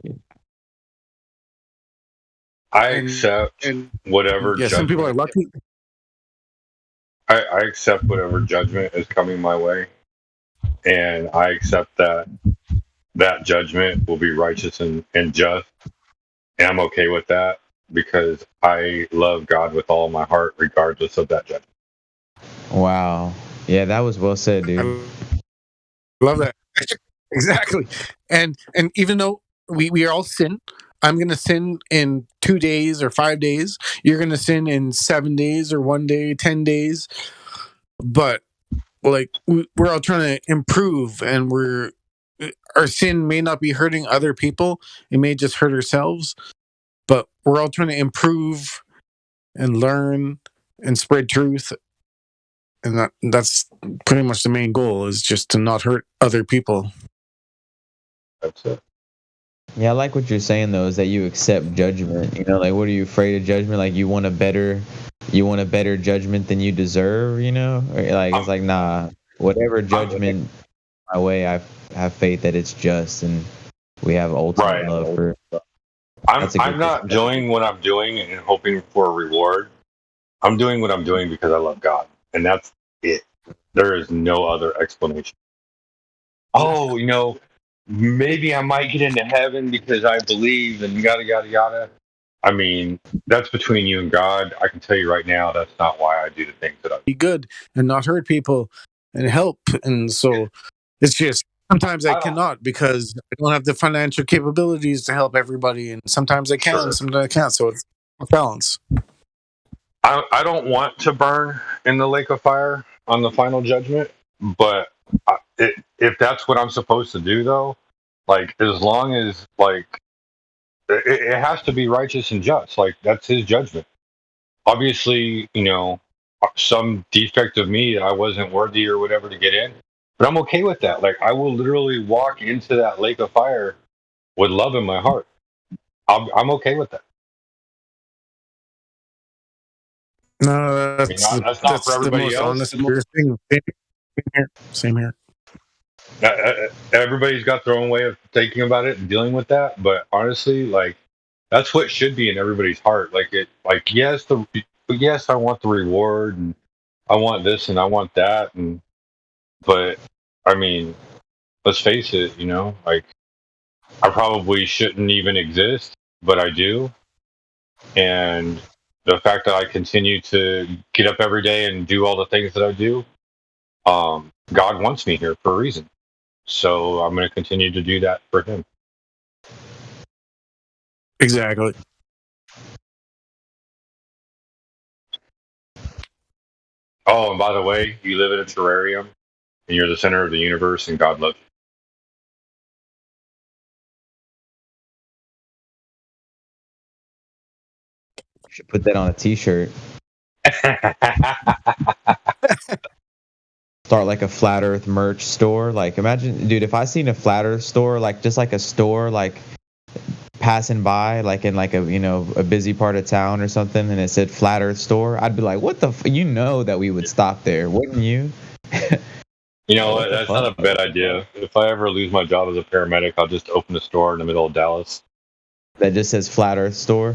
it. I accept whatever. Yeah, some people are lucky. I accept whatever judgment is coming my way, and I accept that judgment will be righteous and just, and I'm okay with that because I love God with all my heart, regardless of that judgment. Wow. Yeah, that was well said, dude. I love that. Exactly. And even though we all sin, I'm going to sin in 2 days or 5 days. You're going to sin in 7 days or 1 day, 10 days. But we're all trying to improve, and our sin may not be hurting other people. It may just hurt ourselves, but we're all trying to improve and learn and spread truth. And that's pretty much the main goal, is just to not hurt other people. That's it. Yeah, I like what you're saying though, is that you accept judgment. You know, like, what are you afraid of judgment? Like, you want a better judgment than you deserve, you know? Or like, it's like, nah, whatever judgment my way, I have faith that it's just, and we have ultimate love for. I'm not doing what I'm doing and hoping for a reward. I'm doing what I'm doing because I love God, and that's it. There is no other explanation. Oh, maybe I might get into heaven because I believe, and yada yada yada. I mean, that's between you and God. I can tell you right now, that's not why I do the things that I do. Be good and not hurt people and help. And so it's just sometimes I cannot because I don't have the financial capabilities to help everybody. And sometimes I can, sometimes I can't. So it's a balance. I don't want to burn in the lake of fire on the final judgment, but if that's what I'm supposed to do, though, like, as long as, like, it has to be righteous and just. Like, that's his judgment. Obviously, some defect of me, I wasn't worthy or whatever to get in, but I'm okay with that. Like, I will literally walk into that lake of fire with love in my heart. I'm okay with that. No, that's not for everybody the most else. Honest thing. Same here. Everybody's got their own way of thinking about it and dealing with that, but honestly, like, that's what should be in everybody's heart. Yes, I want the reward, and I want this, and I want that, but I mean, let's face it, like, I probably shouldn't even exist, but I do, and the fact that I continue to get up every day and do all the things that I do, God wants me here for a reason. So I'm going to continue to do that for him. Exactly. Oh, and by the way, you live in a terrarium, and you're the center of the universe, and God loves you. Should put that on a t-shirt. start like a flat Earth merch store. Like, imagine, dude, if I seen a flat Earth store, like just like a store, like passing by, like in like a a busy part of town or something, and it said flat Earth store, I'd be like, what the? That we would stop there, wouldn't you? You know what? That's not a bad idea. If I ever lose my job as a paramedic, I'll just open a store in the middle of Dallas. That just says flat Earth store.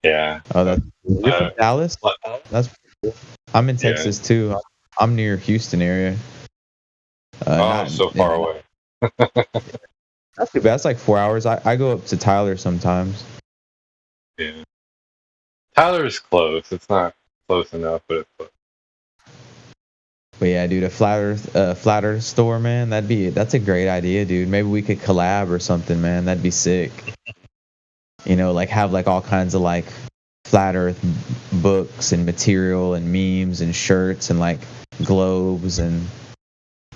Yeah. Oh, that's you're from Dallas. That's cool. I'm in Texas too. I'm near Houston area. So far away. That's too bad. That's like 4 hours. I go up to Tyler sometimes. Yeah. Tyler's close. It's not close enough, but it's close. But yeah, dude, a flat Earth store, man. That's a great idea, dude. Maybe we could collab or something, man. That'd be sick. Like have like all kinds of like flat Earth books and material and memes and shirts and like globes and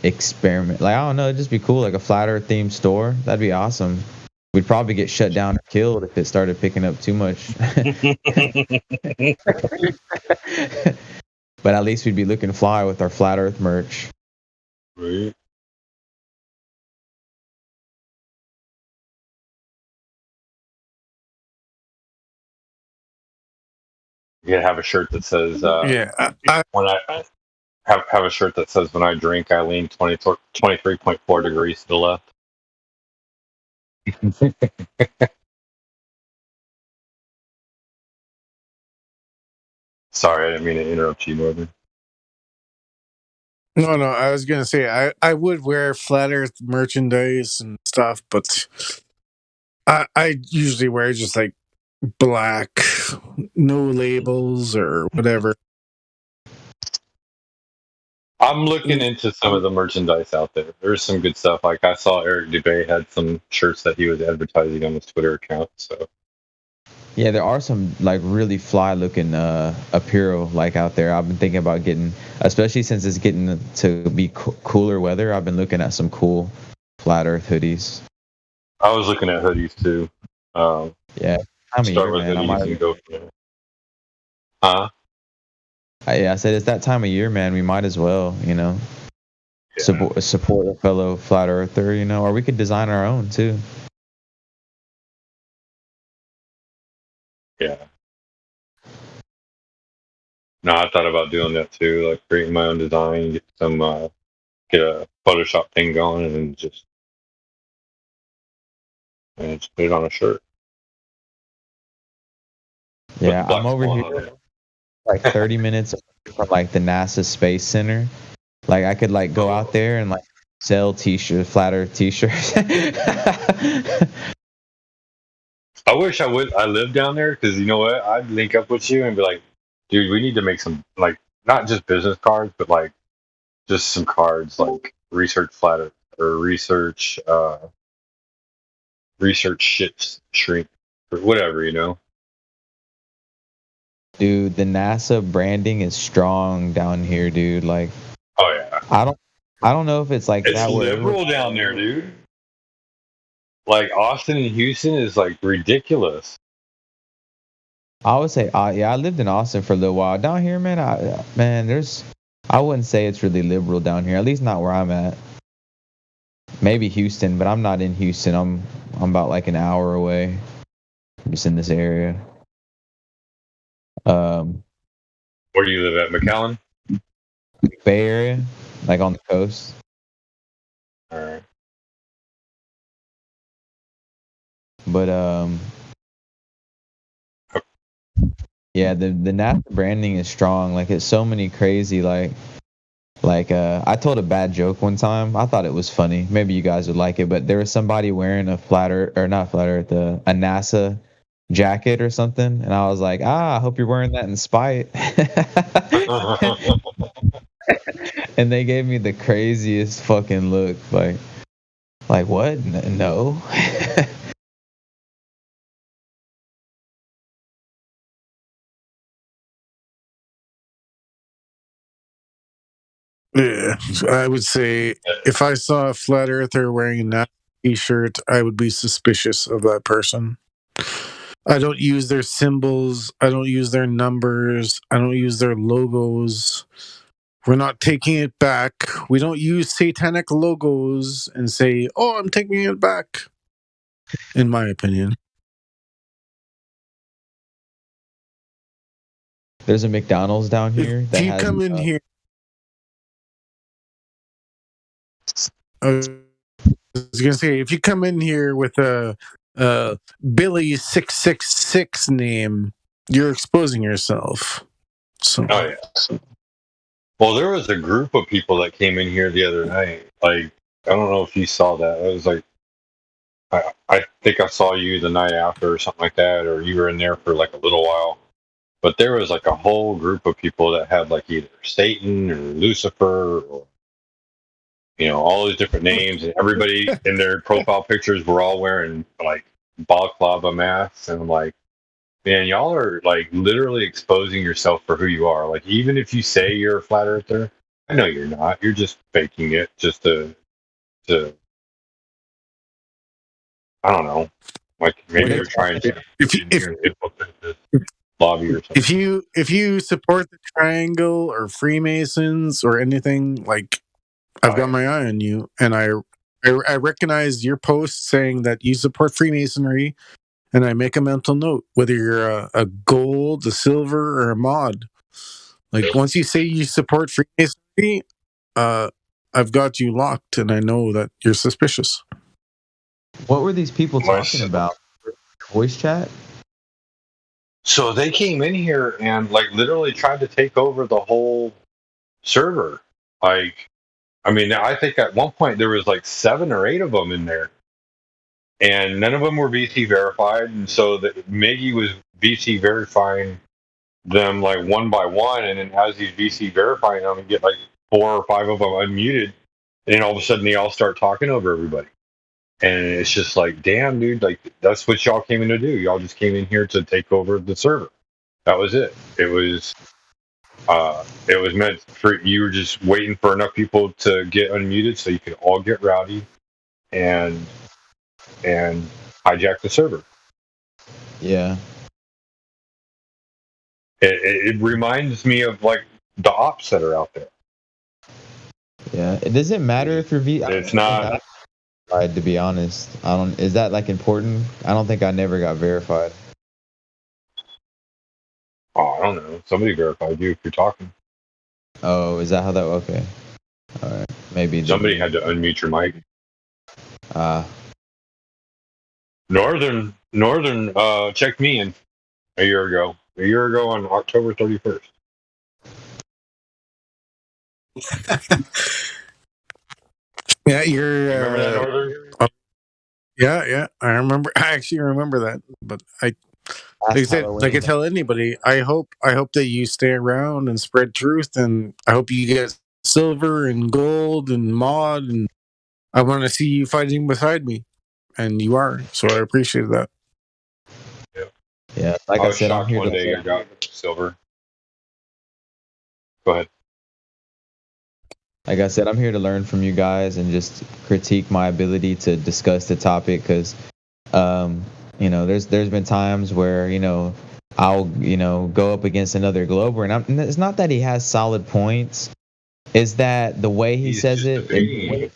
experiment. Like, I don't know, it'd just be cool, like a flat Earth themed store. That'd be awesome. We'd probably get shut down or killed if it started picking up too much. But at least we'd be looking fly with our flat Earth merch. Right. You gotta have a shirt that says, when I have a shirt that says, when I drink, I lean 23.4 degrees to the left. Sorry, I didn't mean to interrupt you, Northern. No, I was gonna say I would wear flat Earth merchandise and stuff, but I usually wear just like black, no labels or whatever. I'm looking into some of the merchandise out there. There's some good stuff. Like I saw Eric Dubé had some shirts that he was advertising on his Twitter account. So yeah, there are some like really fly looking apparel like out there. I've been thinking about getting, especially since it's getting to be cooler weather. I've been looking at some cool flat Earth hoodies. I was looking at hoodies too. Yeah, start with hoodies and go from there. Huh? Yeah, I said it's that time of year, man. We might as well, support a fellow flat earther, or we could design our own too. Yeah. No, I thought about doing that too, like creating my own design, get a Photoshop thing going, and just put it on a shirt. Yeah, I'm over here like 30 minutes from like the NASA Space Center. Like I could like go out there and like sell t-shirts, flat Earth t-shirts. I wish I lived down there, because you know what? I'd link up with you and be like, dude, we need to make some, like, not just business cards, but like just some cards like research flat Earth or research ships shrink or whatever, Dude, the NASA branding is strong down here, dude. Like, oh yeah. I don't know if it's like it's that. It's liberal down there, dude. Like Austin and Houston is like ridiculous. I would say, yeah, I lived in Austin for a little while. Down here, man, I wouldn't say it's really liberal down here. At least not where I'm at. Maybe Houston, but I'm not in Houston. I'm about like an hour away. I'm just in this area. Where do you live at, McAllen? Bay Area, like on the coast. All right. But yeah, the NASA branding is strong. Like it's so many crazy like I told a bad joke one time. I thought it was funny. Maybe you guys would like it, but there was somebody wearing a a NASA jacket or something, and I was like, I hope you're wearing that in spite. And they gave me the craziest fucking look, like what? No. Yeah, I would say if I saw a flat earther wearing a t-shirt, I would be suspicious of that person. I don't use their symbols. I don't use their numbers. I don't use their logos. We're not taking it back. We don't use satanic logos and say, "Oh, I'm taking it back." In my opinion. There's a McDonald's down here that If you has. come in here, I was gonna say, if you come in here with a Billy 666 name, you're exposing yourself. So. Oh yeah. Well, there was a group of people that came in here the other night. Like, I don't know if you saw that. It was like, I think I saw you the night after or something like that, or you were in there for like a little while. But there was like a whole group of people that had like either Satan or Lucifer or, you know, all these different names, and everybody in their profile pictures were all wearing like balaclava masks. And I'm like, man, y'all are like literally exposing yourself for who you are. Like, even if you say you're a flat earther, I know you're not. You're just faking it just to I don't know. Like, maybe you're trying to lobby or something. If you support the Triangle or Freemasons or anything, like, I've got my eye on you, and I recognize your post saying that you support Freemasonry, and I make a mental note, whether you're a gold, a silver, or a mod. Like, once you say you support Freemasonry, I've got you locked, and I know that you're suspicious. What were these people talking about? Voice chat? So they came in here and like literally tried to take over the whole server. Like, I mean, I think at one point there was like 7 or 8 of them in there, and none of them were VC verified. And so that Miggy was VC verifying them like one by one, and then as he's VC verifying them and get like 4 or 5 of them unmuted, and then all of a sudden they all start talking over everybody. And it's just like, damn, dude, like, that's what y'all came in to do. Y'all just came in here to take over the server. That was it. It was meant for, you were just waiting for enough people to get unmuted so you could all get rowdy and hijack the server. Yeah. It reminds me of like the ops that are out there. Yeah. It doesn't matter if you're It's not. To be honest, I don't. Is that like important? I don't think I never got verified. Oh, I don't know. Somebody verified you if you're talking. Oh, is that how that? Okay. All right. Maybe somebody had to unmute your mic. Northern checked me in a year ago on October 31st. Yeah, you're. Remember that, Northern? Yeah, I remember. I actually remember that. But like I said, like I tell anybody, I hope that you stay around and spread truth, and I hope you get silver and gold and mod, and I want to see you fighting beside me, and you are. So I appreciate that. Yeah, like I said, I'm here one day you got silver. Go ahead. Like I said, I'm here to learn from you guys and just critique my ability to discuss the topic, because, you know, there's been times where, you know, I'll, you know, go up against another Glober, and it's not that he has solid points, it's that the way he says it's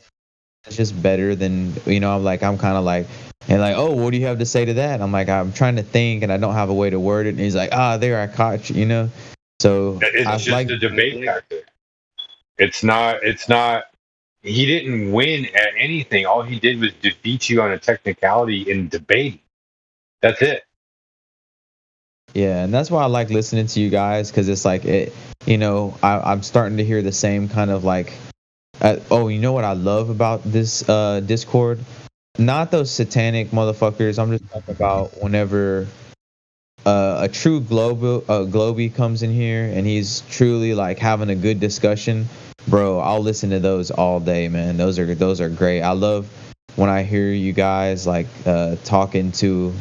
just better than, you know, I'm kind of like, and like, oh, what do you have to say to that? I'm like, I'm trying to think, and I don't have a way to word it, and he's like, there, I caught you, you know? So it's just a debate tactic. It's not, he didn't win at anything. All he did was defeat you on a technicality in debating. That's it. Yeah, and that's why I like listening to you guys, because it's like, you know, I'm starting to hear the same kind of like, you know what I love about this Discord? Not those satanic motherfuckers. I'm just talking about whenever a true Globie comes in here and he's truly like having a good discussion. Bro, I'll listen to those all day, man. Those are great. I love when I hear you guys like talking to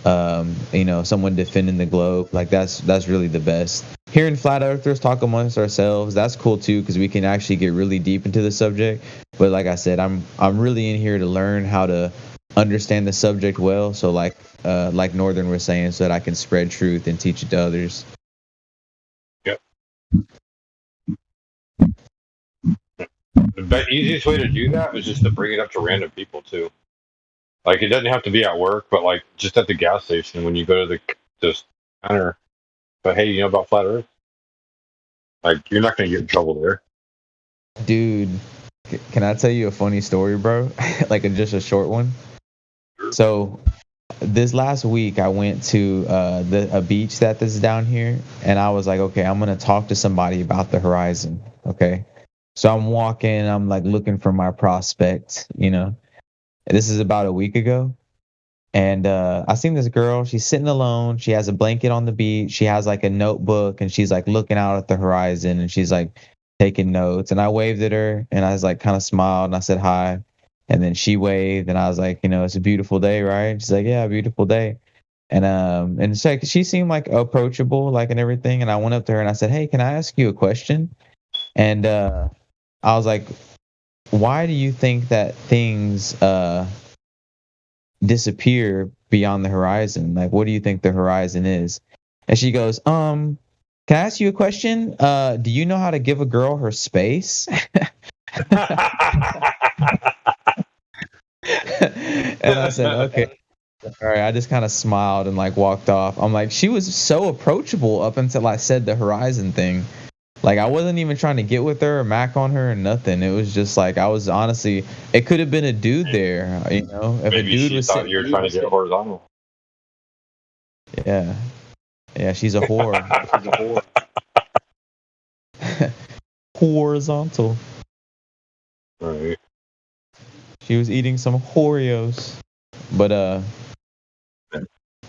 you know, someone defending the globe. Like that's really the best. Hearing flat earthers talk amongst ourselves, that's cool too, because we can actually get really deep into the subject. But like I said, I'm really in here to learn how to understand the subject well. So like Northern was saying, so that I can spread truth and teach it to others. Yep. The easiest way to do that was just to bring it up to random people too. Like it doesn't have to be at work, but like just at the gas station when you go to the counter. But hey, you know about flat Earth? Like you're not going to get in trouble there. Dude, can I tell you a funny story, bro? Like just a short one. So this last week I went to a beach that is down here, and I was like, okay, I'm gonna talk to somebody about the horizon. Okay, so I'm walking, I'm like looking for my prospect, you know. This is about a week ago, and I seen this girl. She's sitting alone. She has a blanket on the beach. She has like a notebook, and she's like looking out at the horizon, and she's like taking notes. And I waved at her, and I was like kind of smiled, and I said hi. And then she waved, and I was like, you know, it's a beautiful day, right? She's like, yeah, beautiful day. And so she seemed like approachable, like, and everything. And I went up to her and I said, hey, can I ask you a question? And I was like, why do you think that things disappear beyond the horizon? Like, what do you think the horizon is? And she goes, can I ask you a question? Do you know how to give a girl her space? And I said, okay. All right. I just kind of smiled and like walked off. I'm like, she was so approachable up until I said the horizon thing. Like, I wasn't even trying to get with her or mac on her or nothing. It was just like, I was honestly, it could have been a dude there, you know? If Maybe a dude she was thought you were trying to get horizontal. Yeah. Yeah, she's a whore. She's a whore. Horizontal. Right. She was eating some Oreos. But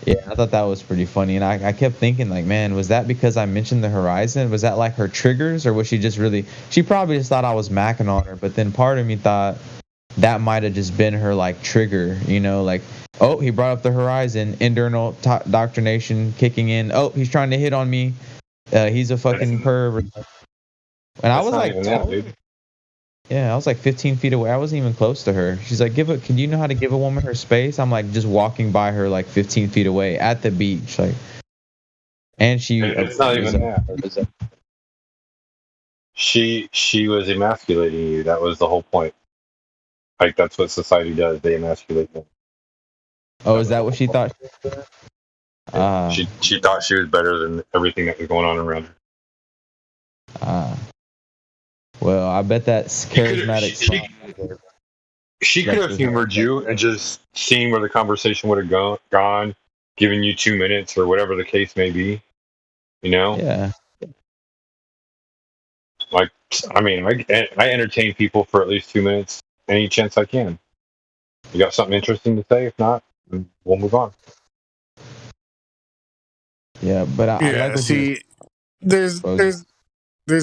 yeah, I thought that was pretty funny. And I kept thinking, like, man, was that because I mentioned the horizon? Was that like her triggers, or was she just really, she probably just thought I was macking on her, but then part of me thought that might have just been her like trigger, you know, like, oh, he brought up the horizon, internal indoctrination kicking in. Oh, he's trying to hit on me. He's a fucking perv. And I was like, yeah, I was like 15 feet away. I wasn't even close to her. She's like, can you know how to give a woman her space? I'm like just walking by her like 15 feet away at the beach. Like, and she, it's not even that. She was emasculating you. That was the whole point. Like, that's what society does. They emasculate them. Oh, is that what she thought? She thought she was better than everything that was going on around her. Well, I bet that's charismatic. She could have humored you and just seen where the conversation would have gone, giving you 2 minutes or whatever the case may be. You know? Yeah. Like, I mean, I entertain people for at least 2 minutes any chance I can. You got something interesting to say? If not, we'll move on. Yeah, but I like see, there's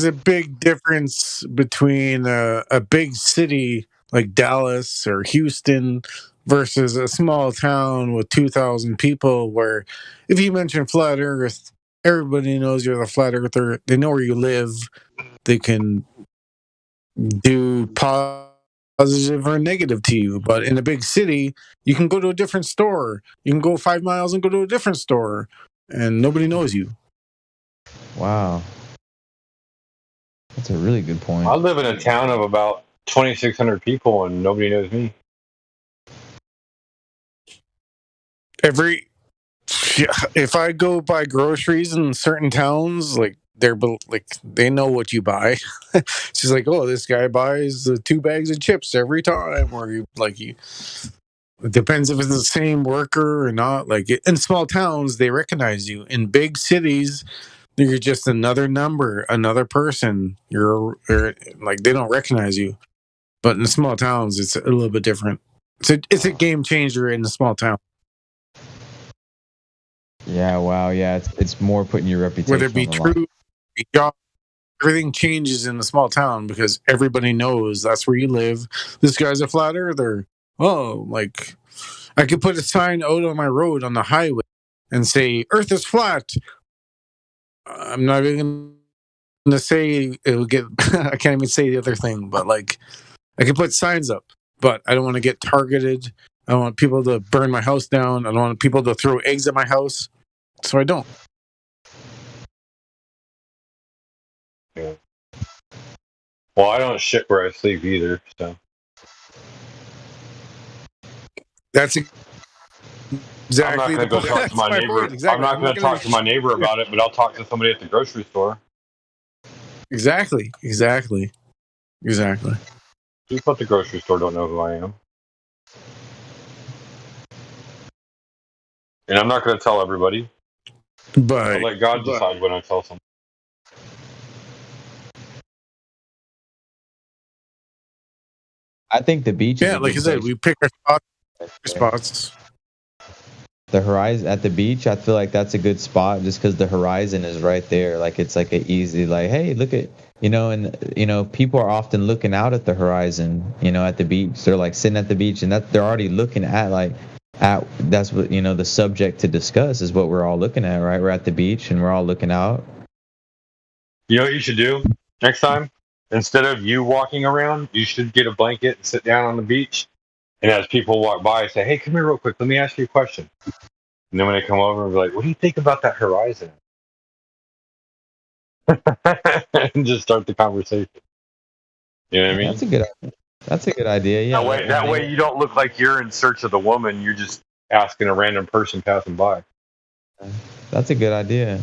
a big difference between a big city like Dallas or Houston versus a small town with 2,000 people, where if you mention flat Earth, everybody knows you're the flat earther. They know where you live. They can do positive or negative to you. But in a big city, you can go to a different store. You can go 5 miles and go to a different store, and nobody knows you. Wow. That's a really good point. I live in a town of about 2,600 people, and nobody knows me. If I go buy groceries in certain towns, like they know what you buy. She's like, oh, this guy buys 2 bags of chips every time, or it depends if it's the same worker or not. Like in small towns, they recognize you. In big cities, you're just another number, another person. You're like, they don't recognize you. But in small towns, it's a little bit different. It's a game changer in a small town. Yeah, wow, yeah, it's more putting your reputation. Whether it be true, everything changes in a small town because everybody knows that's where you live. This guy's a flat earther. Oh, like I could put a sign out on my road on the highway and say Earth is flat. I'm not even gonna say it will get. I can't even say the other thing, but like I can put signs up, but I don't want to get targeted I don't want people to burn my house down. I don't want people to throw eggs at my house. So I don't. Yeah. Well, I don't shit where I sleep either. So that's exactly. I'm not going to go talk to my neighbor. Exactly. I'm not going to talk to my neighbor about it, but I'll talk to somebody at the grocery store. Exactly. People at the grocery store don't know who I am. And I'm not going to tell everybody. But I'll let God decide when I tell someone. I think the beach. Yeah, like I said, we pick our spots. The horizon at the beach, I feel like that's a good spot just because the horizon is right there. Like it's like an easy, like, hey, look at, and people are often looking out at the horizon, at the beach. They're like sitting at the beach, and that they're already looking at that's what the subject to discuss is what we're all looking at, right? We're at the beach and we're all looking out. You know what you should do next time? Instead of you walking around, you should get a blanket and sit down on the beach. And as people walk by, say, hey, come here real quick. Let me ask you a question. And then when they come over, be like, what do you think about that horizon? And just start the conversation. You know what I mean? That's a good idea. Yeah. That way you don't look like you're in search of the woman. You're just asking a random person passing by. That's a good idea.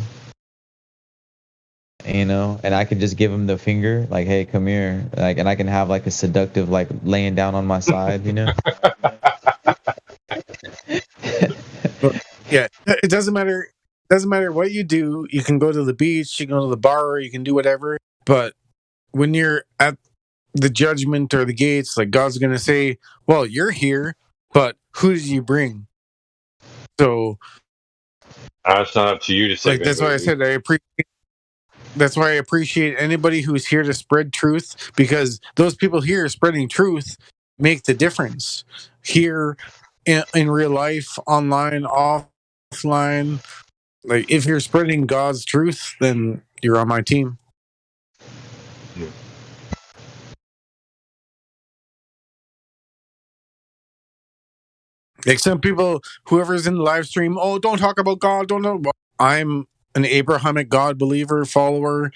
And I can just give him the finger, like, hey, come here. Like, and I can have like a seductive, like laying down on my side, Yeah, it doesn't matter. It doesn't matter what you do. You can go to the beach, you can go to the bar, you can do whatever. But when you're at the judgment or the gates, like God's going to say, well, you're here, but who did you bring? So it's not up to you to say. Like, that's why I said that's why I appreciate anybody who's here to spread truth, because those people here spreading truth make the difference here in real life, online, offline. Like, if you're spreading God's truth, then you're on my team. Like some people, whoever's in the live stream, oh, don't talk about God, don't know. I'm an Abrahamic God believer, follower.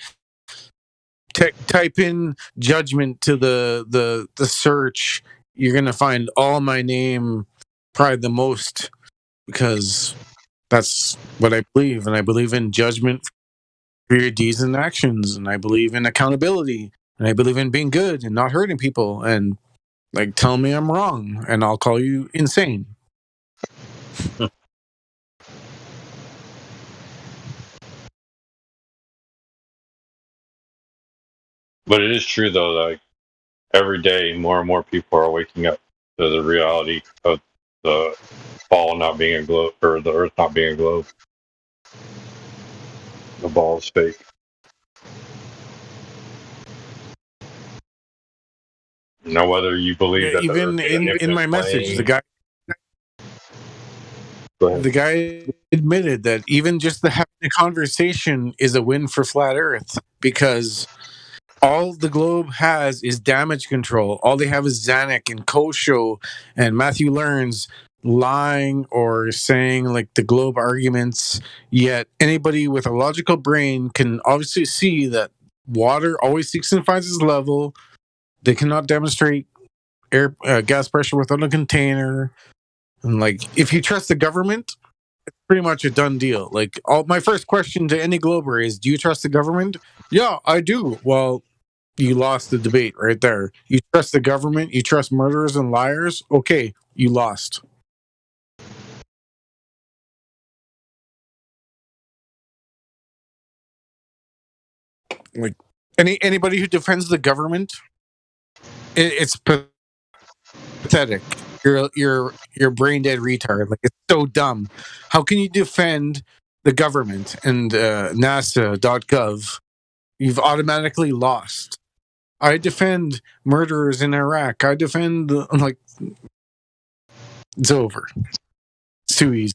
Type in judgment to the search. You're gonna find all my name, probably the most, because that's what I believe, and I believe in judgment for your deeds and actions, and I believe in accountability, and I believe in being good and not hurting people, and like tell me I'm wrong, and I'll call you insane. But it is true, though, like every day more and more people are waking up to the reality of the ball not being a globe, or the earth not being a globe. The ball is fake. Whether you believe that even in my message, the guy admitted that even just the having a conversation is a win for flat Earth, because all the globe has is damage control. All they have is Zanuck and Kosho and Matthew Learns lying or saying like the globe arguments. Yet anybody with a logical brain can obviously see that water always seeks and finds its level. They cannot demonstrate gas pressure without a container. And like, if you trust the government, it's pretty much a done deal. Like, my first question to any glober is, do you trust the government? Yeah, I do. Well, you lost the debate right there. You trust the government? You trust murderers and liars? Okay, you lost. Like, anybody who defends the government, it's pathetic. You're brain dead retard. Like, it's so dumb. How can you defend the government and NASA.gov? You've automatically lost. I defend murderers in Iraq. I defend it's over. It's too easy.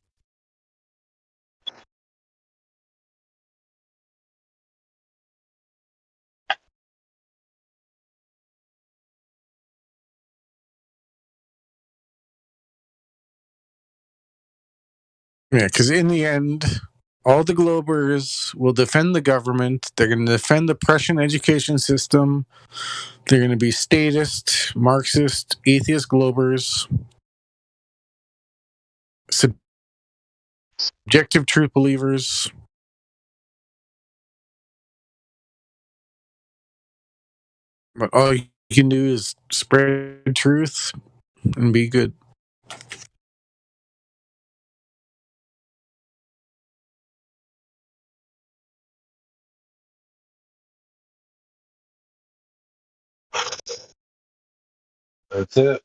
Yeah, because in the end, all the Globers will defend the government. They're going to defend the Prussian education system. They're going to be statist, Marxist, atheist Globers, subjective truth believers. But all you can do is spread truth and be good. That's it.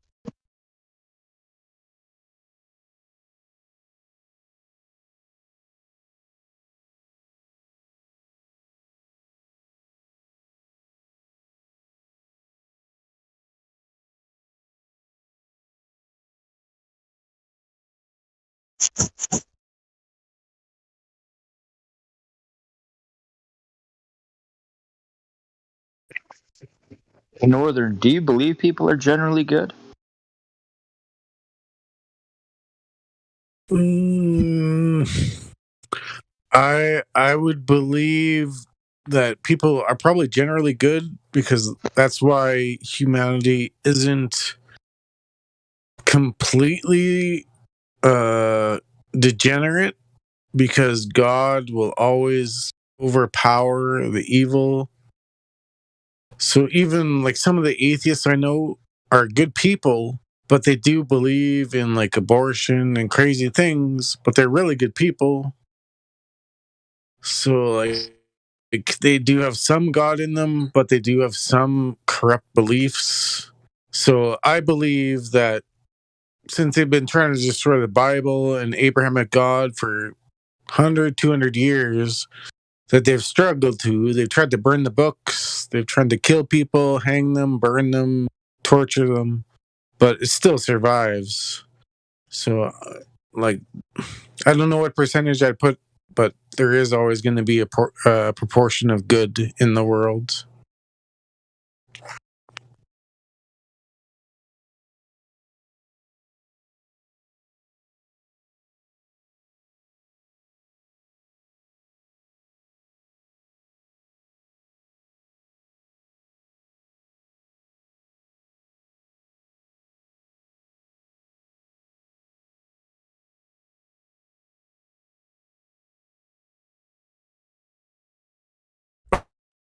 Northern, do you believe people are generally good? I would believe that people are probably generally good because that's why humanity isn't completely degenerate, because God will always overpower the evil. So even like some of the atheists I know are good people, but they do believe in like abortion and crazy things, but they're really good people. So like they do have some God in them, but they do have some corrupt beliefs. So I believe that since they've been trying to destroy the Bible and Abrahamic God for 100, 200 years, that they've struggled to. They've tried to burn the books. They've tried to kill people, hang them, burn them, torture them, but it still survives. So, like, I don't know what percentage I'd put, but there is always going to be a proportion of good in the world.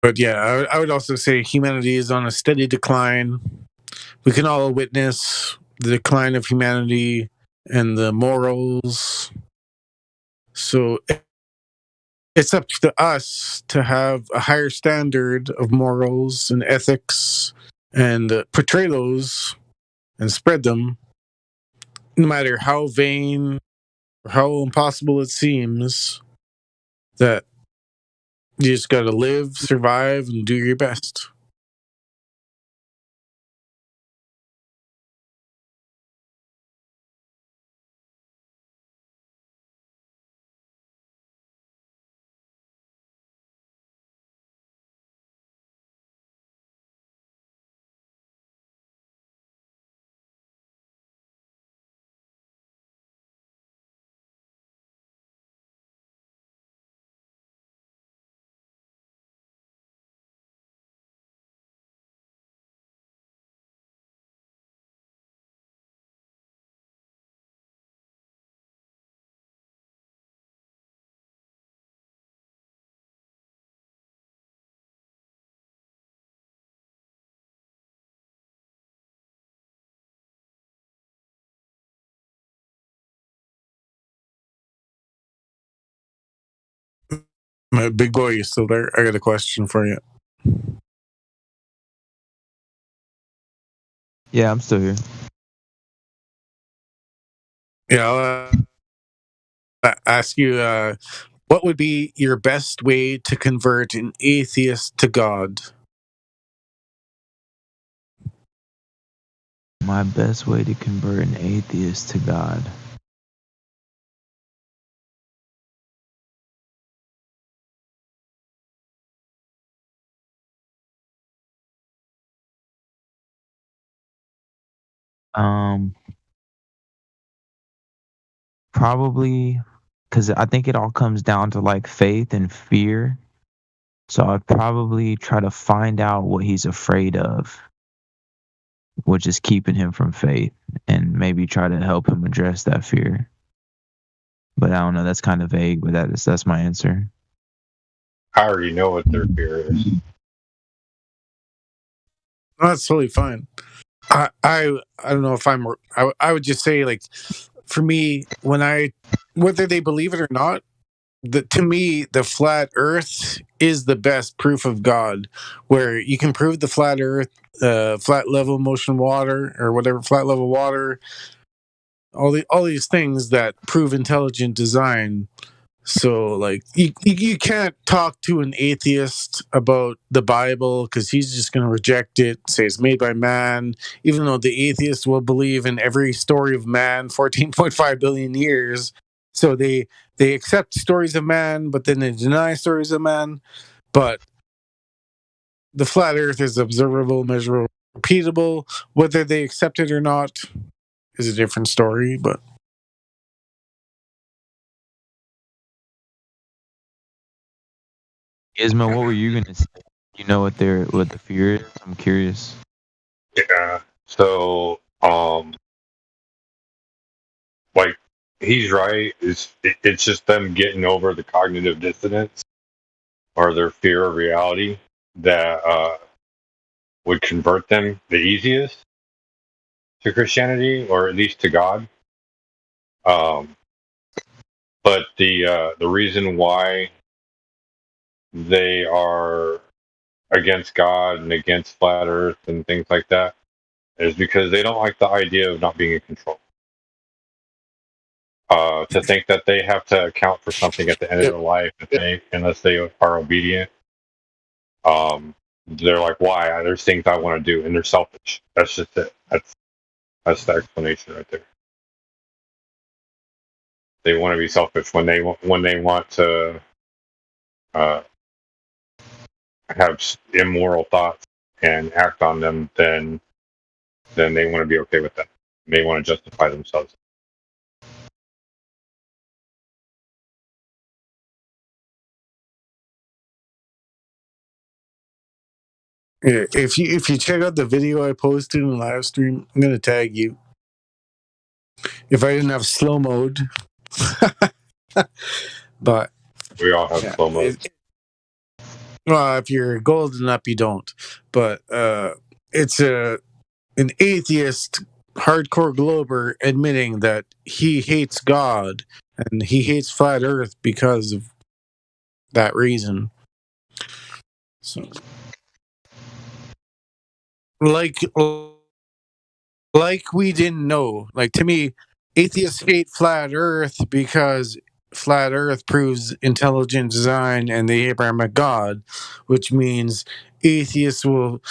But yeah, I would also say humanity is on a steady decline. We can all witness the decline of humanity and the morals. So it's up to us to have a higher standard of morals and ethics and portray those and spread them, no matter how vain or how impossible it seems. That you just got to live, survive, and do your best. My big boy, you still there? I got a question for you. Yeah, I'm still here. Yeah, I'll ask you, what would be your best way to convert an atheist to God? My best way to convert an atheist to God. Probably because I think it all comes down to like faith and fear. So I'd probably try to find out what he's afraid of, which is keeping him from faith, and maybe try to help him address that fear. But I don't know. That's kind of vague, but that's my answer. I already know what their fear is. That's totally fine. I don't know if I would just say, like, for me, whether they believe it or not, to me, the flat Earth is the best proof of God, where you can prove the flat Earth, flat level motion water, or whatever, flat level water, all these things that prove intelligent design. So, like, you can't talk to an atheist about the Bible because he's just going to reject it, say it's made by man, even though the atheist will believe in every story of man 14.5 billion years. So they accept stories of man, but then they deny stories of man. But the flat Earth is observable, measurable, repeatable. Whether they accept it or not is a different story, but... Gizmo, what were you gonna say? You know what the fear is? I'm curious. Yeah. So, like, he's right. It's just them getting over the cognitive dissonance or their fear of reality that would convert them the easiest to Christianity, or at least to God. But the reason why they are against God and against flat Earth and things like that is because they don't like the idea of not being in control. To think that they have to account for something at the end of their life, unless they are obedient, they're like, "Why? There's things I want to do," and they're selfish. That's just it. That's the explanation right there. They want to be selfish when they want to have immoral thoughts and act on them. Then they want to be okay with that. They want to justify themselves. Yeah, if you check out the video I posted in the live stream, I'm gonna tag you. If I didn't have slow mode, but we all have slow mode. Well, if you're golden up, you don't. But it's an atheist, hardcore glober admitting that he hates God and he hates flat Earth because of that reason. So, like we didn't know. Like, to me, atheists hate flat Earth because flat Earth proves intelligent design and the Abrahamic God, which means atheists will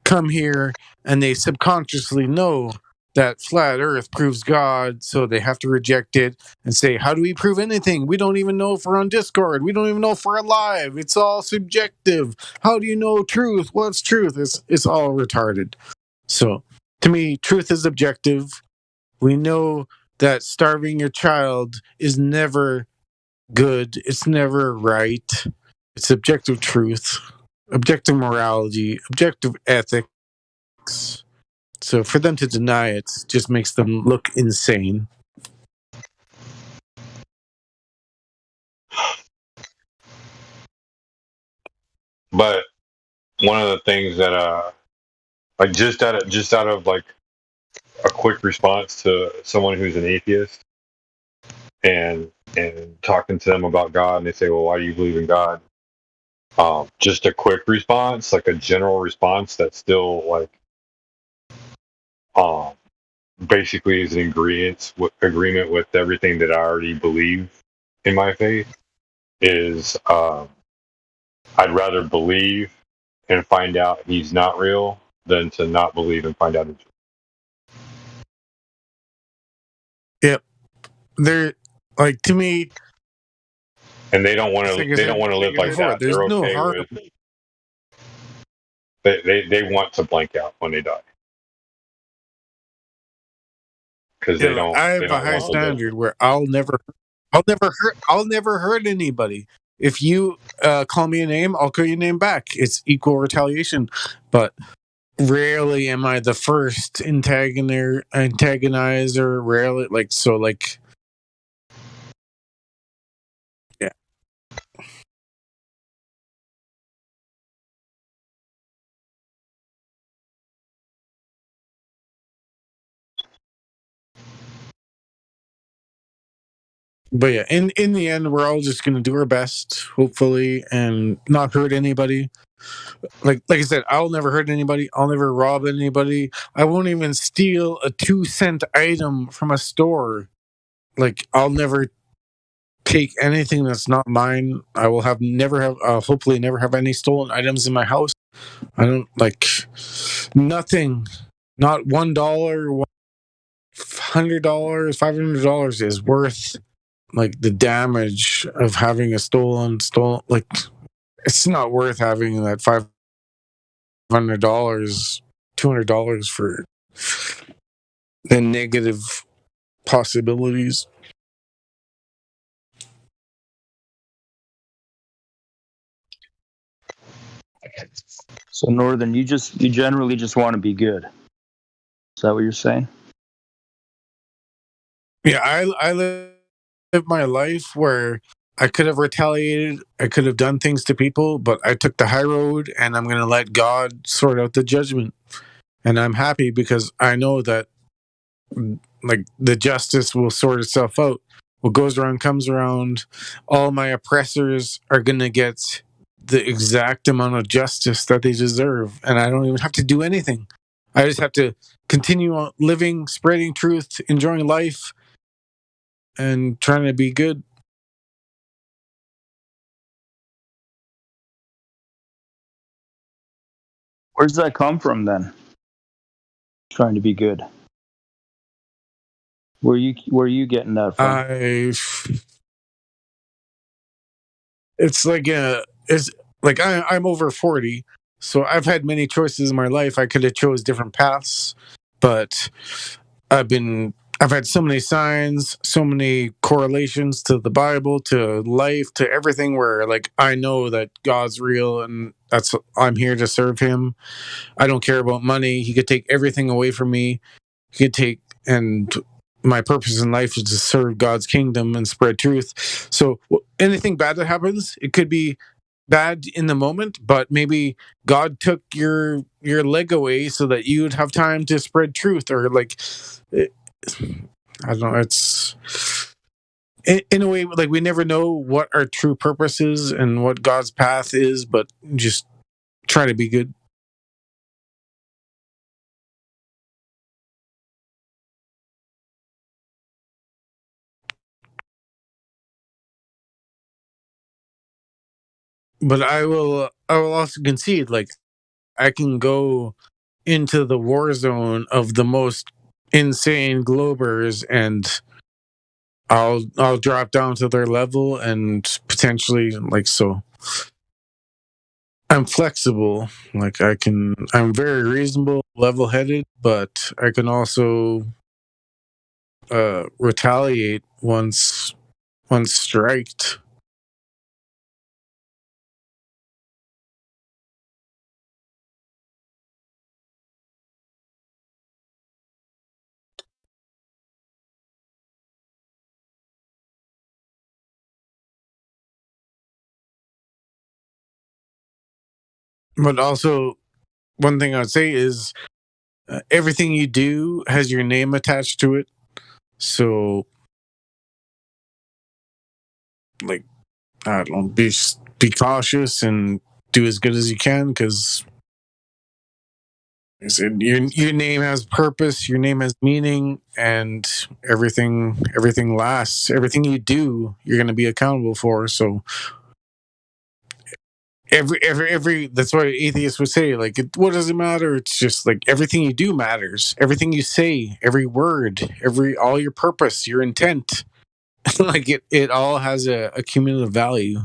come here and they subconsciously know that flat Earth proves God, so they have to reject it and say, "How do we prove anything? We don't even know if we're on Discord. We don't even know if we're alive. It's all subjective. How do you know truth? What's truth?" It's all retarded. So, to me, truth is objective. We know that starving your child is never good. It's never right. It's objective truth, objective morality, objective ethics. So for them to deny it just makes them look insane. But one of the things that like just out of like a quick response to someone who's an atheist and talking to them about God, and they say, "Well, why do you believe in God?" Just a quick response, like a general response that still like basically is an agreement with everything that I already believe in my faith, is I'd rather believe and find out he's not real than to not believe and find out he's real. Yep. They're like, to me, and they don't want to. They don't want to live like that. There's They're no okay harm. with. They want to blank out when they die because they don't. I have they a don't high want to live. standard where I'll never I'll never hurt anybody. If you call me a name, I'll call you a name back. It's equal retaliation. But rarely am I the first antagonizer. Rarely, yeah. But yeah, in the end, we're all just gonna do our best, hopefully, and not hurt anybody. Like I said, I'll never hurt anybody. I'll never rob anybody. I won't even steal a 2-cent item from a store. Like, I'll never take anything that's not mine. I will hopefully never have any stolen items in my house. I don't like nothing. Not $1, $100, $500 is worth like the damage of having a stolen. Like, it's not worth having that $500, $200 for the negative possibilities. So Northern, you generally just want to be good. Is that what you're saying? Yeah, I live my life where I could have retaliated, I could have done things to people, but I took the high road, and I'm going to let God sort out the judgment. And I'm happy because I know that like the justice will sort itself out. What goes around comes around. All my oppressors are going to get the exact amount of justice that they deserve, and I don't even have to do anything. I just have to continue on living, spreading truth, enjoying life, and trying to be good. Where does that come from then? Trying to be good. Where are you getting that from? I'm over 40, so I've had many choices in my life. I could have chose different paths, but I've had so many signs, so many correlations to the Bible, to life, to everything, where like I know that God's real, and I'm here to serve him. I don't care about money. He could take everything away from me. And my purpose in life is to serve God's kingdom and spread truth. So anything bad that happens, it could be bad in the moment, but maybe God took your leg away so that you'd have time to spread truth, or like I don't know. It's in a way like we never know what our true purpose is and what God's path is, but just try to be good. But I will also concede, like, I can go into the war zone of the most insane globers, and I'll drop down to their level and potentially, like, so I'm flexible. Like, I'm very reasonable, level headed, but I can also retaliate once striked. But also, one thing I'd say is everything you do has your name attached to it. So, like, I don't know, be cautious and do as good as you can, because your name has purpose, your name has meaning, and everything lasts. Everything you do, you're going to be accountable for. So every that's why atheists would say, like, what does it matter? It's just like everything you do matters. Everything you say, every word, all your purpose, your intent, like it all has a cumulative value.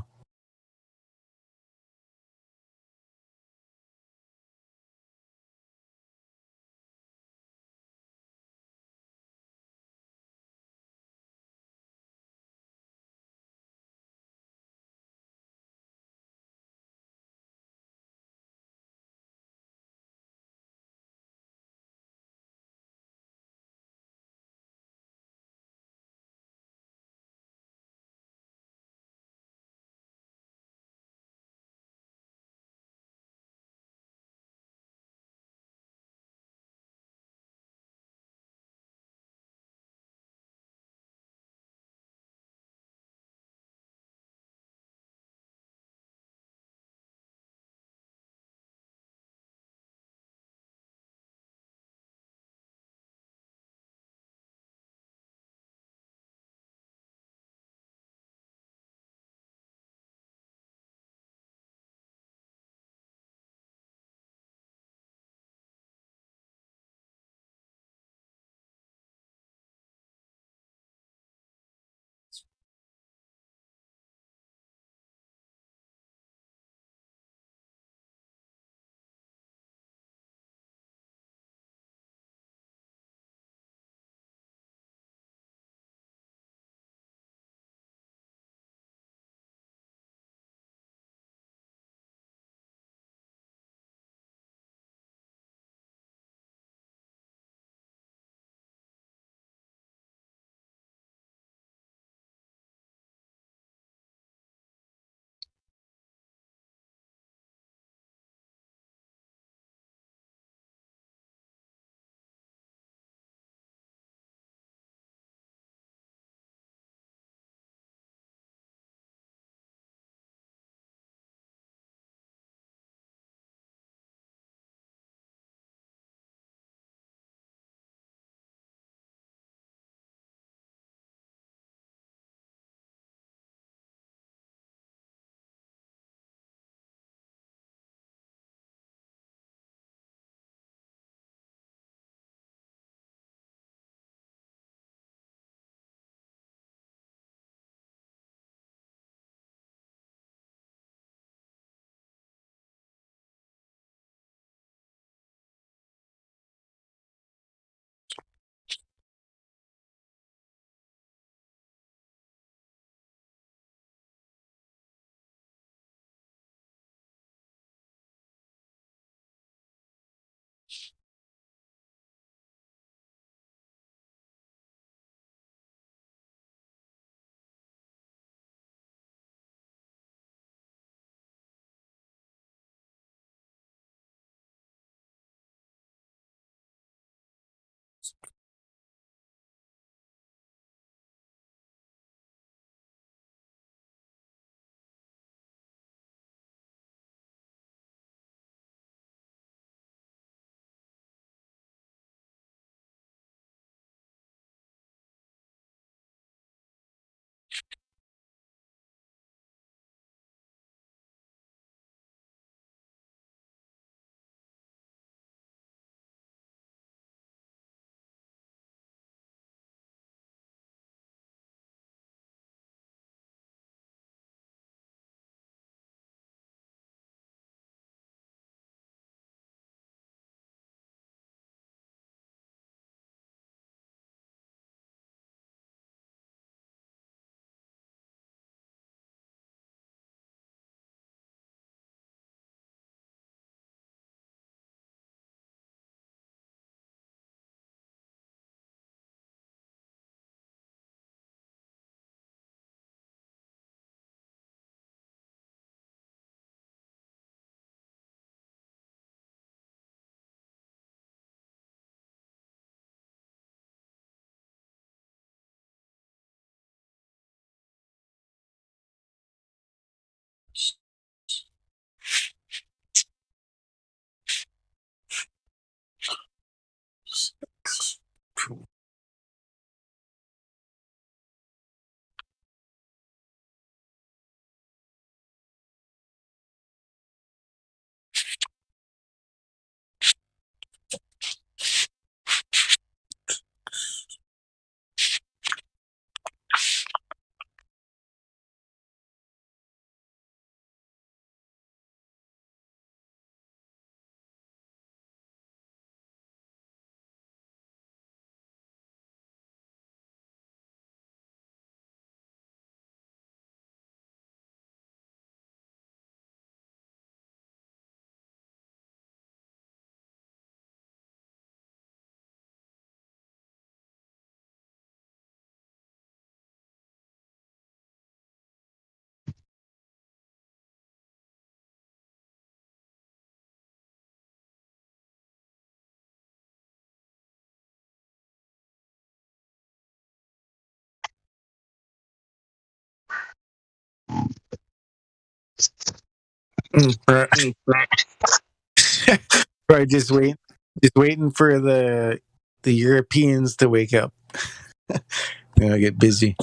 Probably just waiting for the Europeans to wake up. Then I get busy.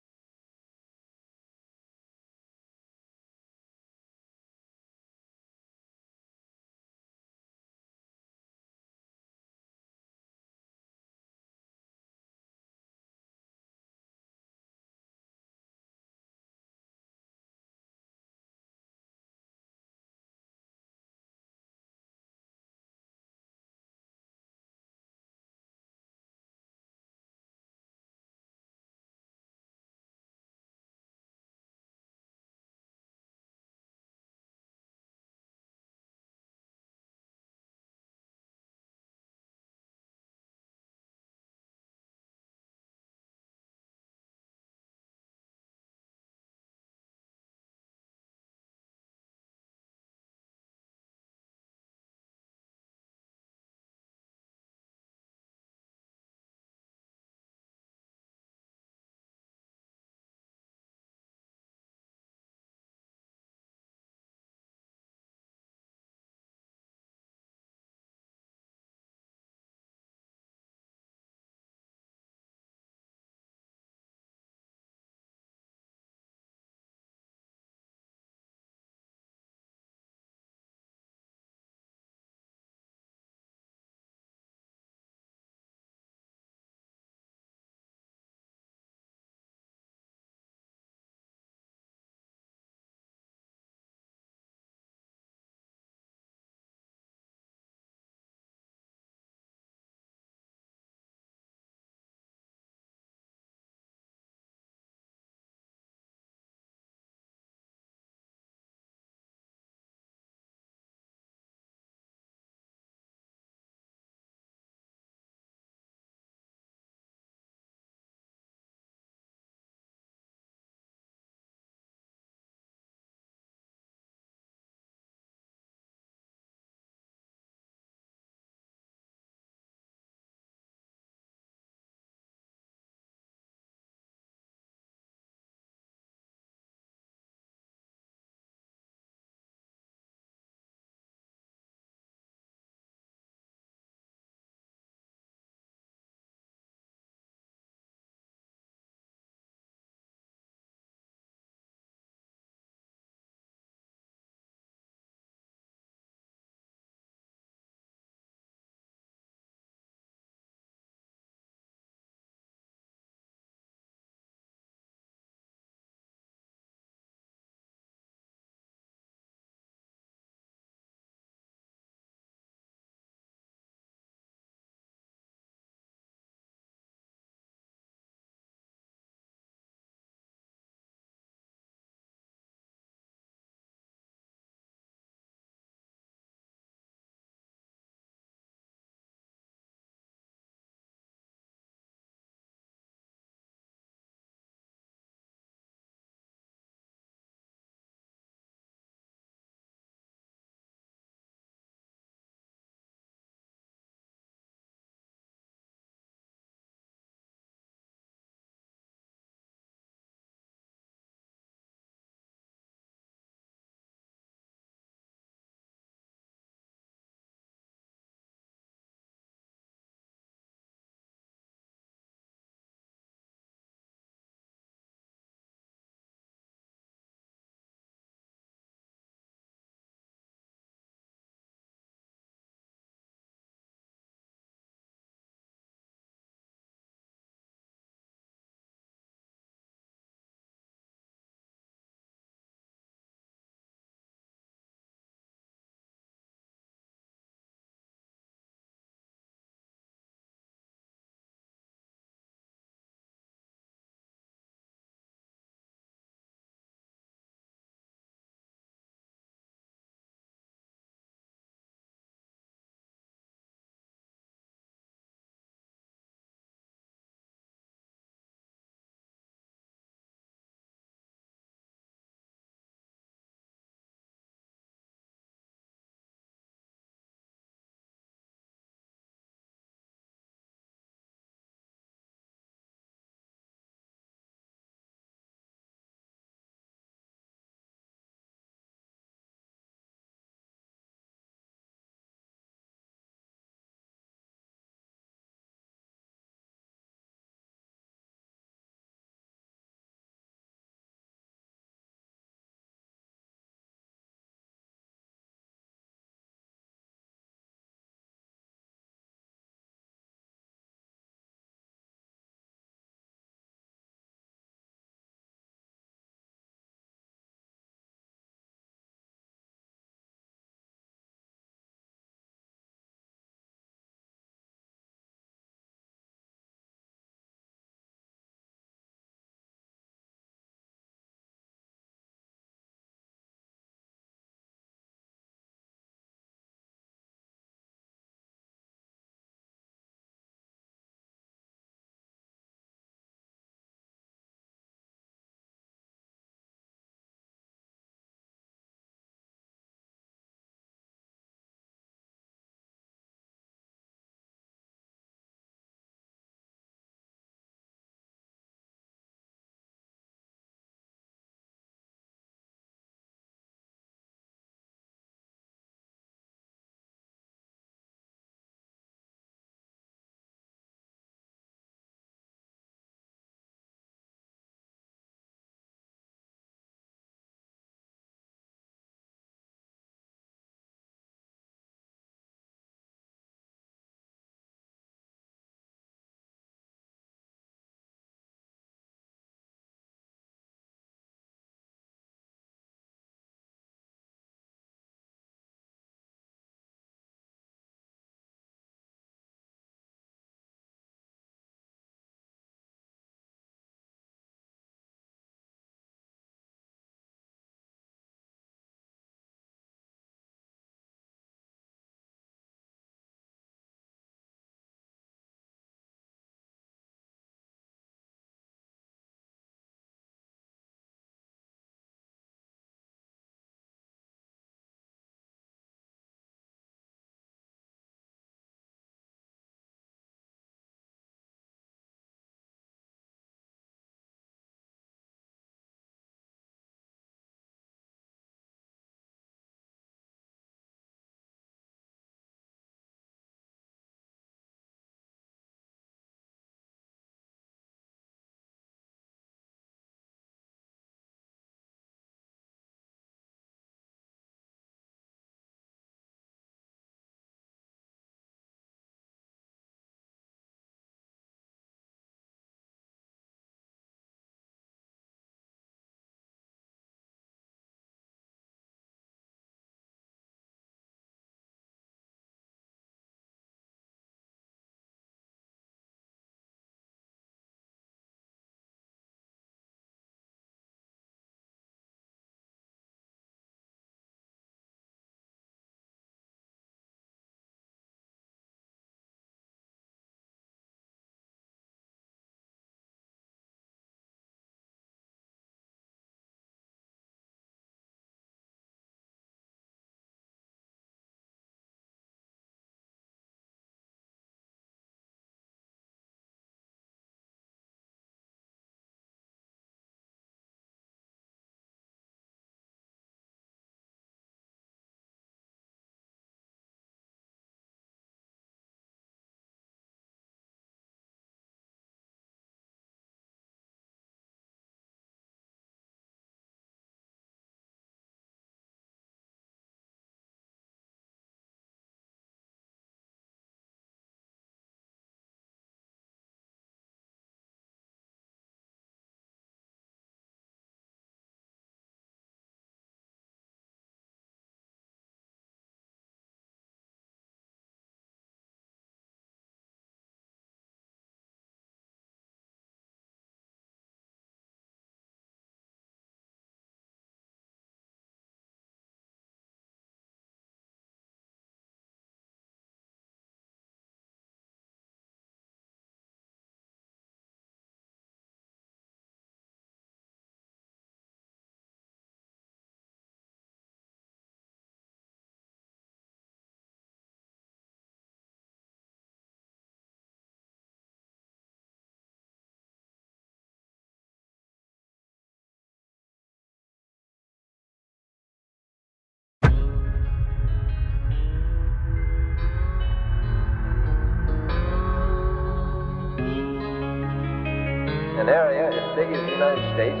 big as the United States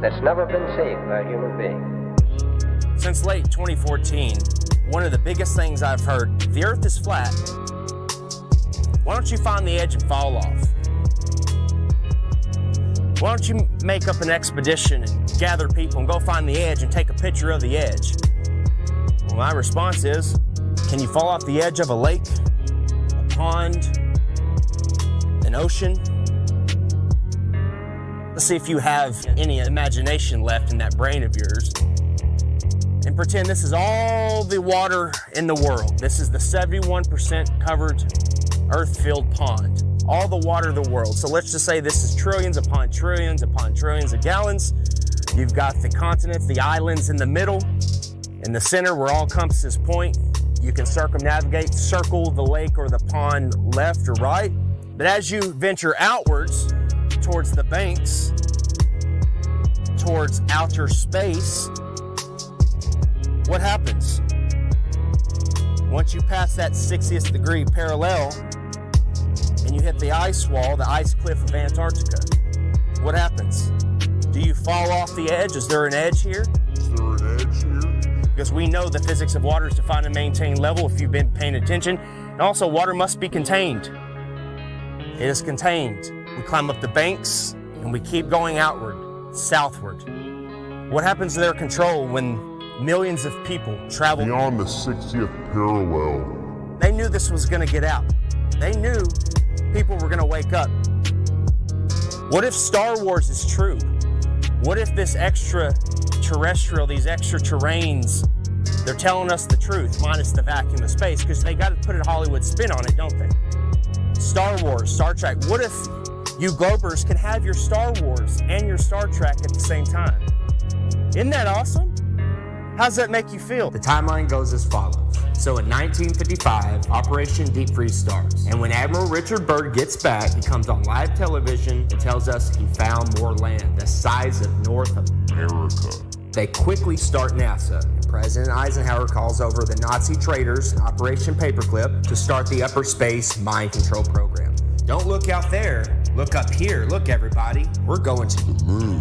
that's never been seen by a human being. Since late 2014, one of the biggest things I've heard, the Earth is flat. Why don't you find the edge and fall off? Why don't you make up an expedition and gather people and go find the edge and take a picture of the edge? Well, my response is, can you fall off the edge of a lake, a pond, an ocean? Let's see if you have any imagination left in that brain of yours. And pretend this is all the water in the world. This is the 71% covered earth-filled pond. All the water of the world. So let's just say this is trillions upon trillions upon trillions of gallons. You've got the continents, the islands in the middle. In the center where all compasses point, you can circumnavigate, circle the lake or the pond left or right. But as you venture outwards towards the banks, towards outer space, what happens? Once you pass that 60th degree parallel and you hit the ice wall, the ice cliff of Antarctica, what happens? Do you fall off the edge? Is there an edge here? Because we know the physics of water is defined and maintained level if you've been paying attention. And also, water must be contained. It is contained. We climb up the banks and we keep going outward, southward. What happens to their control when millions of people travel beyond the 60th parallel? They knew this was going to get out. They knew people were going to wake up. What if Star Wars is true? What if this extraterrestrial, these extra terrains, they're telling us the truth, minus the vacuum of space, because they got to put a Hollywood spin on it, don't they? Star Wars, Star Trek. What if you Globers can have your Star Wars and your Star Trek at the same time? Isn't that awesome? How does that make you feel? The timeline goes as follows. So in 1955, Operation Deep Freeze starts. And when Admiral Richard Byrd gets back, he comes on live television and tells us he found more land, the size of North America. They quickly start NASA. President Eisenhower calls over the Nazi traitors, Operation Paperclip, to start the upper space mind control program. Don't look out there, look up here. Look, everybody, we're going to the moon.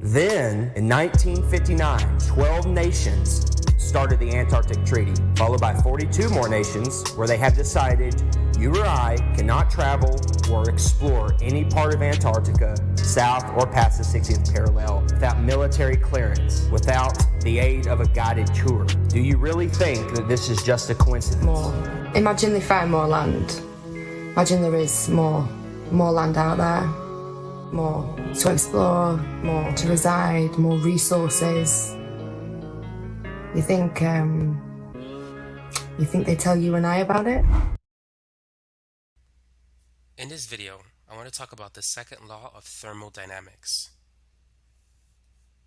Then, in 1959, 12 nations started the Antarctic Treaty, followed by 42 more nations where they have decided you or I cannot travel or explore any part of Antarctica south or past the 60th parallel without military clearance, without the aid of a guided tour. Do you really think that this is just a coincidence? Imagine they find more land. Imagine there is more land out there. More to explore, more to reside, more resources. You think they tell you and I about it? In this video, I want to talk about the second law of thermodynamics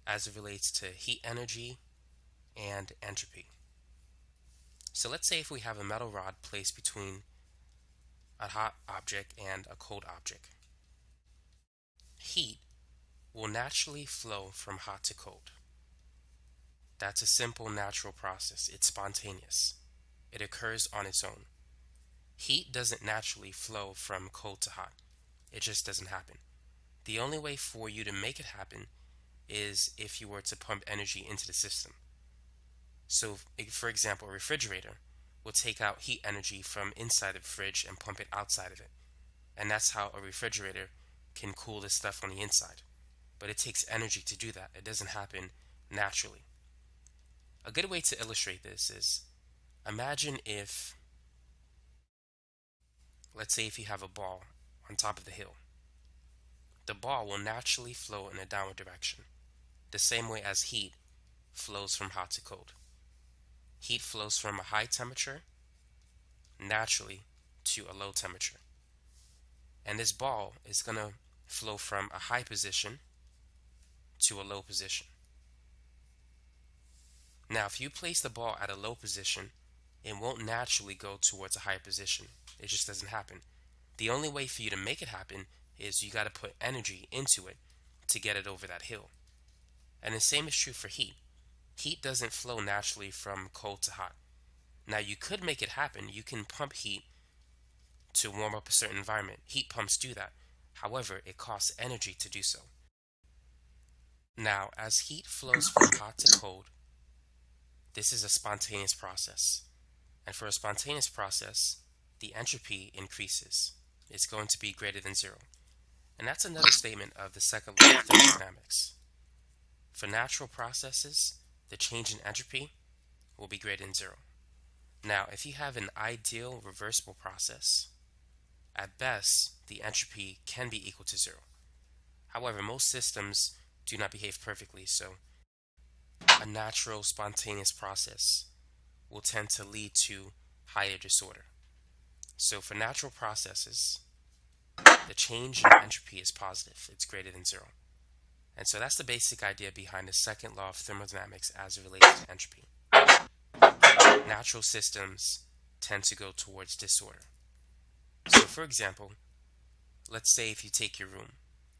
as it relates to heat energy and entropy. So let's say if we have a metal rod placed between a hot object and a cold object. Heat will naturally flow from hot to cold. That's a simple natural process. It's spontaneous. It occurs on its own. Heat doesn't naturally flow from cold to hot. It just doesn't happen. The only way for you to make it happen is if you were to pump energy into the system. So, for example, a refrigerator will take out heat energy from inside the fridge and pump it outside of it. And that's how a refrigerator can cool the stuff on the inside. But it takes energy to do that. It doesn't happen naturally. A good way to illustrate this is, imagine if, let's say if you have a ball on top of the hill. The ball will naturally flow in a downward direction, the same way as heat flows from hot to cold. Heat flows from a high temperature naturally to a low temperature. And this ball is going to flow from a high position to a low position. Now, if you place the ball at a low position, it won't naturally go towards a higher position. It just doesn't happen. The only way for you to make it happen is you got to put energy into it to get it over that hill. And the same is true for heat. Heat doesn't flow naturally from cold to hot. Now, you could make it happen. You can pump heat to warm up a certain environment. Heat pumps do that. However, it costs energy to do so. Now, as heat flows from hot to cold, this is a spontaneous process. And for a spontaneous process, the entropy increases. It's going to be greater than zero. And that's another statement of the second law of thermodynamics. For natural processes, the change in entropy will be greater than zero. Now, if you have an ideal reversible process, at best, the entropy can be equal to zero. However, most systems do not behave perfectly, so a natural spontaneous process will tend to lead to higher disorder. So for natural processes, the change in entropy is positive. It's greater than zero. And so that's the basic idea behind the second law of thermodynamics as it relates to entropy. Natural systems tend to go towards disorder. So for example, let's say if you take your room,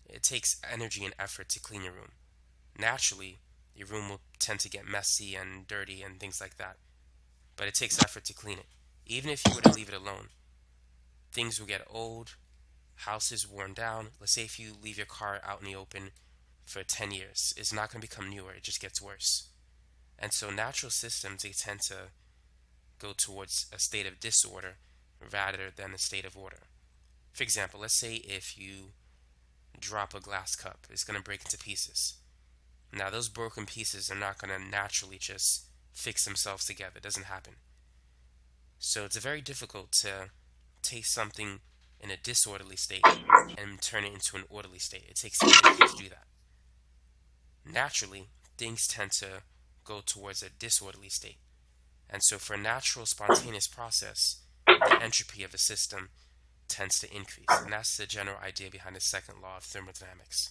it takes energy and effort to clean your room. Naturally, your room will tend to get messy and dirty and things like that. But it takes effort to clean it. Even if you were to leave it alone, things will get old, houses worn down. Let's say if you leave your car out in the open for 10 years, it's not going to become newer, it just gets worse. And so natural systems, they tend to go towards a state of disorder rather than a state of order. For example, let's say if you drop a glass cup, it's going to break into pieces. Now those broken pieces are not going to naturally just fix themselves together. It doesn't happen. So it's very difficult to take something in a disorderly state and turn it into an orderly state. It takes energy to do that. Naturally, things tend to go towards a disorderly state. And so for a natural spontaneous process, the entropy of a system tends to increase. And that's the general idea behind the second law of thermodynamics.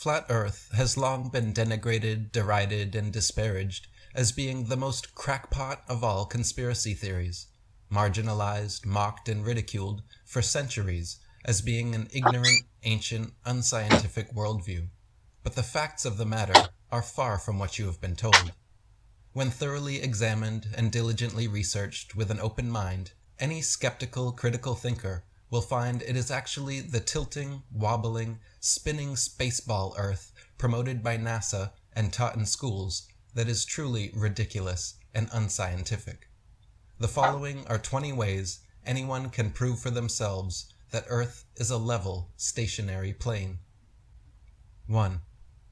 Flat Earth has long been denigrated, derided, and disparaged as being the most crackpot of all conspiracy theories, marginalized, mocked, and ridiculed for centuries as being an ignorant, ancient, unscientific worldview. But the facts of the matter are far from what you have been told. When thoroughly examined and diligently researched with an open mind, any skeptical, critical thinker will find it is actually the tilting, wobbling, spinning spaceball Earth promoted by NASA and taught in schools that is truly ridiculous and unscientific. The following are 20 ways anyone can prove for themselves that Earth is a level, stationary plane. 1.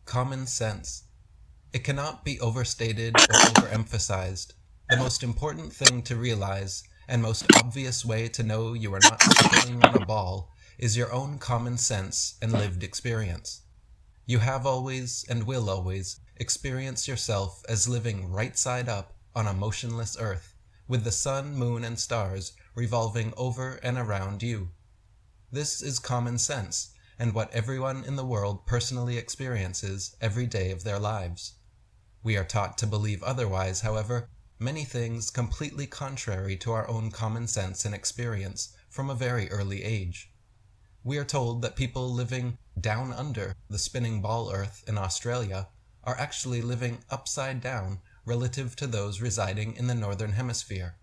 Common sense. It cannot be overstated or overemphasized. The most important thing to realize and most obvious way to know you are not spinning on a ball is your own common sense and lived experience. You have always and will always experience yourself as living right side up on a motionless Earth, with the sun, moon, and stars revolving over and around you. This is common sense, and what everyone in the world personally experiences every day of their lives. We are taught to believe otherwise, however, many things completely contrary to our own common sense and experience from a very early age. We are told that people living down under the spinning ball Earth in Australia are actually living upside down relative to those residing in the northern hemisphere,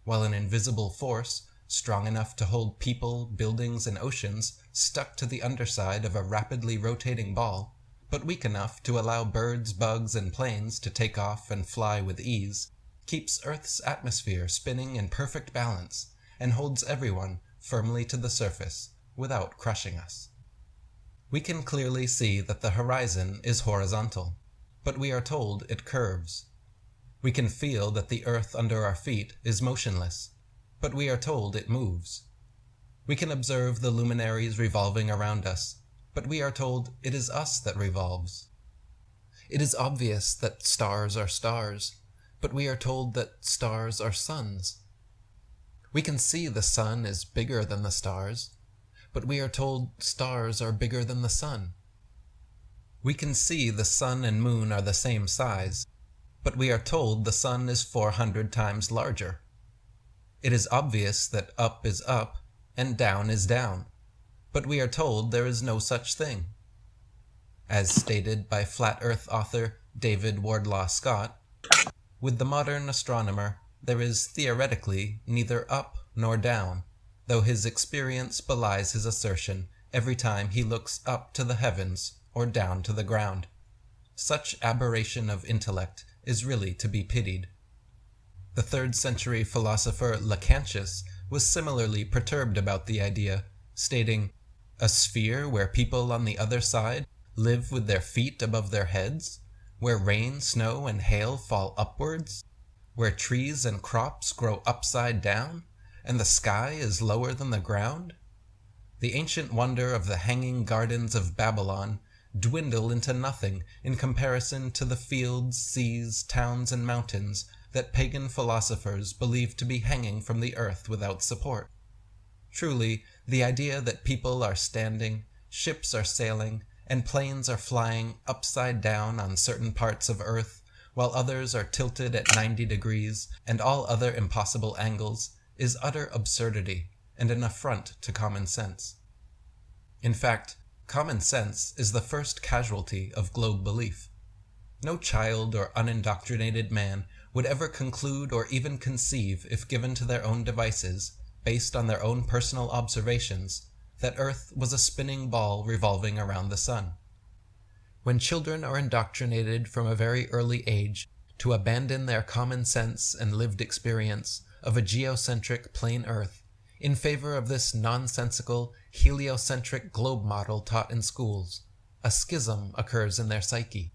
while an invisible force, strong enough to hold people, buildings, and oceans stuck to the underside of a rapidly rotating ball, but weak enough to allow birds, bugs, and planes to take off and fly with ease, keeps Earth's atmosphere spinning in perfect balance and holds everyone firmly to the surface without crushing us. We can clearly see that the horizon is horizontal, but we are told it curves. We can feel that the Earth under our feet is motionless, but we are told it moves. We can observe the luminaries revolving around us, but we are told it is us that revolves. It is obvious that stars are stars, but we are told that stars are suns. We can see the sun is bigger than the stars, but we are told stars are bigger than the sun. We can see the sun and moon are the same size, but we are told the sun is 400 times larger. It is obvious that up is up and down is down, but we are told there is no such thing. As stated by Flat Earth author David Wardlaw Scott, with the modern astronomer, there is theoretically neither up nor down, though his experience belies his assertion every time he looks up to the heavens or down to the ground. Such aberration of intellect is really to be pitied. The 3rd century philosopher Lactantius was similarly perturbed about the idea, stating, "A sphere where people on the other side live with their feet above their heads, where rain, snow, and hail fall upwards, where trees and crops grow upside down, and the sky is lower than the ground? The ancient wonder of the hanging gardens of Babylon dwindle into nothing in comparison to the fields, seas, towns, and mountains that pagan philosophers believed to be hanging from the earth without support. Truly, the idea that people are standing, ships are sailing, and planes are flying upside down on certain parts of Earth, while others are tilted at 90 degrees and all other impossible angles, is utter absurdity and an affront to common sense. In fact, common sense is the first casualty of globe belief. No child or unindoctrinated man would ever conclude or even conceive, if given to their own devices, based on their own personal observations, that Earth was a spinning ball revolving around the sun. When children are indoctrinated from a very early age to abandon their common sense and lived experience of a geocentric plain Earth in favor of this nonsensical, heliocentric globe model taught in schools, a schism occurs in their psyche.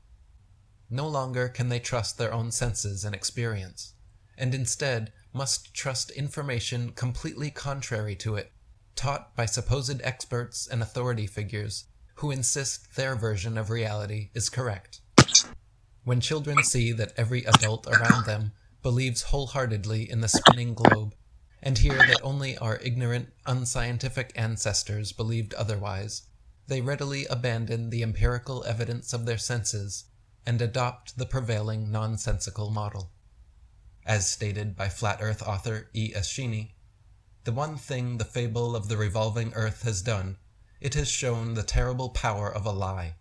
No longer can they trust their own senses and experience, and instead must trust information completely contrary to it, taught by supposed experts and authority figures who insist their version of reality is correct. When children see that every adult around them believes wholeheartedly in the spinning globe, and hear that only our ignorant, unscientific ancestors believed otherwise, they readily abandon the empirical evidence of their senses and adopt the prevailing nonsensical model. As stated by Flat Earth author E. Eschini, the one thing the fable of the revolving earth has done, it has shown the terrible power of a lie.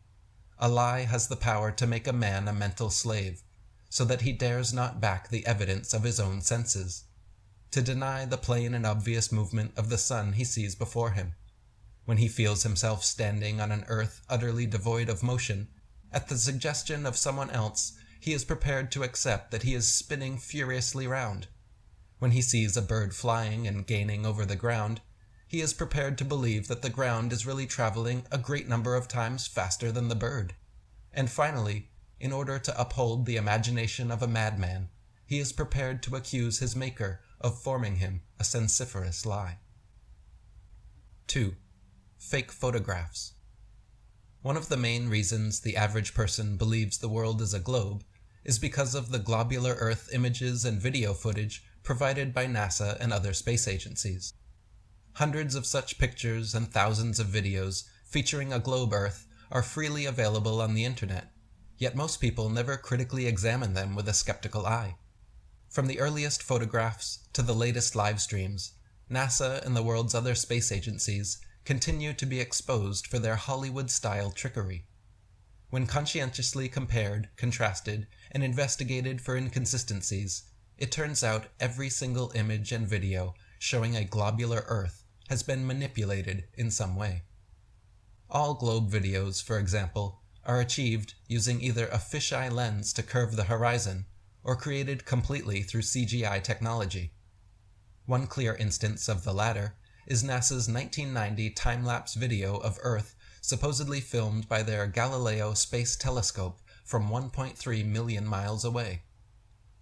A lie has the power to make a man a mental slave, so that he dares not back the evidence of his own senses, to deny the plain and obvious movement of the sun he sees before him. When he feels himself standing on an earth utterly devoid of motion, at the suggestion of someone else, he is prepared to accept that he is spinning furiously round. When he sees a bird flying and gaining over the ground, he is prepared to believe that the ground is really traveling a great number of times faster than the bird. And finally, in order to uphold the imagination of a madman, he is prepared to accuse his maker of forming him a sensiferous lie. 2. Fake photographs. One of the main reasons the average person believes the world is a globe is because of the globular Earth images and video footage provided by NASA and other space agencies. Hundreds of such pictures and thousands of videos featuring a globe Earth are freely available on the internet, yet most people never critically examine them with a skeptical eye. From the earliest photographs to the latest live streams, NASA and the world's other space agencies continue to be exposed for their Hollywood-style trickery. When conscientiously compared, contrasted, and investigated for inconsistencies, it turns out every single image and video showing a globular Earth has been manipulated in some way. All globe videos, for example, are achieved using either a fisheye lens to curve the horizon or created completely through CGI technology. One clear instance of the latter is NASA's 1990 time-lapse video of Earth supposedly filmed by their Galileo Space Telescope from 1.3 million miles away.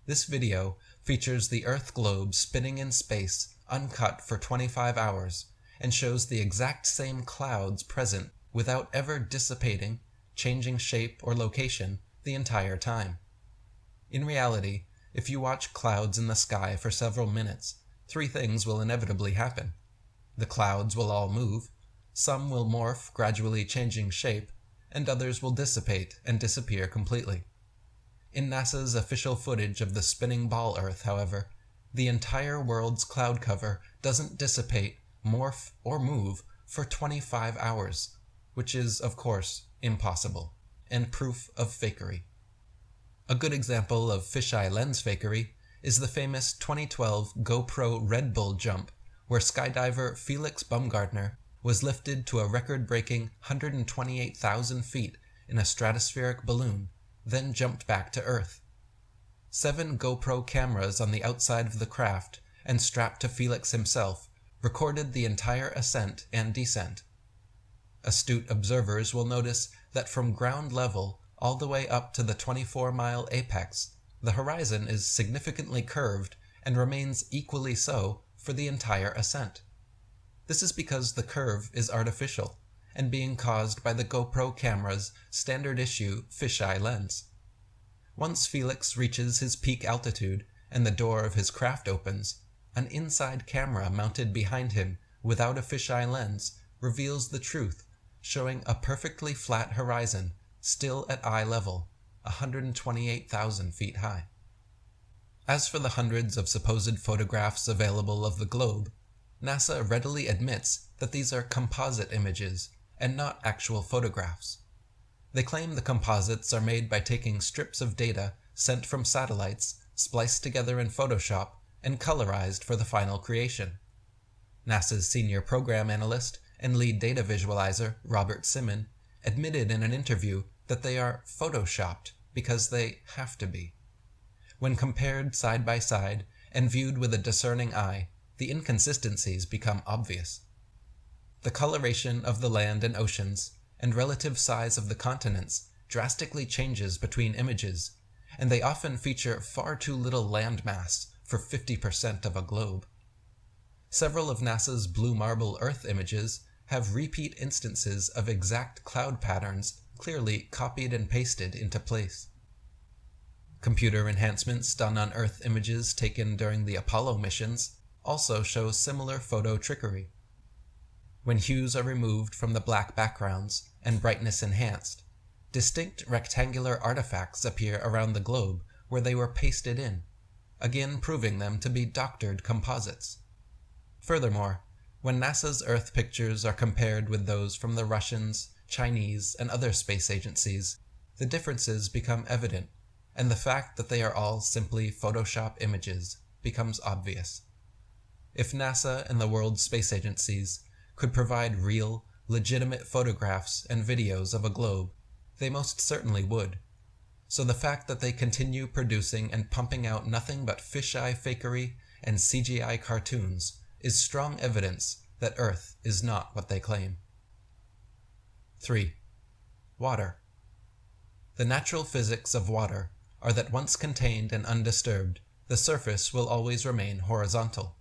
This video features the Earth globe spinning in space uncut for 25 hours and shows the exact same clouds present without ever dissipating, changing shape or location the entire time. In reality, if you watch clouds in the sky for several minutes, three things will inevitably happen. The clouds will all move, some will morph, gradually changing shape, and others will dissipate and disappear completely. In NASA's official footage of the spinning ball Earth, however, the entire world's cloud cover doesn't dissipate, morph, or move for 25 hours, which is, of course, impossible, and proof of fakery. A good example of fisheye lens fakery is the famous 2012 GoPro Red Bull jump, where skydiver Felix Baumgartner was lifted to a record-breaking 128,000 feet in a stratospheric balloon, then jumped back to Earth. 7 GoPro cameras on the outside of the craft, and strapped to Felix himself, recorded the entire ascent and descent. Astute observers will notice that from ground level all the way up to the 24-mile apex, the horizon is significantly curved and remains equally so for the entire ascent. This is because the curve is artificial and being caused by the GoPro camera's standard-issue fisheye lens. Once Felix reaches his peak altitude and the door of his craft opens, an inside camera mounted behind him without a fisheye lens reveals the truth, showing a perfectly flat horizon still at eye level, 128,000 feet high. As for the hundreds of supposed photographs available of the globe, NASA readily admits that these are composite images and not actual photographs. They claim the composites are made by taking strips of data sent from satellites, spliced together in Photoshop, and colorized for the final creation. NASA's senior program analyst and lead data visualizer, Robert Simon, admitted in an interview that they are photoshopped because they have to be. When compared side by side and viewed with a discerning eye, the inconsistencies become obvious. The coloration of the land and oceans and relative size of the continents drastically changes between images, and they often feature far too little land mass for 50% of a globe. Several of NASA's blue marble Earth images have repeat instances of exact cloud patterns clearly copied and pasted into place. Computer enhancements done on Earth images taken during the Apollo missions also show similar photo trickery. When hues are removed from the black backgrounds and brightness enhanced, distinct rectangular artifacts appear around the globe where they were pasted in, again proving them to be doctored composites. Furthermore, when NASA's Earth pictures are compared with those from the Russians, Chinese, and other space agencies, the differences become evident, and the fact that they are all simply Photoshop images becomes obvious. If NASA and the world's space agencies could provide real, legitimate photographs and videos of a globe, they most certainly would. So the fact that they continue producing and pumping out nothing but fisheye fakery and CGI cartoons is strong evidence that Earth is not what they claim. 3. Water. The natural physics of water are that once contained and undisturbed, the surface will always remain horizontal.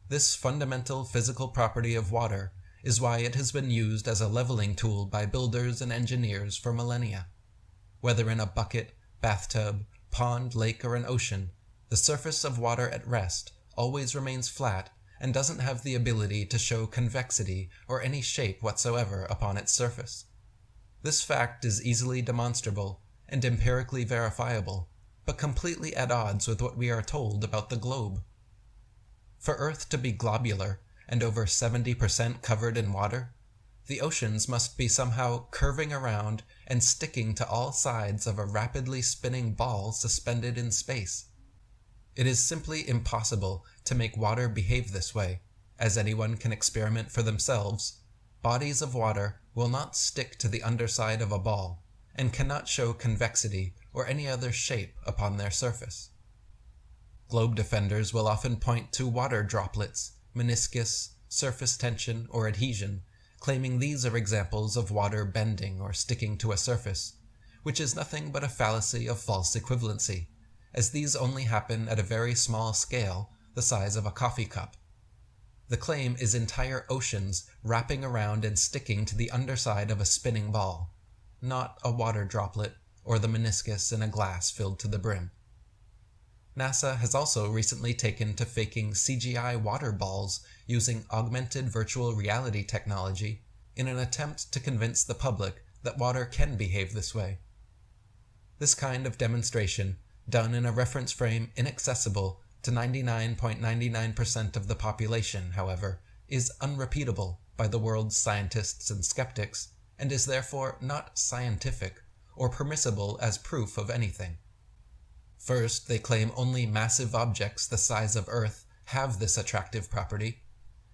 This fundamental physical property of water is why it has been used as a leveling tool by builders and engineers for millennia. Whether in a bucket, bathtub, pond, lake, or an ocean, the surface of water at rest always remains flat and doesn't have the ability to show convexity or any shape whatsoever upon its surface. This fact is easily demonstrable and empirically verifiable, but completely at odds with what we are told about the globe. For Earth to be globular and over 70% covered in water, the oceans must be somehow curving around and sticking to all sides of a rapidly spinning ball suspended in space. It is simply impossible to make water behave this way. As anyone can experiment for themselves, bodies of water will not stick to the underside of a ball and cannot show convexity or any other shape upon their surface. Globe defenders will often point to water droplets, meniscus, surface tension, or adhesion, claiming these are examples of water bending or sticking to a surface, which is nothing but a fallacy of false equivalency, as these only happen at a very small scale, the size of a coffee cup. The claim is entire oceans wrapping around and sticking to the underside of a spinning ball, not a water droplet or the meniscus in a glass filled to the brim. NASA has also recently taken to faking CGI water balls using augmented virtual reality technology in an attempt to convince the public that water can behave this way. This kind of demonstration, done in a reference frame inaccessible to 99.99% of the population, however, is unrepeatable by the world's scientists and skeptics, and is therefore not scientific or permissible as proof of anything. First, they claim only massive objects the size of Earth have this attractive property.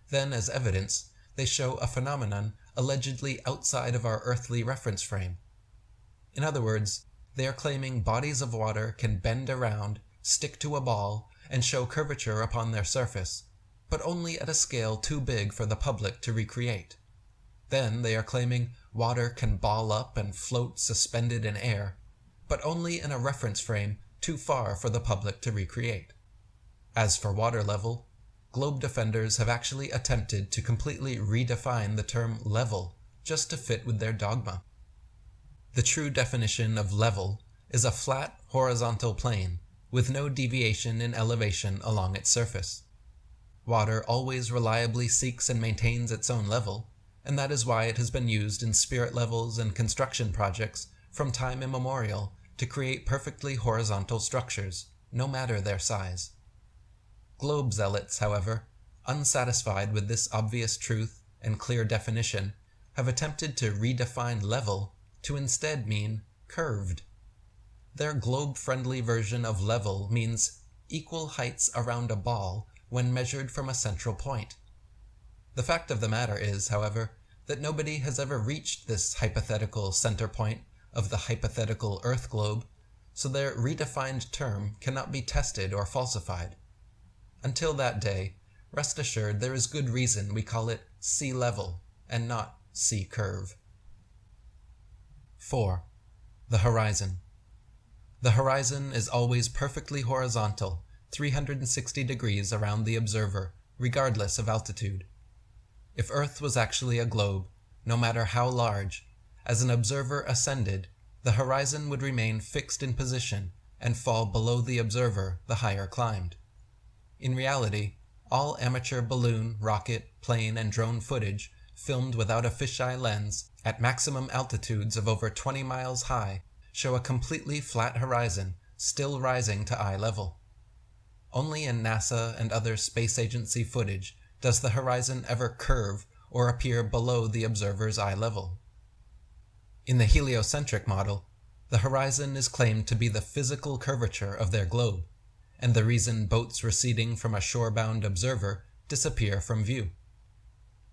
Then, as evidence, they show a phenomenon allegedly outside of our earthly reference frame. In other words, they are claiming bodies of water can bend around, stick to a ball, and show curvature upon their surface, but only at a scale too big for the public to recreate. Then they are claiming water can ball up and float suspended in air, but only in a reference frame too far for the public to recreate. As for water level, globe defenders have actually attempted to completely redefine the term level just to fit with their dogma. The true definition of level is a flat horizontal plane with no deviation in elevation along its surface. Water always reliably seeks and maintains its own level, and that is why it has been used in spirit levels and construction projects from time immemorial to create perfectly horizontal structures, no matter their size. Globe zealots, however, unsatisfied with this obvious truth and clear definition, have attempted to redefine level to instead mean curved. Their globe-friendly version of level means equal heights around a ball when measured from a central point. The fact of the matter is, however, that nobody has ever reached this hypothetical center point of the hypothetical Earth globe, so their redefined term cannot be tested or falsified. Until that day, rest assured there is good reason we call it sea level and not sea curve. 4. The horizon. The horizon is always perfectly horizontal, 360 degrees around the observer, regardless of altitude. If Earth was actually a globe, no matter how large, as an observer ascended, the horizon would remain fixed in position and fall below the observer the higher climbed. In reality, all amateur balloon, rocket, plane, and drone footage filmed without a fisheye lens at maximum altitudes of over 20 miles high show a completely flat horizon still rising to eye level. Only in NASA and other space agency footage does the horizon ever curve or appear below the observer's eye level. In the heliocentric model, the horizon is claimed to be the physical curvature of their globe, and the reason boats receding from a shore-bound observer disappear from view.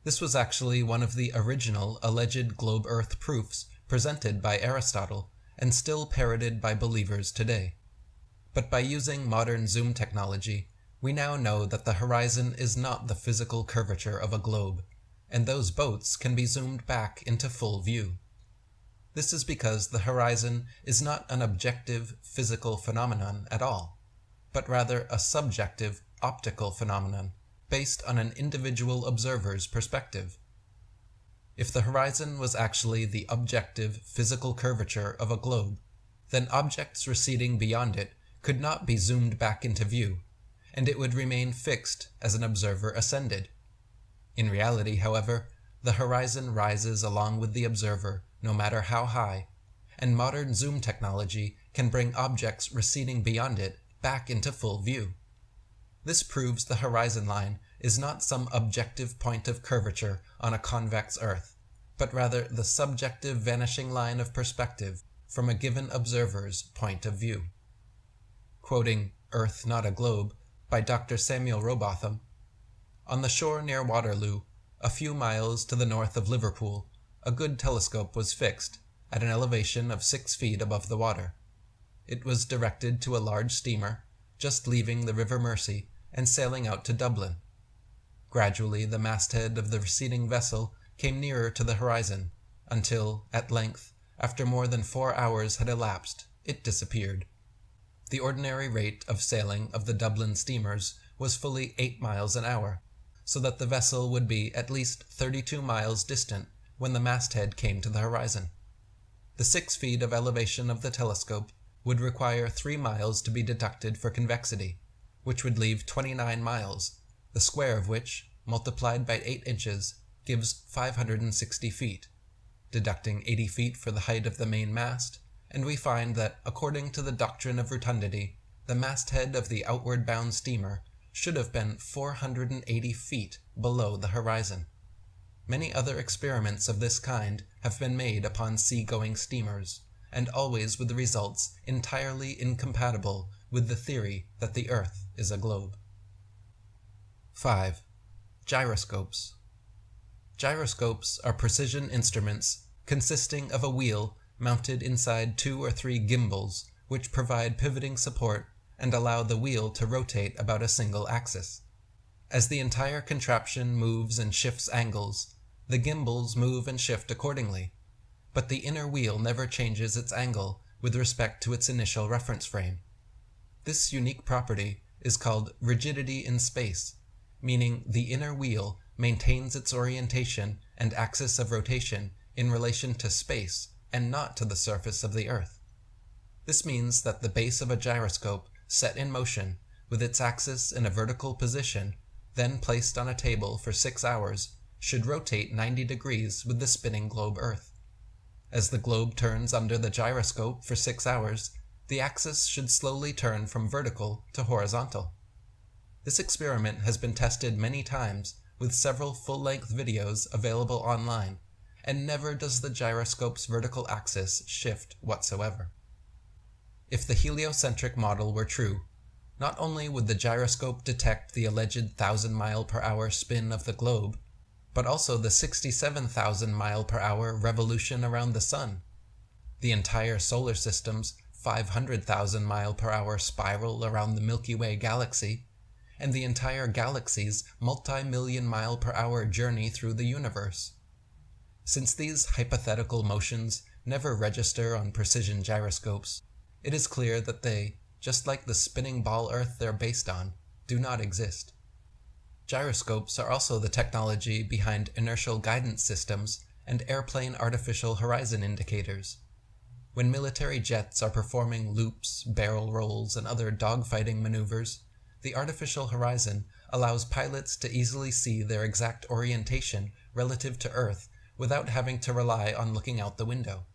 This was actually one of the original alleged globe-Earth proofs presented by Aristotle and still parroted by believers today. But by using modern zoom technology, we now know that the horizon is not the physical curvature of a globe, and those boats can be zoomed back into full view. This is because the horizon is not an objective physical phenomenon at all, but rather a subjective optical phenomenon based on an individual observer's perspective. If the horizon was actually the objective physical curvature of a globe, then objects receding beyond it could not be zoomed back into view, and it would remain fixed as an observer ascended. In reality, however, the horizon rises along with the observer no matter how high, and modern zoom technology can bring objects receding beyond it back into full view. This proves the horizon line is not some objective point of curvature on a convex Earth, but rather the subjective vanishing line of perspective from a given observer's point of view. Quoting Earth Not a Globe by Dr. Samuel Robotham, on the shore near Waterloo, a few miles to the north of Liverpool, a good telescope was fixed at an elevation of 6 feet above the water. It was directed to a large steamer, just leaving the River Mersey and sailing out to Dublin. Gradually the masthead of the receding vessel came nearer to the horizon, until, at length, after more than 4 hours had elapsed, it disappeared. The ordinary rate of sailing of the Dublin steamers was fully 8 miles an hour, so that the vessel would be at least 32 miles distant when the masthead came to the horizon. The 6 feet of elevation of the telescope would require 3 miles to be deducted for convexity, which would leave 29 miles, the square of which, multiplied by 8 inches, gives 560 feet, deducting 80 feet for the height of the main mast, and we find that, according to the doctrine of rotundity, the masthead of the outward-bound steamer should have been 480 feet below the horizon. Many other experiments of this kind have been made upon sea-going steamers, and always with results entirely incompatible with the theory that the Earth is a globe. 5. Gyroscopes. Gyroscopes are precision instruments consisting of a wheel mounted inside 2 or 3 gimbals which provide pivoting support and allow the wheel to rotate about a single axis. As the entire contraption moves and shifts angles, the gimbals move and shift accordingly, but the inner wheel never changes its angle with respect to its initial reference frame. This unique property is called rigidity in space, meaning the inner wheel maintains its orientation and axis of rotation in relation to space and not to the surface of the Earth. This means that the base of a gyroscope set in motion with its axis in a vertical position, then placed on a table for 6 hours, should rotate 90 degrees with the spinning globe Earth. As the globe turns under the gyroscope for 6 hours, the axis should slowly turn from vertical to horizontal. This experiment has been tested many times with several full-length videos available online, and never does the gyroscope's vertical axis shift whatsoever. If the heliocentric model were true, not only would the gyroscope detect the alleged 1,000-mile-per-hour spin of the globe, but also the 67,000-mile-per-hour revolution around the sun, the entire solar system's 500,000-mile-per-hour spiral around the Milky Way galaxy, and the entire galaxy's multi-million-mile-per-hour journey through the universe. Since these hypothetical motions never register on precision gyroscopes, it is clear that they, just like the spinning ball Earth they're based on, do not exist. Gyroscopes are also the technology behind inertial guidance systems and airplane artificial horizon indicators. When military jets are performing loops, barrel rolls, and other dogfighting maneuvers, the artificial horizon allows pilots to easily see their exact orientation relative to Earth without having to rely on looking out the window.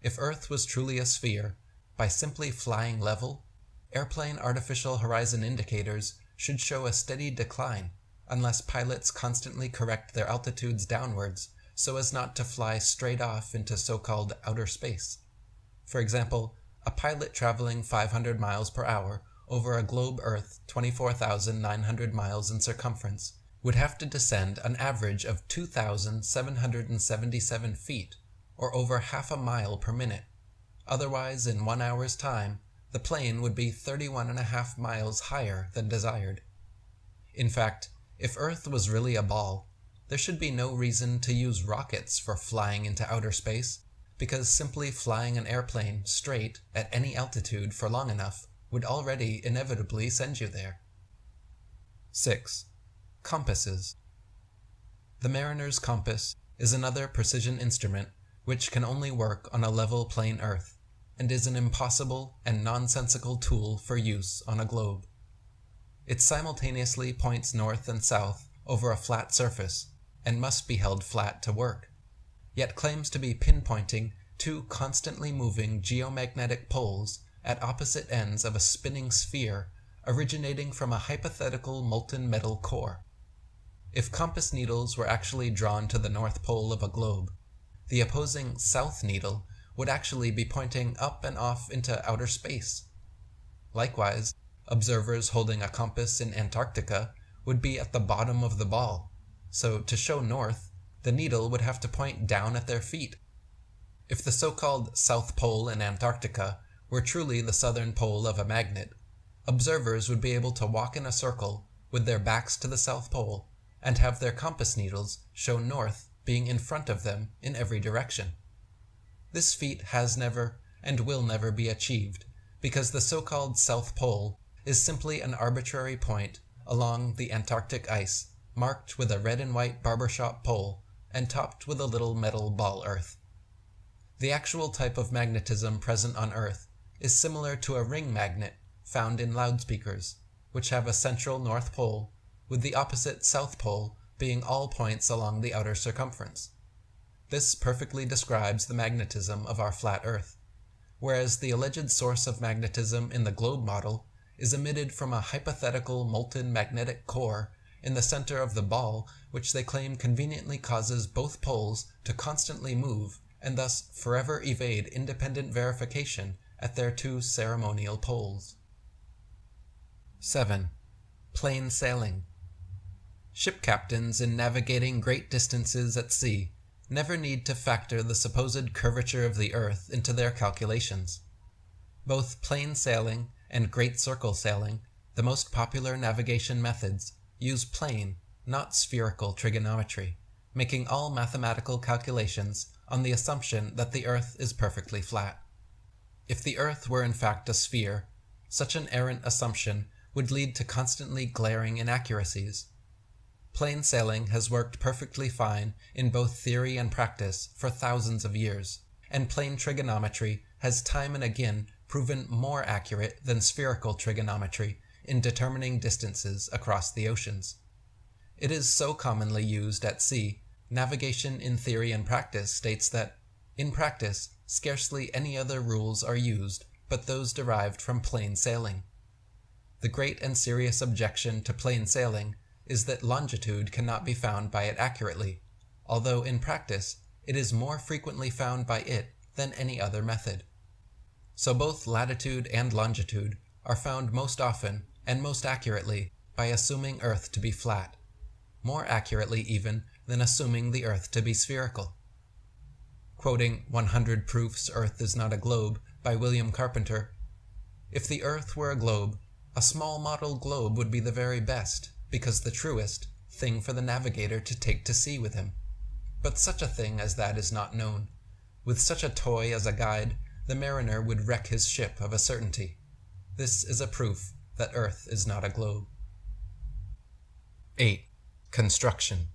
If Earth was truly a sphere, by simply flying level, airplane artificial horizon indicators should show a steady decline unless pilots constantly correct their altitudes downwards so as not to fly straight off into so-called outer space. For example, a pilot traveling 500 miles per hour over a globe Earth 24,900 miles in circumference would have to descend an average of 2,777 feet, or over half a mile per minute. Otherwise, in 1 hour's time, the plane would be 31.5 miles higher than desired. In fact, if Earth was really a ball, there should be no reason to use rockets for flying into outer space, because simply flying an airplane straight at any altitude for long enough would already inevitably send you there. 6. Compasses. The mariner's compass is another precision instrument which can only work on a level plane Earth, and is an impossible and nonsensical tool for use on a globe. It simultaneously points north and south over a flat surface, and must be held flat to work, yet claims to be pinpointing 2 constantly moving geomagnetic poles at opposite ends of a spinning sphere originating from a hypothetical molten metal core. If compass needles were actually drawn to the North Pole of a globe, the opposing south needle would actually be pointing up and off into outer space. Likewise, observers holding a compass in Antarctica would be at the bottom of the ball, so to show north, the needle would have to point down at their feet. If the so-called South Pole in Antarctica were truly the southern pole of a magnet, observers would be able to walk in a circle with their backs to the South Pole and have their compass needles show north being in front of them in every direction. This feat has never and will never be achieved because the so-called South Pole is simply an arbitrary point along the Antarctic ice marked with a red and white barbershop pole and topped with a little metal ball Earth. The actual type of magnetism present on Earth is similar to a ring magnet found in loudspeakers, which have a central North Pole, with the opposite South Pole being all points along the outer circumference. This perfectly describes the magnetism of our flat Earth. whereas the alleged source of magnetism in the globe model is emitted from a hypothetical molten magnetic core in the center of the ball, which they claim conveniently causes both poles to constantly move and thus forever evade independent verification at their two ceremonial poles. 7. Plain sailing. Ship captains in navigating great distances at sea never need to factor the supposed curvature of the Earth into their calculations. Both plain sailing and great circle sailing, the most popular navigation methods, use plane, not spherical trigonometry, making all mathematical calculations on the assumption that the Earth is perfectly flat. If the Earth were in fact a sphere, such an errant assumption would lead to constantly glaring inaccuracies. Plain sailing has worked perfectly fine in both theory and practice for thousands of years, and plane trigonometry has time and again proven more accurate than spherical trigonometry in determining distances across the oceans. It is so commonly used at sea, Navigation in Theory and Practice states that, in practice, scarcely any other rules are used but those derived from plain sailing. The great and serious objection to plain sailing is that longitude cannot be found by it accurately, although in practice it is more frequently found by it than any other method. So both latitude and longitude are found most often and most accurately by assuming Earth to be flat, more accurately even than assuming the Earth to be spherical. Quoting 100 Proofs Earth is Not a Globe by William Carpenter, "If the Earth were a globe, a small model globe would be the very best, because the truest, thing for the navigator to take to sea with him. But such a thing as that is not known. With such a toy as a guide, the mariner would wreck his ship of a certainty. This is a proof that Earth is not a globe." 8. Construction.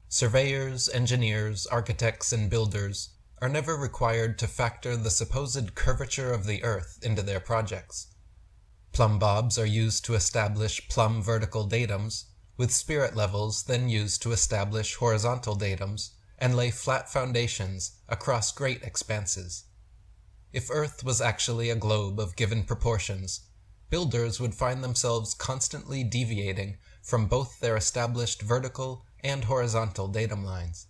Surveyors, engineers, architects, and builders are never required to factor the supposed curvature of the Earth into their projects. Plumb bobs are used to establish plumb vertical datums, with spirit levels then used to establish horizontal datums and lay flat foundations across great expanses. If Earth was actually a globe of given proportions, builders would find themselves constantly deviating from both their established vertical and horizontal datum lines.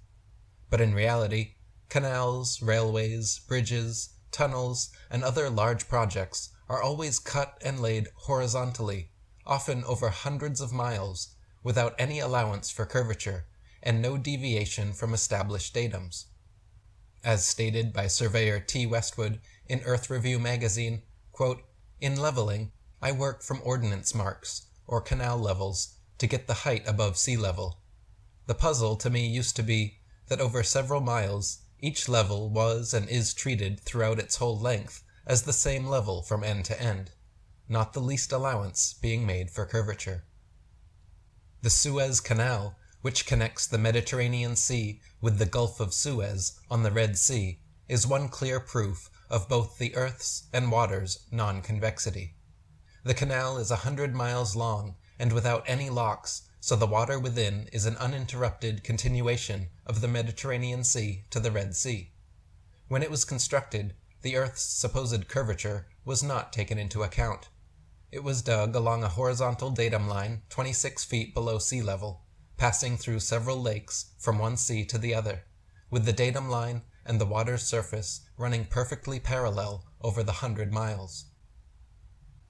But in reality, canals, railways, bridges, tunnels, and other large projects are always cut and laid horizontally, often over hundreds of miles, without any allowance for curvature, and no deviation from established datums. As stated by surveyor T. Westwood in Earth Review magazine, quote, "In leveling, I work from ordnance marks, or canal levels, to get the height above sea level. The puzzle to me used to be that over several miles, each level was and is treated throughout its whole length as the same level from end to end, not the least allowance being made for curvature." The Suez Canal, which connects the Mediterranean Sea with the Gulf of Suez on the Red Sea, is one clear proof of both the Earth's and water's non-convexity. The canal is 100 miles long and without any locks, so the water within is an uninterrupted continuation of the Mediterranean Sea to the Red Sea. When it was constructed, the Earth's supposed curvature was not taken into account. It was dug along a horizontal datum line 26 feet below sea level, passing through several lakes from one sea to the other, with the datum line and the water's surface running perfectly parallel over the 100 miles.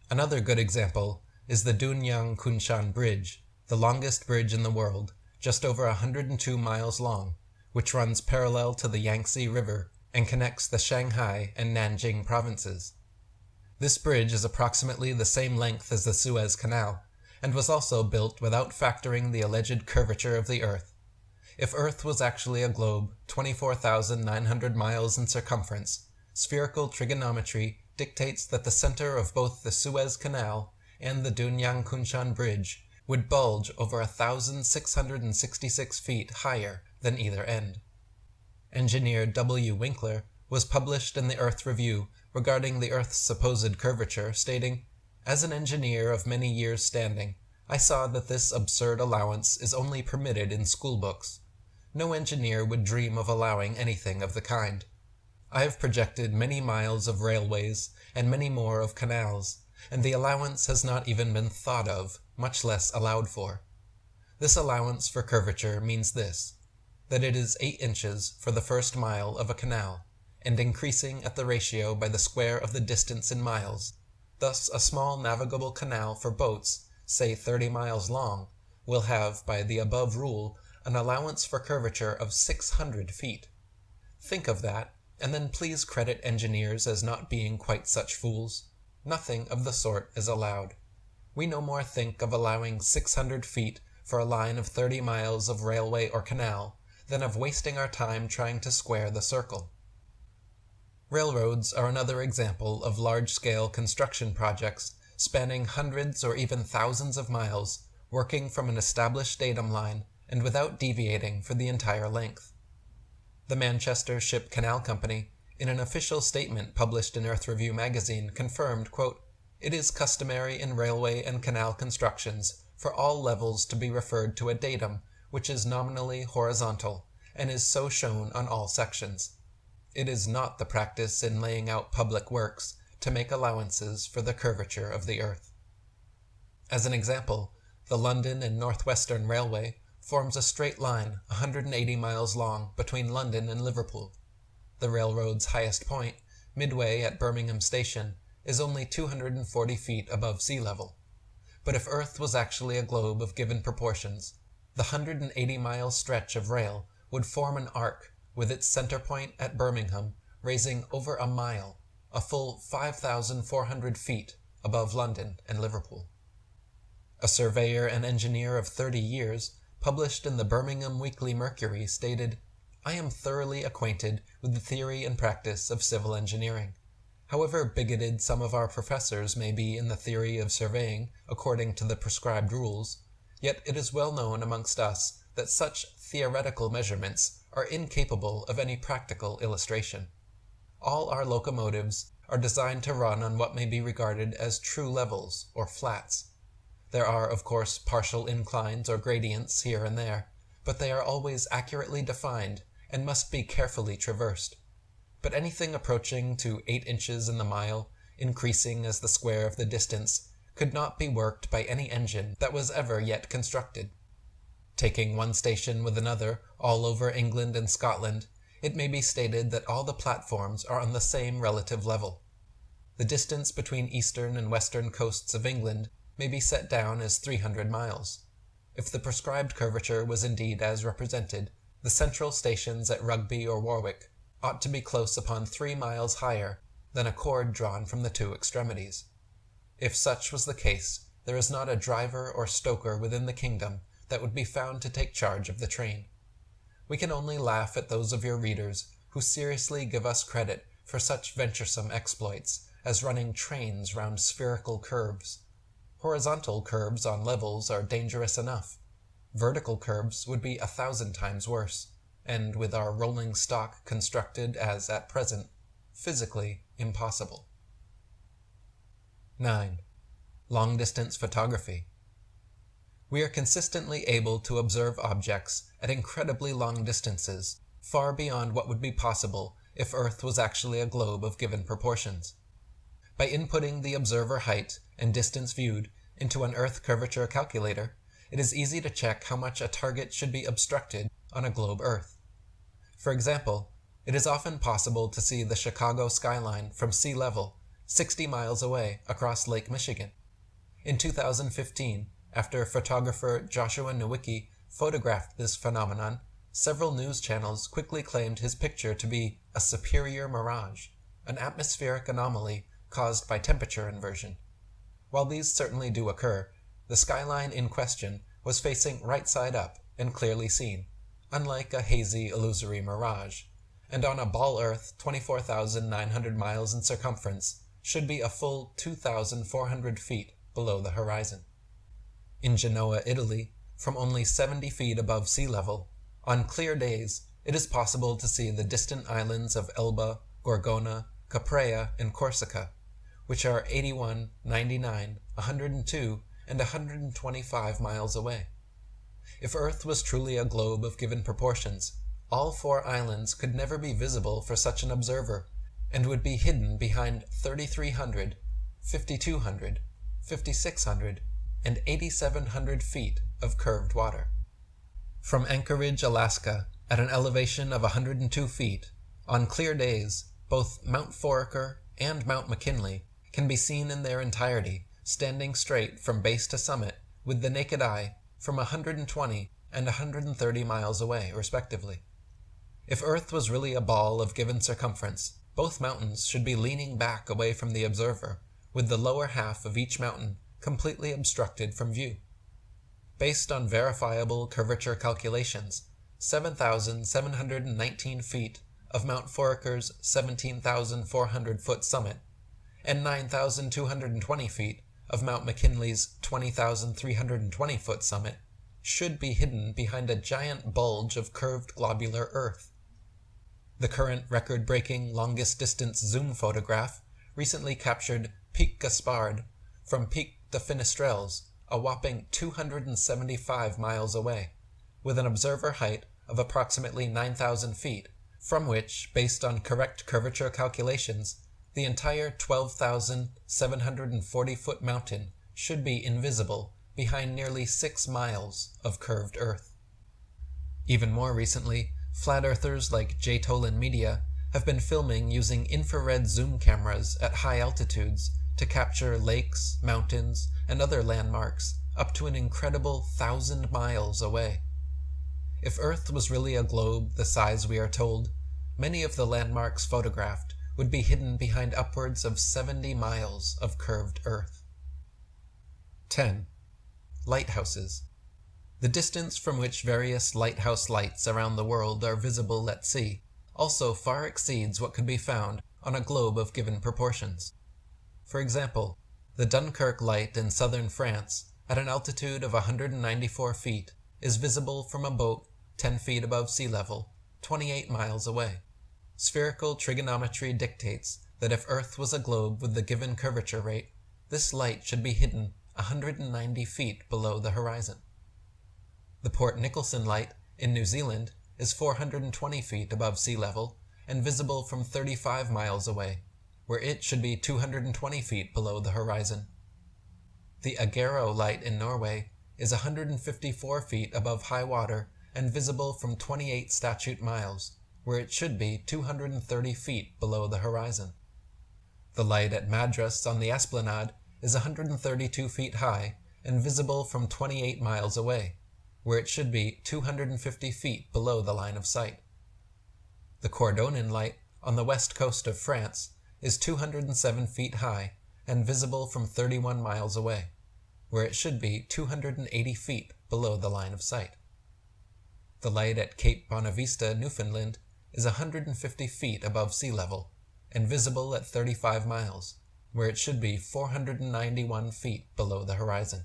Another good example is the Dunyang Kunshan Bridge, the longest bridge in the world, just over 102 miles long, which runs parallel to the Yangtze River and connects the Shanghai and Nanjing provinces. This bridge is approximately the same length as the Suez Canal, and was also built without factoring the alleged curvature of the Earth. If Earth was actually a globe 24,900 miles in circumference, spherical trigonometry dictates that the center of both the Suez Canal and the Dunyang Kunshan Bridge would bulge over 1,666 feet higher than either end. Engineer W. Winkler was published in the Earth Review regarding the Earth's supposed curvature, stating, "As an engineer of many years' standing, I saw that this absurd allowance is only permitted in school books. No engineer would dream of allowing anything of the kind. I have projected many miles of railways and many more of canals, and the allowance has not even been thought of, much less allowed for. This allowance for curvature means this, that it is 8 inches for the first mile of a canal, and increasing at the ratio by the square of the distance in miles. Thus a small navigable canal for boats, say 30 miles long, will have, by the above rule, an allowance for curvature of 600 feet. Think of that, and then please credit engineers as not being quite such fools. Nothing of the sort is allowed. We no more think of allowing 600 feet for a line of 30 miles of railway or canal than of wasting our time trying to square the circle. Railroads are another example of large-scale construction projects spanning hundreds or even thousands of miles, working from an established datum line and without deviating for the entire length. The Manchester Ship Canal Company, in an official statement published in Earth Review magazine, confirmed, quote, "It is customary in railway and canal constructions for all levels to be referred to a datum which is nominally horizontal, and is so shown on all sections. It is not the practice in laying out public works to make allowances for the curvature of the earth." As an example, the London and North Western Railway forms a straight line 180 miles long between London and Liverpool. The railroad's highest point, midway at Birmingham Station, is only 240 feet above sea level. But if Earth was actually a globe of given proportions, the 180-mile stretch of rail would form an arc with its center point at Birmingham raising over a mile, a full 5,400 feet above London and Liverpool. A surveyor and engineer of 30 years, published in the Birmingham Weekly Mercury, stated, "I am thoroughly acquainted with the theory and practice of civil engineering. However bigoted some of our professors may be in the theory of surveying according to the prescribed rules, yet it is well known amongst us that such theoretical measurements are incapable of any practical illustration. All our locomotives are designed to run on what may be regarded as true levels or flats. There are, of course, partial inclines or gradients here and there, but they are always accurately defined and must be carefully traversed. But anything approaching to 8 inches in the mile, increasing as the square of the distance, could not be worked by any engine that was ever yet constructed. Taking one station with another all over England and Scotland, it may be stated that all the platforms are on the same relative level. The distance between eastern and western coasts of England may be set down as 300 miles. If the prescribed curvature was indeed as represented, the central stations at Rugby or Warwick ought to be close upon 3 miles higher than a cord drawn from the two extremities. If such was the case, there is not a driver or stoker within the kingdom that would be found to take charge of the train. We can only laugh at those of your readers who seriously give us credit for such venturesome exploits as running trains round spherical curves. Horizontal curves on levels are dangerous enough. Vertical curves would be 1,000 times worse, and with our rolling stock constructed as at present, physically impossible. 9. Long-distance photography. We are consistently able to observe objects at incredibly long distances, far beyond what would be possible if Earth was actually a globe of given proportions. By inputting the observer height and distance viewed into an Earth curvature calculator, it is easy to check how much a target should be obstructed on a globe Earth. For example, it is often possible to see the Chicago skyline from sea level 60 miles away across Lake Michigan. In 2015, after photographer Joshua Nowicki photographed this phenomenon, several news channels quickly claimed his picture to be a superior mirage, an atmospheric anomaly caused by temperature inversion. While these certainly do occur, the skyline in question was facing right side up and clearly seen, unlike a hazy, illusory mirage, and on a ball Earth 24,900 miles in circumference should be a full 2,400 feet below the horizon. In Genoa, Italy, from only 70 feet above sea level, on clear days it is possible to see the distant islands of Elba, Gorgona, Caprea, and Corsica, which are 81, 99, 102, and 125 miles away. If Earth was truly a globe of given proportions, all 4 islands could never be visible for such an observer, and would be hidden behind 3,300, 5,200, 5,600, and 8,700 feet of curved water. From Anchorage, Alaska, at an elevation of 102 feet, on clear days, both Mount Foraker and Mount McKinley can be seen in their entirety, standing straight from base to summit with the naked eye from 120 and 130 miles away, respectively. If Earth was really a ball of given circumference, both mountains should be leaning back away from the observer, with the lower half of each mountain completely obstructed from view. Based on verifiable curvature calculations, 7,719 feet of Mount Foraker's 17,400-foot summit and 9,220 feet of Mount McKinley's 20,320-foot summit should be hidden behind a giant bulge of curved globular earth. The current record-breaking longest-distance zoom photograph recently captured Pic Gaspard from Pic de Finestrelles, a whopping 275 miles away, with an observer height of approximately 9,000 feet, from which, based on correct curvature calculations, the entire 12,740-foot mountain should be invisible behind nearly 6 miles of curved earth. Even more recently, flat earthers like J. Tolan Media have been filming using infrared zoom cameras at high altitudes to capture lakes, mountains, and other landmarks up to an incredible 1,000 miles away. If Earth was really a globe the size we are told, many of the landmarks photographed would be hidden behind upwards of 70 miles of curved earth. 10. Lighthouses. The distance from which various lighthouse lights around the world are visible at sea also far exceeds what could be found on a globe of given proportions. For example, the Dunkirk light in southern France, at an altitude of 194 feet, is visible from a boat 10 feet above sea level, 28 miles away. Spherical trigonometry dictates that if Earth was a globe with the given curvature rate, this light should be hidden 190 feet below the horizon. The Port Nicholson light in New Zealand is 420 feet above sea level and visible from 35 miles away, where it should be 220 feet below the horizon. The Agero light in Norway is 154 feet above high water and visible from 28 statute miles, where it should be 230 feet below the horizon. The light at Madras on the Esplanade is 132 feet high and visible from 28 miles away, where it should be 250 feet below the line of sight. The Cordonin light on the west coast of France is 207 feet high and visible from 31 miles away, where it should be 280 feet below the line of sight. The light at Cape Bonavista, Newfoundland, is 150 feet above sea level and visible at 35 miles, where it should be 491 feet below the horizon.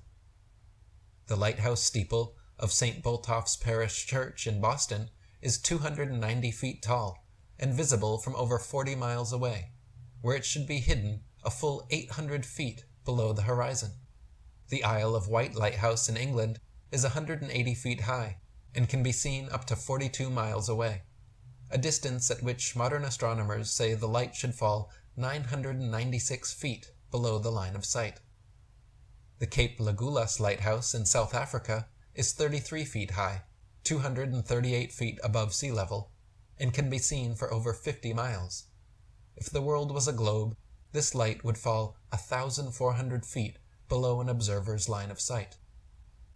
The lighthouse steeple of St. Botolph's Parish Church in Boston is 290 feet tall and visible from over 40 miles away, where it should be hidden a full 800 feet below the horizon. The Isle of Wight Lighthouse in England is 180 feet high and can be seen up to 42 miles away, a distance at which modern astronomers say the light should fall 996 feet below the line of sight. The Cape Legulas Lighthouse in South Africa is 33 feet high, 238 feet above sea level, and can be seen for over 50 miles. If the world was a globe, this light would fall 1,400 feet below an observer's line of sight.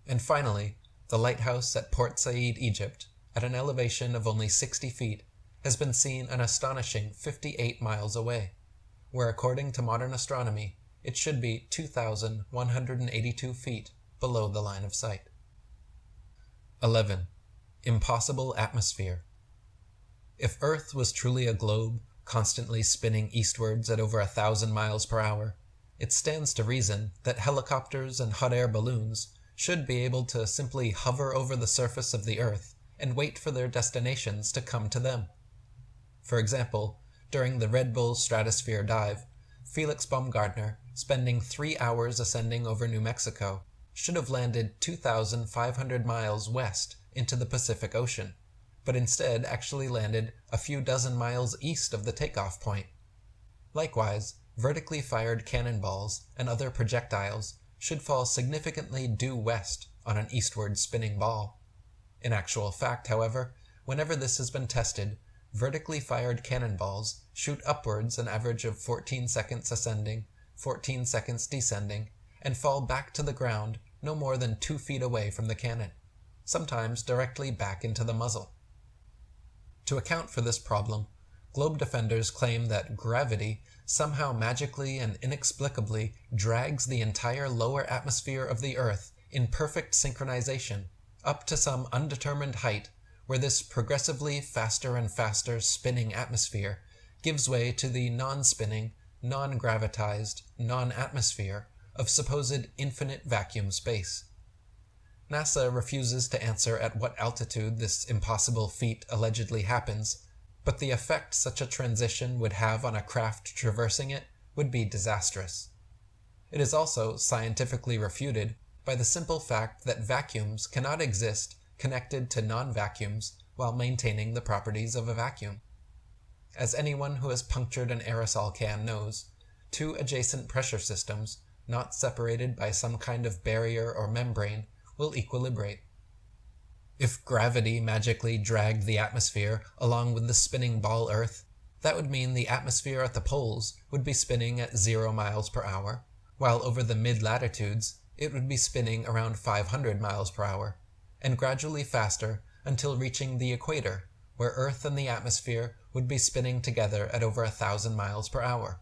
And finally, the lighthouse at Port Said, Egypt, at an elevation of only 60 feet, has been seen an astonishing 58 miles away, where according to modern astronomy, it should be 2,182 feet below the line of sight. 11. Impossible atmosphere. If Earth was truly a globe, constantly spinning eastwards at over 1,000 miles per hour, it stands to reason that helicopters and hot air balloons should be able to simply hover over the surface of the Earth and wait for their destinations to come to them. For example, during the Red Bull Stratosphere dive, Felix Baumgartner, spending 3 hours ascending over New Mexico, should have landed 2,500 miles west into the Pacific Ocean, but instead actually landed a few dozen miles east of the takeoff point. Likewise, vertically fired cannonballs and other projectiles should fall significantly due west on an eastward spinning ball. In actual fact, however, whenever this has been tested, vertically fired cannonballs shoot upwards an average of 14 seconds ascending, 14 seconds descending, and fall back to the ground no more than 2 feet away from the cannon, sometimes directly back into the muzzle. To account for this problem, globe defenders claim that gravity somehow magically and inexplicably drags the entire lower atmosphere of the Earth in perfect synchronization up to some undetermined height where this progressively faster and faster spinning atmosphere gives way to the non-spinning, non-gravitized, non-atmosphere of supposed infinite vacuum space. NASA refuses to answer at what altitude this impossible feat allegedly happens, but the effect such a transition would have on a craft traversing it would be disastrous. It is also scientifically refuted by the simple fact that vacuums cannot exist connected to non-vacuums while maintaining the properties of a vacuum. As anyone who has punctured an aerosol can knows, two adjacent pressure systems, not separated by some kind of barrier or membrane, will equilibrate. If gravity magically dragged the atmosphere along with the spinning ball Earth, that would mean the atmosphere at the poles would be spinning at 0 miles per hour, while over the mid-latitudes it would be spinning around 500 miles per hour, and gradually faster until reaching the equator, where Earth and the atmosphere would be spinning together at over 1,000 miles per hour.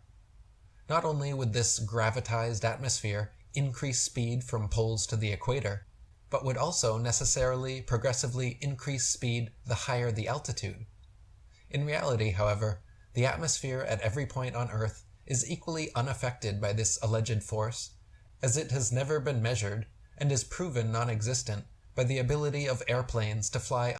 Not only would this gravitized atmosphere increase speed from poles to the equator, but would also necessarily progressively increase speed the higher the altitude. In reality, however, the atmosphere at every point on Earth is equally unaffected by this alleged force, as it has never been measured and is proven non-existent by the ability of airplanes to fly